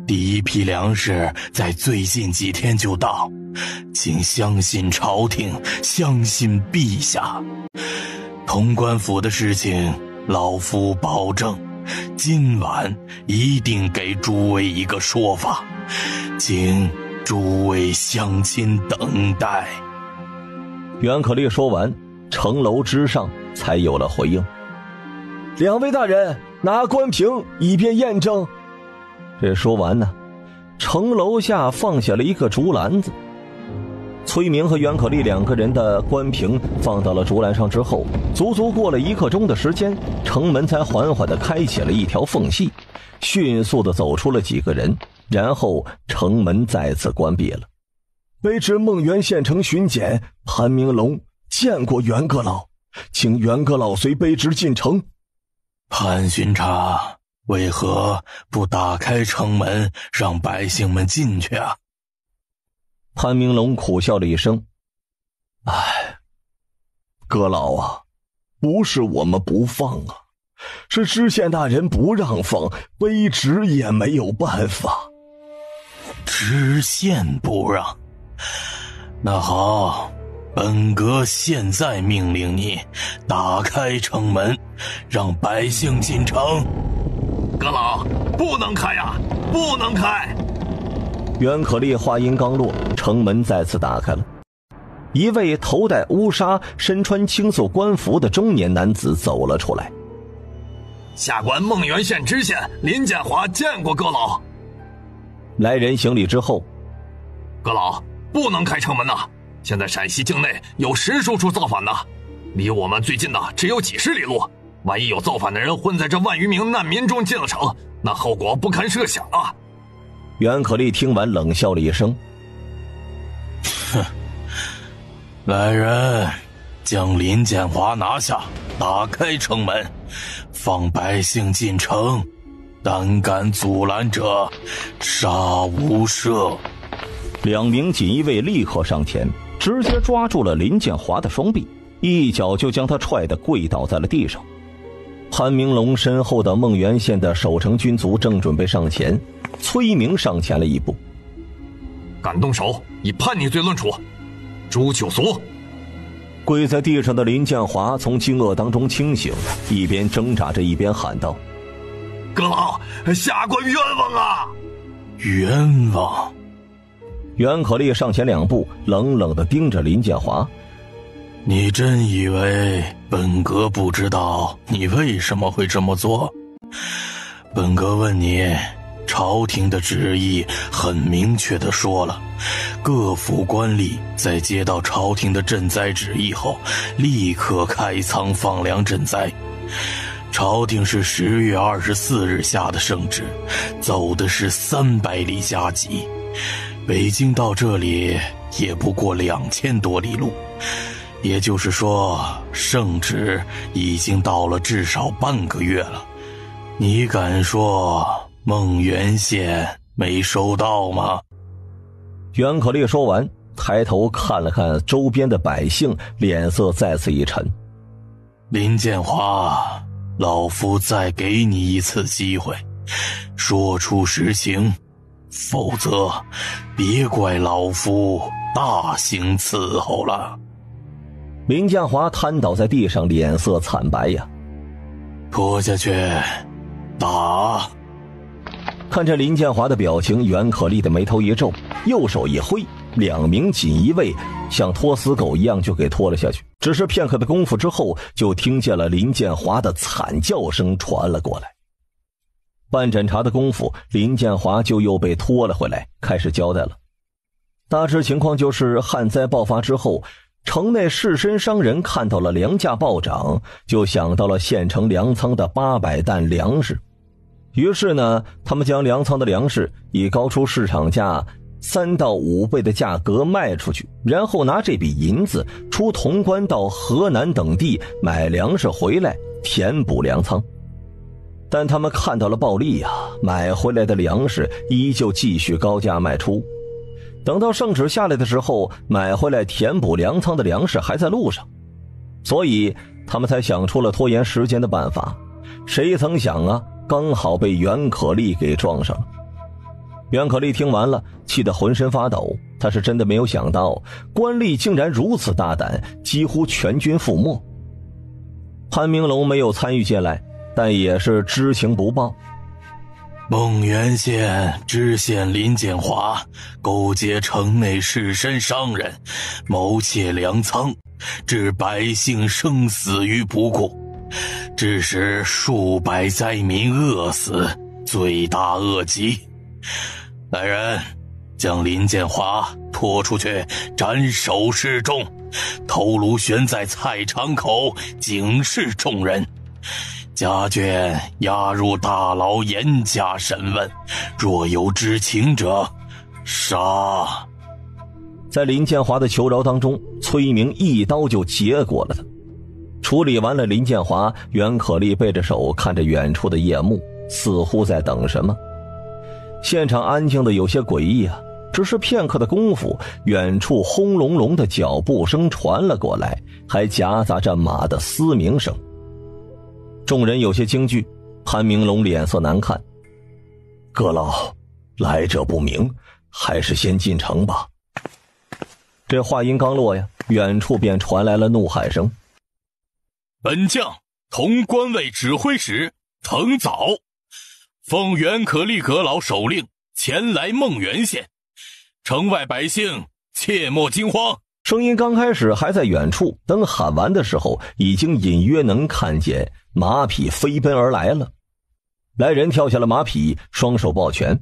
第一批粮食在最近几天就到，请相信朝廷，相信陛下。潼关府的事情，老夫保证，今晚一定给诸位一个说法，请诸位乡亲等待。
袁可立说完，城楼之上才有了回应。2位大人，拿官凭以便验证。这说完呢，城楼下放下了一个竹篮子。崔明和袁可立2个人的官凭放到了竹篮上之后，足足过了1刻钟的时间，城门才缓缓地开启了一条缝隙，迅速地走出了几个人，然后城门再次关闭了。卑职孟原县城巡检潘明龙见过袁阁老，请袁阁老随卑职进城。
潘巡查，为何不打开城门让百姓们进去啊？
潘明龙苦笑了一声，阁老啊，不是我们不放啊，是知县大人不让放，卑职也没有办法。
知县不让？那好，本阁现在命令你打开城门，让百姓进城。
阁老，不能开呀，不能开！
袁可立话音刚落，城门再次打开了。一位头戴乌纱、身穿青色官服的中年男子走了出来。
下官孟原县知县林建华见过阁老。
来人行礼之后，
阁老，不能开城门呐！现在陕西境内有10数处造反呐，离我们最近的只有几十里路。万一有造反的人混在这万余名难民中进了城，那后果不堪设想啊！
袁可立听完冷笑了一声，
哼，来人，将林建华拿下，打开城门，放百姓进城，胆敢阻拦者，杀无赦。
2名锦衣卫立刻上前，直接抓住了林建华的双臂，一脚就将他踹得跪倒在了地上。潘明龙身后的孟原县的守城军卒正准备上前，崔明上前了一步，
敢动手，以叛逆罪论处，诛九族。
跪在地上的林建华从惊愕当中清醒，一边挣扎着一边喊道：
阁老，下官冤枉啊！
冤枉！
袁可立上前2步，冷冷地盯着林建华。
你真以为本阁不知道你为什么会这么做？本阁问你，朝廷的旨意很明确地说了，各府官吏在接到朝廷的赈灾旨意后，立刻开仓放粮赈灾。朝廷是10月24日下的圣旨，走的是300里加急，北京到这里也不过2000多里路，也就是说，圣旨已经到了至少半个月了。你敢说孟原县没收到吗？
袁可立说完，抬头看了看周边的百姓，脸色再次一沉。
林建华，老夫再给你一次机会，说出实情，否则别怪老夫大刑伺候了。
林建华瘫倒在地上，脸色惨白呀。
拖下去，打！
看着林建华的表情，袁可立的眉头一皱，右手一挥，2名锦衣卫像拖死狗一样就给拖了下去。只是片刻的功夫之后，就听见了林建华的惨叫声传了过来。半盏茶的功夫，林建华就又被拖了回来，开始交代了。大致情况就是旱灾爆发之后，城内士绅商人看到了粮价暴涨，就想到了县城粮仓的800担粮食。于是呢，他们将粮仓的粮食以高出市场价3到5倍的价格卖出去，然后拿这笔银子出潼关到河南等地买粮食回来填补粮仓。但他们看到了暴利啊，买回来的粮食依旧继续高价卖出。等到圣旨下来的时候，买回来填补粮仓的粮食还在路上，所以他们才想出了拖延时间的办法。谁曾想啊，刚好被袁可立给撞上了。袁可立听完了，气得浑身发抖。他是真的没有想到，官吏竟然如此大胆，几乎全军覆没。潘明龙没有参与进来，但也是知情不报。
孟原县知县林建华勾结城内士绅商人，谋窃粮仓，置百姓生死于不顾，致使数百灾民饿死，罪大恶极。来人，将林建华拖出去斩首示众，头颅悬在菜场口，警示众人。家眷押入大牢严加审问，若有知情者，杀。
在林建华的求饶当中，崔明一刀就结果了他。处理完了林建华，袁可立背着手看着远处的夜幕，似乎在等什么。现场安静的有些诡异啊，只是片刻的功夫，远处轰隆隆的脚步声传了过来，还夹杂着马的嘶鸣声。众人有些惊惧，潘明龙脸色难看。阁老，来者不明，还是先进城吧。这话音刚落呀，远处便传来了怒喊声。
本将潼关卫指挥使滕藻，奉袁可立阁老手令前来孟原县，城外百姓切莫惊慌。
声音刚开始还在远处，等喊完的时候，已经隐约能看见马匹飞奔而来了。来人跳下了马匹，双手抱拳。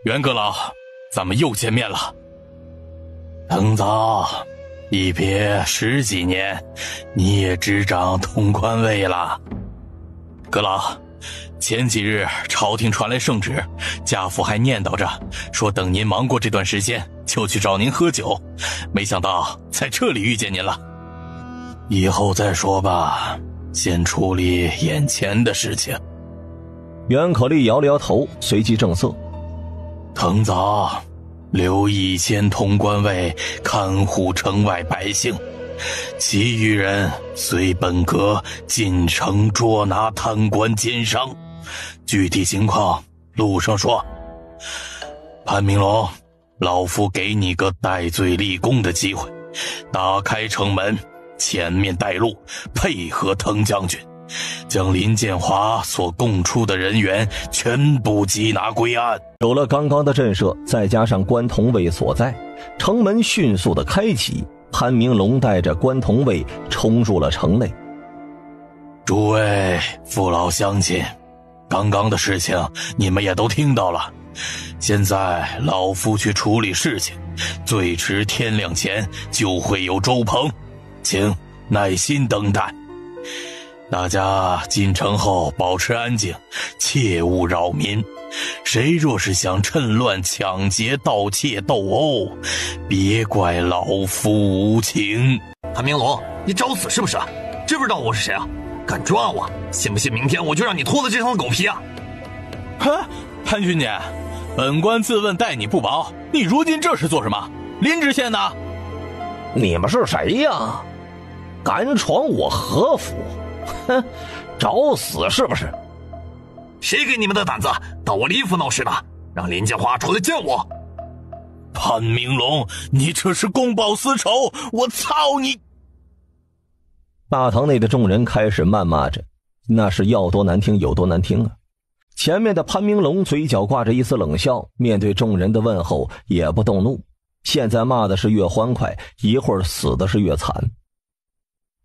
袁阁老，咱们又见面了。
滕藻，一别10几年，你也执掌潼关卫了。
阁老，前几日朝廷传来圣旨，家父还念叨着说等您忙过这段时间就去找您喝酒，没想到在这里遇见您了。
以后再说吧，先处理眼前的事情。
袁可立摇了摇头，随即正色。
滕藻，留1000潼关卫看护城外百姓，其余人随本阁进城捉拿贪官奸商，具体情况路上说。潘明龙，老夫给你个戴罪立功的机会，打开城门，前面带路，配合滕将军，将林建华所供出的人员全部缉拿归案。
有了刚刚的震慑，再加上关同卫所在，城门迅速的开启，潘明龙带着关同卫冲入了城内。
诸位父老乡亲，刚刚的事情你们也都听到了，现在老夫去处理事情，最迟天亮前就会有周鹏，请耐心等待。大家进城后保持安静，切勿扰民。谁若是想趁乱抢劫、盗窃、斗殴，别怪老夫无情。
潘明龙，你找死是不是？知不知道我是谁啊？敢抓我，信不信明天我就让你脱了这层狗皮啊！
哼，潘军姐，本官自问待你不薄，你如今这是做什么？林知县呢？
你们是谁呀？敢闯我和府？哼，找死是不是？
谁给你们的胆子到我李府闹事呢？让林建华出来见我！
潘明龙，你这是公报私仇，我操你！
大堂内的众人开始谩骂着，那是要多难听有多难听啊！前面的潘明龙嘴角挂着一丝冷笑，面对众人的问候也不动怒，现在骂的是越欢快，一会儿死的是越惨。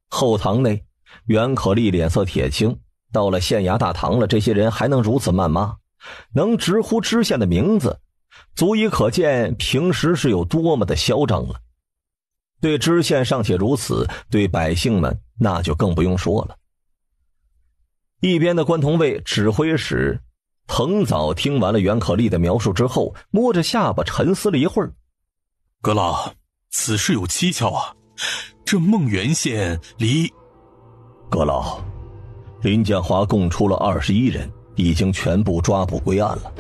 后堂内，袁可丽脸色铁青，到了县衙大堂了，这些人还能如此谩骂，能直呼知县的名字，足以可见平时是有多么的嚣张了。对知县尚且如此，对百姓们那就更不用说了。一边的关同卫指挥使滕早听完了袁可丽的描述之后，摸着下巴沉思了一会儿。
阁老，此事有蹊跷啊，这孟原县离……
阁老，林建华供出了21人，已经全部抓捕归案了，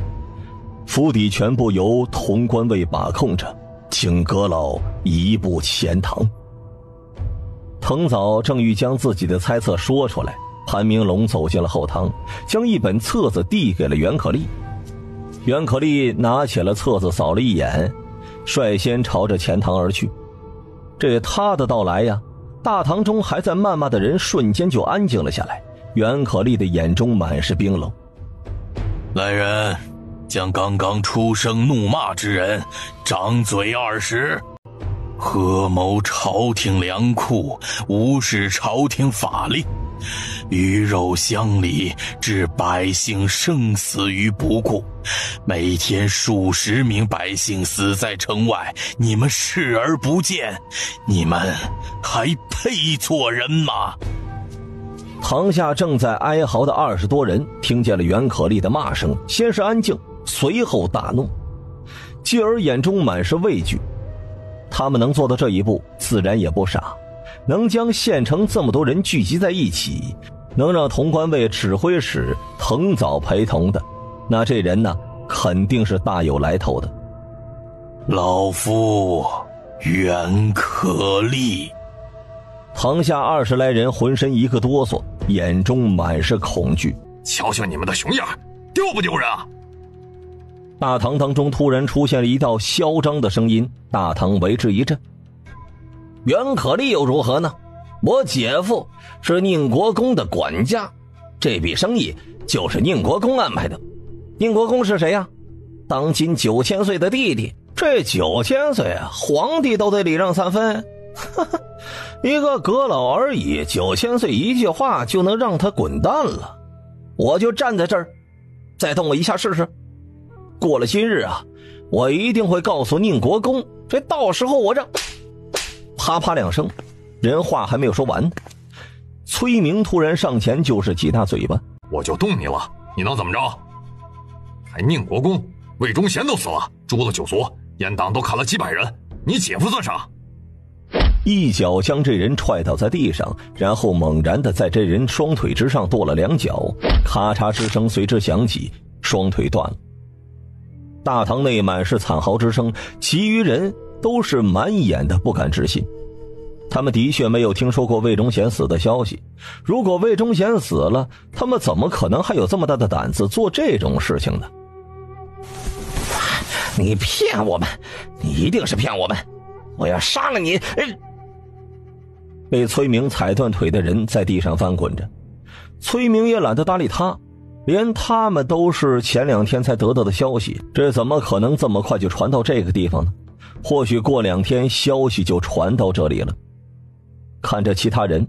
府邸全部由潼关卫把控着，请阁老移步前堂。滕早正欲将自己的猜测说出来，潘明龙走进了后堂，将一本册子递给了袁可丽。袁可丽拿起了册子，扫了一眼，率先朝着前堂而去。这他的到来呀，大堂中还在谩骂的人瞬间就安静了下来，袁可丽的眼中满是冰冷。
来人，将刚刚出声怒骂之人掌嘴20，合谋朝廷粮库，无视朝廷法令，鱼肉乡里，置百姓生死于不顾，每天数十名百姓死在城外，你们视而不见，你们还配做人吗？
堂下正在哀嚎的20多人听见了袁可丽的骂声，先是安静，随后大怒，继而眼中满是畏惧。他们能做到这一步，自然也不傻，能将县城这么多人聚集在一起，能让潼关卫指挥使滕早陪同的，那这人呢，肯定是大有来头的。
老夫袁可丽。
堂下20来人浑身一个哆嗦，眼中满是恐惧。
瞧瞧你们的熊样，丢不丢人啊？
大堂当中突然出现了一道嚣张的声音，大堂为之一震。
袁可丽又如何呢？我姐夫是宁国公的管家，这笔生意就是宁国公安排的。宁国公是谁呀？当今9000岁的弟弟。这9000岁啊，皇帝都得礼让3分。一个阁老而已，9000岁一句话就能让他滚蛋了。我就站在这儿，再动我一下试试。过了今日啊，我一定会告诉宁国公，这到时候我让……
啪啪2声，人话还没有说完，崔明突然上前就是几大嘴巴。
我就动你了，你能怎么着？还宁国公、魏忠贤都死了，诛了9族，阉党都砍了几百人，你姐夫算啥？
一脚将这人踹倒在地上，然后猛然地在这人双腿之上跺了2脚，咔嚓之声随之响起，双腿断了。大堂内满是惨嚎之声，其余人都是满眼的不敢置信。他们的确没有听说过魏忠贤死的消息，如果魏忠贤死了，他们怎么可能还有这么大的胆子做这种事情呢？
你骗我们，你一定是骗我们，我要杀了你！
被崔明踩断腿的人在地上翻滚着，崔明也懒得搭理他，连他们都是前2天才得到的消息，这怎么可能这么快就传到这个地方呢？或许过2天消息就传到这里了。看着其他人，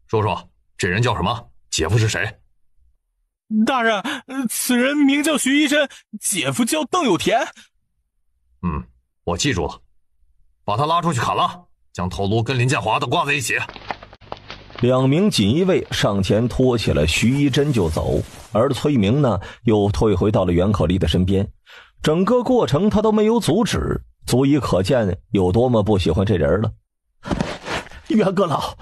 说说这人叫什么？姐夫是谁？
大人，此人名叫徐医生，姐夫叫邓有田。
我记住了，把他拉出去砍了，将头颅跟林建华的挂在一起。
2名锦衣卫上前拖起了徐一真就走，而崔明呢，又退回到了袁可丽的身边。整个过程他都没有阻止，足以可见有多么不喜欢这人了。
袁阁老，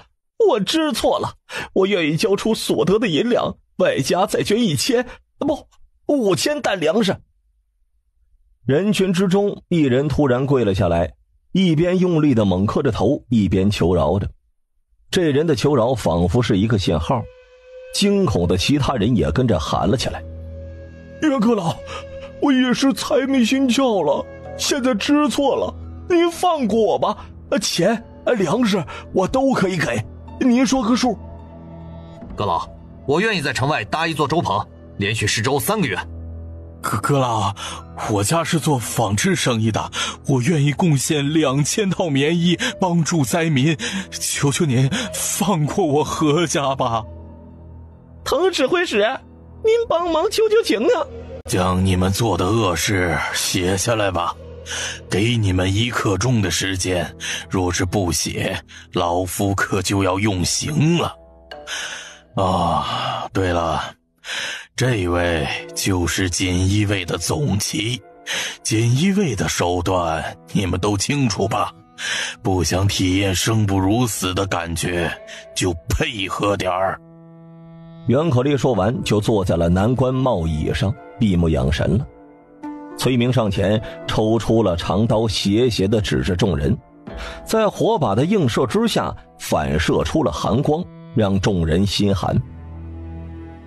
我知错了，我愿意交出所得的银两，外加再捐5000担粮食。
人群之中，一人突然跪了下来，一边用力地猛磕着头，一边求饶着。这人的求饶仿佛是一个信号，惊恐的其他人也跟着喊了起来：
袁阁老，我也是财迷心窍了，现在知错了，您放过我吧，钱粮食我都可以给，您说个数。
阁老，我愿意在城外搭一座粥棚，连续施粥3个月。
阁老，我家是做纺织生意的，我愿意贡献2000套棉衣帮助灾民，求求您放过我何家吧。
滕指挥使，您帮忙求求情啊！
将你们做的恶事写下来吧，给你们1刻钟的时间，若是不写，老夫可就要用刑了。对了，这位就是锦衣卫的总旗，锦衣卫的手段你们都清楚吧？不想体验生不如死的感觉，就配合点儿。
袁可丽说完，就坐在了南关帽椅上，闭目养神了。崔明上前抽出了长刀，斜斜地指着众人，在火把的映射之下，反射出了寒光，让众人心寒。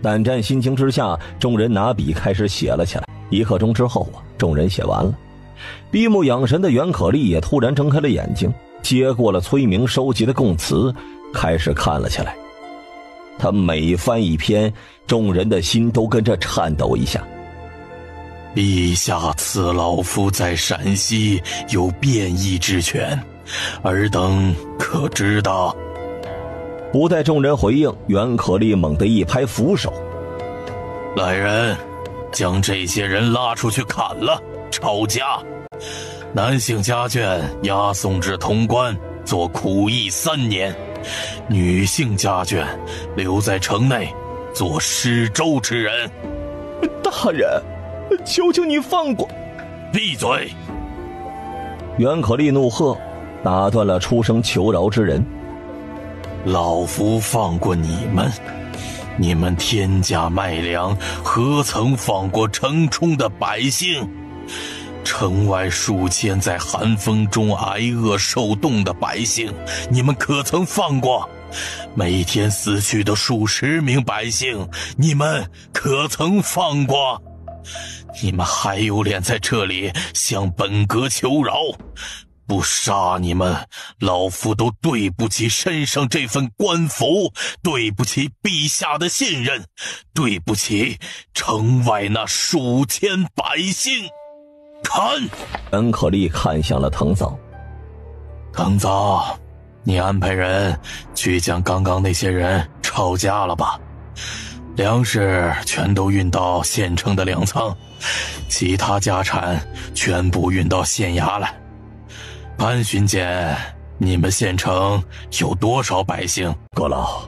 胆战心惊之下，众人拿笔开始写了起来。1刻钟之后众人写完了。闭目养神的袁可丽也突然睁开了眼睛，接过了崔明收集的供词，开始看了起来。他每翻一篇，众人的心都跟着颤抖一下。
陛下赐老夫在陕西有变异之权，尔等可知道？
不待众人回应，袁可丽猛地一拍扶手：
来人，将这些人拉出去砍了，抄家。男性家眷押送至潼关做苦役3年，女性家眷留在城内做施粥之人。
大人，求求你放过！
闭嘴！
袁可丽怒喝，打断了出声求饶之人。
老夫放过你们，你们天价卖粮，何曾放过城中的百姓？城外数千在寒风中挨饿受冻的百姓，你们可曾放过？每天死去的数十名百姓，你们可曾放过？你们还有脸在这里向本阁求饶？不杀你们，老夫都对不起身上这份官服，对不起陛下的信任，对不起城外那数千百姓。看！
袁可丽看向了滕嫂。
滕嫂，你安排人去将刚刚那些人抄家了吧，粮食全都运到县城的粮仓，其他家产全部运到县衙来。潘巡检，你们县城有多少百姓？
阁老，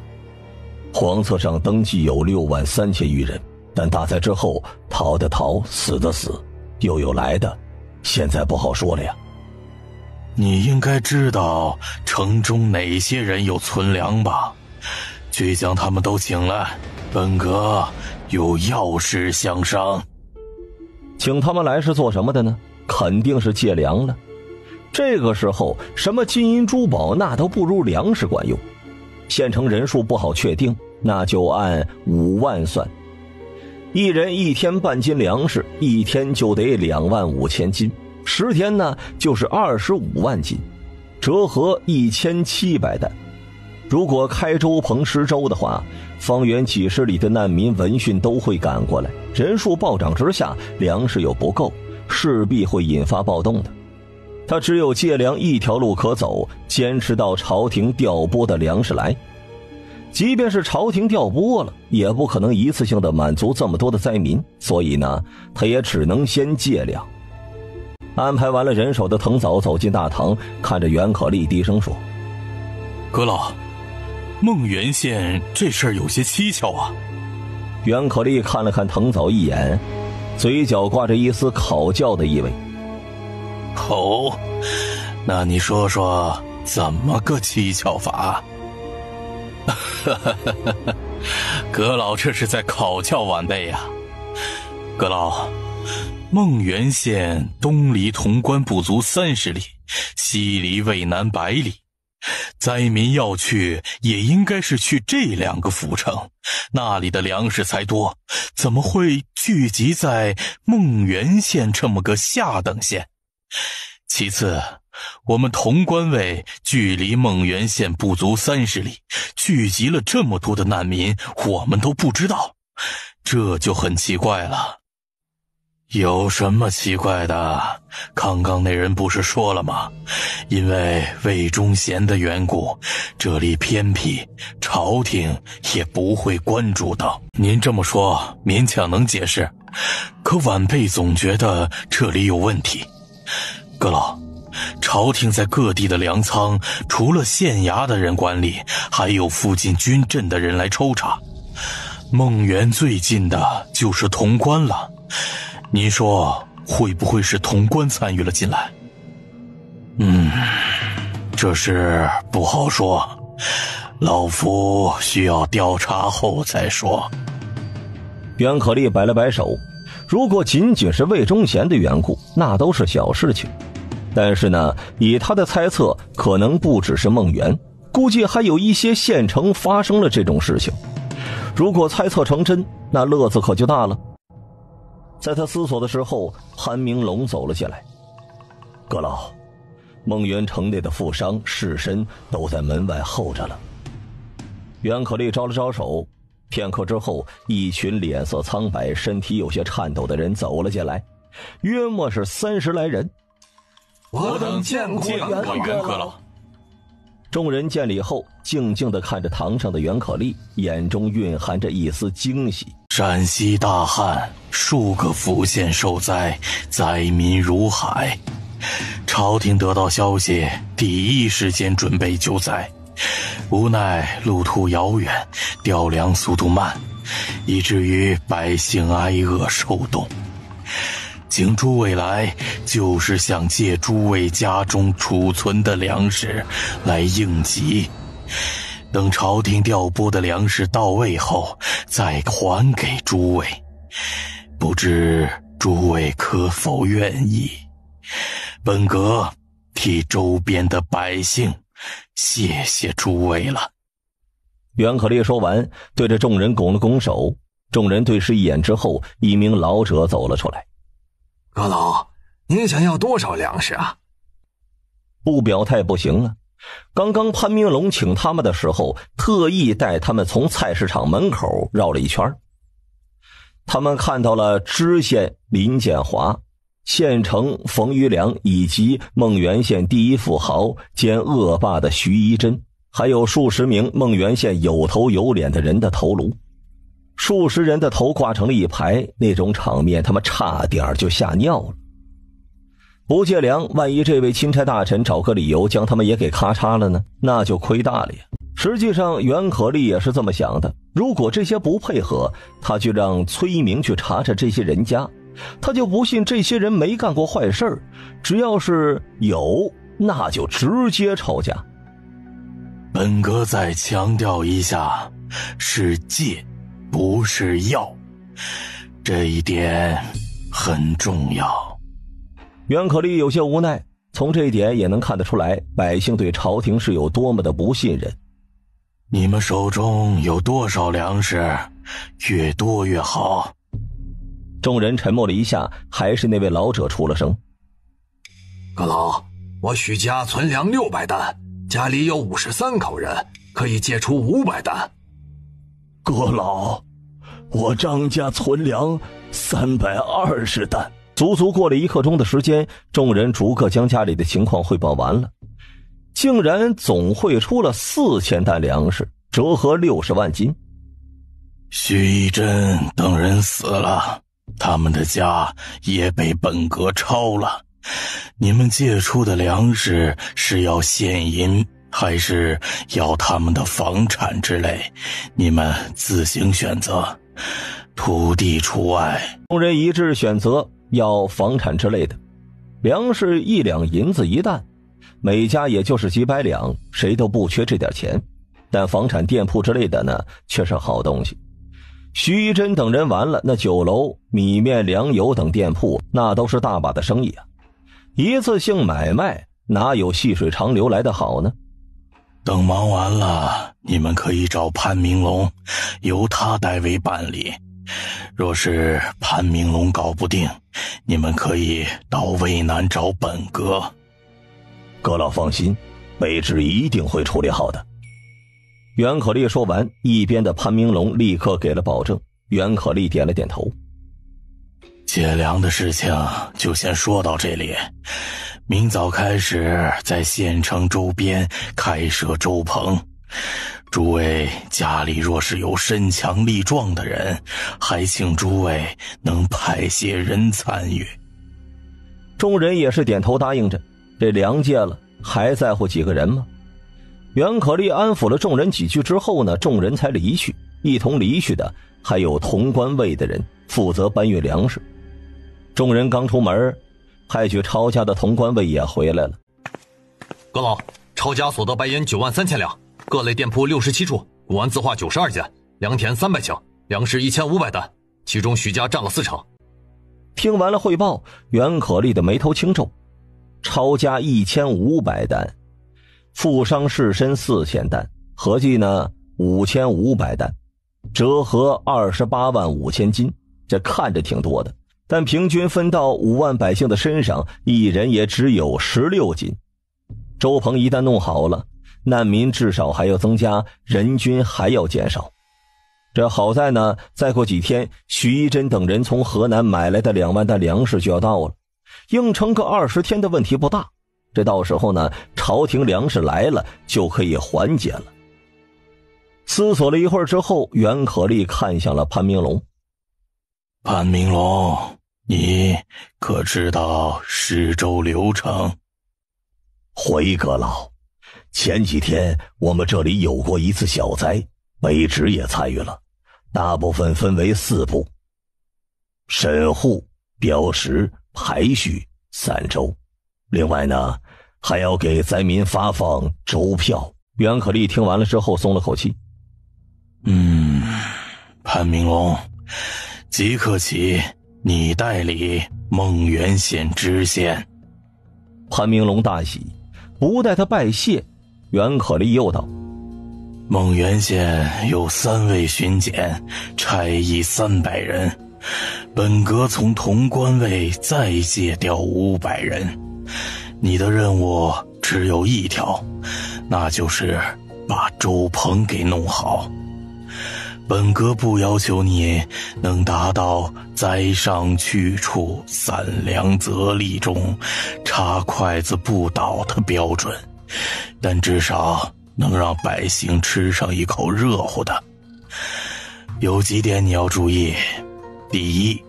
皇册上登记有63000余人，但大灾之后，逃的逃，死的死，又有来的，现在不好说了呀。
你应该知道城中哪些人有存粮吧？去将他们都请来，本阁有要事相商。
请他们来是做什么的呢？肯定是借粮了。这个时候，什么金银珠宝那都不如粮食管用。县城人数不好确定，那就按5万算。一人1天半斤粮食，1天就得25000斤，10天呢就是25万斤，折合1700担。如果开粥棚施粥的话，方圆几十里的难民闻讯都会赶过来，人数暴涨之下，粮食又不够，势必会引发暴动的。他只有借粮一条路可走，坚持到朝廷调拨的粮食来。即便是朝廷调拨了，也不可能一次性的满足这么多的灾民，所以呢，他也只能先借粮。安排完了人手的藤嫂走进大堂，看着袁可立低声说：“
阁老，孟原县这事儿有些蹊跷啊。”
袁可立看了看藤嫂一眼，嘴角挂着一丝考教的意味。
哦，那你说说怎么个蹊跷法？阁老这是在考教晚辈呀。阁老，孟原县东离潼关不足30里，西离渭南100里，灾民要去也应该是去这2个府城，那里的粮食才多，怎么会聚集在孟原县这么个下等县？其次，我们潼关卫距离孟原县不足30里，聚集了这么多的难民，我们都不知道，这就很奇怪了。有什么奇怪的？刚刚那人不是说了吗？因为魏忠贤的缘故，这里偏僻，朝廷也不会关注到。您这么说勉强能解释，可晚辈总觉得这里有问题。阁老，朝廷在各地的粮仓，除了县衙的人管理，还有附近军镇的人来抽查。孟原最近的就是潼关了，您说会不会是潼关参与了进来？这事不好说，老夫需要调查后再说。
袁可立摆了摆手，如果仅仅是魏忠贤的缘故，那都是小事情。但是呢，以他的猜测，可能不只是孟原，估计还有一些县城发生了这种事情。如果猜测成真，那乐子可就大了。在他思索的时候，潘明龙走了进来。阁老，孟原城内的富商士绅都在门外候着了。袁可立招了招手，片刻之后，一群脸色苍白、身体有些颤抖的人走了进来，约莫是30来人。
我等见过
袁阁老。
众人见礼后，静静地看着堂上的袁可立，眼中蕴含着一丝惊喜。
陕西大旱，数个府县受灾，灾民如海。朝廷得到消息，第一时间准备救灾，无奈路途遥远，调粮速度慢，以至于百姓挨饿受冻。请诸位来，就是想借诸位家中储存的粮食来应急，等朝廷调拨的粮食到位后，再还给诸位。不知诸位可否愿意？本阁替周边的百姓谢谢诸位了。
袁可立说完，对着众人拱了拱手。众人对视一眼之后，一名老者走了出来。
阁老，您想要多少粮食啊？
不表态不行啊。刚刚潘明龙请他们的时候，特意带他们从菜市场门口绕了一圈。他们看到了知县林建华、县城冯余良以及孟原县第一富豪兼恶霸的徐一真，还有数十名孟原县有头有脸的人的头颅。数十人的头挂成了一排，那种场面他们差点就吓尿了。不借粮，万一这位钦差大臣找个理由将他们也给咔嚓了呢，那就亏大了呀。实际上袁可立也是这么想的，如果这些不配合，他就让崔明去查查这些人家，他就不信这些人没干过坏事，只要是有，那就直接抄家。
本阁再强调一下，是借，不是要，这一点很重要。
袁可立有些无奈，从这一点也能看得出来，百姓对朝廷是有多么的不信任。
你们手中有多少粮食？越多越好。
众人沉默了一下，还是那位老者出了声：
阁老，我许家存粮600担，家里有53口人，可以借出500担。
阁老，我张家存粮320担。
足足过了1刻钟的时间，众人逐个将家里的情况汇报完了，竟然总汇出了4000担粮食，折合60万金。
徐一真等人死了，他们的家也被本阁抄了。你们借出的粮食是要现银，还是要他们的房产之类？你们自行选择，土地除外。
众人一致选择要房产之类的，粮食1两银子一担，每家也就是几百两，谁都不缺这点钱。但房产店铺之类的呢，却是好东西。徐一真等人完了，那酒楼、米面粮油等店铺，那都是大把的生意啊。一次性买卖哪有细水长流来的好呢？
等忙完了，你们可以找潘明龙，由他代为办理。若是潘明龙搞不定，你们可以到渭南找本阁。
阁老放心，卑职一定会处理好的。袁可立说完，一边的潘明龙立刻给了保证。袁可立点了点头。
借粮的事情就先说到这里，明早开始在县城周边开设粥棚。诸位家里若是有身强力壮的人，还请诸位能派些人参与。
众人也是点头答应着。这粮借了，还在乎几个人吗？袁可立安抚了众人几句之后呢，众人才离去。一同离去的还有潼关卫的人，负责搬运粮食。众人刚出门，派去抄家的潼关卫也回来了。
阁老，抄家所得白银9万3千两，各类店铺67处，古玩字画92件，良田300顷，粮食1500担，其中徐家占了4成。
听完了汇报，袁可立的眉头轻皱。抄家1500担，富商士绅4000担，合计呢5500担，折合28万5千金。这看着挺多的，但平均分到5万百姓的身上，一人也只有16斤。粥棚一旦弄好了，难民至少还要增加，人均还要减少。这好在呢，再过几天，徐一真等人从河南买来的2万担粮食就要到了，硬撑个20天的问题不大。这到时候呢，朝廷粮食来了，就可以缓解了。思索了一会儿之后，袁可立看向了潘明龙。
潘明龙，你可知道施粥流程？
回阁老，前几天我们这里有过一次小灾，卑职也参与了，大部分分为4步：审户、标识、排序、散粥。另外呢，还要给灾民发放粥票。袁可立听完了之后松了口气。
潘明龙，即刻起你代理孟原县知县。
潘明龙大喜，不待他拜谢，袁可立又道：
孟原县有3位巡检，差役300人，本阁从潼关卫再借调500人。你的任务只有一条，那就是把粥棚给弄好。本阁不要求你能达到栽上去处散粮则粒中插筷子不倒的标准，但至少能让百姓吃上一口热乎的。有几点你要注意。第一，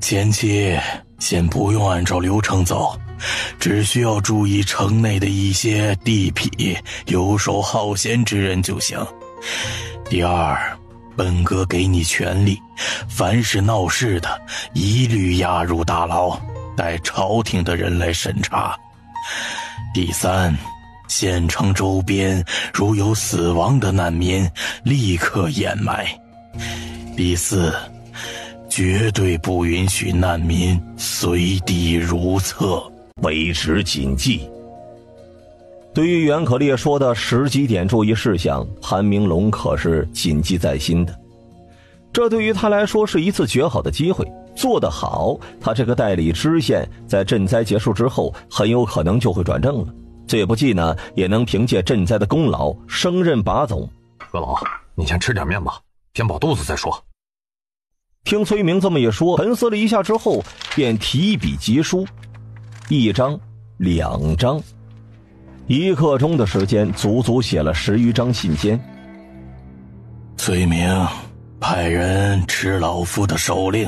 前期先不用按照流程走，只需要注意城内的一些地痞游手好闲之人就行。第二，本阁给你权力，凡是闹事的一律押入大牢，待朝廷的人来审查。第三，县城周边如有死亡的难民，立刻掩埋。第四，绝对不允许难民随地如厕，
卑职谨记。对于袁可立说的10几点注意事项，潘明龙可是谨记在心的。这对于他来说是一次绝好的机会，做得好，他这个代理知县在赈灾结束之后，很有可能就会转正了。最不济呢，也能凭借赈灾的功劳升任把总。
阁老，你先吃点面吧，填饱肚子再说。
听崔明这么一说，沉思了一下之后，便提笔疾书，1张、2张，1刻钟的时间，足足写了10余张信笺。
崔明，派人持老夫的手令，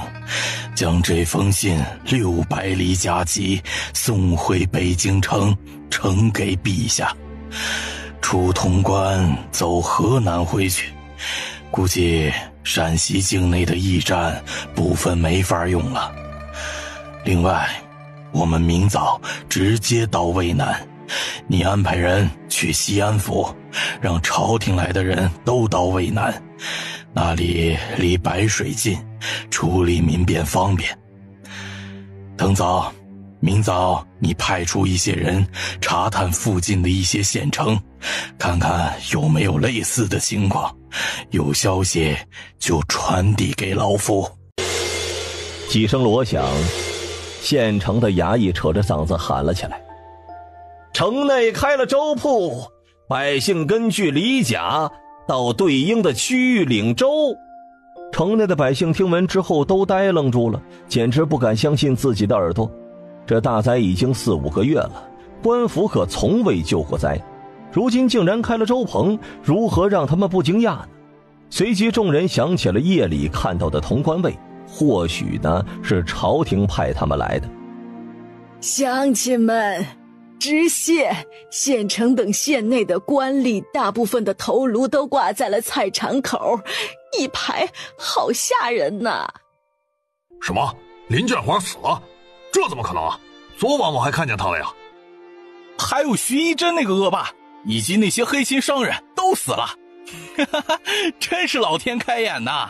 将这封信600里加急送回北京城，呈给陛下。出潼关走河南回去，估计陕西境内的驿站部分没法用了。另外，我们明早直接到渭南，你安排人去西安府，让朝廷来的人都到渭南，那里离白水近，处理民变方便。腾早，明早你派出一些人查探附近的一些县城，看看有没有类似的情况，有消息就传递给老夫。
几声锣响，县城的衙役扯着嗓子喊了起来：城内开了粥铺，百姓根据里甲到对应的区域领粥。城内的百姓听闻之后都呆愣住了，简直不敢相信自己的耳朵。这大灾已经4、5个月了，官府可从未救过灾，如今竟然开了粥棚，如何让他们不惊讶呢？随即众人想起了夜里看到的潼关卫，或许呢是朝廷派他们来的。
乡亲们，知县、县城等县内的官吏大部分的头颅都挂在了菜场口，一排，好吓人呐！
什么？林建华死了？这怎么可能啊？昨晚我还看见他了呀。
还有徐一真那个恶霸，以及那些黑心商人都死了。真是老天开眼呐！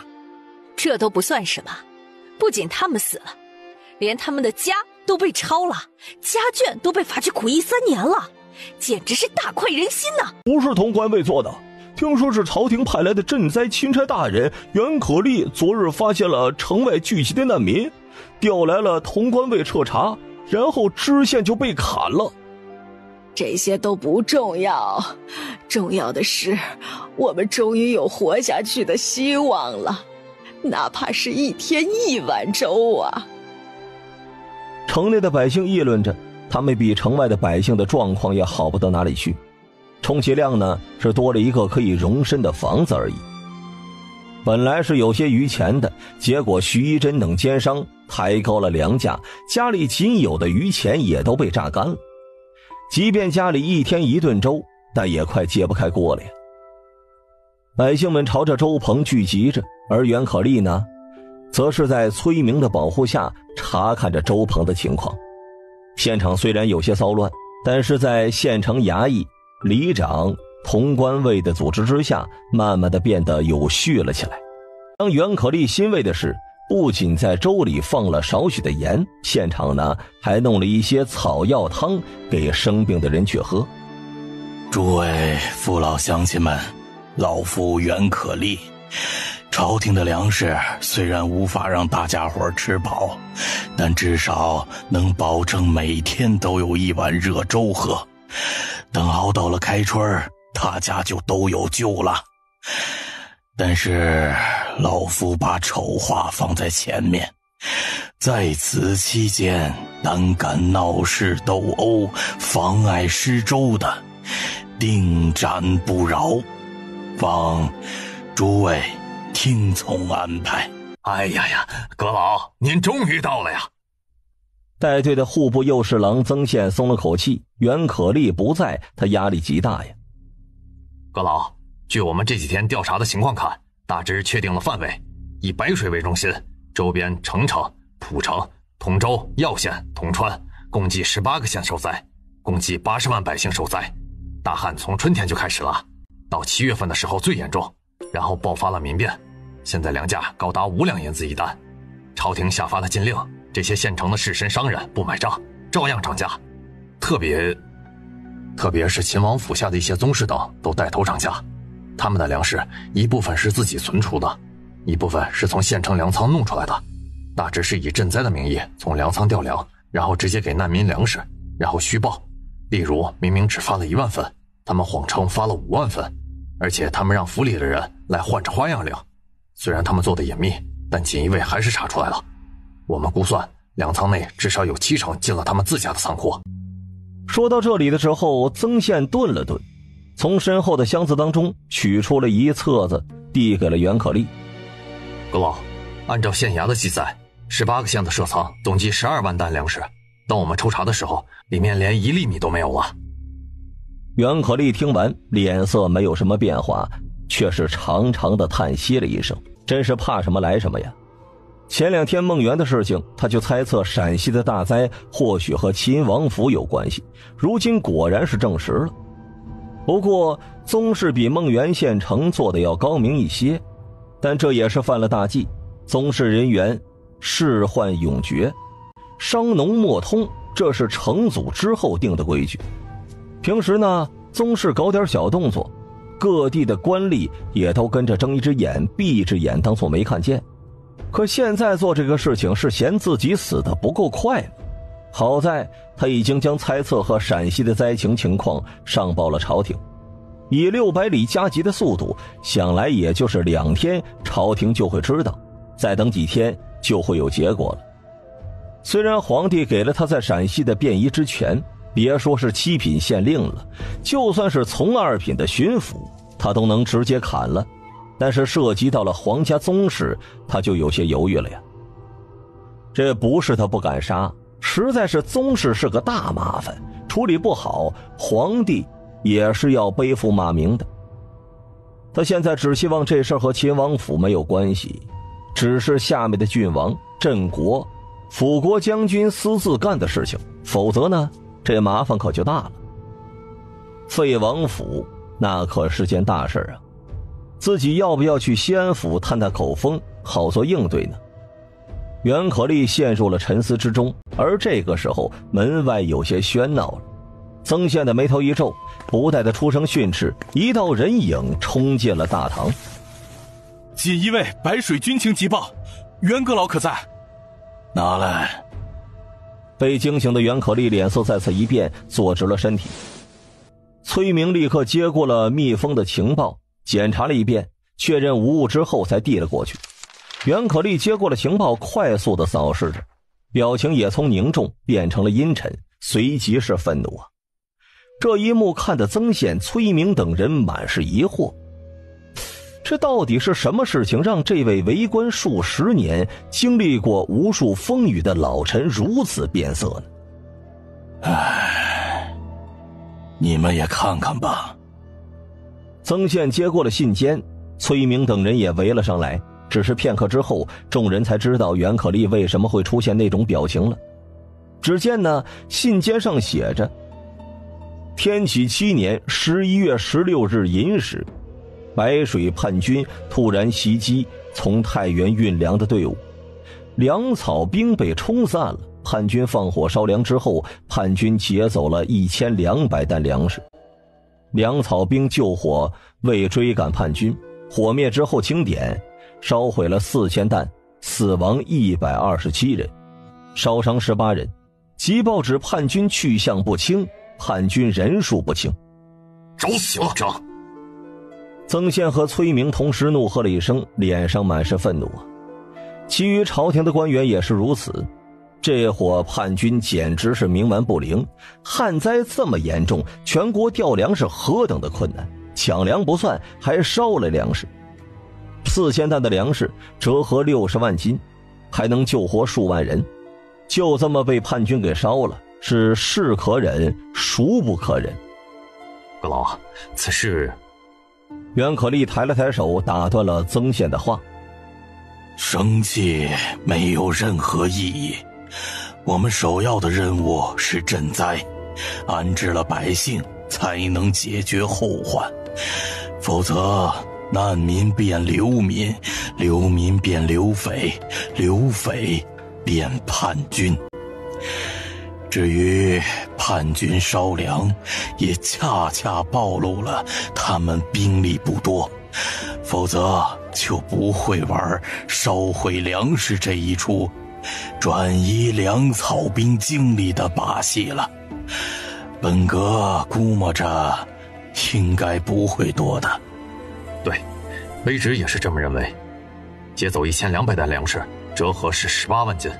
这都不算什么，不仅他们死了，连他们的家都被抄了，家眷都被罚去苦役3年了，简直是大快人心呐！
不是潼关卫做的，听说是朝廷派来的赈灾钦差大人袁可立昨日发现了城外聚集的难民，调来了潼关卫彻查，然后知县就被砍了。
这些都不重要，重要的是我们终于有活下去的希望了，哪怕是1天1碗粥啊！
城内的百姓议论着，他们比城外的百姓的状况也好不到哪里去，充其量呢是多了一个可以容身的房子而已。本来是有些余钱的，结果徐一真等奸商抬高了粮价，家里仅有的余钱也都被榨干了。即便家里1天1顿粥，但也快揭不开锅了呀。百姓们朝着粥棚聚集着，而袁可立呢，则是在崔明的保护下查看着粥棚的情况。现场虽然有些骚乱，但是在县城衙役、里长、潼关卫的组织之下，慢慢的变得有序了起来。让袁可立欣慰的是，不仅在粥里放了少许的盐，现场呢还弄了一些草药汤给生病的人去喝。
诸位父老乡亲们，老夫袁可立。朝廷的粮食虽然无法让大家伙吃饱，但至少能保证每天都有1碗热粥喝。等熬到了开春，大家就都有救了。但是老夫把丑话放在前面，在此期间胆敢闹事斗殴、妨碍施粥的，定斩不饶。望诸位听从安排。
哎呀呀，阁老，您终于到了呀！
带队的户部右侍郎曾宪松了口气，袁可立不在，他压力极大呀。
阁老，据我们这几天调查的情况看，大致确定了范围，以白水为中心，周边澄城、蒲城、通州、耀县、铜川共计18个县受灾，共计80万百姓受灾。大旱从春天就开始了，到7月份的时候最严重，然后爆发了民变。现在粮价高达5两银子一担，朝廷下发了禁令，这些县城的士绅商人不买账，照样涨价。特别是秦王府下的一些宗室等都带头涨价。他们的粮食一部分是自己存储的，一部分是从县城粮仓弄出来的，大致是以赈灾的名义从粮仓调粮，然后直接给难民粮食，然后虚报。例如明明只发了1万份，他们谎称发了5万份，而且他们让府里的人来换着花样领。虽然他们做的隐秘，但锦衣卫还是查出来了。我们估算粮仓内至少有70%进了他们自家的仓库。
说到这里的时候，曾宪顿了顿，从身后的箱子当中取出了一册子递给了袁可立。
阁老，按照县衙的记载，18个县的设仓总计12万担粮食，当我们抽查的时候，里面连1粒米都没有了。
袁可立听完，脸色没有什么变化，却是长长的叹息了一声，真是怕什么来什么呀。前2天孟元的事情，他就猜测陕西的大灾或许和秦王府有关系，如今果然是证实了。不过宗室比孟元县城做的要高明一些，但这也是犯了大忌。宗室人员仕宦永绝，商农莫通，这是成祖之后定的规矩。平时呢，宗室搞点小动作，各地的官吏也都跟着睁一只眼闭一只眼，当作没看见。可现在做这个事情是嫌自己死得不够快了。好在他已经将猜测和陕西的灾情况上报了朝廷，以600里加急的速度，想来也就是2天，朝廷就会知道，再等几天就会有结果了。虽然皇帝给了他在陕西的便衣之权，别说是7品县令了，就算是从2品的巡抚，他都能直接砍了，但是涉及到了皇家宗室，他就有些犹豫了呀。这不是他不敢杀，实在是宗室是个大麻烦，处理不好，皇帝也是要背负骂名的。他现在只希望这事和秦王府没有关系，只是下面的郡王、镇国、辅国将军私自干的事情，否则呢，这麻烦可就大了。废王府那可是件大事啊，自己要不要去西安府探探口风，好做应对呢？袁可立陷入了沉思之中，而这个时候门外有些喧闹了。曾宪的眉头一皱，不待他出声训斥，一道人影冲进了大堂。
锦衣卫白水军情急报，袁阁老可在？
拿来。
被惊醒的袁可立脸色再次一变，坐直了身体。崔明立刻接过了密封的情报，检查了一遍，确认无误之后才递了过去。袁可立接过了情报，快速地扫视着，表情也从凝重变成了阴沉，随即是愤怒啊！这一幕看得曾宪、崔明等人满是疑惑，这到底是什么事情让这位为官数10年、经历过无数风雨的老臣如此变色呢？
唉，你们也看看吧。
曾宪接过了信笺，崔明等人也围了上来。只是片刻之后，众人才知道袁可立为什么会出现那种表情了。只见呢，信笺上写着：天启7年11月16日寅时，白水叛军突然袭击从太原运粮的队伍，粮草兵被冲散了，叛军放火烧粮之后，叛军劫走了1200担粮食。粮草兵救火为追赶叛军，火灭之后清点，烧毁了4000担，死亡127人，烧伤18人。急报指叛军去向不清，叛军人数不清。
找死了！这
曾宪和崔明同时怒喝了一声，脸上满是愤怒啊。其余朝廷的官员也是如此。这伙叛军简直是冥顽不灵，旱灾这么严重，全国调粮是何等的困难，抢粮不算，还烧了粮食。4000担的粮食折合60万斤，还能救活数万人，就这么被叛军给烧了，是是可忍，孰不可忍。
阁老啊，此事……
袁可立抬了抬手，打断了曾宪的话。
生气没有任何意义，我们首要的任务是赈灾，安置了百姓才能解决后患，否则难民变流民，流民变流匪，流匪变叛军。至于叛军烧粮，也恰恰暴露了他们兵力不多，否则就不会玩烧毁粮食这一出转移粮草兵精力的把戏了。本阁估摸着应该不会多的。
对，卑职也是这么认为。劫走1200担粮食，折合是18万斤。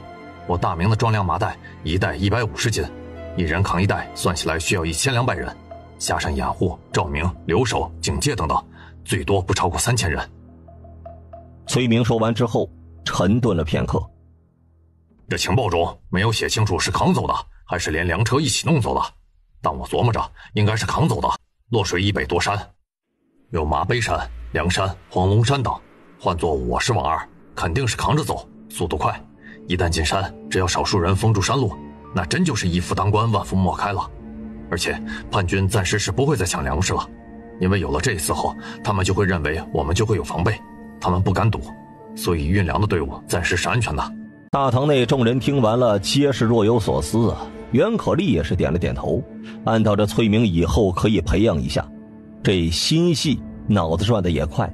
我大明的装粮麻袋一袋150斤，一人扛一袋，算起来需要1200人，加上掩护、照明、留守、警戒等等，最多不超过3000人。
崔明说完之后沉顿了片刻，
这情报中没有写清楚是扛走的还是连粮车一起弄走的，但我琢磨着应该是扛走的。洛水以北多山，有马背山、梁山、黄龙山等，换作我是王二，肯定是扛着走，速度快。一旦进山，只要少数人封住山路，那真就是一夫当关，万夫莫开了。而且叛军暂时是不会再抢粮食了，因为有了这一次后，他们就会认为我们就会有防备，他们不敢赌，所以运粮的队伍暂时是安全的。
大堂内众人听完了，皆是若有所思啊。袁可立也是点了点头，按照这崔明以后可以培养一下，这心细，脑子转的也快，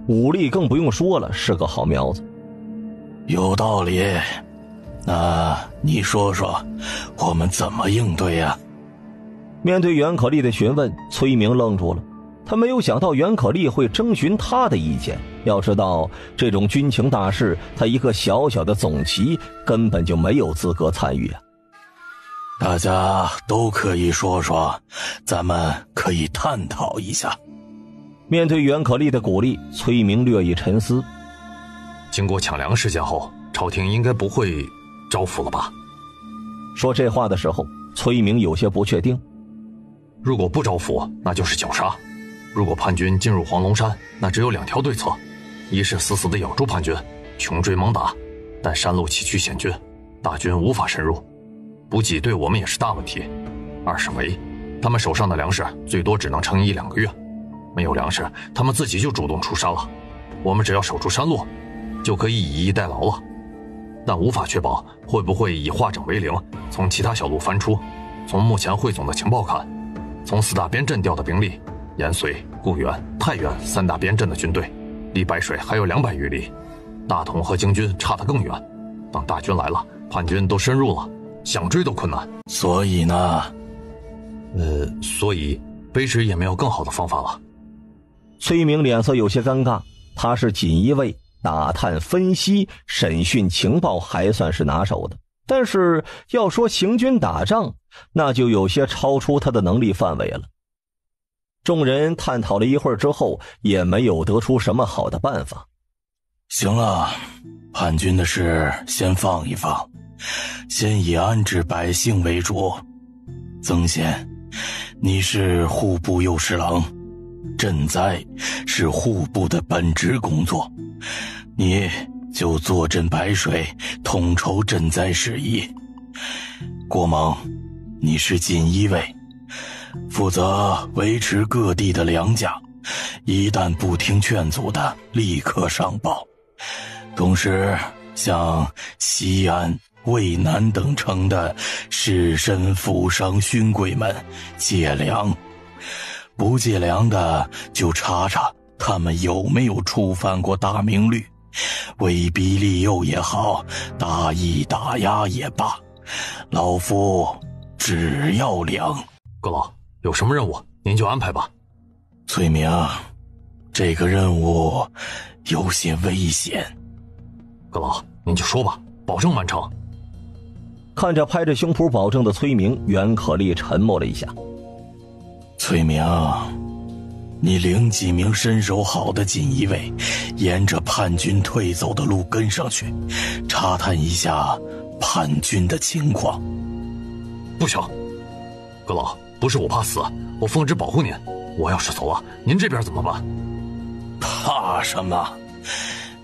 武力更不用说了，是个好苗子。
有道理，那你说说，我们怎么应对呀？
面对袁可立的询问，崔明愣住了。他没有想到袁可立会征询他的意见，要知道这种军情大事，他一个小小的总旗根本就没有资格参与啊。
大家都可以说说，咱们可以探讨一下。
面对袁可立的鼓励，崔明略一沉思。
经过抢粮事件后，朝廷应该不会招抚了吧？
说这话的时候，崔明有些不确定。
如果不招抚，那就是绞杀。如果叛军进入黄龙山，那只有两条对策：一是死死地咬住叛军，穷追猛打，但山路崎岖险峻，大军无法深入，补给对我们也是大问题；二是围，他们手上的粮食最多只能撑1-2个月，没有粮食，他们自己就主动出山了，我们只要守住山路，就可以以逸待劳了。但无法确保会不会以化整为零，从其他小路翻出。从目前汇总的情报看，从4大边镇调的兵力，延绥、固原、太原3大边镇的军队，离白水还有200余里，大同和京军差得更远。等大军来了，叛军都深入了，想追都困难。
所以呢？
所以卑职也没有更好的方法了。
崔明脸色有些尴尬，他是锦衣卫，打探、分析、审讯情报还算是拿手的，但是要说行军打仗，那就有些超出他的能力范围了。众人探讨了一会儿之后，也没有得出什么好的办法。
行了，叛军的事先放一放，先以安置百姓为主。曾宪，你是户部右侍郎，赈灾是户部的本职工作，你就坐镇白水，统筹赈灾事宜。郭猛，你是锦衣卫，负责维持各地的粮价，一旦不听劝阻的，立刻上报。同时向西安、渭南等城的士绅、富商、勋贵们借粮，不借粮的就查查他们有没有触犯过大明律，威逼利诱也好，大意打压也罢，老夫只要粮。
阁老，有什么任务您就安排吧。
崔明，这个任务有些危险。
阁老，您就说吧，保证完成。
看着拍着胸脯保证的崔明，袁可立沉默了一下。
崔明，你领几名身手好的锦衣卫，沿着叛军退走的路跟上去，查探一下叛军的情况。
不行，阁老，不是我怕死，我奉旨保护您，我要是走了，您这边怎么办？
怕什么？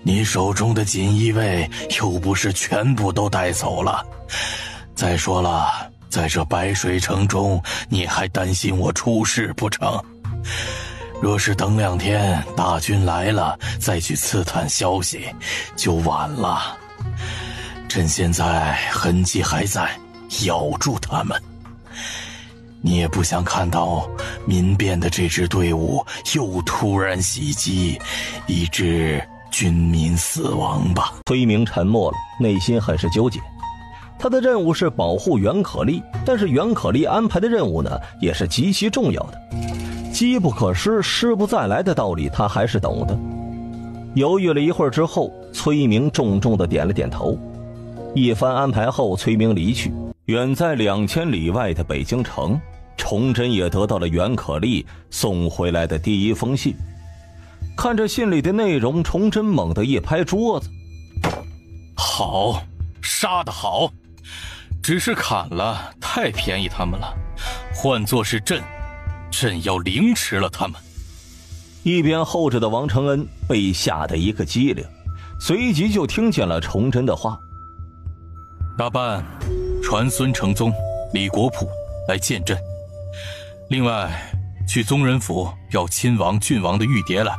你手中的锦衣卫又不是全部都带走了。再说了，在这白水城中，你还担心我出事不成？若是等2天大军来了再去刺探消息，就晚了。趁现在痕迹还在，咬住他们。你也不想看到民变的这支队伍又突然袭击，以致军民死亡吧？
崔明沉默了，内心很是纠结。他的任务是保护袁可立，但是袁可立安排的任务呢，也是极其重要的。机不可失，失不再来的道理他还是懂的。犹豫了一会儿之后，崔明重重地点了点头。一番安排后，崔明离去。远在2000里外的北京城，崇祯也得到了袁可立送回来的第一封信。看着信里的内容，崇祯猛地一拍桌子：“
好，杀得好！只是砍了，太便宜他们了。换作是朕要凌迟了他们。”
一边候着的王承恩被吓得一个机灵，随即就听见了崇祯的话：“
大办传孙承宗、李国普来见朕。另外，去宗人府要亲王、郡王的玉牒来，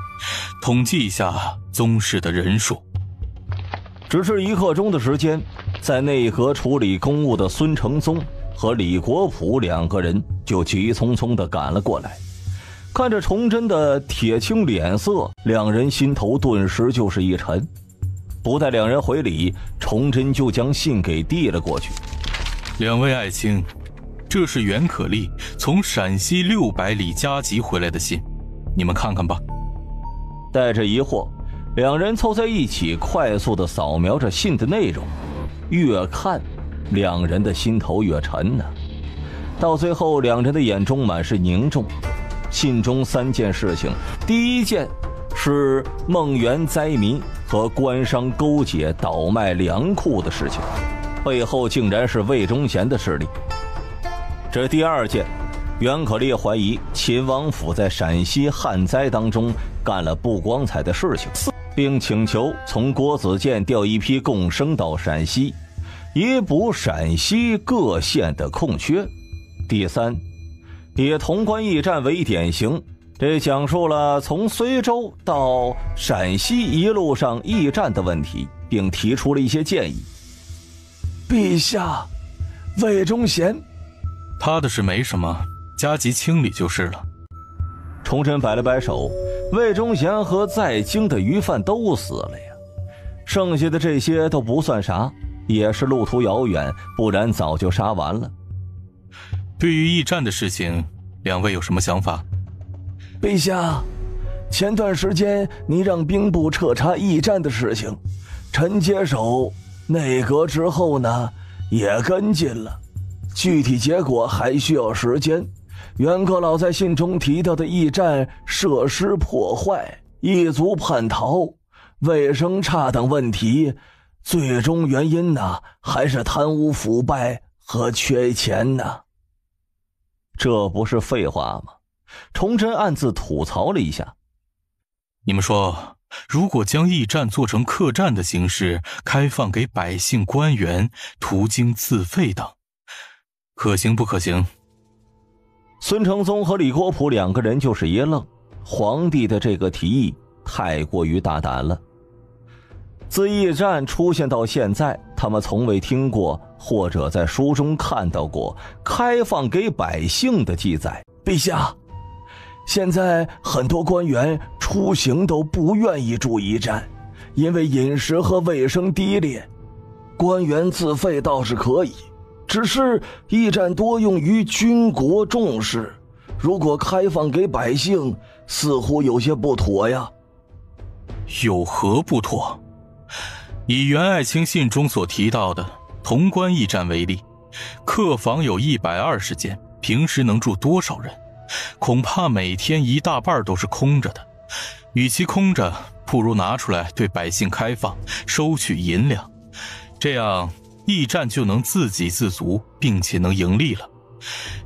统计一下宗室的人数。”
只是1刻钟的时间，在内阁处理公务的孙承宗和李国普2个人就急匆匆地赶了过来。看着崇祯的铁青脸色，2人心头顿时就是一沉。不待2人回礼，崇祯就将信给递了过去。
2位爱卿，这是袁可立从陕西600里加急回来的信，你们看看吧。
带着疑惑，2人凑在一起，快速地扫描着信的内容。越看，2人的心头越沉呢。到最后，2人的眼中满是凝重。信中3件事情，第一件是孟元灾民和官商勾结倒卖粮库的事情，背后竟然是魏忠贤的势力。这第2件，袁可立怀疑秦王府在陕西旱灾当中干了不光彩的事情，并请求从郭子健调一批贡生到陕西，以补陕西各县的空缺。第3，以潼关驿站为典型，这讲述了从随州到陕西一路上驿站的问题，并提出了一些建议。
陛下，魏忠贤，
他的事没什么，加急清理就是了。
崇祯摆了摆手，魏忠贤和在京的余犯都死了呀，剩下的这些都不算啥，也是路途遥远，不然早就杀完了。
对于驿站的事情，2位有什么想法？
陛下，前段时间你让兵部彻查驿站的事情，臣接手内阁之后呢，也跟进了，具体结果还需要时间。袁阁老在信中提到的驿站设施破坏、异族叛逃、卫生差等问题，最终原因呢，还是贪污腐败和缺钱呢。
这不是废话吗？崇祯暗自吐槽了一下。
你们说，如果将驿站做成客栈的形式，开放给百姓、官员途经自费等，可行不可行？
孙承宗和李国普2个人就是一愣，皇帝的这个提议太过于大胆了。自驿站出现到现在，他们从未听过或者在书中看到过开放给百姓的记载。
陛下，现在很多官员出行都不愿意住驿站，因为饮食和卫生低劣。官员自费倒是可以，只是驿站多用于军国重视，如果开放给百姓，似乎有些不妥呀。
有何不妥？以袁爱卿信中所提到的潼关驿站为例，客房有120间，平时能住多少人？恐怕每天1大半都是空着的。与其空着，不如拿出来对百姓开放，收取银两，这样驿站就能自给自足，并且能盈利了。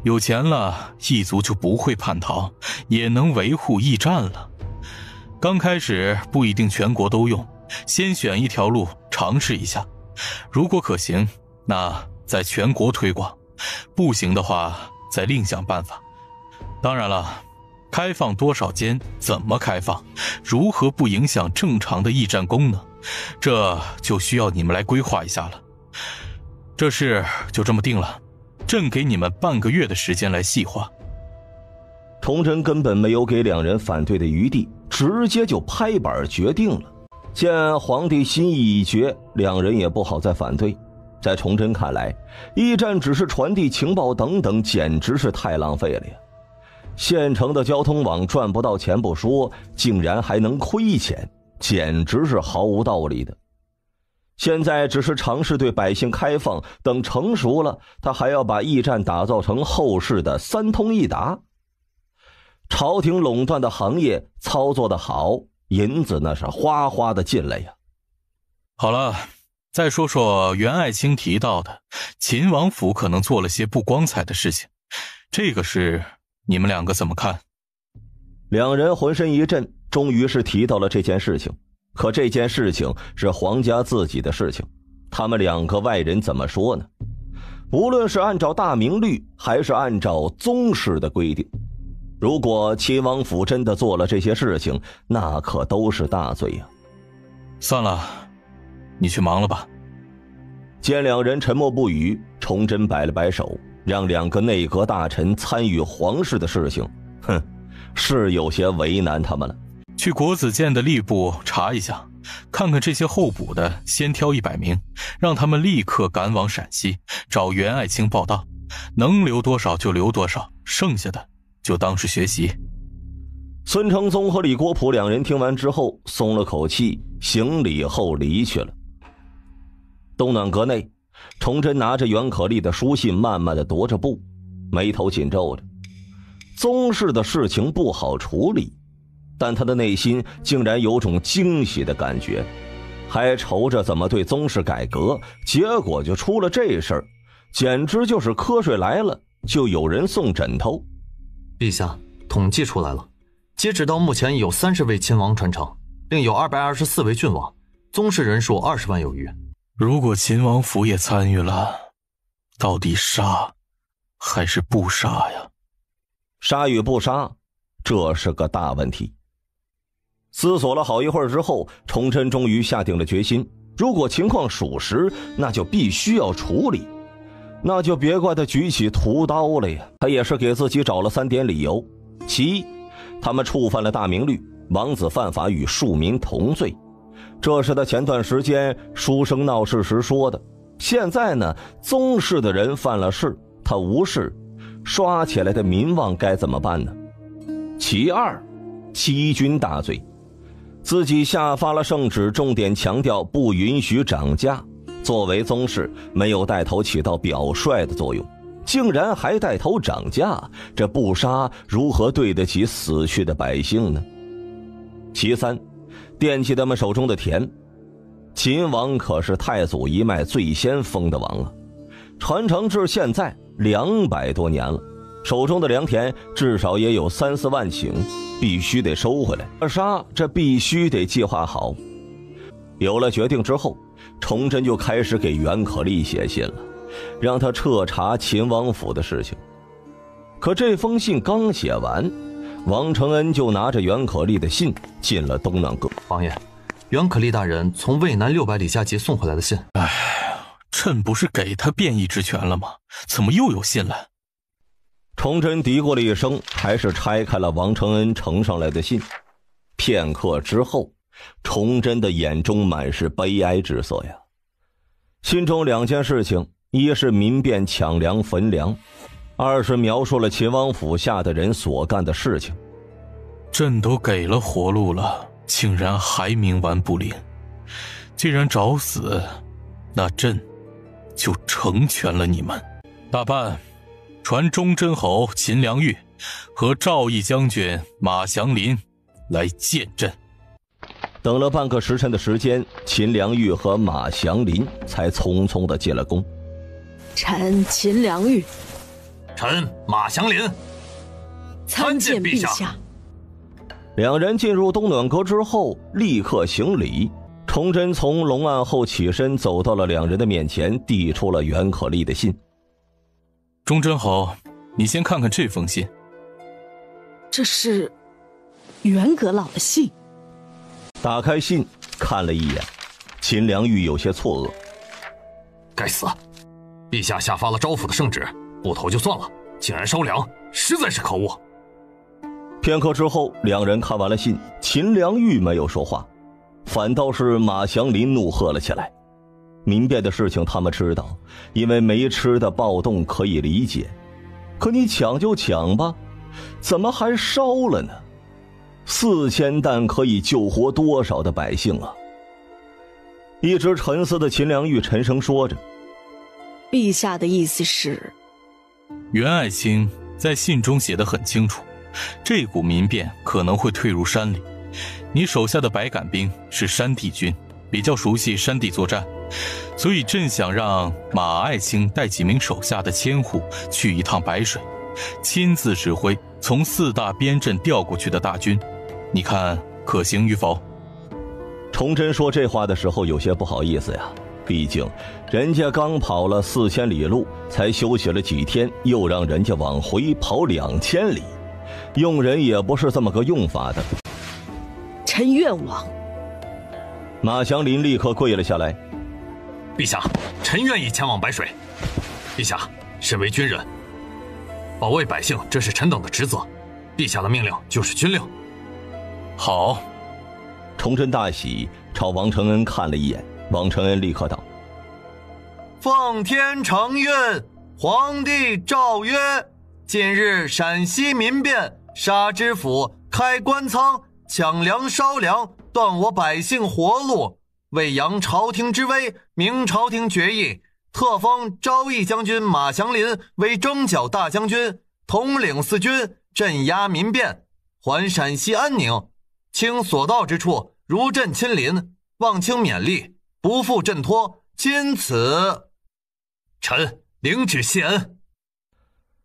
有钱了，异族就不会叛逃，也能维护驿站了。刚开始不一定全国都用，先选一条路尝试一下，如果可行，那在全国推广，不行的话再另想办法。当然了，开放多少间，怎么开放，如何不影响正常的驿站功能，这就需要你们来规划一下了。这事就这么定了，朕给你们半个月的时间来细化。
崇祯根本没有给2人反对的余地，直接就拍板决定了。见皇帝心意已决，2人也不好再反对。在崇祯看来，驿站只是传递情报等等，简直是太浪费了呀。县城的交通网赚不到钱不说，竟然还能亏钱，简直是毫无道理的。现在只是尝试对百姓开放，等成熟了，他还要把驿站打造成后世的3通1达。朝廷垄断的行业操作的好，银子那是哗哗的进来呀。
好了，再说说袁爱卿提到的秦王府可能做了些不光彩的事情，这个事你们两个怎么看？
两人浑身一震，终于是提到了这件事情。可这件事情是皇家自己的事情，他们两个外人怎么说呢？无论是按照大明律还是按照宗室的规定，如果秦王府真的做了这些事情，那可都是大罪呀。
算了，你去忙了吧。
见两人沉默不语，崇祯摆了摆手，让两个内阁大臣参与皇室的事情，是有些为难他们了。
去国子监的吏部查一下，看看这些候补的，先挑100名，让他们立刻赶往陕西找袁爱卿报到，能留多少就留多少，剩下的就当是学习。
孙承宗和李国普两人听完之后松了口气，行礼后离去了。东暖阁内，崇祯拿着袁可立的书信慢慢的踱着步，眉头紧皱着。宗室的事情不好处理，但他的内心竟然有种惊喜的感觉，还愁着怎么对宗室改革，结果就出了这事儿，简直就是瞌睡来了就有人送枕头。
陛下，统计出来了，截止到目前有30位亲王传承，另有224位郡王，宗室人数20万有余。
如果秦王府也参与了，到底杀还是不杀呀？
杀与不杀，这是个大问题。思索了好一会儿之后，崇祯终于下定了决心，如果情况属实，那就必须要处理，那就别怪他举起屠刀了呀。他也是给自己找了3点理由。其一，他们触犯了大明律，王子犯法与庶民同罪，这是他前段时间书生闹事时说的。现在呢，宗室的人犯了事，他无事，刷起来的民望该怎么办呢？其二，欺君大罪，自己下发了圣旨，重点强调不允许涨价，作为宗室没有带头起到表率的作用，竟然还带头涨价，这不杀如何对得起死去的百姓呢？其三，惦记他们手中的田，秦王可是太祖一脉最先封的王啊，传承至现在200多年了，手中的良田至少也有3、4万顷，必须得收回来。杀这必须得计划好。有了决定之后，崇祯就开始给袁可立写信了，让他彻查秦王府的事情。可这封信刚写完，王承恩就拿着袁可立的信进了东暖阁。
王爷，袁可立大人从渭南600里加急送回来的信。
哎，朕不是给他变异之权了吗？怎么又有信来？
崇祯嘀咕了一声，还是拆开了王承恩呈上来的信。片刻之后，崇祯的眼中满是悲哀之色呀。信中2件事情，一是民变抢粮焚粮，二是描述了秦王府下的人所干的事情。
朕都给了活路了，竟然还冥顽不灵。既然找死，那朕就成全了你们。大办，传忠贞侯秦良玉和赵义将军马祥林来见朕。
等了半个时辰的时间，秦良玉和马祥林才匆匆地进了宫。
臣秦良玉，
臣马祥林，
参见陛下。
两人进入东暖阁之后，立刻行礼。崇祯从龙案后起身，走到了两人的面前，递出了袁可立的信。
忠贞侯，你先看看这封信。
这是袁阁老的信。
打开信看了一眼，秦良玉有些错愕。
该死，陛下下发了招抚的圣旨，不投就算了，竟然烧粮，实在是可恶。
片刻之后，两人看完了信，秦良玉没有说话，反倒是马祥林怒喝了起来。民变的事情他们知道，因为没吃的暴动可以理解，可你抢就抢吧，怎么还烧了呢？4000担可以救活多少的百姓啊？一直沉思的秦良玉沉声说着：
陛下的意思是……
袁爱卿在信中写得很清楚，这股民变可能会退入山里，你手下的白杆兵是山地军，比较熟悉山地作战，所以朕想让马爱卿带几名手下的千户去一趟白水，亲自指挥从4大边镇调过去的大军，你看可行与否？
崇祯说这话的时候有些不好意思呀，毕竟人家刚跑了4000里路，才休息了几天，又让人家往回跑2000里，用人也不是这么个用法的。
臣愿往。
马祥林立刻跪了下来。
陛下，臣愿意前往白水。陛下，身为军人，保卫百姓，这是臣等的职责。陛下的命令就是军令。
好。
崇祯大喜，朝王承恩看了一眼。王承恩立刻道：
奉天承运，皇帝诏曰：近日陕西民变，杀知府，开官仓，抢粮烧粮，断我百姓活路。为扬朝廷之威，明朝廷决议，特封昭义将军马祥林为征剿大将军，统领4军，镇压民变，还陕西安宁。卿所到之处，如朕亲临，望卿勉励，不负朕托，钦此。
臣领旨谢恩。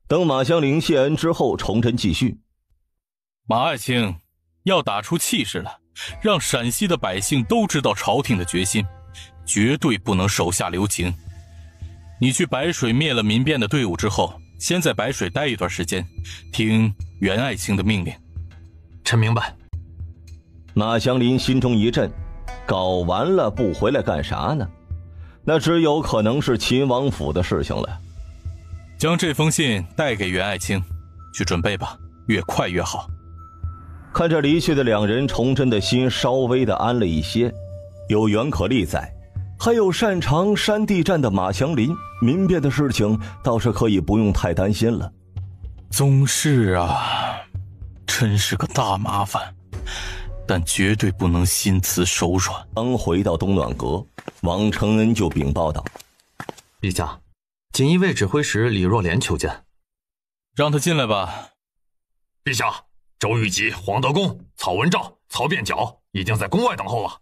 等马祥林谢恩之后，崇祯继续：
马爱卿要打出气势来，让陕西的百姓都知道朝廷的决心，绝对不能手下留情。你去白水灭了民变的队伍之后，先在白水待一段时间，听袁爱卿的命令。
臣明白。
马祥林心中一震，搞完了不回来干啥呢？那只有可能是秦王府的事情了。
将这封信带给袁爱卿，去准备吧，越快越好。
看着离去的2人，崇祯的心稍微的安了一些。有袁可立在，还有擅长山地战的马祥林，民变的事情倒是可以不用太担心了。
宗室啊，真是个大麻烦，但绝对不能心慈手软。
刚回到东暖阁，王承恩就禀报道：
陛下，锦衣卫指挥使李若莲求见。
让他进来吧。
陛下，周玉吉、黄德功、曹文照、曹变角已经在宫外等候了。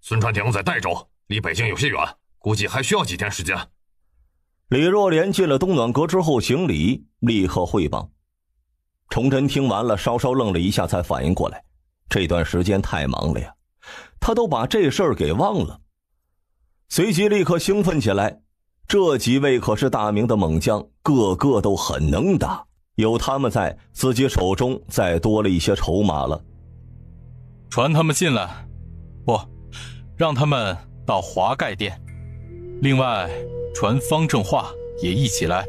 孙传庭在代州，离北京有些远，估计还需要几天时间。
李若莲进了东暖阁之后行礼，立刻汇报。崇祯听完了，稍稍愣了一下，才反应过来，这段时间太忙了呀，他都把这事儿给忘了。随即立刻兴奋起来，这几位可是大明的猛将，个个都很能打，有他们在，自己手中再多了一些筹码了。
传他们进来，不，让他们到华盖殿。另外传方正化也一起来。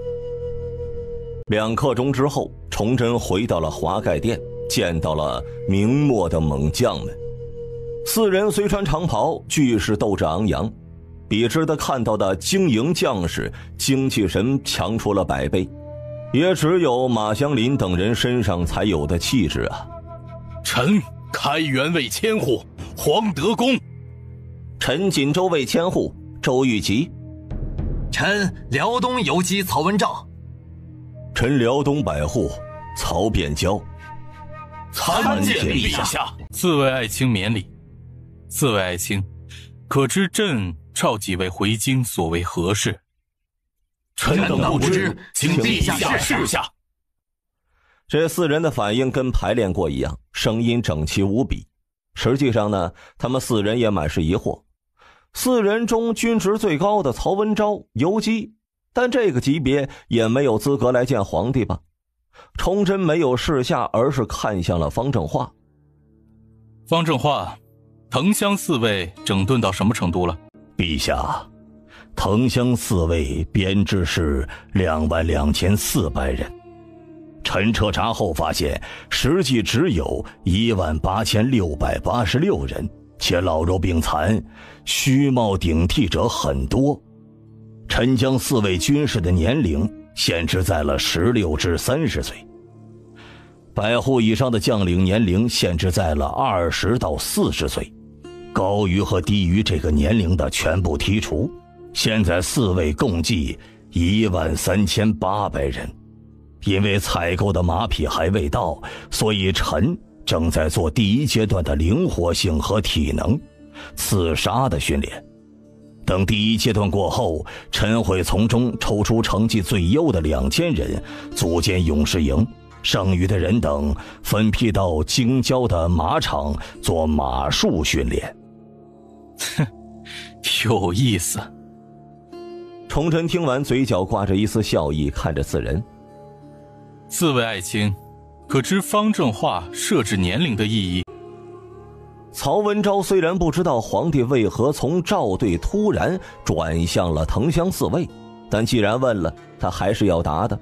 2刻钟之后，崇祯回到了华盖殿，见到了明末的猛将们。4人虽穿长袍，俱是斗志昂扬，比之他看到的精营将士精气神强出了100倍，也只有马祥林等人身上才有的气质啊。
臣开元卫千户黄德功，
臣锦州卫千户周玉吉，
臣辽东游击曹文照，
臣辽东百户曹变交。
参见陛下。
4位爱卿免礼。4位爱卿，可知朕召几位回京所为何事？
臣等不知，请陛下示下。
这4人的反应跟排练过一样，声音整齐无比。实际上呢，他们4人也满是疑惑。4人中军职最高的曹文昭游击，但这个级别也没有资格来见皇帝吧？崇祯没有示下，而是看向了方正化。
方正化，藤乡4卫整顿到什么程度了？
陛下，藤乡4卫编制是22400人，臣彻查后发现，实际只有18686人，且老弱病残、虚冒顶替者很多。臣将4位军士的年龄限制在了16至30岁，100户以上的将领年龄限制在了20到40岁，高于和低于这个年龄的全部剔除。现在4位共计13800人。因为采购的马匹还未到，所以臣正在做第1阶段的灵活性和体能、刺杀的训练。等第1阶段过后，臣会从中抽出成绩最优的2000人，组建勇士营，剩余的人等分批到京郊的马场做马术训练。
哼，有意思。
崇祯听完，嘴角挂着一丝笑意，看着4人。
4位爱卿，可知方正化设置年龄的意义？
曹文昭虽然不知道皇帝为何从赵队突然转向了藤乡4尉，但既然问了，他还是要答的。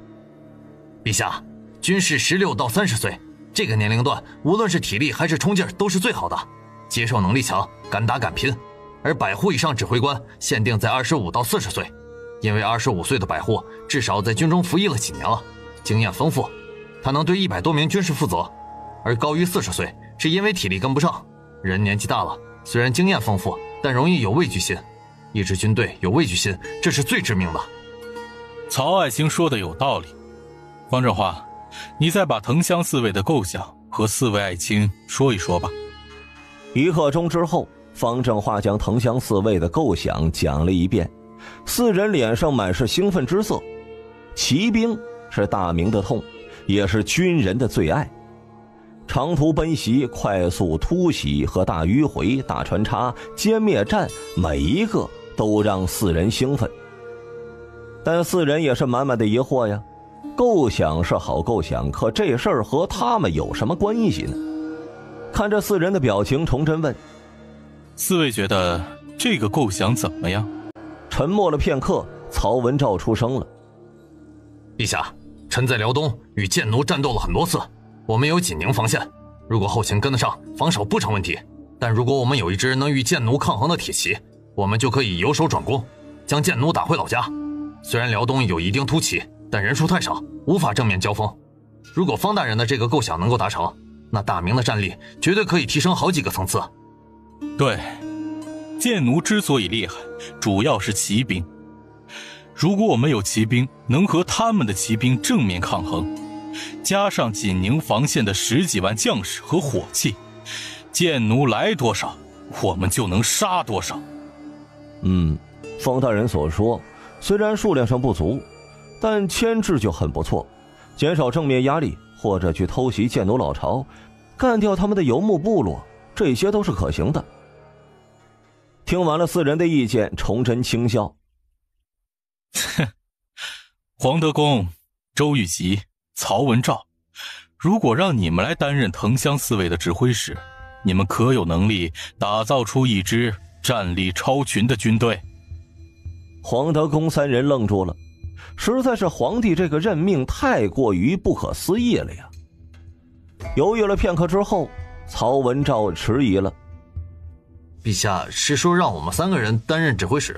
陛下，军士16到30岁这个年龄段，无论是体力还是冲劲都是最好的，接受能力强，敢打敢拼。而百户以上指挥官限定在25到40岁，因为25岁的百户至少在军中服役了几年了，经验丰富，他能对100多名军士负责。而高于40岁是因为体力跟不上，人年纪大了，虽然经验丰富，但容易有畏惧心。一支军队有畏惧心，这是最致命的。
曹爱卿说的有道理。方正化，你再把藤乡4尉的构想和4位爱卿说一说吧。
1刻钟之后，方正化将藤乡4尉的构想讲了一遍，4人脸上满是兴奋之色。骑兵是大明的痛，也是军人的最爱。长途奔袭、快速突袭和大迂回、大穿插、歼灭战，每一个都让4人兴奋。但4人也是满满的疑惑呀，构想是好构想，可这事儿和他们有什么关系呢？看着4人的表情，崇祯问
：4位觉得这个构想怎么样？
沉默了片刻，曹文照出声了：
陛下，臣在辽东与剑奴战斗了很多次，我们有紧宁防线，如果后勤跟得上，防守不成问题。但如果我们有一支能与剑奴抗衡的铁骑，我们就可以由守转攻，将剑奴打回老家。虽然辽东有一定突骑，但人数太少，无法正面交锋。如果方大人的这个构想能够达成，那大明的战力绝对可以提升好几个层次。
对，剑奴之所以厉害，主要是骑兵。如果我们有骑兵能和他们的骑兵正面抗衡，加上紧宁防线的10几万将士和火器，剑奴来多少，我们就能杀多少。
方大人所说，虽然数量上不足，但牵制就很不错，减少正面压力，或者去偷袭剑奴老巢，干掉他们的游牧部落，这些都是可行的。听完了4人的意见，崇祯轻笑：
黄德功、周玉吉、曹文照，如果让你们来担任藤乡4尉的指挥使，你们可有能力打造出一支战力超群的军队？
黄德功3人愣住了，实在是皇帝这个任命太过于不可思议了呀。犹豫了片刻之后，曹文照迟疑了：
陛下是说让我们3个人担任指挥使？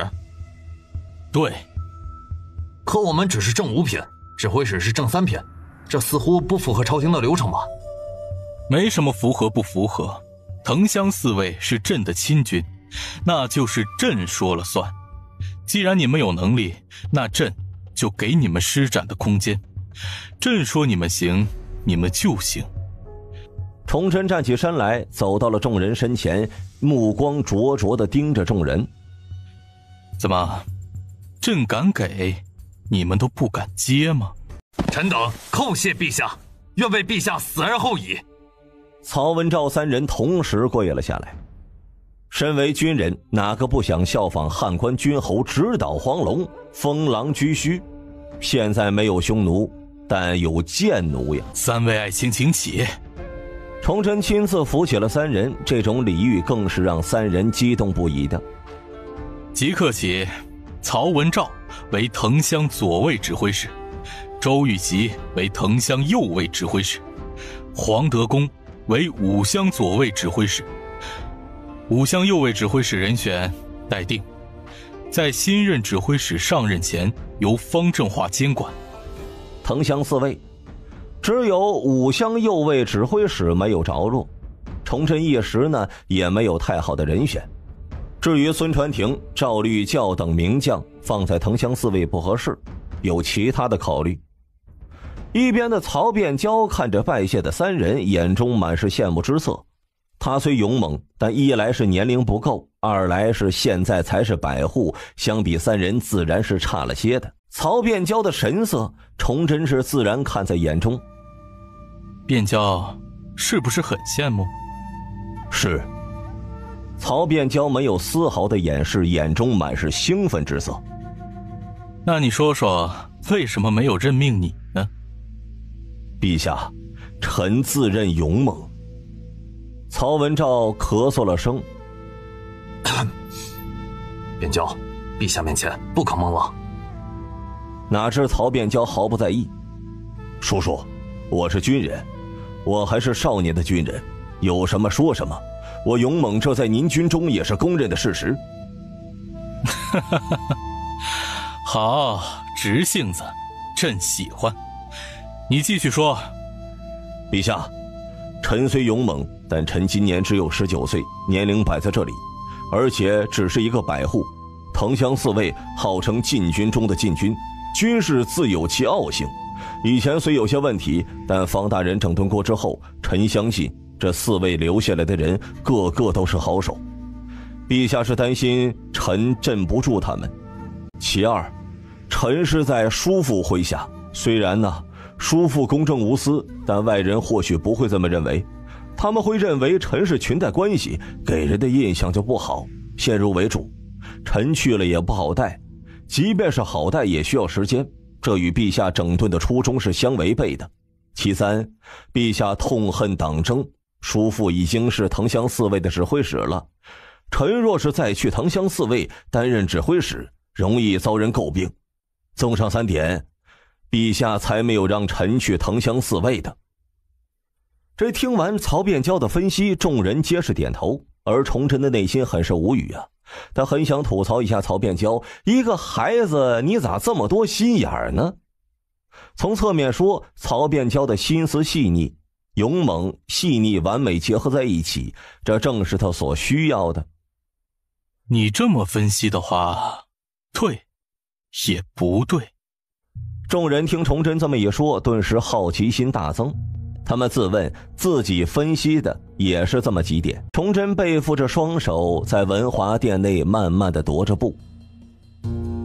对。
可我们只是正5品，指挥使是正3品，这似乎不符合朝廷的流程吧？
没什么符合不符合，藤乡4尉是朕的亲军，那就是朕说了算。既然你们有能力，那朕就给你们施展的空间。朕说你们行，你们就行。
崇祯站起身来，走到了众人身前，目光灼灼地盯着众人。
怎么，朕敢给，你们都不敢接吗？
臣等叩谢陛下，愿为陛下死而后已。
曹文照3人同时跪了下来。身为军人，哪个不想效仿汉官军侯直捣黄龙，封狼居胥？现在没有匈奴，但有贱奴呀。
3位爱卿请起。
崇祯亲自扶起了3人，这种礼遇更是让3人激动不已的。
即刻起，曹文照为藤乡左卫指挥使，周玉吉为藤乡右卫指挥使，黄德功为武乡左卫指挥使。武乡右卫指挥使人选待定，在新任指挥使上任前由方正化监管。
藤乡4尉，只有武乡右卫指挥使没有着落，崇祯一时呢也没有太好的人选。至于孙传庭、赵律教等名将，放在藤乡4尉不合适，有其他的考虑。一边的曹变娇看着拜谢的三人，眼中满是羡慕之色。他虽勇猛，但一来是年龄不够，二来是现在才是百户，相比三人自然是差了些的。曹变娇的神色，崇祯是自然看在眼中。
变娇是不是很羡慕？
是。曹变娇没有丝毫的掩饰，眼中满是兴奋之色。
那你说说，为什么没有任命你呢？
陛下，臣自认勇猛。曹文照咳嗽了声。
变娇，陛下面前不可莽妄。
哪知曹变娇毫不在意。叔叔，我是军人，我还是少年的军人，有什么说什么，我勇猛这在您军中也是公认的事实。
好，直性子，朕喜欢。你继续说。
陛下，臣虽勇猛，但臣今年只有19岁，年龄摆在这里，而且只是一个百户。藤乡四卫号称禁军中的禁军，军事自有其傲性。以前虽有些问题，但方大人整顿过之后，臣相信这4位留下来的人个个都是好手。陛下是担心臣镇不住他们。其二，臣是在叔父麾下，虽然呢叔父公正无私，但外人或许不会这么认为，他们会认为臣是裙带关系，给人的印象就不好，先入为主。臣去了也不好带，即便是好带也需要时间，这与陛下整顿的初衷是相违背的。其三，陛下痛恨党争，叔父已经是藤乡四卫的指挥使了，臣若是再去藤乡四卫担任指挥使，容易遭人诟病。综上3点，陛下才没有让臣去藤乡四卫的。这听完曹变娇的分析，众人皆是点头，而崇祯的内心很是无语啊。他很想吐槽一下曹变娇，一个孩子你咋这么多心眼呢？从侧面说，曹变娇的心思细腻，勇猛细腻完美结合在一起，这正是他所需要的。
你这么分析的话，对也不对。
众人听崇祯这么一说，顿时好奇心大增。他们自问自己分析的也是这么几点。崇祯背负着双手，在文华殿内慢慢地踱着步。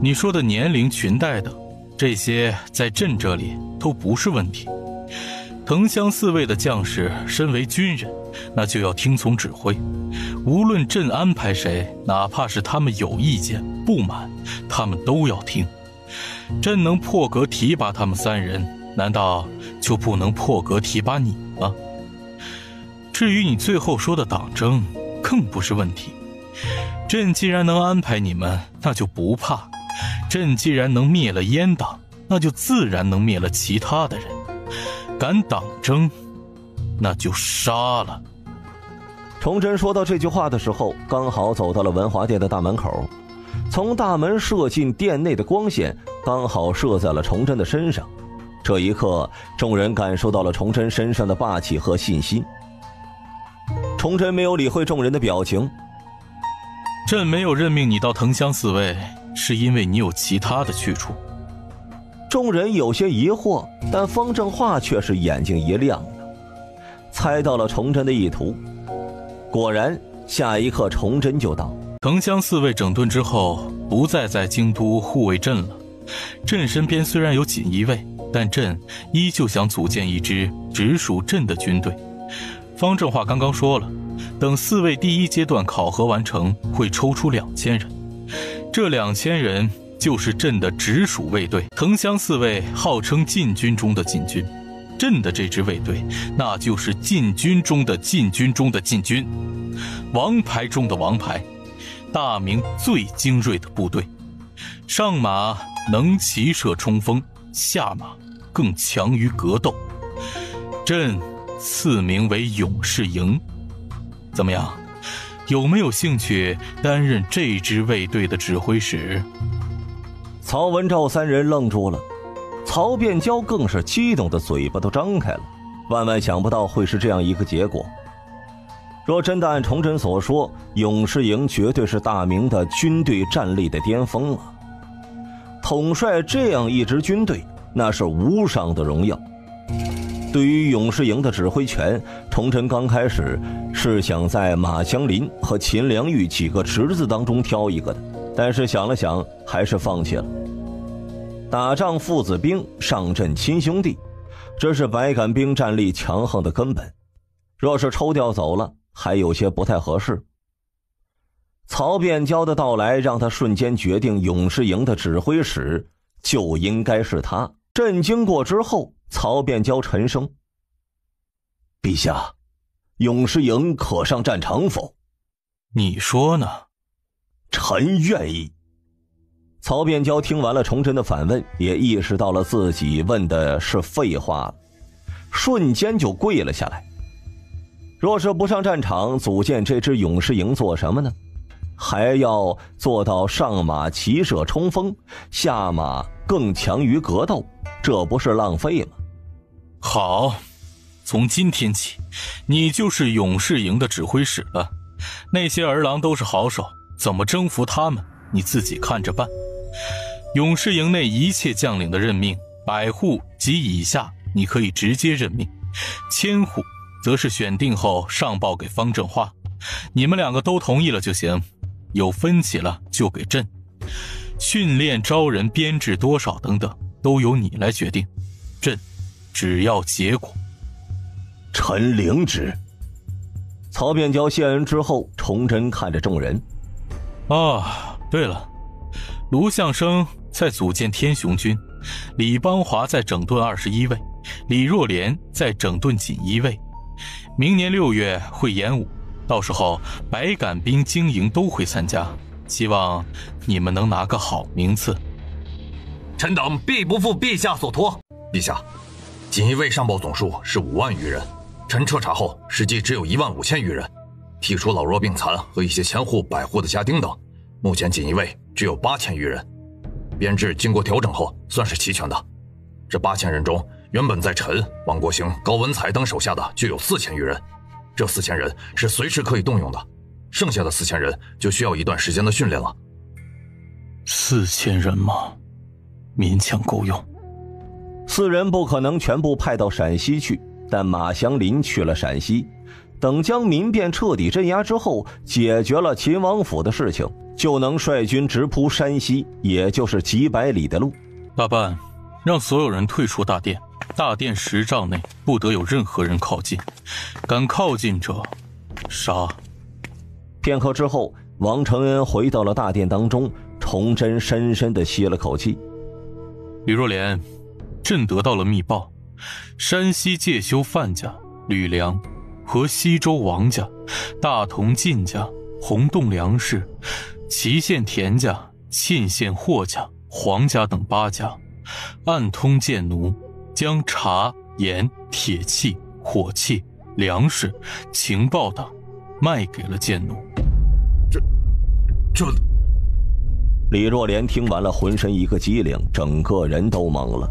你说的年龄、裙带等，这些在朕这里都不是问题。藤乡四卫的将士身为军人，那就要听从指挥，无论朕安排谁，哪怕是他们有意见不满，他们都要听。朕能破格提拔他们3人，难道就不能破格提拔你吗？至于你最后说的党争，更不是问题。朕既然能安排你们，那就不怕。朕既然能灭了阉党，那就自然能灭了其他的人。敢党争，那就杀了。
崇祯说到这句话的时候，刚好走到了文华殿的大门口，从大门射进殿内的光线刚好射在了崇祯的身上。这一刻，众人感受到了崇祯身上的霸气和信心。崇祯没有理会众人的表情。
朕没有任命你到藤乡四卫，是因为你有其他的去处。
众人有些疑惑，但方正化却是眼睛一亮了，猜到了崇祯的意图。果然，下一刻崇祯就到。
藤乡四卫整顿之后，不再在京都护卫朕了。朕身边虽然有锦衣卫，但朕依旧想组建一支直属朕的军队。方正化刚刚说了，等四卫第1阶段考核完成，会抽出2000人，这2000人就是朕的直属卫队。藤乡四卫号称禁军中的禁军，朕的这支卫队那就是禁军中的禁军中的禁军，王牌中的王牌，大明最精锐的部队。上马能骑射冲锋，下马更强于格斗。朕赐名为勇士营。怎么样，有没有兴趣担任这支卫队的指挥使？
曹文照3人愣住了，曹变娇更是激动的嘴巴都张开了，万万想不到会是这样一个结果。若真的按崇祯所说，勇士营绝对是大明的军队战力的巅峰啊！统帅这样一支军队，那是无上的荣耀，对于勇士营的指挥权，崇祯刚开始是想在马祥林和秦良玉几个侄子当中挑一个的，但是想了想，还是放弃了。打仗父子兵，上阵亲兄弟，这是白杆兵战力强横的根本。若是抽调走了，还有些不太合适。曹变蛟的到来让他瞬间决定勇士营的指挥使就应该是他。震惊过之后，曹变蛟沉声：陛下，勇士营可上战场否？
你说呢？
臣愿意。
曹变蛟听完了崇祯的反问，也意识到了自己问的是废话了，瞬间就跪了下来。若是不上战场，组建这支勇士营做什么呢？还要做到上马骑射冲锋，下马更强于格斗，这不是浪费吗？
好，从今天起，你就是勇士营的指挥使了。那些儿郎都是好手，怎么征服他们，你自己看着办。勇士营内一切将领的任命，100户及以下你可以直接任命，1000户则是选定后上报给方正化，你们2个都同意了就行，有分歧了就给朕。训练、招人、编制多少等等都由你来决定，朕只要结果。
臣领旨。
曹变蛟谢恩之后，崇祯看着众人：
对了，卢相生在组建天雄军，李邦华在整顿21位，李若莲在整顿锦衣卫。明年6月会演武，到时候白杆兵精营都会参加，希望你们能拿个好名次。
臣等必不负陛下所托。陛下，锦衣卫上报总数是5万余人，臣彻查后实际只有1万5千余人，剔除老弱病残和一些1000户100户的家丁等，目前锦衣卫只有8000余人，编制经过调整后算是齐全的。这8000人中，原本在臣、王国兴、高文才等手下的就有4000余人，这4000人是随时可以动用的，剩下的4000人就需要一段时间的训练了。
4000人吗？勉强够用。
4人不可能全部派到陕西去，但马祥林去了陕西，等将民变彻底镇压之后，解决了秦王府的事情，就能率军直扑山西，也就是几百里的路。
大办，让所有人退出大殿，大殿10丈内不得有任何人靠近，敢靠近者杀。
片刻之后，王承恩回到了大殿当中，崇祯深深地吸了口气。
李若莲，朕得到了密报，山西介休范家、吕梁和西周王家、大同晋家、洪洞梁氏、祁县田家、沁县霍家、黄家等8家，暗通贱奴，将茶、盐、铁器、火器、粮食、情报等卖给了贱奴。
这……
李若莲听完了，浑身一个激灵，整个人都懵了。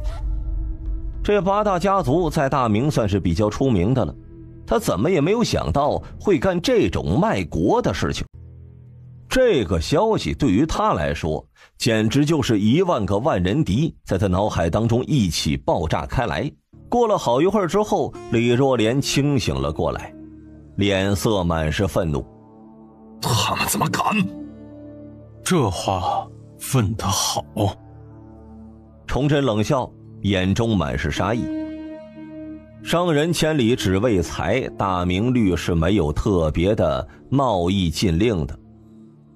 这8大家族在大明算是比较出名的了，他怎么也没有想到会干这种卖国的事情。这个消息对于他来说，简直就是1万个万人敌在他脑海当中一起爆炸开来。过了好一会儿之后，李若莲清醒了过来，脸色满是愤怒。
他们怎么敢？
这话问得好。
崇祯冷笑，眼中满是杀意。商人千里只为财，大明律是没有特别的贸易禁令的，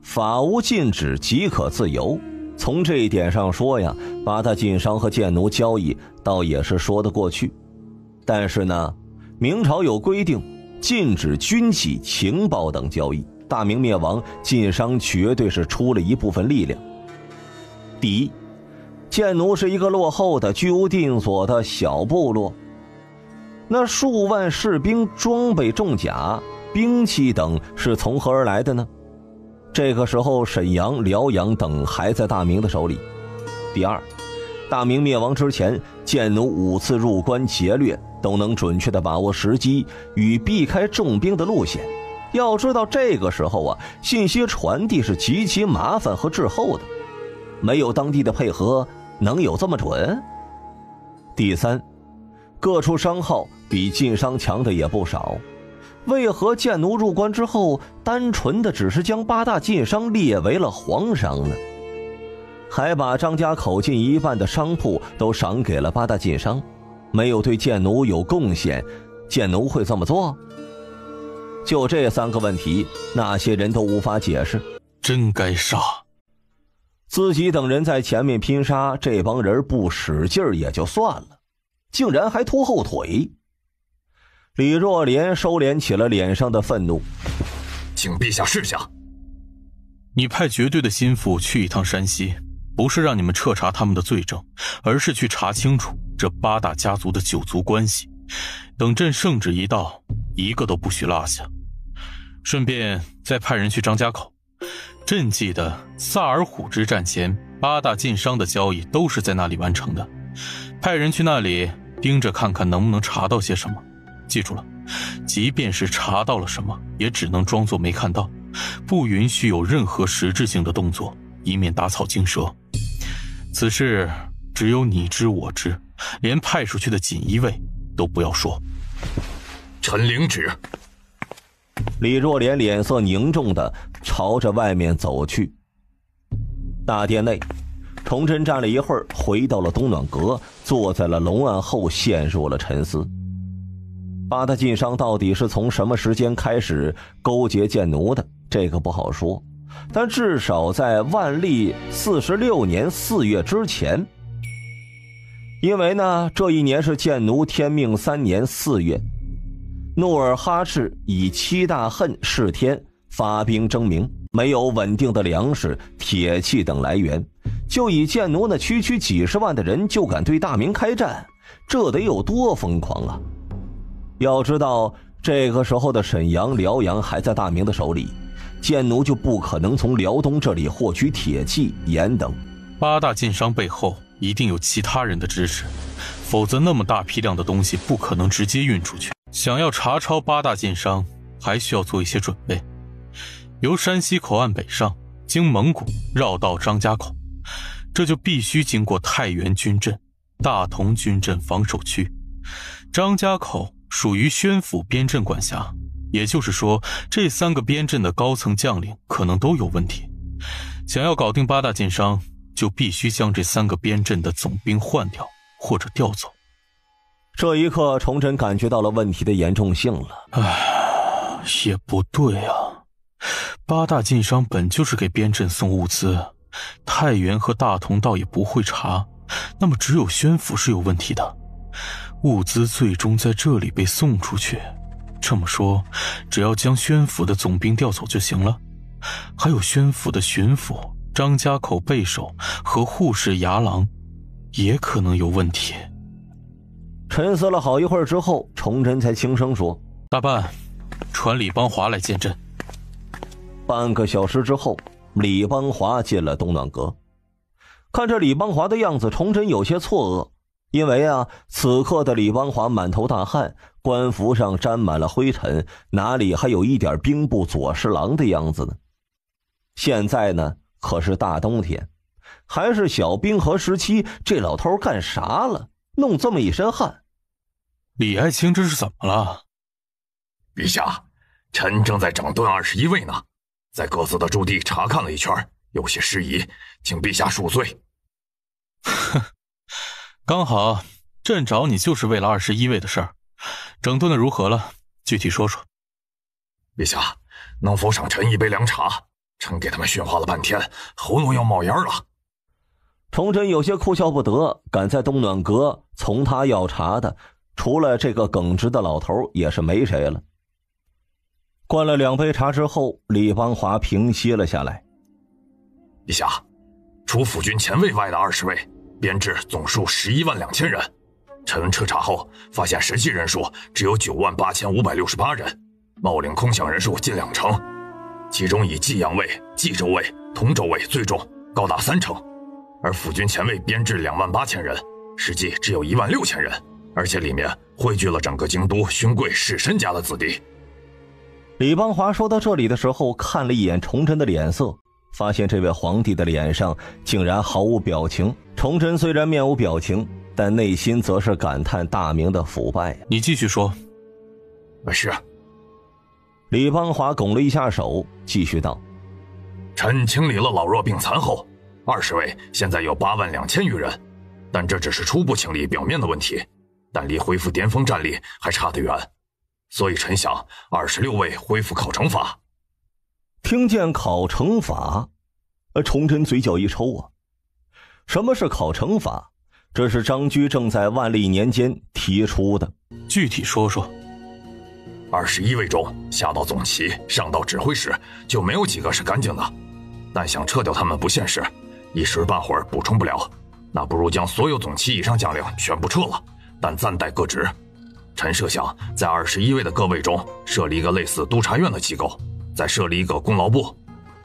法无禁止即可自由。从这一点上说呀，8大晋商和贱奴交易倒也是说得过去。但是呢，明朝有规定，禁止军纪、情报等交易。大明灭亡，晋商绝对是出了一部分力量。第一，贱奴是一个落后的居无定所的小部落，那数万士兵装备重甲、兵器等是从何而来的呢？这个时候沈阳、辽阳等还在大明的手里。第二，大明灭亡之前，贱奴5次入关劫掠，都能准确地把握时机与避开重兵的路线。要知道这个时候啊，信息传递是极其麻烦和滞后的，没有当地的配合，能有这么准？第三，各处商号比晋商强的也不少。为何建奴入关之后，单纯的只是将八大晋商列为了皇商呢？还把张家口近一半的商铺都赏给了八大晋商，没有对建奴有贡献，建奴会这么做？就这3个问题，那些人都无法解释。
真该杀！
自己等人在前面拼杀，这帮人不使劲儿也就算了，竟然还拖后腿。李若莲收敛起了脸上的愤怒，
请陛下示下。
你派绝对的心腹去一趟山西，不是让你们彻查他们的罪证，而是去查清楚这8大家族的9族关系。等朕圣旨一到，一个都不许落下。顺便再派人去张家口。朕记得萨尔浒之战前8大晋商的交易都是在那里完成的，派人去那里盯着看看能不能查到些什么。记住了，即便是查到了什么，也只能装作没看到，不允许有任何实质性的动作，以免打草惊蛇。此事只有你知我知，连派出去的锦衣卫都不要说。
臣领旨。
李若莲脸色凝重地朝着外面走去。大殿内，崇祯站了一会儿，回到了东暖阁，坐在了龙案后，陷入了沉思。八大晋商到底是从什么时间开始勾结建奴的，这个不好说，但至少在万历46年4月之前。因为呢，这一年是建奴天命3年4月，努尔哈赤以7大恨弑天，发兵征明，没有稳定的粮食、铁器等来源，就以建奴那区区几十万的人就敢对大明开战，这得有多疯狂啊！要知道这个时候的沈阳、辽阳还在大明的手里，建奴就不可能从辽东这里获取铁器、盐等。
8大晋商背后一定有其他人的支持，否则那么大批量的东西不可能直接运出去。想要查抄8大晋商，还需要做一些准备。由山西口岸北上，经蒙古绕到张家口，这就必须经过太原军镇、大同军镇防守区。张家口属于宣府边镇管辖，也就是说，这3个边镇的高层将领可能都有问题。想要搞定8大晋商，就必须将这3个边镇的总兵换掉或者调走。
这一刻，崇祯感觉到了问题的严重性了。
也不对啊，8大晋商本就是给边镇送物资，太原和大同倒也不会查，那么只有宣府是有问题的。物资最终在这里被送出去，这么说，只要将宣府的总兵调走就行了。还有宣府的巡抚、张家口备守和护士牙郎，也可能有问题。
沉思了好一会儿之后，崇祯才轻声说：“
大办，传李邦华来见朕。”
半个小时之后，李邦华进了东暖阁。看着李邦华的样子，崇祯有些错愕，因为此刻的李邦华满头大汗，官服上沾满了灰尘，哪里还有一点兵部左侍郎的样子呢？现在呢，可是大冬天，还是小冰河时期，这老头干啥了？弄这么一身汗。
李爱卿这是怎么了？
陛下，臣正在整顿21位呢，在各自的驻地查看了一圈，有些失仪，请陛下恕罪。
哼，刚好朕找你就是为了21位的事儿，整顿的如何了？具体说说。
陛下，能否赏臣一杯凉茶？臣给他们训话了半天，喉咙要冒烟了。
崇祯有些哭笑不得，赶在东暖阁从他要茶的，除了这个耿直的老头，也是没谁了。灌了2杯茶之后，李邦华平息了下来。
陛下，除府军前卫外的20位，编制总数11万2千人。臣彻查后发现，实际人数只有9万8568人，冒领空饷人数近2成，其中以济阳卫、冀州卫、同州卫最重，高达3成。而府军前卫编制2万8千人，实际只有1万6千人，而且里面汇聚了整个京都勋贵士绅家的子弟。
李邦华说到这里的时候，看了一眼崇祯的脸色，发现这位皇帝的脸上竟然毫无表情。崇祯虽然面无表情，但内心则是感叹大明的腐败。
你继续说。
是。
李邦华拱了一下手，继续道：
臣清理了老弱病残后，20位现在有8万2千余人，但这只是初步清理表面的问题，但离恢复巅峰战力还差得远，所以臣想26位恢复考成法。
听见考成法，崇祯嘴角一抽啊！什么是考成法？这是张居正在万历年间提出的，
具体说说。
21位中，下到总旗，上到指挥使，就没有几个是干净的。但想撤掉他们不现实，一时半会儿补充不了，那不如将所有总旗以上将领全部撤了，但暂代各职。臣设想在21位的各位中设立一个类似督察院的机构，再设立一个功劳簿，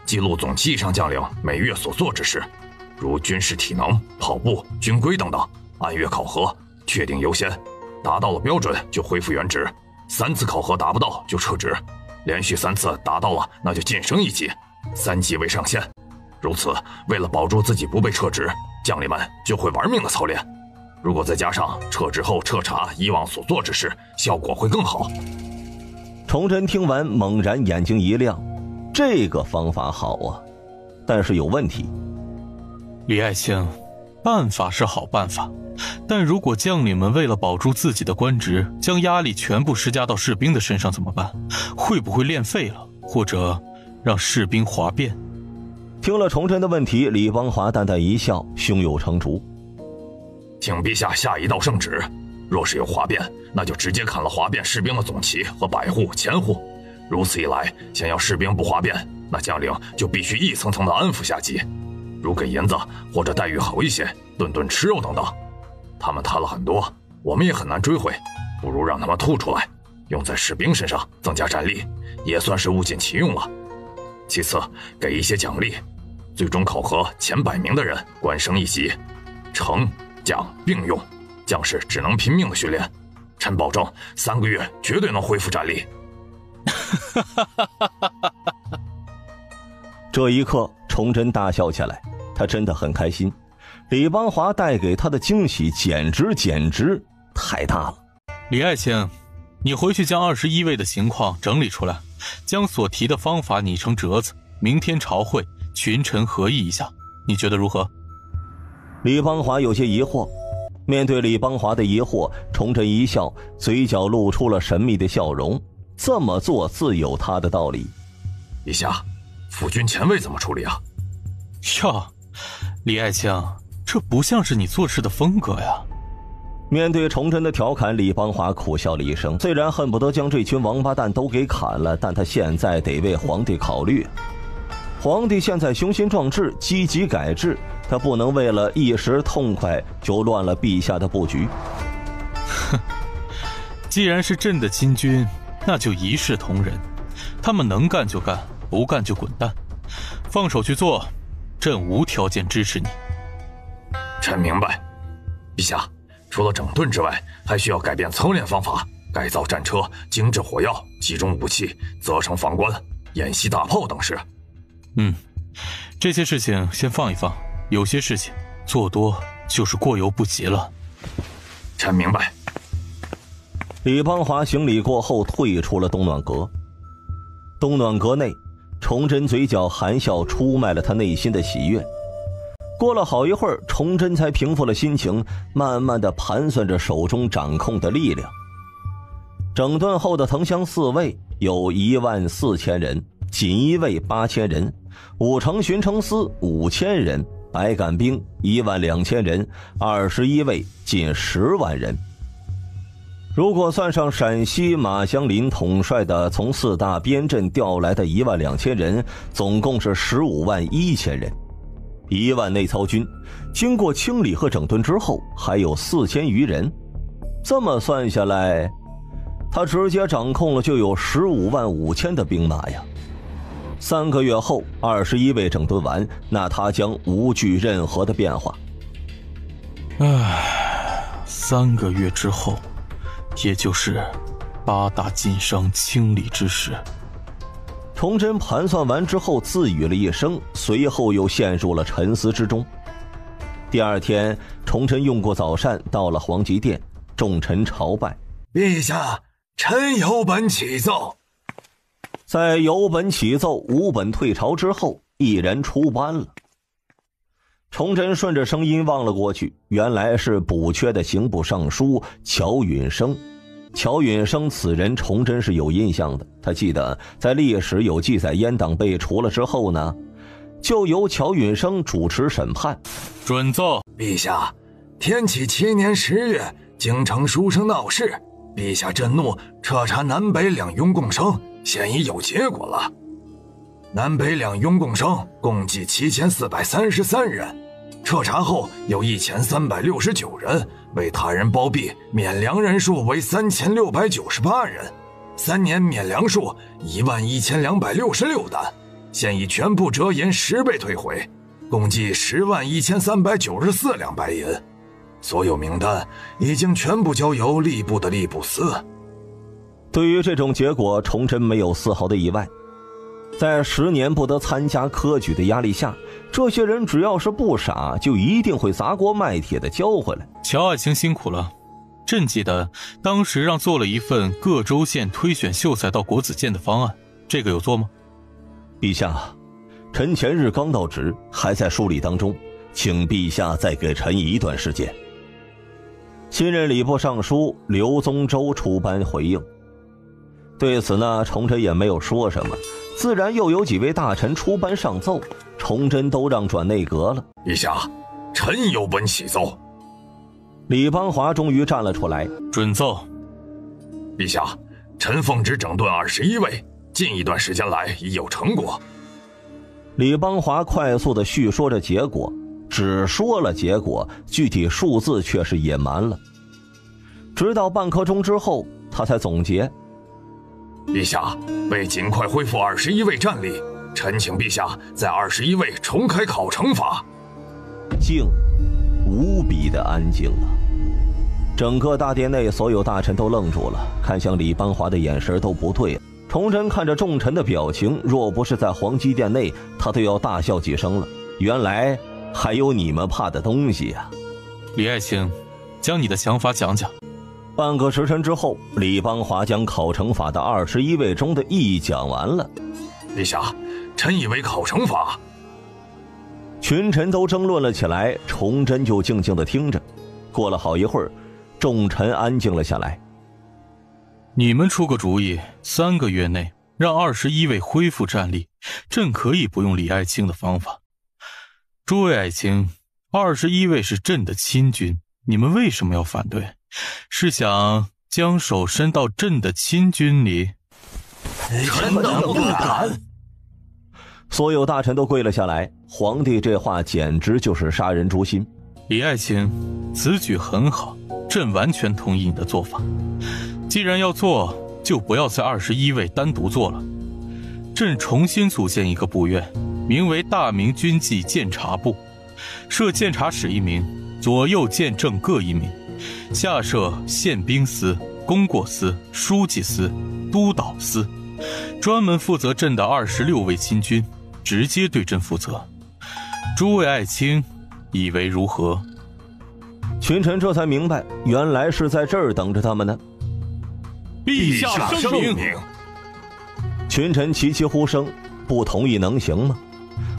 记录总旗以上将领每月所做之事，如军事体能、跑步、军规等等，按月考核，确定优先，达到了标准就恢复原职，3次考核达不到就撤职，连续3次达到了那就晋升1级，3级为上限。如此，为了保住自己不被撤职，将领们就会玩命的操练。如果再加上撤职后彻查以往所做之事，效果会更好。
崇祯听完猛然眼睛一亮，这个方法好啊，但是有问题。
李爱卿，办法是好办法，但如果将领们为了保住自己的官职，将压力全部施加到士兵的身上怎么办？会不会练废了，或者让士兵哗变？
听了崇祯的问题，李邦华淡淡一笑，胸有成竹。
请陛下下一道圣旨，若是有哗变，那就直接砍了哗变士兵的总旗和百户、千户。如此一来，想要士兵不哗变，那将领就必须一层层的安抚下级，如给银子或者待遇好一些，顿顿吃肉等等。他们贪了很多，我们也很难追回，不如让他们吐出来，用在士兵身上，增加战力，也算是物尽其用了。其次，给一些奖励，最终考核前100名的人官升1级，成奖并用，将士只能拼命的训练。臣保证3个月绝对能恢复战力。
这一刻，崇祯大笑起来，他真的很开心。李邦华带给他的惊喜简直太大了。
李爱卿，你回去将21位的情况整理出来，将所提的方法拟成折子，明天朝会群臣合议一下，你觉得如何？
李邦华有些疑惑，面对李邦华的疑惑，崇祯一笑，嘴角露出了神秘的笑容。这么做自有他的道理。
陛下，辅军前卫怎么处理啊？
呀，李爱卿，这不像是你做事的风格呀。
面对崇祯的调侃，李邦华苦笑了一声，虽然恨不得将这群王八蛋都给砍了，但他现在得为皇帝考虑。皇帝现在雄心壮志，积极改制，他不能为了一时痛快就乱了陛下的布局。
哼，既然是朕的亲军，那就一视同仁，他们能干就干，不干就滚蛋，放手去做，朕无条件支持你。
臣明白。陛下，除了整顿之外，还需要改变操练方法，改造战车，精制火药，集中武器，责成防官，演习大炮等事。
这些事情先放一放，有些事情做多就是过犹不及了。
臣明白。
李邦华行礼过后退出了东暖阁。东暖阁内，崇祯嘴角含笑出卖了他内心的喜悦。过了好一会儿，崇祯才平复了心情，慢慢地盘算着手中掌控的力量。整顿后的藤乡4卫有14000人，锦衣卫8000人，武城巡城司5000人，白杆兵12000人，21卫近10万人。如果算上陕西马祥林统帅的从4大边镇调来的12000人，总共是151000人。1万内操军，经过清理和整顿之后，还有4000余人。这么算下来，他直接掌控了就有155000的兵马呀。3个月后，21卫整顿完，那他将无惧任何的变化。
3个月之后，也就是8大禁商清理之时。
崇祯盘算完之后自语了一声，随后又陷入了沉思之中。第二天，崇祯用过早膳，到了皇极殿，众臣朝拜。
陛下，臣有本启奏。
在有本启奏无本退朝之后，一人出班了。崇祯顺着声音望了过去，原来是补缺的刑部尚书乔允生。乔允生此人崇祯是有印象的，他记得在历史有记载，阉党被除了之后呢，就由乔允生主持审判。
准奏。
陛下，天启7年10月，京城书生闹事，陛下震怒，彻查南北两拥共生，现已有结果了。南北两拥共生共计7433人，彻查后有1369人为他人包庇，免粮人数为3698人，3年免粮数11266担，现已全部折银10倍退回，共计101394两白银。所有名单已经全部交由吏部的吏部司。
对于这种结果，崇祯没有丝毫的意外。在10年不得参加科举的压力下，这些人只要是不傻，就一定会砸锅卖铁的交回来。
乔爱卿辛苦了。朕记得当时让做了一份各州县推选秀才到国子监的方案，这个有做吗？
陛下，臣前日刚到职，还在梳理当中，请陛下再给臣一段时间。新任礼部尚书刘宗周出班回应。对此呢，崇祯也没有说什么，自然又有几位大臣出班上奏，崇祯都让转内阁了。
陛下，臣有本启奏。
李邦华终于站了出来，
准奏。
陛下，臣奉旨整顿21位，近一段时间来已有成果。
李邦华快速地叙说着结果，只说了结果，具体数字却是隐瞒了。直到半刻钟之后，他才总结：
陛下，为尽快恢复21位战力，臣请陛下在21位重开考成法。
静，无比的安静啊！整个大殿内所有大臣都愣住了，看向李邦华的眼神都不对。崇祯看着众臣的表情，若不是在皇极殿内，他都要大笑几声了。原来还有你们怕的东西啊！
李爱卿，将你的想法讲讲。
半个时辰之后，李邦华将考成法的21位中的一讲完了。
陛下，臣以为考成法。
群臣都争论了起来，崇祯就静静地听着。过了好一会儿，众臣安静了下来。
你们出个主意，3个月内让21位恢复战力，朕可以不用李爱卿的方法。诸位爱卿，21位是朕的亲军，你们为什么要反对？是想将手伸到朕的亲军里？
臣等不敢。
所有大臣都跪了下来。皇帝这话简直就是杀人诛心。
李爱卿，此举很好，朕完全同意你的做法。既然要做，就不要在21位单独做了。朕重新组建一个部院，名为大明军纪监察部，设监察使1名，左右监正各1名，下设宪兵司、功过司、书记司、督导司，专门负责朕的26位亲军，直接对朕负责。诸位爱卿以为如何？
群臣这才明白，原来是在这儿等着他们呢。
陛下圣明。
群臣齐齐呼声，不同意能行吗？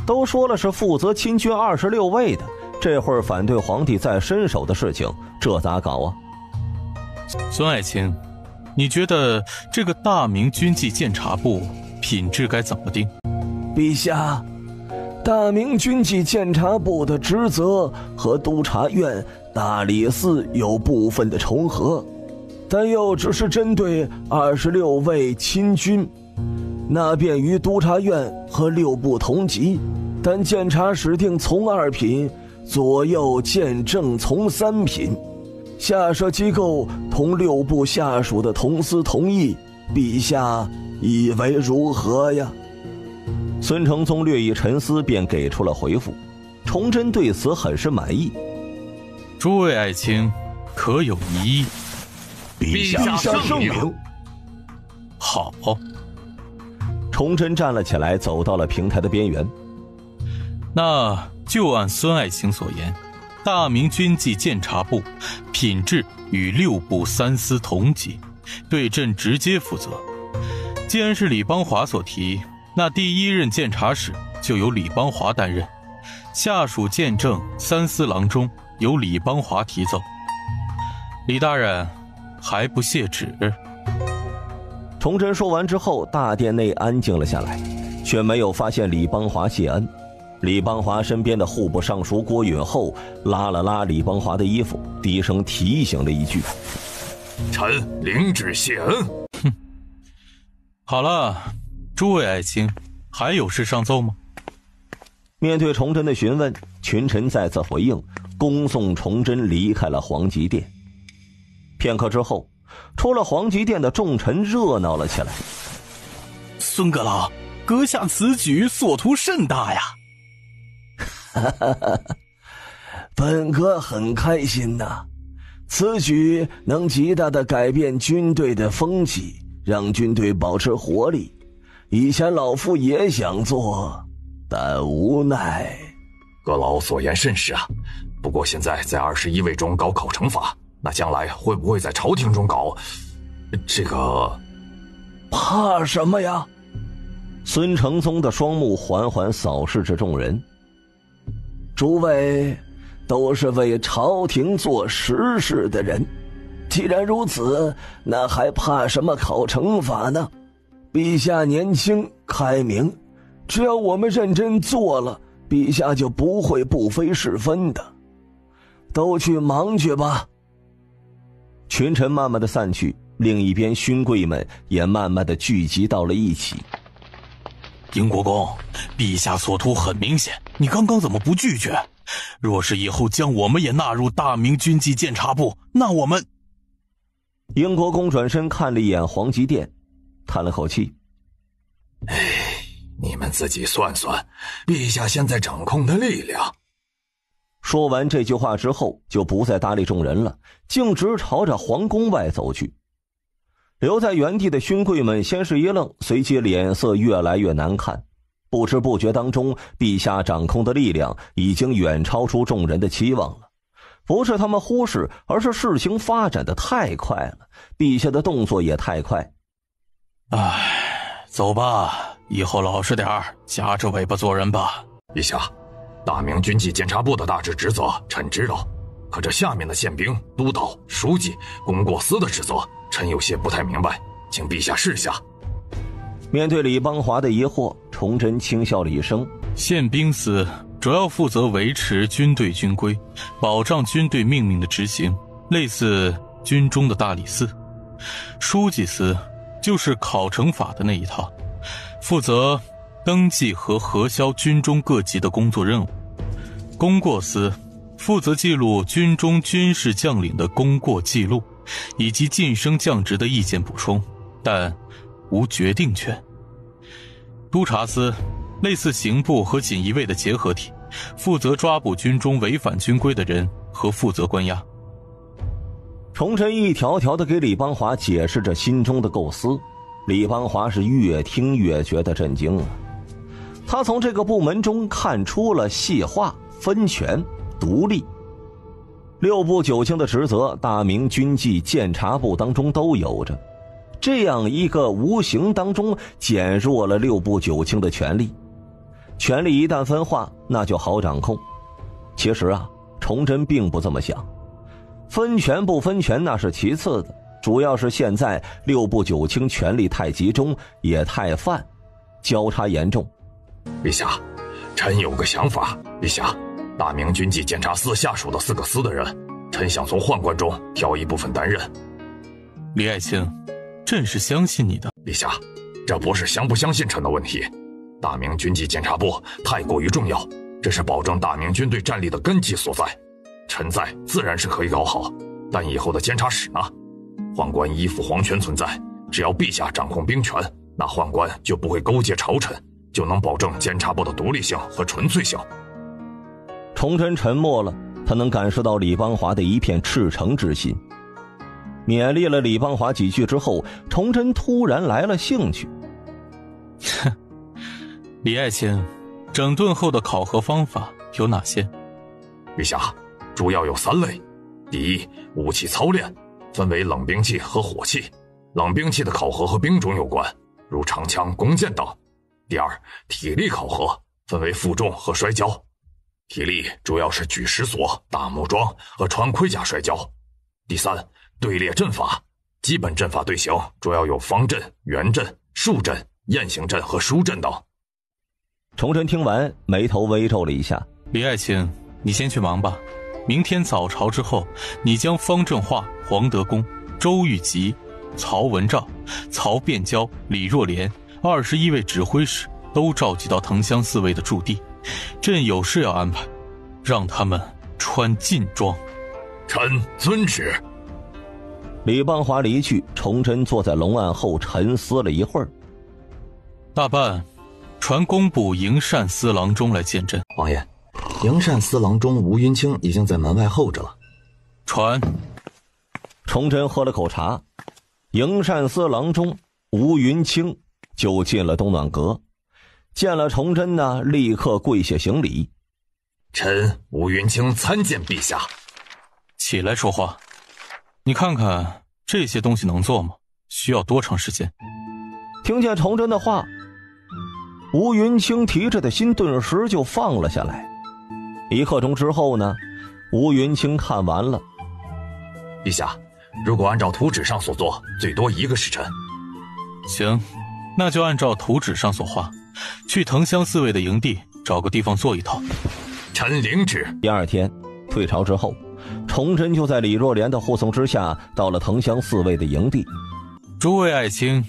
都说了是负责亲军26位的，这会儿反对皇帝再伸手的事情，这咋搞啊？
孙爱卿，你觉得这个大明军纪监察部品质该怎么定？
陛下，大明军纪监察部的职责和督察院、大理寺有部分的重合，但又只是针对26位亲军，那便与督察院和6部同级，但监察使定从2品，左右监正从3品，下设机构同6部下属的同司同意，陛下以为如何呀？
孙承宗略一沉思，便给出了回复。崇祯对此很是满意。
诸位爱卿可有异议？
陛下圣明。
好。
崇祯站了起来，走到了平台的边缘。
那就按孙爱卿所言，大明军纪监察部，品质与6部3司同级，对朕直接负责。既然是李邦华所提，那第1任监察使就由李邦华担任，下属监正3司郎中由李邦华提奏。李大人还不谢旨？
崇祯说完之后，大殿内安静了下来，却没有发现李邦华谢恩。李邦华身边的户部尚书郭允厚拉了拉李邦华的衣服，低声提醒了一句：“
臣领旨谢恩。”
哼，好了，诸位爱卿，还有事上奏吗？
面对崇祯的询问，群臣再次回应，恭送崇祯离开了皇极殿。片刻之后，出了皇极殿的众臣热闹了起来。
孙阁老，阁下此举所图甚大呀！
本阁很开心呐，此举能极大的改变军队的风气，让军队保持活力。以前老夫也想做，但无奈。
阁老所言甚是啊，不过现在在21位中搞考成法，那将来会不会在朝廷中搞？这个
怕什么呀？
孙承宗的双目缓缓扫视着众人。
诸位都是为朝廷做实事的人，既然如此，那还怕什么考成法呢？陛下年轻开明，只要我们认真做了，陛下就不会不非是分的。都去忙去吧。
群臣慢慢的散去，另一边勋贵们也慢慢的聚集到了一起。
英国公，陛下所图很明显，你刚刚怎么不拒绝？若是以后将我们也纳入大明军纪监察部，那我们……
英国公转身看了一眼皇极殿，叹了口气：“
哎，你们自己算算，陛下现在掌控的力量。”
说完这句话之后，就不再搭理众人了，径直朝着皇宫外走去。留在原地的勋贵们先是一愣，随即脸色越来越难看。不知不觉当中，陛下掌控的力量已经远超出众人的期望了。不是他们忽视，而是事情发展的太快了，陛下的动作也太快。
唉，走吧，以后老实点儿，夹着尾巴做人吧。
陛下，大明军纪监察部的大致职责臣知道，可这下面的宪兵、督导、书记、功过司的职责，臣有些不太明白，请陛下示下。
面对李邦华的疑惑，崇祯轻笑了一声：“
宪兵司主要负责维持军队军规，保障军队命令的执行，类似军中的大理寺。书记司就是考成法的那一套，负责登记和核销军中各级的工作任务。功过司负责记录军中军事将领的功过记录，以及晋升降职的意见补充，但无决定权。督察司类似刑部和锦衣卫的结合体，负责抓捕军中违反军规的人和负责关押。”
崇祯一条条的给李邦华解释着心中的构思，李邦华是越听越觉得震惊了。他从这个部门中看出了细化、分权、独立。6部9卿的职责，大明军纪监察部当中都有着，这样一个无形当中减弱了6部9卿的权力。权力一旦分化，那就好掌控。其实啊，崇祯并不这么想，分权不分权那是其次的，主要是现在6部9卿权力太集中，也太泛，交叉严重。
陛下，臣有个想法。陛下，大明军纪监察司下属的4个司的人，臣想从宦官中挑一部分担任。
李爱卿，朕是相信你的。
陛下，这不是相不相信臣的问题。大明军纪监察部太过于重要，这是保证大明军队战力的根基所在。臣在自然是可以搞好，但以后的监察使呢？宦官依附皇权存在，只要陛下掌控兵权，那宦官就不会勾结朝臣，就能保证监察部的独立性和纯粹性。
崇祯沉默了，他能感受到李邦华的一片赤诚之心。勉励了李邦华几句之后，崇祯突然来了兴趣。
李爱卿，整顿后的考核方法有哪些？
陛下，主要有3类。第一，武器操练，分为冷兵器和火器。冷兵器的考核和兵种有关，如长枪、弓箭等。第二，体力考核，分为负重和摔跤。体力主要是举石锁、打木桩和穿盔甲摔跤。第三，队列阵法，基本阵法队形主要有方阵、圆阵、竖阵、雁行阵和书阵等。
崇祯听完，眉头微皱了一下。
李爱卿，你先去忙吧。明天早朝之后，你将方正化、黄德功、周玉吉、曹文照、曹变交、李若莲21位指挥使都召集到藤乡4尉的驻地。朕有事要安排，让他们穿劲装。
臣遵旨。
李邦华离去，崇祯坐在龙案后沉思了一会儿。
大办，传工部营膳司郎中来见朕。
王爷，营膳司郎中吴云清已经在门外候着了。
传。
崇祯喝了口茶，营膳司郎中吴云清就进了东暖阁，见了崇祯呢，立刻跪下行礼。
臣吴云清参见陛下。
起来说话。你看看这些东西能做吗？需要多长时间？
听见崇祯的话，吴云清提着的心顿时就放了下来。1刻钟之后呢，吴云清看完了。
陛下，如果按照图纸上所做，最多1个时辰。
行，那就按照图纸上所画，去藤乡4尉的营地找个地方做一套。
臣领旨。
第2天退朝之后，崇祯就在李若莲的护送之下到了藤乡4尉的营地。
诸位爱卿，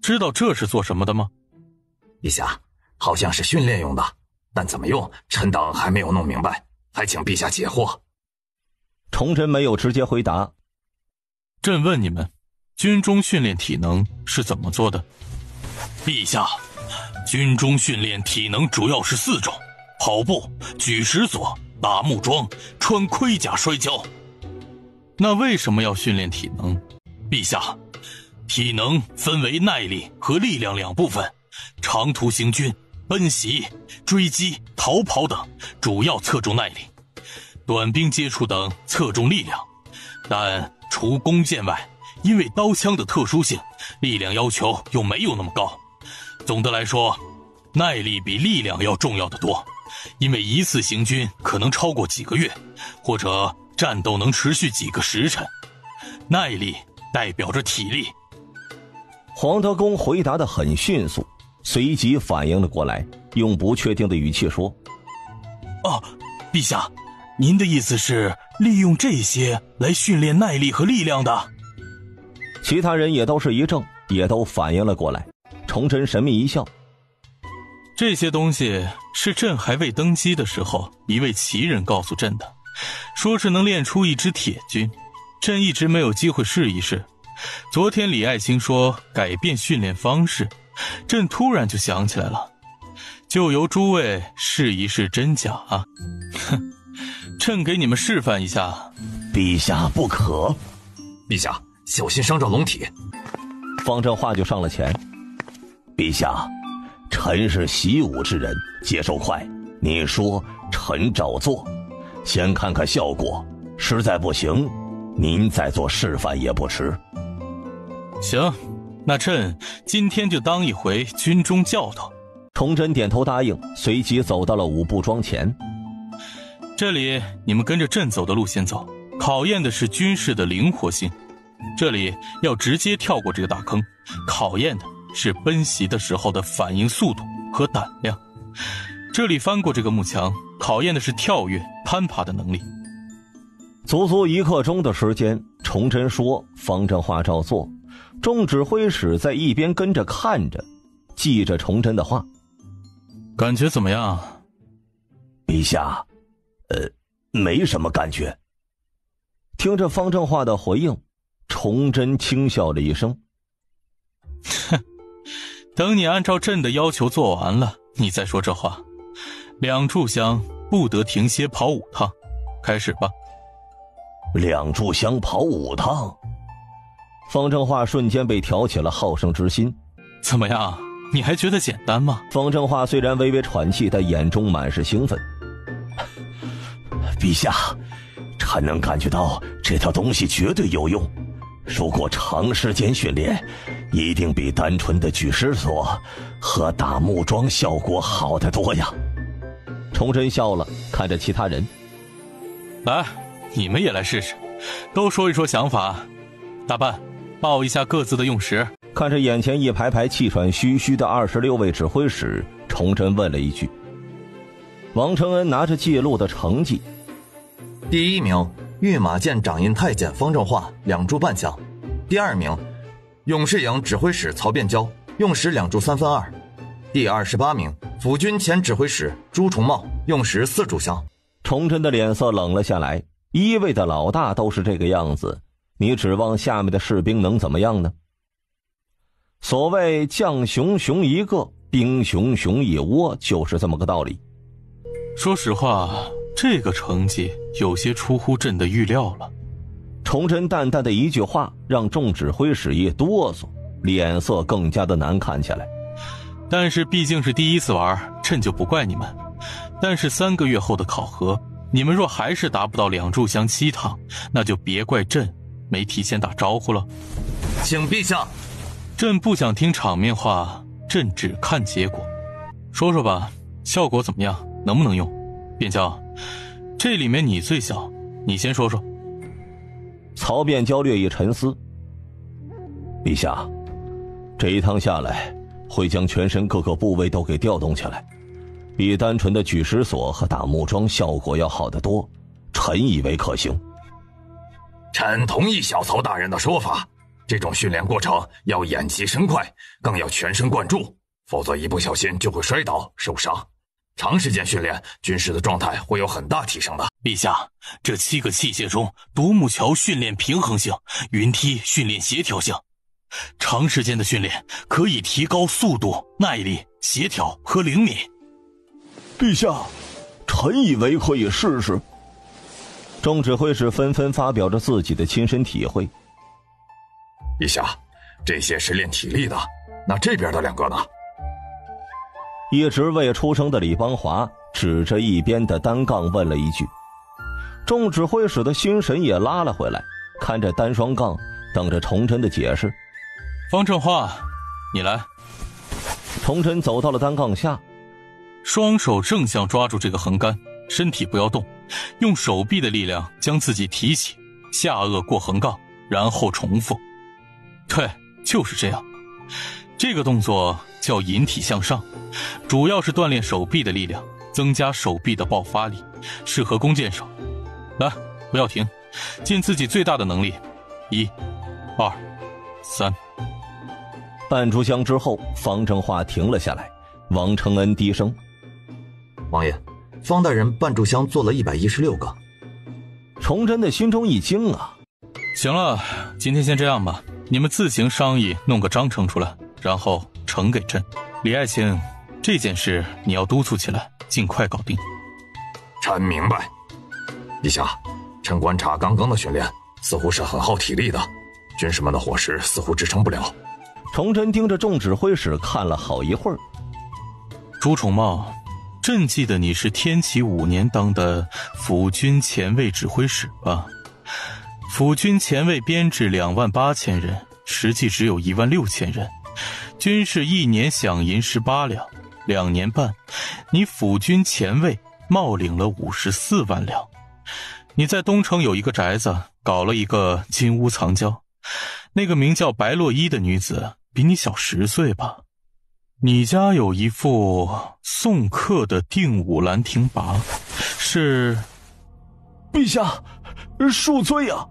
知道这是做什么的吗？
陛下，好像是训练用的，但怎么用，臣等还没有弄明白，还请陛下解惑。
崇祯没有直接回答。
朕问你们，军中训练体能是怎么做的？
陛下，军中训练体能主要是4种：跑步、举石锁、打木桩、穿盔甲摔跤。
那为什么要训练体能？
陛下，体能分为耐力和力量2部分，长途行军、奔袭、追击、逃跑等主要侧重耐力，短兵接触等侧重力量。但除弓箭外，因为刀枪的特殊性，力量要求又没有那么高。总的来说，耐力比力量要重要的多，因为一次行军可能超过几个月，或者战斗能持续几个时辰。耐力代表着体力。
黄德功回答得很迅速，随即反应了过来，用不确定的语气说：
陛下，您的意思是利用这些来训练耐力和力量的？
其他人也都是一怔，也都反应了过来。崇祯神秘一笑：
这些东西是朕还未登基的时候，一位奇人告诉朕的，说是能练出一支铁军，朕一直没有机会试一试。昨天李爱卿说改变训练方式，朕突然就想起来了，就由诸位试一试真假啊。哼，朕给你们示范一下。
陛下不可。
陛下小心伤着龙体。
方正化就上了前。
陛下，臣是习武之人，接受快，你说臣照做，先看看效果，实在不行您再做示范也不迟。
行，那朕今天就当一回军中教头。
崇祯点头答应，随即走到了五步桩前。
这里你们跟着朕走的路线走，考验的是军事的灵活性。这里要直接跳过这个大坑，考验的是奔袭的时候的反应速度和胆量。这里翻过这个幕墙，考验的是跳跃、攀爬的能力。
足足1刻钟的时间，崇祯说，方正化照做，众指挥使在一边跟着看着，记着崇祯的话。
感觉怎么样？
陛下，没什么感觉。
听着方正化的回应，崇祯轻笑了一声。
哼，等你按照朕的要求做完了，你再说这话。2炷香不得停歇跑5趟，开始吧。
2炷香跑5趟，
方正化瞬间被挑起了好胜之心。
怎么样？你还觉得简单吗？
方正化虽然微微喘气，但眼中满是兴奋。
陛下，还能感觉到这条东西绝对有用。如果长时间训练，一定比单纯的举石锁和打木桩效果好得多呀。
崇祯笑了，看着其他人，
来，你们也来试试，都说一说想法。大半，报一下各自的用时。
看着眼前一排排气喘吁吁的26位指挥使，崇祯问了一句。王承恩拿着记录的成绩，
第1名御马监掌印太监方正化2柱半响，第2名勇士营指挥使曹变娇用时2柱3分2，第28名辅军前指挥使朱重茂用时4柱香。
崇祯的脸色冷了下来，一位的老大都是这个样子，你指望下面的士兵能怎么样呢？所谓将熊熊一个，兵熊熊一窝，就是这么个道理。
说实话，这个成绩有些出乎朕的预料了。
崇祯淡淡的一句话让众指挥使一哆嗦，脸色更加的难看起来。
但是毕竟是第一次玩，朕就不怪你们。但是3个月后的考核，你们若还是达不到2炷香7趟，那就别怪朕没提前打招呼了。
请陛下。
朕不想听场面话，朕只看结果。说说吧，效果怎么样？能不能用？变娇，这里面你最小，你先说说。
曹变娇略一沉思，
陛下，这一趟下来，会将全身各个部位都给调动起来，比单纯的举石锁和打木桩效果要好得多，臣以为可行。
臣同意小曹大人的说法，这种训练过程要眼疾身快，更要全神贯注，否则一不小心就会摔倒受伤。长时间训练，军士的状态会有很大提升的。
陛下，这7个器械中，独木桥训练平衡性，云梯训练协调性。长时间的训练可以提高速度、耐力、协调和灵敏。
陛下，臣以为可以试试。
众指挥使纷纷发表着自己的亲身体会。
陛下，这些是练体力的，那这边的2个呢？
一直未出生的李邦华指着一边的单杠问了一句，众指挥使的心神也拉了回来，看着单双杠，等着崇祯的解释。
方正化，你来。
崇祯走到了单杠下，
双手正向抓住这个横杆，身体不要动，用手臂的力量将自己提起，下颚过横杠，然后重复。对，就是这样。这个动作叫引体向上，主要是锻炼手臂的力量，增加手臂的爆发力，适合弓箭手。来，不要停，尽自己最大的能力。1、2、3。
半炷香之后，方正化停了下来。王承恩低声：“
王爷，方大人半炷香做了116个。”
崇祯的心中一惊啊！
行了，今天先这样吧，你们自行商议，弄个章程出来，然后呈给朕。李爱卿，这件事你要督促起来，尽快搞定。
臣明白。陛下，臣观察刚刚的训练，似乎是很耗体力的，军士们的伙食似乎支撑不了。
崇祯盯着众指挥使看了好一会儿。
朱重茂，朕记得你是天启5年当的辅军前卫指挥使吧？辅军前卫编制28000人，实际只有16000人，军士1年饷银18两，2年半，你辅军前卫冒领了54万两。你在东城有一个宅子，搞了一个金屋藏娇，那个名叫白洛伊的女子比你小10岁吧？你家有一副宋刻的定武兰亭拔，是？
陛下，恕罪啊！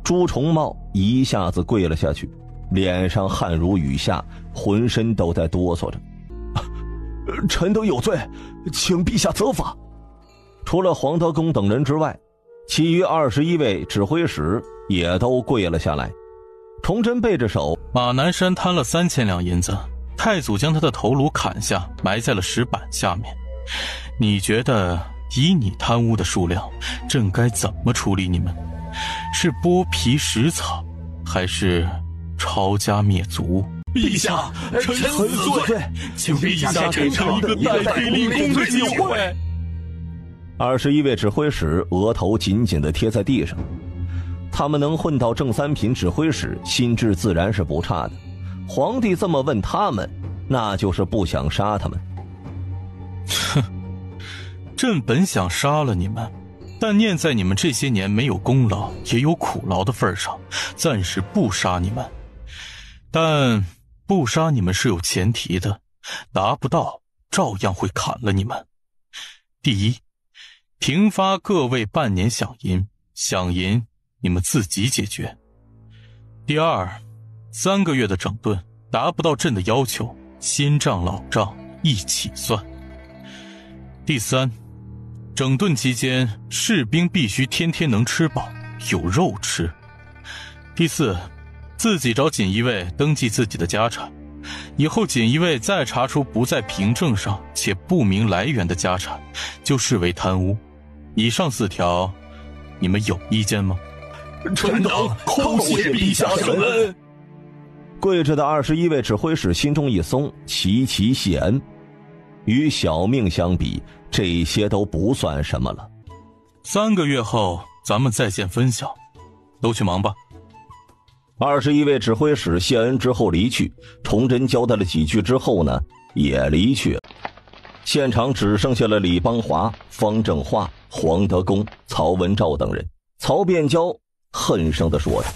朱重茂一下子跪了下去，脸上汗如雨下，浑身都在哆嗦着。
臣等有罪，请陛下责罚。
除了黄德功等人之外，其余21位指挥使也都跪了下来。崇祯背着手，
马南山贪了3000两银子，太祖将他的头颅砍下，埋在了石板下面。你觉得以你贪污的数量，朕该怎么处理你们？是剥皮食草，还是抄家灭族？
陛下，臣死罪，请陛下给臣一个代替立功的机会。
21位指挥使额头紧紧地贴在地上，他们能混到正三品指挥使，心智自然是不差的。皇帝这么问他们，那就是不想杀他们。
哼，朕本想杀了你们，但念在你们这些年没有功劳也有苦劳的份上，暂时不杀你们。但不杀你们是有前提的，达不到照样会砍了你们。第一，平发各位半年饷银，饷银你们自己解决。第二，3个月的整顿，达不到朕的要求，新账老账一起算。第三，整顿期间士兵必须天天能吃饱，有肉吃。第四，自己找锦衣卫登记自己的家产，以后锦衣卫再查出不在凭证上且不明来源的家产，就视为贪污。以上4条，你们有意见吗？
臣等叩谢陛下圣恩。
跪着的21位指挥使心中一松，齐齐谢恩。与小命相比，这些都不算什么了。
3个月后咱们再见分晓，都去忙吧。
21位指挥使谢恩之后离去，崇祯交代了几句之后呢，也离去了。现场只剩下了李邦华、方正化、黄德功、曹文照等人。曹变交恨声地说着：“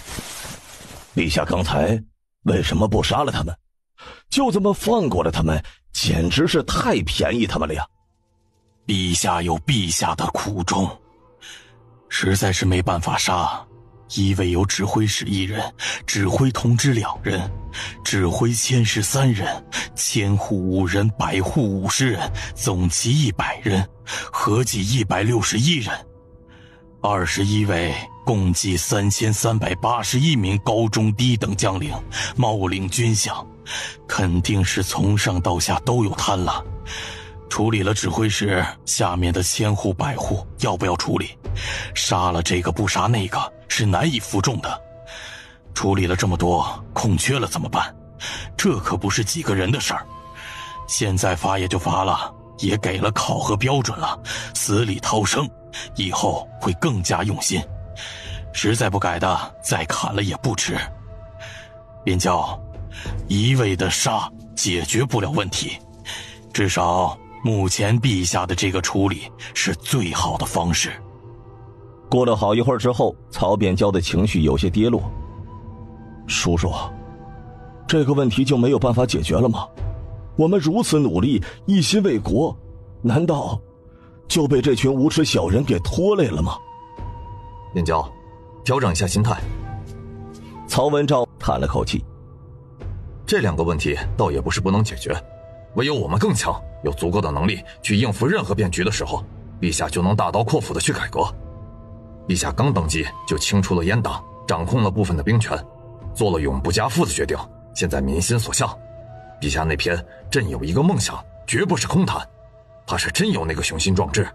陛下刚才为什么不杀了他们？就这么放过了他们，简直是太便宜他们了呀！”
陛下有陛下的苦衷，实在是没办法杀。一位有指挥使1人，指挥同知2人，指挥千士3人，千户5人，百户50人，总计100人，合计161人。21位共计3381名高中低等将领，冒领军饷，肯定是从上到下都有贪了。处理了指挥使，下面的千户百户要不要处理？杀了这个不杀那个是难以服众的。处理了这么多，空缺了怎么办？这可不是几个人的事儿。现在罚也就罚了，也给了考核标准了，死里逃生，以后会更加用心。实在不改的，再砍了也不迟。边交，一味的杀解决不了问题，至少目前陛下的这个处理是最好的方式。
过了好一会儿之后，曹变交的情绪有些跌落。
叔叔，这个问题就没有办法解决了吗？我们如此努力，一心为国，难道就被这群无耻小人给拖累了吗？
变交，调整一下心态。
曹文照叹了口气。
这2个问题倒也不是不能解决，唯有我们更强，有足够的能力去应付任何变局的时候，陛下就能大刀阔斧的去改革。陛下刚登基就清除了阉党，掌控了部分的兵权，做了永不加赋的决定，现在民心所向。陛下那篇朕有一个梦想绝不是空谈，他是真有那个雄心壮志，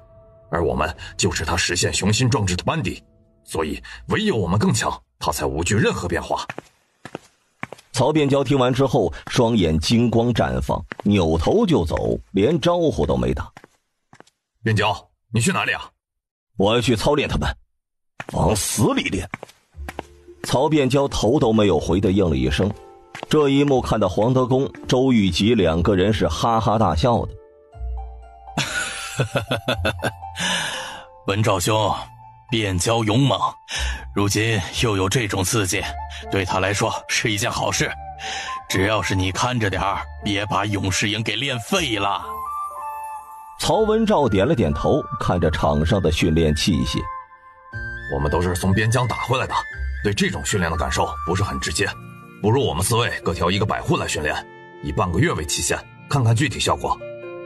而我们就是他实现雄心壮志的班底，所以唯有我们更强，他才无惧任何变化。
曹变交听完之后，双眼金光绽放，扭头就走，连招呼都没打。
变交，你去哪里啊？
我要去操练他们。
往死里练！
曹变交头都没有回的应了一声。这一幕看到黄德功、周玉吉2个人是哈哈大笑的。
文昭兄，变交勇猛，如今又有这种刺激，对他来说是一件好事。只要是你看着点儿，别把勇士营给练废了。
曹文照点了点头，看着场上的训练器械。
我们都是从边疆打回来的，对这种训练的感受不是很直接，不如我们4位各挑一个百户来训练，以半个月为期限，看看具体效果。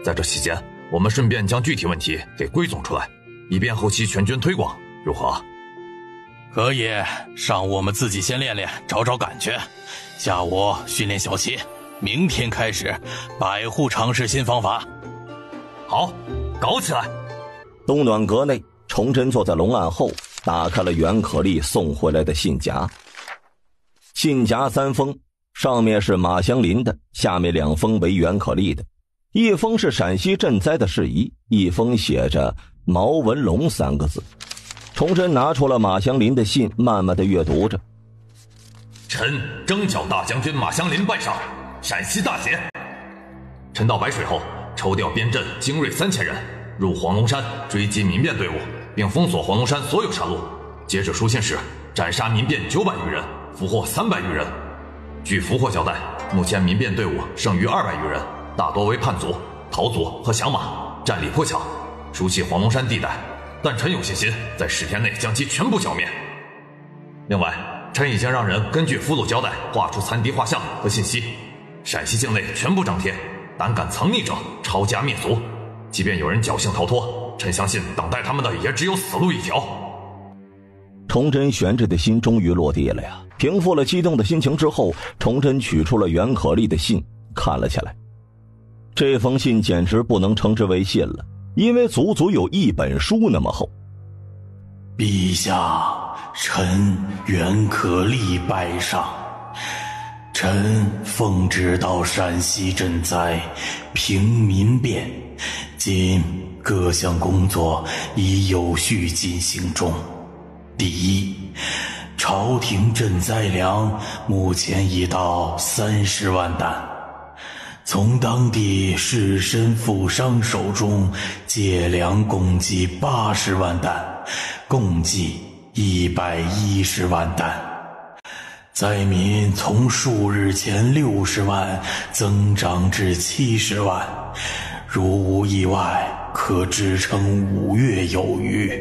在这期间，我们顺便将具体问题给归总出来，以便后期全军推广，如何？
可以，上午我们自己先练练，找找感觉，下午训练小齐，明天开始百户尝试新方法。
好，搞起来！
东暖阁内，崇祯坐在龙案后，打开了袁可立送回来的信夹。信夹3封，上面是马香林的，下面2封为袁可立的。一封是陕西赈灾的事宜，一封写着毛文龙3个字。崇祯拿出了马祥林的信，慢慢的阅读着。
臣征剿大将军马祥林拜上，陕西大捷。臣到白水后，抽调边镇精锐3000人，入黄龙山追击民变队伍，并封锁黄龙山所有山路。截止书信时，斩杀民变900余人，俘获300余人。据俘获交代，目前民变队伍剩余200余人，大多为叛族、逃族和降马，战力颇强，熟悉黄龙山地带。但臣有信心在10天内将其全部剿灭。另外，臣已经让人根据俘虏交代画出残敌画像和信息，陕西境内全部张贴，胆敢藏匿者抄家灭族。即便有人侥幸逃脱，臣相信等待他们的也只有死路一条。
崇祯悬着的心终于落地了呀！平复了激动的心情之后，崇祯取出了袁可立的信，看了起来。这封信简直不能称之为信了，因为足足有1本书那么厚。
陛下，臣袁可立拜上。臣奉旨到陕西赈灾，平民变，今各项工作已有序进行中。第一，朝廷赈灾粮目前已到30万担，从当地士绅富商手中借粮共计80万担，共计110万担。灾民从数日前60万增长至70万，如无意外，可支撑5月有余。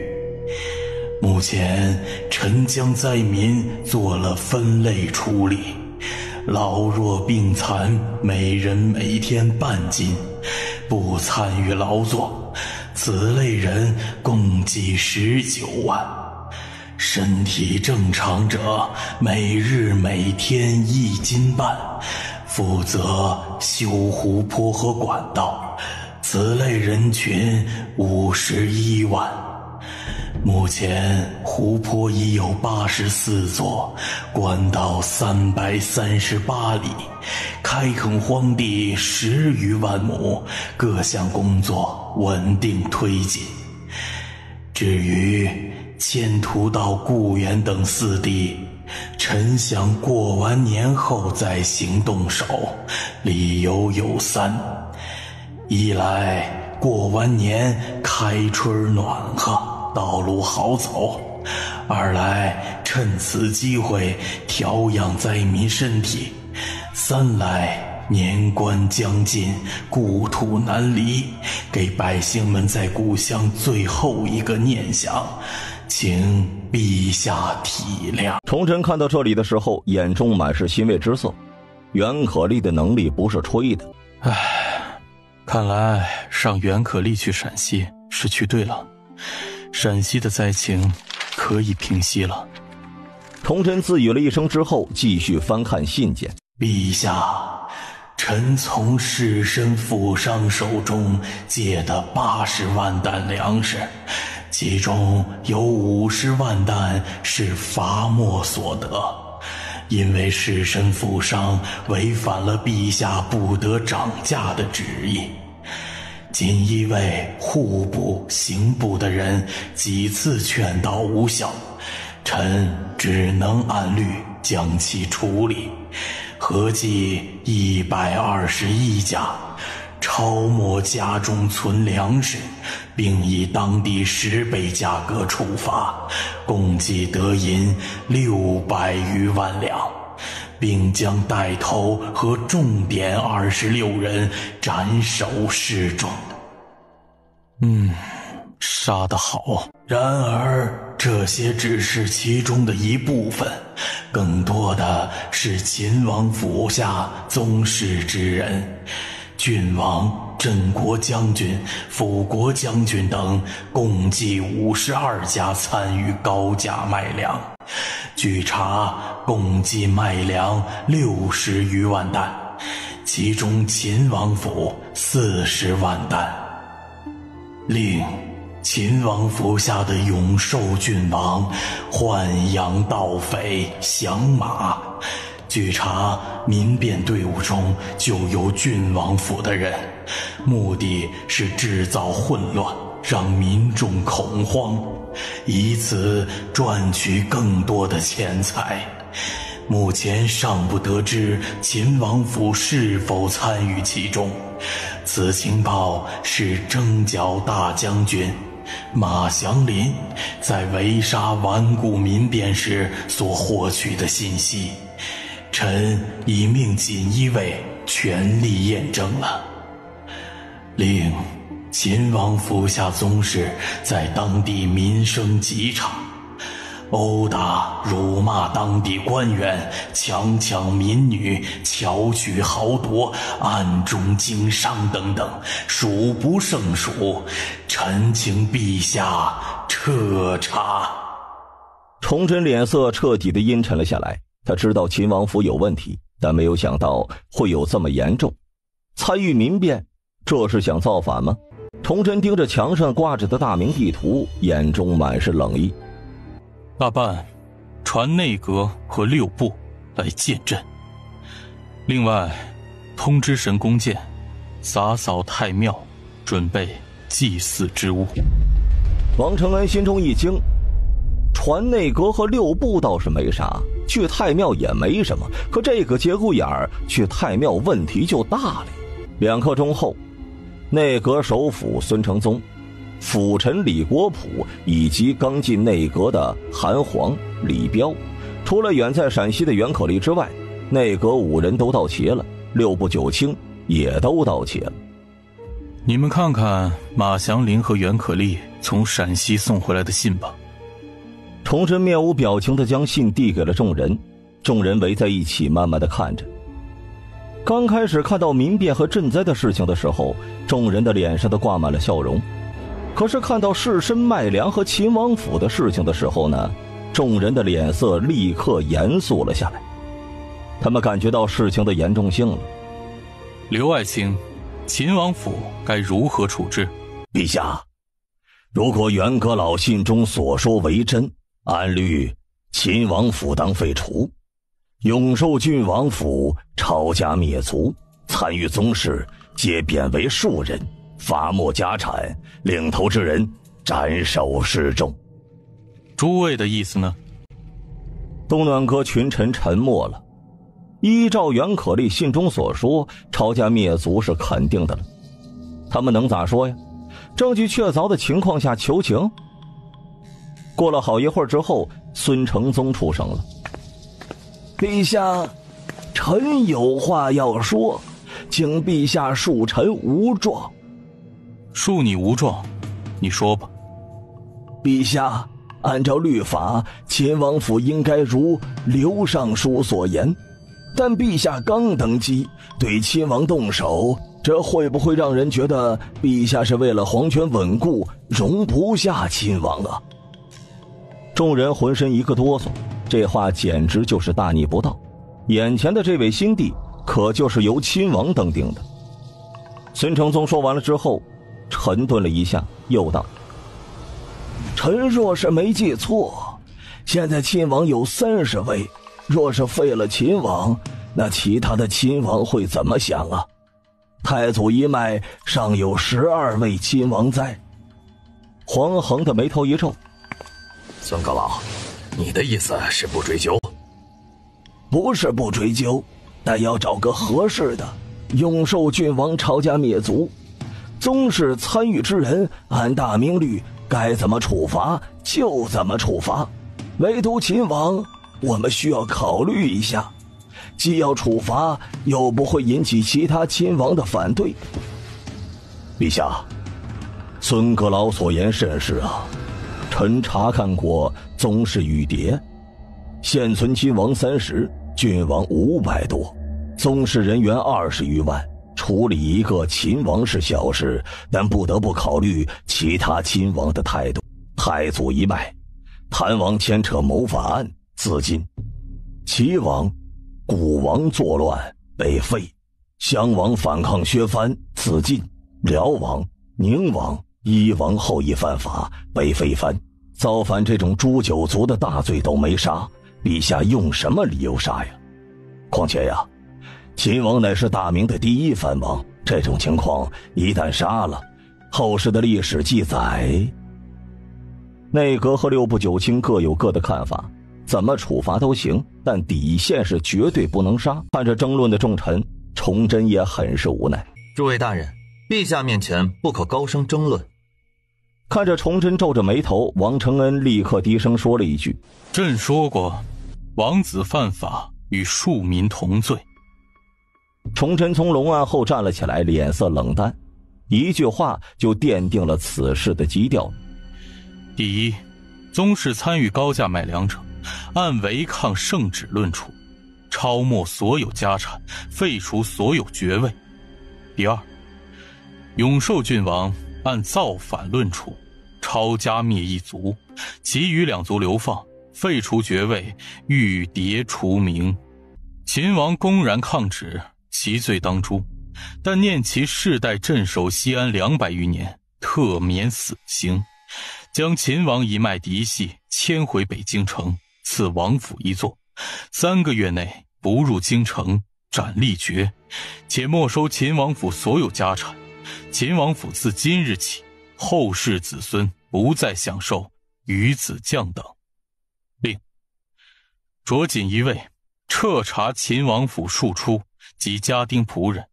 目前臣将灾民做了分类处理，老弱病残每人每天半斤，不参与劳作，此类人共计19万。身体正常者每日每天1斤半，负责修湖泊和管道，此类人群51万。目前湖泊已有84座，管道338里，开垦荒地10余万亩，各项工作稳定推进。至于迁徒到固原等4地，臣想过完年后再行动手，理由有3：一来过完年开春暖和，道路好走；二来趁此机会调养灾民身体；三来年关将近，故土难离，给百姓们在故乡最后一个念想，请陛下体谅。
崇祯看到这里的时候，眼中满是欣慰之色。袁可立的能力不是吹的。
看来让袁可立去陕西是去对了，陕西的灾情可以平息了。
崇祯自语了一声之后，继续翻看信件。
陛下，臣从士绅富商手中借的80万担粮食，其中有50万担是罚没所得，因为士绅富商违反了陛下不得涨价的旨意。锦衣卫、户部、刑部的人几次劝导无效，臣只能按律将其处理，合计121家，抄没家中存粮食，并以当地10倍价格处罚，共计得银600余万两，并将带头和重点26人斩首示众。
杀得好。
然而这些只是其中的一部分，更多的是秦王府下宗室之人，郡王、镇国将军、辅国将军等共计52家参与高价卖粮，据查共计卖粮60余万担，其中秦王府40万担。另秦王府下的永寿郡王豢养盗匪降马，据查民变队伍中就有郡王府的人，目的是制造混乱，让民众恐慌，以此赚取更多的钱财。目前尚不得知秦王府是否参与其中。此情报是征剿大将军马祥林在围杀顽固民变时所获取的信息，臣已命锦衣卫全力验证了，令秦王府下宗室在当地名声极差，殴打辱骂当地官员，强抢民女，巧取豪夺，暗中经商等等，数不胜数。臣请陛下彻查。
崇祯脸色彻底的阴沉了下来，他知道秦王府有问题，但没有想到会有这么严重。参与民变，这是想造反吗？崇祯盯着墙上挂着的大明地图，眼中满是冷意。
大办，传内阁和6部来见朕。另外，通知神弓箭，洒扫太庙，准备祭祀之物。
王承恩心中一惊，传内阁和6部倒是没啥，去太庙也没什么，可这个节骨眼儿去太庙问题就大了。2刻钟后，内阁首辅孙承宗、辅臣李国普以及刚进内阁的韩黄、李彪，除了远在陕西的袁可立之外，内阁5人都到齐了，6部9卿也都到齐了。
你们看看马祥林和袁可立从陕西送回来的信吧。
崇祯面无表情地将信递给了众人，众人围在一起慢慢地看着。刚开始看到民变和赈灾的事情的时候，众人的脸上都挂满了笑容。可是看到士绅卖粮和秦王府的事情的时候呢，众人的脸色立刻严肃了下来。他们感觉到事情的严重性了。
刘爱卿，秦王府该如何处置？
陛下，如果袁阁老信中所说为真，按律秦王府当废除，永寿郡王府抄家灭族，参与宗室皆贬为庶人，罚没家产，领头之人斩首示众。
诸位的意思呢？
东暖阁群臣沉默了。依照袁可立信中所说，抄家灭族是肯定的了，他们能咋说呀？证据确凿的情况下求情。过了好一会儿之后，孙承宗出声了：
陛下，臣有话要说，请陛下恕臣无状。
恕你无状，你说吧。
陛下，按照律法，秦王府应该如刘尚书所言，但陛下刚登基，对亲王动手，这会不会让人觉得陛下是为了皇权稳固，容不下亲王啊？
众人浑身一个哆嗦，这话简直就是大逆不道。眼前的这位新帝可就是由亲王登定的。孙承宗说完了之后，沉顿了一下，又道：
臣若是没记错，现在亲王有30位，若是废了秦王，那其他的亲王会怎么想啊？太祖一脉尚有12位亲王在。
黄衡的眉头一皱：
孙阁老，你的意思是不追究？
不是不追究，但要找个合适的。永寿郡王抄家灭族，宗室参与之人按大明律该怎么处罚就怎么处罚，唯独秦王我们需要考虑一下，既要处罚又不会引起其他亲王的反对。
陛下，孙阁老所言甚是啊，
臣查看过宗室语牒，现存亲王30，郡王500多，宗室人员20余万，处理一个秦王是小事，但不得不考虑其他亲王的态度。太祖一脉，谭王牵扯谋反案自尽，齐王、古王作乱被废，襄王反抗削藩自尽，辽王、宁王、伊王后裔犯法被废藩，造反这种诛九族的大罪都没杀，陛下用什么理由杀呀？况且呀，秦王乃是大明的第1藩王，这种情况一旦杀了，后世的历史记载。内阁和六部九卿各有各的看法，怎么处罚都行，但底线是绝对不能杀。看着争论的众臣，崇祯也很是无奈。
诸位大人，陛下面前不可高声争论。
看着崇祯皱着眉头，王承恩立刻低声说了一句：
朕说过，王子犯法与庶民同罪。
崇祯从龙案后站了起来，脸色冷淡，一句话就奠定了此事的基调。
第一，宗室参与高价买粮者，按违抗圣旨论处，抄没所有家产，废除所有爵位。第二，永寿郡王按造反论处，抄家灭一族，其余2族流放，废除爵位，御牒除名。秦王公然抗旨，其罪当诛，但念其世代镇守西安200余年，特免死刑，将秦王一脉嫡系迁回北京城，赐王府一座，3个月内不入京城，斩立决，且没收秦王府所有家产。秦王府自今日起，后世子孙不再享受鱼子酱等。另着锦一位，彻查秦王府庶出及家丁仆人，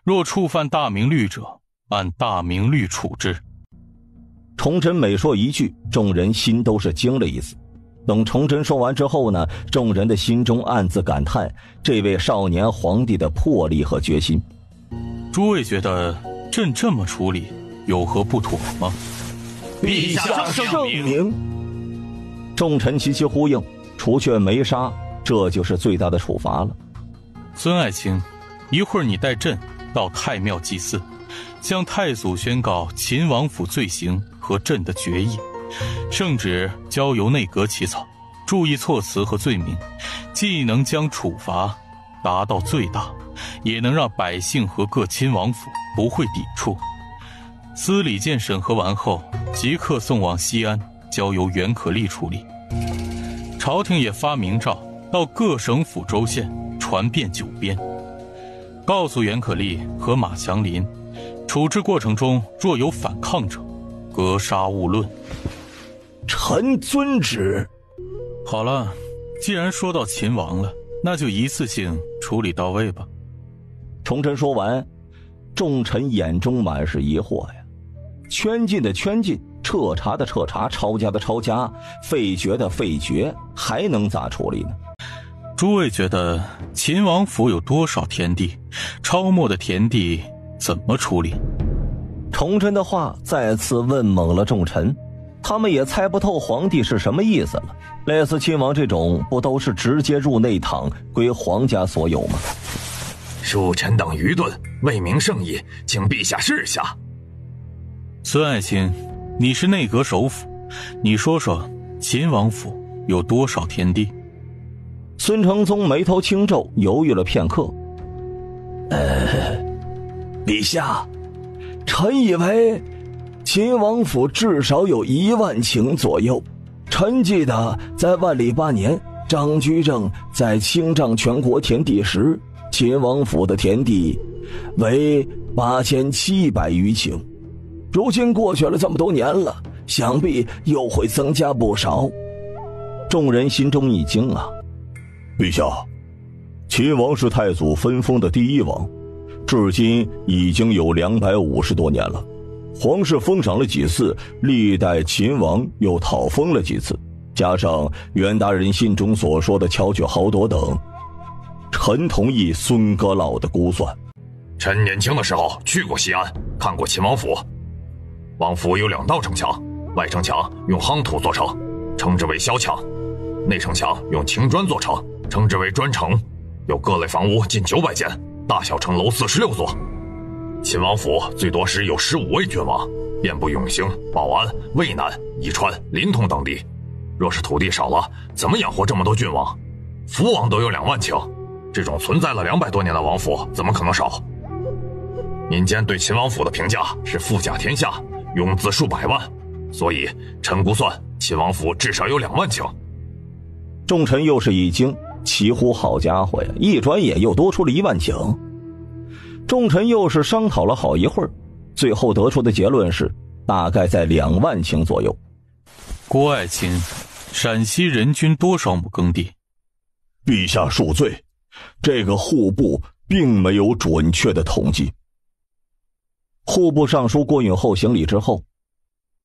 若触犯大明律者，按大明律处置。
崇祯每说一句，众人心都是惊了一死。等崇祯说完之后呢，众人的心中暗自感叹这位少年皇帝的魄力和决心。
诸位觉得朕这么处理有何不妥吗？
陛下圣明。
众臣齐齐呼应，除却没杀，这就是最大的处罚了。
孙爱卿，一会儿你带朕到太庙祭祀，向太祖宣告秦王府罪行和朕的决议。圣旨交由内阁起草，注意措辞和罪名，既能将处罚达到最大，也能让百姓和各亲王府不会抵触。司礼监审核完后，即刻送往西安，交由袁可立处理。朝廷也发明诏到各省府州县传遍9边，告诉袁可立和马祥林，处置过程中若有反抗者，格杀勿论。
臣遵旨。
好了，既然说到秦王了，那就一次性处理到位吧。
崇祯说完，众臣眼中满是疑惑呀。圈禁的圈禁，彻查的彻查，抄家的抄家，废爵的废爵，还能咋处理呢？
诸位觉得秦王府有多少田地？抄没的田地怎么处理？
崇祯的话再次问懵了众臣，他们也猜不透皇帝是什么意思了。类似亲王这种，不都是直接入内堂，归皇家所有吗？
恕臣等愚钝，为明圣意，请陛下示下。
孙爱卿，你是内阁首辅，你说说秦王府有多少田地？
孙承宗眉头轻皱，犹豫了片刻。
陛下，臣以为秦王府至少有1万顷左右。臣记得在万历8年，张居正在清账全国田地时，秦王府的田地为8700余顷。如今过去了这么多年了，想必又会增加不少。
众人心中一惊啊！
陛下，秦王是太祖分封的第1王，至今已经有250多年了。皇室封赏了几次，历代秦王又讨封了几次，加上袁大人信中所说的巧取豪夺等，臣同意孙阁老的估算。
臣年轻的时候去过西安，看过秦王府。王府有2道城墙，外城墙用夯土做成，称之为萧墙；内城墙用青砖做成，称之为砖城。有各类房屋近900间，大小城楼46座。秦王府最多时有15位君王，遍布永兴、保安、渭南、宜川、临潼等地。若是土地少了，怎么养活这么多君王？福王都有2万顷，这种存在了200多年的王府怎么可能少？民间对秦王府的评价是富甲天下，拥资数百万，所以臣估算秦王府至少有2万顷。
众臣又是一惊，齐呼好家伙呀，一转眼又多出了1万顷。众臣又是商讨了好一会儿，最后得出的结论是大概在2万顷左右。
郭爱卿，陕西人均多少亩耕地？
陛下恕罪，这个户部并没有准确的统计。
户部尚书郭允厚行礼之后，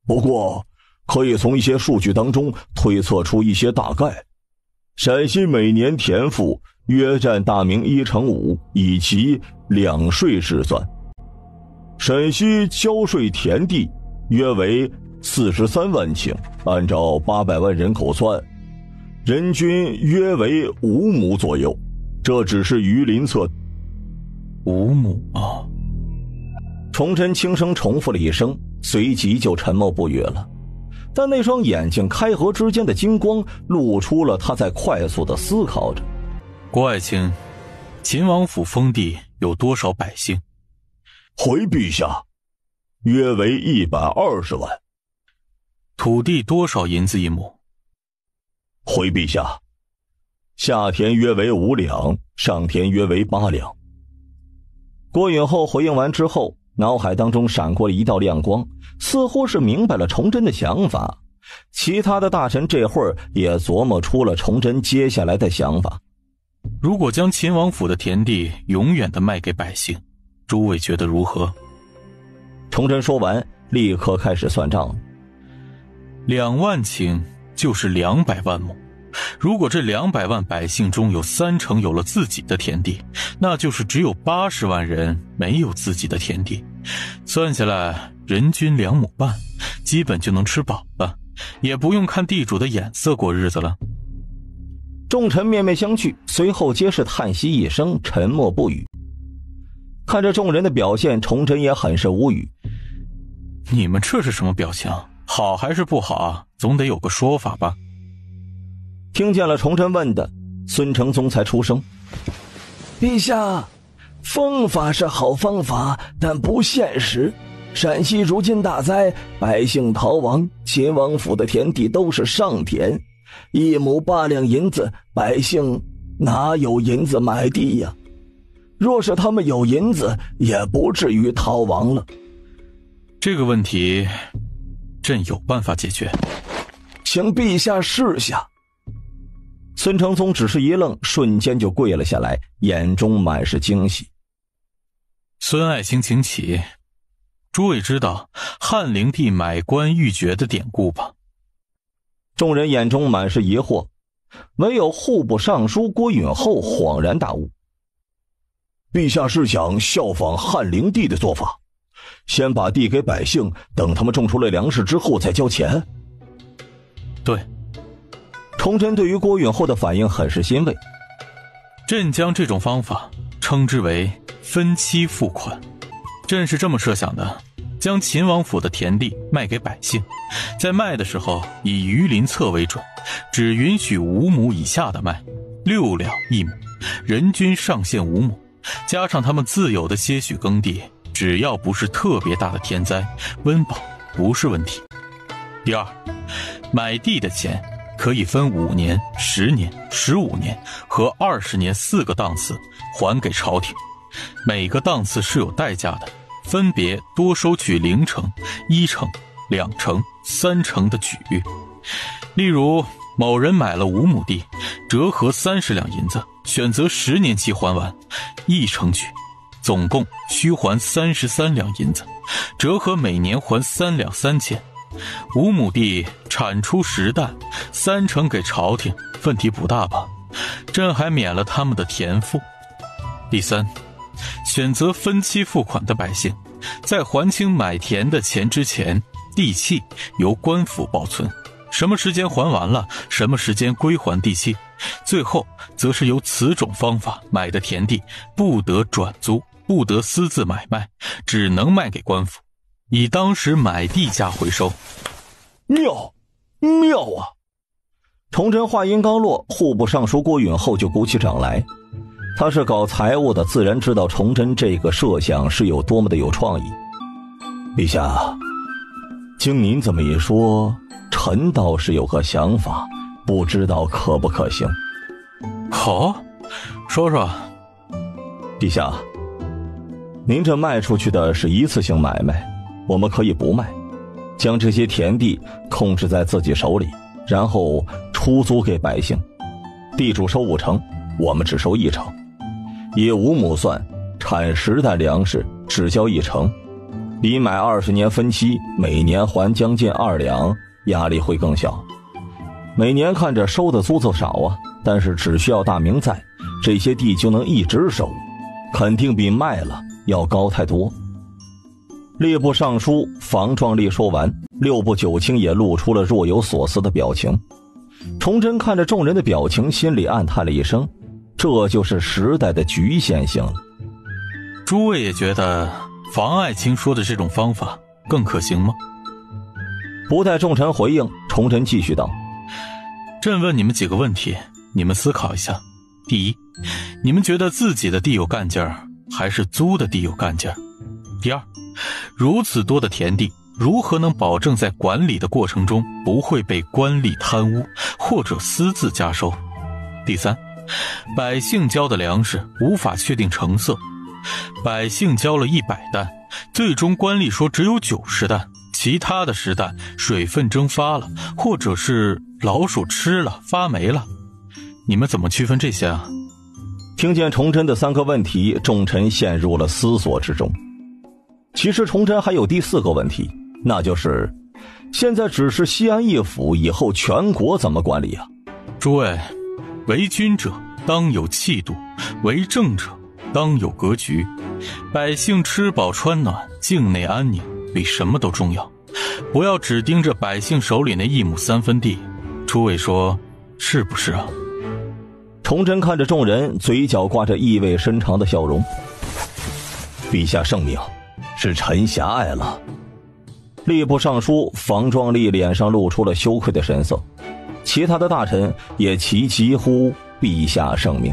不过可以从一些数据当中推测出一些大概。陕西每年田赋约占大明1/5，以其两税试算。陕西交税田地约为43万顷，按照800万人口算，人均约为5亩左右。这只是榆林侧
5亩啊！
崇祯轻声重复了一声，随即就沉默不语了。但那双眼睛开合之间的金光露出了他在快速的思考着。
郭爱卿，秦王府封地有多少百姓？
回陛下，约为120万。
土地多少银子一亩？
回陛下，下田约为5两，上田约为8两。
郭允厚回应完之后，脑海当中闪过了一道亮光，似乎是明白了崇祯的想法。其他的大臣这会儿也琢磨出了崇祯接下来的想法。
如果将秦王府的田地永远的卖给百姓，诸位觉得如何？
崇祯说完，立刻开始算账。
2万顷就是200万亩。如果这200万百姓中有30%有了自己的田地，那就是只有80万人没有自己的田地。算下来，人均2亩半，基本就能吃饱了，也不用看地主的眼色过日子了。
众臣面面相觑，随后皆是叹息一声，沉默不语。看着众人的表现，崇祯也很是无语。
你们这是什么表情？好还是不好，总得有个说法吧。
听见了崇祯问的，孙承宗才出声：
陛下，风法是好方法，但不现实。陕西如今大灾，百姓逃亡，秦王府的田地都是上田，1亩8两银子，百姓哪有银子买地呀？若是他们有银子，也不至于逃亡了。
这个问题，朕有办法解决，
请陛下示下。
孙承宗只是一愣，瞬间就跪了下来，眼中满是惊喜。
孙爱卿请起。诸位知道汉灵帝买官鬻爵的典故吧？
众人眼中满是疑惑，唯有户部尚书郭允厚恍然大悟。
陛下是想效仿汉灵帝的做法，先把地给百姓，等他们种出了粮食之后再交钱？
对。
崇祯对于郭允厚的反应很是欣慰。
朕将这种方法称之为分期付款。朕是这么设想的，将秦王府的田地卖给百姓，在卖的时候以榆林侧为准，只允许5亩以下的卖，6两1亩，人均上限5亩，加上他们自有的些许耕地，只要不是特别大的天灾，温饱不是问题。第二，买地的钱可以分5年、10年、15年和20年4个档次还给朝廷，每个档次是有代价的，分别多收取0%、1%、2%、3%的举域。例如某人买了5亩地，折合30两银子，选择10年期还完，1%举，总共需还33两银子，折合每年还3两3千。5亩地产出10担，3%给朝廷，问题不大吧？朕还免了他们的田赋。第三，选择分期付款的百姓，在还清买田的钱之前，地契由官府保存，什么时间还完了，什么时间归还地契。最后则是由此种方法买的田地不得转租，不得私自买卖，只能卖给官府，以当时买地价回收。
妙啊！
崇祯话音刚落，户部尚书郭允厚就鼓起掌来。他是搞财务的，自然知道崇祯这个设想是有多么的有创意。
陛下，经您这么一说，臣倒是有个想法，不知道可不可行。
好，说说。
陛下，您这卖出去的是一次性买卖，我们可以不卖，将这些田地控制在自己手里，然后出租给百姓，地主收5成，我们只收1成。以5亩算，产10担粮食，只交1成，比买20年分期，每年还将近2两，压力会更小。每年看着收的租子少啊，但是只需要大明在，这些地就能一直收，肯定比卖了要高太多。吏部尚书房壮丽说完，6部九卿也露出了若有所思的表情。崇祯看着众人的表情，心里暗叹了一声，这就是时代的局限性了。
诸位也觉得房爱卿说的这种方法更可行吗？
不待众臣回应，崇祯继续道：
朕问你们几个问题，你们思考一下。第一，你们觉得自己的地有干劲儿，还是租的地有干劲儿？第二，如此多的田地，如何能保证在管理的过程中不会被官吏贪污或者私自加收？第三，百姓交的粮食无法确定成色，百姓交了100担，最终官吏说只有90担，其他的10担水分蒸发了，或者是老鼠吃了发霉了，你们怎么区分这些啊？
听见崇祯的3个问题，众臣陷入了思索之中。其实崇祯还有第4个问题，那就是现在只是西安一府，以后全国怎么管理啊？
诸位，为君者当有气度，为政者当有格局，百姓吃饱穿暖，境内安宁比什么都重要，不要只盯着百姓手里那1亩3分地。诸位说是不是啊？
崇祯看着众人，嘴角挂着意味深长的笑容。陛下圣明，是臣狭隘了。吏部尚书房壮丽脸上露出了羞愧的神色，其他的大臣也齐齐呼陛下圣明。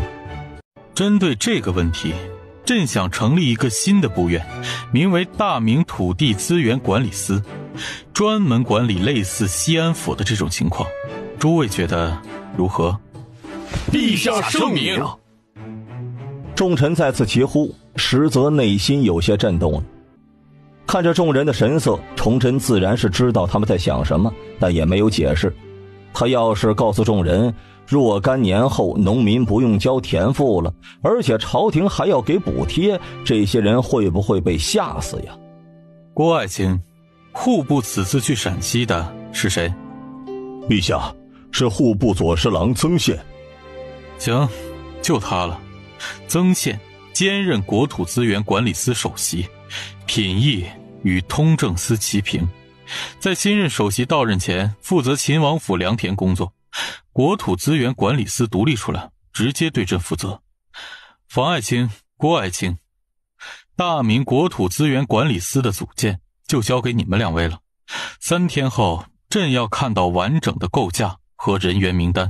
针对这个问题，朕想成立一个新的部院，名为大明土地资源管理司，专门管理类似西安府的这种情况。诸位觉得如何？
陛下圣明。
众臣再次齐呼，实则内心有些震动了。看着众人的神色，崇祯自然是知道他们在想什么，但也没有解释。他要是告诉众人若干年后农民不用交田赋了，而且朝廷还要给补贴，这些人会不会被吓死呀？
郭爱卿，户部此次去陕西的是谁？
陛下，是户部左侍郎曾宪。
行，就他了。曾宪兼任国土资源管理司首席，品役与通政司齐平。在新任首席到任前，负责秦王府良田工作，国土资源管理司独立出来，直接对朕负责。房爱卿、郭爱卿，大明国土资源管理司的组建就交给你们2位了。3天后，朕要看到完整的构架和人员名单。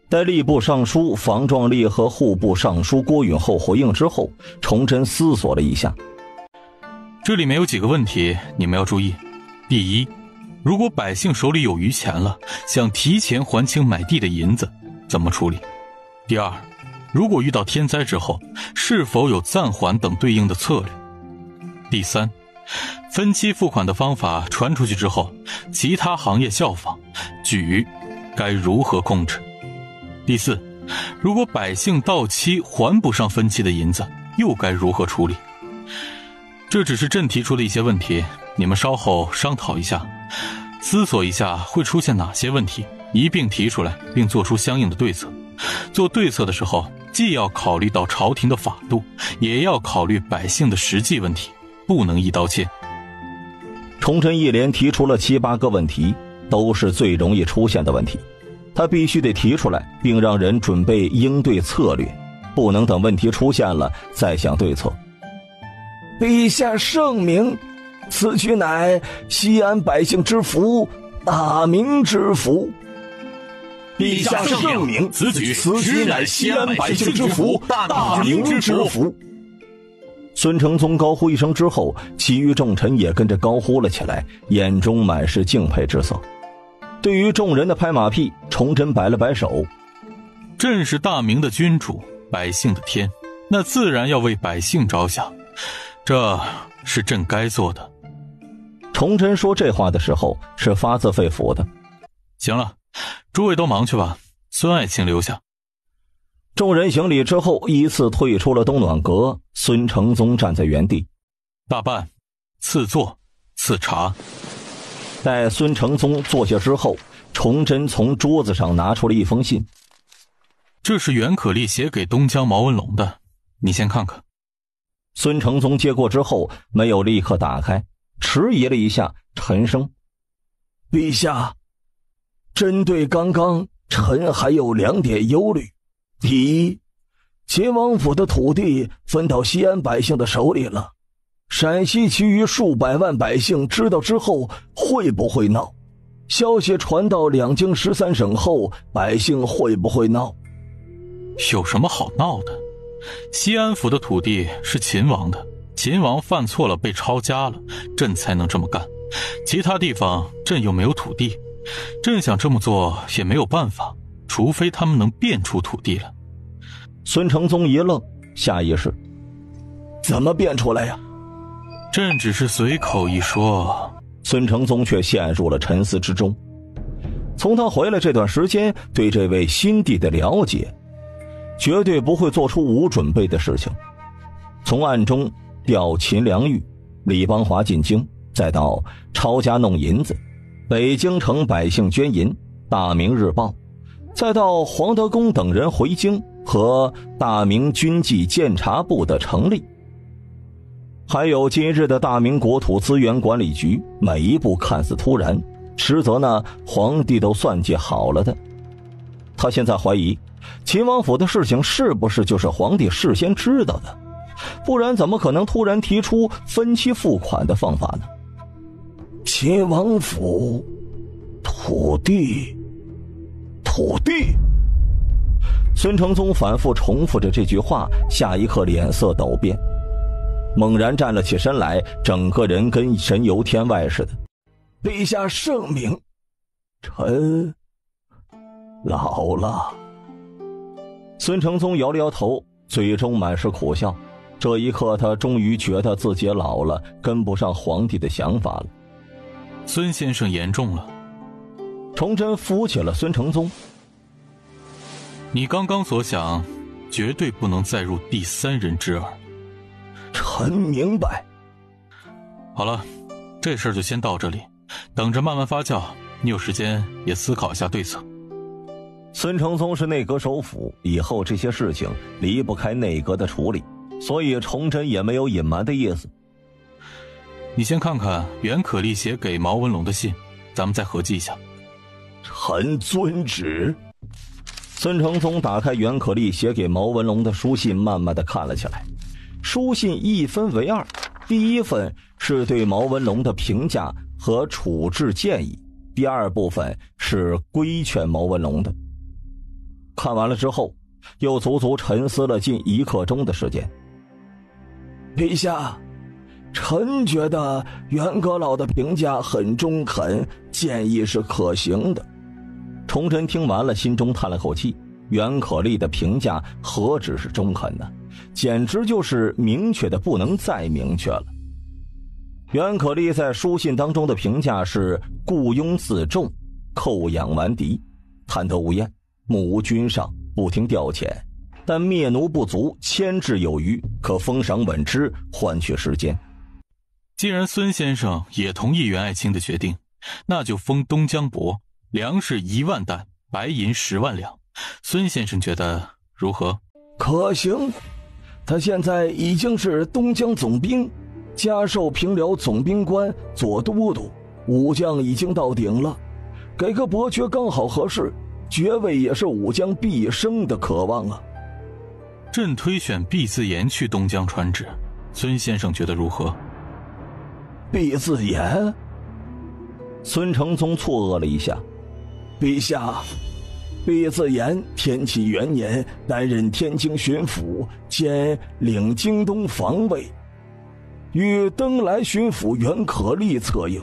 待吏部尚书房壮丽和户部尚书郭允厚回应之后，崇祯思索了一下。
这里面有几个问题你们要注意。第一，如果百姓手里有余钱了，想提前还清买地的银子，怎么处理？第二，如果遇到天灾之后，是否有暂缓等对应的策略？第三，分期付款的方法传出去之后，其他行业效仿，举该如何控制？第四，如果百姓到期还不上分期的银子，又该如何处理？这只是朕提出的一些问题，你们稍后商讨一下，思索一下会出现哪些问题，一并提出来，并做出相应的对策。做对策的时候，既要考虑到朝廷的法度，也要考虑百姓的实际问题，不能一刀切。
崇祯一连提出了7、8个问题，都是最容易出现的问题，他必须得提出来，并让人准备应对策略，不能等问题出现了再想对策。
陛下圣明，此举乃西安百姓之福，大明之福。
陛下圣明，此举乃西安百姓之福，大明之福。
孙承宗高呼一声之后，其余众臣也跟着高呼了起来，眼中满是敬佩之色。对于众人的拍马屁，崇祯摆了摆手。
朕是大明的君主，百姓的天，那自然要为百姓着想，这是朕该做的。
崇祯说这话的时候是发自肺腑的。
行了，诸位都忙去吧，孙爱卿留下。
众人行礼之后依次退出了东暖阁，孙承宗站在原地。
大办，赐座，赐茶。
待孙承宗坐下之后，崇祯从桌子上拿出了一封信。
这是袁可立写给东江毛文龙的，你先看看。
孙承宗接过之后没有立刻打开，迟疑了一下，沉声：
陛下，针对刚刚臣还有2点忧虑。第一，秦王府的土地分到西安百姓的手里了，陕西其余数百万百姓知道之后会不会闹？消息传到2京13省后，百姓会不会闹？
有什么好闹的？西安府的土地是秦王的，秦王犯错了被抄家了，朕才能这么干。其他地方朕又没有土地，朕想这么做也没有办法，除非他们能变出土地来。
孙承宗一愣，下意识：
怎么变出来呀？
朕只是随口一说。
孙承宗却陷入了沉思之中。从他回来这段时间对这位新帝的了解，绝对不会做出无准备的事情。从暗中调秦良玉、李邦华进京，再到抄家弄银子，北京城百姓捐银，大明日报，再到黄德功等人回京和大明军纪监察部的成立，还有今日的大明国土资源管理局，每一步看似突然，实则呢皇帝都算计好了的。他现在怀疑秦王府的事情是不是就是皇帝事先知道的，不然怎么可能突然提出分期付款的方法呢？
秦王府土地。
孙承宗反复重复着这句话，下一刻脸色陡变，猛然站了起身来，整个人跟神游天外似的。
陛下圣明，
臣老了。孙承宗摇了摇头，嘴中满是苦笑。这一刻他终于觉得自己老了，跟不上皇帝的想法了。
孙先生言重了。
崇祯扶起了孙承宗。
你刚刚所想绝对不能再入第3人之耳。
臣明白。
好了，这事儿就先到这里，等着慢慢发酵，你有时间也思考一下对策。
孙承宗是内阁首辅，以后这些事情离不开内阁的处理，所以崇祯也没有隐瞒的意思。
你先看看袁可立写给毛文龙的信，咱们再合计一下。
臣遵旨。
孙承宗打开袁可立写给毛文龙的书信，慢慢的看了起来。书信一分为2，第一份是对毛文龙的评价和处置建议，第2部分是规劝毛文龙的。看完了之后，又足足沉思了近1刻钟的时间。
陛下，臣觉得袁阁老的评价很中肯，建议是可行的。
崇祯听完了，心中叹了口气，袁可立的评价何止是中肯呢，简直就是明确的不能再明确了。袁可立在书信当中的评价是雇佣自重，扣养顽敌，贪得无厌，目无君上，不听调遣，但灭奴不足，牵制有余，可封赏稳之，换取时间。
既然孙先生也同意袁爱卿的决定，那就封东江伯，粮食1万担，白银10万两。孙先生觉得如何？
可行。他现在已经是东江总兵，加授平辽总兵官，左都督，武将已经到顶了，给个伯爵刚好合适，爵位也是武将毕生的渴望啊。
朕推选毕自严去东江传旨，孙先生觉得如何？
毕自严？
孙承宗错愕了一下。
陛下，毕自严天启元年担任天津巡抚，兼领京东防卫，与登莱巡抚袁可立策应，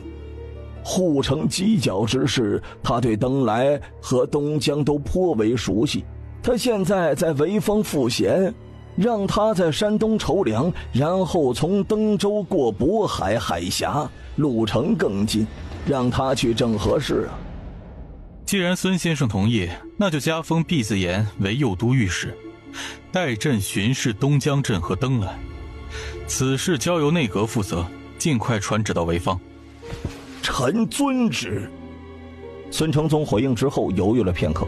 护城犄角之事，他对登莱和东江都颇为熟悉。他现在在潍坊赋闲，让他在山东筹粮，然后从登州过渤海海峡，路程更近，让他去正合适啊。
既然孙先生同意，那就加封毕子言为右都御史，代朕巡视东江镇和登莱。此事交由内阁负责，尽快传旨到潍坊。
臣遵旨。
孙承宗回应之后犹豫了片刻。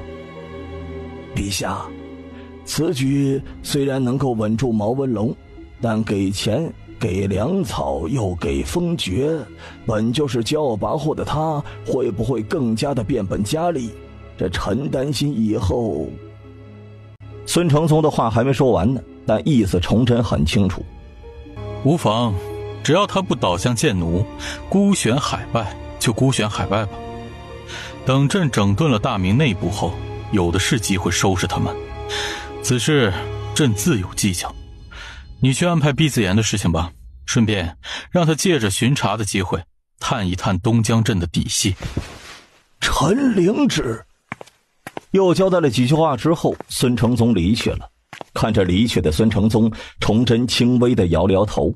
陛下，此举虽然能够稳住毛文龙，但给钱给粮草又给封爵，本就是骄傲跋扈的他，会不会更加的变本加厉？这臣担心以后。
孙承宗的话还没说完呢，但意思崇祯很清楚。
无妨，只要他不倒向贱奴，孤选海外就孤选海外吧。等朕整顿了大明内部后，有的是机会收拾他们。此事朕自有计较。你去安排毕子言的事情吧，顺便让他借着巡查的机会探一探东江镇的底细。
臣领旨。
又交代了几句话之后，孙承宗离去了。看着离去的孙承宗，崇祯轻微的摇了摇头。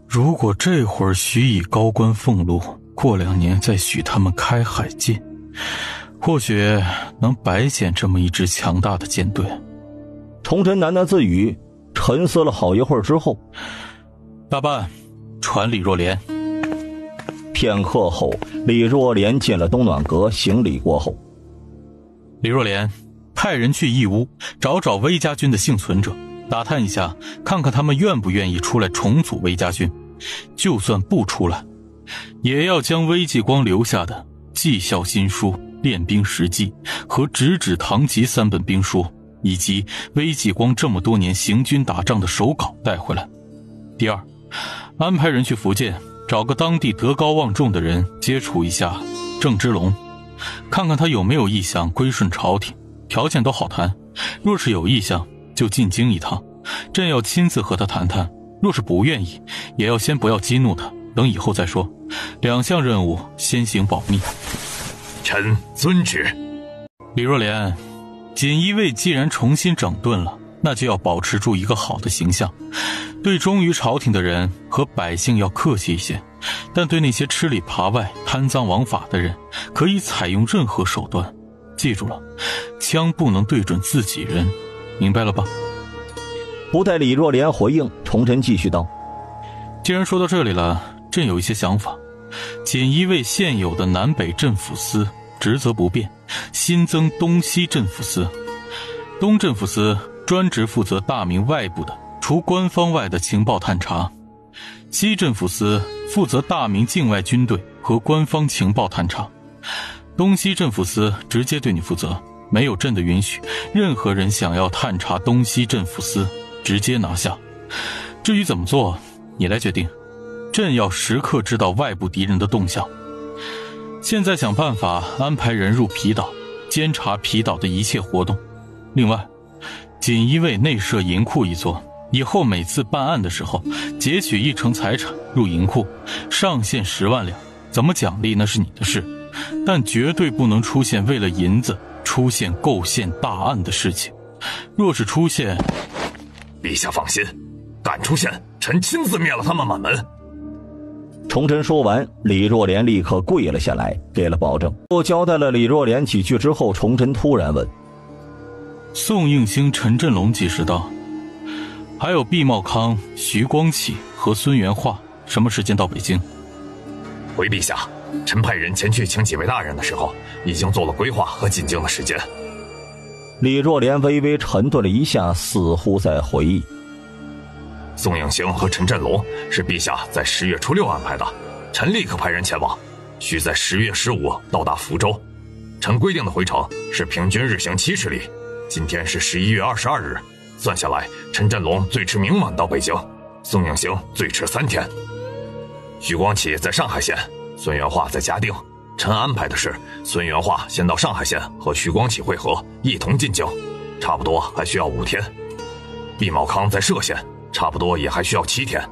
如果这会儿许以高官俸禄，过2年再许他们开海禁，或许能白捡这么一支强大的舰队。
崇祯喃喃自语，沉思了好一会儿之后，
大办，传李若莲。
片刻后，李若莲进了东暖阁，行礼过后，
李若莲，派人去义乌找找威家军的幸存者，打探一下，看看他们愿不愿意出来重组威家军。就算不出来，也要将威继光留下的绩效新书、练兵实记和直指堂籍3本兵书，以及威继光这么多年行军打仗的手稿带回来。第二，安排人去福建找个当地德高望重的人接触一下郑芝龙，看看他有没有意向归顺朝廷，条件都好谈。若是有意向，就进京一趟，朕要亲自和他谈谈。若是不愿意，也要先不要激怒他，等以后再说。2项任务先行保密。
臣遵旨。
李若莲，锦衣卫既然重新整顿了，那就要保持住一个好的形象，对忠于朝廷的人和百姓要客气一些，但对那些吃里扒外、贪赃枉法的人，可以采用任何手段。记住了，枪不能对准自己人，明白了吧？
不待李若莲回应，崇祯继续道：
既然说到这里了，朕有一些想法。锦衣卫现有的南北镇抚司职责不变，新增东西镇抚司。东镇抚司专职负责大明外部的除官方外的情报探查，西镇抚司负责大明境外军队和官方情报探查。东西镇抚司直接对你负责，没有朕的允许，任何人想要探查东西镇抚司直接拿下。至于怎么做，你来决定。朕要时刻知道外部敌人的动向。现在想办法安排人入皮岛，监察皮岛的一切活动。另外，锦衣卫内设银库一座，以后每次办案的时候，截取1成财产入银库，上限10万两。怎么奖励那是你的事，但绝对不能出现为了银子出现构陷大案的事情。若是出现，
陛下放心，敢出现，臣亲自灭了他们满门。
崇祯说完，李若莲立刻跪了下来，给了保证。又交代了李若莲几句之后，崇祯突然问：
宋应星、陈振龙几时到？还有毕茂康、徐光启和孙元化什么时间到北京？
回陛下，臣派人前去请几位大人的时候，已经做了规划和进京的时间。
李若莲微微沉顿了一下，似乎在回忆。
宋应星和陈振龙是陛下在10月初6安排的，臣立刻派人前往，需在10月15到达福州。臣规定的回程是平均日行70里，今天是11月22日，算下来，陈振龙最迟明晚到北京，宋应星最迟3天。徐光启在上海县，孙元化在嘉定。臣安排的是孙元化先到上海县和徐光启会合，一同进京，差不多还需要5天。毕茂康在歙县，差不多也还需要7天。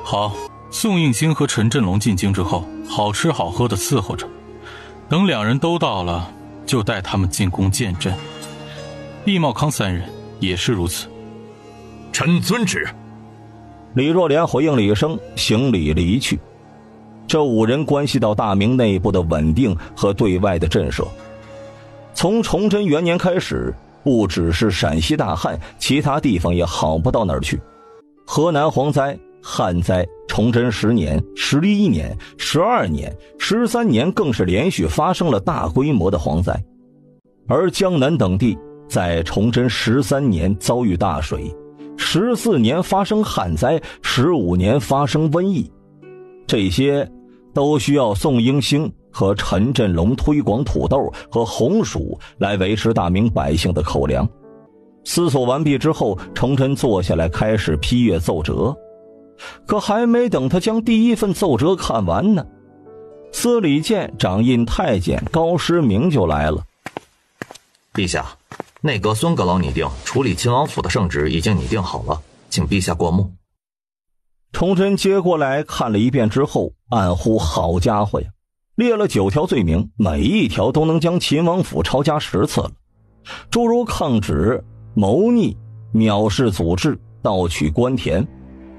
好，宋应星和陈振龙进京之后，好吃好喝的伺候着，等2人都到了，就带他们进宫见朕。毕茂康3人也是如此。
臣遵旨。
李若莲回应了一声，行礼离去。这5人关系到大明内部的稳定和对外的震慑。从崇祯元年开始，不只是陕西大旱，其他地方也好不到哪儿去。河南蝗灾、旱灾，崇祯10年、11年、12年、13年更是连续发生了大规模的蝗灾。而江南等地在崇祯13年遭遇大水，14年发生旱灾，15年发生瘟疫，这些都需要宋英星和陈振龙推广土豆和红薯来维持大明百姓的口粮。思索完毕之后，崇祯坐下来开始批阅奏折。可还没等他将第1份奏折看完呢，司礼监掌印太监高师明就来了。
陛下，内阁孙阁老拟定处理秦王府的圣旨已经拟定好了，请陛下过目。
崇祯接过来看了一遍之后，暗呼好家伙呀，列了9条罪名，每一条都能将秦王府抄家10次了，诸如抗旨、谋逆、藐视祖制、盗取官田、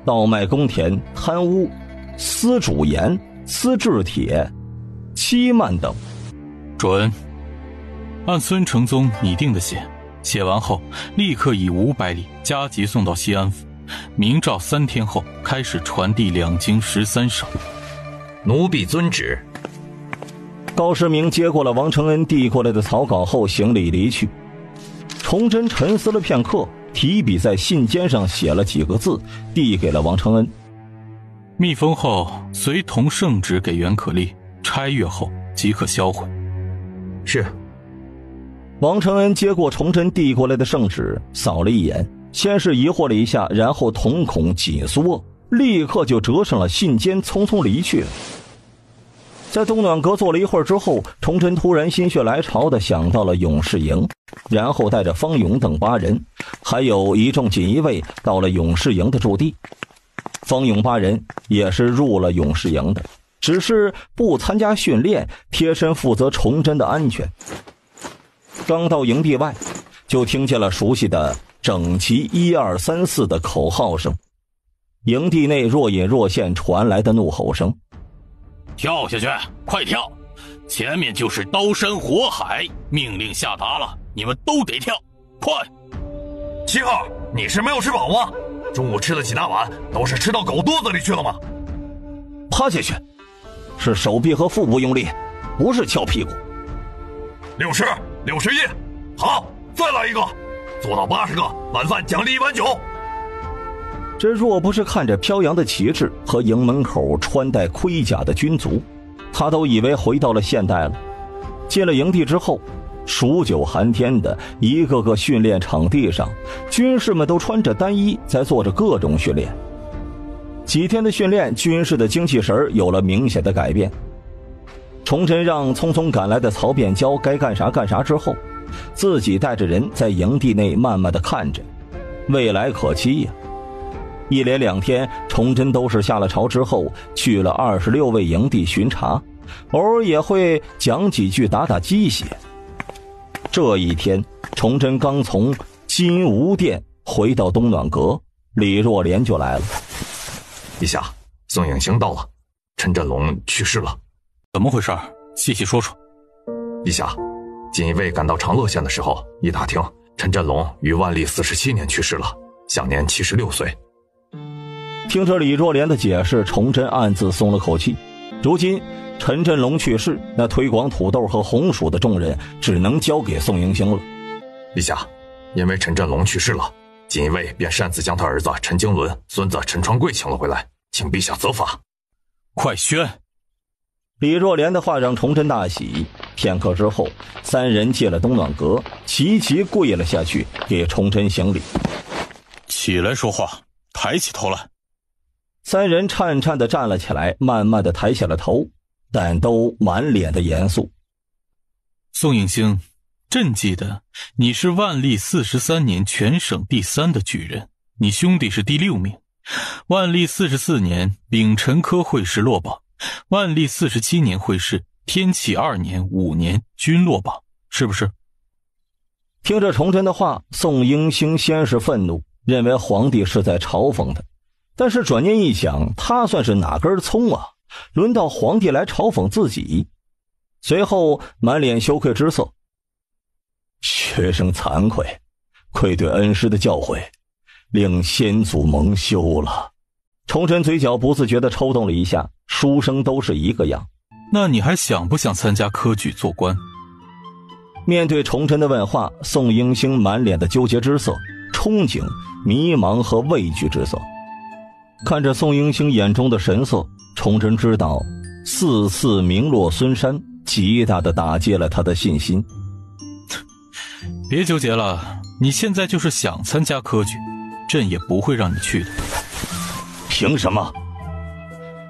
倒卖公田、贪污、私主盐、私制铁、欺瞒等。
准。按孙承宗拟定的写，写完后立刻以500里加急送到西安府，明诏3天后开始传递2京13省。
奴婢遵旨。
高师明接过了王承恩递过来的草稿后，行礼离去。崇祯沉思了片刻，提笔在信笺上写了几个字，递给了王承恩。
密封后随同圣旨给袁可立，拆阅后即可销毁。
是。
王承恩接过崇祯递过来的圣旨，扫了一眼，先是疑惑了一下，然后瞳孔紧缩，立刻就折上了信笺，匆匆离去了。在东暖阁坐了一会儿之后，崇祯突然心血来潮地想到了永世营，然后带着方勇等8人，还有一众锦衣卫到了永世营的驻地。方勇8人也是入了永世营的，只是不参加训练，贴身负责崇祯的安全。刚到营地外，就听见了熟悉的整齐1、2、3、4的口号声，营地内若隐若现传来的怒吼声：
跳下去，快跳！前面就是刀山火海，命令下达了，你们都得跳，快！7号，你是没有吃饱吗？中午吃了几大碗，都是吃到狗肚子里去了吗？
趴下去，是手臂和腹部用力，不是翘屁股。
60、61，好，再来一个，做到80个，晚饭奖励1碗酒。
这若不是看着飘扬的旗帜和营门口穿戴盔甲的军卒，他都以为回到了现代了。进了营地之后，数9寒天的一个个训练场地上，军士们都穿着单衣在做着各种训练。几天的训练，军士的精气神有了明显的改变。崇祯让匆匆赶来的曹变娇该干啥干啥之后，自己带着人在营地内慢慢的看着，未来可期呀。一连2天，崇祯都是下了朝之后去了26位营地巡查，偶尔也会讲几句打打鸡血。这一天，崇祯刚从金吾殿回到东暖阁，李若莲就来了。
陛下，宋应星到了，陈振龙去世了。
怎么回事？细细说说。
陛下，锦衣卫赶到长乐县的时候，一打听，陈振龙于万历47年去世了，享年76岁。
听着李若莲的解释，崇祯暗自松了口气。如今陈振龙去世，那推广土豆和红薯的重任只能交给宋应星了。
陛下，因为陈振龙去世了，锦衣卫便擅自将他儿子陈经纶、孙子陈传贵请了回来，请陛下责罚。
快宣！
李若莲的话让崇祯大喜。片刻之后，3人进了东暖阁，齐齐跪了下去，给崇祯行礼。
起来说话，抬起头来。
3人颤颤地站了起来，慢慢地抬起了头，但都满脸的严肃。
宋应星，朕记得你是万历43年全省第3的举人，你兄弟是第6名。万历44年丙辰科会试落榜，万历47年会试，天启2年、5年均落榜，是不是？
听着崇祯的话，宋应星先是愤怒，认为皇帝是在嘲讽他。但是转念一想，他算是哪根葱啊？轮到皇帝来嘲讽自己。随后满脸羞愧之色，学生惭愧，愧对恩师的教诲，令先祖蒙羞了。崇祯嘴角不自觉地抽动了一下，书生都是一个样。
那你还想不想参加科举做官？
面对崇祯的问话，宋英星满脸的纠结之色，憧憬、迷茫和畏惧之色。看着宋英星眼中的神色，崇祯知道4次名落孙山极大地打击了他的信心。
别纠结了，你现在就是想参加科举，朕也不会让你去的。
凭什么？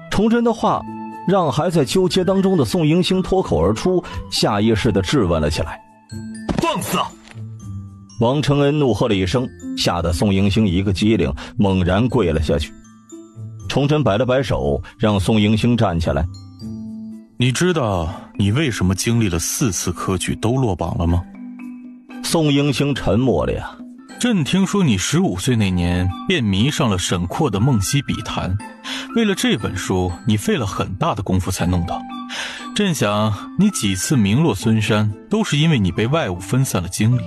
崇祯的话让还在纠结当中的宋英星脱口而出，下意识地质问了起来。
放肆！
王承恩怒喝了一声，吓得宋英星一个机灵，猛然跪了下去。崇祯摆了摆手，让宋英星站起来。
你知道你为什么经历了4次科举都落榜了吗？
宋英星沉默了呀。
朕听说你15岁那年便迷上了沈括的《梦溪笔谈》，为了这本书你费了很大的功夫才弄到。朕想你几次名落孙山都是因为你被外物分散了精力，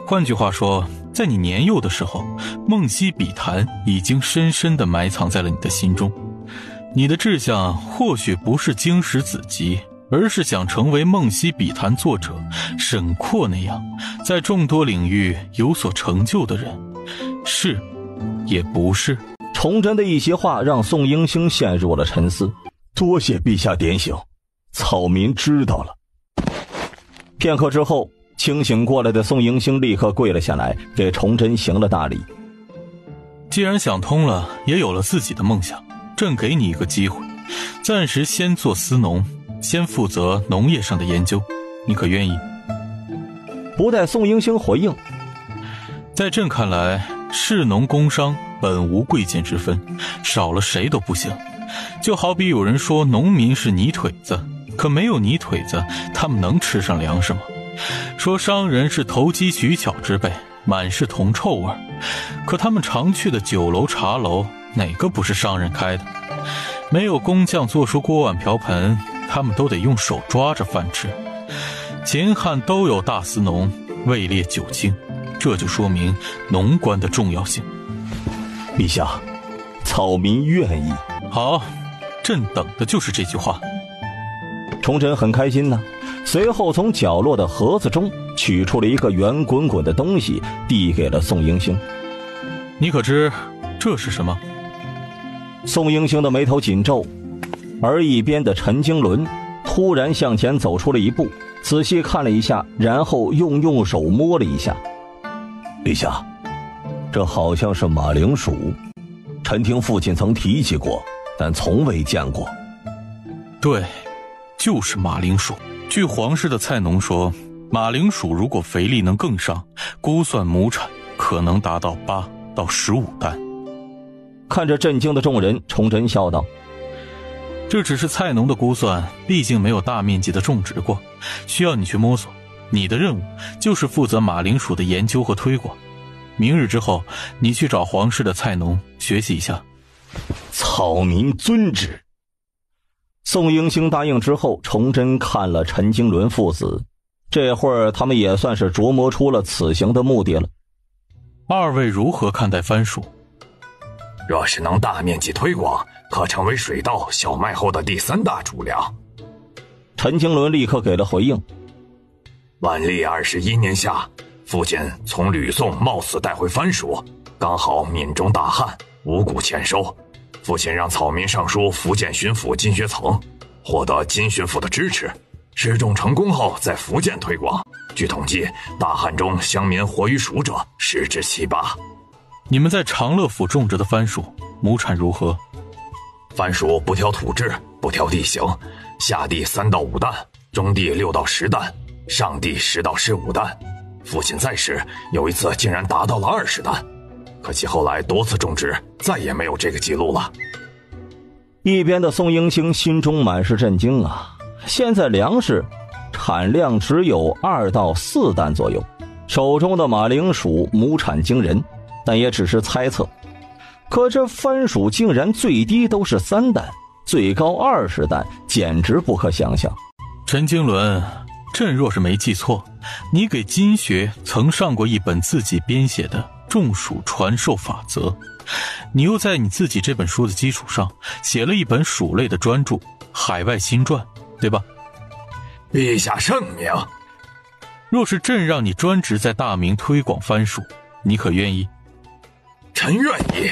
换句话说，在你年幼的时候，《梦溪笔谈》已经深深地埋藏在了你的心中。你的志向或许不是经史子集，而是想成为《梦溪笔谈》作者沈括那样在众多领域有所成就的人，是也不是？
崇祯的一席话让宋英星陷入了沉思。多谢陛下点醒，草民知道了。片刻之后，清醒过来的宋英星立刻跪了下来，给崇祯行了大礼。
既然想通了，也有了自己的梦想，朕给你一个机会，暂时先做司农，先负责农业上的研究，你可愿意？
不待宋英星回应，
在朕看来，士农工商本无贵贱之分，少了谁都不行。就好比有人说农民是泥腿子，可没有泥腿子，他们能吃上粮食吗？说商人是投机取巧之辈，满是铜臭味，可他们常去的酒楼茶楼，哪个不是商人开的？没有工匠做出锅碗瓢盆，他们都得用手抓着饭吃。秦汉都有大司农，位列9卿，这就说明农官的重要性。
陛下，草民愿意。
好，朕等的就是这句话。
崇祯很开心呢，随后从角落的盒子中取出了一个圆滚滚的东西，递给了宋英星。
你可知这是什么？
宋英星的眉头紧皱，而一边的陈经纶突然向前走出了一步，仔细看了一下，然后用手摸了一下。陛下，这好像是马铃薯，臣听父亲曾提起过，但从未见过。
对，就是马铃薯。据皇室的菜农说，马铃薯如果肥力能更上，估算亩产可能达到8到15担。
看着震惊的众人，崇祯笑道：
这只是菜农的估算，毕竟没有大面积的种植过，需要你去摸索。你的任务就是负责马铃薯的研究和推广。明日之后，你去找皇室的菜农学习一下。
草民遵旨。宋英星答应之后，崇祯看了陈经纶父子，这会儿他们也算是琢磨出了此行的目的了。
二位如何看待番薯？
若是能大面积推广，可成为水稻、小麦后的第3大主粮。
陈经纶立刻给了回应。
万历21年夏，父亲从吕宋冒死带回番薯，刚好闽中大旱，五谷欠收。父亲让草民上书福建巡抚金学曾，获得金巡抚的支持，试种成功后在福建推广。据统计，大旱中乡民活于黍者10至7、8。
你们在长乐府种植的番薯亩产如何？
番薯不挑土质，不挑地形，下地3到5担，中地6到10担，上地10到15担。父亲在时有一次竟然达到了20担，可惜后来多次种植，再也没有这个记录了。
一边的宋英星心中满是震惊啊！现在粮食产量只有2到4担左右，手中的马铃薯亩产惊人，但也只是猜测。可这番薯竟然最低都是3担，最高20担，简直不可想象。
陈经纶，朕若是没记错，你给金学曾上过一本自己编写的种薯传授法则，你又在你自己这本书的基础上写了一本薯类的专著《海外新传》，对吧？
陛下圣明。
若是朕让你专职在大明推广番薯，你可愿意？
臣愿意。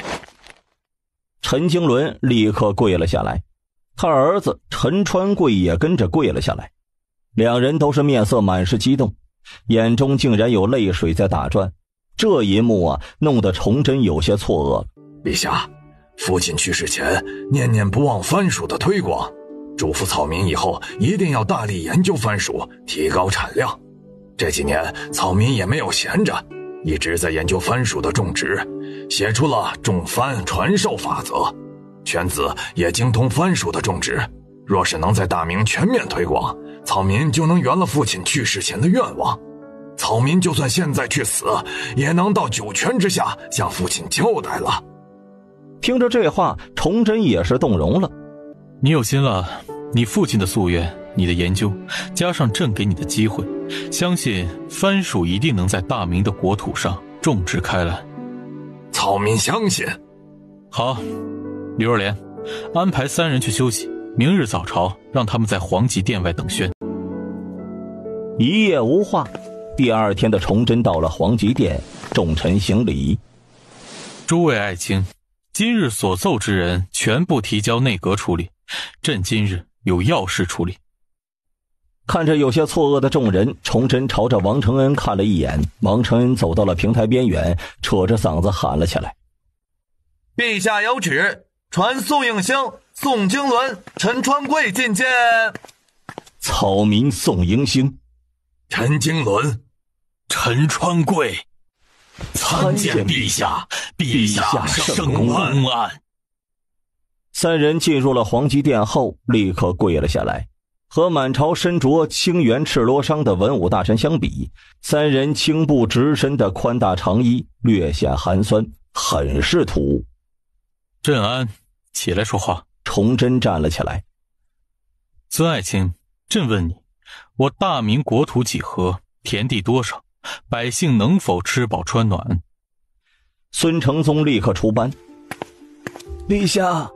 陈经纶立刻跪了下来，他儿子陈川贵也跟着跪了下来，两人都是面色满是激动，眼中竟然有泪水在打转。这一幕啊，弄得崇祯有些错愕了。
陛下，父亲去世前念念不忘番薯的推广，嘱咐草民以后一定要大力研究番薯，提高产量。这几年草民也没有闲着，一直在研究番薯的种植，写出了种番传授法则。犬子也精通番薯的种植，若是能在大明全面推广，草民就能圆了父亲去世前的愿望。草民就算现在去死，也能到九泉之下向父亲交代了。
听着这话，崇祯也是动容了。
你有心了，你父亲的夙愿，你的研究，加上朕给你的机会，相信番薯一定能在大明的国土上种植开来。
草民相信。
好，刘若莲，安排3人去休息，明日早朝让他们在皇极殿外等宣。
一夜无话，第2天的崇祯到了皇极殿，众臣行礼。
诸位爱卿，今日所奏之人全部提交内阁处理，朕今日有要事处理。
看着有些错愕的众人，崇祯朝着王承恩看了一眼，王承恩走到了平台边缘，扯着嗓子喊了起来：
陛下有旨，传宋应星、宋经纶、陈川贵觐见。
草民宋迎星、
陈经纶、
陈川贵参见陛下，陛下圣公安。
3人进入了皇极殿后，立刻跪了下来。和满朝身着青原赤罗裳的文武大臣相比，3人青布直身的宽大长衣略显寒酸，很是突兀。
朕安，起来说话。
崇祯站了起来。
孙爱卿，朕问你，我大明国土几何，田地多少，百姓能否吃饱穿暖？
孙承宗立刻出班。
陛下，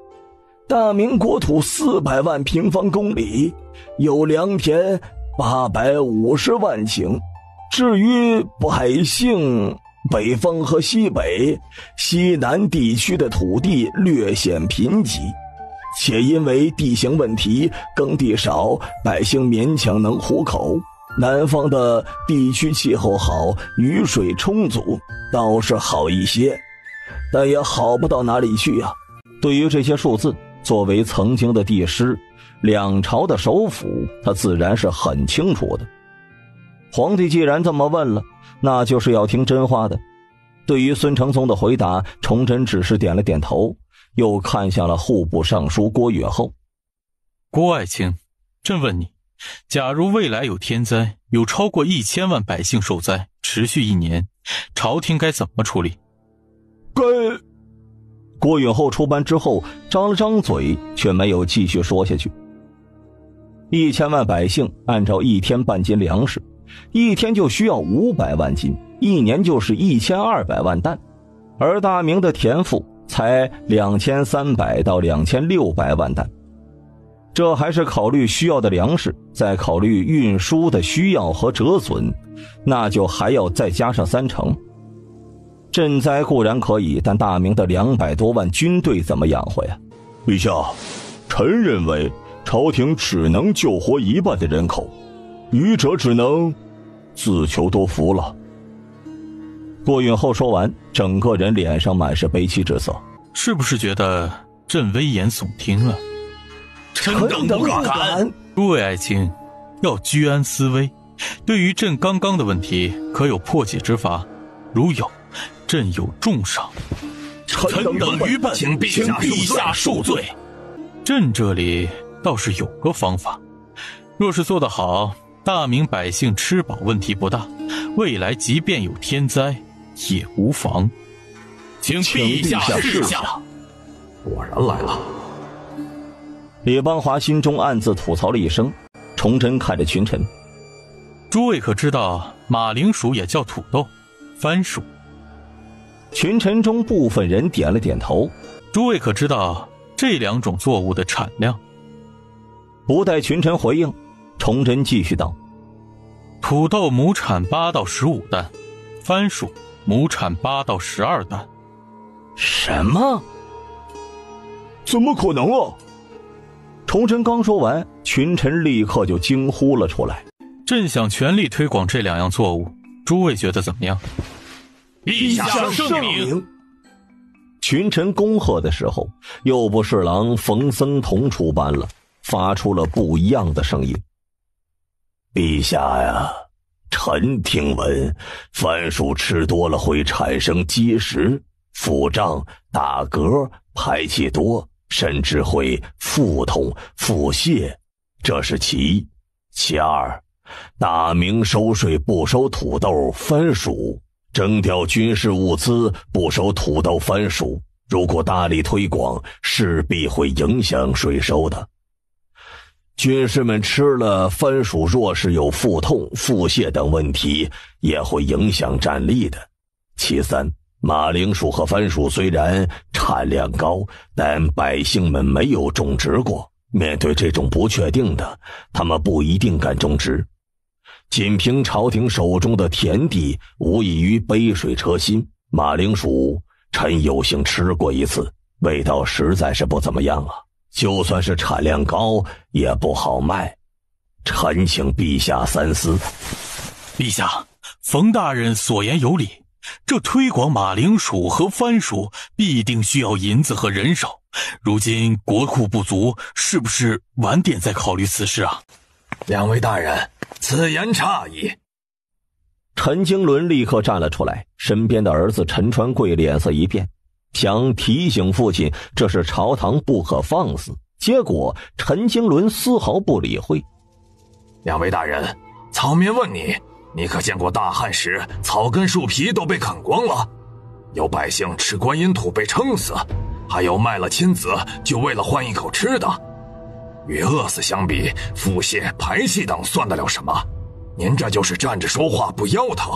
大明国土400万平方公里，有良田850万顷。至于百姓，北方和西北、西南地区的土地略显贫瘠，且因为地形问题，耕地少，百姓勉强能糊口。南方的地区气候好，雨水充足，倒是好一些，但也好不到哪里去啊。
对于这些数字，作为曾经的帝师，两朝的首辅，他自然是很清楚的。皇帝既然这么问了，那就是要听真话的。对于孙承宗的回答，崇祯只是点了点头，又看向了户部尚书郭允厚。
郭爱卿，朕问你，假如未来有天灾，有超过1000万百姓受灾，持续1年，朝廷该怎么处理？
郭允厚出班之后张了张嘴，却没有继续说下去。1000万百姓按照1天半斤粮食，1天就需要500万斤，1年就是1200万担，而大明的田赋才2300到2600万担。这还是考虑需要的粮食，再考虑运输的需要和折损，那就还要再加上3成。赈灾固然可以，但大明的200多万军队怎么养活呀？
陛下，臣认为朝廷只能救活1半的人口，余者只能自求多福了。
郭允厚说完，整个人脸上满是悲戚之色。
是不是觉得朕危言耸听了？
臣等不敢。
诸位爱卿，要居安思危。对于朕刚刚的问题，可有破解之法？如有，朕有重赏。
臣等愚笨，请陛下恕罪。
朕这里倒是有个方法，若是做得好，大明百姓吃饱问题不大，未来即便有天灾也无妨。
请陛下示下。
果然来了。
李邦华心中暗自吐槽了一声，崇祯看着群臣：
诸位可知道马铃薯也叫土豆、番薯？
群臣中部分人点了点头。
诸位可知道这两种作物的产量？
不待群臣回应，崇祯继续道：
土豆亩产8到15担，番薯亩产8到12担。
什么？
怎么可能啊？
崇祯刚说完，群臣立刻就惊呼了出来。
朕想全力推广这两样作物，诸位觉得怎么样？
陛下圣明。
群臣恭贺的时候，右部侍郎冯僧同出班了，发出了不一样的声音：
陛下呀，臣听闻番薯吃多了会产生积食、腹胀、打嗝、排气多，甚至会腹痛、腹泻，这是其一。其二，大明收税不收土豆、番薯，征调军事物资不收土豆、番薯，如果大力推广，势必会影响税收的。军士们吃了番薯，若是有腹痛、腹泻等问题，也会影响战力的。其三，马铃薯和番薯虽然产量高，但百姓们没有种植过，面对这种不确定的，他们不一定敢种植。仅凭朝廷手中的田地，无异于杯水车薪。马铃薯臣有幸吃过一次，味道实在是不怎么样啊，就算是产量高也不好卖。臣请陛下三思。
陛下，冯大人所言有理，这推广马铃薯和番薯必定需要银子和人手，如今国库不足，是不是晚点再考虑此事啊？
两位大人，此言差矣。
陈经纶立刻站了出来，身边的儿子陈传贵脸色一变，想提醒父亲这是朝堂不可放肆，结果陈经纶丝毫不理会。
两位大人，草民问你可见过大旱时草根树皮都被啃光了？有百姓吃观音土被撑死，还有卖了亲子就为了换一口吃的。与饿死相比，腹泻、排气等算得了什么？您这就是站着说话不腰疼。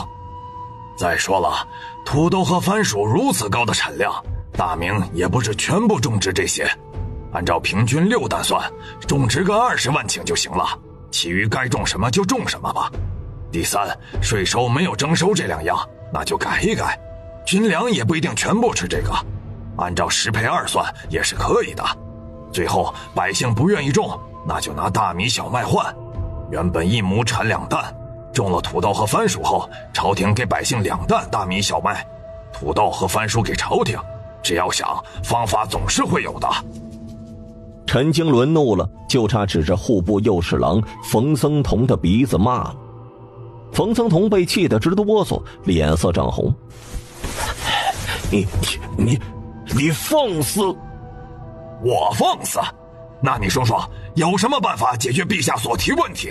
再说了，土豆和番薯如此高的产量，大明也不是全部种植这些，按照平均6担算，种植个20万顷就行了，其余该种什么就种什么吧。第三，税收没有征收这2样，那就改一改，军粮也不一定全部吃这个，按照10赔2算也是可以的。最后百姓不愿意种，那就拿大米小麦换，原本1亩产2担，种了土豆和番薯后，朝廷给百姓2担大米小麦，土豆和番薯给朝廷，只要想，方法总是会有的。
陈经纶怒了，就差指着户部右侍郎冯僧同的鼻子骂了。冯僧同被气得直哆嗦，脸色涨红。
你放肆！
我放肆？那你说说，有什么办法解决陛下所提问题？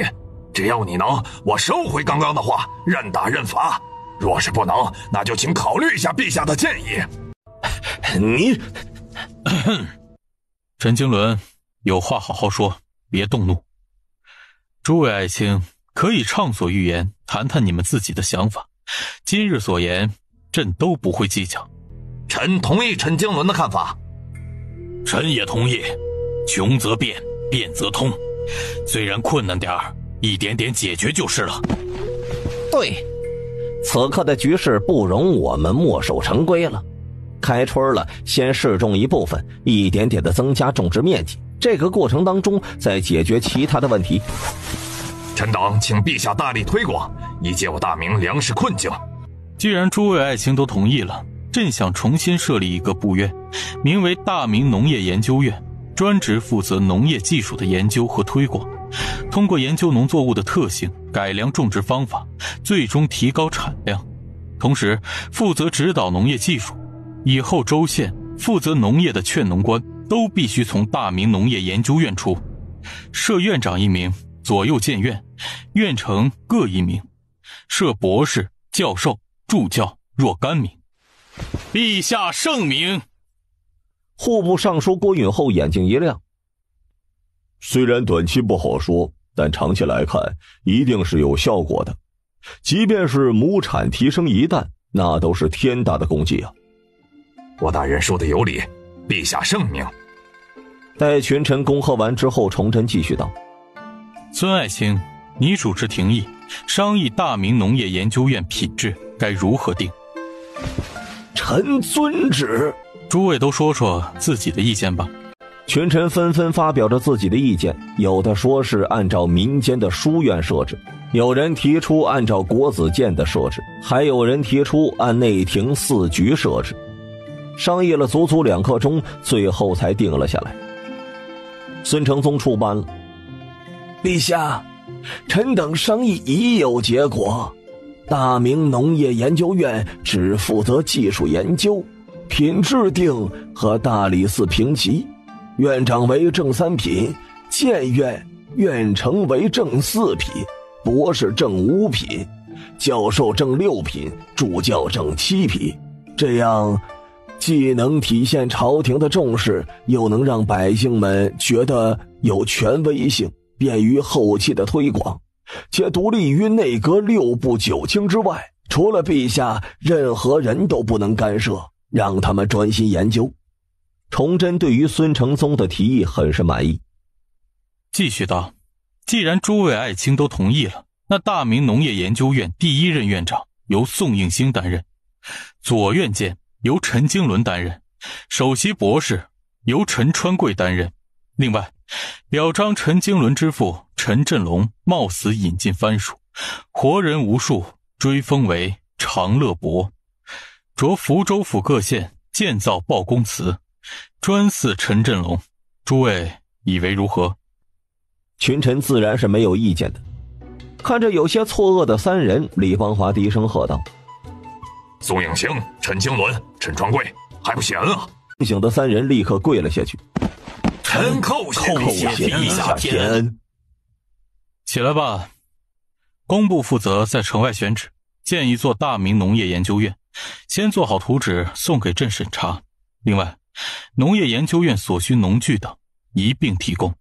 只要你能，我收回刚刚的话，认打认罚；若是不能，那就请考虑一下陛下的建议。
你，
陈经纶，有话好好说，别动怒。诸位爱卿可以畅所欲言，谈谈你们自己的想法。今日所言，朕都不会计较。
臣同意陈经纶的看法。
臣也同意，穷则变，变则通。虽然困难点儿，一点点解决就是了。
对，此刻的局势不容我们墨守成规了。开春了，先试种一部分，一点点的增加种植面积，这个过程当中再解决其他的问题。
臣等请陛下大力推广，以解我大明粮食困境。
既然诸位爱卿都同意了，朕想重新设立一个部院，名为大明农业研究院，专职负责农业技术的研究和推广，通过研究农作物的特性，改良种植方法，最终提高产量。同时负责指导农业技术，以后州县负责农业的劝农官都必须从大明农业研究院出，设院长1名，左右监院，院丞各1名，设博士、教授、助教若干名。
陛下圣明。
户部尚书郭允厚眼睛一亮，
虽然短期不好说，但长期来看一定是有效果的。即便是亩产提升1担，那都是天大的功绩啊！
郭大人说的有理，陛下圣明。
待群臣恭贺完之后，崇祯继续道：
孙爱卿，你主持廷议，商议大明农业研究院品质该如何定？
臣遵旨。
诸位都说说自己的意见吧。
群臣纷纷发表着自己的意见，有的说是按照民间的书院设置，有人提出按照国子监的设置，还有人提出按内廷4局设置。商议了足足2刻钟，最后才定了下来。孙承宗出班了。
陛下，臣等商议已有结果，大明农业研究院只负责技术研究、品质定和大理寺评级，院长为正3品，监院院成为正4品，博士正5品，教授正6品，助教正7品。这样既能体现朝廷的重视，又能让百姓们觉得有权威性，便于后期的推广，且独立于内阁6部9卿之外，除了陛下，任何人都不能干涉，让他们专心研究。
崇祯对于孙承宗的提议很是满意，
继续道：既然诸位爱卿都同意了，那大明农业研究院第1任院长由宋应星担任，左院监由陈经纶担任，首席博士由陈川贵担任。另外，表彰陈经纶之父陈振龙冒死引进番薯，活人无数，追封为长乐伯，着福州府各县建造报公祠，专祀陈振龙。诸位以为如何？
群臣自然是没有意见的。看着有些错愕的3人，李邦华低声喝道：
宋应星、陈经纶、陈川贵，还不显恩啊！
惊醒的3人立刻跪了下去。
臣叩谢陛下天恩。
起来吧。工部负责在城外选址，建一座大明农业研究院，先做好图纸送给朕审查。另外，农业研究院所需农具等一并提供。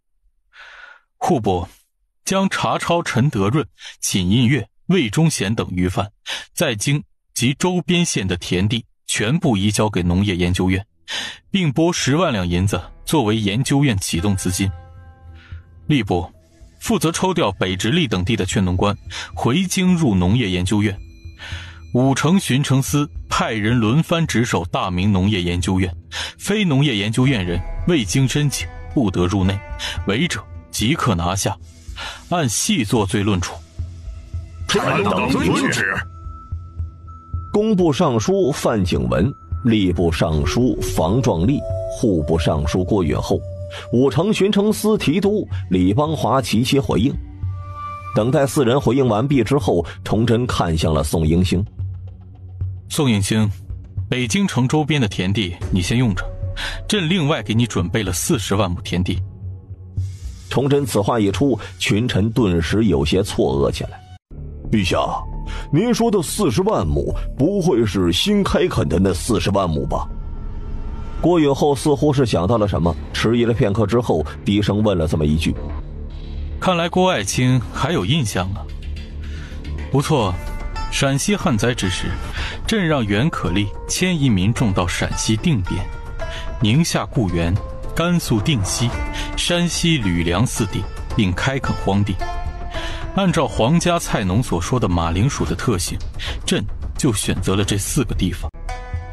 户部将查抄陈德润、尹印月、魏忠贤等余犯在京及周边县的田地全部移交给农业研究院，并拨10万两银子作为研究院启动资金。吏部负责抽调北直隶等地的劝农官回京入农业研究院，武城巡城司派人轮番值守大明农业研究院，非农业研究院人未经申请不得入内，违者即刻拿下，按细作罪论处。
臣等遵旨。
工部尚书范景文、吏部尚书房壮立、户部尚书郭允厚、武城巡城司提督李邦华齐齐回应。等待4人回应完毕之后，崇祯看向了宋应星。
宋应星，北京城周边的田地你先用着，朕另外给你准备了40万亩田地。
崇祯此话一出，群臣顿时有些错愕起来。
陛下，您说的40万亩不会是新开垦的那40万亩吧？
郭允厚似乎是想到了什么，迟疑了片刻之后，低声问了这么一句。
看来郭爱卿还有印象啊。不错，陕西旱灾之时，朕让袁可立迁移民众到陕西定边、宁夏固原、甘肃定西、山西吕梁4地，并开垦荒地。按照皇家菜农所说的马铃薯的特性，朕就选择了这4个地方。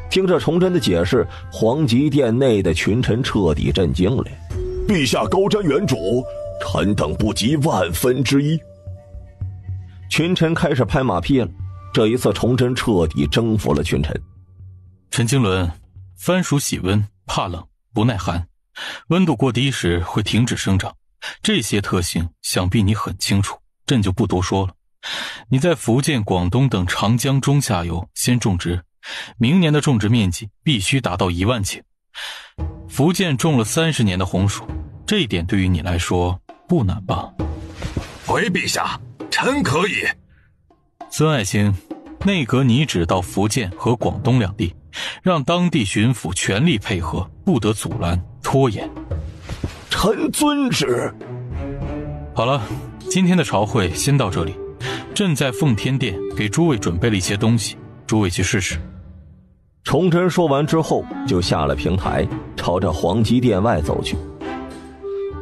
听着崇祯的解释，皇极殿内的群臣彻底震惊了。
陛下高瞻远瞩，臣等不及万分之一。
群臣开始拍马屁了。这一次崇祯彻底征服了群臣。
陈经纶，番薯喜温，怕冷，不耐寒，温度过低时会停止生长，这些特性想必你很清楚，朕就不多说了。你在福建、广东等长江中下游先种植，明年的种植面积必须达到1万顷。福建种了30年的红薯，这一点对于你来说不难吧？
回陛下，臣可以。
孙爱卿，内阁拟旨到福建和广东两地，让当地巡抚全力配合，不得阻拦拖延。
臣遵旨。
好了，今天的朝会先到这里。朕在奉天殿给诸位准备了一些东西，诸位去试试。
崇祯说完之后，就下了平台，朝着皇极殿外走去。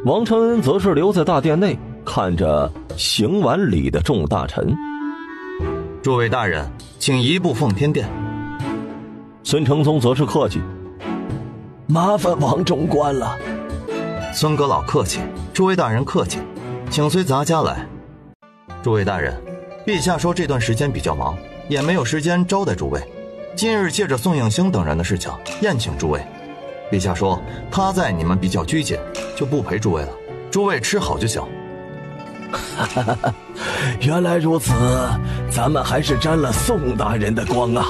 王承恩则是留在大殿内，看着行完礼的众大臣。
诸位大人，请移步奉天殿。
孙承宗则是客气：
麻烦王中官了。
孙阁老客气，诸位大人客气，请随咱家来。诸位大人，陛下说这段时间比较忙，也没有时间招待诸位。今日借着宋应星等人的事情宴请诸位，陛下说他在你们比较拘谨，就不陪诸位了，诸位吃好就行。
原来如此，咱们还是沾了宋大人的光啊！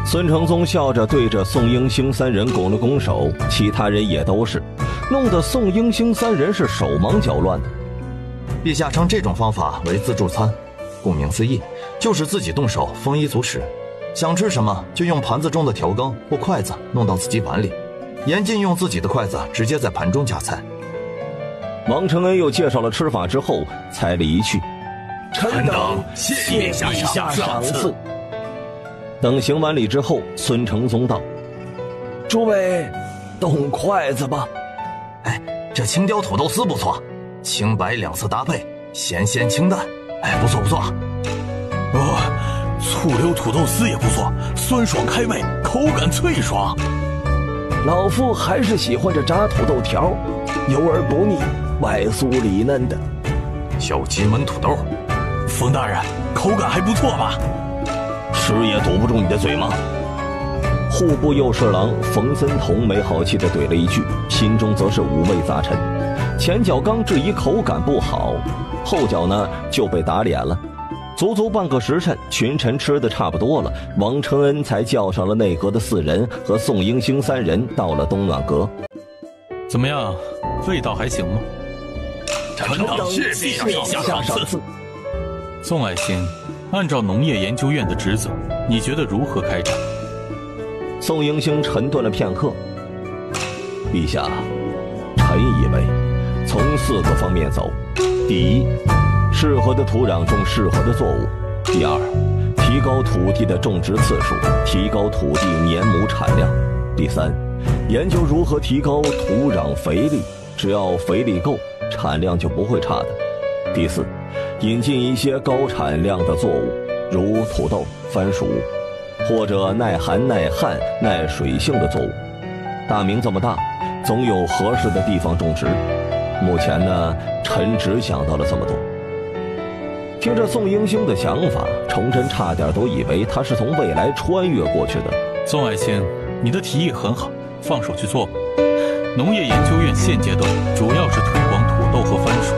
孙承宗笑着对着宋应星三人拱了拱手，其他人也都是，弄得宋应星三人是手忙脚乱的。
陛下称这种方法为自助餐，顾名思义，就是自己动手丰衣足食，想吃什么就用盘子中的调羹或筷子弄到自己碗里，严禁用自己的筷子直接在盘中夹菜。
王承恩又介绍了吃法之后才离去。
臣等谢陛下赏赐。
等行完礼之后，孙承宗道：
诸位动筷子吧。
哎，这青椒土豆丝不错，青白两色搭配，咸鲜清淡，哎，不错不错。
醋溜土豆丝也不错，酸爽开胃，口感脆爽。
老夫还是喜欢这炸土豆条，油而不腻，外酥里嫩的。
小鸡焖土豆，
冯大人，口感还不错吧？
吃也堵不住你的嘴吗？户部右侍郎冯森同没好气地怼了一句，心中则是五味杂陈。前脚刚质疑口感不好，后脚呢就被打脸了。足足半个时辰，群臣吃的差不多了，王承恩才叫上了内阁的4人和宋应星3人到了东暖阁。
怎么样，味道还行吗？
臣等谢陛下赏赐。
宋爱卿，按照农业研究院的职责，你觉得如何开展？
宋应星沉顿了片刻。陛下，臣以为从4个方面走。第一，适合的土壤种适合的作物；第二，提高土地的种植次数，提高土地年亩产量；第三，研究如何提高土壤肥力，只要肥力够，产量就不会差的；第四，引进一些高产量的作物，如土豆、番薯，或者耐寒、耐旱、耐水性的作物。大明这么大，总有合适的地方种植。目前呢，臣只想到了这么多。听着宋应星的想法，崇祯差点都以为他是从未来穿越过去的。
宋爱卿，你的提议很好，放手去做吧。农业研究院现阶段主要是推广土豆和番薯，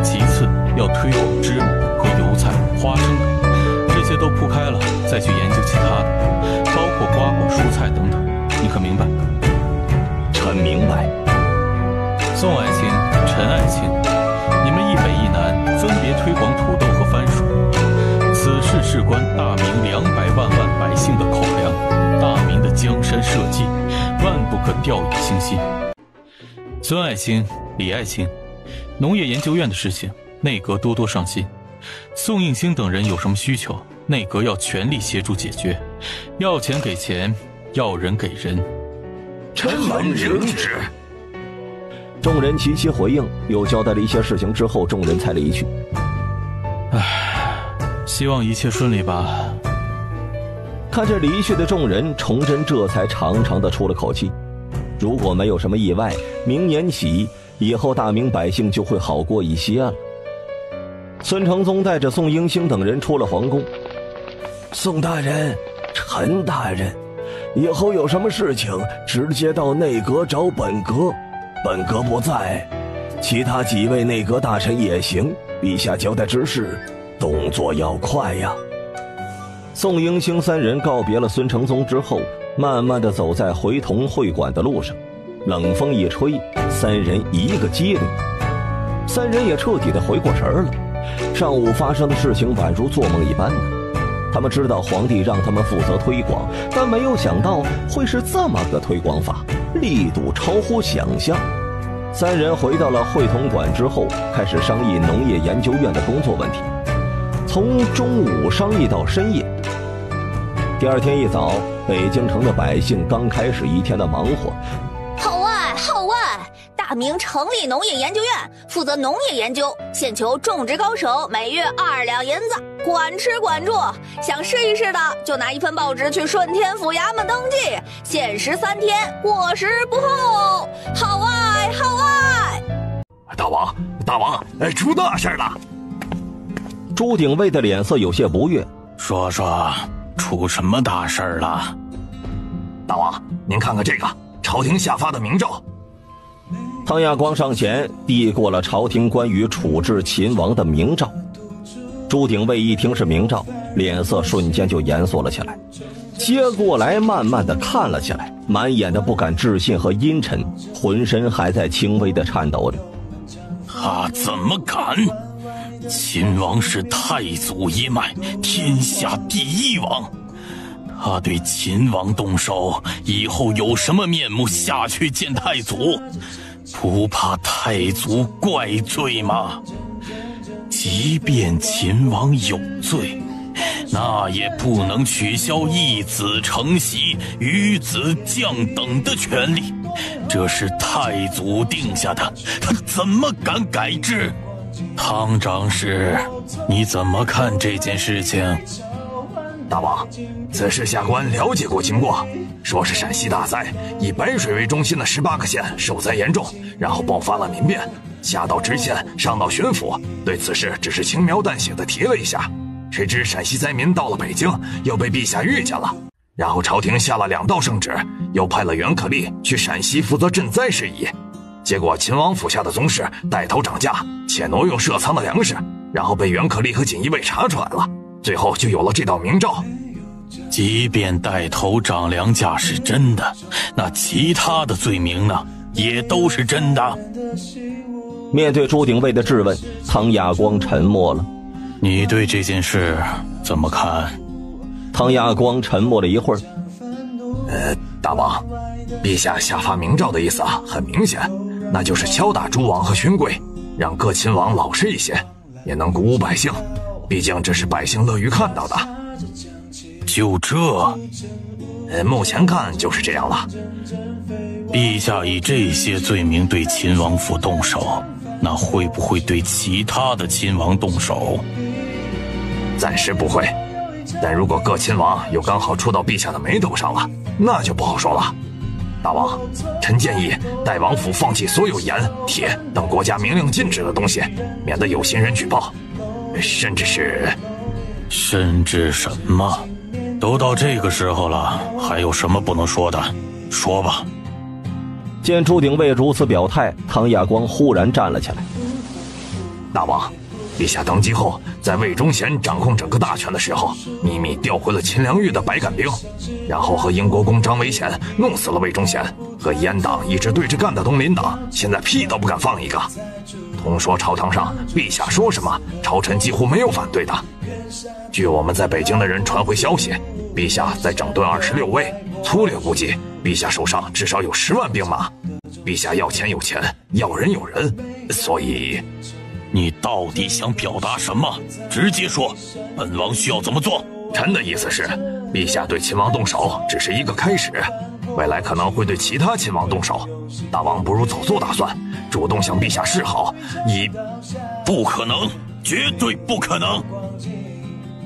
其次要推广芝麻和油菜、花生等，这些都铺开了，再去研究其他的，包括瓜果、蔬菜等等。你可明白？
臣明白。
宋爱卿、陈爱卿，你们一北一南分别推广土豆和番薯，此事事关大明200万百姓的口粮，大明的江山社稷，万不可掉以轻心。孙爱卿、李爱卿，农业研究院的事情，内阁多多上心。宋应星等人有什么需求，内阁要全力协助解决，要钱给钱，要人给人。
臣闻明旨。
众人齐齐回应，又交代了一些事情之后，众人才离去。
希望一切顺利吧。
看着离去的众人，崇祯这才长长的出了口气。如果没有什么意外，明年起以后大明百姓就会好过一些了。孙承宗带着宋应星等人出了皇宫。
宋大人，陈大人，以后有什么事情直接到内阁找本阁，本阁不在，其他几位内阁大臣也行，陛下交代之事动作要快呀。
宋应星3人告别了孙承宗之后，慢慢地走在回同会馆的路上，冷风一吹，3人一个机灵，3人也彻底地回过神了。上午发生的事情宛如做梦一般的。他们知道皇帝让他们负责推广，但没有想到会是这么个推广法，力度超乎想象。三人回到了会同馆之后，开始商议农业研究院的工作问题，从中午商议到深夜。第二天一早，北京城的百姓刚开始一天的忙活。
号外！大明成立农业研究院，负责农业研究，现求种植高手，每月2两银子，管吃管住。想试一试的，就拿一份报纸去顺天府衙门登记，限时3天，过时不候。号外！号外！
大王，出大事了！
朱鼎卫的脸色有些不悦，
说出什么大事了？
大王，您看看这个朝廷下发的明诏。
汤亚光上前递过了朝廷关于处置秦王的明诏。朱鼎卫一听是明诏，脸色瞬间就严肃了起来，接过来慢慢的看了起来，满眼的不敢置信和阴沉，浑身还在轻微的颤抖着。
他怎么敢？秦王是太祖一脉，天下第一王，他对秦王动手，以后有什么面目下去见太祖？不怕太祖怪罪吗？即便秦王有罪，那也不能取消义子承袭、余子降等的权利，这是太祖定下的，他怎么敢改制？汤长史，你怎么看这件事情？
大王，此事下官了解过经过，说是陕西大灾，以白水为中心的18个县受灾严重，然后爆发了民变，下到知县，上到巡抚，对此事只是轻描淡写的提了一下。谁知陕西灾民到了北京，又被陛下遇见了，然后朝廷下了2道圣旨，又派了袁可立去陕西负责赈灾事宜。结果秦王府下的宗室带头涨价，且挪用社仓的粮食，然后被袁可立和锦衣卫查出来了。最后就有了这道明诏。
即便带头涨粮价是真的，那其他的罪名呢，也都是真的。
面对朱鼎卫的质问，汤亚光沉默了。
你对这件事怎么看？
汤亚光沉默了一会儿。
大王，陛下下发明诏的意思很明显，那就是敲打诸王和勋贵，让各亲王老实一些，也能鼓舞百姓。毕竟这是百姓乐于看到的。
就这？
目前看就是这样了。
陛下以这些罪名对秦王府动手，那会不会对其他的亲王动手？
暂时不会，但如果各亲王又刚好触到陛下的眉头上了，那就不好说了。大王，臣建议代王府放弃所有盐、铁等国家明令禁止的东西，免得有心人举报。甚至
什么？都到这个时候了，还有什么不能说的？说吧。
见朱鼎卫如此表态，汤亚光忽然站了起来。
大王，陛下登基后，在魏忠贤掌控整个大权的时候，秘密调回了秦良玉的百杆兵，然后和英国公张维贤弄死了魏忠贤，和阉党一直对着干的东林党，现在屁都不敢放一个。通说朝堂上，陛下说什么，朝臣几乎没有反对的。据我们在北京的人传回消息，陛下在整顿26卫，粗略估计，陛下手上至少有10万兵马。陛下要钱有钱，要人有人，所以……
你到底想表达什么？直接说，本王需要怎么做？
臣的意思是，陛下对秦王动手只是一个开始，未来可能会对其他亲王动手。大王不如早做打算，主动向陛下示好，以……
不可能，绝对不可能！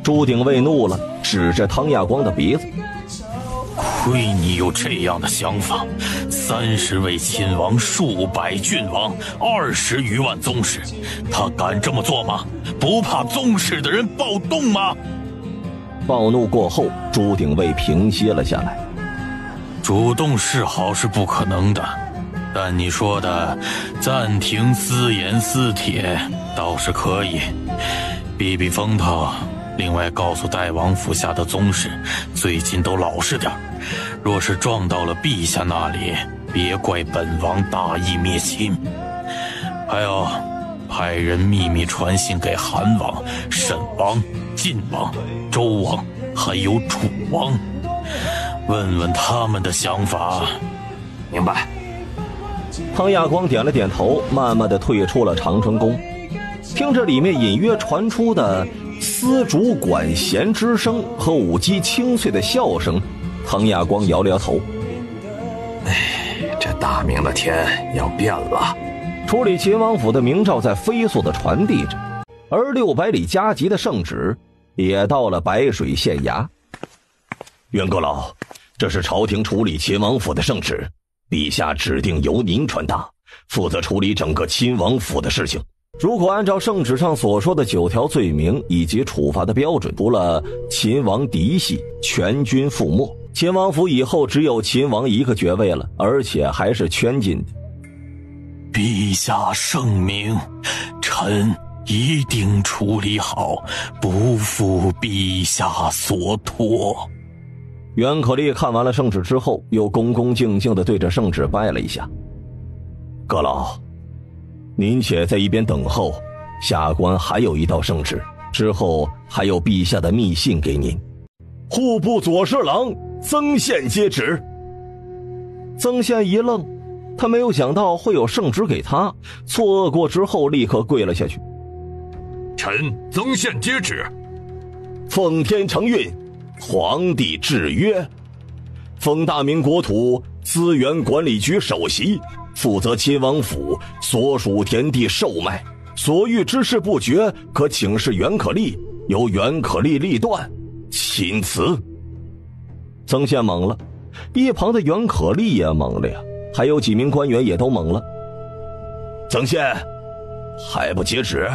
朱鼎卫怒了，指着汤亚光的鼻子。
亏你有这样的想法！30位亲王，数百郡王，20余万宗室，他敢这么做吗？不怕宗室的人暴动吗？
暴怒过后，朱鼎卫平息了下来。
主动示好是不可能的，但你说的暂停私盐私铁倒是可以，避避风头。另外告诉代王府下的宗室，最近都老实点，若是撞到了陛下那里，别怪本王大义灭亲。还有，派人秘密传信给韩王、沈王、晋王、周王、还有楚王，问问他们的想法。
明白。
汤亚光点了点头，慢慢的退出了长春宫。听着里面隐约传出的丝竹管弦之声和舞姬清脆的笑声，汤亚光摇了摇头。
这大明的天要变了。
处理秦王府的明诏在飞速的传递着，而600里加急的圣旨也到了白水县衙。
袁阁老，这是朝廷处理秦王府的圣旨，陛下指定由您传达，负责处理整个秦王府的事情。
如果按照圣旨上所说的9条罪名以及处罚的标准，除了秦王嫡系，全军覆没。秦王府以后只有秦王一个爵位了，而且还是圈禁的。
陛下圣明，臣一定处理好，不负陛下所托。
袁可立看完了圣旨之后，又恭恭敬敬地对着圣旨拜了一下。
阁老，您且在一边等候，下官还有一道圣旨，之后还有陛下的密信给您。
户部左侍郎曾宪接旨。
曾宪一愣，他没有想到会有圣旨给他，错愕过之后立刻跪了下去。
臣曾宪接旨。
奉天承运，
皇帝制约，
封大明国土资源管理局首席，负责秦王府所属田地售卖，所欲之事不决，可请示袁可立，由袁可立立断。钦此。
曾宪懵了，一旁的袁可立也懵了呀，还有几名官员也都懵了。
曾宪还不接旨？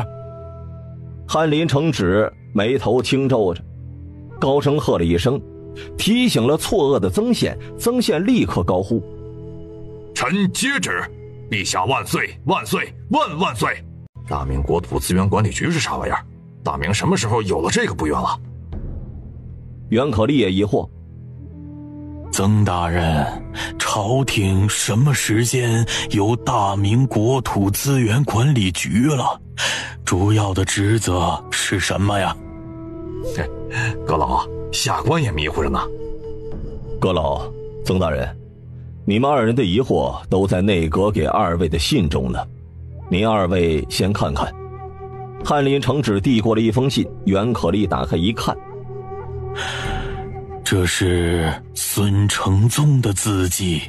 翰林承旨，眉头轻皱着，高声喝了一声，提醒了错愕的曾宪。曾宪立刻高呼：
臣接旨！陛下万岁万岁万万岁！
大明国土资源管理局是啥玩意儿？大明什么时候有了这个部院了？
袁可立也疑惑。
曾大人，朝廷什么时间有大明国土资源管理局了？主要的职责是什么呀？
阁老，下官也迷糊着呢。
阁老，曾大人，你们2人的疑惑都在内阁给2位的信中呢，您2位先看看。翰林承旨递过了一封信，袁可立打开一看，
这是孙承宗的字迹。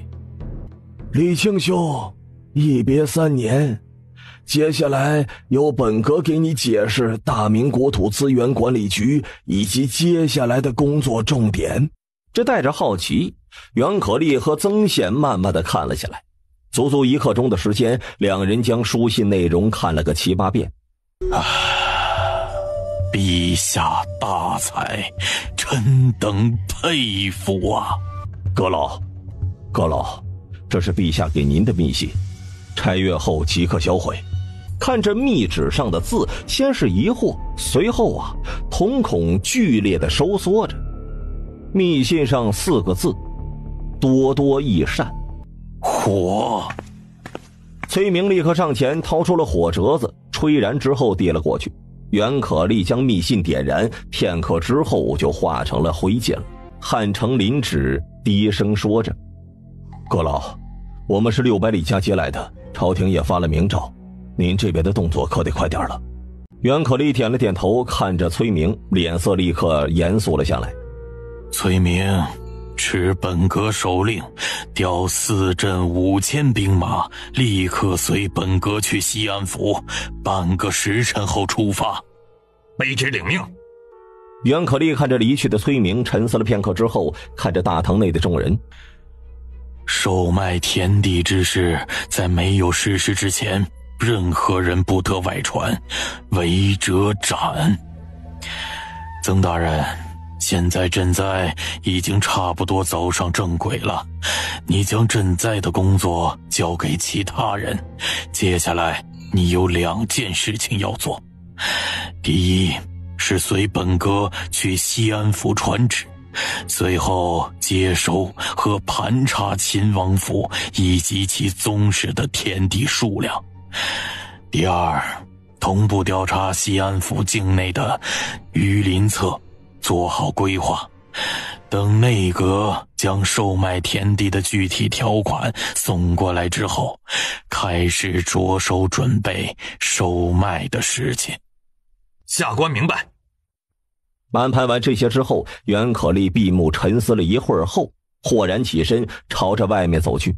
李清兄，一别3年，接下来由本阁给你解释大明国土资源管理局以及接下来的工作重点。
这带着好奇，袁可立和曾宪慢慢地看了下来。足足1刻钟的时间，2人将书信内容看了个7、8遍。
陛下大才，臣等佩服啊！
阁老，这是陛下给您的密信，拆阅后即刻销毁。看着密纸上的字，先是疑惑，随后瞳孔剧烈地收缩着。密信上4个字：多多益善。
火！
崔明立刻上前掏出了火折子，吹燃之后递了过去。袁可立将密信点燃，片刻之后就化成了灰烬了。汉承领旨，低声说着：阁老，我们是600里加接来的，朝廷也发了明诏，您这边的动作可得快点了。袁可立点了点头，看着崔明，脸色立刻严肃了下来。
崔明，持本阁手令，调4镇5000兵马，立刻随本阁去西安府，半个时辰后出发。
卑职领命。
袁可立看着离去的崔明，沉思了片刻之后，看着大堂内的众人。
售卖田地之事，在没有实施之前，任何人不得外传，违者斩。曾大人，现在赈灾已经差不多走上正轨了，你将赈灾的工作交给其他人。接下来你有2件事情要做，第一是随本阁去西安府传旨，随后接收和盘查秦王府以及其宗室的田地数量。第二，同步调查西安府境内的榆林侧、做好规划，等内阁将售卖田地的具体条款送过来之后，开始着手准备售卖的事情。
下官明白。
安排完这些之后，袁可立闭目沉思了一会儿后，豁然起身朝着外面走去。